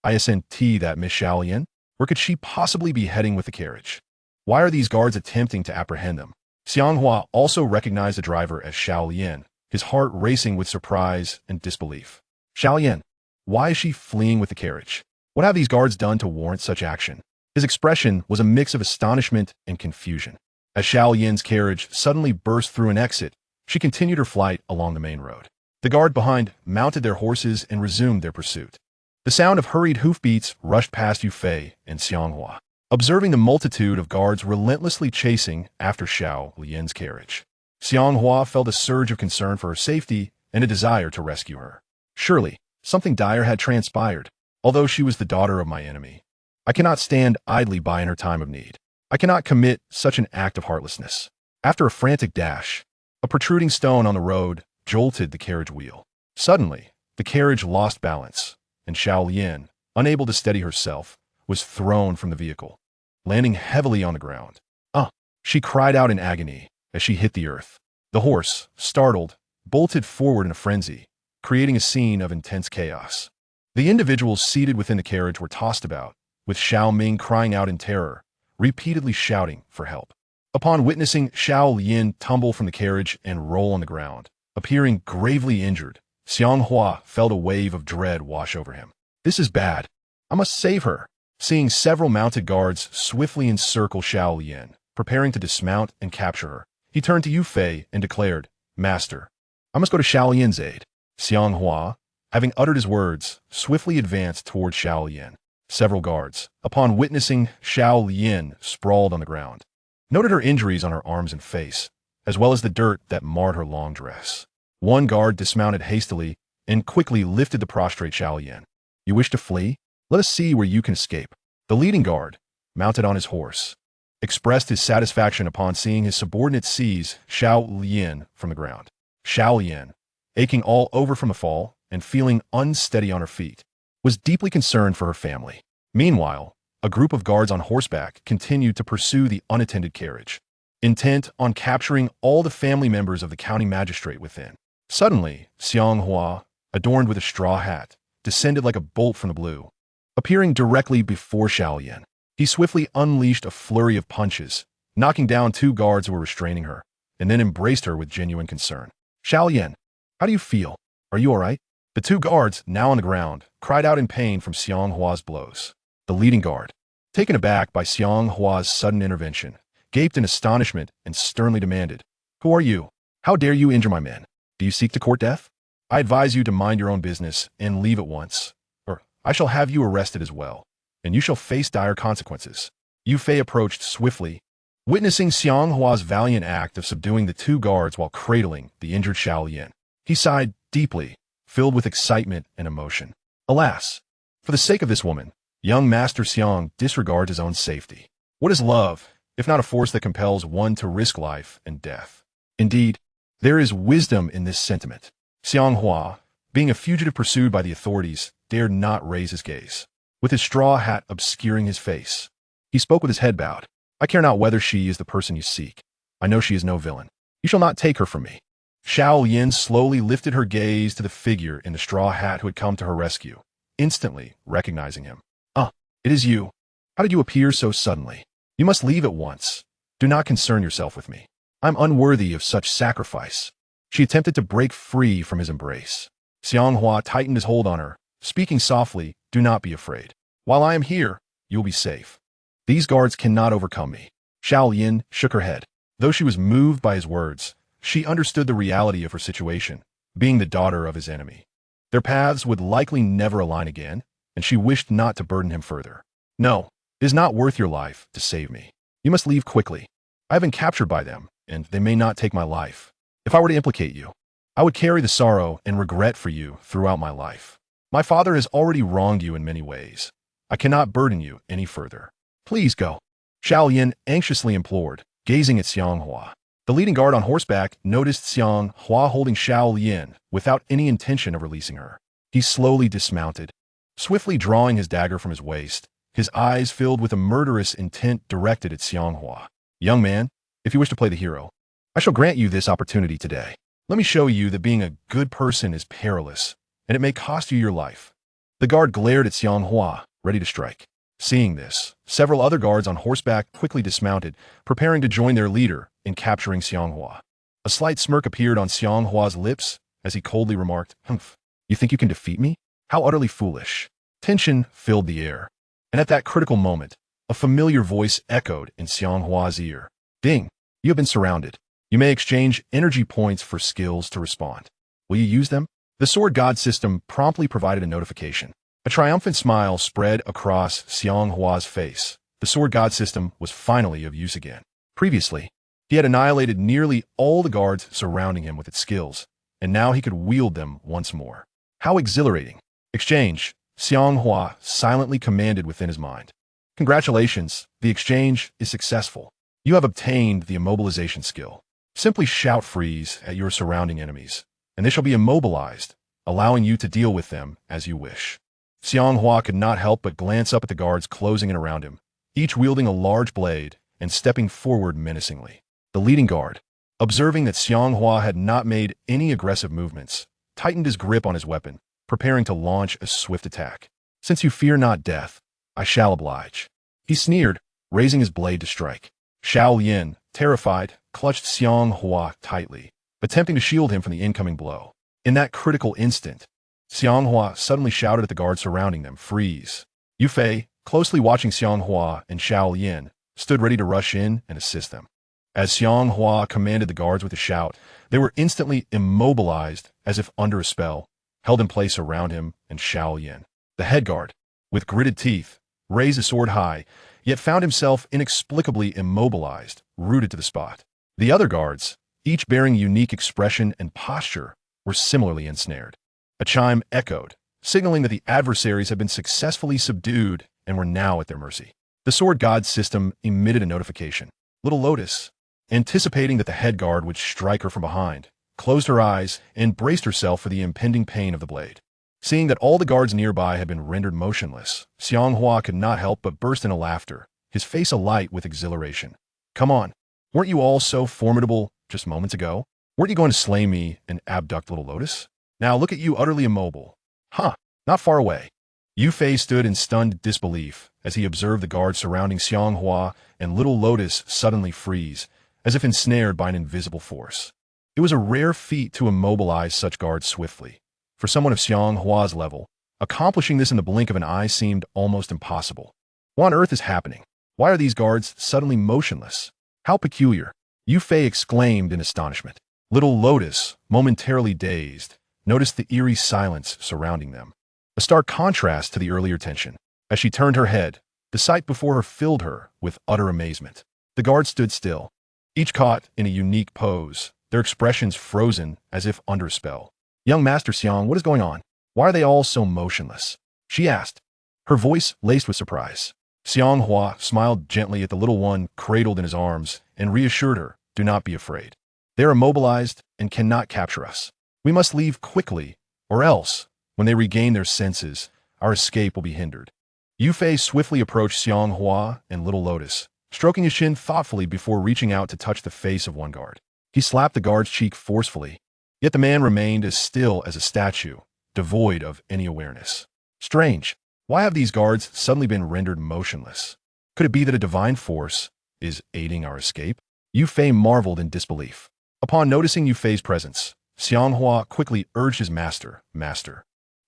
"Isn't that Miss Xiao Yin? Where could she possibly be heading with the carriage? Why are these guards attempting to apprehend them?" Xiang Hua also recognized the driver as Xiao Yin, his heart racing with surprise and disbelief. "Xiao Yin, why is she fleeing with the carriage? What have these guards done to warrant such action?" His expression was a mix of astonishment and confusion. As Xiao Yin's carriage suddenly burst through an exit, she continued her flight along the main road. The guard behind mounted their horses and resumed their pursuit. The sound of hurried hoofbeats rushed past Yu Fei and Xiang Hua, observing the multitude of guards relentlessly chasing after Xiao Yin's carriage. Xiang Hua felt a surge of concern for her safety and a desire to rescue her. Surely, something dire had transpired. Although she was the daughter of my enemy, I cannot stand idly by in her time of need. I cannot commit such an act of heartlessness. After a frantic dash, a protruding stone on the road jolted the carriage wheel. Suddenly, the carriage lost balance, and Xiao Yin, unable to steady herself, was thrown from the vehicle, landing heavily on the ground. "Ah!" she cried out in agony as she hit the earth. The horse, startled, bolted forward in a frenzy, creating a scene of intense chaos. The individuals seated within the carriage were tossed about, with Xuanming crying out in terror, repeatedly shouting for help. Upon witnessing Xiao Yin tumble from the carriage and roll on the ground, appearing gravely injured, Xiang Hua felt a wave of dread wash over him. "This is bad. I must save her." Seeing several mounted guards swiftly encircle Xiao Yin, preparing to dismount and capture her, he turned to Yu Fei and declared, "Master, I must go to Xiao Yin's aid." Xiang Hua, having uttered his words, swiftly advanced toward Xiao Yin. Several guards, upon witnessing Xiao Yin sprawled on the ground, noted her injuries on her arms and face, as well as the dirt that marred her long dress. One guard dismounted hastily and quickly lifted the prostrate Xiao Yin. "You wish to flee? Let us see where you can escape." The leading guard, mounted on his horse, expressed his satisfaction upon seeing his subordinate seize Xiao Yin from the ground. Xiao Yin, aching all over from the fall and feeling unsteady on her feet, was deeply concerned for her family. Meanwhile, a group of guards on horseback continued to pursue the unattended carriage, intent on capturing all the family members of the county magistrate within. Suddenly, Xiang Hua, adorned with a straw hat, descended like a bolt from the blue, appearing directly before Xiaolian. He swiftly unleashed a flurry of punches, knocking down two guards who were restraining her, and then embraced her with genuine concern. Xiaolian, how do you feel? Are you all right? The two guards, now on the ground, cried out in pain from Xiang Hua's blows. The leading guard, taken aback by Xiang Hua's sudden intervention, gaped in astonishment and sternly demanded, "Who are you? How dare you injure my men? Do you seek to court death? I advise you to mind your own business and leave at once, or I shall have you arrested as well, and you shall face dire consequences." Yu Fei approached swiftly, witnessing Xiang Hua's valiant act of subduing the two guards while cradling the injured Xiaolian. He sighed deeply, filled with excitement and emotion. Alas, for the sake of this woman, young Master Xiang disregards his own safety. What is love, if not a force that compels one to risk life and death? Indeed, there is wisdom in this sentiment. Xiang Hua, being a fugitive pursued by the authorities, dared not raise his gaze, with his straw hat obscuring his face. He spoke with his head bowed. "I care not whether she is the person you seek. I know she is no villain. You shall not take her from me." Xiaolian slowly lifted her gaze to the figure in the straw hat who had come to her rescue, instantly recognizing him. "Ah, it is you. How did you appear so suddenly? You must leave at once. Do not concern yourself with me. I'm unworthy of such sacrifice." She attempted to break free from his embrace. Xiang Hua tightened his hold on her, speaking softly, "Do not be afraid. While I am here, you will be safe. These guards cannot overcome me." Xiaolian shook her head. Though she was moved by his words, she understood the reality of her situation, being the daughter of his enemy. Their paths would likely never align again, and she wished not to burden him further. "No, it is not worth your life to save me. You must leave quickly. I have been captured by them, and they may not take my life. If I were to implicate you, I would carry the sorrow and regret for you throughout my life. My father has already wronged you in many ways. I cannot burden you any further. Please go." Xiaolian anxiously implored, gazing at Xiang Hua. The leading guard on horseback noticed Xiang Hua holding Xiaolian without any intention of releasing her. He slowly dismounted, swiftly drawing his dagger from his waist, his eyes filled with a murderous intent directed at Xiang Hua. "Young man, if you wish to play the hero, I shall grant you this opportunity today. Let me show you that being a good person is perilous, and it may cost you your life." The guard glared at Xiang Hua, ready to strike. Seeing this, several other guards on horseback quickly dismounted, preparing to join their leader in capturing Xiang Hua. A slight smirk appeared on Xiang Hua's lips as he coldly remarked, "Humph, you think you can defeat me? How utterly foolish." Tension filled the air, and at that critical moment, a familiar voice echoed in Xiang Hua's ear. "Ding, you have been surrounded. You may exchange energy points for skills to respond. Will you use them?" The sword god system promptly provided a notification. A triumphant smile spread across Xiang Hua's face. The sword god system was finally of use again. Previously, he had annihilated nearly all the guards surrounding him with its skills, and now he could wield them once more. How exhilarating. "Exchange," Xiang Hua silently commanded within his mind. "Congratulations, the exchange is successful. You have obtained the immobilization skill. Simply shout freeze at your surrounding enemies, and they shall be immobilized, allowing you to deal with them as you wish." Xiang Hua could not help but glance up at the guards closing in around him, each wielding a large blade and stepping forward menacingly. The leading guard, observing that Xiang Hua had not made any aggressive movements, tightened his grip on his weapon, preparing to launch a swift attack. "Since you fear not death, I shall oblige." He sneered, raising his blade to strike. Xiaolian, terrified, clutched Xiang Hua tightly, attempting to shield him from the incoming blow. In that critical instant, Xiang Hua suddenly shouted at the guards surrounding them, "Freeze!" Yu Fei, closely watching Xiang Hua and Xiaolian, stood ready to rush in and assist them. As Xiang Hua commanded the guards with a shout, they were instantly immobilized as if under a spell, held in place around him and Xiaolian. The head guard, with gritted teeth, raised his sword high, yet found himself inexplicably immobilized, rooted to the spot. The other guards, each bearing unique expression and posture, were similarly ensnared. A chime echoed, signaling that the adversaries had been successfully subdued and were now at their mercy. The sword god system emitted a notification. Little Lotus, anticipating that the head guard would strike her from behind, closed her eyes and braced herself for the impending pain of the blade. Seeing that all the guards nearby had been rendered motionless, Xiang Hua could not help but burst into laughter, his face alight with exhilaration. Come on, weren't you all so formidable just moments ago? Weren't you going to slay me and abduct little Lotus? Now look at you utterly immobile. Huh, not far away. Yu Fei stood in stunned disbelief as he observed the guards surrounding Xiang Hua and little Lotus suddenly freeze, as if ensnared by an invisible force. It was a rare feat to immobilize such guards swiftly. For someone of Xiang Hua's level, accomplishing this in the blink of an eye seemed almost impossible. What on earth is happening? Why are these guards suddenly motionless? How peculiar! Yu Fei exclaimed in astonishment. Little Lotus, momentarily dazed, noticed the eerie silence surrounding them, a stark contrast to the earlier tension. As she turned her head, the sight before her filled her with utter amazement. The guards stood still, each caught in a unique pose, their expressions frozen as if under a spell. Young Master Xiang, what is going on? Why are they all so motionless? She asked, her voice laced with surprise. Xiang Hua smiled gently at the little one cradled in his arms and reassured her, do not be afraid. They are immobilized and cannot capture us. We must leave quickly, or else, when they regain their senses, our escape will be hindered. Yu Fei swiftly approached Xiang Hua and little Lotus, stroking his chin thoughtfully before reaching out to touch the face of one guard. He slapped the guard's cheek forcefully, yet the man remained as still as a statue, devoid of any awareness. Strange. Why have these guards suddenly been rendered motionless? Could it be that a divine force is aiding our escape? Yu Fei marveled in disbelief. Upon noticing Yu Fei's presence, Xiang Hua quickly urged his master,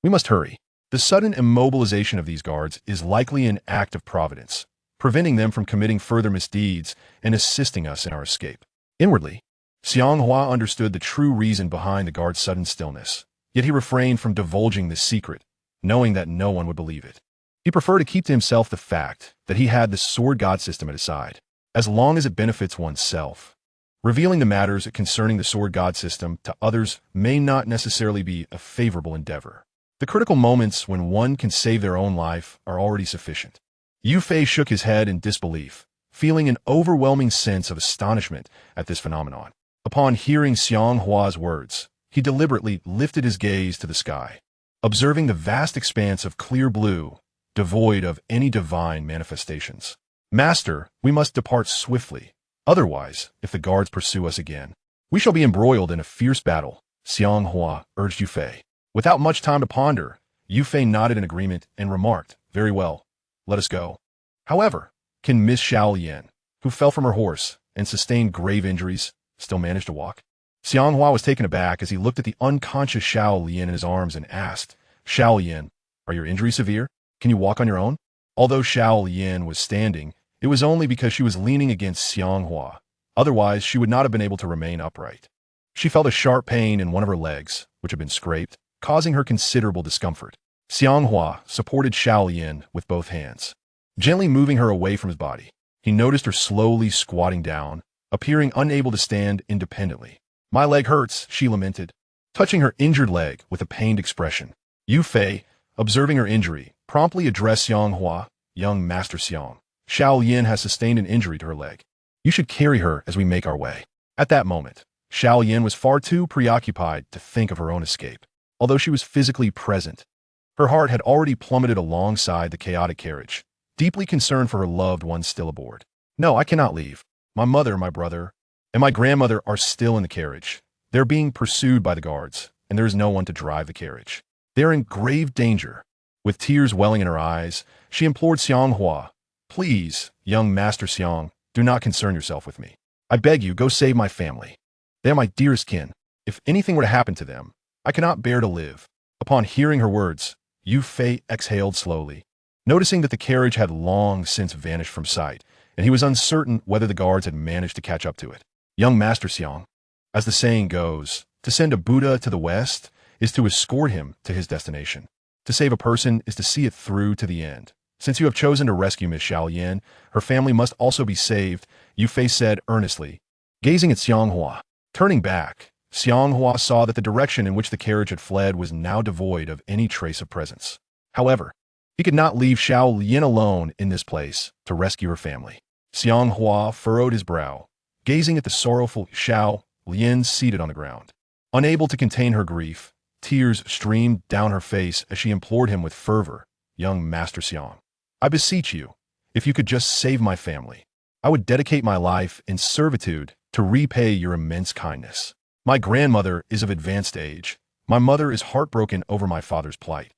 we must hurry. The sudden immobilization of these guards is likely an act of providence, preventing them from committing further misdeeds and assisting us in our escape. Inwardly, Xiang Hua understood the true reason behind the guard's sudden stillness, yet he refrained from divulging this secret, knowing that no one would believe it. He preferred to keep to himself the fact that he had the sword god system at his side, as long as it benefits oneself. Revealing the matters concerning the sword god system to others may not necessarily be a favorable endeavor. The critical moments when one can save their own life are already sufficient. Yu Fei shook his head in disbelief, feeling an overwhelming sense of astonishment at this phenomenon. Upon hearing Xiang Hua's words, he deliberately lifted his gaze to the sky, observing the vast expanse of clear blue, devoid of any divine manifestations. Master, we must depart swiftly. Otherwise, if the guards pursue us again, we shall be embroiled in a fierce battle, Xiang Hua urged Yu Fei. Without much time to ponder, Yu Fei nodded in agreement and remarked, very well, let us go. However, can Miss Xiao Lian, who fell from her horse and sustained grave injuries, still manage to walk? Xiang Hua was taken aback as he looked at the unconscious Xiao Lian in his arms and asked, Xiao Lian, are your injuries severe? Can you walk on your own? Although Xiao Lian was standing, it was only because she was leaning against Xiang Hua. Otherwise, she would not have been able to remain upright. She felt a sharp pain in one of her legs, which had been scraped, causing her considerable discomfort. Xiang Hua supported Xiao Lian with both hands, gently moving her away from his body. He noticed her slowly squatting down, appearing unable to stand independently. My leg hurts, she lamented, touching her injured leg with a pained expression. Yu Fei, observing her injury, promptly addressed Xiang Hua, young Master Xiang. Xiao Lian has sustained an injury to her leg. You should carry her as we make our way. At that moment, Xiao Lian was far too preoccupied to think of her own escape. Although she was physically present, her heart had already plummeted alongside the chaotic carriage, deeply concerned for her loved ones still aboard. No, I cannot leave. My mother, my brother, and my grandmother are still in the carriage. They're being pursued by the guards, and there is no one to drive the carriage. They are in grave danger. With tears welling in her eyes, she implored Xiang Hua, please, young Master Xiang, do not concern yourself with me. I beg you, go save my family. They are my dearest kin. If anything were to happen to them, I cannot bear to live. Upon hearing her words, Yu Fei exhaled slowly, noticing that the carriage had long since vanished from sight, and he was uncertain whether the guards had managed to catch up to it. Young Master Xiang, as the saying goes, to send a Buddha to the west is to escort him to his destination. To save a person is to see it through to the end. Since you have chosen to rescue Miss Xiao Lian, her family must also be saved, Yu Fei said earnestly, gazing at Xiang Hua. Turning back, Xiang Hua saw that the direction in which the carriage had fled was now devoid of any trace of presence. However, he could not leave Xiao Lian alone in this place to rescue her family. Xiang Hua furrowed his brow, gazing at the sorrowful Xiao Lian seated on the ground. Unable to contain her grief, Tears streamed down her face as she implored him with fervor. Young Master Xiang, I beseech you, if you could just save my family, I would dedicate my life in servitude to repay your immense kindness. My grandmother is of advanced age. My mother is heartbroken over my father's plight.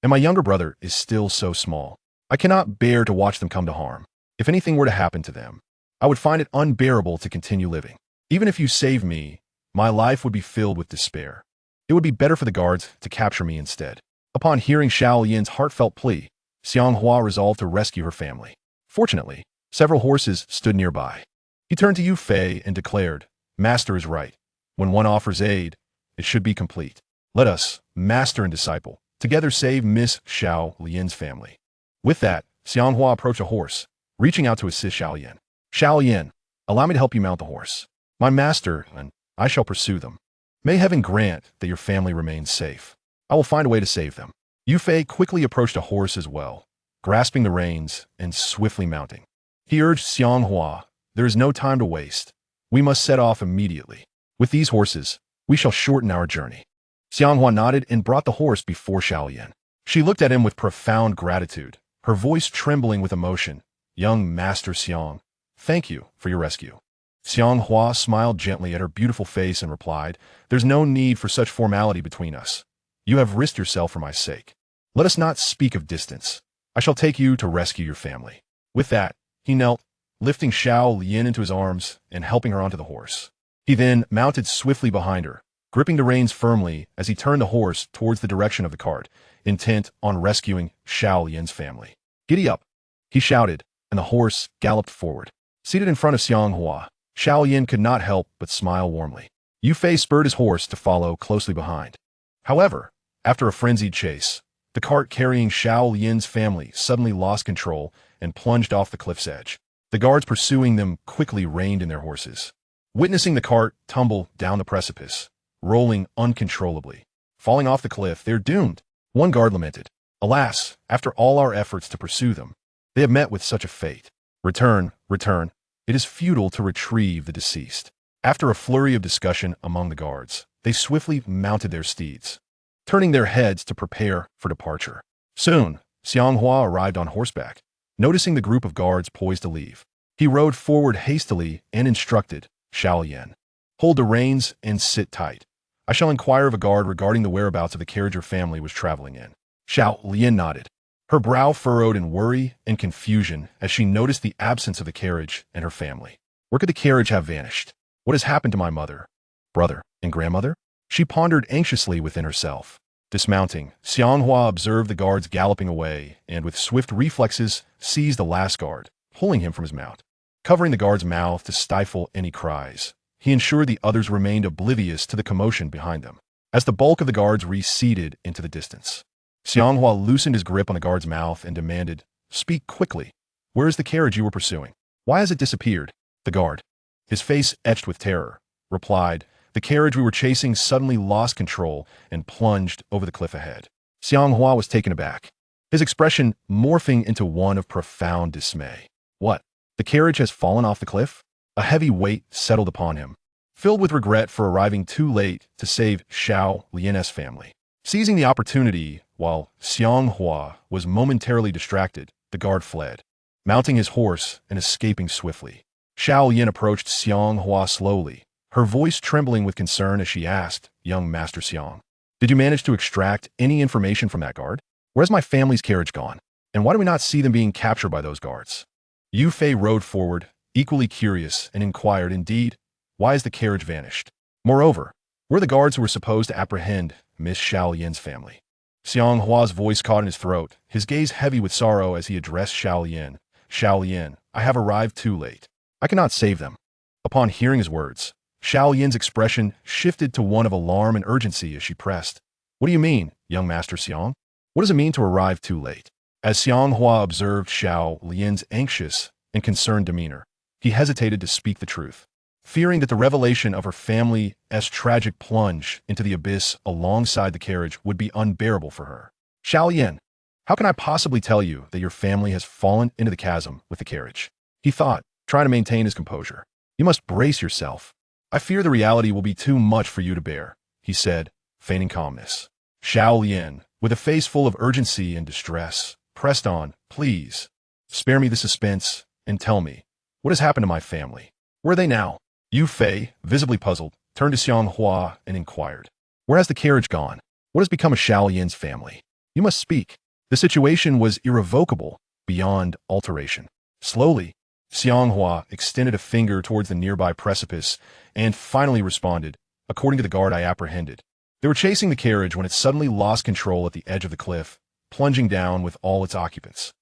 And my younger brother is still so small. I cannot bear to watch them come to harm. If anything were to happen to them, I would find it unbearable to continue living. Even if you save me, my life would be filled with despair. It would be better for the guards to capture me instead. Upon hearing Xiao Lian's heartfelt plea, Xiang Hua resolved to rescue her family. Fortunately, several horses stood nearby. He turned to Yu Fei and declared, Master is right. When one offers aid, it should be complete. Let us, master and disciple, together save Miss Xiao Lian's family. With that, Xiang Hua approached a horse, reaching out to assist Xiao Lian. Xiao Lian, allow me to help you mount the horse. My master and I shall pursue them. May heaven grant that your family remains safe. I will find a way to save them. Yu Fei quickly approached a horse as well, grasping the reins and swiftly mounting. He urged Xiang Hua, there is no time to waste. We must set off immediately. With these horses, we shall shorten our journey. Xiang Hua nodded and brought the horse before Xiao Lian. She looked at him with profound gratitude, her voice trembling with emotion. Young Master Xiang, thank you for your rescue. Xiang Hua smiled gently at her beautiful face and replied, there's no need for such formality between us. You have risked yourself for my sake. Let us not speak of distance. I shall take you to rescue your family. With that, he knelt, lifting Xiao Lian into his arms and helping her onto the horse. He then mounted swiftly behind her, gripping the reins firmly as he turned the horse towards the direction of the cart, intent on rescuing Xiao Lian's family. Giddy up, he shouted, and the horse galloped forward. Seated in front of Xiang Hua, Xiao Lian could not help but smile warmly. Yu Fei spurred his horse to follow closely behind. However, after a frenzied chase, the cart carrying Xiao Lian's family suddenly lost control and plunged off the cliff's edge. The guards pursuing them quickly reined in their horses. Witnessing the cart tumble down the precipice, rolling uncontrollably. Falling off the cliff, they're doomed. One guard lamented, alas, after all our efforts to pursue them, they have met with such a fate. Return, return. It is futile to retrieve the deceased. After a flurry of discussion among the guards, they swiftly mounted their steeds, turning their heads to prepare for departure. Soon, Xiang Hua arrived on horseback. Noticing the group of guards poised to leave, he rode forward hastily and instructed, Xiao Lian, hold the reins and sit tight. I shall inquire of a guard regarding the whereabouts of the carriage your family was traveling in. Xiao Lian nodded, her brow furrowed in worry and confusion as she noticed the absence of the carriage and her family. Where could the carriage have vanished? What has happened to my mother, brother, and grandmother? She pondered anxiously within herself. Dismounting, Xiang Hua observed the guards galloping away and with swift reflexes seized the last guard, pulling him from his mount. Covering the guard's mouth to stifle any cries, he ensured the others remained oblivious to the commotion behind them. As the bulk of the guards receded into the distance, Xiang Hua loosened his grip on the guard's mouth and demanded, speak quickly. Where is the carriage you were pursuing? Why has it disappeared? The guard, his face etched with terror, replied, the carriage we were chasing suddenly lost control and plunged over the cliff ahead. Xiang Hua was taken aback, his expression morphing into one of profound dismay. What? The carriage has fallen off the cliff? A heavy weight settled upon him, filled with regret for arriving too late to save Xiao Lian's family. Seizing the opportunity, while Xiang Hua was momentarily distracted, the guard fled, mounting his horse and escaping swiftly. Xiao Lian approached Xiang Hua slowly, her voice trembling with concern as she asked, young Master Xiang, did you manage to extract any information from that guard? Where's my family's carriage gone? And why do we not see them being captured by those guards? Yu Fei rode forward, equally curious, and inquired, indeed, why has the carriage vanished? Moreover, were the guards who were supposed to apprehend Miss Xiao Lian's family? Xiang Hua's voice caught in his throat, his gaze heavy with sorrow as he addressed Xiao Lian. Xiao Lian, I have arrived too late. I cannot save them. Upon hearing his words, Xiao Lian's expression shifted to one of alarm and urgency as she pressed. What do you mean, young Master Xiang? What does it mean to arrive too late? As Xiang Hua observed Xiao Lian's anxious and concerned demeanor, he hesitated to speak the truth, fearing that the revelation of her family's tragic plunge into the abyss alongside the carriage would be unbearable for her. Xiao Lian, how can I possibly tell you that your family has fallen into the chasm with the carriage? He thought, trying to maintain his composure. You must brace yourself. I fear the reality will be too much for you to bear, he said, feigning calmness. Xiao Lian, with a face full of urgency and distress, pressed on, "Please, spare me the suspense, and tell me, what has happened to my family? Where are they now?" Yu Fei, visibly puzzled, turned to Xiang Hua and inquired, "Where has the carriage gone? What has become of Xiao Lian's family? You must speak." The situation was irrevocable, beyond alteration. Slowly, Xiang Hua extended a finger towards the nearby precipice and finally responded, "According to the guard I apprehended, they were chasing the carriage when it suddenly lost control at the edge of the cliff, plunging down with all its occupants."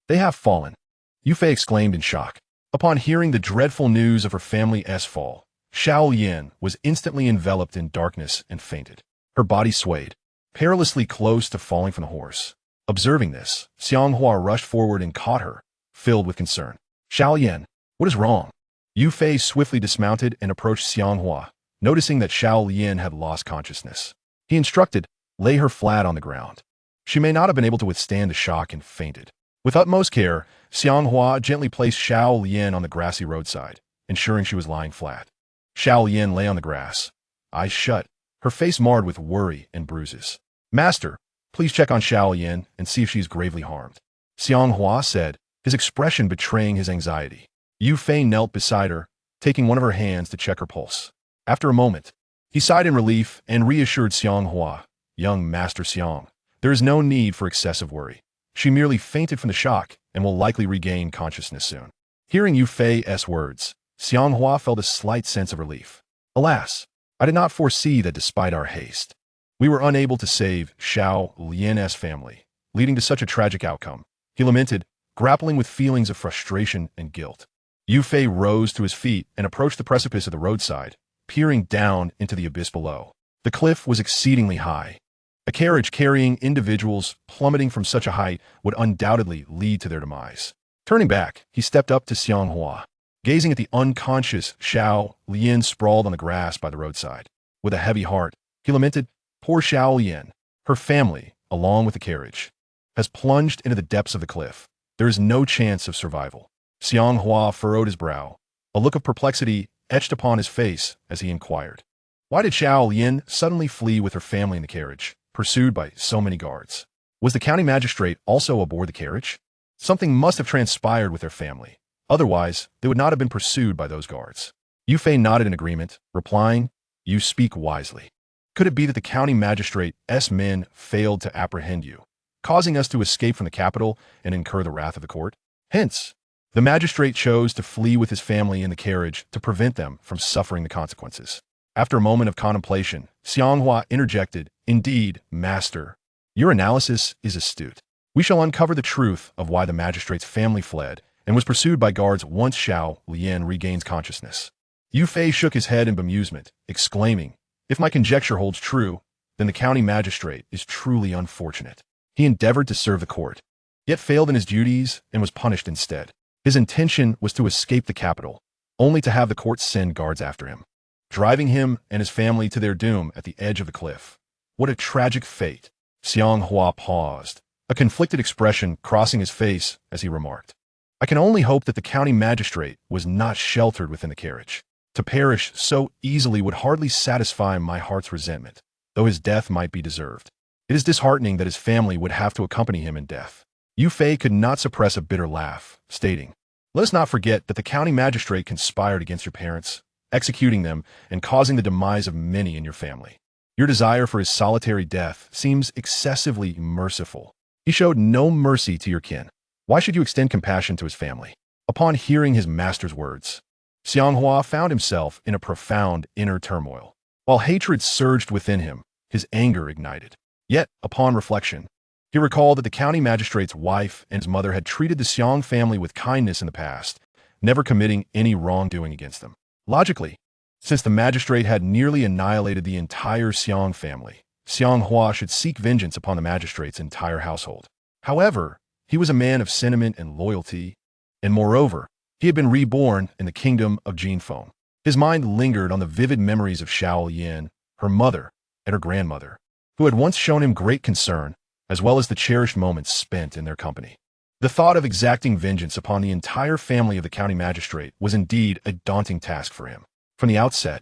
They have fallen," Yu Fei exclaimed in shock. Upon hearing the dreadful news of her family's fall, Xiao Lian was instantly enveloped in darkness and fainted. Her body swayed, perilously close to falling from the horse. Observing this, Xiang Hua rushed forward and caught her, filled with concern. "Xiao Lian, what is wrong?" Yu Fei swiftly dismounted and approached Xiang Hua, noticing that Xiao Lian had lost consciousness. He instructed, "Lay her flat on the ground." She may not have been able to withstand the shock and fainted. With utmost care, Xiang Hua gently placed Xiao Lian on the grassy roadside, ensuring she was lying flat. Xiao Lian lay on the grass, eyes shut, her face marred with worry and bruises. "Master, please check on Xiao Lian and see if she is gravely harmed," Xiang Hua said, his expression betraying his anxiety. Yu Fei knelt beside her, taking one of her hands to check her pulse. After a moment, he sighed in relief and reassured Xiang Hua, "Young Master Xiang, there is no need for excessive worry. She merely fainted from the shock and will likely regain consciousness soon." Hearing Yu Fei's words, Xiang Hua felt a slight sense of relief. "Alas, I did not foresee that despite our haste, we were unable to save Xiao Lian's family, leading to such a tragic outcome," he lamented, grappling with feelings of frustration and guilt. Yu Fei rose to his feet and approached the precipice of the roadside, peering down into the abyss below. The cliff was exceedingly high. A carriage carrying individuals plummeting from such a height would undoubtedly lead to their demise. Turning back, he stepped up to Xiang Hua, gazing at the unconscious Xiao Lian sprawled on the grass by the roadside. With a heavy heart, he lamented, "Poor Xiao Lian, her family, along with the carriage, has plunged into the depths of the cliff. There is no chance of survival." Xiang Hua furrowed his brow, a look of perplexity etched upon his face as he inquired, "Why did Xiao Lian suddenly flee with her family in the carriage, pursued by so many guards? Was the county magistrate also aboard the carriage? Something must have transpired with their family. Otherwise, they would not have been pursued by those guards." Yu Fei nodded in agreement, replying, "You speak wisely. Could it be that the county magistrate's men failed to apprehend you, causing us to escape from the capital and incur the wrath of the court? Hence, the magistrate chose to flee with his family in the carriage to prevent them from suffering the consequences." After a moment of contemplation, Xiang Hua interjected, "Indeed, master, your analysis is astute. We shall uncover the truth of why the magistrate's family fled and was pursued by guards once Xiao Lian regains consciousness." Yu Fei shook his head in bemusement, exclaiming, "If my conjecture holds true, then the county magistrate is truly unfortunate. He endeavored to serve the court, yet failed in his duties and was punished instead. His intention was to escape the capital, only to have the court send guards after him, driving him and his family to their doom at the edge of the cliff. What a tragic fate." Xiang Hua paused, a conflicted expression crossing his face as he remarked, "I can only hope that the county magistrate was not sheltered within the carriage. To perish so easily would hardly satisfy my heart's resentment, though his death might be deserved. It is disheartening that his family would have to accompany him in death." Yu Fei could not suppress a bitter laugh, stating, "Let us not forget that the county magistrate conspired against your parents, executing them and causing the demise of many in your family. Your desire for his solitary death seems excessively merciful. He showed no mercy to your kin. Why should you extend compassion to his family?" Upon hearing his master's words, Xiang Hua found himself in a profound inner turmoil. While hatred surged within him, his anger ignited. Yet, upon reflection, he recalled that the county magistrate's wife and his mother had treated the Xiang family with kindness in the past, never committing any wrongdoing against them. Logically, since the magistrate had nearly annihilated the entire Xiang family, Xiang Hua should seek vengeance upon the magistrate's entire household. However, he was a man of sentiment and loyalty, and moreover, he had been reborn in the kingdom of Jinfeng. His mind lingered on the vivid memories of Xiao Lian, her mother, and her grandmother, who had once shown him great concern, as well as the cherished moments spent in their company. The thought of exacting vengeance upon the entire family of the county magistrate was indeed a daunting task for him. From the outset,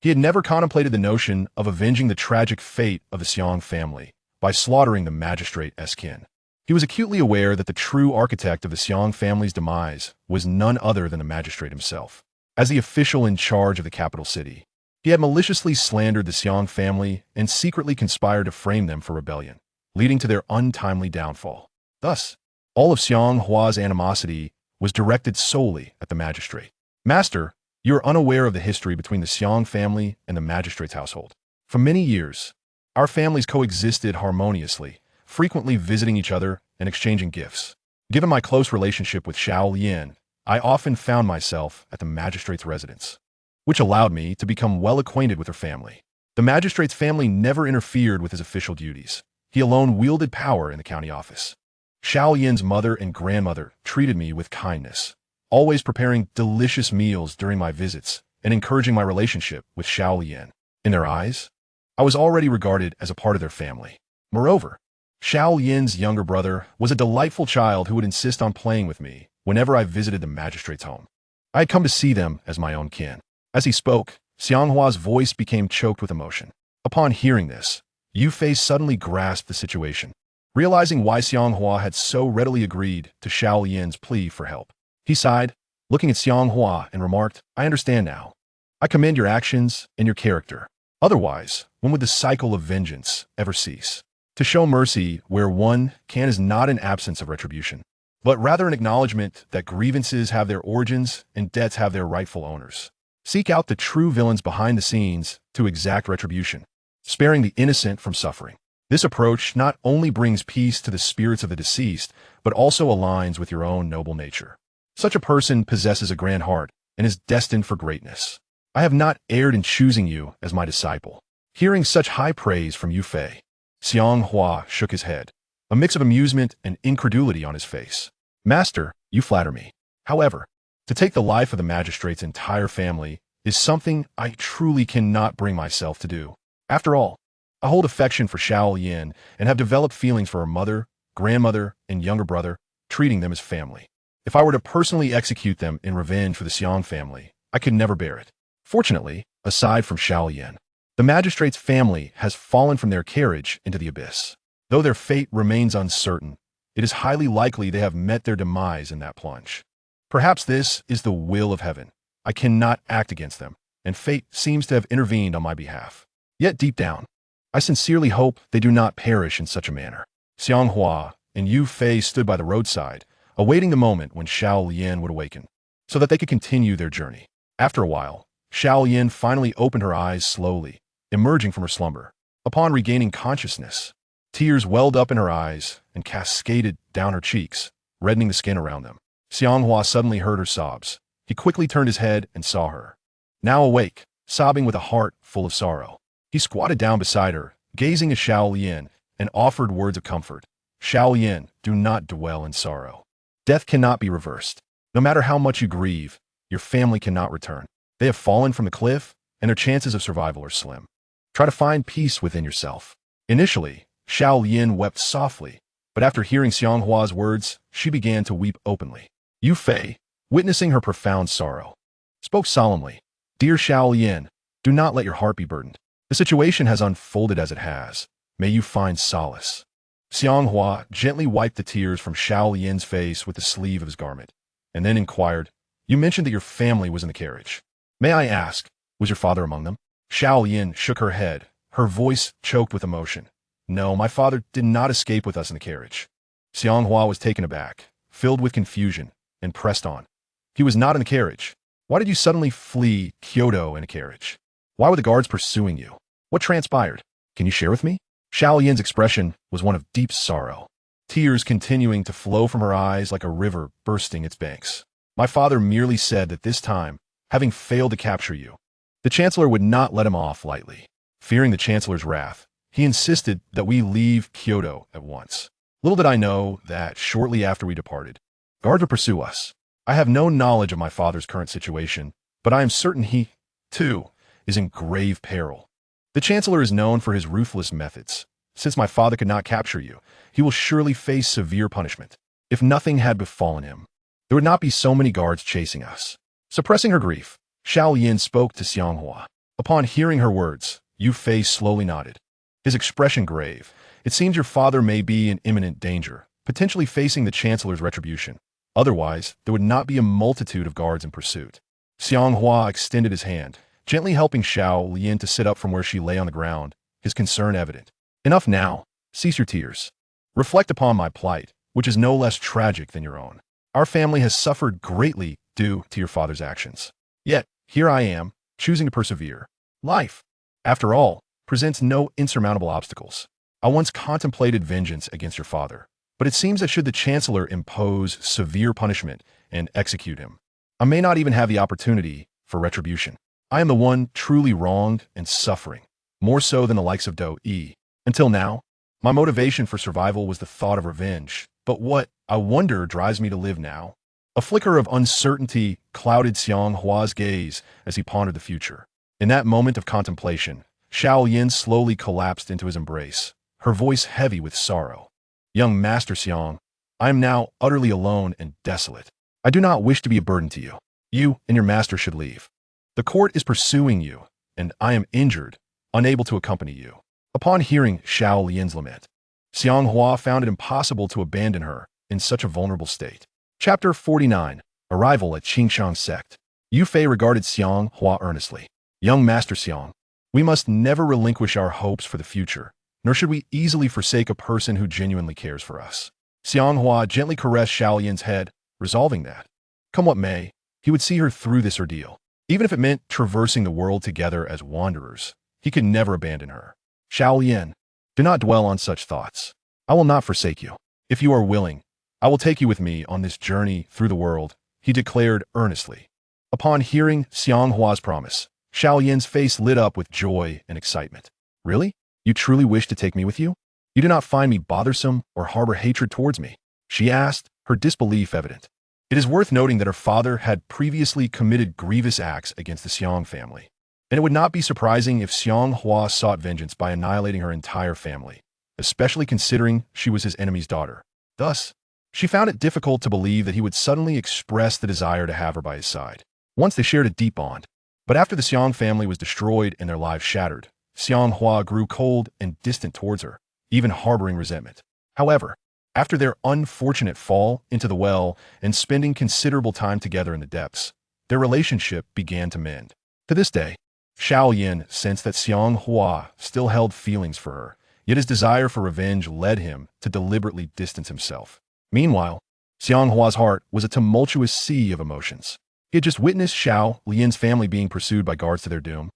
He had never contemplated the notion of avenging the tragic fate of the Xiang family by slaughtering the magistrate's kin. He was acutely aware that the true architect of the Xiang family's demise was none other than the magistrate himself. As the official in charge of the capital city, he had maliciously slandered the Xiang family and secretly conspired to frame them for rebellion, leading to their untimely downfall. Thus, all of Xiang Hua's animosity was directed solely at the magistrate. Master, you are unaware of the history between the Xiang family and the magistrate's household. For many years, our families coexisted harmoniously, frequently visiting each other and exchanging gifts. Given my close relationship with Xiao Lian, I often found myself at the magistrate's residence, which allowed me to become well acquainted with her family. The magistrate's family never interfered with his official duties. He alone wielded power in the county office. Xiao Yan's mother and grandmother treated me with kindness, always preparing delicious meals during my visits and encouraging my relationship with Xiao Yan. In their eyes, I was already regarded as a part of their family. Moreover, Xiao Yan's younger brother was a delightful child who would insist on playing with me whenever I visited the magistrate's home. I had come to see them as my own kin. As he spoke, Xiang Hua's voice became choked with emotion. Upon hearing this, Yu Fei suddenly grasped the situation. Realizing why Xiang Hua had so readily agreed to Xiao Yan's plea for help, he sighed, looking at Xiang Hua, and remarked, I understand now. I commend your actions and your character. Otherwise, when would the cycle of vengeance ever cease? To show mercy where one can is not an absence of retribution, but rather an acknowledgement that grievances have their origins and debts have their rightful owners. Seek out the true villains behind the scenes to exact retribution, sparing the innocent from suffering. This approach not only brings peace to the spirits of the deceased, but also aligns with your own noble nature. Such a person possesses a grand heart and is destined for greatness. I have not erred in choosing you as my disciple. Hearing such high praise from Yu Fei, Xiang Hua shook his head, a mix of amusement and incredulity on his face. Master, you flatter me. However, to take the life of the magistrate's entire family is something I truly cannot bring myself to do. After all, I hold affection for Xiao Yan and have developed feelings for her mother, grandmother, and younger brother, treating them as family. If I were to personally execute them in revenge for the Xiang family, I could never bear it. Fortunately, aside from Xiao Yan, the magistrate's family has fallen from their carriage into the abyss. Though their fate remains uncertain, it is highly likely they have met their demise in that plunge. Perhaps this is the will of heaven. I cannot act against them, and fate seems to have intervened on my behalf. Yet deep down, I sincerely hope they do not perish in such a manner. Xiang Hua and Yu Fei stood by the roadside, awaiting the moment when Xiao Lian would awaken, so that they could continue their journey. After a while, Xiao Lian finally opened her eyes slowly, emerging from her slumber. Upon regaining consciousness, tears welled up in her eyes and cascaded down her cheeks, reddening the skin around them. Xiang Hua suddenly heard her sobs. He quickly turned his head and saw her. Now awake, sobbing with a heart full of sorrow. He squatted down beside her, gazing at Xiao Lian, and offered words of comfort. Xiao Lian, do not dwell in sorrow. Death cannot be reversed. No matter how much you grieve, your family cannot return. They have fallen from the cliff, and their chances of survival are slim. Try to find peace within yourself. Initially, Xiao Lian wept softly, but after hearing Xiang Hua's words, she began to weep openly. Yu Fei, witnessing her profound sorrow, spoke solemnly. Dear Xiao Lian, do not let your heart be burdened. The situation has unfolded as it has. May you find solace. Xiang Hua gently wiped the tears from Xiao Lian's face with the sleeve of his garment, and then inquired, You mentioned that your family was in the carriage. May I ask, was your father among them? Xiao Lian shook her head, her voice choked with emotion. No, my father did not escape with us in the carriage. Xiang Hua was taken aback, filled with confusion, and pressed on. He was not in the carriage. Why did you suddenly flee Kyoto in a carriage? Why were the guards pursuing you? What transpired? Can you share with me? Xiao Yan's expression was one of deep sorrow, tears continuing to flow from her eyes like a river bursting its banks. My father merely said that this time, having failed to capture you, the Chancellor would not let him off lightly. Fearing the Chancellor's wrath, he insisted that we leave Kyoto at once. Little did I know that shortly after we departed, guards would pursue us. I have no knowledge of my father's current situation, but I am certain he, too, is in grave peril. The Chancellor is known for his ruthless methods. Since my father could not capture you, he will surely face severe punishment. If nothing had befallen him, there would not be so many guards chasing us. Suppressing her grief, Xiao Yan spoke to Xiang Hua. Upon hearing her words, Yu Fei slowly nodded, his expression grave. It seems your father may be in imminent danger, potentially facing the Chancellor's retribution. Otherwise, there would not be a multitude of guards in pursuit. Xiang Hua extended his hand, gently helping Xiao Lian to sit up from where she lay on the ground, his concern evident. Enough now. Cease your tears. Reflect upon my plight, which is no less tragic than your own. Our family has suffered greatly due to your father's actions. Yet, here I am, choosing to persevere. Life, after all, presents no insurmountable obstacles. I once contemplated vengeance against your father, but it seems that should the Chancellor impose severe punishment and execute him, I may not even have the opportunity for retribution. I am the one truly wronged and suffering, more so than the likes of Do Yi. Until now, my motivation for survival was the thought of revenge, but what, I wonder, drives me to live now? A flicker of uncertainty clouded Xiang Hua's gaze as he pondered the future. In that moment of contemplation, Xiao Yin slowly collapsed into his embrace, her voice heavy with sorrow. Young Master Xiang, I am now utterly alone and desolate. I do not wish to be a burden to you. You and your master should leave. The court is pursuing you, and I am injured, unable to accompany you. Upon hearing Xiao Lian's lament, Xiang Hua found it impossible to abandon her in such a vulnerable state. Chapter 49. Arrival at Qingshang Sect. Yu Fei regarded Xiang Hua earnestly. Young Master Xiang, we must never relinquish our hopes for the future, nor should we easily forsake a person who genuinely cares for us. Xiang Hua gently caressed Xiao Lian's head, resolving that, come what may, he would see her through this ordeal. Even if it meant traversing the world together as wanderers, he could never abandon her. Xiao Lian, do not dwell on such thoughts. I will not forsake you. If you are willing, I will take you with me on this journey through the world, he declared earnestly. Upon hearing Xiang Hua's promise, Xiao Yan's face lit up with joy and excitement. Really? You truly wish to take me with you? You do not find me bothersome or harbor hatred towards me? She asked, her disbelief evident. It is worth noting that her father had previously committed grievous acts against the Xiang family, and it would not be surprising if Xiang Hua sought vengeance by annihilating her entire family, especially considering she was his enemy's daughter. Thus, she found it difficult to believe that he would suddenly express the desire to have her by his side. Once they shared a deep bond, but after the Xiang family was destroyed and their lives shattered, Xiang Hua grew cold and distant towards her, even harboring resentment. However, after their unfortunate fall into the well and spending considerable time together in the depths, their relationship began to mend. To this day, Xiao Yin sensed that Xiang Hua still held feelings for her, yet his desire for revenge led him to deliberately distance himself. Meanwhile, Xiang Hua's heart was a tumultuous sea of emotions. He had just witnessed Xiao Lian's family being pursued by guards to their doom,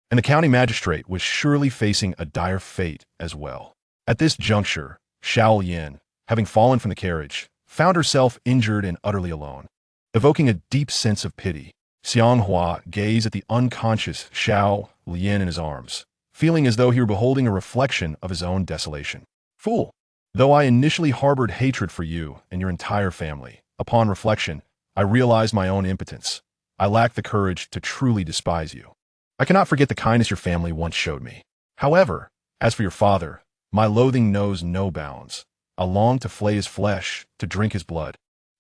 and the county magistrate was surely facing a dire fate as well. At this juncture, Xiao Lian, having fallen from the carriage, found herself injured and utterly alone. Evoking a deep sense of pity, Xiang Hua gazed at the unconscious Xiao Lian in his arms, feeling as though he were beholding a reflection of his own desolation. Fool! Though I initially harbored hatred for you and your entire family, upon reflection, I realized my own impotence. I lacked the courage to truly despise you. I cannot forget the kindness your family once showed me. However, as for your father, my loathing knows no bounds. I long to flay his flesh, to drink his blood,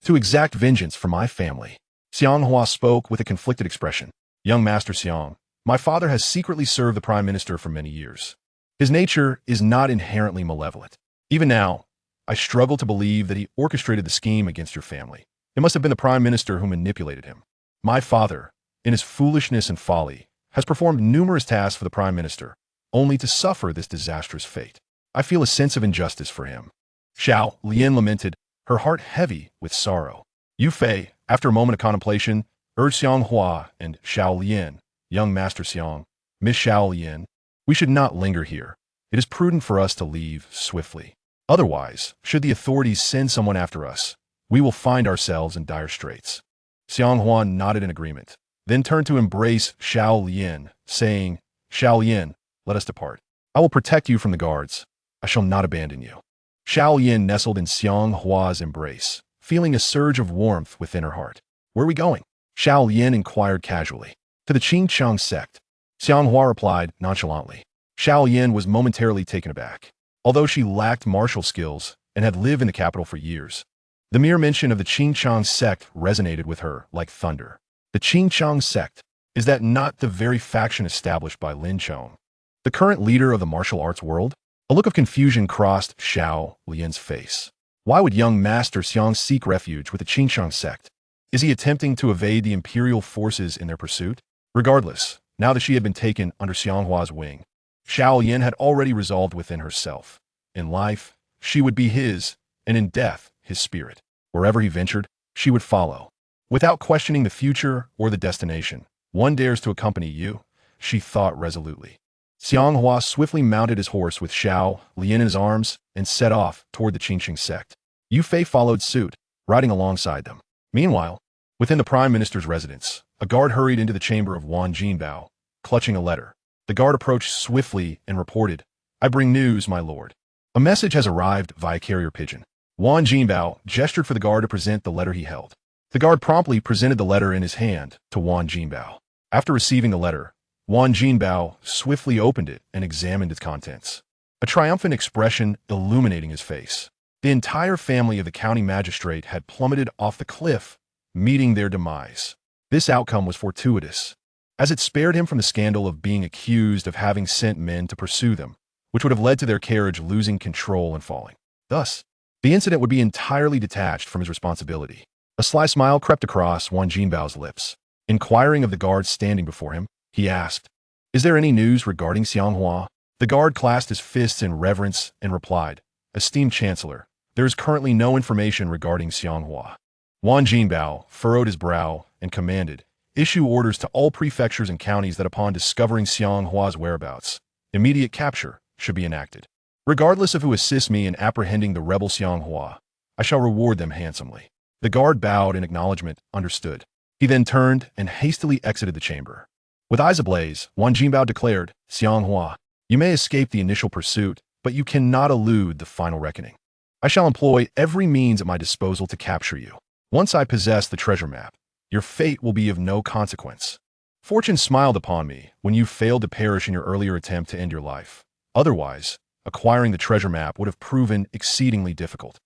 to exact vengeance for my family. Xiang Hua spoke with a conflicted expression. Young Master Xiang, my father has secretly served the Prime Minister for many years. His nature is not inherently malevolent. Even now, I struggle to believe that he orchestrated the scheme against your family. It must have been the Prime Minister who manipulated him. My father, in his foolishness and folly, has performed numerous tasks for the Prime Minister, only to suffer this disastrous fate. I feel a sense of injustice for him. Xiao Lian lamented, her heart heavy with sorrow. Yu Fei, after a moment of contemplation, urged Xiang Hua and Xiao Lian, young Master Xiang, Miss Xiao Lian, we should not linger here. It is prudent for us to leave swiftly. Otherwise, should the authorities send someone after us, we will find ourselves in dire straits. Xiang Hua nodded in agreement, then turned to embrace Xiao Lian, saying, Xiao Lian, let us depart. I will protect you from the guards. I shall not abandon you. Xiao Yin nestled in Xiang Hua's embrace, feeling a surge of warmth within her heart. Where are we going? Xiao Yin inquired casually. To the Qingshang sect. Xiang Hua replied nonchalantly. Xiao Yin was momentarily taken aback. Although she lacked martial skills and had lived in the capital for years, the mere mention of the Qingshang sect resonated with her like thunder. The Qingshang sect. Is that not the very faction established by Lin Chong, the current leader of the martial arts world? A look of confusion crossed Xiao Lian's face. Why would young Master Xiang seek refuge with the Qingshang sect? Is he attempting to evade the imperial forces in their pursuit? Regardless, now that she had been taken under Xiang Hua's wing, Xiao Lian had already resolved within herself. In life, she would be his, and in death, his spirit. Wherever he ventured, she would follow. Without questioning the future or the destination, one dares to accompany you, she thought resolutely. Xiang Hua swiftly mounted his horse with Xiao Lian in his arms and set off toward the Qingshang sect. Yu Fei followed suit, riding alongside them. Meanwhile, within the Prime Minister's residence, a guard hurried into the chamber of Wan Jinbao, clutching a letter. The guard approached swiftly and reported, "I bring news, my lord. A message has arrived via carrier pigeon." Wan Jinbao gestured for the guard to present the letter he held. The guard promptly presented the letter in his hand to Wan Jinbao. After receiving the letter, Wan Jinbao swiftly opened it and examined its contents, a triumphant expression illuminating his face. The entire family of the county magistrate had plummeted off the cliff, meeting their demise. This outcome was fortuitous, as it spared him from the scandal of being accused of having sent men to pursue them, which would have led to their carriage losing control and falling. Thus, the incident would be entirely detached from his responsibility. A sly smile crept across Wan Jinbao's lips. Inquiring of the guard standing before him, he asked, "Is there any news regarding Xiang Hua?" The guard clasped his fists in reverence and replied, "Esteemed Chancellor, there is currently no information regarding Xiang Hua." Wan Jinbao furrowed his brow and commanded, "Issue orders to all prefectures and counties that upon discovering Xiang Hua's whereabouts, immediate capture should be enacted. Regardless of who assists me in apprehending the rebel Xiang Hua, I shall reward them handsomely." The guard bowed in acknowledgement, understood. He then turned and hastily exited the chamber. With eyes ablaze, Wan Jinbao declared, "Xiang Hua, you may escape the initial pursuit, but you cannot elude the final reckoning. I shall employ every means at my disposal to capture you. Once I possess the treasure map, your fate will be of no consequence. Fortune smiled upon me when you failed to perish in your earlier attempt to end your life. Otherwise, acquiring the treasure map would have proven exceedingly difficult."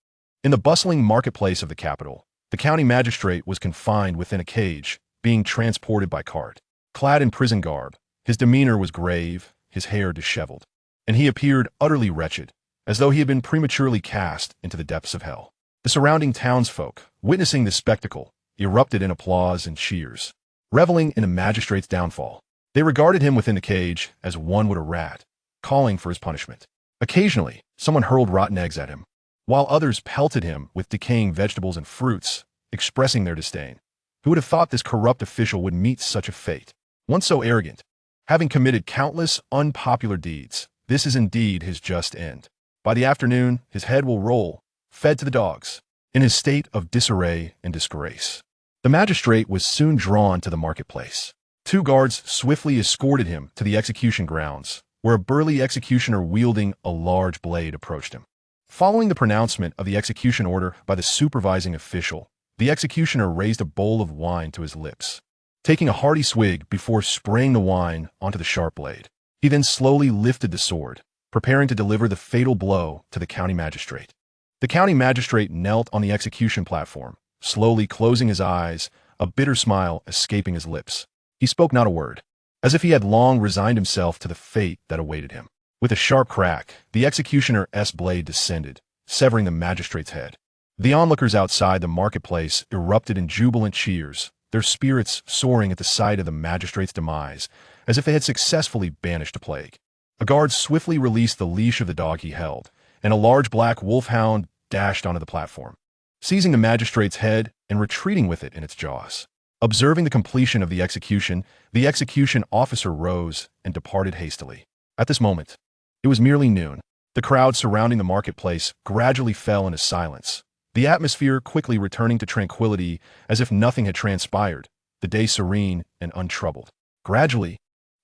In the bustling marketplace of the capital, the county magistrate was confined within a cage, being transported by cart. Clad in prison garb, his demeanor was grave, his hair disheveled, and he appeared utterly wretched, as though he had been prematurely cast into the depths of hell. The surrounding townsfolk, witnessing this spectacle, erupted in applause and cheers, reveling in the magistrate's downfall. They regarded him within the cage as one would a rat, calling for his punishment. Occasionally, someone hurled rotten eggs at him, while others pelted him with decaying vegetables and fruits, expressing their disdain. Who would have thought this corrupt official would meet such a fate? Once so arrogant, having committed countless unpopular deeds, this is indeed his just end. By the afternoon, his head will roll, fed to the dogs, in his state of disarray and disgrace. The magistrate was soon drawn to the marketplace. 2 guards swiftly escorted him to the execution grounds, where a burly executioner wielding a large blade approached him. Following the pronouncement of the execution order by the supervising official, the executioner raised a bowl of wine to his lips, taking a hearty swig before spraying the wine onto the sharp blade. He then slowly lifted the sword, preparing to deliver the fatal blow to the county magistrate. The county magistrate knelt on the execution platform, slowly closing his eyes, a bitter smile escaping his lips. He spoke not a word, as if he had long resigned himself to the fate that awaited him. With a sharp crack, the executioner's blade descended, severing the magistrate's head. The onlookers outside the marketplace erupted in jubilant cheers, their spirits soaring at the sight of the magistrate's demise, as if they had successfully banished a plague. A guard swiftly released the leash of the dog he held, and a large black wolfhound dashed onto the platform, seizing the magistrate's head and retreating with it in its jaws. Observing the completion of the execution officer rose and departed hastily. At this moment, it was merely noon. The crowd surrounding the marketplace gradually fell into silence, the atmosphere quickly returning to tranquility as if nothing had transpired, the day serene and untroubled. Gradually,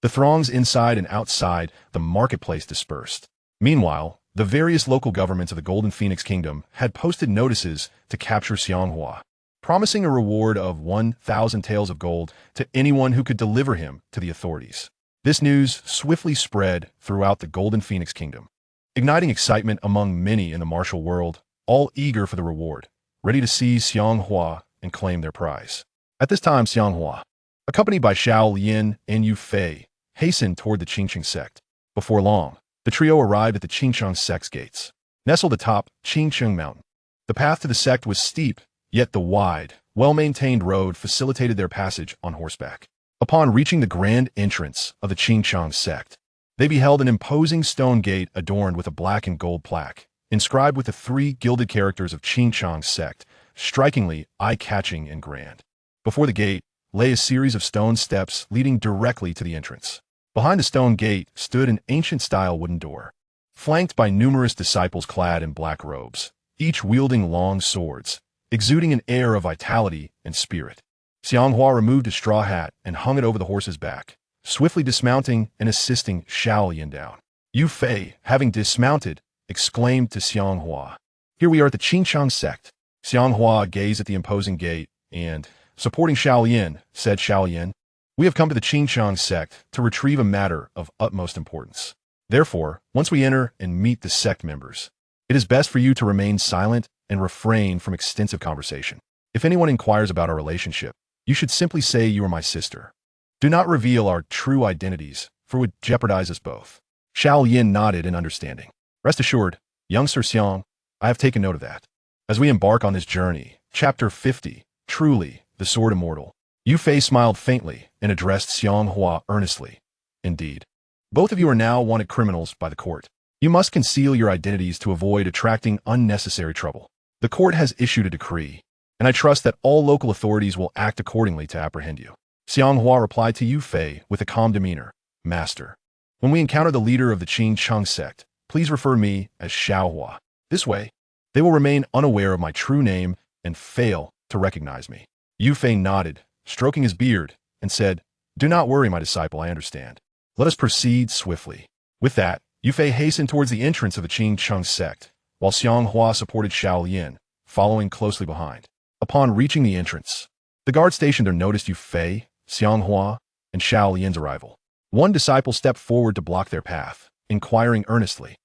the throngs inside and outside the marketplace dispersed. Meanwhile, the various local governments of the Golden Phoenix Kingdom had posted notices to capture Xiang Hua, promising a reward of 1,000 taels of gold to anyone who could deliver him to the authorities. This news swiftly spread throughout the Golden Phoenix Kingdom, igniting excitement among many in the martial world, all eager for the reward, ready to seize Xiang Hua and claim their prize. At this time, Xiang Hua, accompanied by Xiao Lian and Yu Fei, hastened toward the Qingqing sect. Before long, the trio arrived at the Qingqiang sect's gates. Nestled atop Qingqiang Mountain, the path to the sect was steep, yet the wide, well-maintained road facilitated their passage on horseback. Upon reaching the grand entrance of the Qingqiang sect, they beheld an imposing stone gate adorned with a black and gold plaque, inscribed with the 3 gilded characters of Qingqiang sect, strikingly eye-catching and grand. Before the gate lay a series of stone steps leading directly to the entrance. Behind the stone gate stood an ancient-style wooden door, flanked by numerous disciples clad in black robes, each wielding long swords, exuding an air of vitality and spirit. Xiang Hua removed his straw hat and hung it over the horse's back, swiftly dismounting and assisting Xiao Lian down. Yu Fei, having dismounted, exclaimed to Xiang Hua, "Here we are at the Qingqiang sect." Xiang Hua gazed at the imposing gate and, supporting Xiao Lian, said, "Xiao Lian, we have come to the Qingqiang sect to retrieve a matter of utmost importance. Therefore, once we enter and meet the sect members, it is best for you to remain silent and refrain from extensive conversation. If anyone inquires about our relationship, you should simply say you are my sister. Do not reveal our true identities, for it would jeopardize us both." Xiao Lian nodded in understanding. "Rest assured, young Sir Xiang, I have taken note of that. As we embark on this journey, Chapter 50, Truly, the Sword Immortal." Yu Fei smiled faintly and addressed Xiang Hua earnestly. "Indeed. Both of you are now wanted criminals by the court. You must conceal your identities to avoid attracting unnecessary trouble. The court has issued a decree, and I trust that all local authorities will act accordingly to apprehend you." Xiang Hua replied to Yu Fei with a calm demeanor, "Master, when we encounter the leader of the Qingqiang sect, please refer to me as Xiao Hua. This way, they will remain unaware of my true name and fail to recognize me." Yu Fei nodded, stroking his beard, and said, "Do not worry, my disciple, I understand. Let us proceed swiftly." With that, Yu Fei hastened towards the entrance of the Qingqiang sect, while Xiang Hua supported Xiao Lian, following closely behind. Upon reaching the entrance, the guard stationed there noticed Yu Fei, Xiang Hua, and Xiao Lian's arrival. One disciple stepped forward to block their path, inquiring earnestly,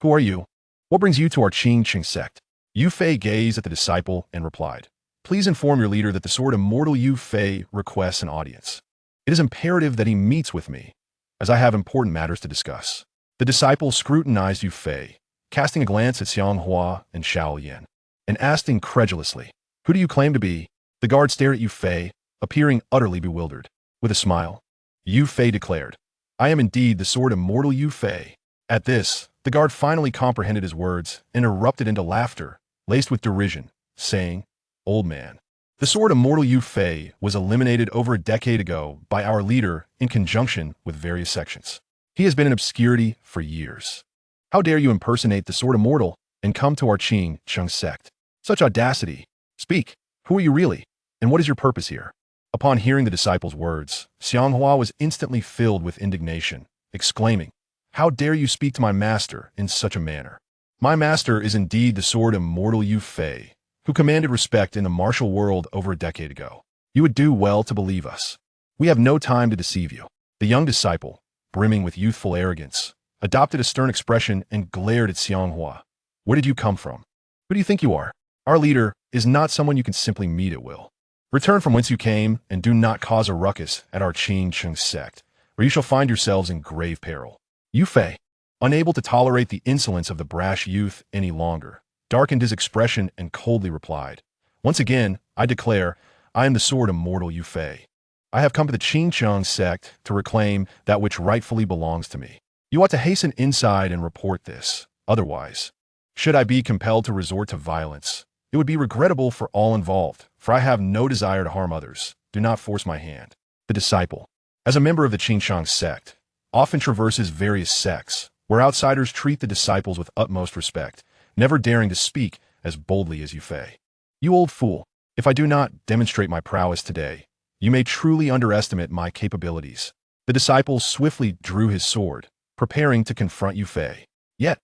"Who are you? What brings you to our Qingqiang sect?" Yu Fei gazed at the disciple and replied, "Please inform your leader that the sword Immortal Yu Fei requests an audience. It is imperative that he meets with me, as I have important matters to discuss." The disciple scrutinized Yu Fei, casting a glance at Xiang Hua and Xiao Lian, and asked incredulously, "Who do you claim to be?" The guard stared at Yu Fei, appearing utterly bewildered. With a smile, Yu Fei declared, "I am indeed the sword Immortal Yu Fei." At this, the guard finally comprehended his words and erupted into laughter, laced with derision, saying, "Old man, the sword Immortal Yu Fei was eliminated over a decade ago by our leader in conjunction with various sections. He has been in obscurity for years. How dare you impersonate the sword Immortal and come to our Qingqiang sect? Such audacity! Speak, who are you really, and what is your purpose here?" Upon hearing the disciple's words, Xiang Hua was instantly filled with indignation, exclaiming, "How dare you speak to my master in such a manner? My master is indeed the sword Immortal Yu Fei, who commanded respect in the martial world over a decade ago. You would do well to believe us. We have no time to deceive you." The young disciple, brimming with youthful arrogance, adopted a stern expression and glared at Xiang Hua. "Where did you come from? Who do you think you are? Our leader is not someone you can simply meet at will. Return from whence you came and do not cause a ruckus at our Qingqiang sect, or you shall find yourselves in grave peril." Yu Fei, unable to tolerate the insolence of the brash youth any longer, darkened his expression and coldly replied, "Once again, I declare, I am the sword Immortal Yu Fei. I have come to the Qingqiang sect to reclaim that which rightfully belongs to me. You ought to hasten inside and report this. Otherwise, should I be compelled to resort to violence, it would be regrettable for all involved, for I have no desire to harm others. Do not force my hand." The disciple, as a member of the Qingqiang sect, often traverses various sects, where outsiders treat the disciples with utmost respect, never daring to speak as boldly as Yu Fei. "You old fool, if I do not demonstrate my prowess today, you may truly underestimate my capabilities." The disciple swiftly drew his sword, preparing to confront Yu Fei. Yet,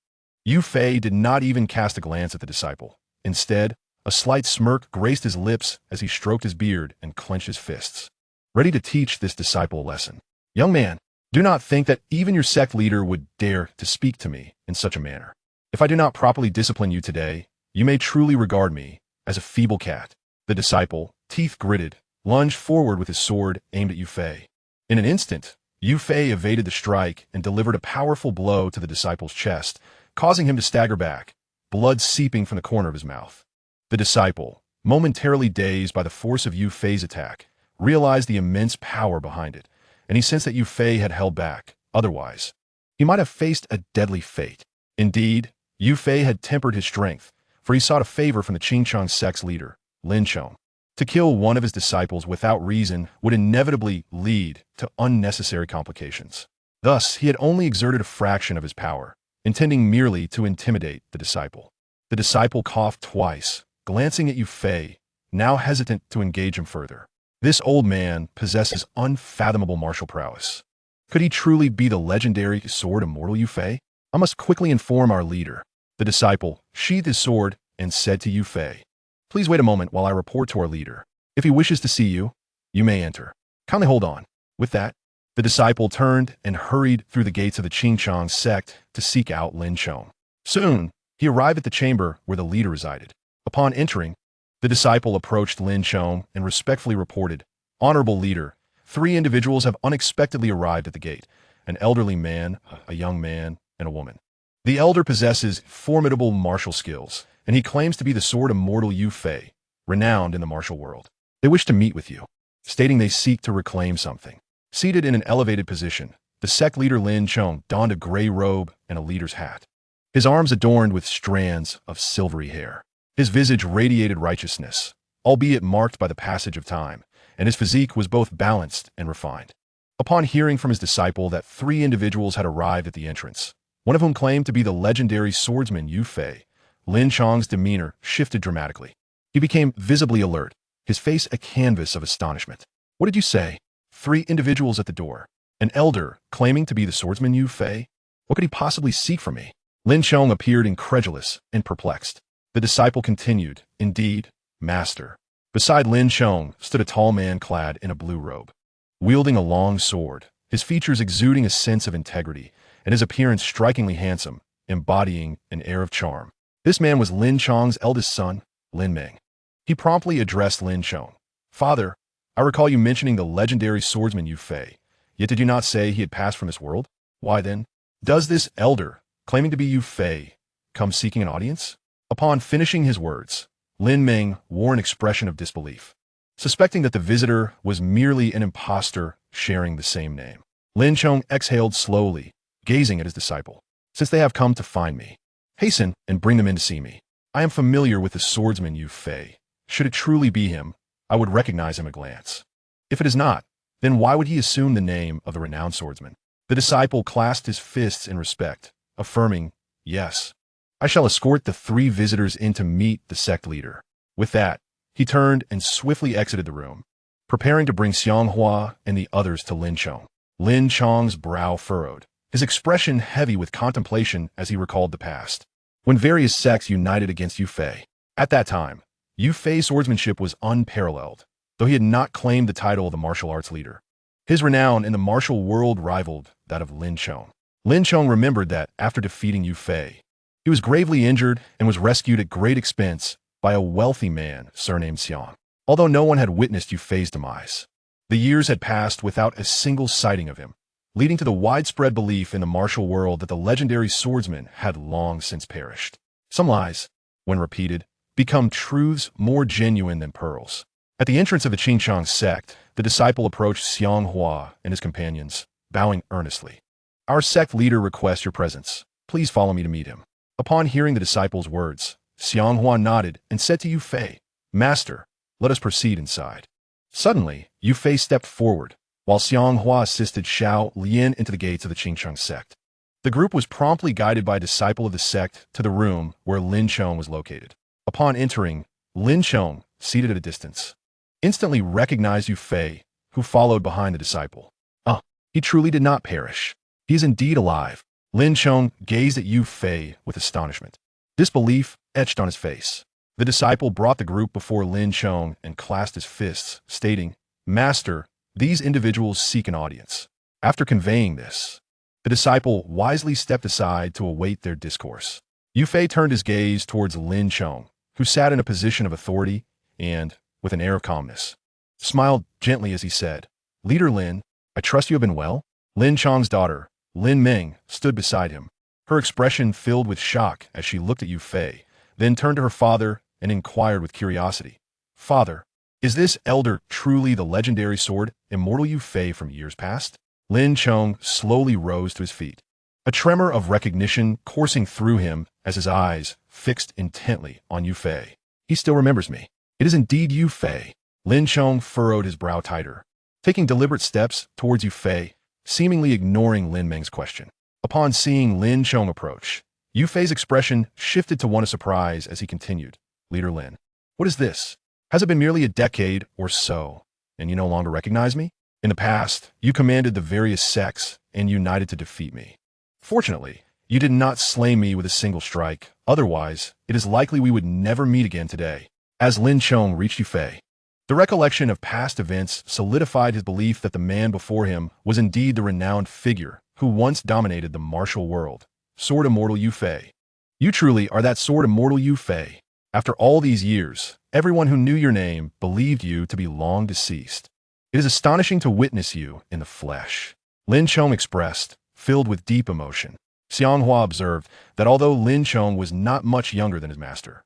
Yu Fei did not even cast a glance at the disciple. Instead, a slight smirk graced his lips as he stroked his beard and clenched his fists, ready to teach this disciple a lesson. "Young man, do not think that even your sect leader would dare to speak to me in such a manner. If I do not properly discipline you today, you may truly regard me as a feeble cat." The disciple, teeth gritted, lunged forward with his sword aimed at Yu Fei. In an instant, Yu Fei evaded the strike and delivered a powerful blow to the disciple's chest, causing him to stagger back, blood seeping from the corner of his mouth. The disciple, momentarily dazed by the force of Yu Fei's attack, realized the immense power behind it, and he sensed that Yu Fei had held back. Otherwise, he might have faced a deadly fate. Indeed, Yu Fei had tempered his strength, for he sought a favor from the Qingchang sect's leader, Lin Chong. To kill one of his disciples without reason would inevitably lead to unnecessary complications. Thus, he had only exerted a fraction of his power, intending merely to intimidate the disciple. The disciple coughed twice, glancing at Yu Fei, now hesitant to engage him further. This old man possesses unfathomable martial prowess. Could he truly be the legendary sword immortal Yu Fei? I must quickly inform our leader. The disciple sheathed his sword and said to Yu Fei, "Please wait a moment while I report to our leader. If he wishes to see you, you may enter. Kindly hold on." With that, the disciple turned and hurried through the gates of the Qingchang sect to seek out Lin Chong. Soon, he arrived at the chamber where the leader resided. Upon entering, the disciple approached Lin Chong and respectfully reported, "Honorable leader, 3 individuals have unexpectedly arrived at the gate, an elderly man, a young man, and a woman. The elder possesses formidable martial skills, and he claims to be the sword immortal Yu Fei, renowned in the martial world. They wish to meet with you, stating they seek to reclaim something." Seated in an elevated position, the sect leader Lin Chong donned a gray robe and a leader's hat, his arms adorned with strands of silvery hair. His visage radiated righteousness, albeit marked by the passage of time, and his physique was both balanced and refined. Upon hearing from his disciple that 3 individuals had arrived at the entrance, one of whom claimed to be the legendary swordsman Yu Fei, Lin Chong's demeanor shifted dramatically. He became visibly alert, his face a canvas of astonishment. "What did you say? 3 individuals at the door. An elder claiming to be the swordsman Yu Fei? What could he possibly seek from me?" Lin Chong appeared incredulous and perplexed. The disciple continued, "Indeed, master." Beside Lin Chong stood a tall man clad in a blue robe, wielding a long sword, his features exuding a sense of integrity, and his appearance strikingly handsome, embodying an air of charm. This man was Lin Chong's eldest son, Lin Meng. He promptly addressed Lin Chong. "Father, I recall you mentioning the legendary swordsman Yu Fei, yet did you not say he had passed from this world? Why then, does this elder, claiming to be Yu Fei, come seeking an audience?" Upon finishing his words, Lin Meng wore an expression of disbelief, suspecting that the visitor was merely an impostor sharing the same name. Lin Chong exhaled slowly, gazing at his disciple. "Since they have come to find me, hasten and bring them in to see me. I am familiar with the swordsman Yu Fei. Should it truly be him, I would recognize him at a glance. If it is not, then why would he assume the name of the renowned swordsman?" The disciple clasped his fists in respect, affirming, "Yes, I shall escort the 3 visitors in to meet the sect leader." With that, he turned and swiftly exited the room, preparing to bring Xiang Hua and the others to Lin Chong. Lin Chong's brow furrowed, his expression heavy with contemplation as he recalled the past, when various sects united against Yu Fei. At that time, Yu Fei's swordsmanship was unparalleled, though he had not claimed the title of the martial arts leader. His renown in the martial world rivaled that of Lin Chong. Lin Chong remembered that after defeating Yu Fei, he was gravely injured and was rescued at great expense by a wealthy man surnamed Xiang. Although no one had witnessed Yu Fei's demise, the years had passed without a single sighting of him, leading to the widespread belief in the martial world that the legendary swordsman had long since perished. Some lies, when repeated, become truths more genuine than pearls. At the entrance of the Qingchang sect, the disciple approached Xiang Hua and his companions, bowing earnestly. "Our sect leader requests your presence. Please follow me to meet him." Upon hearing the disciple's words, Xiang Hua nodded and said to Yu Fei, "Master, let us proceed inside." Suddenly, Yu Fei stepped forward, while Xiang Hua assisted Xiao Lian into the gates of the Qingchang sect. The group was promptly guided by a disciple of the sect to the room where Lin Chong was located. Upon entering, Lin Chong, seated at a distance, instantly recognized Yu Fei, who followed behind the disciple. "Ah, he truly did not perish. He is indeed alive." Lin Chong gazed at Yu Fei with astonishment. Disbelief etched on his face. The disciple brought the group before Lin Chong and clasped his fists, stating, "Master, these individuals seek an audience." After conveying this, the disciple wisely stepped aside to await their discourse. Yu Fei turned his gaze towards Lin Chong, who sat in a position of authority and with an air of calmness. smiled gently as he said, "Leader Lin, I trust you have been well?" Lin Chong's daughter, Lin Ming, stood beside him, her expression filled with shock as she looked at Yu Fei, then turned to her father and inquired with curiosity, "Father, is this elder truly the legendary sword, Immortal Yu Fei from years past?" Lin Chong slowly rose to his feet, a tremor of recognition coursing through him as his eyes fixed intently on Yu Fei. "He still remembers me. It is indeed Yu Fei." Lin Chong furrowed his brow tighter, taking deliberate steps towards Yu Fei, seemingly ignoring Lin Meng's question. Upon seeing Lin Chong approach, Yu Fei's expression shifted to one of surprise as he continued, "Leader Lin, what is this? Has it been merely a decade or so, and you no longer recognize me? In the past, you commanded the various sects and united to defeat me. Fortunately, you did not slay me with a single strike. Otherwise, it is likely we would never meet again today." As Lin Chong reached Yu Fei, the recollection of past events solidified his belief that the man before him was indeed the renowned figure who once dominated the martial world, Sword Immortal Yu Fei. "You truly are that Sword Immortal Yu Fei. After all these years, everyone who knew your name believed you to be long deceased. It is astonishing to witness you in the flesh," Lin Chong expressed, filled with deep emotion. Xiang Hua observed that although Lin Chong was not much younger than his master,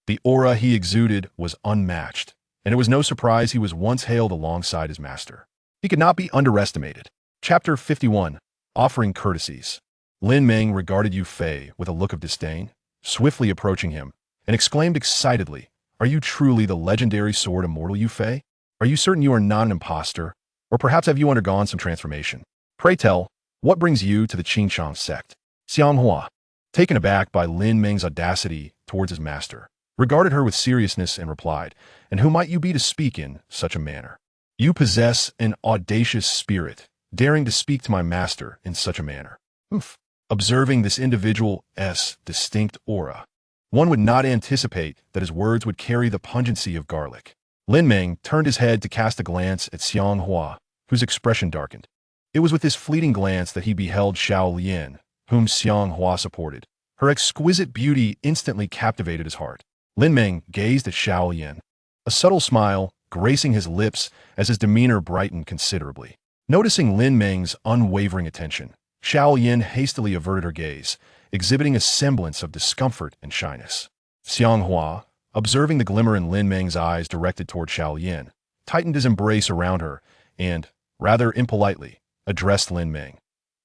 the aura he exuded was unmatched, and it was no surprise he was once hailed alongside his master. He could not be underestimated. Chapter 51, Offering Courtesies. Lin Meng regarded Yu Fei with a look of disdain, swiftly approaching him, and exclaimed excitedly, "Are you truly the legendary Sword Immortal Yu Fei? Are you certain you are not an impostor? Or perhaps have you undergone some transformation? Pray tell, what brings you to the Qingchang sect?" Xiang Hua, taken aback by Lin Meng's audacity towards his master, regarded her with seriousness and replied, "And who might you be to speak in such a manner? You possess an audacious spirit, daring to speak to my master in such a manner." Observing this individual's distinct aura, one would not anticipate that his words would carry the pungency of garlic. Lin Meng turned his head to cast a glance at Xiang Hua, whose expression darkened. It was with this fleeting glance that he beheld Xiao Lian, whom Xiang Hua supported. Her exquisite beauty instantly captivated his heart. Lin Meng gazed at Xiao Lian, a subtle smile gracing his lips as his demeanor brightened considerably. Noticing Lin Meng's unwavering attention, Xiao Lian hastily averted her gaze, exhibiting a semblance of discomfort and shyness. Xiang Hua, observing the glimmer in Lin Meng's eyes directed toward Xiao Lian, tightened his embrace around her and, rather impolitely, addressed Lin Meng.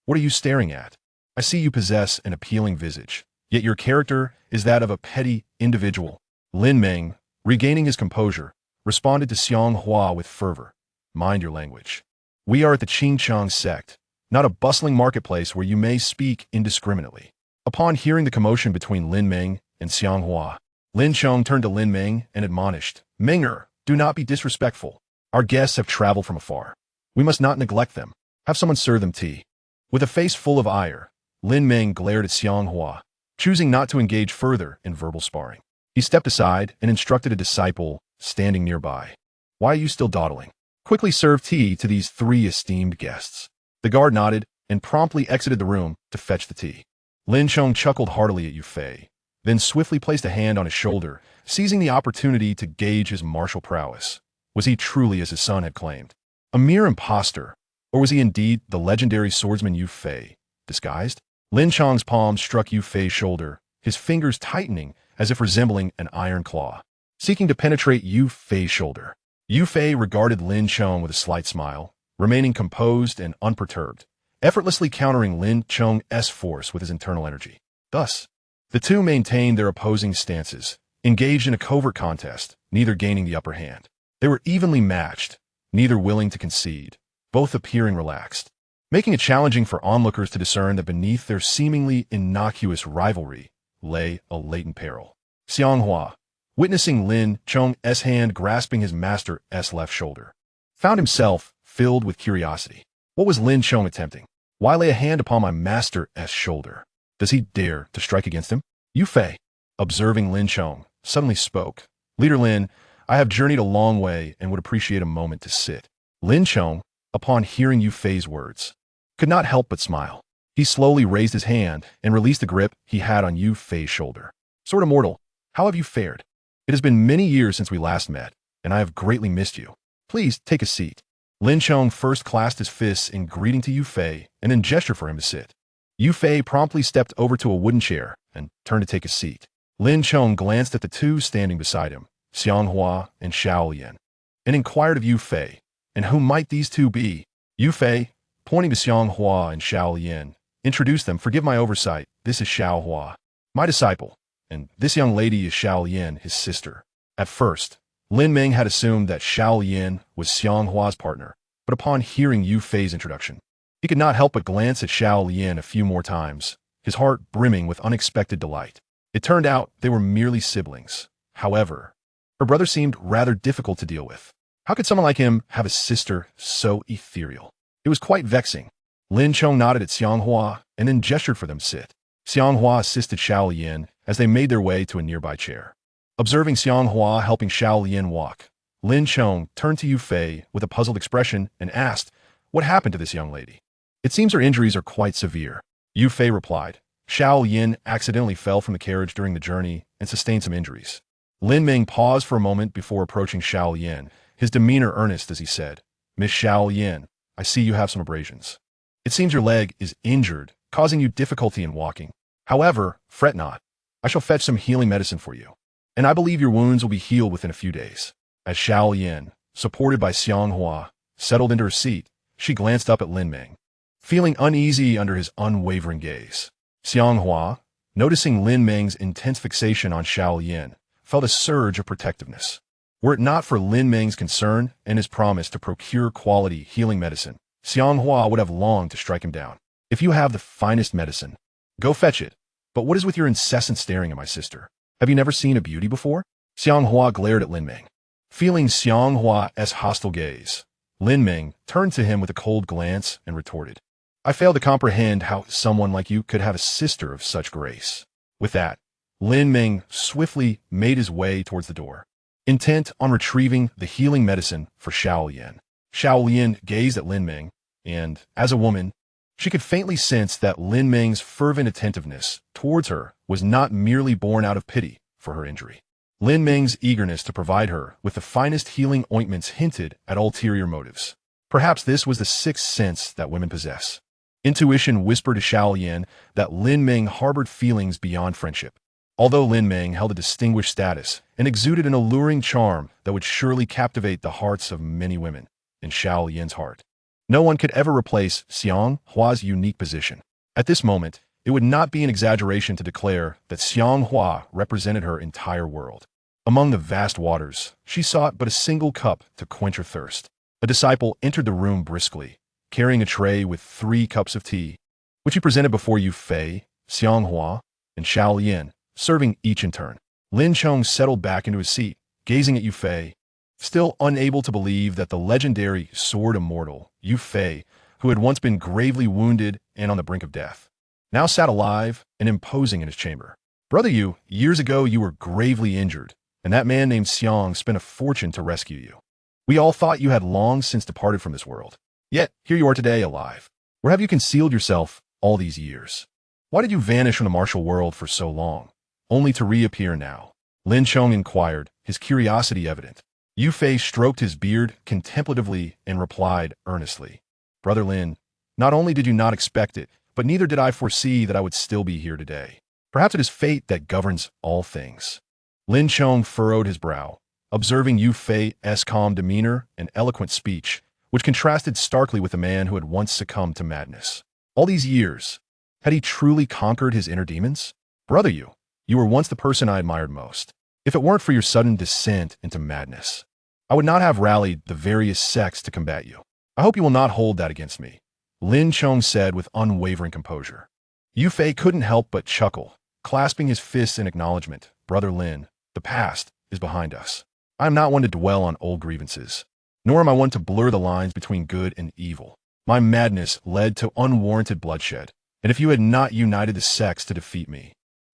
"What are you staring at? I see you possess an appealing visage, yet your character is that of a petty individual." Lin Meng, regaining his composure, responded to Xiang Hua with fervor, "Mind your language. We are at the Qingchang sect, not a bustling marketplace where you may speak indiscriminately." Upon hearing the commotion between Lin Meng and Xiang Hua, Lin Chong turned to Lin Meng and admonished, "Menger, do not be disrespectful. Our guests have traveled from afar. We must not neglect them. Have someone serve them tea." With a face full of ire, Lin Meng glared at Xiang Hua, choosing not to engage further in verbal sparring. He stepped aside and instructed a disciple standing nearby, "Why are you still dawdling? Quickly serve tea to these 3 esteemed guests." The guard nodded and promptly exited the room to fetch the tea. Lin Chong chuckled heartily at Yu Fei, then swiftly placed a hand on his shoulder, seizing the opportunity to gauge his martial prowess. Was he truly as his son had claimed, a mere impostor, or was he indeed the legendary swordsman Yu Fei, disguised? Lin Chong's palm struck Yu Fei's shoulder, his fingers tightening as if resembling an iron claw, seeking to penetrate Yu Fei's shoulder. Yu Fei regarded Lin Chong with a slight smile, remaining composed and unperturbed, effortlessly countering Lin Chong's force with his internal energy. Thus, the two maintained their opposing stances, engaged in a covert contest, neither gaining the upper hand. They were evenly matched, neither willing to concede, both appearing relaxed, making it challenging for onlookers to discern that beneath their seemingly innocuous rivalry lay a latent peril. Xiang Hua, witnessing Lin Chong's hand grasping his master's left shoulder, found himself filled with curiosity. What was Lin Chong attempting? Why lay a hand upon my master's shoulder? Does he dare to strike against him? Yu Fei, observing Lin Chong, suddenly spoke. "Leader Lin, I have journeyed a long way and would appreciate a moment to sit." Lin Chong, upon hearing Yu Fei's words, could not help but smile. He slowly raised his hand and released the grip he had on Yu Fei's shoulder. "Sword Immortal, how have you fared? It has been many years since we last met, and I have greatly missed you." Please take a seat. Lin Chong first clasped his fists in greeting to Yu Fei and then gestured for him to sit. Yu Fei promptly stepped over to a wooden chair and turned to take a seat. Lin Chong glanced at the two standing beside him, Xiang Hua and Xiao Lian, and inquired of Yu Fei, and who might these two be? Yu Fei, pointing to Xiang Hua and Xiao Lian, introduced them. Forgive my oversight, this is Xiao Hua, my disciple, and this young lady is Xiao Lian, his sister. At first, Lin Ming had assumed that Xiao Lian was Xiang Hua's partner, but upon hearing Yu Fei's introduction, he could not help but glance at Xiao Lian a few more times, his heart brimming with unexpected delight. It turned out they were merely siblings. However, her brother seemed rather difficult to deal with. How could someone like him have a sister so ethereal? It was quite vexing. Lin Chong nodded at Xiang Hua and then gestured for them to sit. Xiang Hua assisted Xiao Lian as they made their way to a nearby chair. Observing Xiang Hua helping Xiao Lian walk, Lin Chong turned to Yu Fei with a puzzled expression and asked, "What happened to this young lady? It seems her injuries are quite severe." Yu Fei replied, "Xiao Lian accidentally fell from the carriage during the journey and sustained some injuries." Lin Ming paused for a moment before approaching Xiao Lian, his demeanor earnest as he said, "Miss Xiao Lian, I see you have some abrasions. It seems your leg is injured, causing you difficulty in walking. However, fret not. I shall fetch some healing medicine for you, and I believe your wounds will be healed within a few days." As Xiao Lian, supported by Xiang Hua, settled into her seat, she glanced up at Lin Ming, feeling uneasy under his unwavering gaze. Xiang Hua, noticing Lin Ming's intense fixation on Xiao Lian, felt a surge of protectiveness. Were it not for Lin Ming's concern and his promise to procure quality healing medicine, Xiang Hua would have longed to strike him down. "If you have the finest medicine, go fetch it. But what is with your incessant staring at my sister? Have you never seen a beauty before?" Xiang Hua glared at Lin Ming. Feeling Xiang Hua's hostile gaze, Lin Ming turned to him with a cold glance and retorted, "I fail to comprehend how someone like you could have a sister of such grace." With that, Lin Ming swiftly made his way towards the door, intent on retrieving the healing medicine for Xiao Lian. Xiao Lian gazed at Lin Ming, and, as a woman, she could faintly sense that Lin Ming's fervent attentiveness towards her was not merely born out of pity for her injury. Lin Ming's eagerness to provide her with the finest healing ointments hinted at ulterior motives. Perhaps this was the sixth sense that women possess. Intuition whispered to Xiao Lian that Lin Ming harbored feelings beyond friendship. Although Lin Ming held a distinguished status and exuded an alluring charm that would surely captivate the hearts of many women, in Xiao Lian's heart, no one could ever replace Xiang Hua's unique position. At this moment, it would not be an exaggeration to declare that Xiang Hua represented her entire world. Among the vast waters, she sought but a single cup to quench her thirst. A disciple entered the room briskly, carrying a tray with 3 cups of tea, which he presented before Yu Fei, Xiang Hua, and Xiao Lian, serving each in turn. Lin Chong settled back into his seat, gazing at Yu Fei, still unable to believe that the legendary sword immortal, Yu Fei, who had once been gravely wounded and on the brink of death, now sat alive and imposing in his chamber. "Brother Yu, years ago you were gravely injured, and that man named Xiang spent a fortune to rescue you. We all thought you had long since departed from this world. Yet, here you are today, alive. Where have you concealed yourself all these years? Why did you vanish from the martial world for so long, only to reappear now?" Lin Chong inquired, his curiosity evident. Yu Fei stroked his beard contemplatively and replied earnestly, "Brother Lin, not only did you not expect it, but neither did I foresee that I would still be here today. Perhaps it is fate that governs all things." Lin Chong furrowed his brow, observing Yu Fei's calm demeanor and eloquent speech, which contrasted starkly with the man who had once succumbed to madness. All these years, had he truly conquered his inner demons? "Brother Yu, you were once the person I admired most. If it weren't for your sudden descent into madness, I would not have rallied the various sects to combat you. I hope you will not hold that against me," Lin Chong said with unwavering composure. Yu Fei couldn't help but chuckle, clasping his fists in acknowledgement. "Brother Lin, the past is behind us. I am not one to dwell on old grievances, nor am I one to blur the lines between good and evil. My madness led to unwarranted bloodshed, and if you had not united the sects to defeat me,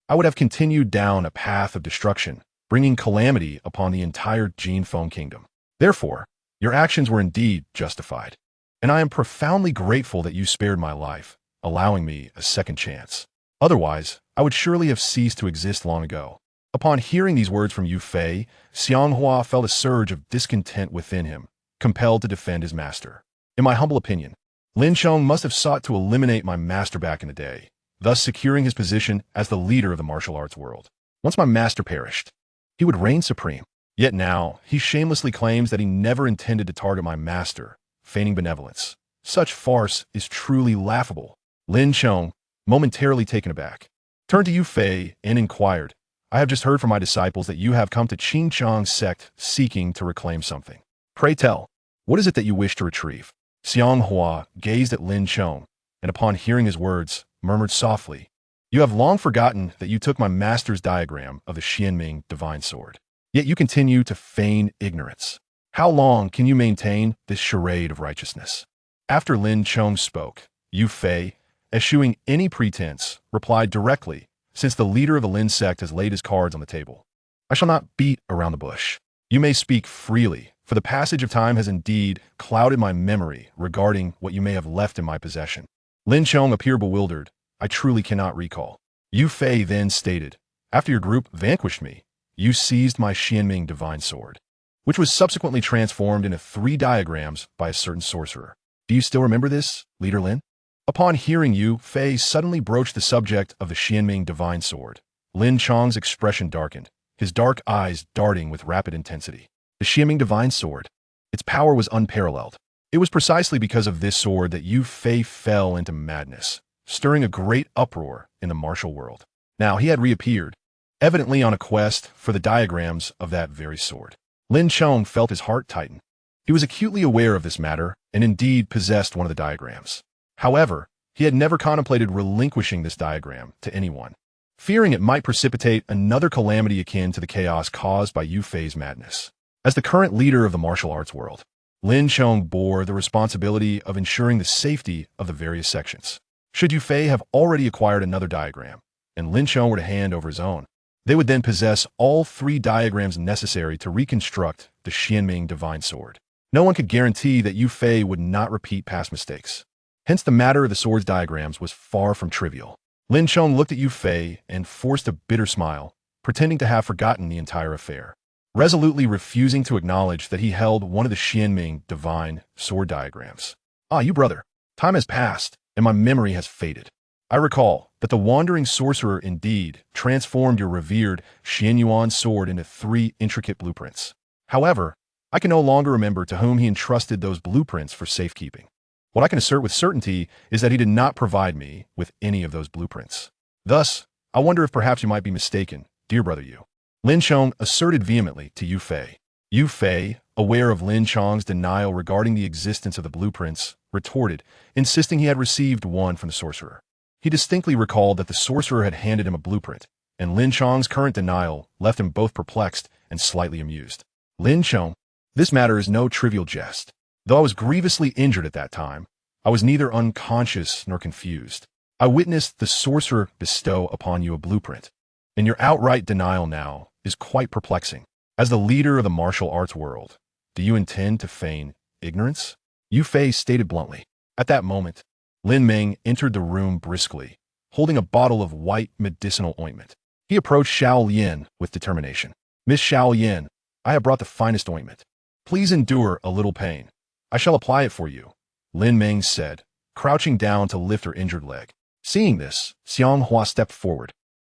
I would have continued down a path of destruction, bringing calamity upon the entire Jinfeng kingdom. Therefore, your actions were indeed justified, and I am profoundly grateful that you spared my life, allowing me a second chance. Otherwise, I would surely have ceased to exist long ago." Upon hearing these words from Yu Fei, Xiang Hua felt a surge of discontent within him, compelled to defend his master. In my humble opinion, Lin Chong must have sought to eliminate my master back in the day, thus securing his position as the leader of the martial arts world. Once my master perished, he would reign supreme. Yet now, he shamelessly claims that he never intended to target my master, feigning benevolence. Such farce is truly laughable. Lin Chong, momentarily taken aback, turned to Yu Fei and inquired, I have just heard from my disciples that you have come to Qing Chang's sect seeking to reclaim something. Pray tell, what is it that you wish to retrieve? Xiang Hua gazed at Lin Chong, and upon hearing his words, murmured softly, You have long forgotten that you took my master's diagram of the Xuanming divine sword. Yet you continue to feign ignorance. How long can you maintain this charade of righteousness? After Lin Chong spoke, Yu Fei, eschewing any pretense, replied directly, since the leader of the Lin sect has laid his cards on the table. I shall not beat around the bush. You may speak freely, for the passage of time has indeed clouded my memory regarding what you may have left in my possession. Lin Chong appeared bewildered. I truly cannot recall. Yu Fei then stated, After your group vanquished me, you seized my Xuanming divine sword, which was subsequently transformed into 3 diagrams by a certain sorcerer. Do you still remember this, Leader Lin? Upon hearing Yu Fei suddenly broach the subject of the Xuanming divine sword, Lin Chong's expression darkened, his dark eyes darting with rapid intensity. The Xuanming divine sword. Its power was unparalleled. It was precisely because of this sword that Yu Fei fell into madness, stirring a great uproar in the martial world. Now he had reappeared, evidently on a quest for the diagrams of that very sword. Lin Chong felt his heart tighten. He was acutely aware of this matter and indeed possessed one of the diagrams. However, he had never contemplated relinquishing this diagram to anyone, fearing it might precipitate another calamity akin to the chaos caused by Yu Fei's madness. As the current leader of the martial arts world, Lin Chong bore the responsibility of ensuring the safety of the various sections. Should Yu Fei have already acquired another diagram, and Lin Chong were to hand over his own, they would then possess all 3 diagrams necessary to reconstruct the Xuanming divine sword. No one could guarantee that Yu Fei would not repeat past mistakes. Hence the matter of the sword's diagrams was far from trivial. Lin Chong looked at Yu Fei and forced a bitter smile, pretending to have forgotten the entire affair, resolutely refusing to acknowledge that he held one of the Xuanming divine sword diagrams. Ah, you brother, time has passed, and my memory has faded. I recall that the wandering sorcerer indeed transformed your revered Xianyuan sword into 3 intricate blueprints. However, I can no longer remember to whom he entrusted those blueprints for safekeeping. What I can assert with certainty is that he did not provide me with any of those blueprints. Thus, I wonder if perhaps you might be mistaken, dear brother Yu. Lin Chong asserted vehemently to Yu Fei. Yu Fei, aware of Lin Chong's denial regarding the existence of the blueprints, retorted, insisting he had received one from the sorcerer. He distinctly recalled that the sorcerer had handed him a blueprint, and Lin Chong's current denial left him both perplexed and slightly amused. Lin Chong, this matter is no trivial jest. Though I was grievously injured at that time, I was neither unconscious nor confused. I witnessed the sorcerer bestow upon you a blueprint, and your outright denial now is quite perplexing. As the leader of the martial arts world, do you intend to feign ignorance? Yu Fei stated bluntly. At that moment, Lin Ming entered the room briskly, holding a bottle of white medicinal ointment. He approached Xiao Lian with determination. Miss Xiao Lian, I have brought the finest ointment. Please endure a little pain. I shall apply it for you, Lin Ming said, crouching down to lift her injured leg. Seeing this, Xiang Hua stepped forward,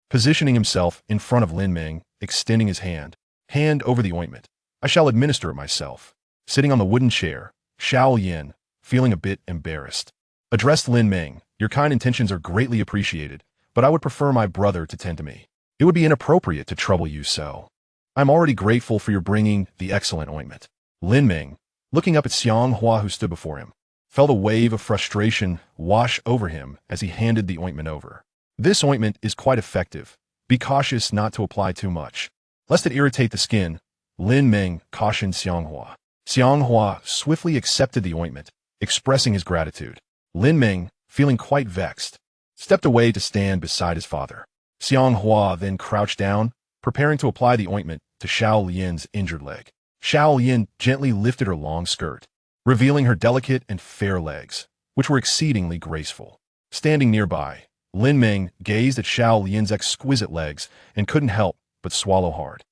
positioning himself in front of Lin Ming, extending his hand over the ointment. I shall administer it myself. Sitting on the wooden chair, Xiao Yin, feeling a bit embarrassed, addressed Lin Ming. Your kind intentions are greatly appreciated, but I would prefer my brother to tend to me. It would be inappropriate to trouble you so. I'm already grateful for your bringing the excellent ointment. Lin Ming, looking up at Xiang Hua who stood before him, felt a wave of frustration wash over him as he handed the ointment over. This ointment is quite effective. Be cautious not to apply too much, lest it irritate the skin, Lin Ming cautioned Xiang Hua. Xiang Hua swiftly accepted the ointment, expressing his gratitude. Lin Ming, feeling quite vexed, stepped away to stand beside his father. Xiang Hua then crouched down, preparing to apply the ointment to Xiao Lian's injured leg. Xiao Lian gently lifted her long skirt, revealing her delicate and fair legs, which were exceedingly graceful. Standing nearby, Lin Ming gazed at Xiao Lian's exquisite legs and couldn't help but swallow hard.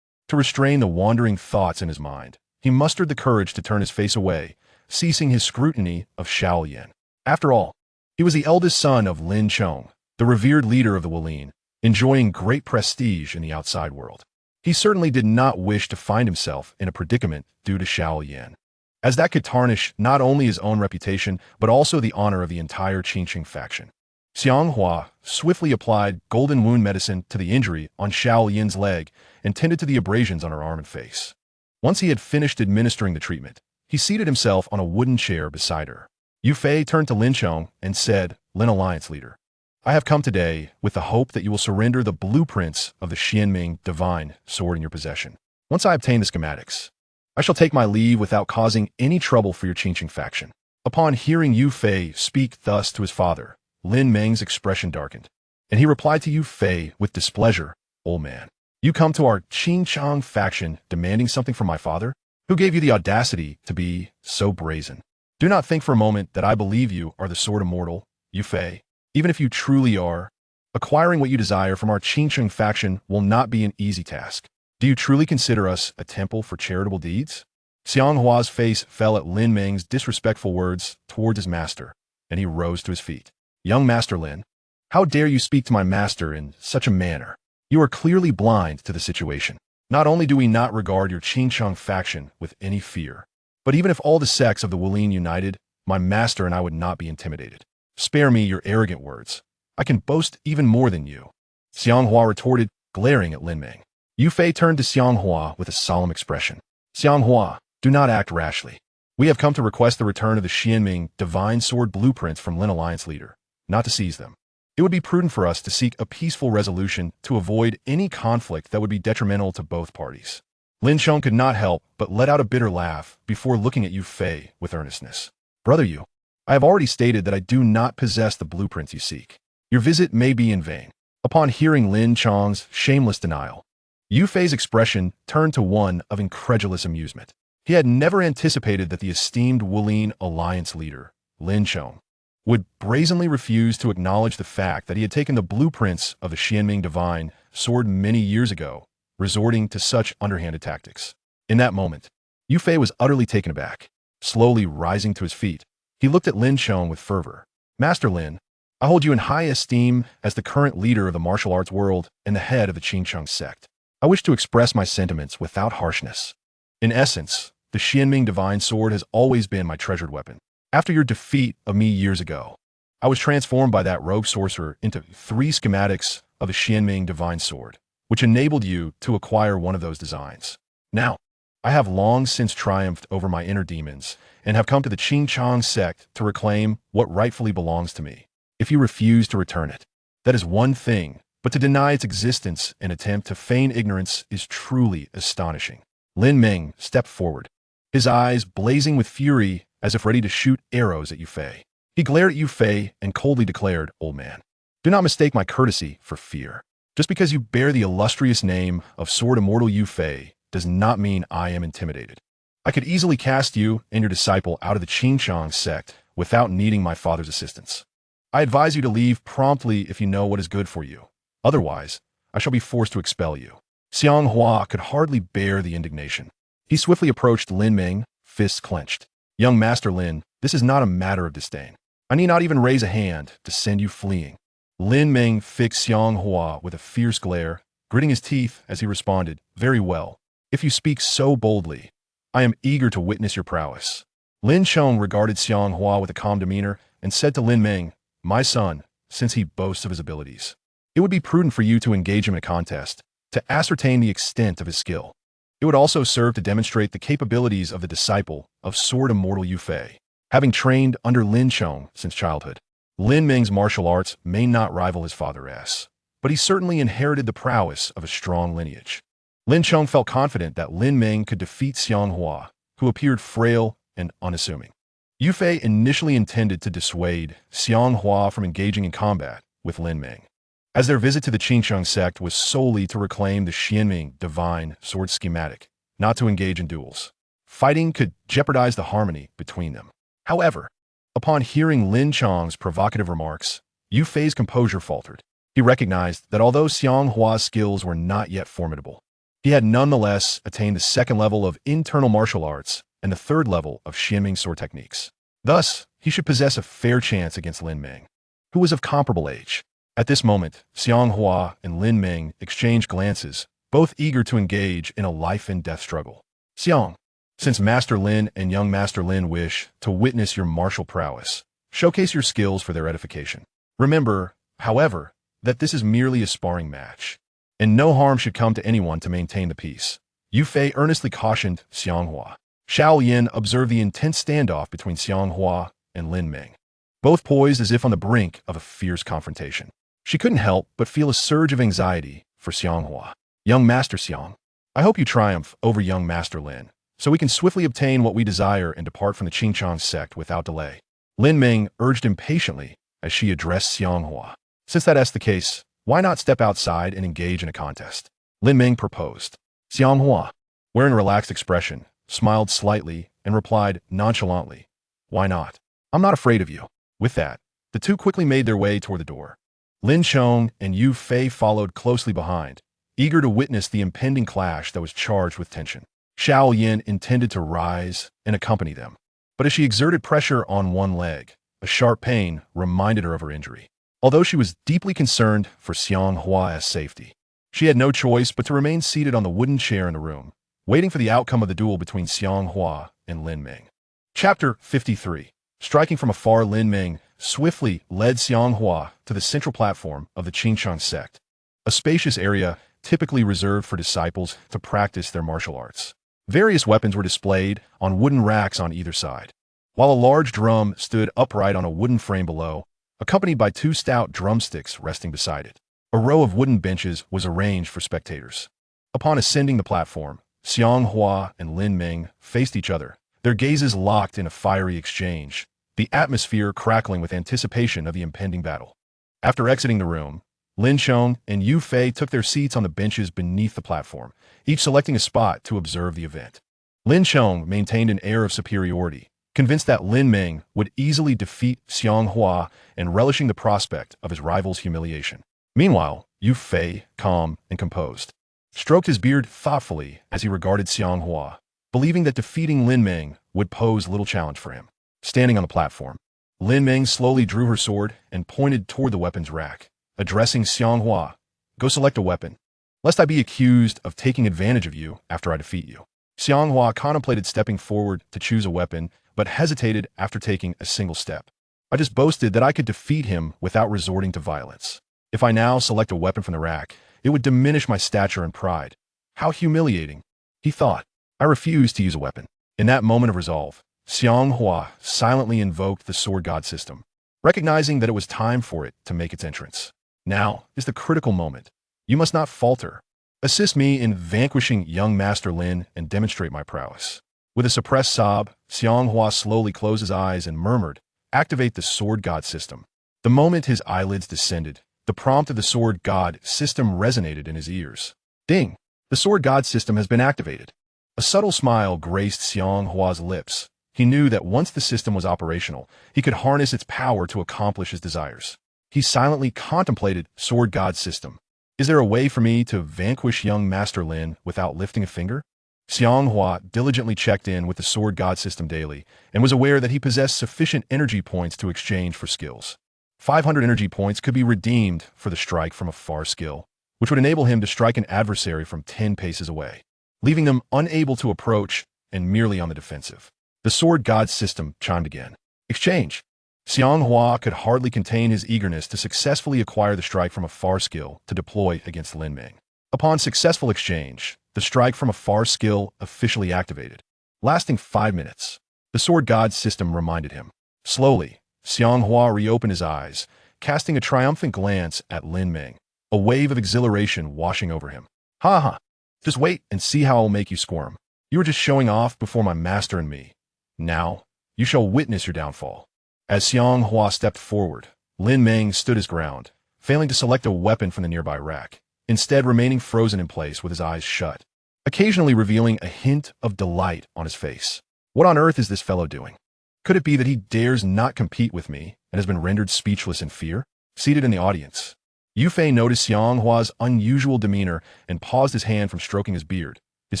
To restrain the wandering thoughts in his mind, he mustered the courage to turn his face away, ceasing his scrutiny of Xiao Yan. After all, he was the eldest son of Lin Chong, the revered leader of the Wulin, enjoying great prestige in the outside world. He certainly did not wish to find himself in a predicament due to Xiao Yan, as that could tarnish not only his own reputation, but also the honor of the entire Qingqing faction. Xiang Hua swiftly applied golden wound medicine to the injury on Xiao Yan's leg and tended to the abrasions on her arm and face. Once he had finished administering the treatment, he seated himself on a wooden chair beside her. Yu Fei turned to Lin Chong and said, "Lin Alliance leader, I have come today with the hope that you will surrender the blueprints of the Xuanming divine sword in your possession. Once I obtain the schematics, I shall take my leave without causing any trouble for your Qingqing faction." Upon hearing Yu Fei speak thus to his father, Lin Meng's expression darkened, and he replied to Yu Fei with displeasure, "Old man, you come to our Qingqing faction demanding something from my father? Who gave you the audacity to be so brazen? Do not think for a moment that I believe you are the sword immortal, Yu Fei. Even if you truly are, acquiring what you desire from our Qingqing faction will not be an easy task. Do you truly consider us a temple for charitable deeds?" Xiang Hua's face fell at Lin Meng's disrespectful words towards his master, and he rose to his feet. "Young Master Lin, how dare you speak to my master in such a manner? You are clearly blind to the situation. Not only do we not regard your Qingqing faction with any fear, but even if all the sects of the Wulin united, my master and I would not be intimidated. Spare me your arrogant words. I can boast even more than you," Xiang Hua retorted, glaring at Lin Meng. Yu Fei turned to Xiang Hua with a solemn expression. "Xiang Hua, do not act rashly. We have come to request the return of the Xuanming divine sword blueprints from Lin Alliance leader, not to seize them. It would be prudent for us to seek a peaceful resolution to avoid any conflict that would be detrimental to both parties." Lin Chong could not help but let out a bitter laugh before looking at Yu Fei with earnestness. "Brother Yu, I have already stated that I do not possess the blueprints you seek. Your visit may be in vain." Upon hearing Lin Chong's shameless denial, Yu Fei's expression turned to one of incredulous amusement. He had never anticipated that the esteemed Wulin Alliance leader, Lin Chong, would brazenly refuse to acknowledge the fact that he had taken the blueprints of the Xuanming divine sword many years ago, resorting to such underhanded tactics. In that moment, Yu Fei was utterly taken aback. Slowly rising to his feet, he looked at Lin Chong with fervor. "Master Lin, I hold you in high esteem as the current leader of the martial arts world and the head of the Qingqing sect. I wish to express my sentiments without harshness. In essence, the Xuanming divine sword has always been my treasured weapon. After your defeat of me years ago, I was transformed by that rogue sorcerer into 3 schematics of the Xuanming divine sword, which enabled you to acquire one of those designs. Now, I have long since triumphed over my inner demons and have come to the Qingqing sect to reclaim what rightfully belongs to me. If you refuse to return it, that is one thing, but to deny its existence and attempt to feign ignorance is truly astonishing." Lin Meng stepped forward, his eyes blazing with fury as if ready to shoot arrows at Yu Fei. He glared at Yu Fei and coldly declared, "Old man, do not mistake my courtesy for fear. Just because you bear the illustrious name of Sword Immortal Yu Fei does not mean I am intimidated. I could easily cast you and your disciple out of the Qingqing sect without needing my father's assistance. I advise you to leave promptly if you know what is good for you. Otherwise, I shall be forced to expel you." Xiang Hua could hardly bear the indignation. He swiftly approached Lin Meng, fists clenched. "Young Master Lin, this is not a matter of disdain. I need not even raise a hand to send you fleeing." Lin Meng fixed Xiang Hua with a fierce glare, gritting his teeth as he responded, "Very well. If you speak so boldly, I am eager to witness your prowess." Lin Chong regarded Xiang Hua with a calm demeanor and said to Lin Meng, "My son, since he boasts of his abilities, it would be prudent for you to engage him in a contest to ascertain the extent of his skill. It would also serve to demonstrate the capabilities of the disciple of Sword Immortal Yu Fei. Having trained under Lin Chong since childhood, Lin Meng's martial arts may not rival his father's, but he certainly inherited the prowess of a strong lineage." Lin Chong felt confident that Lin Meng could defeat Xiang Hua, who appeared frail and unassuming. Yu Fei initially intended to dissuade Xiang Hua from engaging in combat with Lin Meng, as their visit to the Qingqing sect was solely to reclaim the Xuanming divine sword schematic, not to engage in duels. Fighting could jeopardize the harmony between them. However, upon hearing Lin Chong's provocative remarks, Yu Fei's composure faltered. He recognized that although Xiang Hua's skills were not yet formidable, He had nonetheless attained the second level of internal martial arts and the third level of Xuanming Sword techniques. Thus, he should possess a fair chance against Lin Ming, who was of comparable age. At this moment, Xiang Hua and Lin Ming exchanged glances, both eager to engage in a life-and-death struggle. Xiang, since Master Lin and young Master Lin wish to witness your martial prowess, showcase your skills for their edification. Remember, however, that this is merely a sparring match, and no harm should come to anyone to maintain the peace. Yu Fei earnestly cautioned Xiang Hua. Xiao Yin observed the intense standoff between Xiang Hua and Lin Ming, both poised as if on the brink of a fierce confrontation. She couldn't help but feel a surge of anxiety for Xiang Hua. Young Master Xiang, I hope you triumph over young Master Lin, so we can swiftly obtain what we desire and depart from the Qingchang sect without delay. Lin Ming urged impatiently as she addressed Xiang Hua. Since that's the case, why not step outside and engage in a contest? Lin Ming proposed. Xiang Hua, wearing a relaxed expression, smiled slightly and replied nonchalantly, "Why not? I'm not afraid of you." With that, the two quickly made their way toward the door. Lin Chong and Yu Fei followed closely behind, eager to witness the impending clash that was charged with tension. Xiao Yin intended to rise and accompany them, but as she exerted pressure on one leg, a sharp pain reminded her of her injury. Although she was deeply concerned for Xiang Hua's safety, she had no choice but to remain seated on the wooden chair in the room, waiting for the outcome of the duel between Xiang Hua and Lin Ming. Chapter 53. Striking from afar, Lin Ming swiftly led Xiang Hua to the central platform of the Qingchang sect, a spacious area typically reserved for disciples to practice their martial arts. Various weapons were displayed on wooden racks on either side, while a large drum stood upright on a wooden frame below, accompanied by two stout drumsticks resting beside it. A row of wooden benches was arranged for spectators. Upon ascending the platform, Xiang Hua and Lin Ming faced each other, their gazes locked in a fiery exchange, the atmosphere crackling with anticipation of the impending battle. After exiting the room, Lin Chong and Yu Fei took their seats on the benches beneath the platform, each selecting a spot to observe the event. Lin Chong maintained an air of superiority, convinced that Lin Ming would easily defeat Xiang Hua and relishing the prospect of his rival's humiliation. Meanwhile, Yu Fei, calm and composed, stroked his beard thoughtfully as he regarded Xiang Hua, believing that defeating Lin Ming would pose little challenge for him. Standing on the platform, Lin Ming slowly drew her sword and pointed toward the weapons rack, addressing Xiang Hua. "Go select a weapon, lest I be accused of taking advantage of you after I defeat you." Xiang Hua contemplated stepping forward to choose a weapon, but hesitated after taking a single step. "I just boasted that I could defeat him without resorting to violence. If I now select a weapon from the rack, it would diminish my stature and pride. How humiliating," he thought. "I refused to use a weapon." In that moment of resolve, Xiang Hua silently invoked the sword god system, recognizing that it was time for it to make its entrance. "Now is the critical moment. You must not falter. Assist me in vanquishing young Master Lin and demonstrate my prowess." With a suppressed sob, Xiang Hua slowly closed his eyes and murmured, "Activate the sword god system." The moment his eyelids descended, the prompt of the sword god system resonated in his ears. Ding! The sword god system has been activated. A subtle smile graced Xiang Hua's lips. He knew that once the system was operational, he could harness its power to accomplish his desires. He silently contemplated sword god system. Is there a way for me to vanquish young Master Lin without lifting a finger? Xiang Hua diligently checked in with the sword god system daily and was aware that he possessed sufficient energy points to exchange for skills. 500 energy points could be redeemed for the strike from afar skill, which would enable him to strike an adversary from 10 paces away, leaving them unable to approach and merely on the defensive. The sword god system chimed again. Exchange. Xiang Hua could hardly contain his eagerness to successfully acquire the strike from afar skill to deploy against Lin Ming. Upon successful exchange, the strike from afar skill officially activated, lasting 5 minutes. The sword god system reminded him. Slowly, Xiang Hua reopened his eyes, casting a triumphant glance at Lin Ming, a wave of exhilaration washing over him. "Ha ha! Just wait and see how I'll make you squirm. You were just showing off before my master and me. Now, you shall witness your downfall." As Xiang Hua stepped forward, Lin Ming stood his ground, failing to select a weapon from the nearby rack, instead remaining frozen in place with his eyes shut, occasionally revealing a hint of delight on his face. What on earth is this fellow doing? Could it be that he dares not compete with me and has been rendered speechless in fear? Seated in the audience, Yufei noticed Xiang Hua's unusual demeanor and paused his hand from stroking his beard, his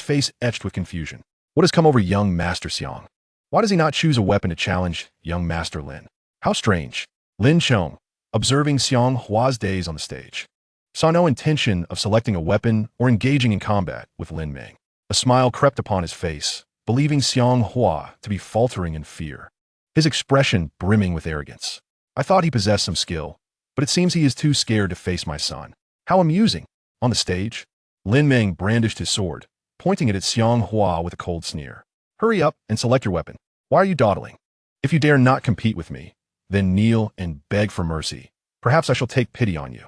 face etched with confusion. What has come over young Master Xiang? Why does he not choose a weapon to challenge young Master Lin? How strange. Lin Chong, observing Xiang Hua's days on the stage, saw no intention of selecting a weapon or engaging in combat with Lin Ming. A smile crept upon his face, believing Xiang Hua to be faltering in fear, his expression brimming with arrogance. I thought he possessed some skill, but it seems he is too scared to face my son. How amusing. On the stage, Lin Ming brandished his sword, pointing it at Xiang Hua with a cold sneer. Hurry up and select your weapon. Why are you dawdling? If you dare not compete with me, then kneel and beg for mercy. Perhaps I shall take pity on you.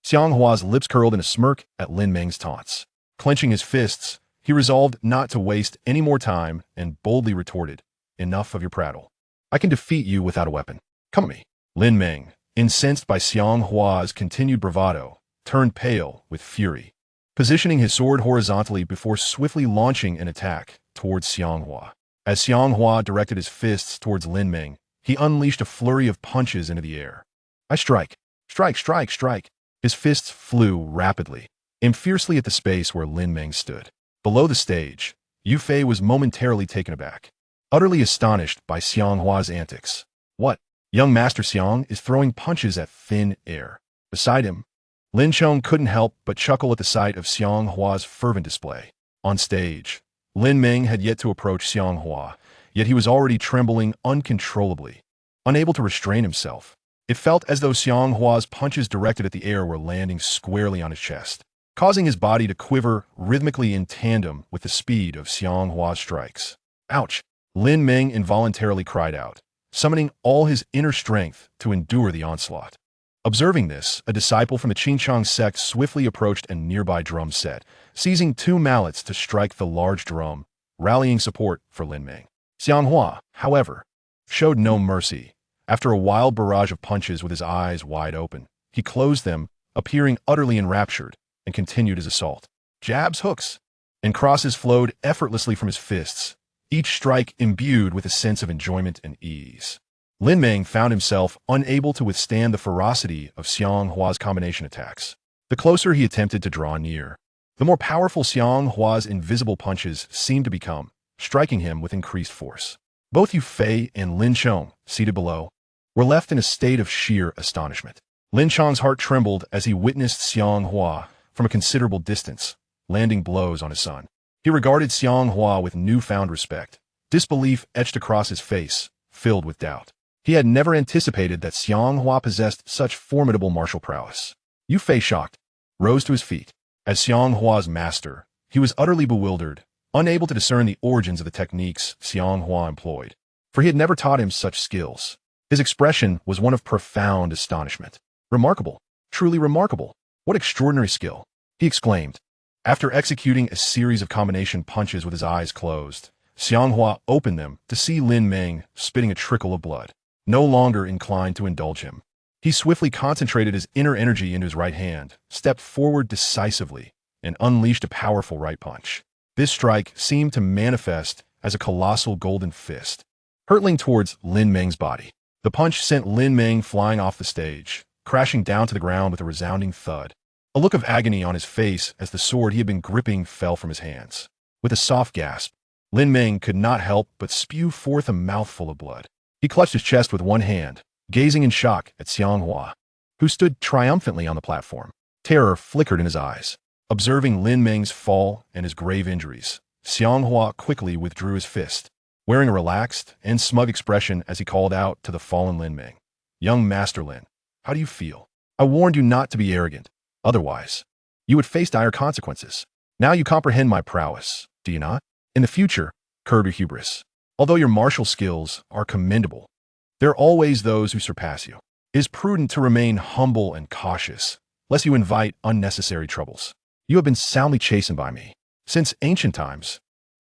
Xiang Hua's lips curled in a smirk at Lin Ming's taunts. Clenching his fists, he resolved not to waste any more time and boldly retorted, Enough of your prattle. I can defeat you without a weapon. Come at me. Lin Ming, incensed by Xiang Hua's continued bravado, turned pale with fury, positioning his sword horizontally before swiftly launching an attack towards Xiang Hua. As Xiang Hua directed his fists towards Lin Ming, he unleashed a flurry of punches into the air. I strike. Strike, strike, strike. His fists flew rapidly, aimed fiercely at the space where Lin Ming stood. Below the stage, Yufei was momentarily taken aback, utterly astonished by Xiang Hua's antics. What? Young Master Xiang is throwing punches at thin air. Beside him, Lin Chong couldn't help but chuckle at the sight of Xiang Hua's fervent display. On stage, Lin Ming had yet to approach Xiang Hua, yet he was already trembling uncontrollably, unable to restrain himself. It felt as though Xiang Hua's punches directed at the air were landing squarely on his chest, causing his body to quiver rhythmically in tandem with the speed of Xiang Hua's strikes. Ouch! Lin Ming involuntarily cried out, summoning all his inner strength to endure the onslaught. Observing this, a disciple from the Qingchang sect swiftly approached a nearby drum set, seizing 2 mallets to strike the large drum, rallying support for Lin Ming. Xiang Hua, however, showed no mercy. After a wild barrage of punches with his eyes wide open, he closed them, appearing utterly enraptured, and continued his assault. Jabs, hooks, and crosses flowed effortlessly from his fists, each strike imbued with a sense of enjoyment and ease. Lin Ming found himself unable to withstand the ferocity of Xiang Hua's combination attacks. The closer he attempted to draw near, the more powerful Xiang Hua's invisible punches seemed to become, striking him with increased force. Both Yufei and Lin Chong, seated below, were left in a state of sheer astonishment. Lin Chong's heart trembled as he witnessed Xiang Hua from a considerable distance, landing blows on his son. He regarded Xiang Hua with newfound respect, disbelief etched across his face, filled with doubt. He had never anticipated that Xiang Hua possessed such formidable martial prowess. Yufei, shocked, rose to his feet. As Xiang Hua's master, he was utterly bewildered, unable to discern the origins of the techniques Xiang Hua employed, for he had never taught him such skills. His expression was one of profound astonishment. Remarkable, truly remarkable. What extraordinary skill, he exclaimed. After executing a series of combination punches with his eyes closed, Xiang Hua opened them to see Lin Ming spitting a trickle of blood. No longer inclined to indulge him, he swiftly concentrated his inner energy into his right hand, stepped forward decisively, and unleashed a powerful right punch. This strike seemed to manifest as a colossal golden fist, hurtling towards Lin Ming's body. The punch sent Lin Ming flying off the stage, crashing down to the ground with a resounding thud. A look of agony on his face as the sword he had been gripping fell from his hands. With a soft gasp, Lin Ming could not help but spew forth a mouthful of blood. He clutched his chest with one hand, gazing in shock at Xiang Hua, who stood triumphantly on the platform. Terror flickered in his eyes. Observing Lin Ming's fall and his grave injuries, Xiang Hua quickly withdrew his fist, wearing a relaxed and smug expression as he called out to the fallen Lin Ming. Young Master Lin, how do you feel? I warned you not to be arrogant. Otherwise, you would face dire consequences. Now you comprehend my prowess, do you not? In the future, curb your hubris. Although your martial skills are commendable, there are always those who surpass you. It is prudent to remain humble and cautious, lest you invite unnecessary troubles. You have been soundly chastened by me. Since ancient times,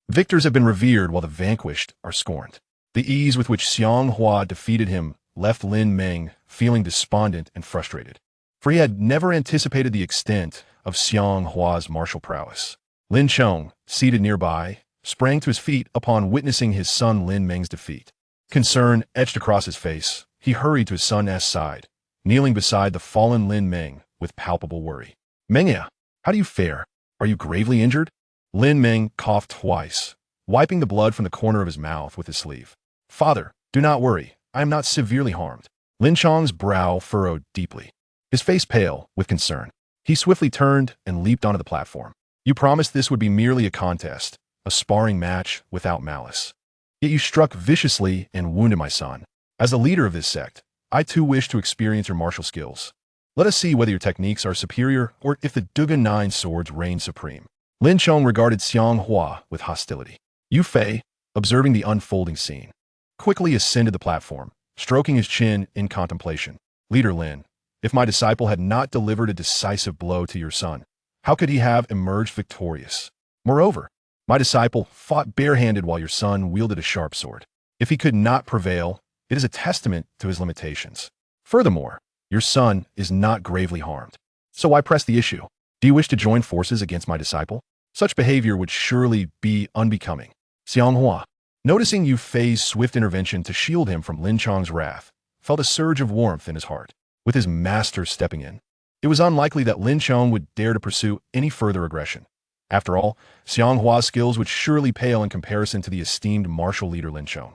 victors have been revered while the vanquished are scorned. The ease with which Xiang Hua defeated him left Lin Ming feeling despondent and frustrated, for he had never anticipated the extent of Xiang Hua's martial prowess. Lin Chong, seated nearby, sprang to his feet upon witnessing his son Lin Ming's defeat. Concern etched across his face, he hurried to his son's side. Kneeling beside the fallen Lin Ming, with palpable worry. Mengya, how do you fare? Are you gravely injured? Lin Meng coughed twice, wiping the blood from the corner of his mouth with his sleeve. Father, do not worry. I am not severely harmed. Lin Chong's brow furrowed deeply, his face pale with concern. He swiftly turned and leaped onto the platform. You promised this would be merely a contest, a sparring match without malice. Yet you struck viciously and wounded my son. As the leader of this sect, I too wish to experience your martial skills. Let us see whether your techniques are superior or if the Dugan 9 swords reign supreme. Lin Chong regarded Xiang Hua with hostility. Yu Fei, observing the unfolding scene, quickly ascended the platform, stroking his chin in contemplation. Leader Lin, if my disciple had not delivered a decisive blow to your son, how could he have emerged victorious? Moreover, my disciple fought barehanded while your son wielded a sharp sword. If he could not prevail, it is a testament to his limitations. Furthermore, your son is not gravely harmed. So why press the issue? Do you wish to join forces against my disciple? Such behavior would surely be unbecoming. Xiang Hua, noticing Yu Fei's swift intervention to shield him from Lin Chong's wrath, felt a surge of warmth in his heart. With his master stepping in, it was unlikely that Lin Chong would dare to pursue any further aggression. After all, Xiang Hua's skills would surely pale in comparison to the esteemed martial leader Lin Chong.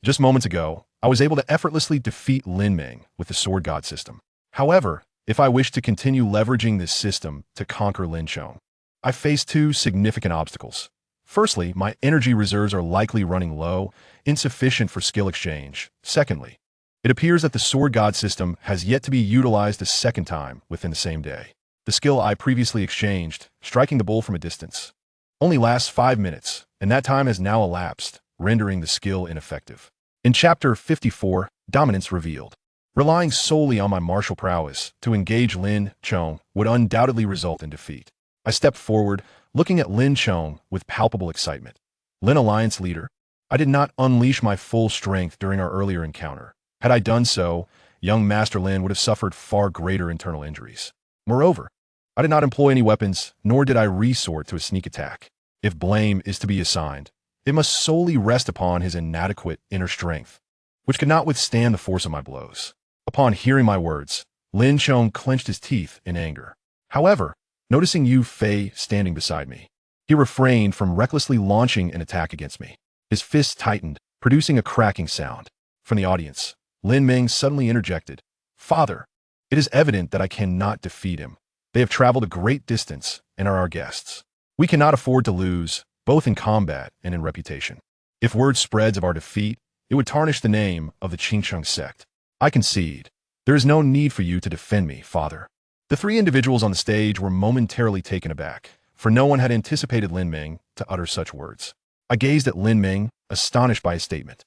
Just moments ago, I was able to effortlessly defeat Lin Meng with the Sword God system. However, if I wish to continue leveraging this system to conquer Lin Chong, I face two significant obstacles. Firstly, my energy reserves are likely running low, insufficient for skill exchange. Secondly, it appears that the Sword God system has yet to be utilized a second time within the same day. The skill I previously exchanged, striking the bull from a distance, only lasts 5 minutes, and that time has now elapsed, rendering the skill ineffective. In Chapter 54, Dominance Revealed. Relying solely on my martial prowess to engage Lin Chong would undoubtedly result in defeat. I stepped forward, looking at Lin Chong with palpable excitement. Lin Alliance leader, I did not unleash my full strength during our earlier encounter. Had I done so, young Master Lin would have suffered far greater internal injuries. Moreover, I did not employ any weapons, nor did I resort to a sneak attack. If blame is to be assigned, it must solely rest upon his inadequate inner strength, which could not withstand the force of my blows. Upon hearing my words, Lin Chong clenched his teeth in anger. However, noticing Yu Fei standing beside me, he refrained from recklessly launching an attack against me. His fists tightened, producing a cracking sound. From the audience, Lin Meng suddenly interjected, "Father, it is evident that I cannot defeat him. They have traveled a great distance and are our guests. We cannot afford to lose, both in combat and in reputation. If word spreads of our defeat, it would tarnish the name of the Qingsheng sect. I concede. There is no need for you to defend me, father." The three individuals on the stage were momentarily taken aback, for no one had anticipated Lin Meng to utter such words. I gazed at Lin Meng, astonished by his statement.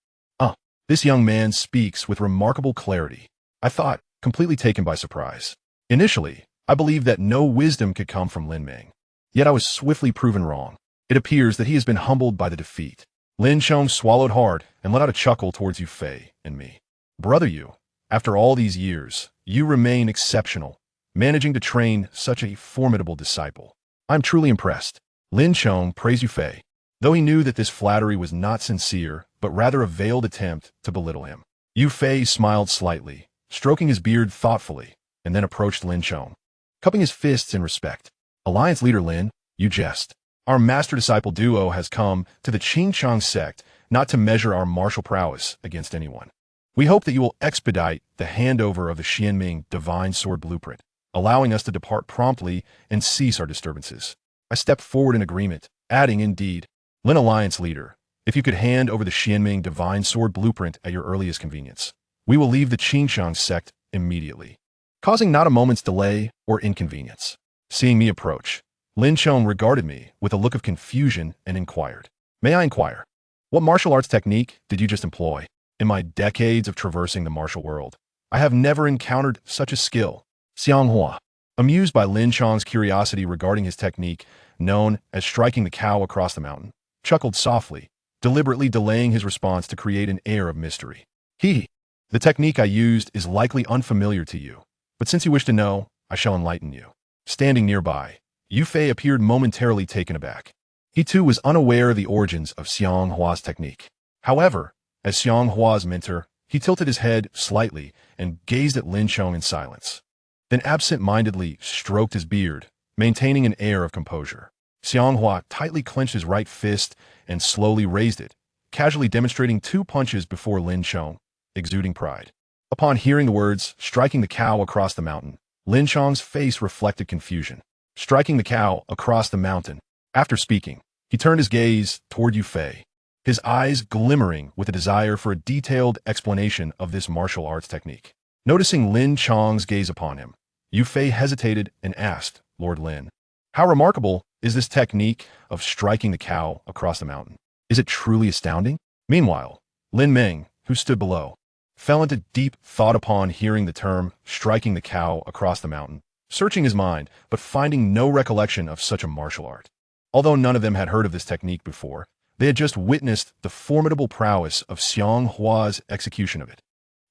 This young man speaks with remarkable clarity, I thought, completely taken by surprise. Initially, I believed that no wisdom could come from Lin Meng. Yet I was swiftly proven wrong. It appears that he has been humbled by the defeat. Lin Chong swallowed hard and let out a chuckle towards Yu Fei and me. Brother Yu, after all these years, you remain exceptional, managing to train such a formidable disciple. I'm truly impressed. Lin Chong praised Yu Fei, though he knew that this flattery was not sincere, but rather a veiled attempt to belittle him. Yu Fei smiled slightly, stroking his beard thoughtfully, and then approached Lin Chong, cupping his fists in respect. Alliance leader Lin, you jest. Our master-disciple duo has come to the Qingsheng sect not to measure our martial prowess against anyone. We hope that you will expedite the handover of the Xuanming Divine Sword Blueprint, allowing us to depart promptly and cease our disturbances. I stepped forward in agreement, adding, indeed, Lin Alliance leader, if you could hand over the Xuanming Divine Sword Blueprint at your earliest convenience, we will leave the Qingsheng sect immediately, causing not a moment's delay or inconvenience. Seeing me approach, Lin Chong regarded me with a look of confusion and inquired, "May I inquire, what martial arts technique did you just employ? In my decades of traversing the martial world, I have never encountered such a skill." Xiang Hua, amused by Lin Chong's curiosity regarding his technique, known as striking the cow across the mountain, chuckled softly, deliberately delaying his response to create an air of mystery. The technique I used is likely unfamiliar to you, but since you wish to know, I shall enlighten you." Standing nearby, Yu Fei appeared momentarily taken aback. He too was unaware of the origins of Xiang Hua's technique. However, as Xiang Hua's mentor, he tilted his head slightly and gazed at Lin Chong in silence. then absent-mindedly stroked his beard, maintaining an air of composure. Xiang Hua tightly clenched his right fist and slowly raised it, casually demonstrating 2 punches before Lin Chong, exuding pride. Upon hearing the words, striking the cow across the mountain, Lin Chong's face reflected confusion. Striking the cow across the mountain. After speaking, he turned his gaze toward Yu Fei, his eyes glimmering with a desire for a detailed explanation of this martial arts technique. Noticing Lin Chong's gaze upon him, Yu Fei hesitated and asked, Lord Lin, how remarkable is this technique of striking the cow across the mountain? Is it truly astounding? Meanwhile, Lin Meng, who stood below, fell into deep thought upon hearing the term striking the cow across the mountain, searching his mind, but finding no recollection of such a martial art. Although none of them had heard of this technique before, they had just witnessed the formidable prowess of Xiang Hua's execution of it.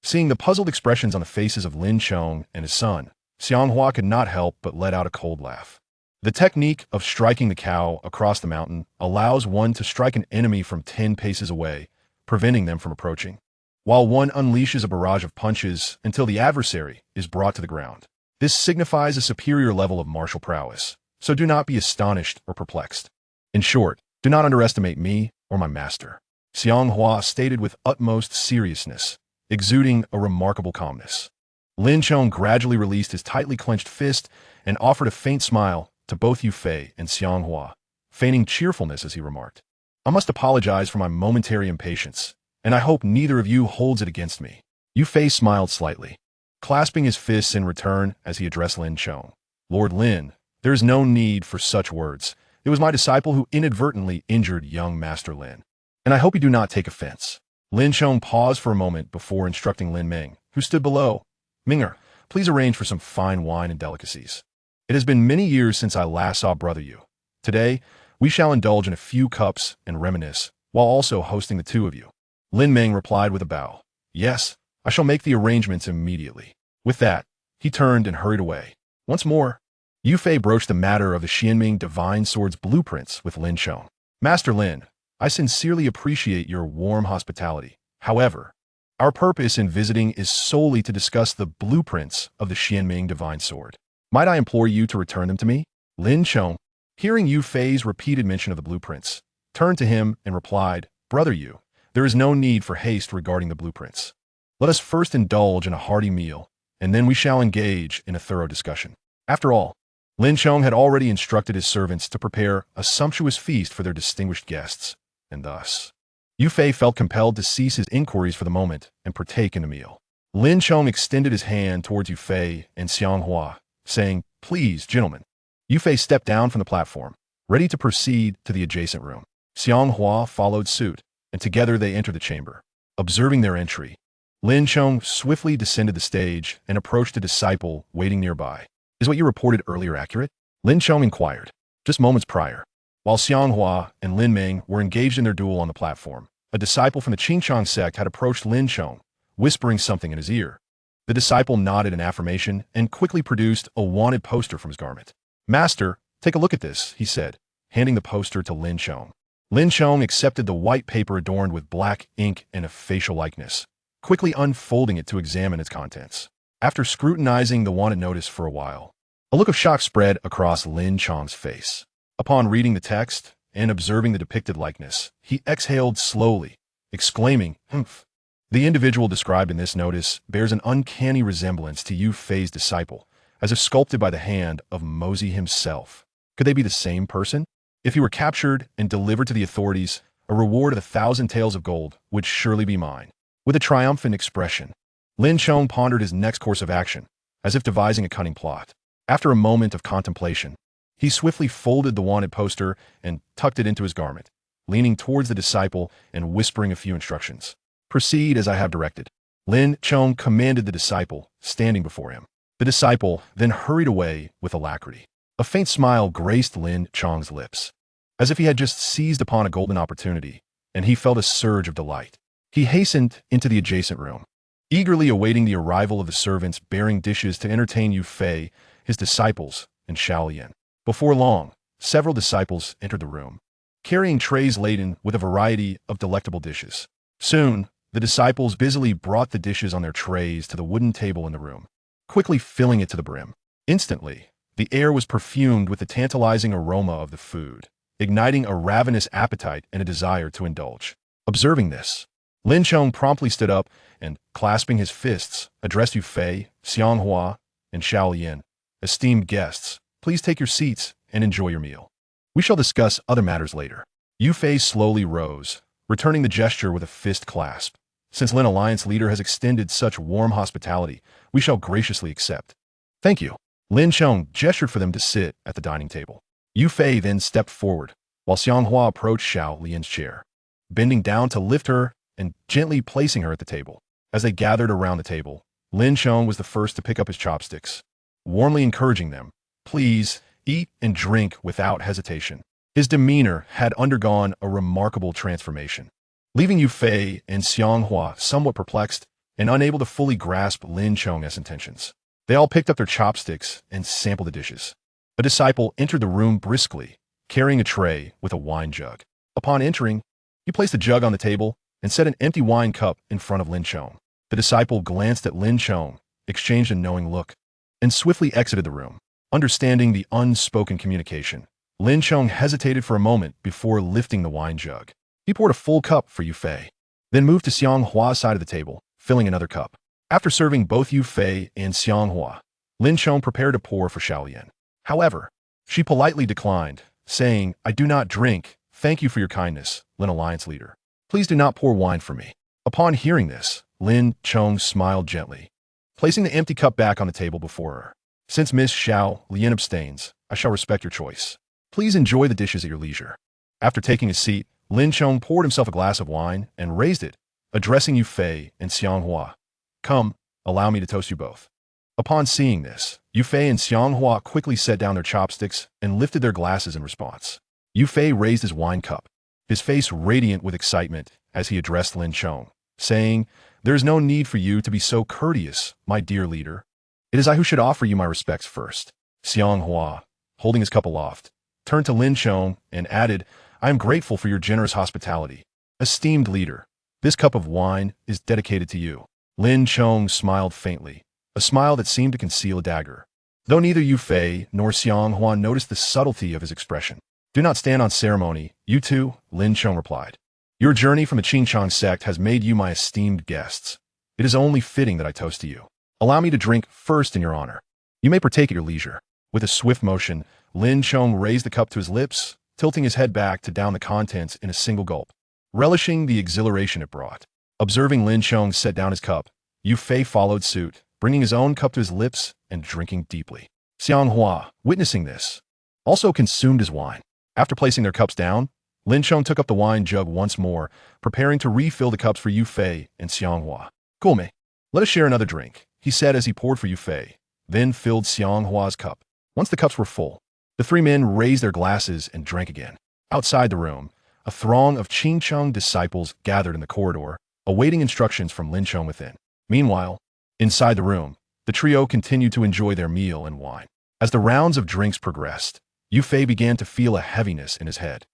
Seeing the puzzled expressions on the faces of Lin Chong and his son, Xiang Hua could not help but let out a cold laugh. The technique of striking the cow across the mountain allows one to strike an enemy from 10 paces away, preventing them from approaching, while one unleashes a barrage of punches until the adversary is brought to the ground. This signifies a superior level of martial prowess, so do not be astonished or perplexed. In short, do not underestimate me or my master, Xiang Hua stated with utmost seriousness, exuding a remarkable calmness. Lin Chong gradually released his tightly clenched fist and offered a faint smile to both Yu Fei and Xiang Hua, feigning cheerfulness as he remarked, I must apologize for my momentary impatience, and I hope neither of you holds it against me. Yu Fei smiled slightly, clasping his fists in return as he addressed Lin Chong. Lord Lin, there is no need for such words. It was my disciple who inadvertently injured young Master Lin, and I hope you do not take offense. Lin Chong paused for a moment before instructing Lin Meng, who stood below. Minger, please arrange for some fine wine and delicacies. It has been many years since I last saw Brother Yu. Today, we shall indulge in a few cups and reminisce, while also hosting the 2 of you. Lin Meng replied with a bow. Yes, I shall make the arrangements immediately. With that, he turned and hurried away. Once more, Yu Fei broached the matter of the Xuanming Divine Sword's blueprints with Lin Chong. Master Lin, I sincerely appreciate your warm hospitality. However, our purpose in visiting is solely to discuss the blueprints of the Xuanming Divine Sword. Might I implore you to return them to me? Lin Chong, hearing Yu Fei's repeated mention of the blueprints, turned to him and replied, Brother Yu, there is no need for haste regarding the blueprints. Let us first indulge in a hearty meal, and then we shall engage in a thorough discussion. After all, Lin Chong had already instructed his servants to prepare a sumptuous feast for their distinguished guests, and thus, Yu Fei felt compelled to cease his inquiries for the moment and partake in the meal. Lin Chong extended his hand towards Yu Fei and Xiang Hua, saying, Please, gentlemen. Yu Fei stepped down from the platform, ready to proceed to the adjacent room. Xiang Hua followed suit, and together they entered the chamber. Observing their entry, Lin Chong swiftly descended the stage and approached a disciple waiting nearby. Is what you reported earlier accurate? Lin Chong inquired. Just moments prior, while Xiang Hua and Lin Meng were engaged in their duel on the platform, a disciple from the Qingchang sect had approached Lin Chong, whispering something in his ear. The disciple nodded in affirmation and quickly produced a wanted poster from his garment. Master, take a look at this, he said, handing the poster to Lin Chong. Lin Chong accepted the white paper adorned with black ink and a facial likeness, quickly unfolding it to examine its contents. After scrutinizing the wanted notice for a while, a look of shock spread across Lin Chong's face. Upon reading the text and observing the depicted likeness, he exhaled slowly, exclaiming, Humph. The individual described in this notice bears an uncanny resemblance to Yu Fei's disciple, as if sculpted by the hand of Mozi himself. Could they be the same person? If he were captured and delivered to the authorities, a reward of 1,000 taels of gold would surely be mine. With a triumphant expression, Lin Chong pondered his next course of action, as if devising a cunning plot. After a moment of contemplation, he swiftly folded the wanted poster and tucked it into his garment, leaning towards the disciple and whispering a few instructions. Proceed as I have directed. Lin Chong commanded the disciple, standing before him. The disciple then hurried away with alacrity. A faint smile graced Lin Chong's lips, as if he had just seized upon a golden opportunity, and he felt a surge of delight. He hastened into the adjacent room, eagerly awaiting the arrival of the servants bearing dishes to entertain Yu Fei, his disciples, and Shaolian. Before long, several disciples entered the room, carrying trays laden with a variety of delectable dishes. Soon, the disciples busily brought the dishes on their trays to the wooden table in the room. quickly filling it to the brim. Instantly, the air was perfumed with the tantalizing aroma of the food, igniting a ravenous appetite and a desire to indulge. Observing this, Lin Chong promptly stood up and, clasping his fists, addressed Yu Fei, Xiang Hua, and Xiao Lian. Esteemed guests, please take your seats and enjoy your meal. We shall discuss other matters later. Yu Fei slowly rose, returning the gesture with a fist clasp. Since Lin Alliance leader has extended such warm hospitality, we shall graciously accept. Thank you. Lin Chong gestured for them to sit at the dining table. Yu Fei then stepped forward, while Xiang Hua approached Xiao Lian's chair, bending down to lift her and gently placing her at the table. As they gathered around the table, Lin Chong was the first to pick up his chopsticks, warmly encouraging them, please, eat and drink without hesitation. His demeanor had undergone a remarkable transformation, leaving Yu Fei and Xiang Hua somewhat perplexed and unable to fully grasp Lin Chong's intentions. They all picked up their chopsticks and sampled the dishes. A disciple entered the room briskly, carrying a tray with a wine jug. Upon entering, he placed the jug on the table and set an empty wine cup in front of Lin Chong. The disciple glanced at Lin Chong, exchanged a knowing look, and swiftly exited the room. Understanding the unspoken communication, Lin Chong hesitated for a moment before lifting the wine jug. He poured a full cup for Yu Fei, then moved to Xiang Hua's side of the table, filling another cup. After serving both Yu Fei and Xiang Hua, Lin Chong prepared to pour for Xiao Lian. However, she politely declined, saying, I do not drink. Thank you for your kindness, Lin Alliance leader. Please do not pour wine for me. Upon hearing this, Lin Chong smiled gently, placing the empty cup back on the table before her. Since Miss Xiao Lian abstains, I shall respect your choice. Please enjoy the dishes at your leisure. After taking a seat, Lin Chong poured himself a glass of wine and raised it, addressing Yu Fei and Xiang Hua. Come, allow me to toast you both. Upon seeing this, Yu Fei and Xiang Hua quickly set down their chopsticks and lifted their glasses in response. Yu Fei raised his wine cup, his face radiant with excitement as he addressed Lin Chong, saying, There is no need for you to be so courteous, my dear leader. It is I who should offer you my respects first. Xiang Hua, holding his cup aloft, turned to Lin Chong and added, I am grateful for your generous hospitality. Esteemed leader, this cup of wine is dedicated to you. Lin Chong smiled faintly, a smile that seemed to conceal a dagger. Though neither Yu Fei nor Xiang Hua noticed the subtlety of his expression. Do not stand on ceremony, you two, Lin Chong replied. Your journey from the Qingchang sect has made you my esteemed guests. It is only fitting that I toast to you. Allow me to drink first in your honor. You may partake at your leisure. With a swift motion, Lin Chong raised the cup to his lips, tilting his head back to down the contents in a single gulp, relishing the exhilaration it brought. Observing Lin Chong set down his cup, Yu Fei followed suit, bringing his own cup to his lips and drinking deeply. Xiang Hua, witnessing this, also consumed his wine. After placing their cups down, Lin Chong took up the wine jug once more, preparing to refill the cups for Yu Fei and Xiang Hua. Gome, let us share another drink, he said as he poured for Yu Fei, then filled Xiang Hua's cup. Once the cups were full, the three men raised their glasses and drank again. Outside the room, a throng of Qingchang disciples gathered in the corridor, awaiting instructions from Lin Chong within. Meanwhile, inside the room, the trio continued to enjoy their meal and wine. As the rounds of drinks progressed, Yu Fei began to feel a heaviness in his head,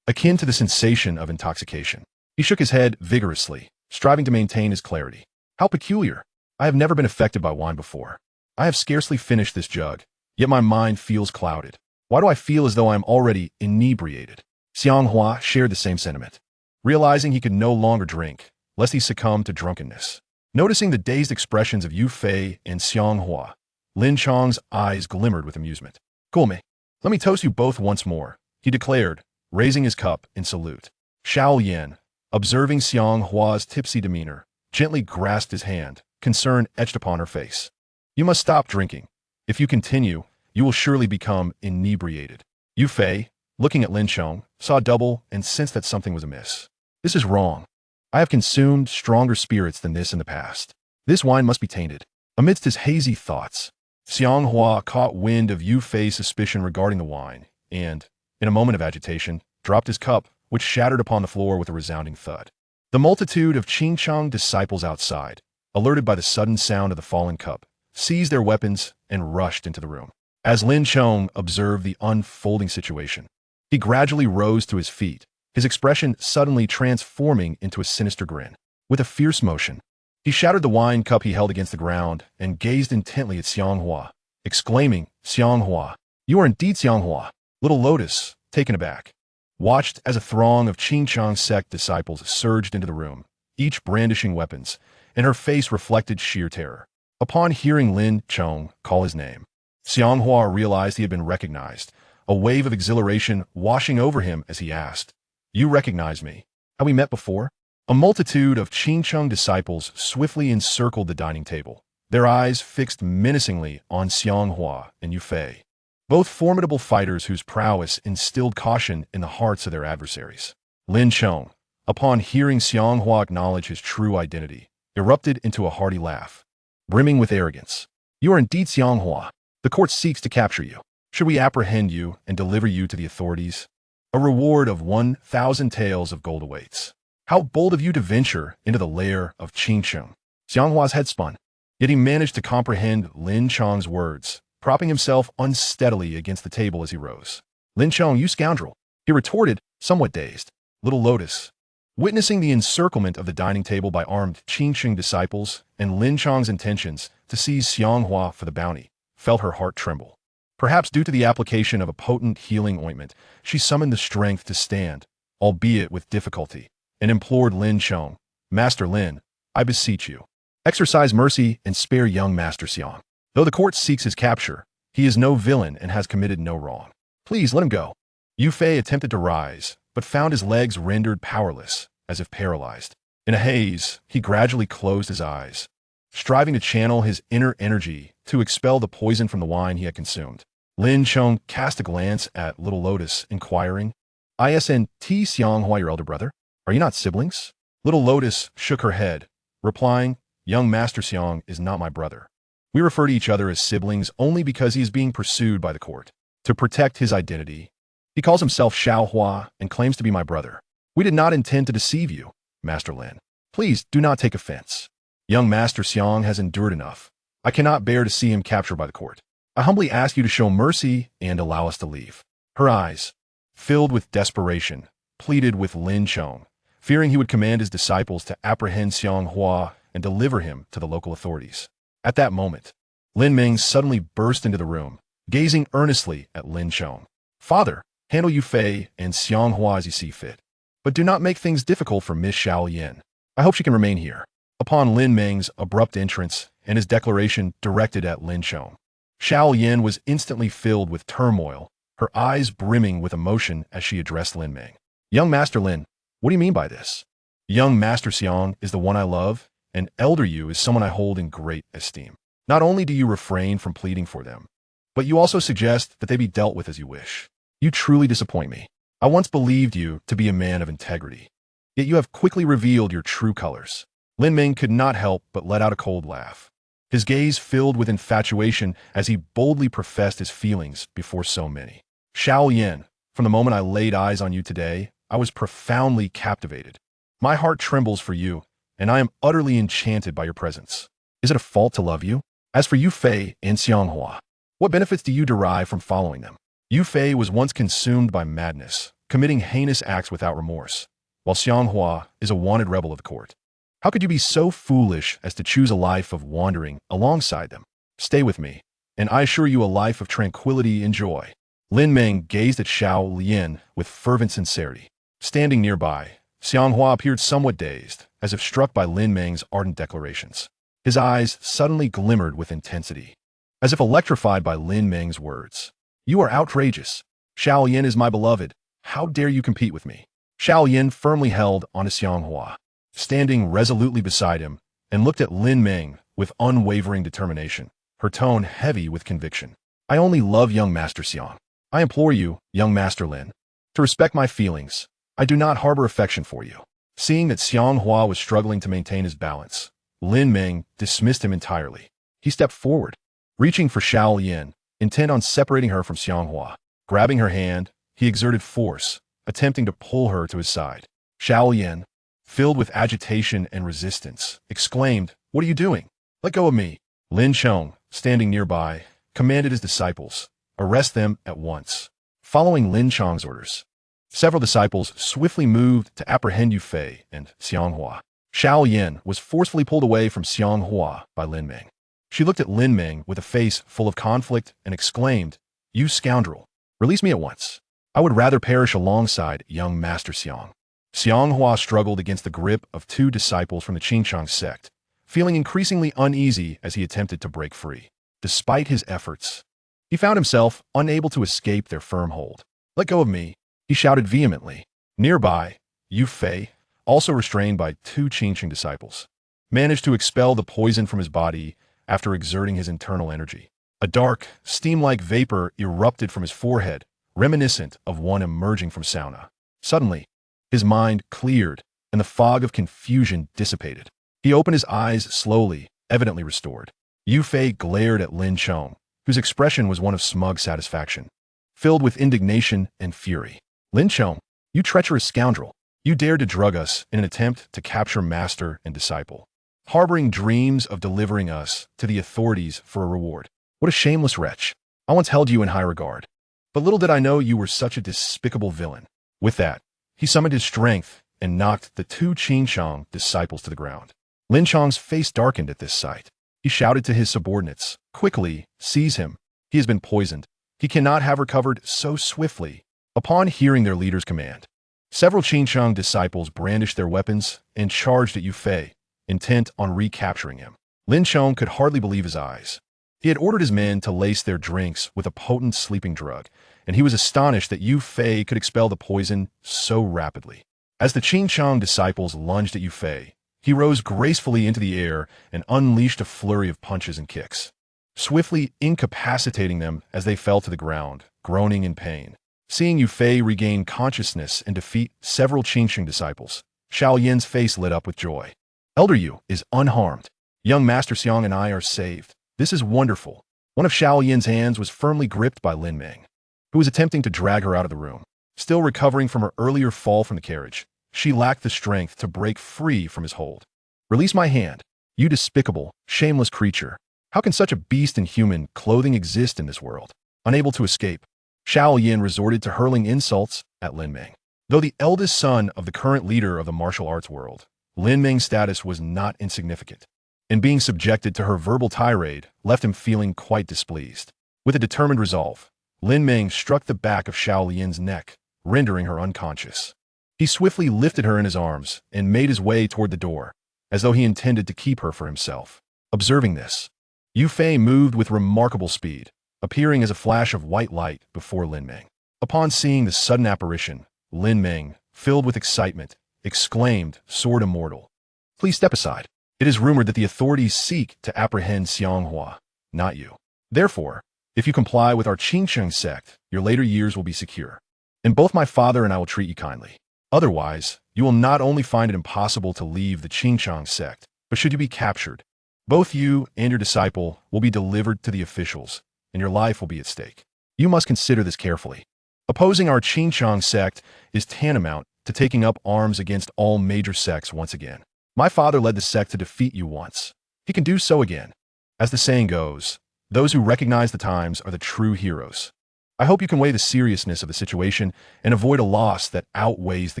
akin to the sensation of intoxication. He shook his head vigorously, striving to maintain his clarity. How peculiar! I have never been affected by wine before. I have scarcely finished this jug, yet my mind feels clouded. Why do I feel as though I am already inebriated? Xiang Hua shared the same sentiment, realizing he could no longer drink, lest he succumb to drunkenness. Noticing the dazed expressions of Yu Fei and Xiang Hua, Lin Chong's eyes glimmered with amusement. Gome, let me toast you both once more, he declared, raising his cup in salute. Xiao Lian, observing Xiang Hua's tipsy demeanor, gently grasped his hand, concern etched upon her face. You must stop drinking. If you continue, you will surely become inebriated. Yu Fei, looking at Lin Chong, saw double and sensed that something was amiss. This is wrong. I have consumed stronger spirits than this in the past. This wine must be tainted. Amidst his hazy thoughts, Xiang Hua caught wind of Yu Fei's suspicion regarding the wine, and, in a moment of agitation, dropped his cup, which shattered upon the floor with a resounding thud. The multitude of Qingchang disciples outside, alerted by the sudden sound of the fallen cup, seized their weapons and rushed into the room. As Lin Chong observed the unfolding situation, he gradually rose to his feet, his expression suddenly transforming into a sinister grin. With a fierce motion, He shattered the wine cup he held against the ground and gazed intently at Xiang Hua, exclaiming, "Xiang Hua, you are indeed Xiang Hua." Little Lotus, taken aback, watched as a throng of Qingchang sect disciples surged into the room, each brandishing weapons, and her face reflected sheer terror. Upon hearing Lin Chong call his name, Xiang Hua realized he had been recognized, a wave of exhilaration washing over him as he asked, "You recognize me? Have we met before?" A multitude of Qingchang disciples swiftly encircled the dining table, their eyes fixed menacingly on Xiang Hua and Yu Fei, both formidable fighters whose prowess instilled caution in the hearts of their adversaries. Lin Chong, upon hearing Xiang Hua acknowledge his true identity, erupted into a hearty laugh, brimming with arrogance. "You are indeed Xiang Hua. The court seeks to capture you. Should we apprehend you and deliver you to the authorities? A reward of 1,000 taels of gold awaits. How bold of you to venture into the lair of Qingcheng." Xiang Hua's head spun, yet he managed to comprehend Lin Chong's words, propping himself unsteadily against the table as he rose. "Lin Chong, you scoundrel," he retorted, somewhat dazed. Little Lotus, witnessing the encirclement of the dining table by armed Qingcheng disciples and Lin Chong's intentions to seize Xiang Hua for the bounty, felt her heart tremble. Perhaps due to the application of a potent healing ointment, she summoned the strength to stand, albeit with difficulty, and implored Lin Chong, "Master Lin, I beseech you, exercise mercy and spare young Master Xiang. Though the court seeks his capture, he is no villain and has committed no wrong. Please let him go." Yu Fei attempted to rise, but found his legs rendered powerless, as if paralyzed. In a haze, he gradually closed his eyes, striving to channel his inner energy to expel the poison from the wine he had consumed. Lin Chong cast a glance at Little Lotus, inquiring, "Isn't Xiang Hua your elder brother? Are you not siblings?" Little Lotus shook her head, replying, "Young Master Xiang is not my brother. We refer to each other as siblings only because he is being pursued by the court. To protect his identity, he calls himself Xiao Hua and claims to be my brother. We did not intend to deceive you, Master Lin. Please do not take offense. Young Master Xiang has endured enough. I cannot bear to see him captured by the court. I humbly ask you to show mercy and allow us to leave." Her eyes, filled with desperation, pleaded with Lin Chong, fearing he would command his disciples to apprehend Xiang Hua and deliver him to the local authorities. At that moment, Lin Ming suddenly burst into the room, gazing earnestly at Lin Chong. "Father, handle Yu Fei and Xiang Hua as you see fit, but do not make things difficult for Miss Xiao Yin. I hope she can remain here." Upon Lin Ming's abrupt entrance and his declaration directed at Lin Chong, Xiao Yin was instantly filled with turmoil, her eyes brimming with emotion as she addressed Lin Ming. "Young Master Lin, what do you mean by this? Young Master Xiang is the one I love, and elder Yu is someone I hold in great esteem. Not only do you refrain from pleading for them, but you also suggest that they be dealt with as you wish. You truly disappoint me. I once believed you to be a man of integrity, yet you have quickly revealed your true colors." Lin Ming could not help but let out a cold laugh, his gaze filled with infatuation as he boldly professed his feelings before so many. "Xiao Yin, from the moment I laid eyes on you today, I was profoundly captivated. My heart trembles for you, and I am utterly enchanted by your presence. Is it a fault to love you? As for Yu Fei and Xiang Hua, what benefits do you derive from following them? Yu Fei was once consumed by madness, committing heinous acts without remorse, while Xiang Hua is a wanted rebel of the court. How could you be so foolish as to choose a life of wandering alongside them? Stay with me, and I assure you a life of tranquility and joy." Lin Ming gazed at Xiao Yin with fervent sincerity. Standing nearby, Xiang Hua appeared somewhat dazed, as if struck by Lin Ming's ardent declarations. His eyes suddenly glimmered with intensity, as if electrified by Lin Ming's words. "You are outrageous. Xiao Yin is my beloved. How dare you compete with me?" Xiao Yin firmly held onto Xiang Hua, standing resolutely beside him, and looked at Lin Ming with unwavering determination, her tone heavy with conviction. "I only love young Master Xiang. I implore you, young Master Lin, to respect my feelings. I do not harbor affection for you." Seeing that Xiang Hua was struggling to maintain his balance, Lin Ming dismissed him entirely. He stepped forward, reaching for Xiao Yin, intent on separating her from Xiang Hua. Grabbing her hand, he exerted force, attempting to pull her to his side. Xiao Yin, filled with agitation and resistance, exclaimed, "What are you doing? Let go of me." Lin Chong, standing nearby, commanded his disciples, "Arrest them at once." Following Lin Chong's orders, several disciples swiftly moved to apprehend Yu Fei and Xiang Hua. Xiao Yin was forcefully pulled away from Xiang Hua by Lin Ming. She looked at Lin Ming with a face full of conflict and exclaimed, "You scoundrel! Release me at once. I would rather perish alongside young Master Xiang." Xiang Hua struggled against the grip of two disciples from the Qingchang sect, feeling increasingly uneasy as he attempted to break free. Despite his efforts, he found himself unable to escape their firm hold. "Let go of me," he shouted vehemently. Nearby, Yu Fei, also restrained by two Qingchang disciples, managed to expel the poison from his body after exerting his internal energy. A dark, steam-like vapor erupted from his forehead, reminiscent of one emerging from sauna. Suddenly, his mind cleared, and the fog of confusion dissipated. He opened his eyes slowly, evidently restored. Yu Fei glared at Lin Chong, whose expression was one of smug satisfaction, filled with indignation and fury. "Lin Chong, you treacherous scoundrel! You dared to drug us in an attempt to capture master and disciple, harboring dreams of delivering us to the authorities for a reward. What a shameless wretch! I once held you in high regard, but little did I know you were such a despicable villain." With that, he summoned his strength and knocked the two Qingchang disciples to the ground. Lin Chong's face darkened at this sight. He shouted to his subordinates, "Quickly, seize him. He has been poisoned. He cannot have recovered so swiftly." Upon hearing their leader's command, several Qingchang disciples brandished their weapons and charged at Yu Fei, intent on recapturing him. Lin Chong could hardly believe his eyes. He had ordered his men to lace their drinks with a potent sleeping drug, and he was astonished that Yu Fei could expel the poison so rapidly. As the Qingchang disciples lunged at Yu Fei, he rose gracefully into the air and unleashed a flurry of punches and kicks, swiftly incapacitating them as they fell to the ground, groaning in pain. Seeing Yu Fei regain consciousness and defeat several Qingchang disciples, Xiao Yin's face lit up with joy. "Elder Yu is unharmed. Young Master Xiang and I are saved. This is wonderful." One of Xiao Yin's hands was firmly gripped by Lin Ming, who was attempting to drag her out of the room. Still recovering from her earlier fall from the carriage, she lacked the strength to break free from his hold. "Release my hand, you despicable, shameless creature. How can such a beast in human clothing exist in this world?" Unable to escape, Xiao Yin resorted to hurling insults at Lin Ming. Though the eldest son of the current leader of the martial arts world, Lin Ming's status was not insignificant, and being subjected to her verbal tirade left him feeling quite displeased. With a determined resolve, Lin Ming struck the back of Xiao Yin's neck, rendering her unconscious. He swiftly lifted her in his arms and made his way toward the door, as though he intended to keep her for himself. Observing this, Yu Fei moved with remarkable speed, appearing as a flash of white light before Lin Ming. Upon seeing the sudden apparition, Lin Ming, filled with excitement, exclaimed, "Sword Immortal, please step aside. It is rumored that the authorities seek to apprehend Xiang Hua, not you. Therefore, if you comply with our Qingchang sect, your later years will be secure, and both my father and I will treat you kindly. Otherwise, you will not only find it impossible to leave the Qingchang sect, but should you be captured, both you and your disciple will be delivered to the officials, and your life will be at stake. You must consider this carefully. Opposing our Qingchang sect is tantamount to taking up arms against all major sects once again. My father led the sect to defeat you once. He can do so again. As the saying goes, those who recognize the times are the true heroes. I hope you can weigh the seriousness of the situation and avoid a loss that outweighs the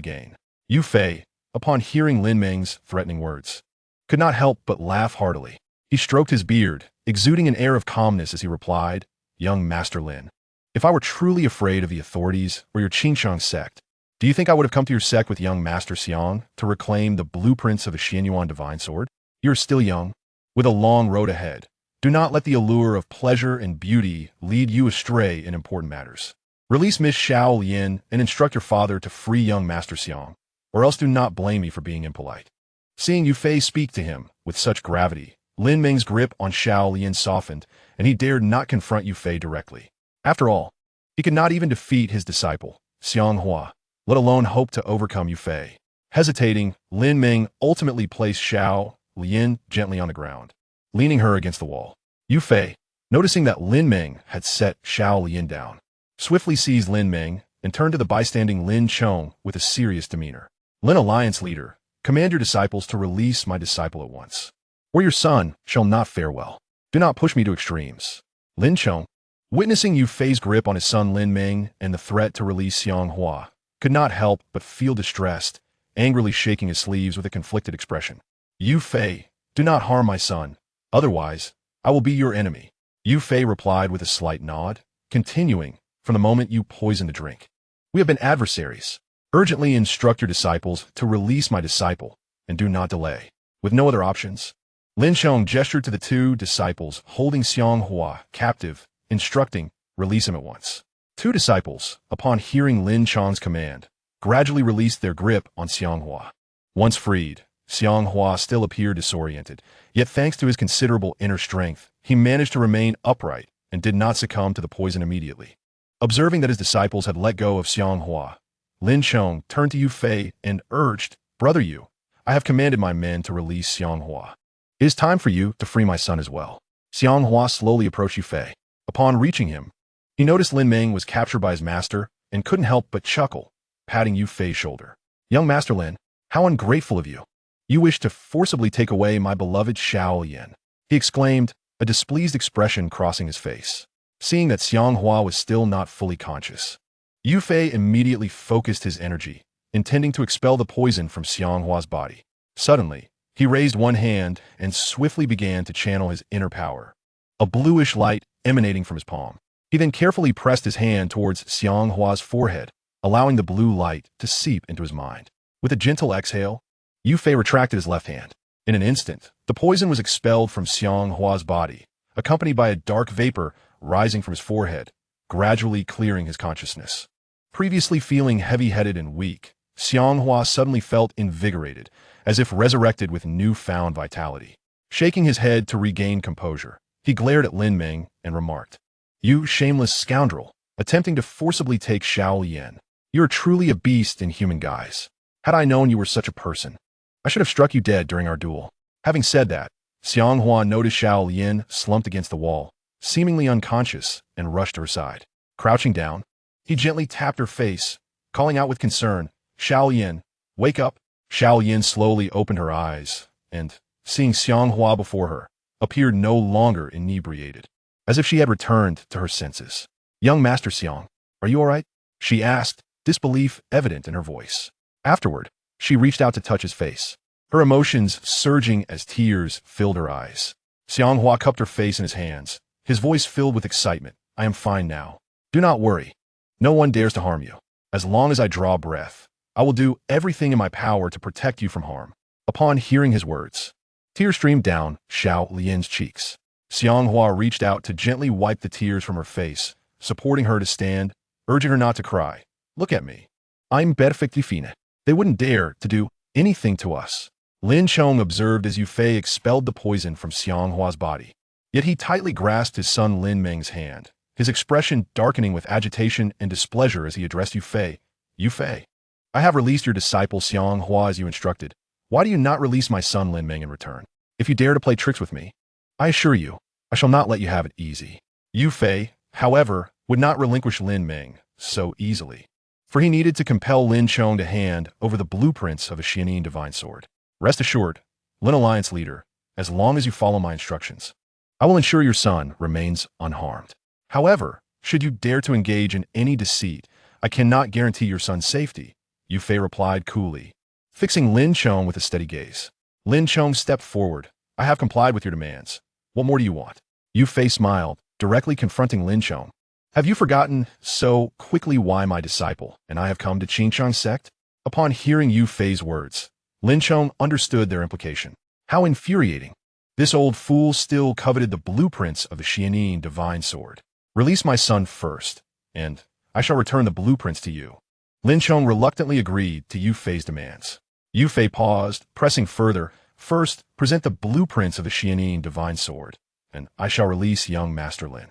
gain." Yu Fei, upon hearing Lin Ming's threatening words, could not help but laugh heartily. He stroked his beard, exuding an air of calmness as he replied, "Young Master Lin, if I were truly afraid of the authorities or your Qingchang sect, do you think I would have come to your sect with young Master Xiang to reclaim the blueprints of the Xianyuan divine sword? You are still young, with a long road ahead. Do not let the allure of pleasure and beauty lead you astray in important matters. Release Miss Xiao Yin and instruct your father to free young Master Xiang, or else do not blame me for being impolite." Seeing Yu Fei speak to him with such gravity, Lin Ming's grip on Xiao Yin softened, and he dared not confront Yu Fei directly. After all, he could not even defeat his disciple, Xiang Hua, let alone hope to overcome Yu Fei. Hesitating, Lin Ming ultimately placed Xiao Yin gently on the ground, leaning her against the wall. Yu Fei, noticing that Lin Ming had set Xiao Yin down, swiftly seized Lin Ming and turned to the bystanding Lin Chong with a serious demeanor. "Lin Alliance leader, command your disciples to release my disciple at once, or your son shall not fare well. Do not push me to extremes." Lin Chong, witnessing Yu Fei's grip on his son Lin Ming and the threat to release Xiang Hua, could not help but feel distressed angrily shaking his sleeves with a conflicted expression. Yu Fei, do not harm my son. Otherwise, I will be your enemy. Yu Fei replied with a slight nod, continuing, from the moment you poisoned the drink. We have been adversaries. Urgently instruct your disciples to release my disciple, and do not delay. With no other options, Lin Chong gestured to the two disciples holding Xiang Hua captive, instructing, release him at once. Two disciples, upon hearing Lin Chong's command, gradually released their grip on Xiang Hua. Once freed, Xiang Hua still appeared disoriented, yet thanks to his considerable inner strength, he managed to remain upright and did not succumb to the poison immediately. Observing that his disciples had let go of Xiang Hua, Lin Chong turned to Yu Fei and urged, Brother Yu, I have commanded my men to release Xiang Hua. It is time for you to free my son as well. Xiang Hua slowly approached Yu Fei. Upon reaching him, he noticed Lin Meng was captured by his master and couldn't help but chuckle, patting Yu Fei's shoulder. Young Master Lin, how ungrateful of you. You wish to forcibly take away my beloved Xiao Yan, he exclaimed, a displeased expression crossing his face. Seeing that Xiang Hua was still not fully conscious, Yu Fei immediately focused his energy, intending to expel the poison from Xiang Hua's body. Suddenly, he raised one hand and swiftly began to channel his inner power, a bluish light emanating from his palm. He then carefully pressed his hand towards Xiang Hua's forehead, allowing the blue light to seep into his mind. With a gentle exhale, Yu Fei retracted his left hand. In an instant, the poison was expelled from Xiang Hua's body, accompanied by a dark vapor rising from his forehead, gradually clearing his consciousness. Previously feeling heavy-headed and weak, Xiang Hua suddenly felt invigorated, as if resurrected with newfound vitality. Shaking his head to regain composure, he glared at Lin Meng and remarked, You shameless scoundrel, attempting to forcibly take Xiao Yan. You are truly a beast in human guise. Had I known you were such a person, I should have struck you dead during our duel. Having said that, Xiang Hua noticed Xiao Yan slumped against the wall, seemingly unconscious, and rushed to her side. Crouching down, he gently tapped her face, calling out with concern, Xiao Yan, wake up. Xiao Yan slowly opened her eyes, and, seeing Xiang Hua before her, appeared no longer inebriated, as if she had returned to her senses. Young Master Xiang, are you all right? She asked, disbelief evident in her voice. Afterward, she reached out to touch his face, her emotions surging as tears filled her eyes. Xiang Hua cupped her face in his hands, his voice filled with excitement. I am fine now. Do not worry. No one dares to harm you. As long as I draw breath, I will do everything in my power to protect you from harm. Upon hearing his words, tears streamed down Xiao Lian's cheeks. Xiang Hua reached out to gently wipe the tears from her face, supporting her to stand, urging her not to cry. Look at me. I'm perfectly fine. They wouldn't dare to do anything to us. Lin Chong observed as Yu Fei expelled the poison from Xiang Hua's body. Yet he tightly grasped his son Lin Meng's hand, his expression darkening with agitation and displeasure as he addressed Yu Fei. Yu Fei, I have released your disciple Xiang Hua as you instructed. Why do you not release my son Lin Meng in return? If you dare to play tricks with me, I assure you, I shall not let you have it easy. Yu Fei, however, would not relinquish Lin Meng so easily, for he needed to compel Lin Chong to hand over the blueprints of a Xuanming divine sword. Rest assured, Lin Alliance leader, as long as you follow my instructions, I will ensure your son remains unharmed. However, should you dare to engage in any deceit, I cannot guarantee your son's safety, Yu Fei replied coolly, fixing Lin Chong with a steady gaze. Lin Chong stepped forward. I have complied with your demands. What more do you want? Yu Fei smiled, directly confronting Lin Chong. Have you forgotten so quickly why my disciple and I have come to Qingchang sect? Upon hearing Yu Fei's words, Lin Chong understood their implication. How infuriating. This old fool still coveted the blueprints of the Xuanming divine sword. Release my son first, and I shall return the blueprints to you. Lin Chong reluctantly agreed to Yu Fei's demands. Yu Fei paused, pressing further. First, present the blueprints of the Xuanming divine sword, and I shall release young Master Lin.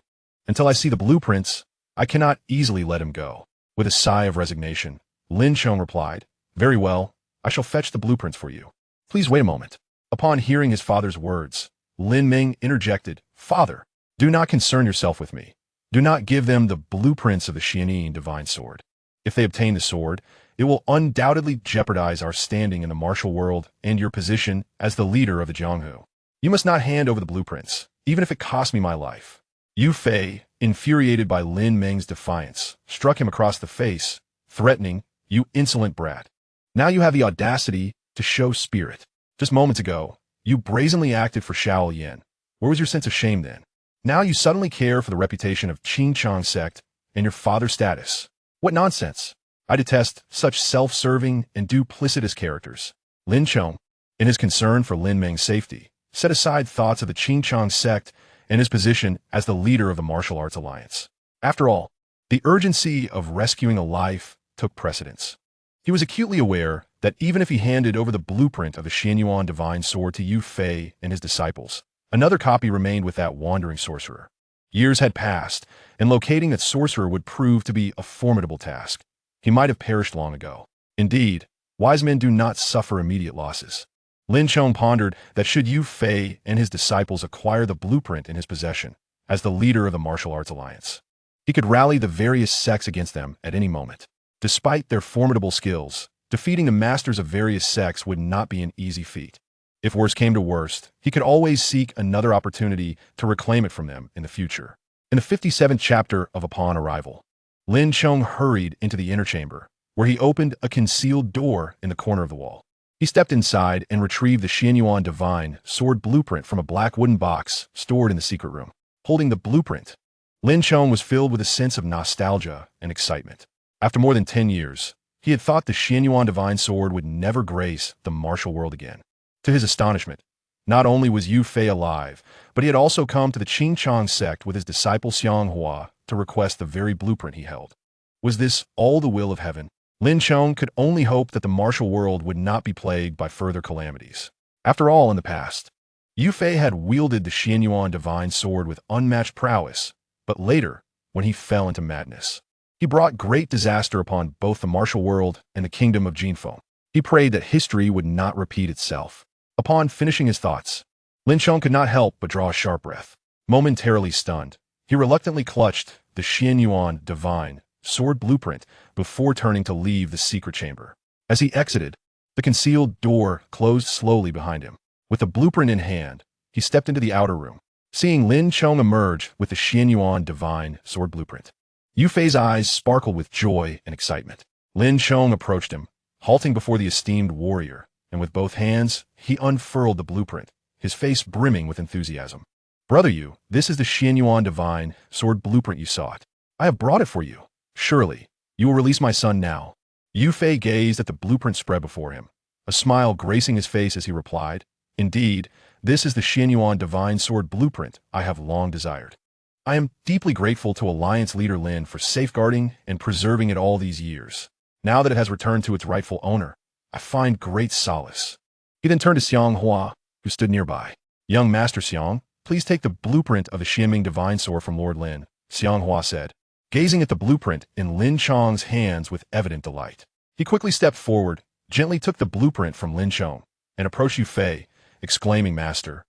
Until I see the blueprints, I cannot easily let him go. With a sigh of resignation, Lin Chong replied, Very well, I shall fetch the blueprints for you. Please wait a moment. Upon hearing his father's words, Lin Meng interjected, Father, do not concern yourself with me. Do not give them the blueprints of the Xuanming divine sword. If they obtain the sword, it will undoubtedly jeopardize our standing in the martial world and your position as the leader of the Jianghu. You must not hand over the blueprints, even if it costs me my life. Yu Fei, infuriated by Lin Meng's defiance, struck him across the face, threatening, You insolent brat. Now you have the audacity to show spirit. Just moments ago, you brazenly acted for Xiao Yan. Where was your sense of shame then? Now you suddenly care for the reputation of Qingchang sect and your father's status. What nonsense! I detest such self-serving and duplicitous characters. Lin Chong, in his concern for Lin Meng's safety, set aside thoughts of the Qingchang sect and his position as the leader of the martial arts alliance. After all, the urgency of rescuing a life took precedence. He was acutely aware that even if he handed over the blueprint of the Xianyuan divine sword to Yu Fei and his disciples, another copy remained with that wandering sorcerer. Years had passed, and locating that sorcerer would prove to be a formidable task. He might have perished long ago. Indeed, wise men do not suffer immediate losses. Lin Chong pondered that should Yu Fei and his disciples acquire the blueprint in his possession, as the leader of the martial arts alliance, he could rally the various sects against them at any moment. Despite their formidable skills, defeating the masters of various sects would not be an easy feat. If worst came to worst, he could always seek another opportunity to reclaim it from them in the future. In the 57th chapter of Upon Arrival, Lin Chong hurried into the inner chamber, where he opened a concealed door in the corner of the wall. He stepped inside and retrieved the Xianyuan divine sword blueprint from a black wooden box stored in the secret room. Holding the blueprint, Lin Chong was filled with a sense of nostalgia and excitement. After more than 10 years, he had thought the Xianyuan divine sword would never grace the martial world again. To his astonishment, not only was Yu Fei alive, but he had also come to the Qingchang sect with his disciple Xiang Hua to request the very blueprint he held. Was this all the will of heaven? Lin Chong could only hope that the martial world would not be plagued by further calamities. After all, in the past, Yu Fei had wielded the Xianyuan divine sword with unmatched prowess, but later, when he fell into madness, he brought great disaster upon both the martial world and the kingdom of Jinfeng. He prayed that history would not repeat itself. Upon finishing his thoughts, Lin Chong could not help but draw a sharp breath. Momentarily stunned, he reluctantly clutched the Xianyuan divine sword blueprint before turning to leave the secret chamber. As he exited, the concealed door closed slowly behind him. With the blueprint in hand, he stepped into the outer room, seeing Lin Chong emerge with the Xianyuan divine sword blueprint. Yu Fei's eyes sparkled with joy and excitement. Lin Chong approached him, halting before the esteemed warrior, and with both hands, he unfurled the blueprint, his face brimming with enthusiasm. Brother Yu, this is the Xianyuan divine sword blueprint you sought. I have brought it for you. Surely, you will release my son now. Yu Fei gazed at the blueprint spread before him, a smile gracing his face as he replied, Indeed, this is the Xianyuan divine sword blueprint I have long desired. I am deeply grateful to Alliance leader Lin for safeguarding and preserving it all these years. Now that it has returned to its rightful owner, I find great solace. He then turned to Xiang Hua, who stood nearby. Young Master Xiang, please take the blueprint of the Xuanming divine sword from Lord Lin, Xiang Hua said, gazing at the blueprint in Lin Chong's hands with evident delight. He quickly stepped forward, gently took the blueprint from Lin Chong, and approached Yu Fei, exclaiming, Master,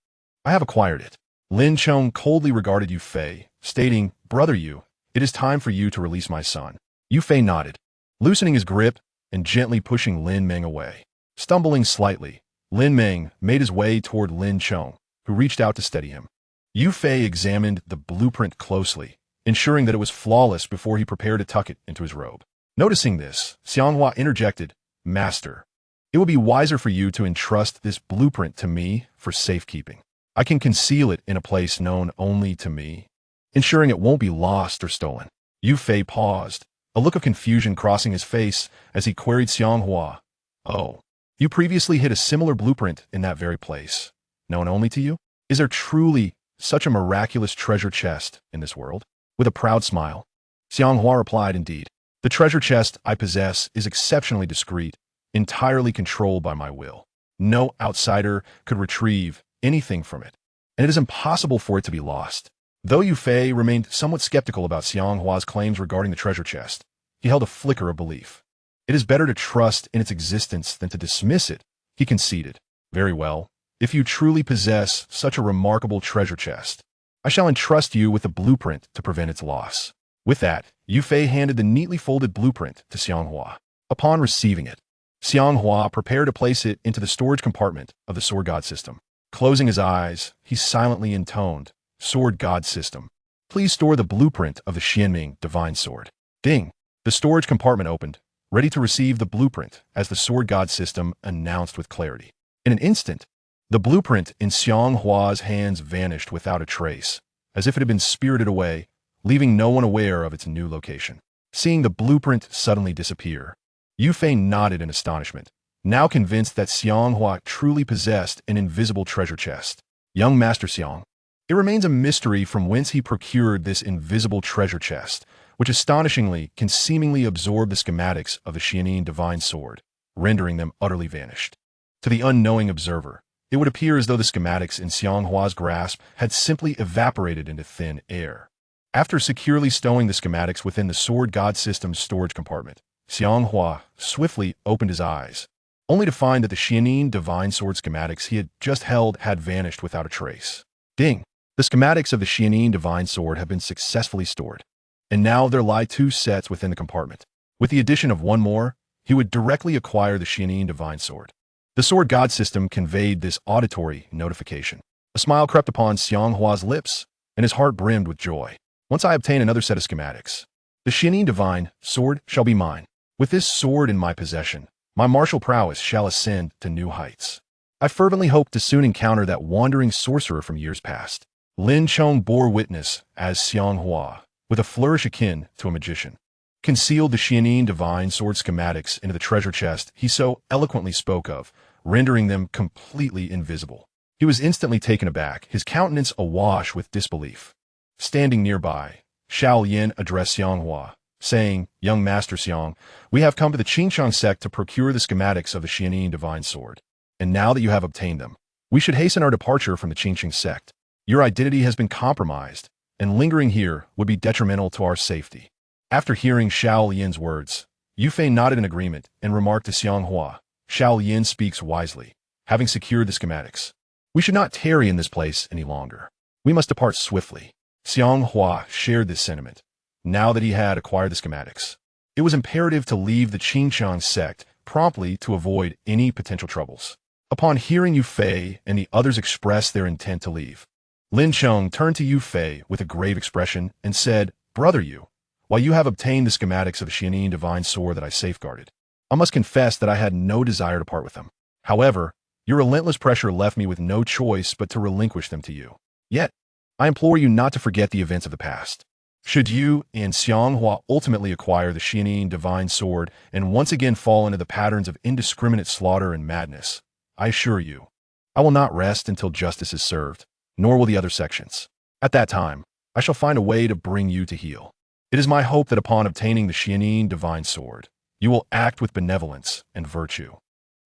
I have acquired it. Lin Chong coldly regarded Yu Fei, stating, Brother Yu, it is time for you to release my son. Yu Fei nodded, loosening his grip and gently pushing Lin Meng away. Stumbling slightly, Lin Meng made his way toward Lin Chong, who reached out to steady him. Yu Fei examined the blueprint closely, ensuring that it was flawless before he prepared to tuck it into his robe. Noticing this, Xiang Hua interjected, Master, it would be wiser for you to entrust this blueprint to me for safekeeping. I can conceal it in a place known only to me, ensuring it won't be lost or stolen. Yu Fei paused, a look of confusion crossing his face as he queried Xiang Hua, Oh, you previously hid a similar blueprint in that very place, known only to you? Is there truly such a miraculous treasure chest in this world? With a proud smile, Xiang Hua replied, Indeed, the treasure chest I possess is exceptionally discreet, entirely controlled by my will. No outsider could retrieve anything from it, and it is impossible for it to be lost. Though Yu Fei remained somewhat skeptical about Xiang Hua's claims regarding the treasure chest, he held a flicker of belief. It is better to trust in its existence than to dismiss it, he conceded. Very well, if you truly possess such a remarkable treasure chest, I shall entrust you with a blueprint to prevent its loss. With that, Yu Fei handed the neatly folded blueprint to Xiang Hua. Upon receiving it, Xiang Hua prepared to place it into the storage compartment of the Sword God system. Closing his eyes, he silently intoned, Sword God system, please store the blueprint of the Xuanming divine sword. Ding! The storage compartment opened, ready to receive the blueprint, as the sword god system announced with clarity. In an instant, the blueprint in Xiang Hua's hands vanished without a trace, as if it had been spirited away, leaving no one aware of its new location. Seeing the blueprint suddenly disappear, Yu Fei nodded in astonishment, now convinced that Xiang Hua truly possessed an invisible treasure chest. Young Master Xiang. It remains a mystery from whence he procured this invisible treasure chest, which astonishingly can seemingly absorb the schematics of the Xuanming divine sword, rendering them utterly vanished. To the unknowing observer, it would appear as though the schematics in Xiang Hua's grasp had simply evaporated into thin air. After securely stowing the schematics within the sword god system's storage compartment, Xiang Hua swiftly opened his eyes, only to find that the Xuanming divine sword schematics he had just held had vanished without a trace. Ding! The schematics of the Xuanming divine sword have been successfully stored, and now there lie 2 sets within the compartment. With the addition of one more, he would directly acquire the Xuanming divine sword. The sword god system conveyed this auditory notification. A smile crept upon Xiang Hua's lips, and his heart brimmed with joy. Once I obtain another set of schematics, the Xuanming divine sword shall be mine. With this sword in my possession, my martial prowess shall ascend to new heights. I fervently hope to soon encounter that wandering sorcerer from years past. Lin Chong bore witness as Xiang Hua, with a flourish akin to a magician, concealed the Xuanming divine sword schematics into the treasure chest he so eloquently spoke of, rendering them completely invisible. He was instantly taken aback, his countenance awash with disbelief. Standing nearby, Xiao Yin addressed Xiang Hua, saying, "Young Master Xiang, we have come to the Qingchang sect to procure the schematics of the Xuanming divine sword. And now that you have obtained them, we should hasten our departure from the Qingchang sect. Your identity has been compromised, and lingering here would be detrimental to our safety." After hearing Xiao Yin's words, Yu Fei nodded in agreement and remarked to Xiang Hua, "Xiao Yin speaks wisely. Having secured the schematics, we should not tarry in this place any longer. We must depart swiftly." Xiang Hua shared this sentiment. Now that he had acquired the schematics, it was imperative to leave the Qingchang sect promptly to avoid any potential troubles. Upon hearing Yu Fei and the others express their intent to leave, Lin Chong turned to Yu Fei with a grave expression and said, "Brother Yu, while you have obtained the schematics of the Xuanming divine sword that I safeguarded, I must confess that I had no desire to part with them. However, your relentless pressure left me with no choice but to relinquish them to you. Yet, I implore you not to forget the events of the past. Should you and Xiang Hua ultimately acquire the Xuanming divine sword and once again fall into the patterns of indiscriminate slaughter and madness, I assure you, I will not rest until justice is served, nor will the other sections. At that time, I shall find a way to bring you to heel. It is my hope that upon obtaining the Xuanming divine sword, you will act with benevolence and virtue,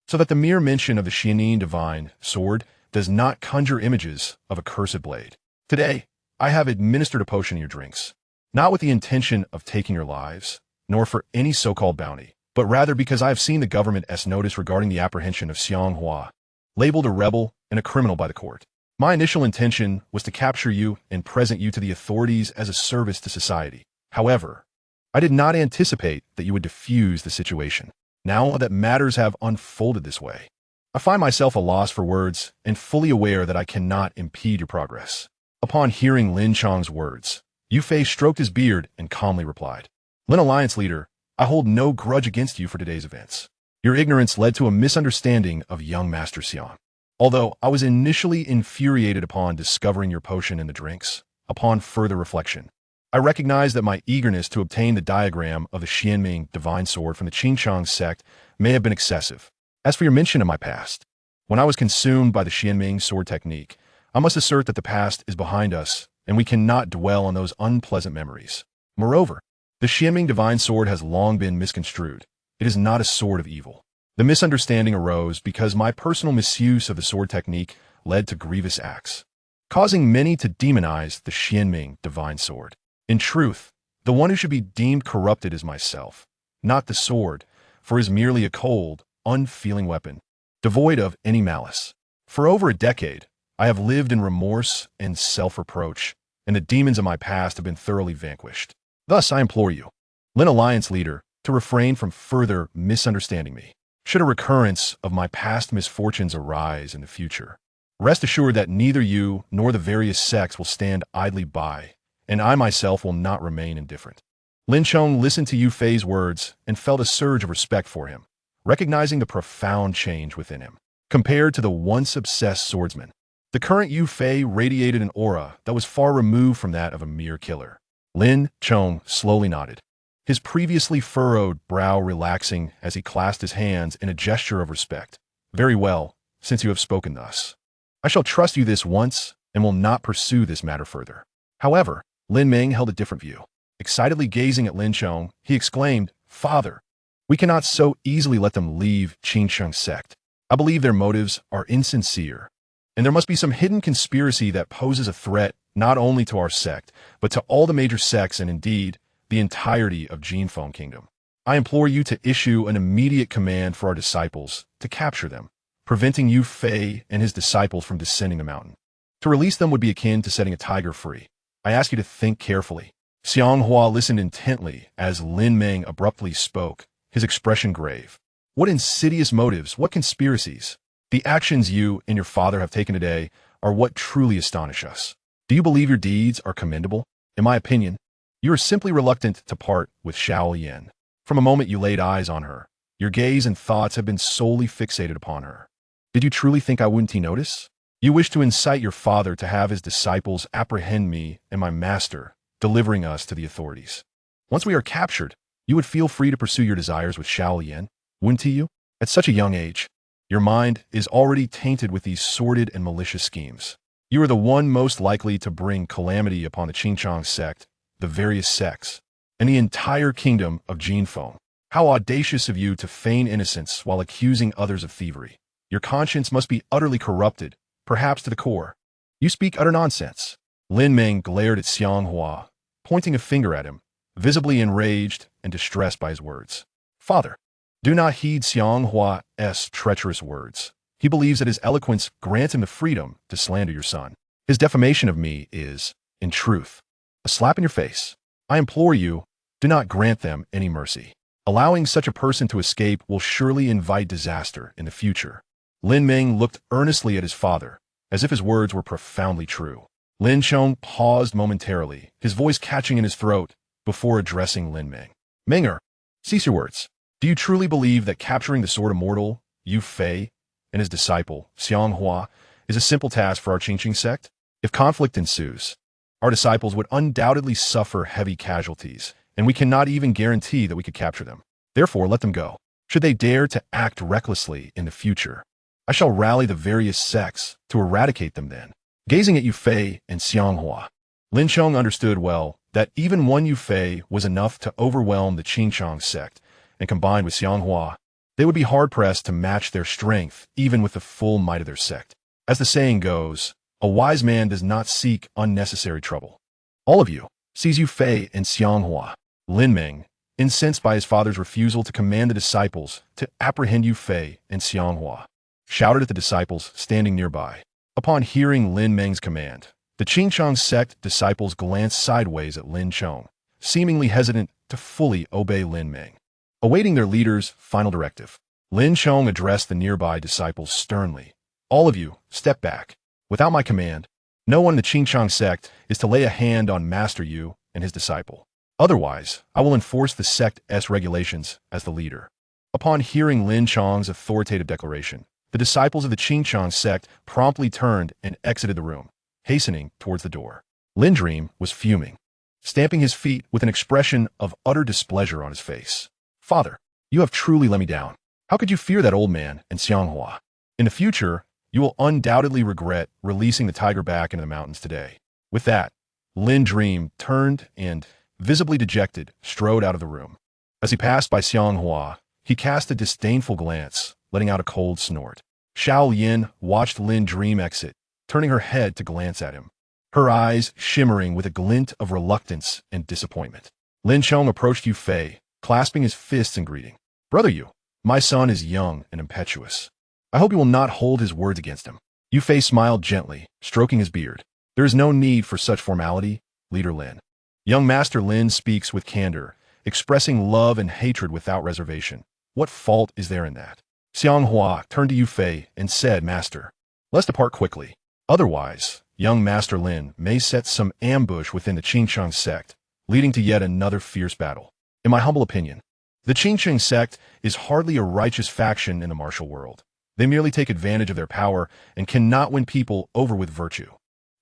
so that the mere mention of the Xuanming divine sword does not conjure images of a cursed blade. Today, I have administered a potion in your drinks, not with the intention of taking your lives, nor for any so-called bounty, but rather because I have seen the government's notice regarding the apprehension of Xiang Hua, labeled a rebel and a criminal by the court. My initial intention was to capture you and present you to the authorities as a service to society. However, I did not anticipate that you would defuse the situation. Now that matters have unfolded this way, I find myself a loss for words and fully aware that I cannot impede your progress." Upon hearing Lin Chong's words, Yu Fei stroked his beard and calmly replied, "Lin Alliance leader, I hold no grudge against you for today's events. Your ignorance led to a misunderstanding of young Master Xiang. Although I was initially infuriated upon discovering your potion in the drinks, upon further reflection, I recognize that my eagerness to obtain the diagram of the Xuanming divine sword from the Qingchang sect may have been excessive. As for your mention of my past, when I was consumed by the Xuanming sword technique, I must assert that the past is behind us, and we cannot dwell on those unpleasant memories. Moreover, the Xuanming divine sword has long been misconstrued. It is not a sword of evil. The misunderstanding arose because my personal misuse of the sword technique led to grievous acts, causing many to demonize the Xuanming divine sword. In truth, the one who should be deemed corrupted is myself, not the sword, for it is merely a cold, unfeeling weapon, devoid of any malice. For over a decade, I have lived in remorse and self-reproach, and the demons of my past have been thoroughly vanquished. Thus, I implore you, Lin Alliance leader, to refrain from further misunderstanding me. Should a recurrence of my past misfortunes arise in the future, rest assured that neither you nor the various sects will stand idly by, and I myself will not remain indifferent. Lin Chong listened to Yu Fei's words and felt a surge of respect for him, recognizing the profound change within him. Compared to the once obsessed swordsman, the current Yu Fei radiated an aura that was far removed from that of a mere killer. Lin Chong slowly nodded, his previously furrowed brow relaxing as he clasped his hands in a gesture of respect. Very well, since you have spoken thus. I shall trust you this once and will not pursue this matter further. However, Lin Ming held a different view. Excitedly gazing at Lin Chong, he exclaimed, Father, we cannot so easily let them leave Qingsheng sect. I believe their motives are insincere, and there must be some hidden conspiracy that poses a threat not only to our sect, but to all the major sects and indeed, the entirety of Jinfeng Kingdom. I implore you to issue an immediate command for our disciples to capture them, preventing Yu Fei and his disciples from descending the mountain. To release them would be akin to setting a tiger free. I ask you to think carefully. Xiang Hua listened intently as Lin Ming abruptly spoke, his expression grave. What insidious motives, what conspiracies? The actions you and your father have taken today are what truly astonish us. Do you believe your deeds are commendable? In my opinion, you are simply reluctant to part with Xiao Yan. From a moment you laid eyes on her, your gaze and thoughts have been solely fixated upon her. Did you truly think I wouldn't notice? You wish to incite your father to have his disciples apprehend me and my master, delivering us to the authorities. Once we are captured, you would feel free to pursue your desires with Xiao Yan, wouldn't you? At such a young age, your mind is already tainted with these sordid and malicious schemes. You are the one most likely to bring calamity upon the Qingchang sect, the various sects, and the entire kingdom of Jinfeng. How audacious of you to feign innocence while accusing others of thievery. Your conscience must be utterly corrupted, perhaps to the core. You speak utter nonsense. Lin Ming glared at Xiang Hua, pointing a finger at him, visibly enraged and distressed by his words. Father, do not heed Xiang Hua's treacherous words. He believes that his eloquence grants him the freedom to slander your son. His defamation of me is, in truth, a slap in your face. I implore you, do not grant them any mercy. Allowing such a person to escape will surely invite disaster in the future. Lin Ming looked earnestly at his father, as if his words were profoundly true. Lin Chong paused momentarily, his voice catching in his throat, before addressing Lin Ming. Minger, cease your words. Do you truly believe that capturing the sword immortal, Yu Fei, and his disciple, Xiang Hua, is a simple task for our Qingqing sect? If conflict ensues, our disciples would undoubtedly suffer heavy casualties, and we cannot even guarantee that we could capture them. Therefore, let them go. Should they dare to act recklessly in the future, I shall rally the various sects to eradicate them then. Gazing at Yu Fei and Xiang Hua, Lin Chong understood well that even one Yu Fei was enough to overwhelm the Qingchang sect, and combined with Xiang Hua, they would be hard-pressed to match their strength even with the full might of their sect. As the saying goes, a wise man does not seek unnecessary trouble. All of you, seize Yu Fei and Xiang Hua. Lin Ming, incensed by his father's refusal to command the disciples to apprehend Yu Fei and Xiang Hua, shouted at the disciples standing nearby. Upon hearing Lin Ming's command, the Qingchang sect disciples glanced sideways at Lin Chong, seemingly hesitant to fully obey Lin Ming. Awaiting their leader's final directive, Lin Chong addressed the nearby disciples sternly. All of you, step back. Without my command, no one in the Qingchang sect is to lay a hand on Master Yu and his disciple. Otherwise, I will enforce the sect's regulations as the leader. Upon hearing Lin Chong's authoritative declaration, the disciples of the Qingchang sect promptly turned and exited the room, hastening towards the door. Lin Dream was fuming, stamping his feet with an expression of utter displeasure on his face. Father, you have truly let me down. How could you fear that old man and Xiang Hua? In the future, you will undoubtedly regret releasing the tiger back into the mountains today. With that, Lin Dream turned and, visibly dejected, strode out of the room. As he passed by Xiang Hua, he cast a disdainful glance, letting out a cold snort. Xiao Yin watched Lin Dream exit, turning her head to glance at him, her eyes shimmering with a glint of reluctance and disappointment. Lin Chong approached Yu Fei, clasping his fists in greeting. Brother Yu, my son is young and impetuous. I hope you will not hold his words against him. Yu Fei smiled gently, stroking his beard. There is no need for such formality, Leader Lin. Young Master Lin speaks with candor, expressing love and hatred without reservation. What fault is there in that? Xiang Hua turned to Yu Fei and said, Master, let's depart quickly. Otherwise, young Master Lin may set some ambush within the Qingchang sect, leading to yet another fierce battle. In my humble opinion, the Qingqing sect is hardly a righteous faction in the martial world. They merely take advantage of their power and cannot win people over with virtue.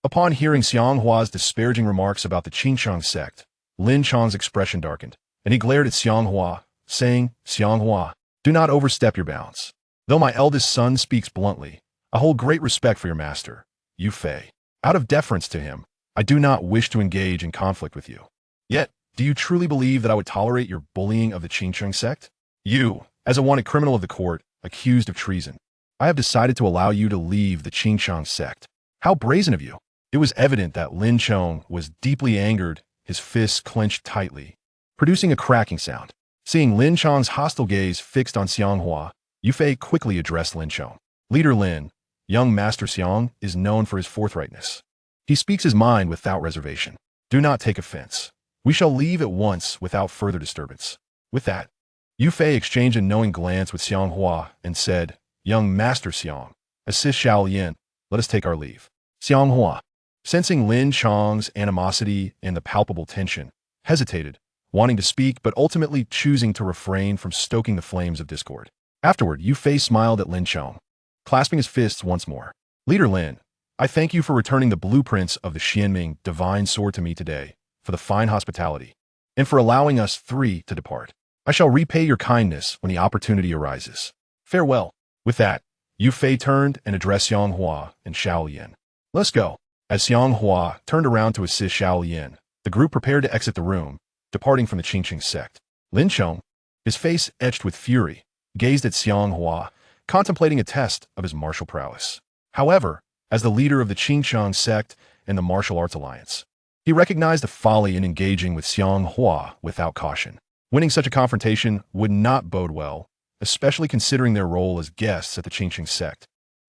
Upon hearing Xiang Hua's disparaging remarks about the Qingqing sect, Lin Chong's expression darkened, and he glared at Xiang Hua, saying, "Xiang Hua, do not overstep your bounds. Though my eldest son speaks bluntly, I hold great respect for your master, Yu Fei. Out of deference to him, I do not wish to engage in conflict with you. Yet, do you truly believe that I would tolerate your bullying of the Qingqing sect? You, as a wanted criminal of the court, accused of treason, I have decided to allow you to leave the Qingqing sect. How brazen of you!" It was evident that Lin Chong was deeply angered, his fists clenched tightly, producing a cracking sound. Seeing Lin Chong's hostile gaze fixed on Xiang Hua, Yu Fei quickly addressed Lin Chong. "Leader Lin, young Master Xiang is known for his forthrightness. He speaks his mind without reservation. Do not take offense. We shall leave at once without further disturbance." With that, Yu Fei exchanged a knowing glance with Xiang Hua and said, "Young Master Xiang, assist Xiao Yin. Let us take our leave." Xiang Hua, sensing Lin Chong's animosity and the palpable tension, hesitated, wanting to speak but ultimately choosing to refrain from stoking the flames of discord. Afterward, Yu Fei smiled at Lin Chong, clasping his fists once more. "Leader Lin, I thank you for returning the blueprints of the Xuanming Divine Sword to me today, for the fine hospitality, and for allowing us three to depart. I shall repay your kindness when the opportunity arises. Farewell." With that, Yu Fei turned and addressed Xiang Hua and Xiao Yin. "Let's go." As Xiang Hua turned around to assist Xiao Yin, the group prepared to exit the room, departing from the Qingqing sect. Lin Chong, his face etched with fury, gazed at Xiang Hua, contemplating a test of his martial prowess. However, as the leader of the Qingqing sect and the martial arts alliance, he recognized the folly in engaging with Xiang Hua without caution. Winning such a confrontation would not bode well, especially considering their role as guests at the Qingqing sect.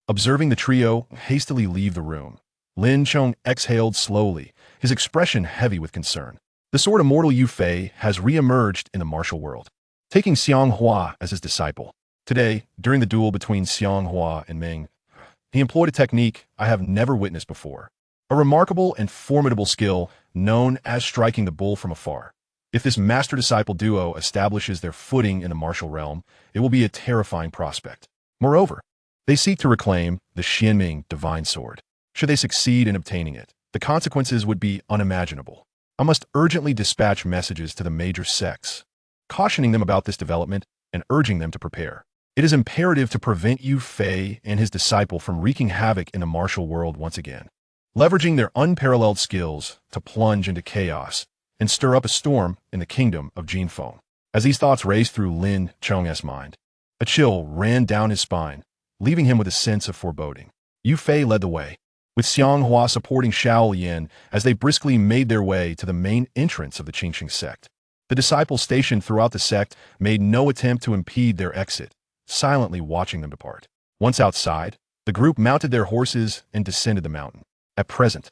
Observing the trio hastily leave the room, Lin Chong exhaled slowly, his expression heavy with concern. The sword Immortal Yu Fei has re-emerged in the martial world, taking Xiang Hua as his disciple. Today, during the duel between Xiang Hua and Ming, he employed a technique I have never witnessed before, a remarkable and formidable skill known as striking the bull from afar. If this master-disciple duo establishes their footing in the martial realm, it will be a terrifying prospect. Moreover, they seek to reclaim the Xuanming Divine Sword. Should they succeed in obtaining it, the consequences would be unimaginable. I must urgently dispatch messages to the major sects, cautioning them about this development and urging them to prepare. It is imperative to prevent Yu Fei and his disciple from wreaking havoc in the martial world once again, leveraging their unparalleled skills to plunge into chaos and stir up a storm in the kingdom of Jinfeng. As these thoughts raced through Lin Chong's mind, a chill ran down his spine, leaving him with a sense of foreboding. Yu Fei led the way, with Xiang Hua supporting Xiao Yin as they briskly made their way to the main entrance of the Qingqing sect. The disciples stationed throughout the sect made no attempt to impede their exit, silently watching them depart. Once outside, the group mounted their horses and descended the mountain. At present,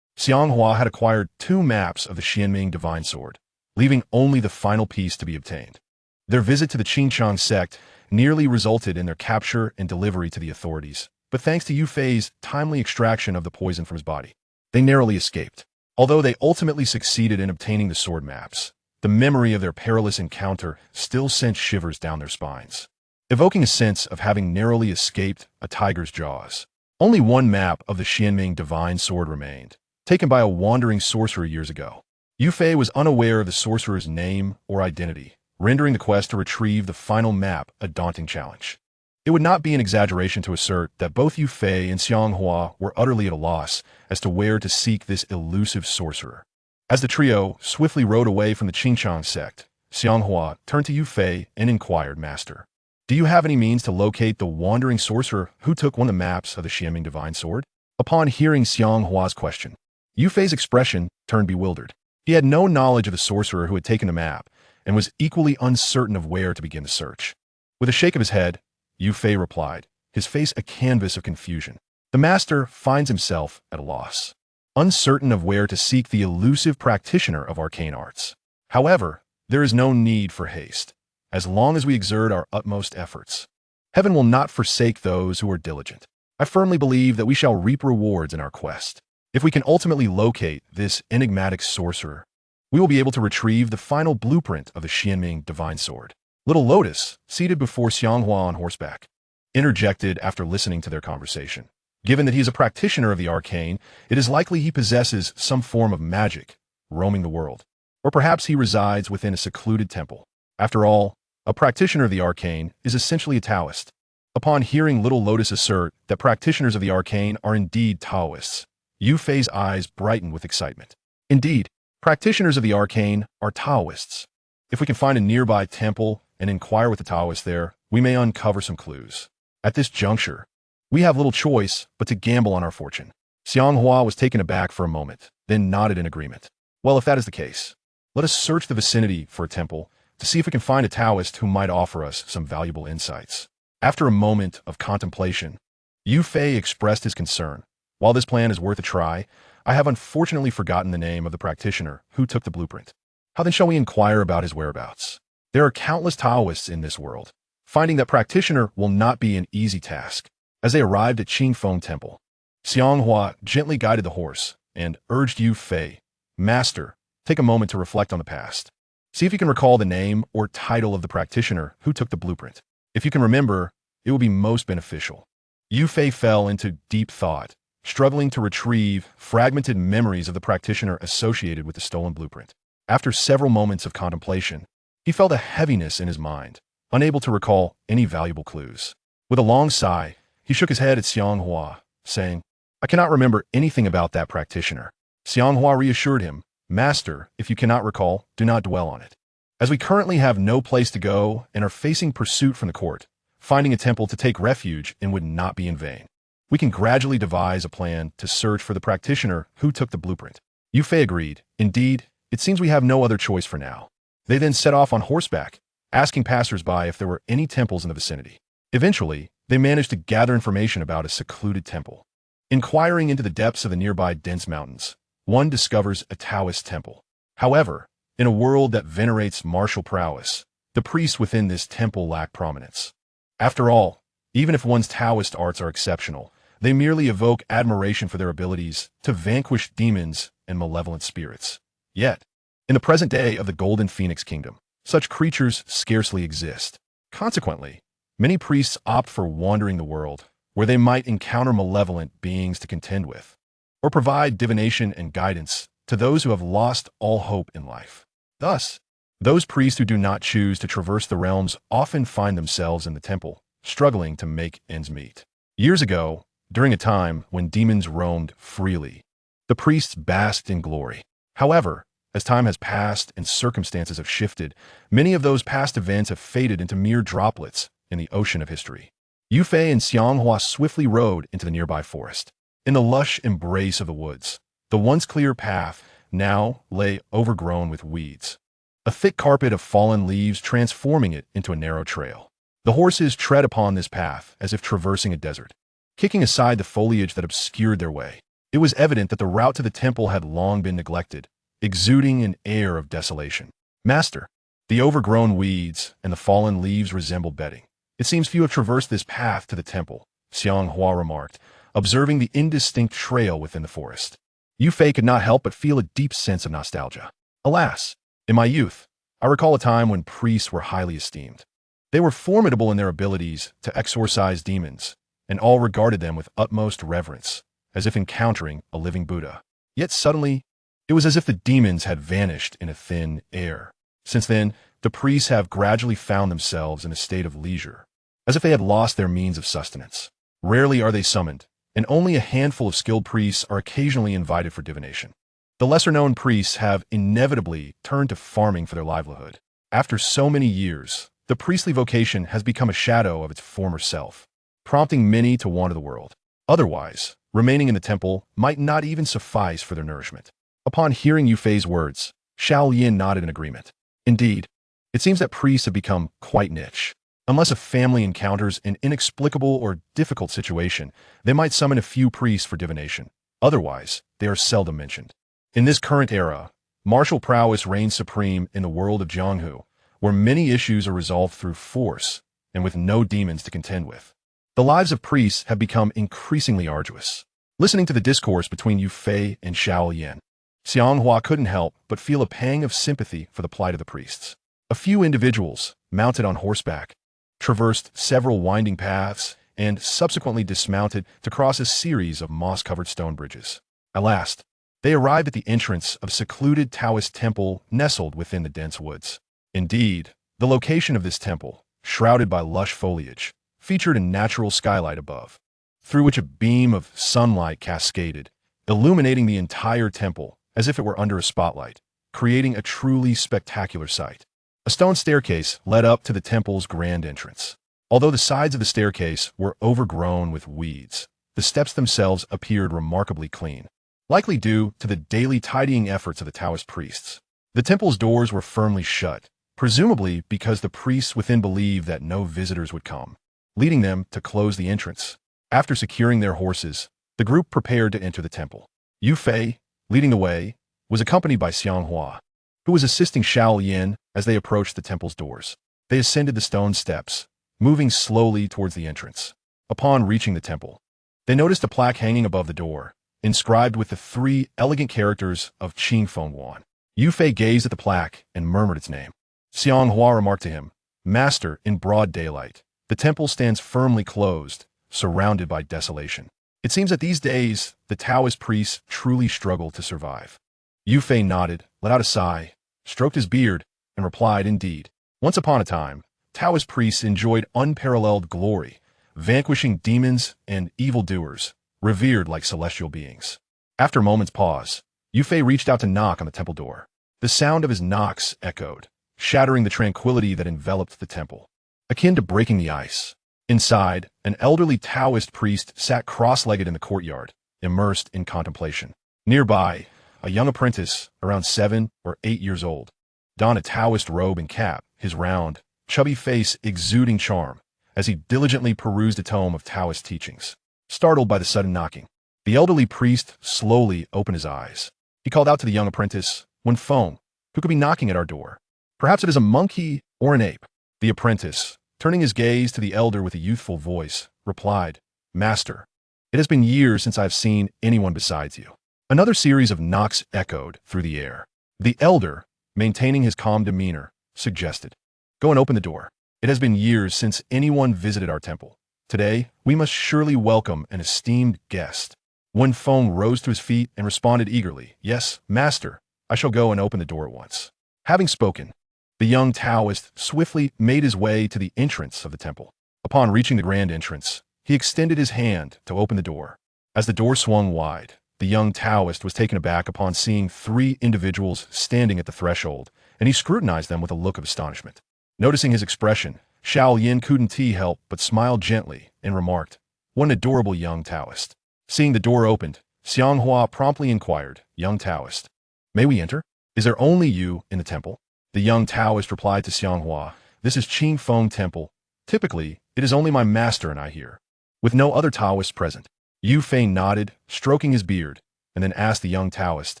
Xiang Hua had acquired 2 maps of the Xuanming Divine Sword, leaving only the final piece to be obtained. Their visit to the Qingqing sect nearly resulted in their capture and delivery to the authorities, but thanks to Yu Fei's timely extraction of the poison from his body, they narrowly escaped. Although they ultimately succeeded in obtaining the sword maps, the memory of their perilous encounter still sent shivers down their spines, evoking a sense of having narrowly escaped a tiger's jaws. Only 1 map of the Xuanming Divine Sword remained, taken by a wandering sorcerer years ago. Yu Fei was unaware of the sorcerer's name or identity, rendering the quest to retrieve the final map a daunting challenge. It would not be an exaggeration to assert that both Yu Fei and Xiang Hua were utterly at a loss as to where to seek this elusive sorcerer. As the trio swiftly rode away from the Qingqing sect, Xiang Hua turned to Yu Fei and inquired, "Master, do you have any means to locate the wandering sorcerer who took one of the maps of the Xuanming Divine Sword?" Upon hearing Xiang Hua's question, Yu Fei's expression turned bewildered. He had no knowledge of the sorcerer who had taken the map and was equally uncertain of where to begin the search. With a shake of his head, Yu Fei replied, his face a canvas of confusion. "The master finds himself at a loss, uncertain of where to seek the elusive practitioner of arcane arts. However, there is no need for haste, as long as we exert our utmost efforts. Heaven will not forsake those who are diligent. I firmly believe that we shall reap rewards in our quest. If we can ultimately locate this enigmatic sorcerer, we will be able to retrieve the final blueprint of the Xuanming Divine Sword. Little Lotus, seated before Xiang Hua on horseback, interjected after listening to their conversation. Given that he is a practitioner of the arcane, it is likely he possesses some form of magic, roaming the world. Or perhaps he resides within a secluded temple. After all, a practitioner of the arcane is essentially a Taoist. Upon hearing Little Lotus assert that practitioners of the arcane are indeed Taoists, Yu Fei's eyes brightened with excitement. Indeed, practitioners of the arcane are Taoists. If we can find a nearby temple and inquire with the Taoists there, we may uncover some clues. At this juncture, we have little choice but to gamble on our fortune. Xiang Hua was taken aback for a moment, then nodded in agreement. Well, if that is the case, let us search the vicinity for a temple to see if we can find a Taoist who might offer us some valuable insights. After a moment of contemplation, Yu Fei expressed his concern. While this plan is worth a try, I have unfortunately forgotten the name of the practitioner who took the blueprint. How then shall we inquire about his whereabouts? There are countless Taoists in this world. Finding that practitioner will not be an easy task. As they arrived at Qingfeng Temple, Xiang Hua gently guided the horse and urged Yu Fei, "Master, take a moment to reflect on the past. See if you can recall the name or title of the practitioner who took the blueprint. If you can remember, it will be most beneficial." Yu Fei fell into deep thought, struggling to retrieve fragmented memories of the practitioner associated with the stolen blueprint. After several moments of contemplation, he felt a heaviness in his mind, unable to recall any valuable clues. With a long sigh, he shook his head at Xiang Hua, saying, "I cannot remember anything about that practitioner." Xiang Hua reassured him, "Master, if you cannot recall, do not dwell on it. As we currently have no place to go and are facing pursuit from the court, finding a temple to take refuge in would not be in vain. We can gradually devise a plan to search for the practitioner who took the blueprint." Yu Fei agreed. "Indeed, it seems we have no other choice for now." They then set off on horseback, asking passers-by if there were any temples in the vicinity. Eventually, they managed to gather information about a secluded temple. Inquiring into the depths of the nearby dense mountains, one discovers a Taoist temple. However, in a world that venerates martial prowess, the priests within this temple lack prominence. After all, even if one's Taoist arts are exceptional, they merely evoke admiration for their abilities to vanquish demons and malevolent spirits. Yet, in the present day of the Golden Phoenix Kingdom, such creatures scarcely exist. Consequently, many priests opt for wandering the world, where they might encounter malevolent beings to contend with, or provide divination and guidance to those who have lost all hope in life. Thus, those priests who do not choose to traverse the realms often find themselves in the temple, struggling to make ends meet. Years ago, during a time when demons roamed freely, the priests basked in glory. However, as time has passed and circumstances have shifted, many of those past events have faded into mere droplets in the ocean of history. Yu Fei and Xiang Hua swiftly rode into the nearby forest. In the lush embrace of the woods, the once clear path now lay overgrown with weeds, a thick carpet of fallen leaves transforming it into a narrow trail. The horses tread upon this path as if traversing a desert, kicking aside the foliage that obscured their way. It was evident that the route to the temple had long been neglected, exuding an air of desolation. "Master, the overgrown weeds and the fallen leaves resemble bedding. It seems few have traversed this path to the temple," Xiang Hua remarked, observing the indistinct trail within the forest. Yu Fei could not help but feel a deep sense of nostalgia. "Alas, in my youth, I recall a time when priests were highly esteemed. They were formidable in their abilities to exorcise demons, and all regarded them with utmost reverence, as if encountering a living Buddha. Yet suddenly, it was as if the demons had vanished in a thin air. Since then, the priests have gradually found themselves in a state of leisure, as if they had lost their means of sustenance. Rarely are they summoned, and only a handful of skilled priests are occasionally invited for divination. The lesser-known priests have inevitably turned to farming for their livelihood. After so many years, the priestly vocation has become a shadow of its former self, prompting many to wander the world. Otherwise, remaining in the temple might not even suffice for their nourishment." Upon hearing Yu Fei's words, Xiao Yin nodded in agreement. Indeed, it seems that priests have become quite niche. Unless a family encounters an inexplicable or difficult situation, they might summon a few priests for divination. Otherwise, they are seldom mentioned. In this current era, martial prowess reigns supreme in the world of Jianghu, where many issues are resolved through force and with no demons to contend with. The lives of priests have become increasingly arduous. Listening to the discourse between Yu Fei and Xiao Yin, Xiang Hua couldn't help but feel a pang of sympathy for the plight of the priests. A few individuals, mounted on horseback, traversed several winding paths and subsequently dismounted to cross a series of moss-covered stone bridges. At last, they arrived at the entrance of a secluded Taoist temple nestled within the dense woods. Indeed, the location of this temple, shrouded by lush foliage, featured a natural skylight above, through which a beam of sunlight cascaded, illuminating the entire temple as if it were under a spotlight, creating a truly spectacular sight. A stone staircase led up to the temple's grand entrance. Although the sides of the staircase were overgrown with weeds, the steps themselves appeared remarkably clean, likely due to the daily tidying efforts of the Taoist priests. The temple's doors were firmly shut, presumably because the priests within believed that no visitors would come, leading them to close the entrance. After securing their horses, the group prepared to enter the temple. Yu Fei, leading the way, was accompanied by Xiang Hua, who was assisting Xiao Yin as they approached the temple's doors. They ascended the stone steps, moving slowly towards the entrance. Upon reaching the temple, they noticed a plaque hanging above the door, inscribed with the 3 elegant characters of Qing Feng Wan. Yu Fei gazed at the plaque and murmured its name. Xiang Hua remarked to him, "Master, in broad daylight, the temple stands firmly closed, surrounded by desolation. It seems that these days, the Taoist priests truly struggle to survive." Yu Fei nodded, let out a sigh, stroked his beard, and replied, "Indeed, once upon a time, Taoist priests enjoyed unparalleled glory, vanquishing demons and evildoers, revered like celestial beings." After a moment's pause, Yu Fei reached out to knock on the temple door. The sound of his knocks echoed, shattering the tranquility that enveloped the temple, akin to breaking the ice. Inside, an elderly Taoist priest sat cross-legged in the courtyard, immersed in contemplation. Nearby, a young apprentice, around 7 or 8 years old, donned a Taoist robe and cap, his round, chubby face exuding charm, as he diligently perused a tome of Taoist teachings. Startled by the sudden knocking, the elderly priest slowly opened his eyes. He called out to the young apprentice, "Wen Feng, who could be knocking at our door? Perhaps it is a monkey or an ape." The apprentice, turning his gaze to the elder with a youthful voice, replied, "Master, it has been years since I have seen anyone besides you." Another series of knocks echoed through the air. The elder, maintaining his calm demeanor, suggested, "Go and open the door. It has been years since anyone visited our temple. Today, we must surely welcome an esteemed guest." Wen Feng rose to his feet and responded eagerly, "Yes, master, I shall go and open the door at once." Having spoken, the young Taoist swiftly made his way to the entrance of the temple. Upon reaching the grand entrance, he extended his hand to open the door. As the door swung wide, the young Taoist was taken aback upon seeing 3 individuals standing at the threshold, and he scrutinized them with a look of astonishment. Noticing his expression, Xiao Yin couldn't help but smiled gently and remarked, "What an adorable young Taoist." Seeing the door opened, Xiang Hua promptly inquired, "Young Taoist, may we enter? Is there only you in the temple?" The young Taoist replied to Xiang Hua, "This is Qing Feng Temple. Typically, it is only my master and I here, with no other Taoists present." Yu Fei nodded, stroking his beard, and then asked the young Taoist,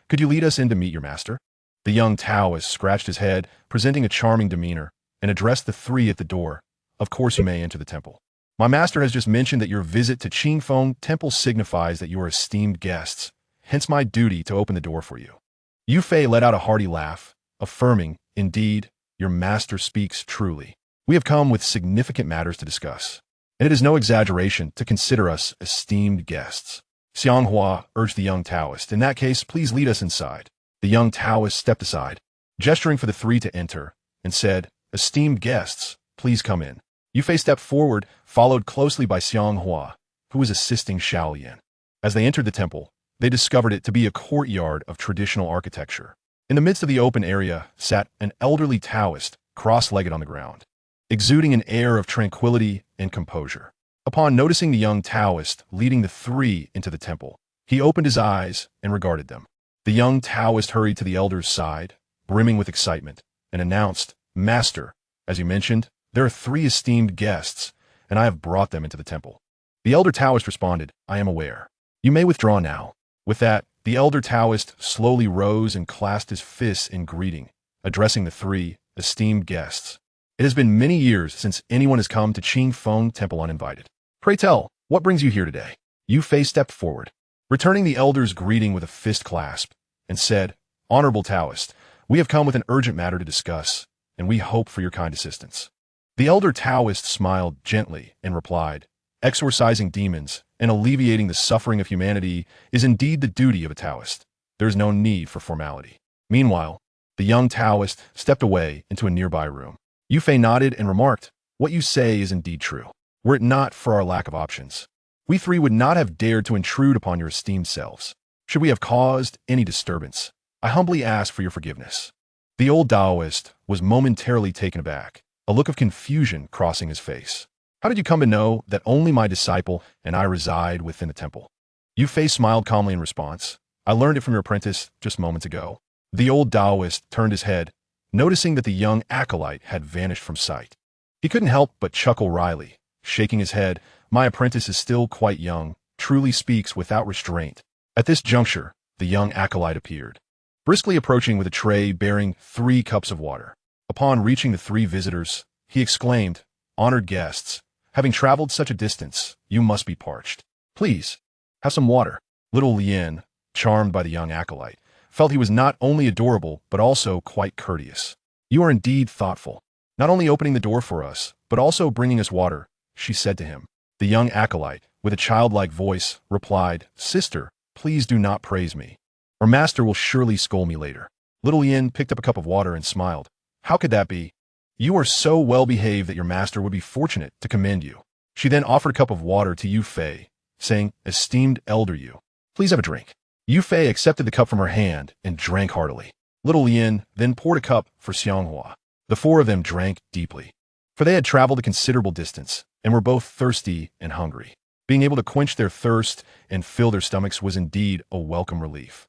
"Could you lead us in to meet your master?" The young Taoist scratched his head, presenting a charming demeanor, and addressed the 3 at the door, "Of course you may enter the temple. My master has just mentioned that your visit to Qing Feng Temple signifies that you are esteemed guests, hence my duty to open the door for you." Yu Fei let out a hearty laugh, affirming, "Indeed, your master speaks truly. We have come with significant matters to discuss, and it is no exaggeration to consider us esteemed guests." Xiang Hua urged the young Taoist, "In that case, please lead us inside." The young Taoist stepped aside, gesturing for the 3 to enter, and said, "Esteemed guests, please come in." Yu Fei stepped forward, followed closely by Xiang Hua, who was assisting Xiao Yin. As they entered the temple, they discovered it to be a courtyard of traditional architecture. In the midst of the open area sat an elderly Taoist, cross-legged on the ground, exuding an air of tranquility and composure. Upon noticing the young Taoist leading the 3 into the temple, he opened his eyes and regarded them. The young Taoist hurried to the elder's side, brimming with excitement, and announced, "Master, as you mentioned, there are 3 esteemed guests, and I have brought them into the temple." The elder Taoist responded, "I am aware. You may withdraw now." With that, the elder Taoist slowly rose and clasped his fists in greeting, addressing the 3 esteemed guests. "It has been many years since anyone has come to Qing Feng Temple uninvited. Pray tell, what brings you here today?" Yu Fei stepped forward, returning the elder's greeting with a fist clasp, and said, "Honorable Taoist, we have come with an urgent matter to discuss, and we hope for your kind assistance." The elder Taoist smiled gently and replied, "Exorcising demons and alleviating the suffering of humanity is indeed the duty of a Taoist. There is no need for formality." Meanwhile, the young Taoist stepped away into a nearby room. Yu Fei nodded and remarked, "What you say is indeed true. Were it not for our lack of options, we three would not have dared to intrude upon your esteemed selves. Should we have caused any disturbance, I humbly ask for your forgiveness." The old Taoist was momentarily taken aback, a look of confusion crossing his face. "How did you come to know that only my disciple and I reside within the temple?" Yu Fei smiled calmly in response. "I learned it from your apprentice just moments ago." The old Taoist turned his head, noticing that the young acolyte had vanished from sight. He couldn't help but chuckle wryly, shaking his head. "My apprentice is still quite young, truly speaks without restraint." At this juncture, the young acolyte appeared, briskly approaching with a tray bearing 3 cups of water. Upon reaching the 3 visitors, he exclaimed, "Honored guests, having traveled such a distance, you must be parched. Please, have some water." Little Lien, charmed by the young acolyte, felt he was not only adorable but also quite courteous. "You are indeed thoughtful, not only opening the door for us, but also bringing us water," she said to him. The young acolyte, with a childlike voice, replied, "Sister, please do not praise me, or master will surely scold me later." Little Yin picked up a cup of water and smiled. "How could that be? You are so well behaved that your master would be fortunate to commend you." She then offered a cup of water to Yu Fei, saying, "Esteemed elder Yu, please have a drink." Yu Fei accepted the cup from her hand and drank heartily. Little Yin then poured a cup for Xiang Hua. The 4 of them drank deeply, for they had traveled a considerable distance and were both thirsty and hungry. Being able to quench their thirst and fill their stomachs was indeed a welcome relief.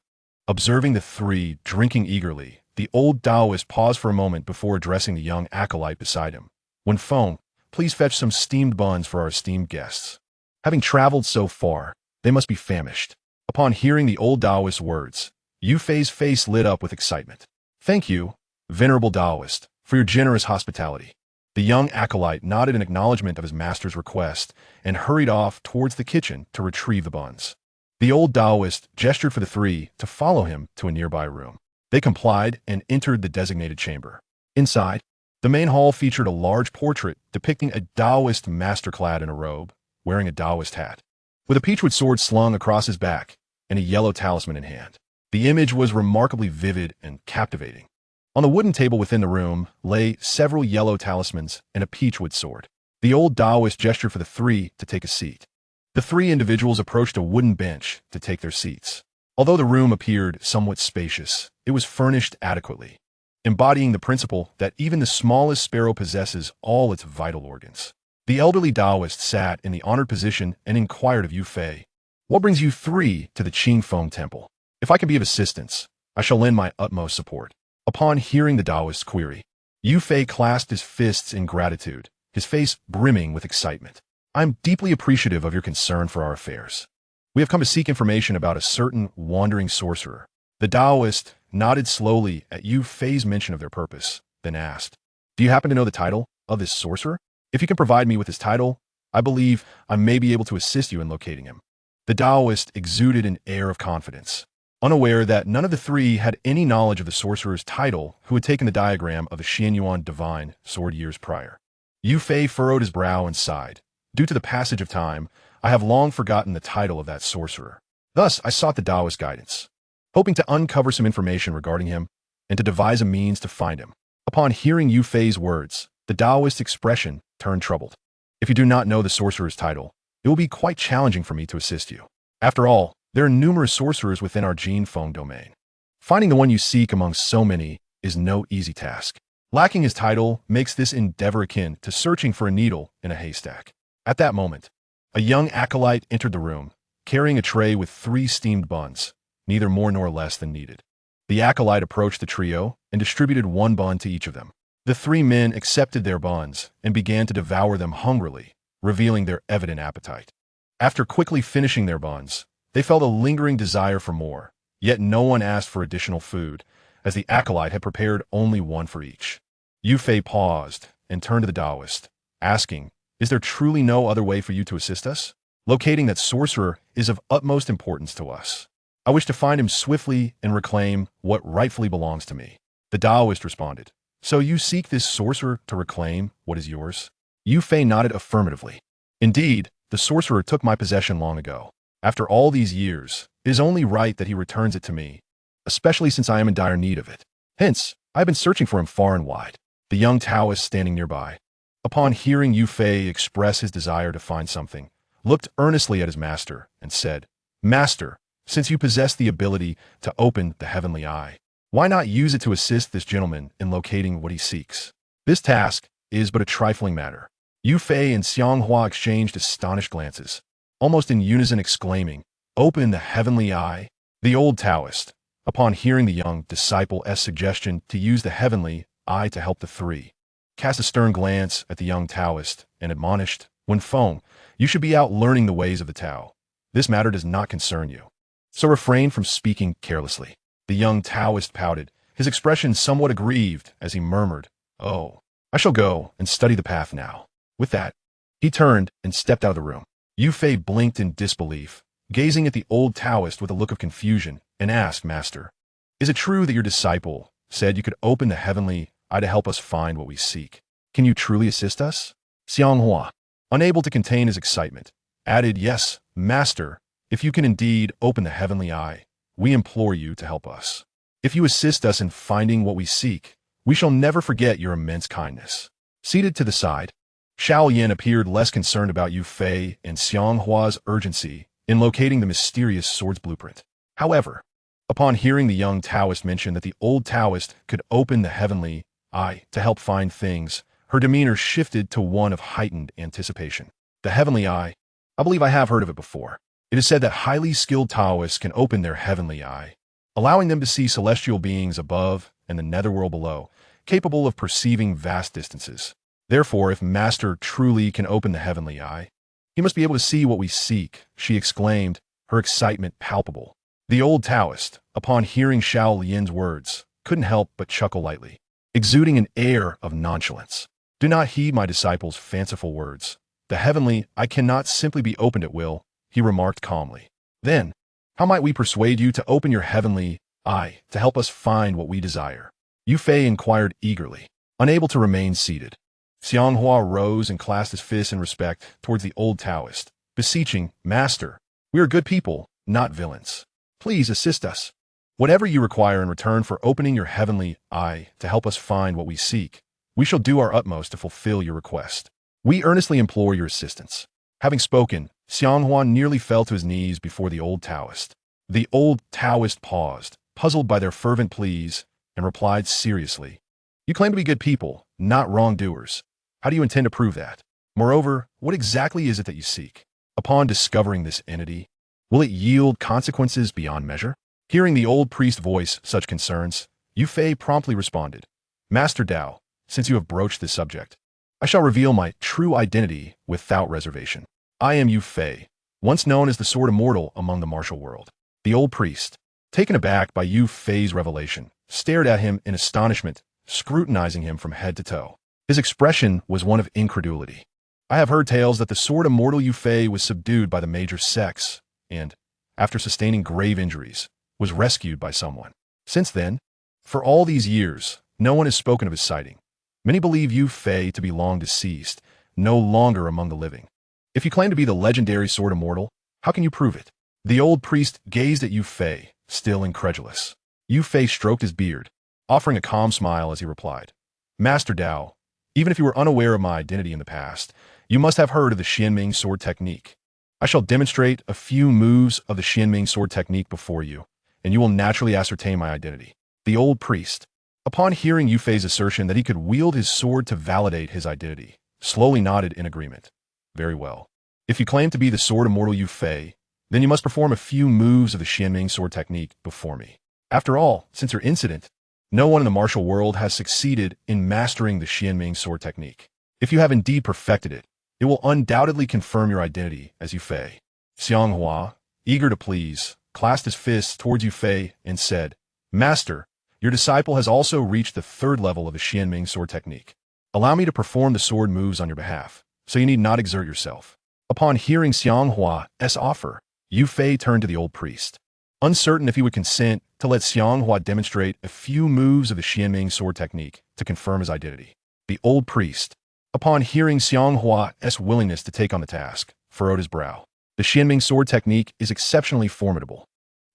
Observing the 3 drinking eagerly, the old Taoist paused for a moment before addressing the young acolyte beside him. "When Feng, please fetch some steamed buns for our esteemed guests. Having traveled so far, they must be famished." Upon hearing the old Taoist's words, Yu Fei's face lit up with excitement. "Thank you, venerable Taoist, for your generous hospitality." The young acolyte nodded in acknowledgement of his master's request and hurried off towards the kitchen to retrieve the buns. The old Taoist gestured for the 3 to follow him to a nearby room. They complied and entered the designated chamber. Inside, the main hall featured a large portrait depicting a Taoist master clad in a robe, wearing a Taoist hat, with a peachwood sword slung across his back and a yellow talisman in hand. The image was remarkably vivid and captivating. On the wooden table within the room lay several yellow talismans and a peachwood sword. The old Taoist gestured for the 3 to take a seat. The 3 individuals approached a wooden bench to take their seats. Although the room appeared somewhat spacious, it was furnished adequately, embodying the principle that even the smallest sparrow possesses all its vital organs. The elderly Taoist sat in the honored position and inquired of Yu Fei, "What brings you 3 to the Qingfeng Temple? If I can be of assistance, I shall lend my utmost support." Upon hearing the Taoist's query, Yu Fei clasped his fists in gratitude, his face brimming with excitement. "I am deeply appreciative of your concern for our affairs. We have come to seek information about a certain wandering sorcerer." The Taoist nodded slowly at Yu Fei's mention of their purpose, then asked, "Do you happen to know the title of this sorcerer? If you can provide me with his title, I believe I may be able to assist you in locating him." The Taoist exuded an air of confidence, unaware that none of the 3 had any knowledge of the sorcerer's title who had taken the diagram of the Xianyuan divine sword years prior. Yu Fei furrowed his brow and sighed. "Due to the passage of time, I have long forgotten the title of that sorcerer. Thus, I sought the Taoist guidance, hoping to uncover some information regarding him and to devise a means to find him." Upon hearing Yu Fei's words, the Taoist's expression turned troubled. "If you do not know the sorcerer's title, it will be quite challenging for me to assist you. After all, there are numerous sorcerers within our Qingfeng domain. Finding the one you seek among so many is no easy task. Lacking his title makes this endeavor akin to searching for a needle in a haystack." At that moment, a young acolyte entered the room, carrying a tray with 3 steamed buns, neither more nor less than needed. The acolyte approached the trio and distributed 1 bun to each of them. The 3 men accepted their buns and began to devour them hungrily, revealing their evident appetite. After quickly finishing their buns, they felt a lingering desire for more, yet no one asked for additional food, as the acolyte had prepared only 1 for each. Yu Fei paused and turned to the Taoist, asking, "Is there truly no other way for you to assist us? Locating that sorcerer is of utmost importance to us." I wish to find him swiftly and reclaim what rightfully belongs to me. The Taoist responded, So you seek this sorcerer to reclaim what is yours? Yu Fei nodded affirmatively. Indeed, the sorcerer took my possession long ago. After all these years, it is only right that he returns it to me, especially since I am in dire need of it. Hence, I have been searching for him far and wide. The young Taoist standing nearby, upon hearing Yu Fei express his desire to find something, looked earnestly at his master and said, Master, since you possess the ability to open the heavenly eye, why not use it to assist this gentleman in locating what he seeks? This task is but a trifling matter. Yu Fei and Xiang Hua exchanged astonished glances, almost in unison exclaiming, Open the heavenly eye? The old Taoist, upon hearing the young disciple's suggestion to use the heavenly eye to help the three, cast a stern glance at the young Taoist and admonished, Wen Feng, you should be out learning the ways of the Tao. This matter does not concern you, so refrain from speaking carelessly. The young Taoist pouted, his expression somewhat aggrieved as he murmured, Oh, I shall go and study the path now. With that, he turned and stepped out of the room. Yu Fei blinked in disbelief, gazing at the old Taoist with a look of confusion, and asked, Master, is it true that your disciple said you could open the heavenly eye to help us find what we seek? Can you truly assist us? Xiang Hua, unable to contain his excitement, added, Yes, Master, if you can indeed open the heavenly eye, we implore you to help us. If you assist us in finding what we seek, we shall never forget your immense kindness. Seated to the side, Xiao Yin appeared less concerned about Yu Fei and Xiang Hua's urgency in locating the mysterious sword's blueprint. However, upon hearing the young Taoist mention that the old Taoist could open the heavenly eye to help find things, her demeanor shifted to one of heightened anticipation. The heavenly eye? I believe I have heard of it before. It is said that highly skilled Taoists can open their heavenly eye, allowing them to see celestial beings above and the netherworld below, capable of perceiving vast distances. Therefore, if Master truly can open the heavenly eye, he must be able to see what we seek, she exclaimed, her excitement palpable. The old Taoist, upon hearing Xiao Yin's words, couldn't help but chuckle lightly, exuding an air of nonchalance. Do not heed my disciple's fanciful words. The heavenly eye cannot simply be opened at will, he remarked calmly. Then, how might we persuade you to open your heavenly eye to help us find what we desire? Yu Fei inquired eagerly, unable to remain seated. Xiang Hua rose and clasped his fists in respect towards the old Taoist, beseeching, Master, we are good people, not villains. Please assist us. Whatever you require in return for opening your heavenly eye to help us find what we seek, we shall do our utmost to fulfill your request. We earnestly implore your assistance. Having spoken, Xiang Hua nearly fell to his knees before the old Taoist. The old Taoist paused, puzzled by their fervent pleas, and replied seriously, You claim to be good people, not wrongdoers. How do you intend to prove that? Moreover, what exactly is it that you seek? Upon discovering this entity, will it yield consequences beyond measure? Hearing the old priest voice such concerns, Yu Fei promptly responded, Master Dao, since you have broached this subject, I shall reveal my true identity without reservation. I am Yu Fei, once known as the Sword Immortal among the martial world. The old priest, taken aback by Yu Fei's revelation, stared at him in astonishment, scrutinizing him from head to toe. His expression was one of incredulity. I have heard tales that the Sword Immortal Yu Fei was subdued by the major sects and, after sustaining grave injuries, was rescued by someone. Since then, for all these years, no one has spoken of his sighting. Many believe Yu Fei to be long deceased, no longer among the living. If you claim to be the legendary Sword Immortal, how can you prove it? The old priest gazed at Yu Fei, still incredulous. Yu Fei stroked his beard, offering a calm smile as he replied, Master Dao, even if you were unaware of my identity in the past, you must have heard of the Xuanming Sword technique. I shall demonstrate a few moves of the Xuanming Sword technique before you, and you will naturally ascertain my identity. The old priest, upon hearing Yu Fei's assertion that he could wield his sword to validate his identity, slowly nodded in agreement. Very well. If you claim to be the Sword Immortal Yu Fei, then you must perform a few moves of the Xuanming Sword technique before me. After all, since your incident, no one in the martial world has succeeded in mastering the Xuanming Sword technique. If you have indeed perfected it, it will undoubtedly confirm your identity as Yu Fei. Xiang Hua, eager to please, clasped his fists towards Yu Fei and said, Master, your disciple has also reached the third level of the Xuanming Sword technique. Allow me to perform the sword moves on your behalf, so you need not exert yourself. Upon hearing Xiang Hua's offer, Yu Fei turned to the old priest. Uncertain if he would consent to let Xiang Hua demonstrate a few moves of the Xuanming Sword technique to confirm his identity. The old priest, upon hearing Xiang Hua's willingness to take on the task, furrowed his brow. The Xuanming Sword technique is exceptionally formidable.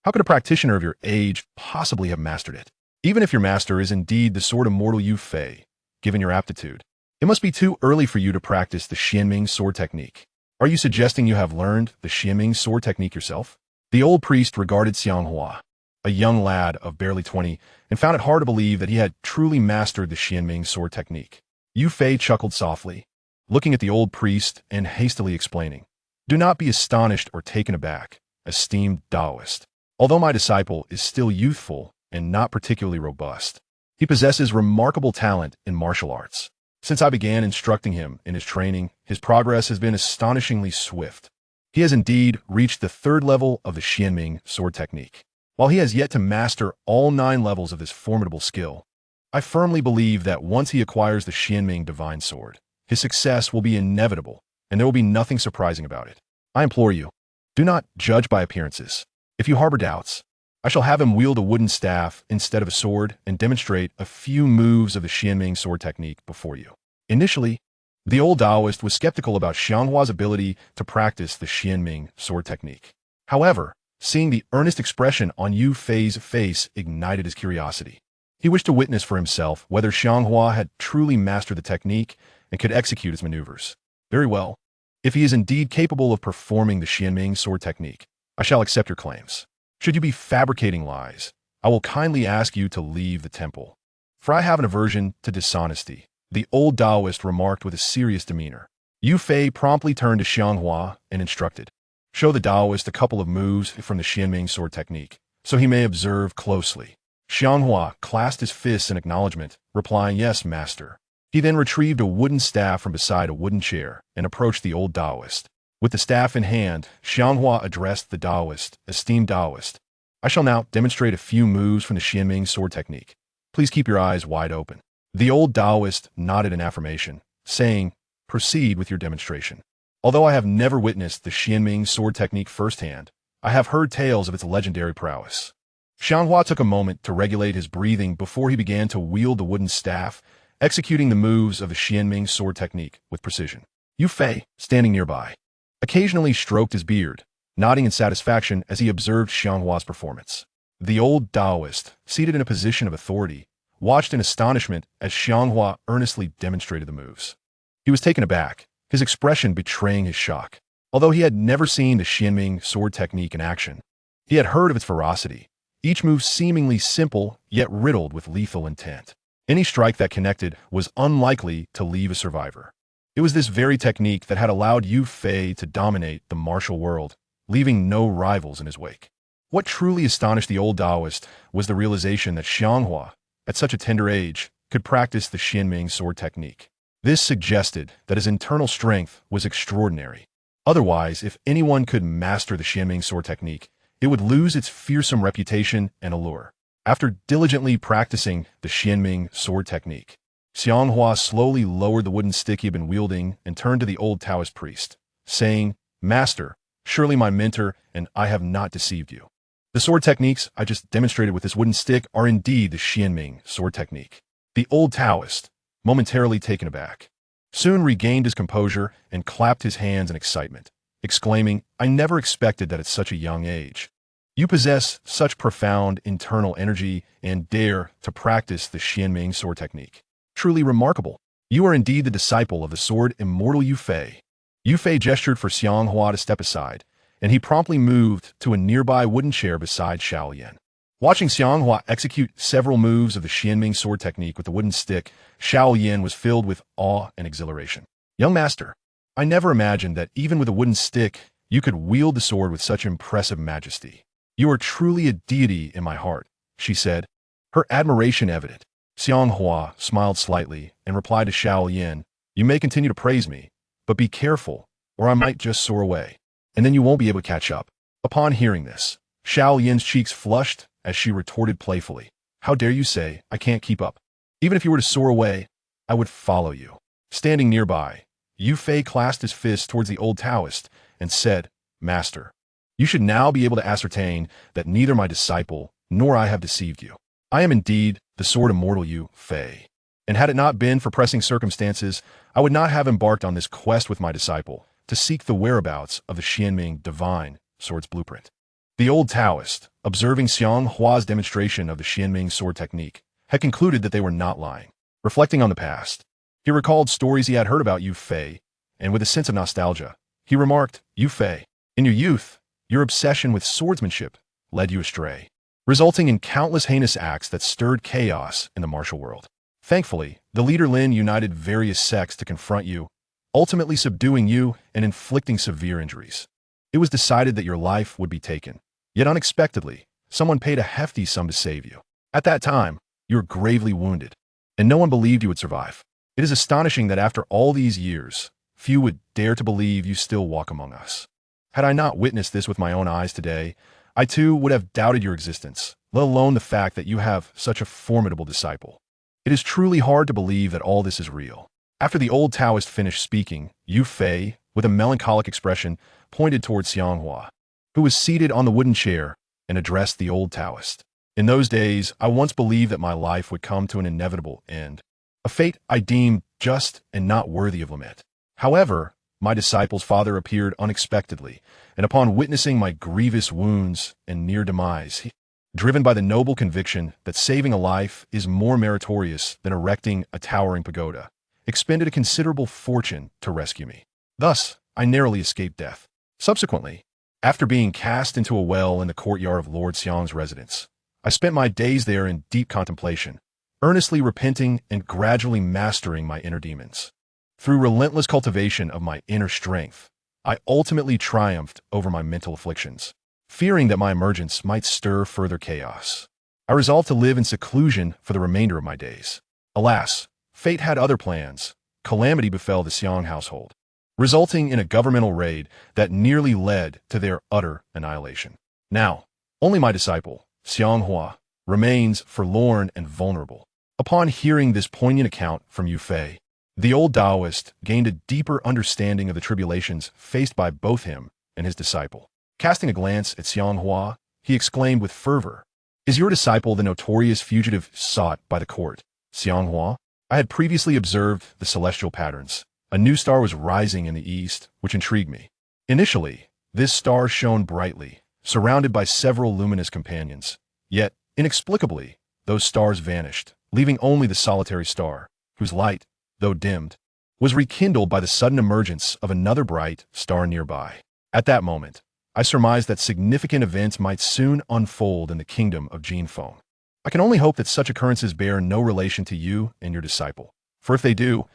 How could a practitioner of your age possibly have mastered it? Even if your master is indeed the sword immortal Yu Fei, given your aptitude, it must be too early for you to practice the Xuanming Sword technique. Are you suggesting you have learned the Xuanming Sword technique yourself? The old priest regarded Xiang Hua, a young lad of barely 20, and found it hard to believe that he had truly mastered the Xuanming Sword technique. Yu Fei chuckled softly, looking at the old priest and hastily explaining, "Do not be astonished or taken aback, esteemed Taoist. Although my disciple is still youthful and not particularly robust, he possesses remarkable talent in martial arts. Since I began instructing him in his training, his progress has been astonishingly swift. He has indeed reached the 3rd level of the Xuanming Sword technique. While he has yet to master all 9 levels of this formidable skill, I firmly believe that once he acquires the Xuanming Divine Sword, his success will be inevitable, and there will be nothing surprising about it. I implore you, do not judge by appearances. If you harbor doubts, I shall have him wield a wooden staff instead of a sword and demonstrate a few moves of the Xuanming Sword technique before you." Initially, the old Taoist was skeptical about Xiang Hua's ability to practice the Xuanming Sword technique. However, seeing the earnest expression on Yu Fei's face ignited his curiosity. He wished to witness for himself whether Xiang Hua had truly mastered the technique and could execute its maneuvers. Very well. If he is indeed capable of performing the Xuanming Sword technique, I shall accept your claims. Should you be fabricating lies, I will kindly ask you to leave the temple. For I have an aversion to dishonesty, the old Taoist remarked with a serious demeanor. Yu Fei promptly turned to Xiang Hua and instructed, "Show the Taoist a couple of moves from the Xuanming Sword technique, so he may observe closely." Xiang Hua clasped his fists in acknowledgement, replying, "Yes, master." He then retrieved a wooden staff from beside a wooden chair and approached the old Taoist. With the staff in hand, Xiang Hua addressed the Taoist, "Esteemed Taoist, I shall now demonstrate a few moves from the Xuanming Sword technique. Please keep your eyes wide open." The old Taoist nodded in affirmation, saying, "Proceed with your demonstration. Although I have never witnessed the Xuanming Sword technique firsthand, I have heard tales of its legendary prowess." Xiang Hua took a moment to regulate his breathing before he began to wield the wooden staff, executing the moves of the Xuanming Sword technique with precision. Yu Fei, standing nearby, occasionally stroked his beard, nodding in satisfaction as he observed Xiang Hua's performance. The old Taoist, seated in a position of authority, watched in astonishment as Xiang Hua earnestly demonstrated the moves. He was taken aback, his expression betraying his shock. Although he had never seen the Xuanming Sword technique in action, he had heard of its ferocity, each move seemingly simple yet riddled with lethal intent. Any strike that connected was unlikely to leave a survivor. It was this very technique that had allowed Yu Fei to dominate the martial world, leaving no rivals in his wake. What truly astonished the old Taoist was the realization that Xiang Hua, at such a tender age, could practice the Xuanming Sword technique. This suggested that his internal strength was extraordinary. Otherwise, if anyone could master the Xuanming Sword technique, it would lose its fearsome reputation and allure. After diligently practicing the Xuanming Sword technique, Xiang Hua slowly lowered the wooden stick he had been wielding and turned to the old Taoist priest, saying, "Master, surely my mentor and I have not deceived you. The sword techniques I just demonstrated with this wooden stick are indeed the Xuanming Sword technique." The old Taoist, momentarily taken aback, soon regained his composure and clapped his hands in excitement, exclaiming, "I never expected that at such a young age you possess such profound internal energy and dare to practice the Xuanming Sword technique. Truly remarkable. You are indeed the disciple of the sword immortal Yu Fei." Yu Fei gestured for Xiang Hua to step aside, and he promptly moved to a nearby wooden chair beside Xiaolian. Watching Xiang Hua execute several moves of the Xuanming Sword technique with the wooden stick, Xiaolian was filled with awe and exhilaration. "Young master, I never imagined that even with a wooden stick, you could wield the sword with such impressive majesty. You are truly a deity in my heart," she said, her admiration evident. Xiang Hua smiled slightly and replied to Xiaolian, "You may continue to praise me, but be careful, or I might just soar away, and then you won't be able to catch up." Upon hearing this, Xiaolian's cheeks flushed as she retorted playfully, "How dare you say I can't keep up? Even if you were to soar away, I would follow you." Standing nearby, Yu Fei clasped his fist towards the old Taoist and said, "Master, You should now be able to ascertain that neither my disciple nor I have deceived you. I am indeed the sword immortal Yu Fei. And had it not been for pressing circumstances, I would not have embarked on this quest with my disciple to seek the whereabouts of the Xuanming divine sword's blueprint. The old Taoist, observing Xiang Hua's demonstration of the Xuanming sword technique, had concluded that they were not lying. Reflecting on the past, he recalled stories he had heard about Yu Fei, and with a sense of nostalgia, he remarked, Yu Fei, in your youth, your obsession with swordsmanship led you astray, resulting in countless heinous acts that stirred chaos in the martial world. Thankfully, the leader Lin united various sects to confront you, ultimately subduing you and inflicting severe injuries. It was decided that your life would be taken. Yet unexpectedly, someone paid a hefty sum to save you. At that time, you were gravely wounded, and no one believed you would survive. It is astonishing that after all these years, few would dare to believe you still walk among us. Had I not witnessed this with my own eyes today, I too would have doubted your existence, let alone the fact that you have such a formidable disciple. It is truly hard to believe that all this is real. After the old Taoist finished speaking, Yu Fei, with a melancholic expression, pointed towards Xiang Hua, who was seated on the wooden chair, and addressed the old Taoist. In those days, I once believed that my life would come to an inevitable end, a fate I deemed just and not worthy of lament. However, my disciple's father appeared unexpectedly, and upon witnessing my grievous wounds and near demise, he, driven by the noble conviction that saving a life is more meritorious than erecting a towering pagoda, expended a considerable fortune to rescue me. Thus, I narrowly escaped death. Subsequently, after being cast into a well in the courtyard of Lord Xiang's residence, I spent my days there in deep contemplation, earnestly repenting and gradually mastering my inner demons. Through relentless cultivation of my inner strength, I ultimately triumphed over my mental afflictions. Fearing that my emergence might stir further chaos, I resolved to live in seclusion for the remainder of my days. Alas, fate had other plans. Calamity befell the Xiang household, resulting in a governmental raid that nearly led to their utter annihilation. Now, only my disciple, Xiang Hua, remains forlorn and vulnerable. Upon hearing this poignant account from Yu Fei, the old Taoist gained a deeper understanding of the tribulations faced by both him and his disciple. Casting a glance at Xiang Hua, he exclaimed with fervor, Is your disciple the notorious fugitive sought by the court, Xiang Hua? I had previously observed the celestial patterns. A new star was rising in the east, which intrigued me. Initially, this star shone brightly, surrounded by several luminous companions. Yet, inexplicably, those stars vanished, leaving only the solitary star, whose light, though dimmed, was rekindled by the sudden emergence of another bright star nearby. At that moment, I surmised that significant events might soon unfold in the kingdom of Jinfeng. I can only hope that such occurrences bear no relation to you and your disciple, for if they do,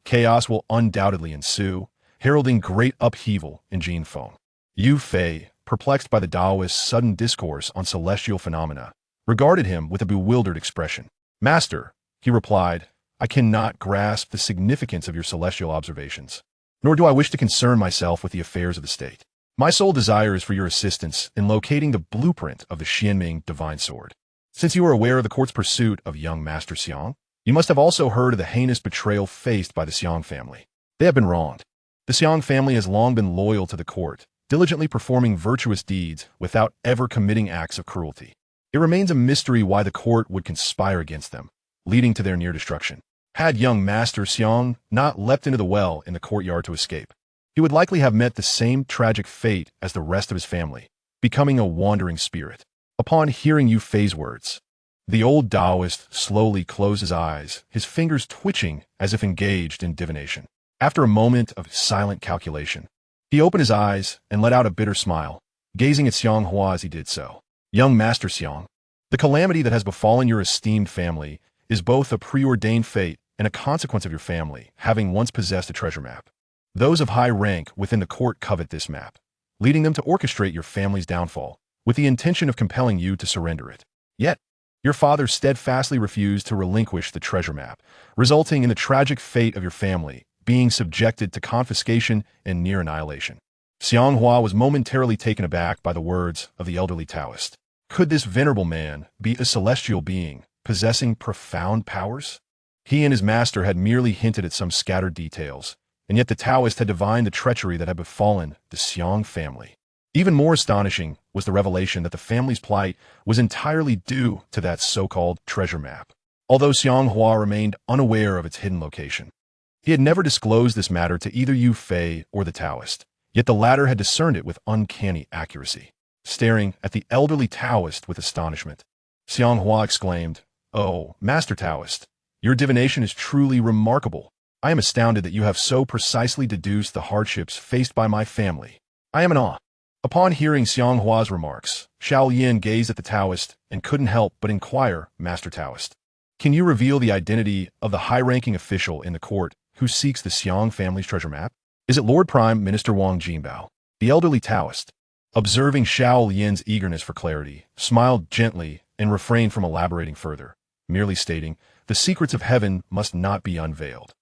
chaos will undoubtedly ensue, heralding great upheaval in Jinfeng. Yu Fei, perplexed by the Taoist's sudden discourse on celestial phenomena, regarded him with a bewildered expression. Master, he replied, I cannot grasp the significance of your celestial observations, nor do I wish to concern myself with the affairs of the state. My sole desire is for your assistance in locating the blueprint of the Xuanming divine sword. Since you are aware of the court's pursuit of young Master Xiang, you must have also heard of the heinous betrayal faced by the Xiang family. They have been wronged. The Xiang family has long been loyal to the court, diligently performing virtuous deeds without ever committing acts of cruelty. It remains a mystery why the court would conspire against them, leading to their near destruction. Had young Master Xiang not leapt into the well in the courtyard to escape, he would likely have met the same tragic fate as the rest of his family, becoming a wandering spirit. Upon hearing Yu Fei's words, the old Taoist slowly closed his eyes, his fingers twitching as if engaged in divination. After a moment of silent calculation, he opened his eyes and let out a bitter smile, gazing at Xiang Hua as he did so. Young Master Xiang, the calamity that has befallen your esteemed family is both a preordained fate and a consequence of your family having once possessed a treasure map. Those of high rank within the court covet this map, leading them to orchestrate your family's downfall, with the intention of compelling you to surrender it. Yet, your father steadfastly refused to relinquish the treasure map, resulting in the tragic fate of your family being subjected to confiscation and near annihilation. Xiang Hua was momentarily taken aback by the words of the elderly Taoist. Could this venerable man be a celestial being possessing profound powers? He and his master had merely hinted at some scattered details, and yet the Taoist had divined the treachery that had befallen the Xiang family. Even more astonishing was the revelation that the family's plight was entirely due to that so-called treasure map. Although Xiang Hua remained unaware of its hidden location, he had never disclosed this matter to either Yu Fei or the Taoist, yet the latter had discerned it with uncanny accuracy. Staring at the elderly Taoist with astonishment, Xiang Hua exclaimed, "Oh, Master Taoist, your divination is truly remarkable. I am astounded that you have so precisely deduced the hardships faced by my family. I am in awe." Upon hearing Xiang Hua's remarks, Xiao Yin gazed at the Taoist and couldn't help but inquire, "Master Taoist, can you reveal the identity of the high-ranking official in the court who seeks the Xiang family's treasure map? Is it Lord Prime Minister Wang Jinbao?" The elderly Taoist, observing Xiao Yin's eagerness for clarity, smiled gently and refrained from elaborating further, merely stating, "The secrets of heaven must not be unveiled."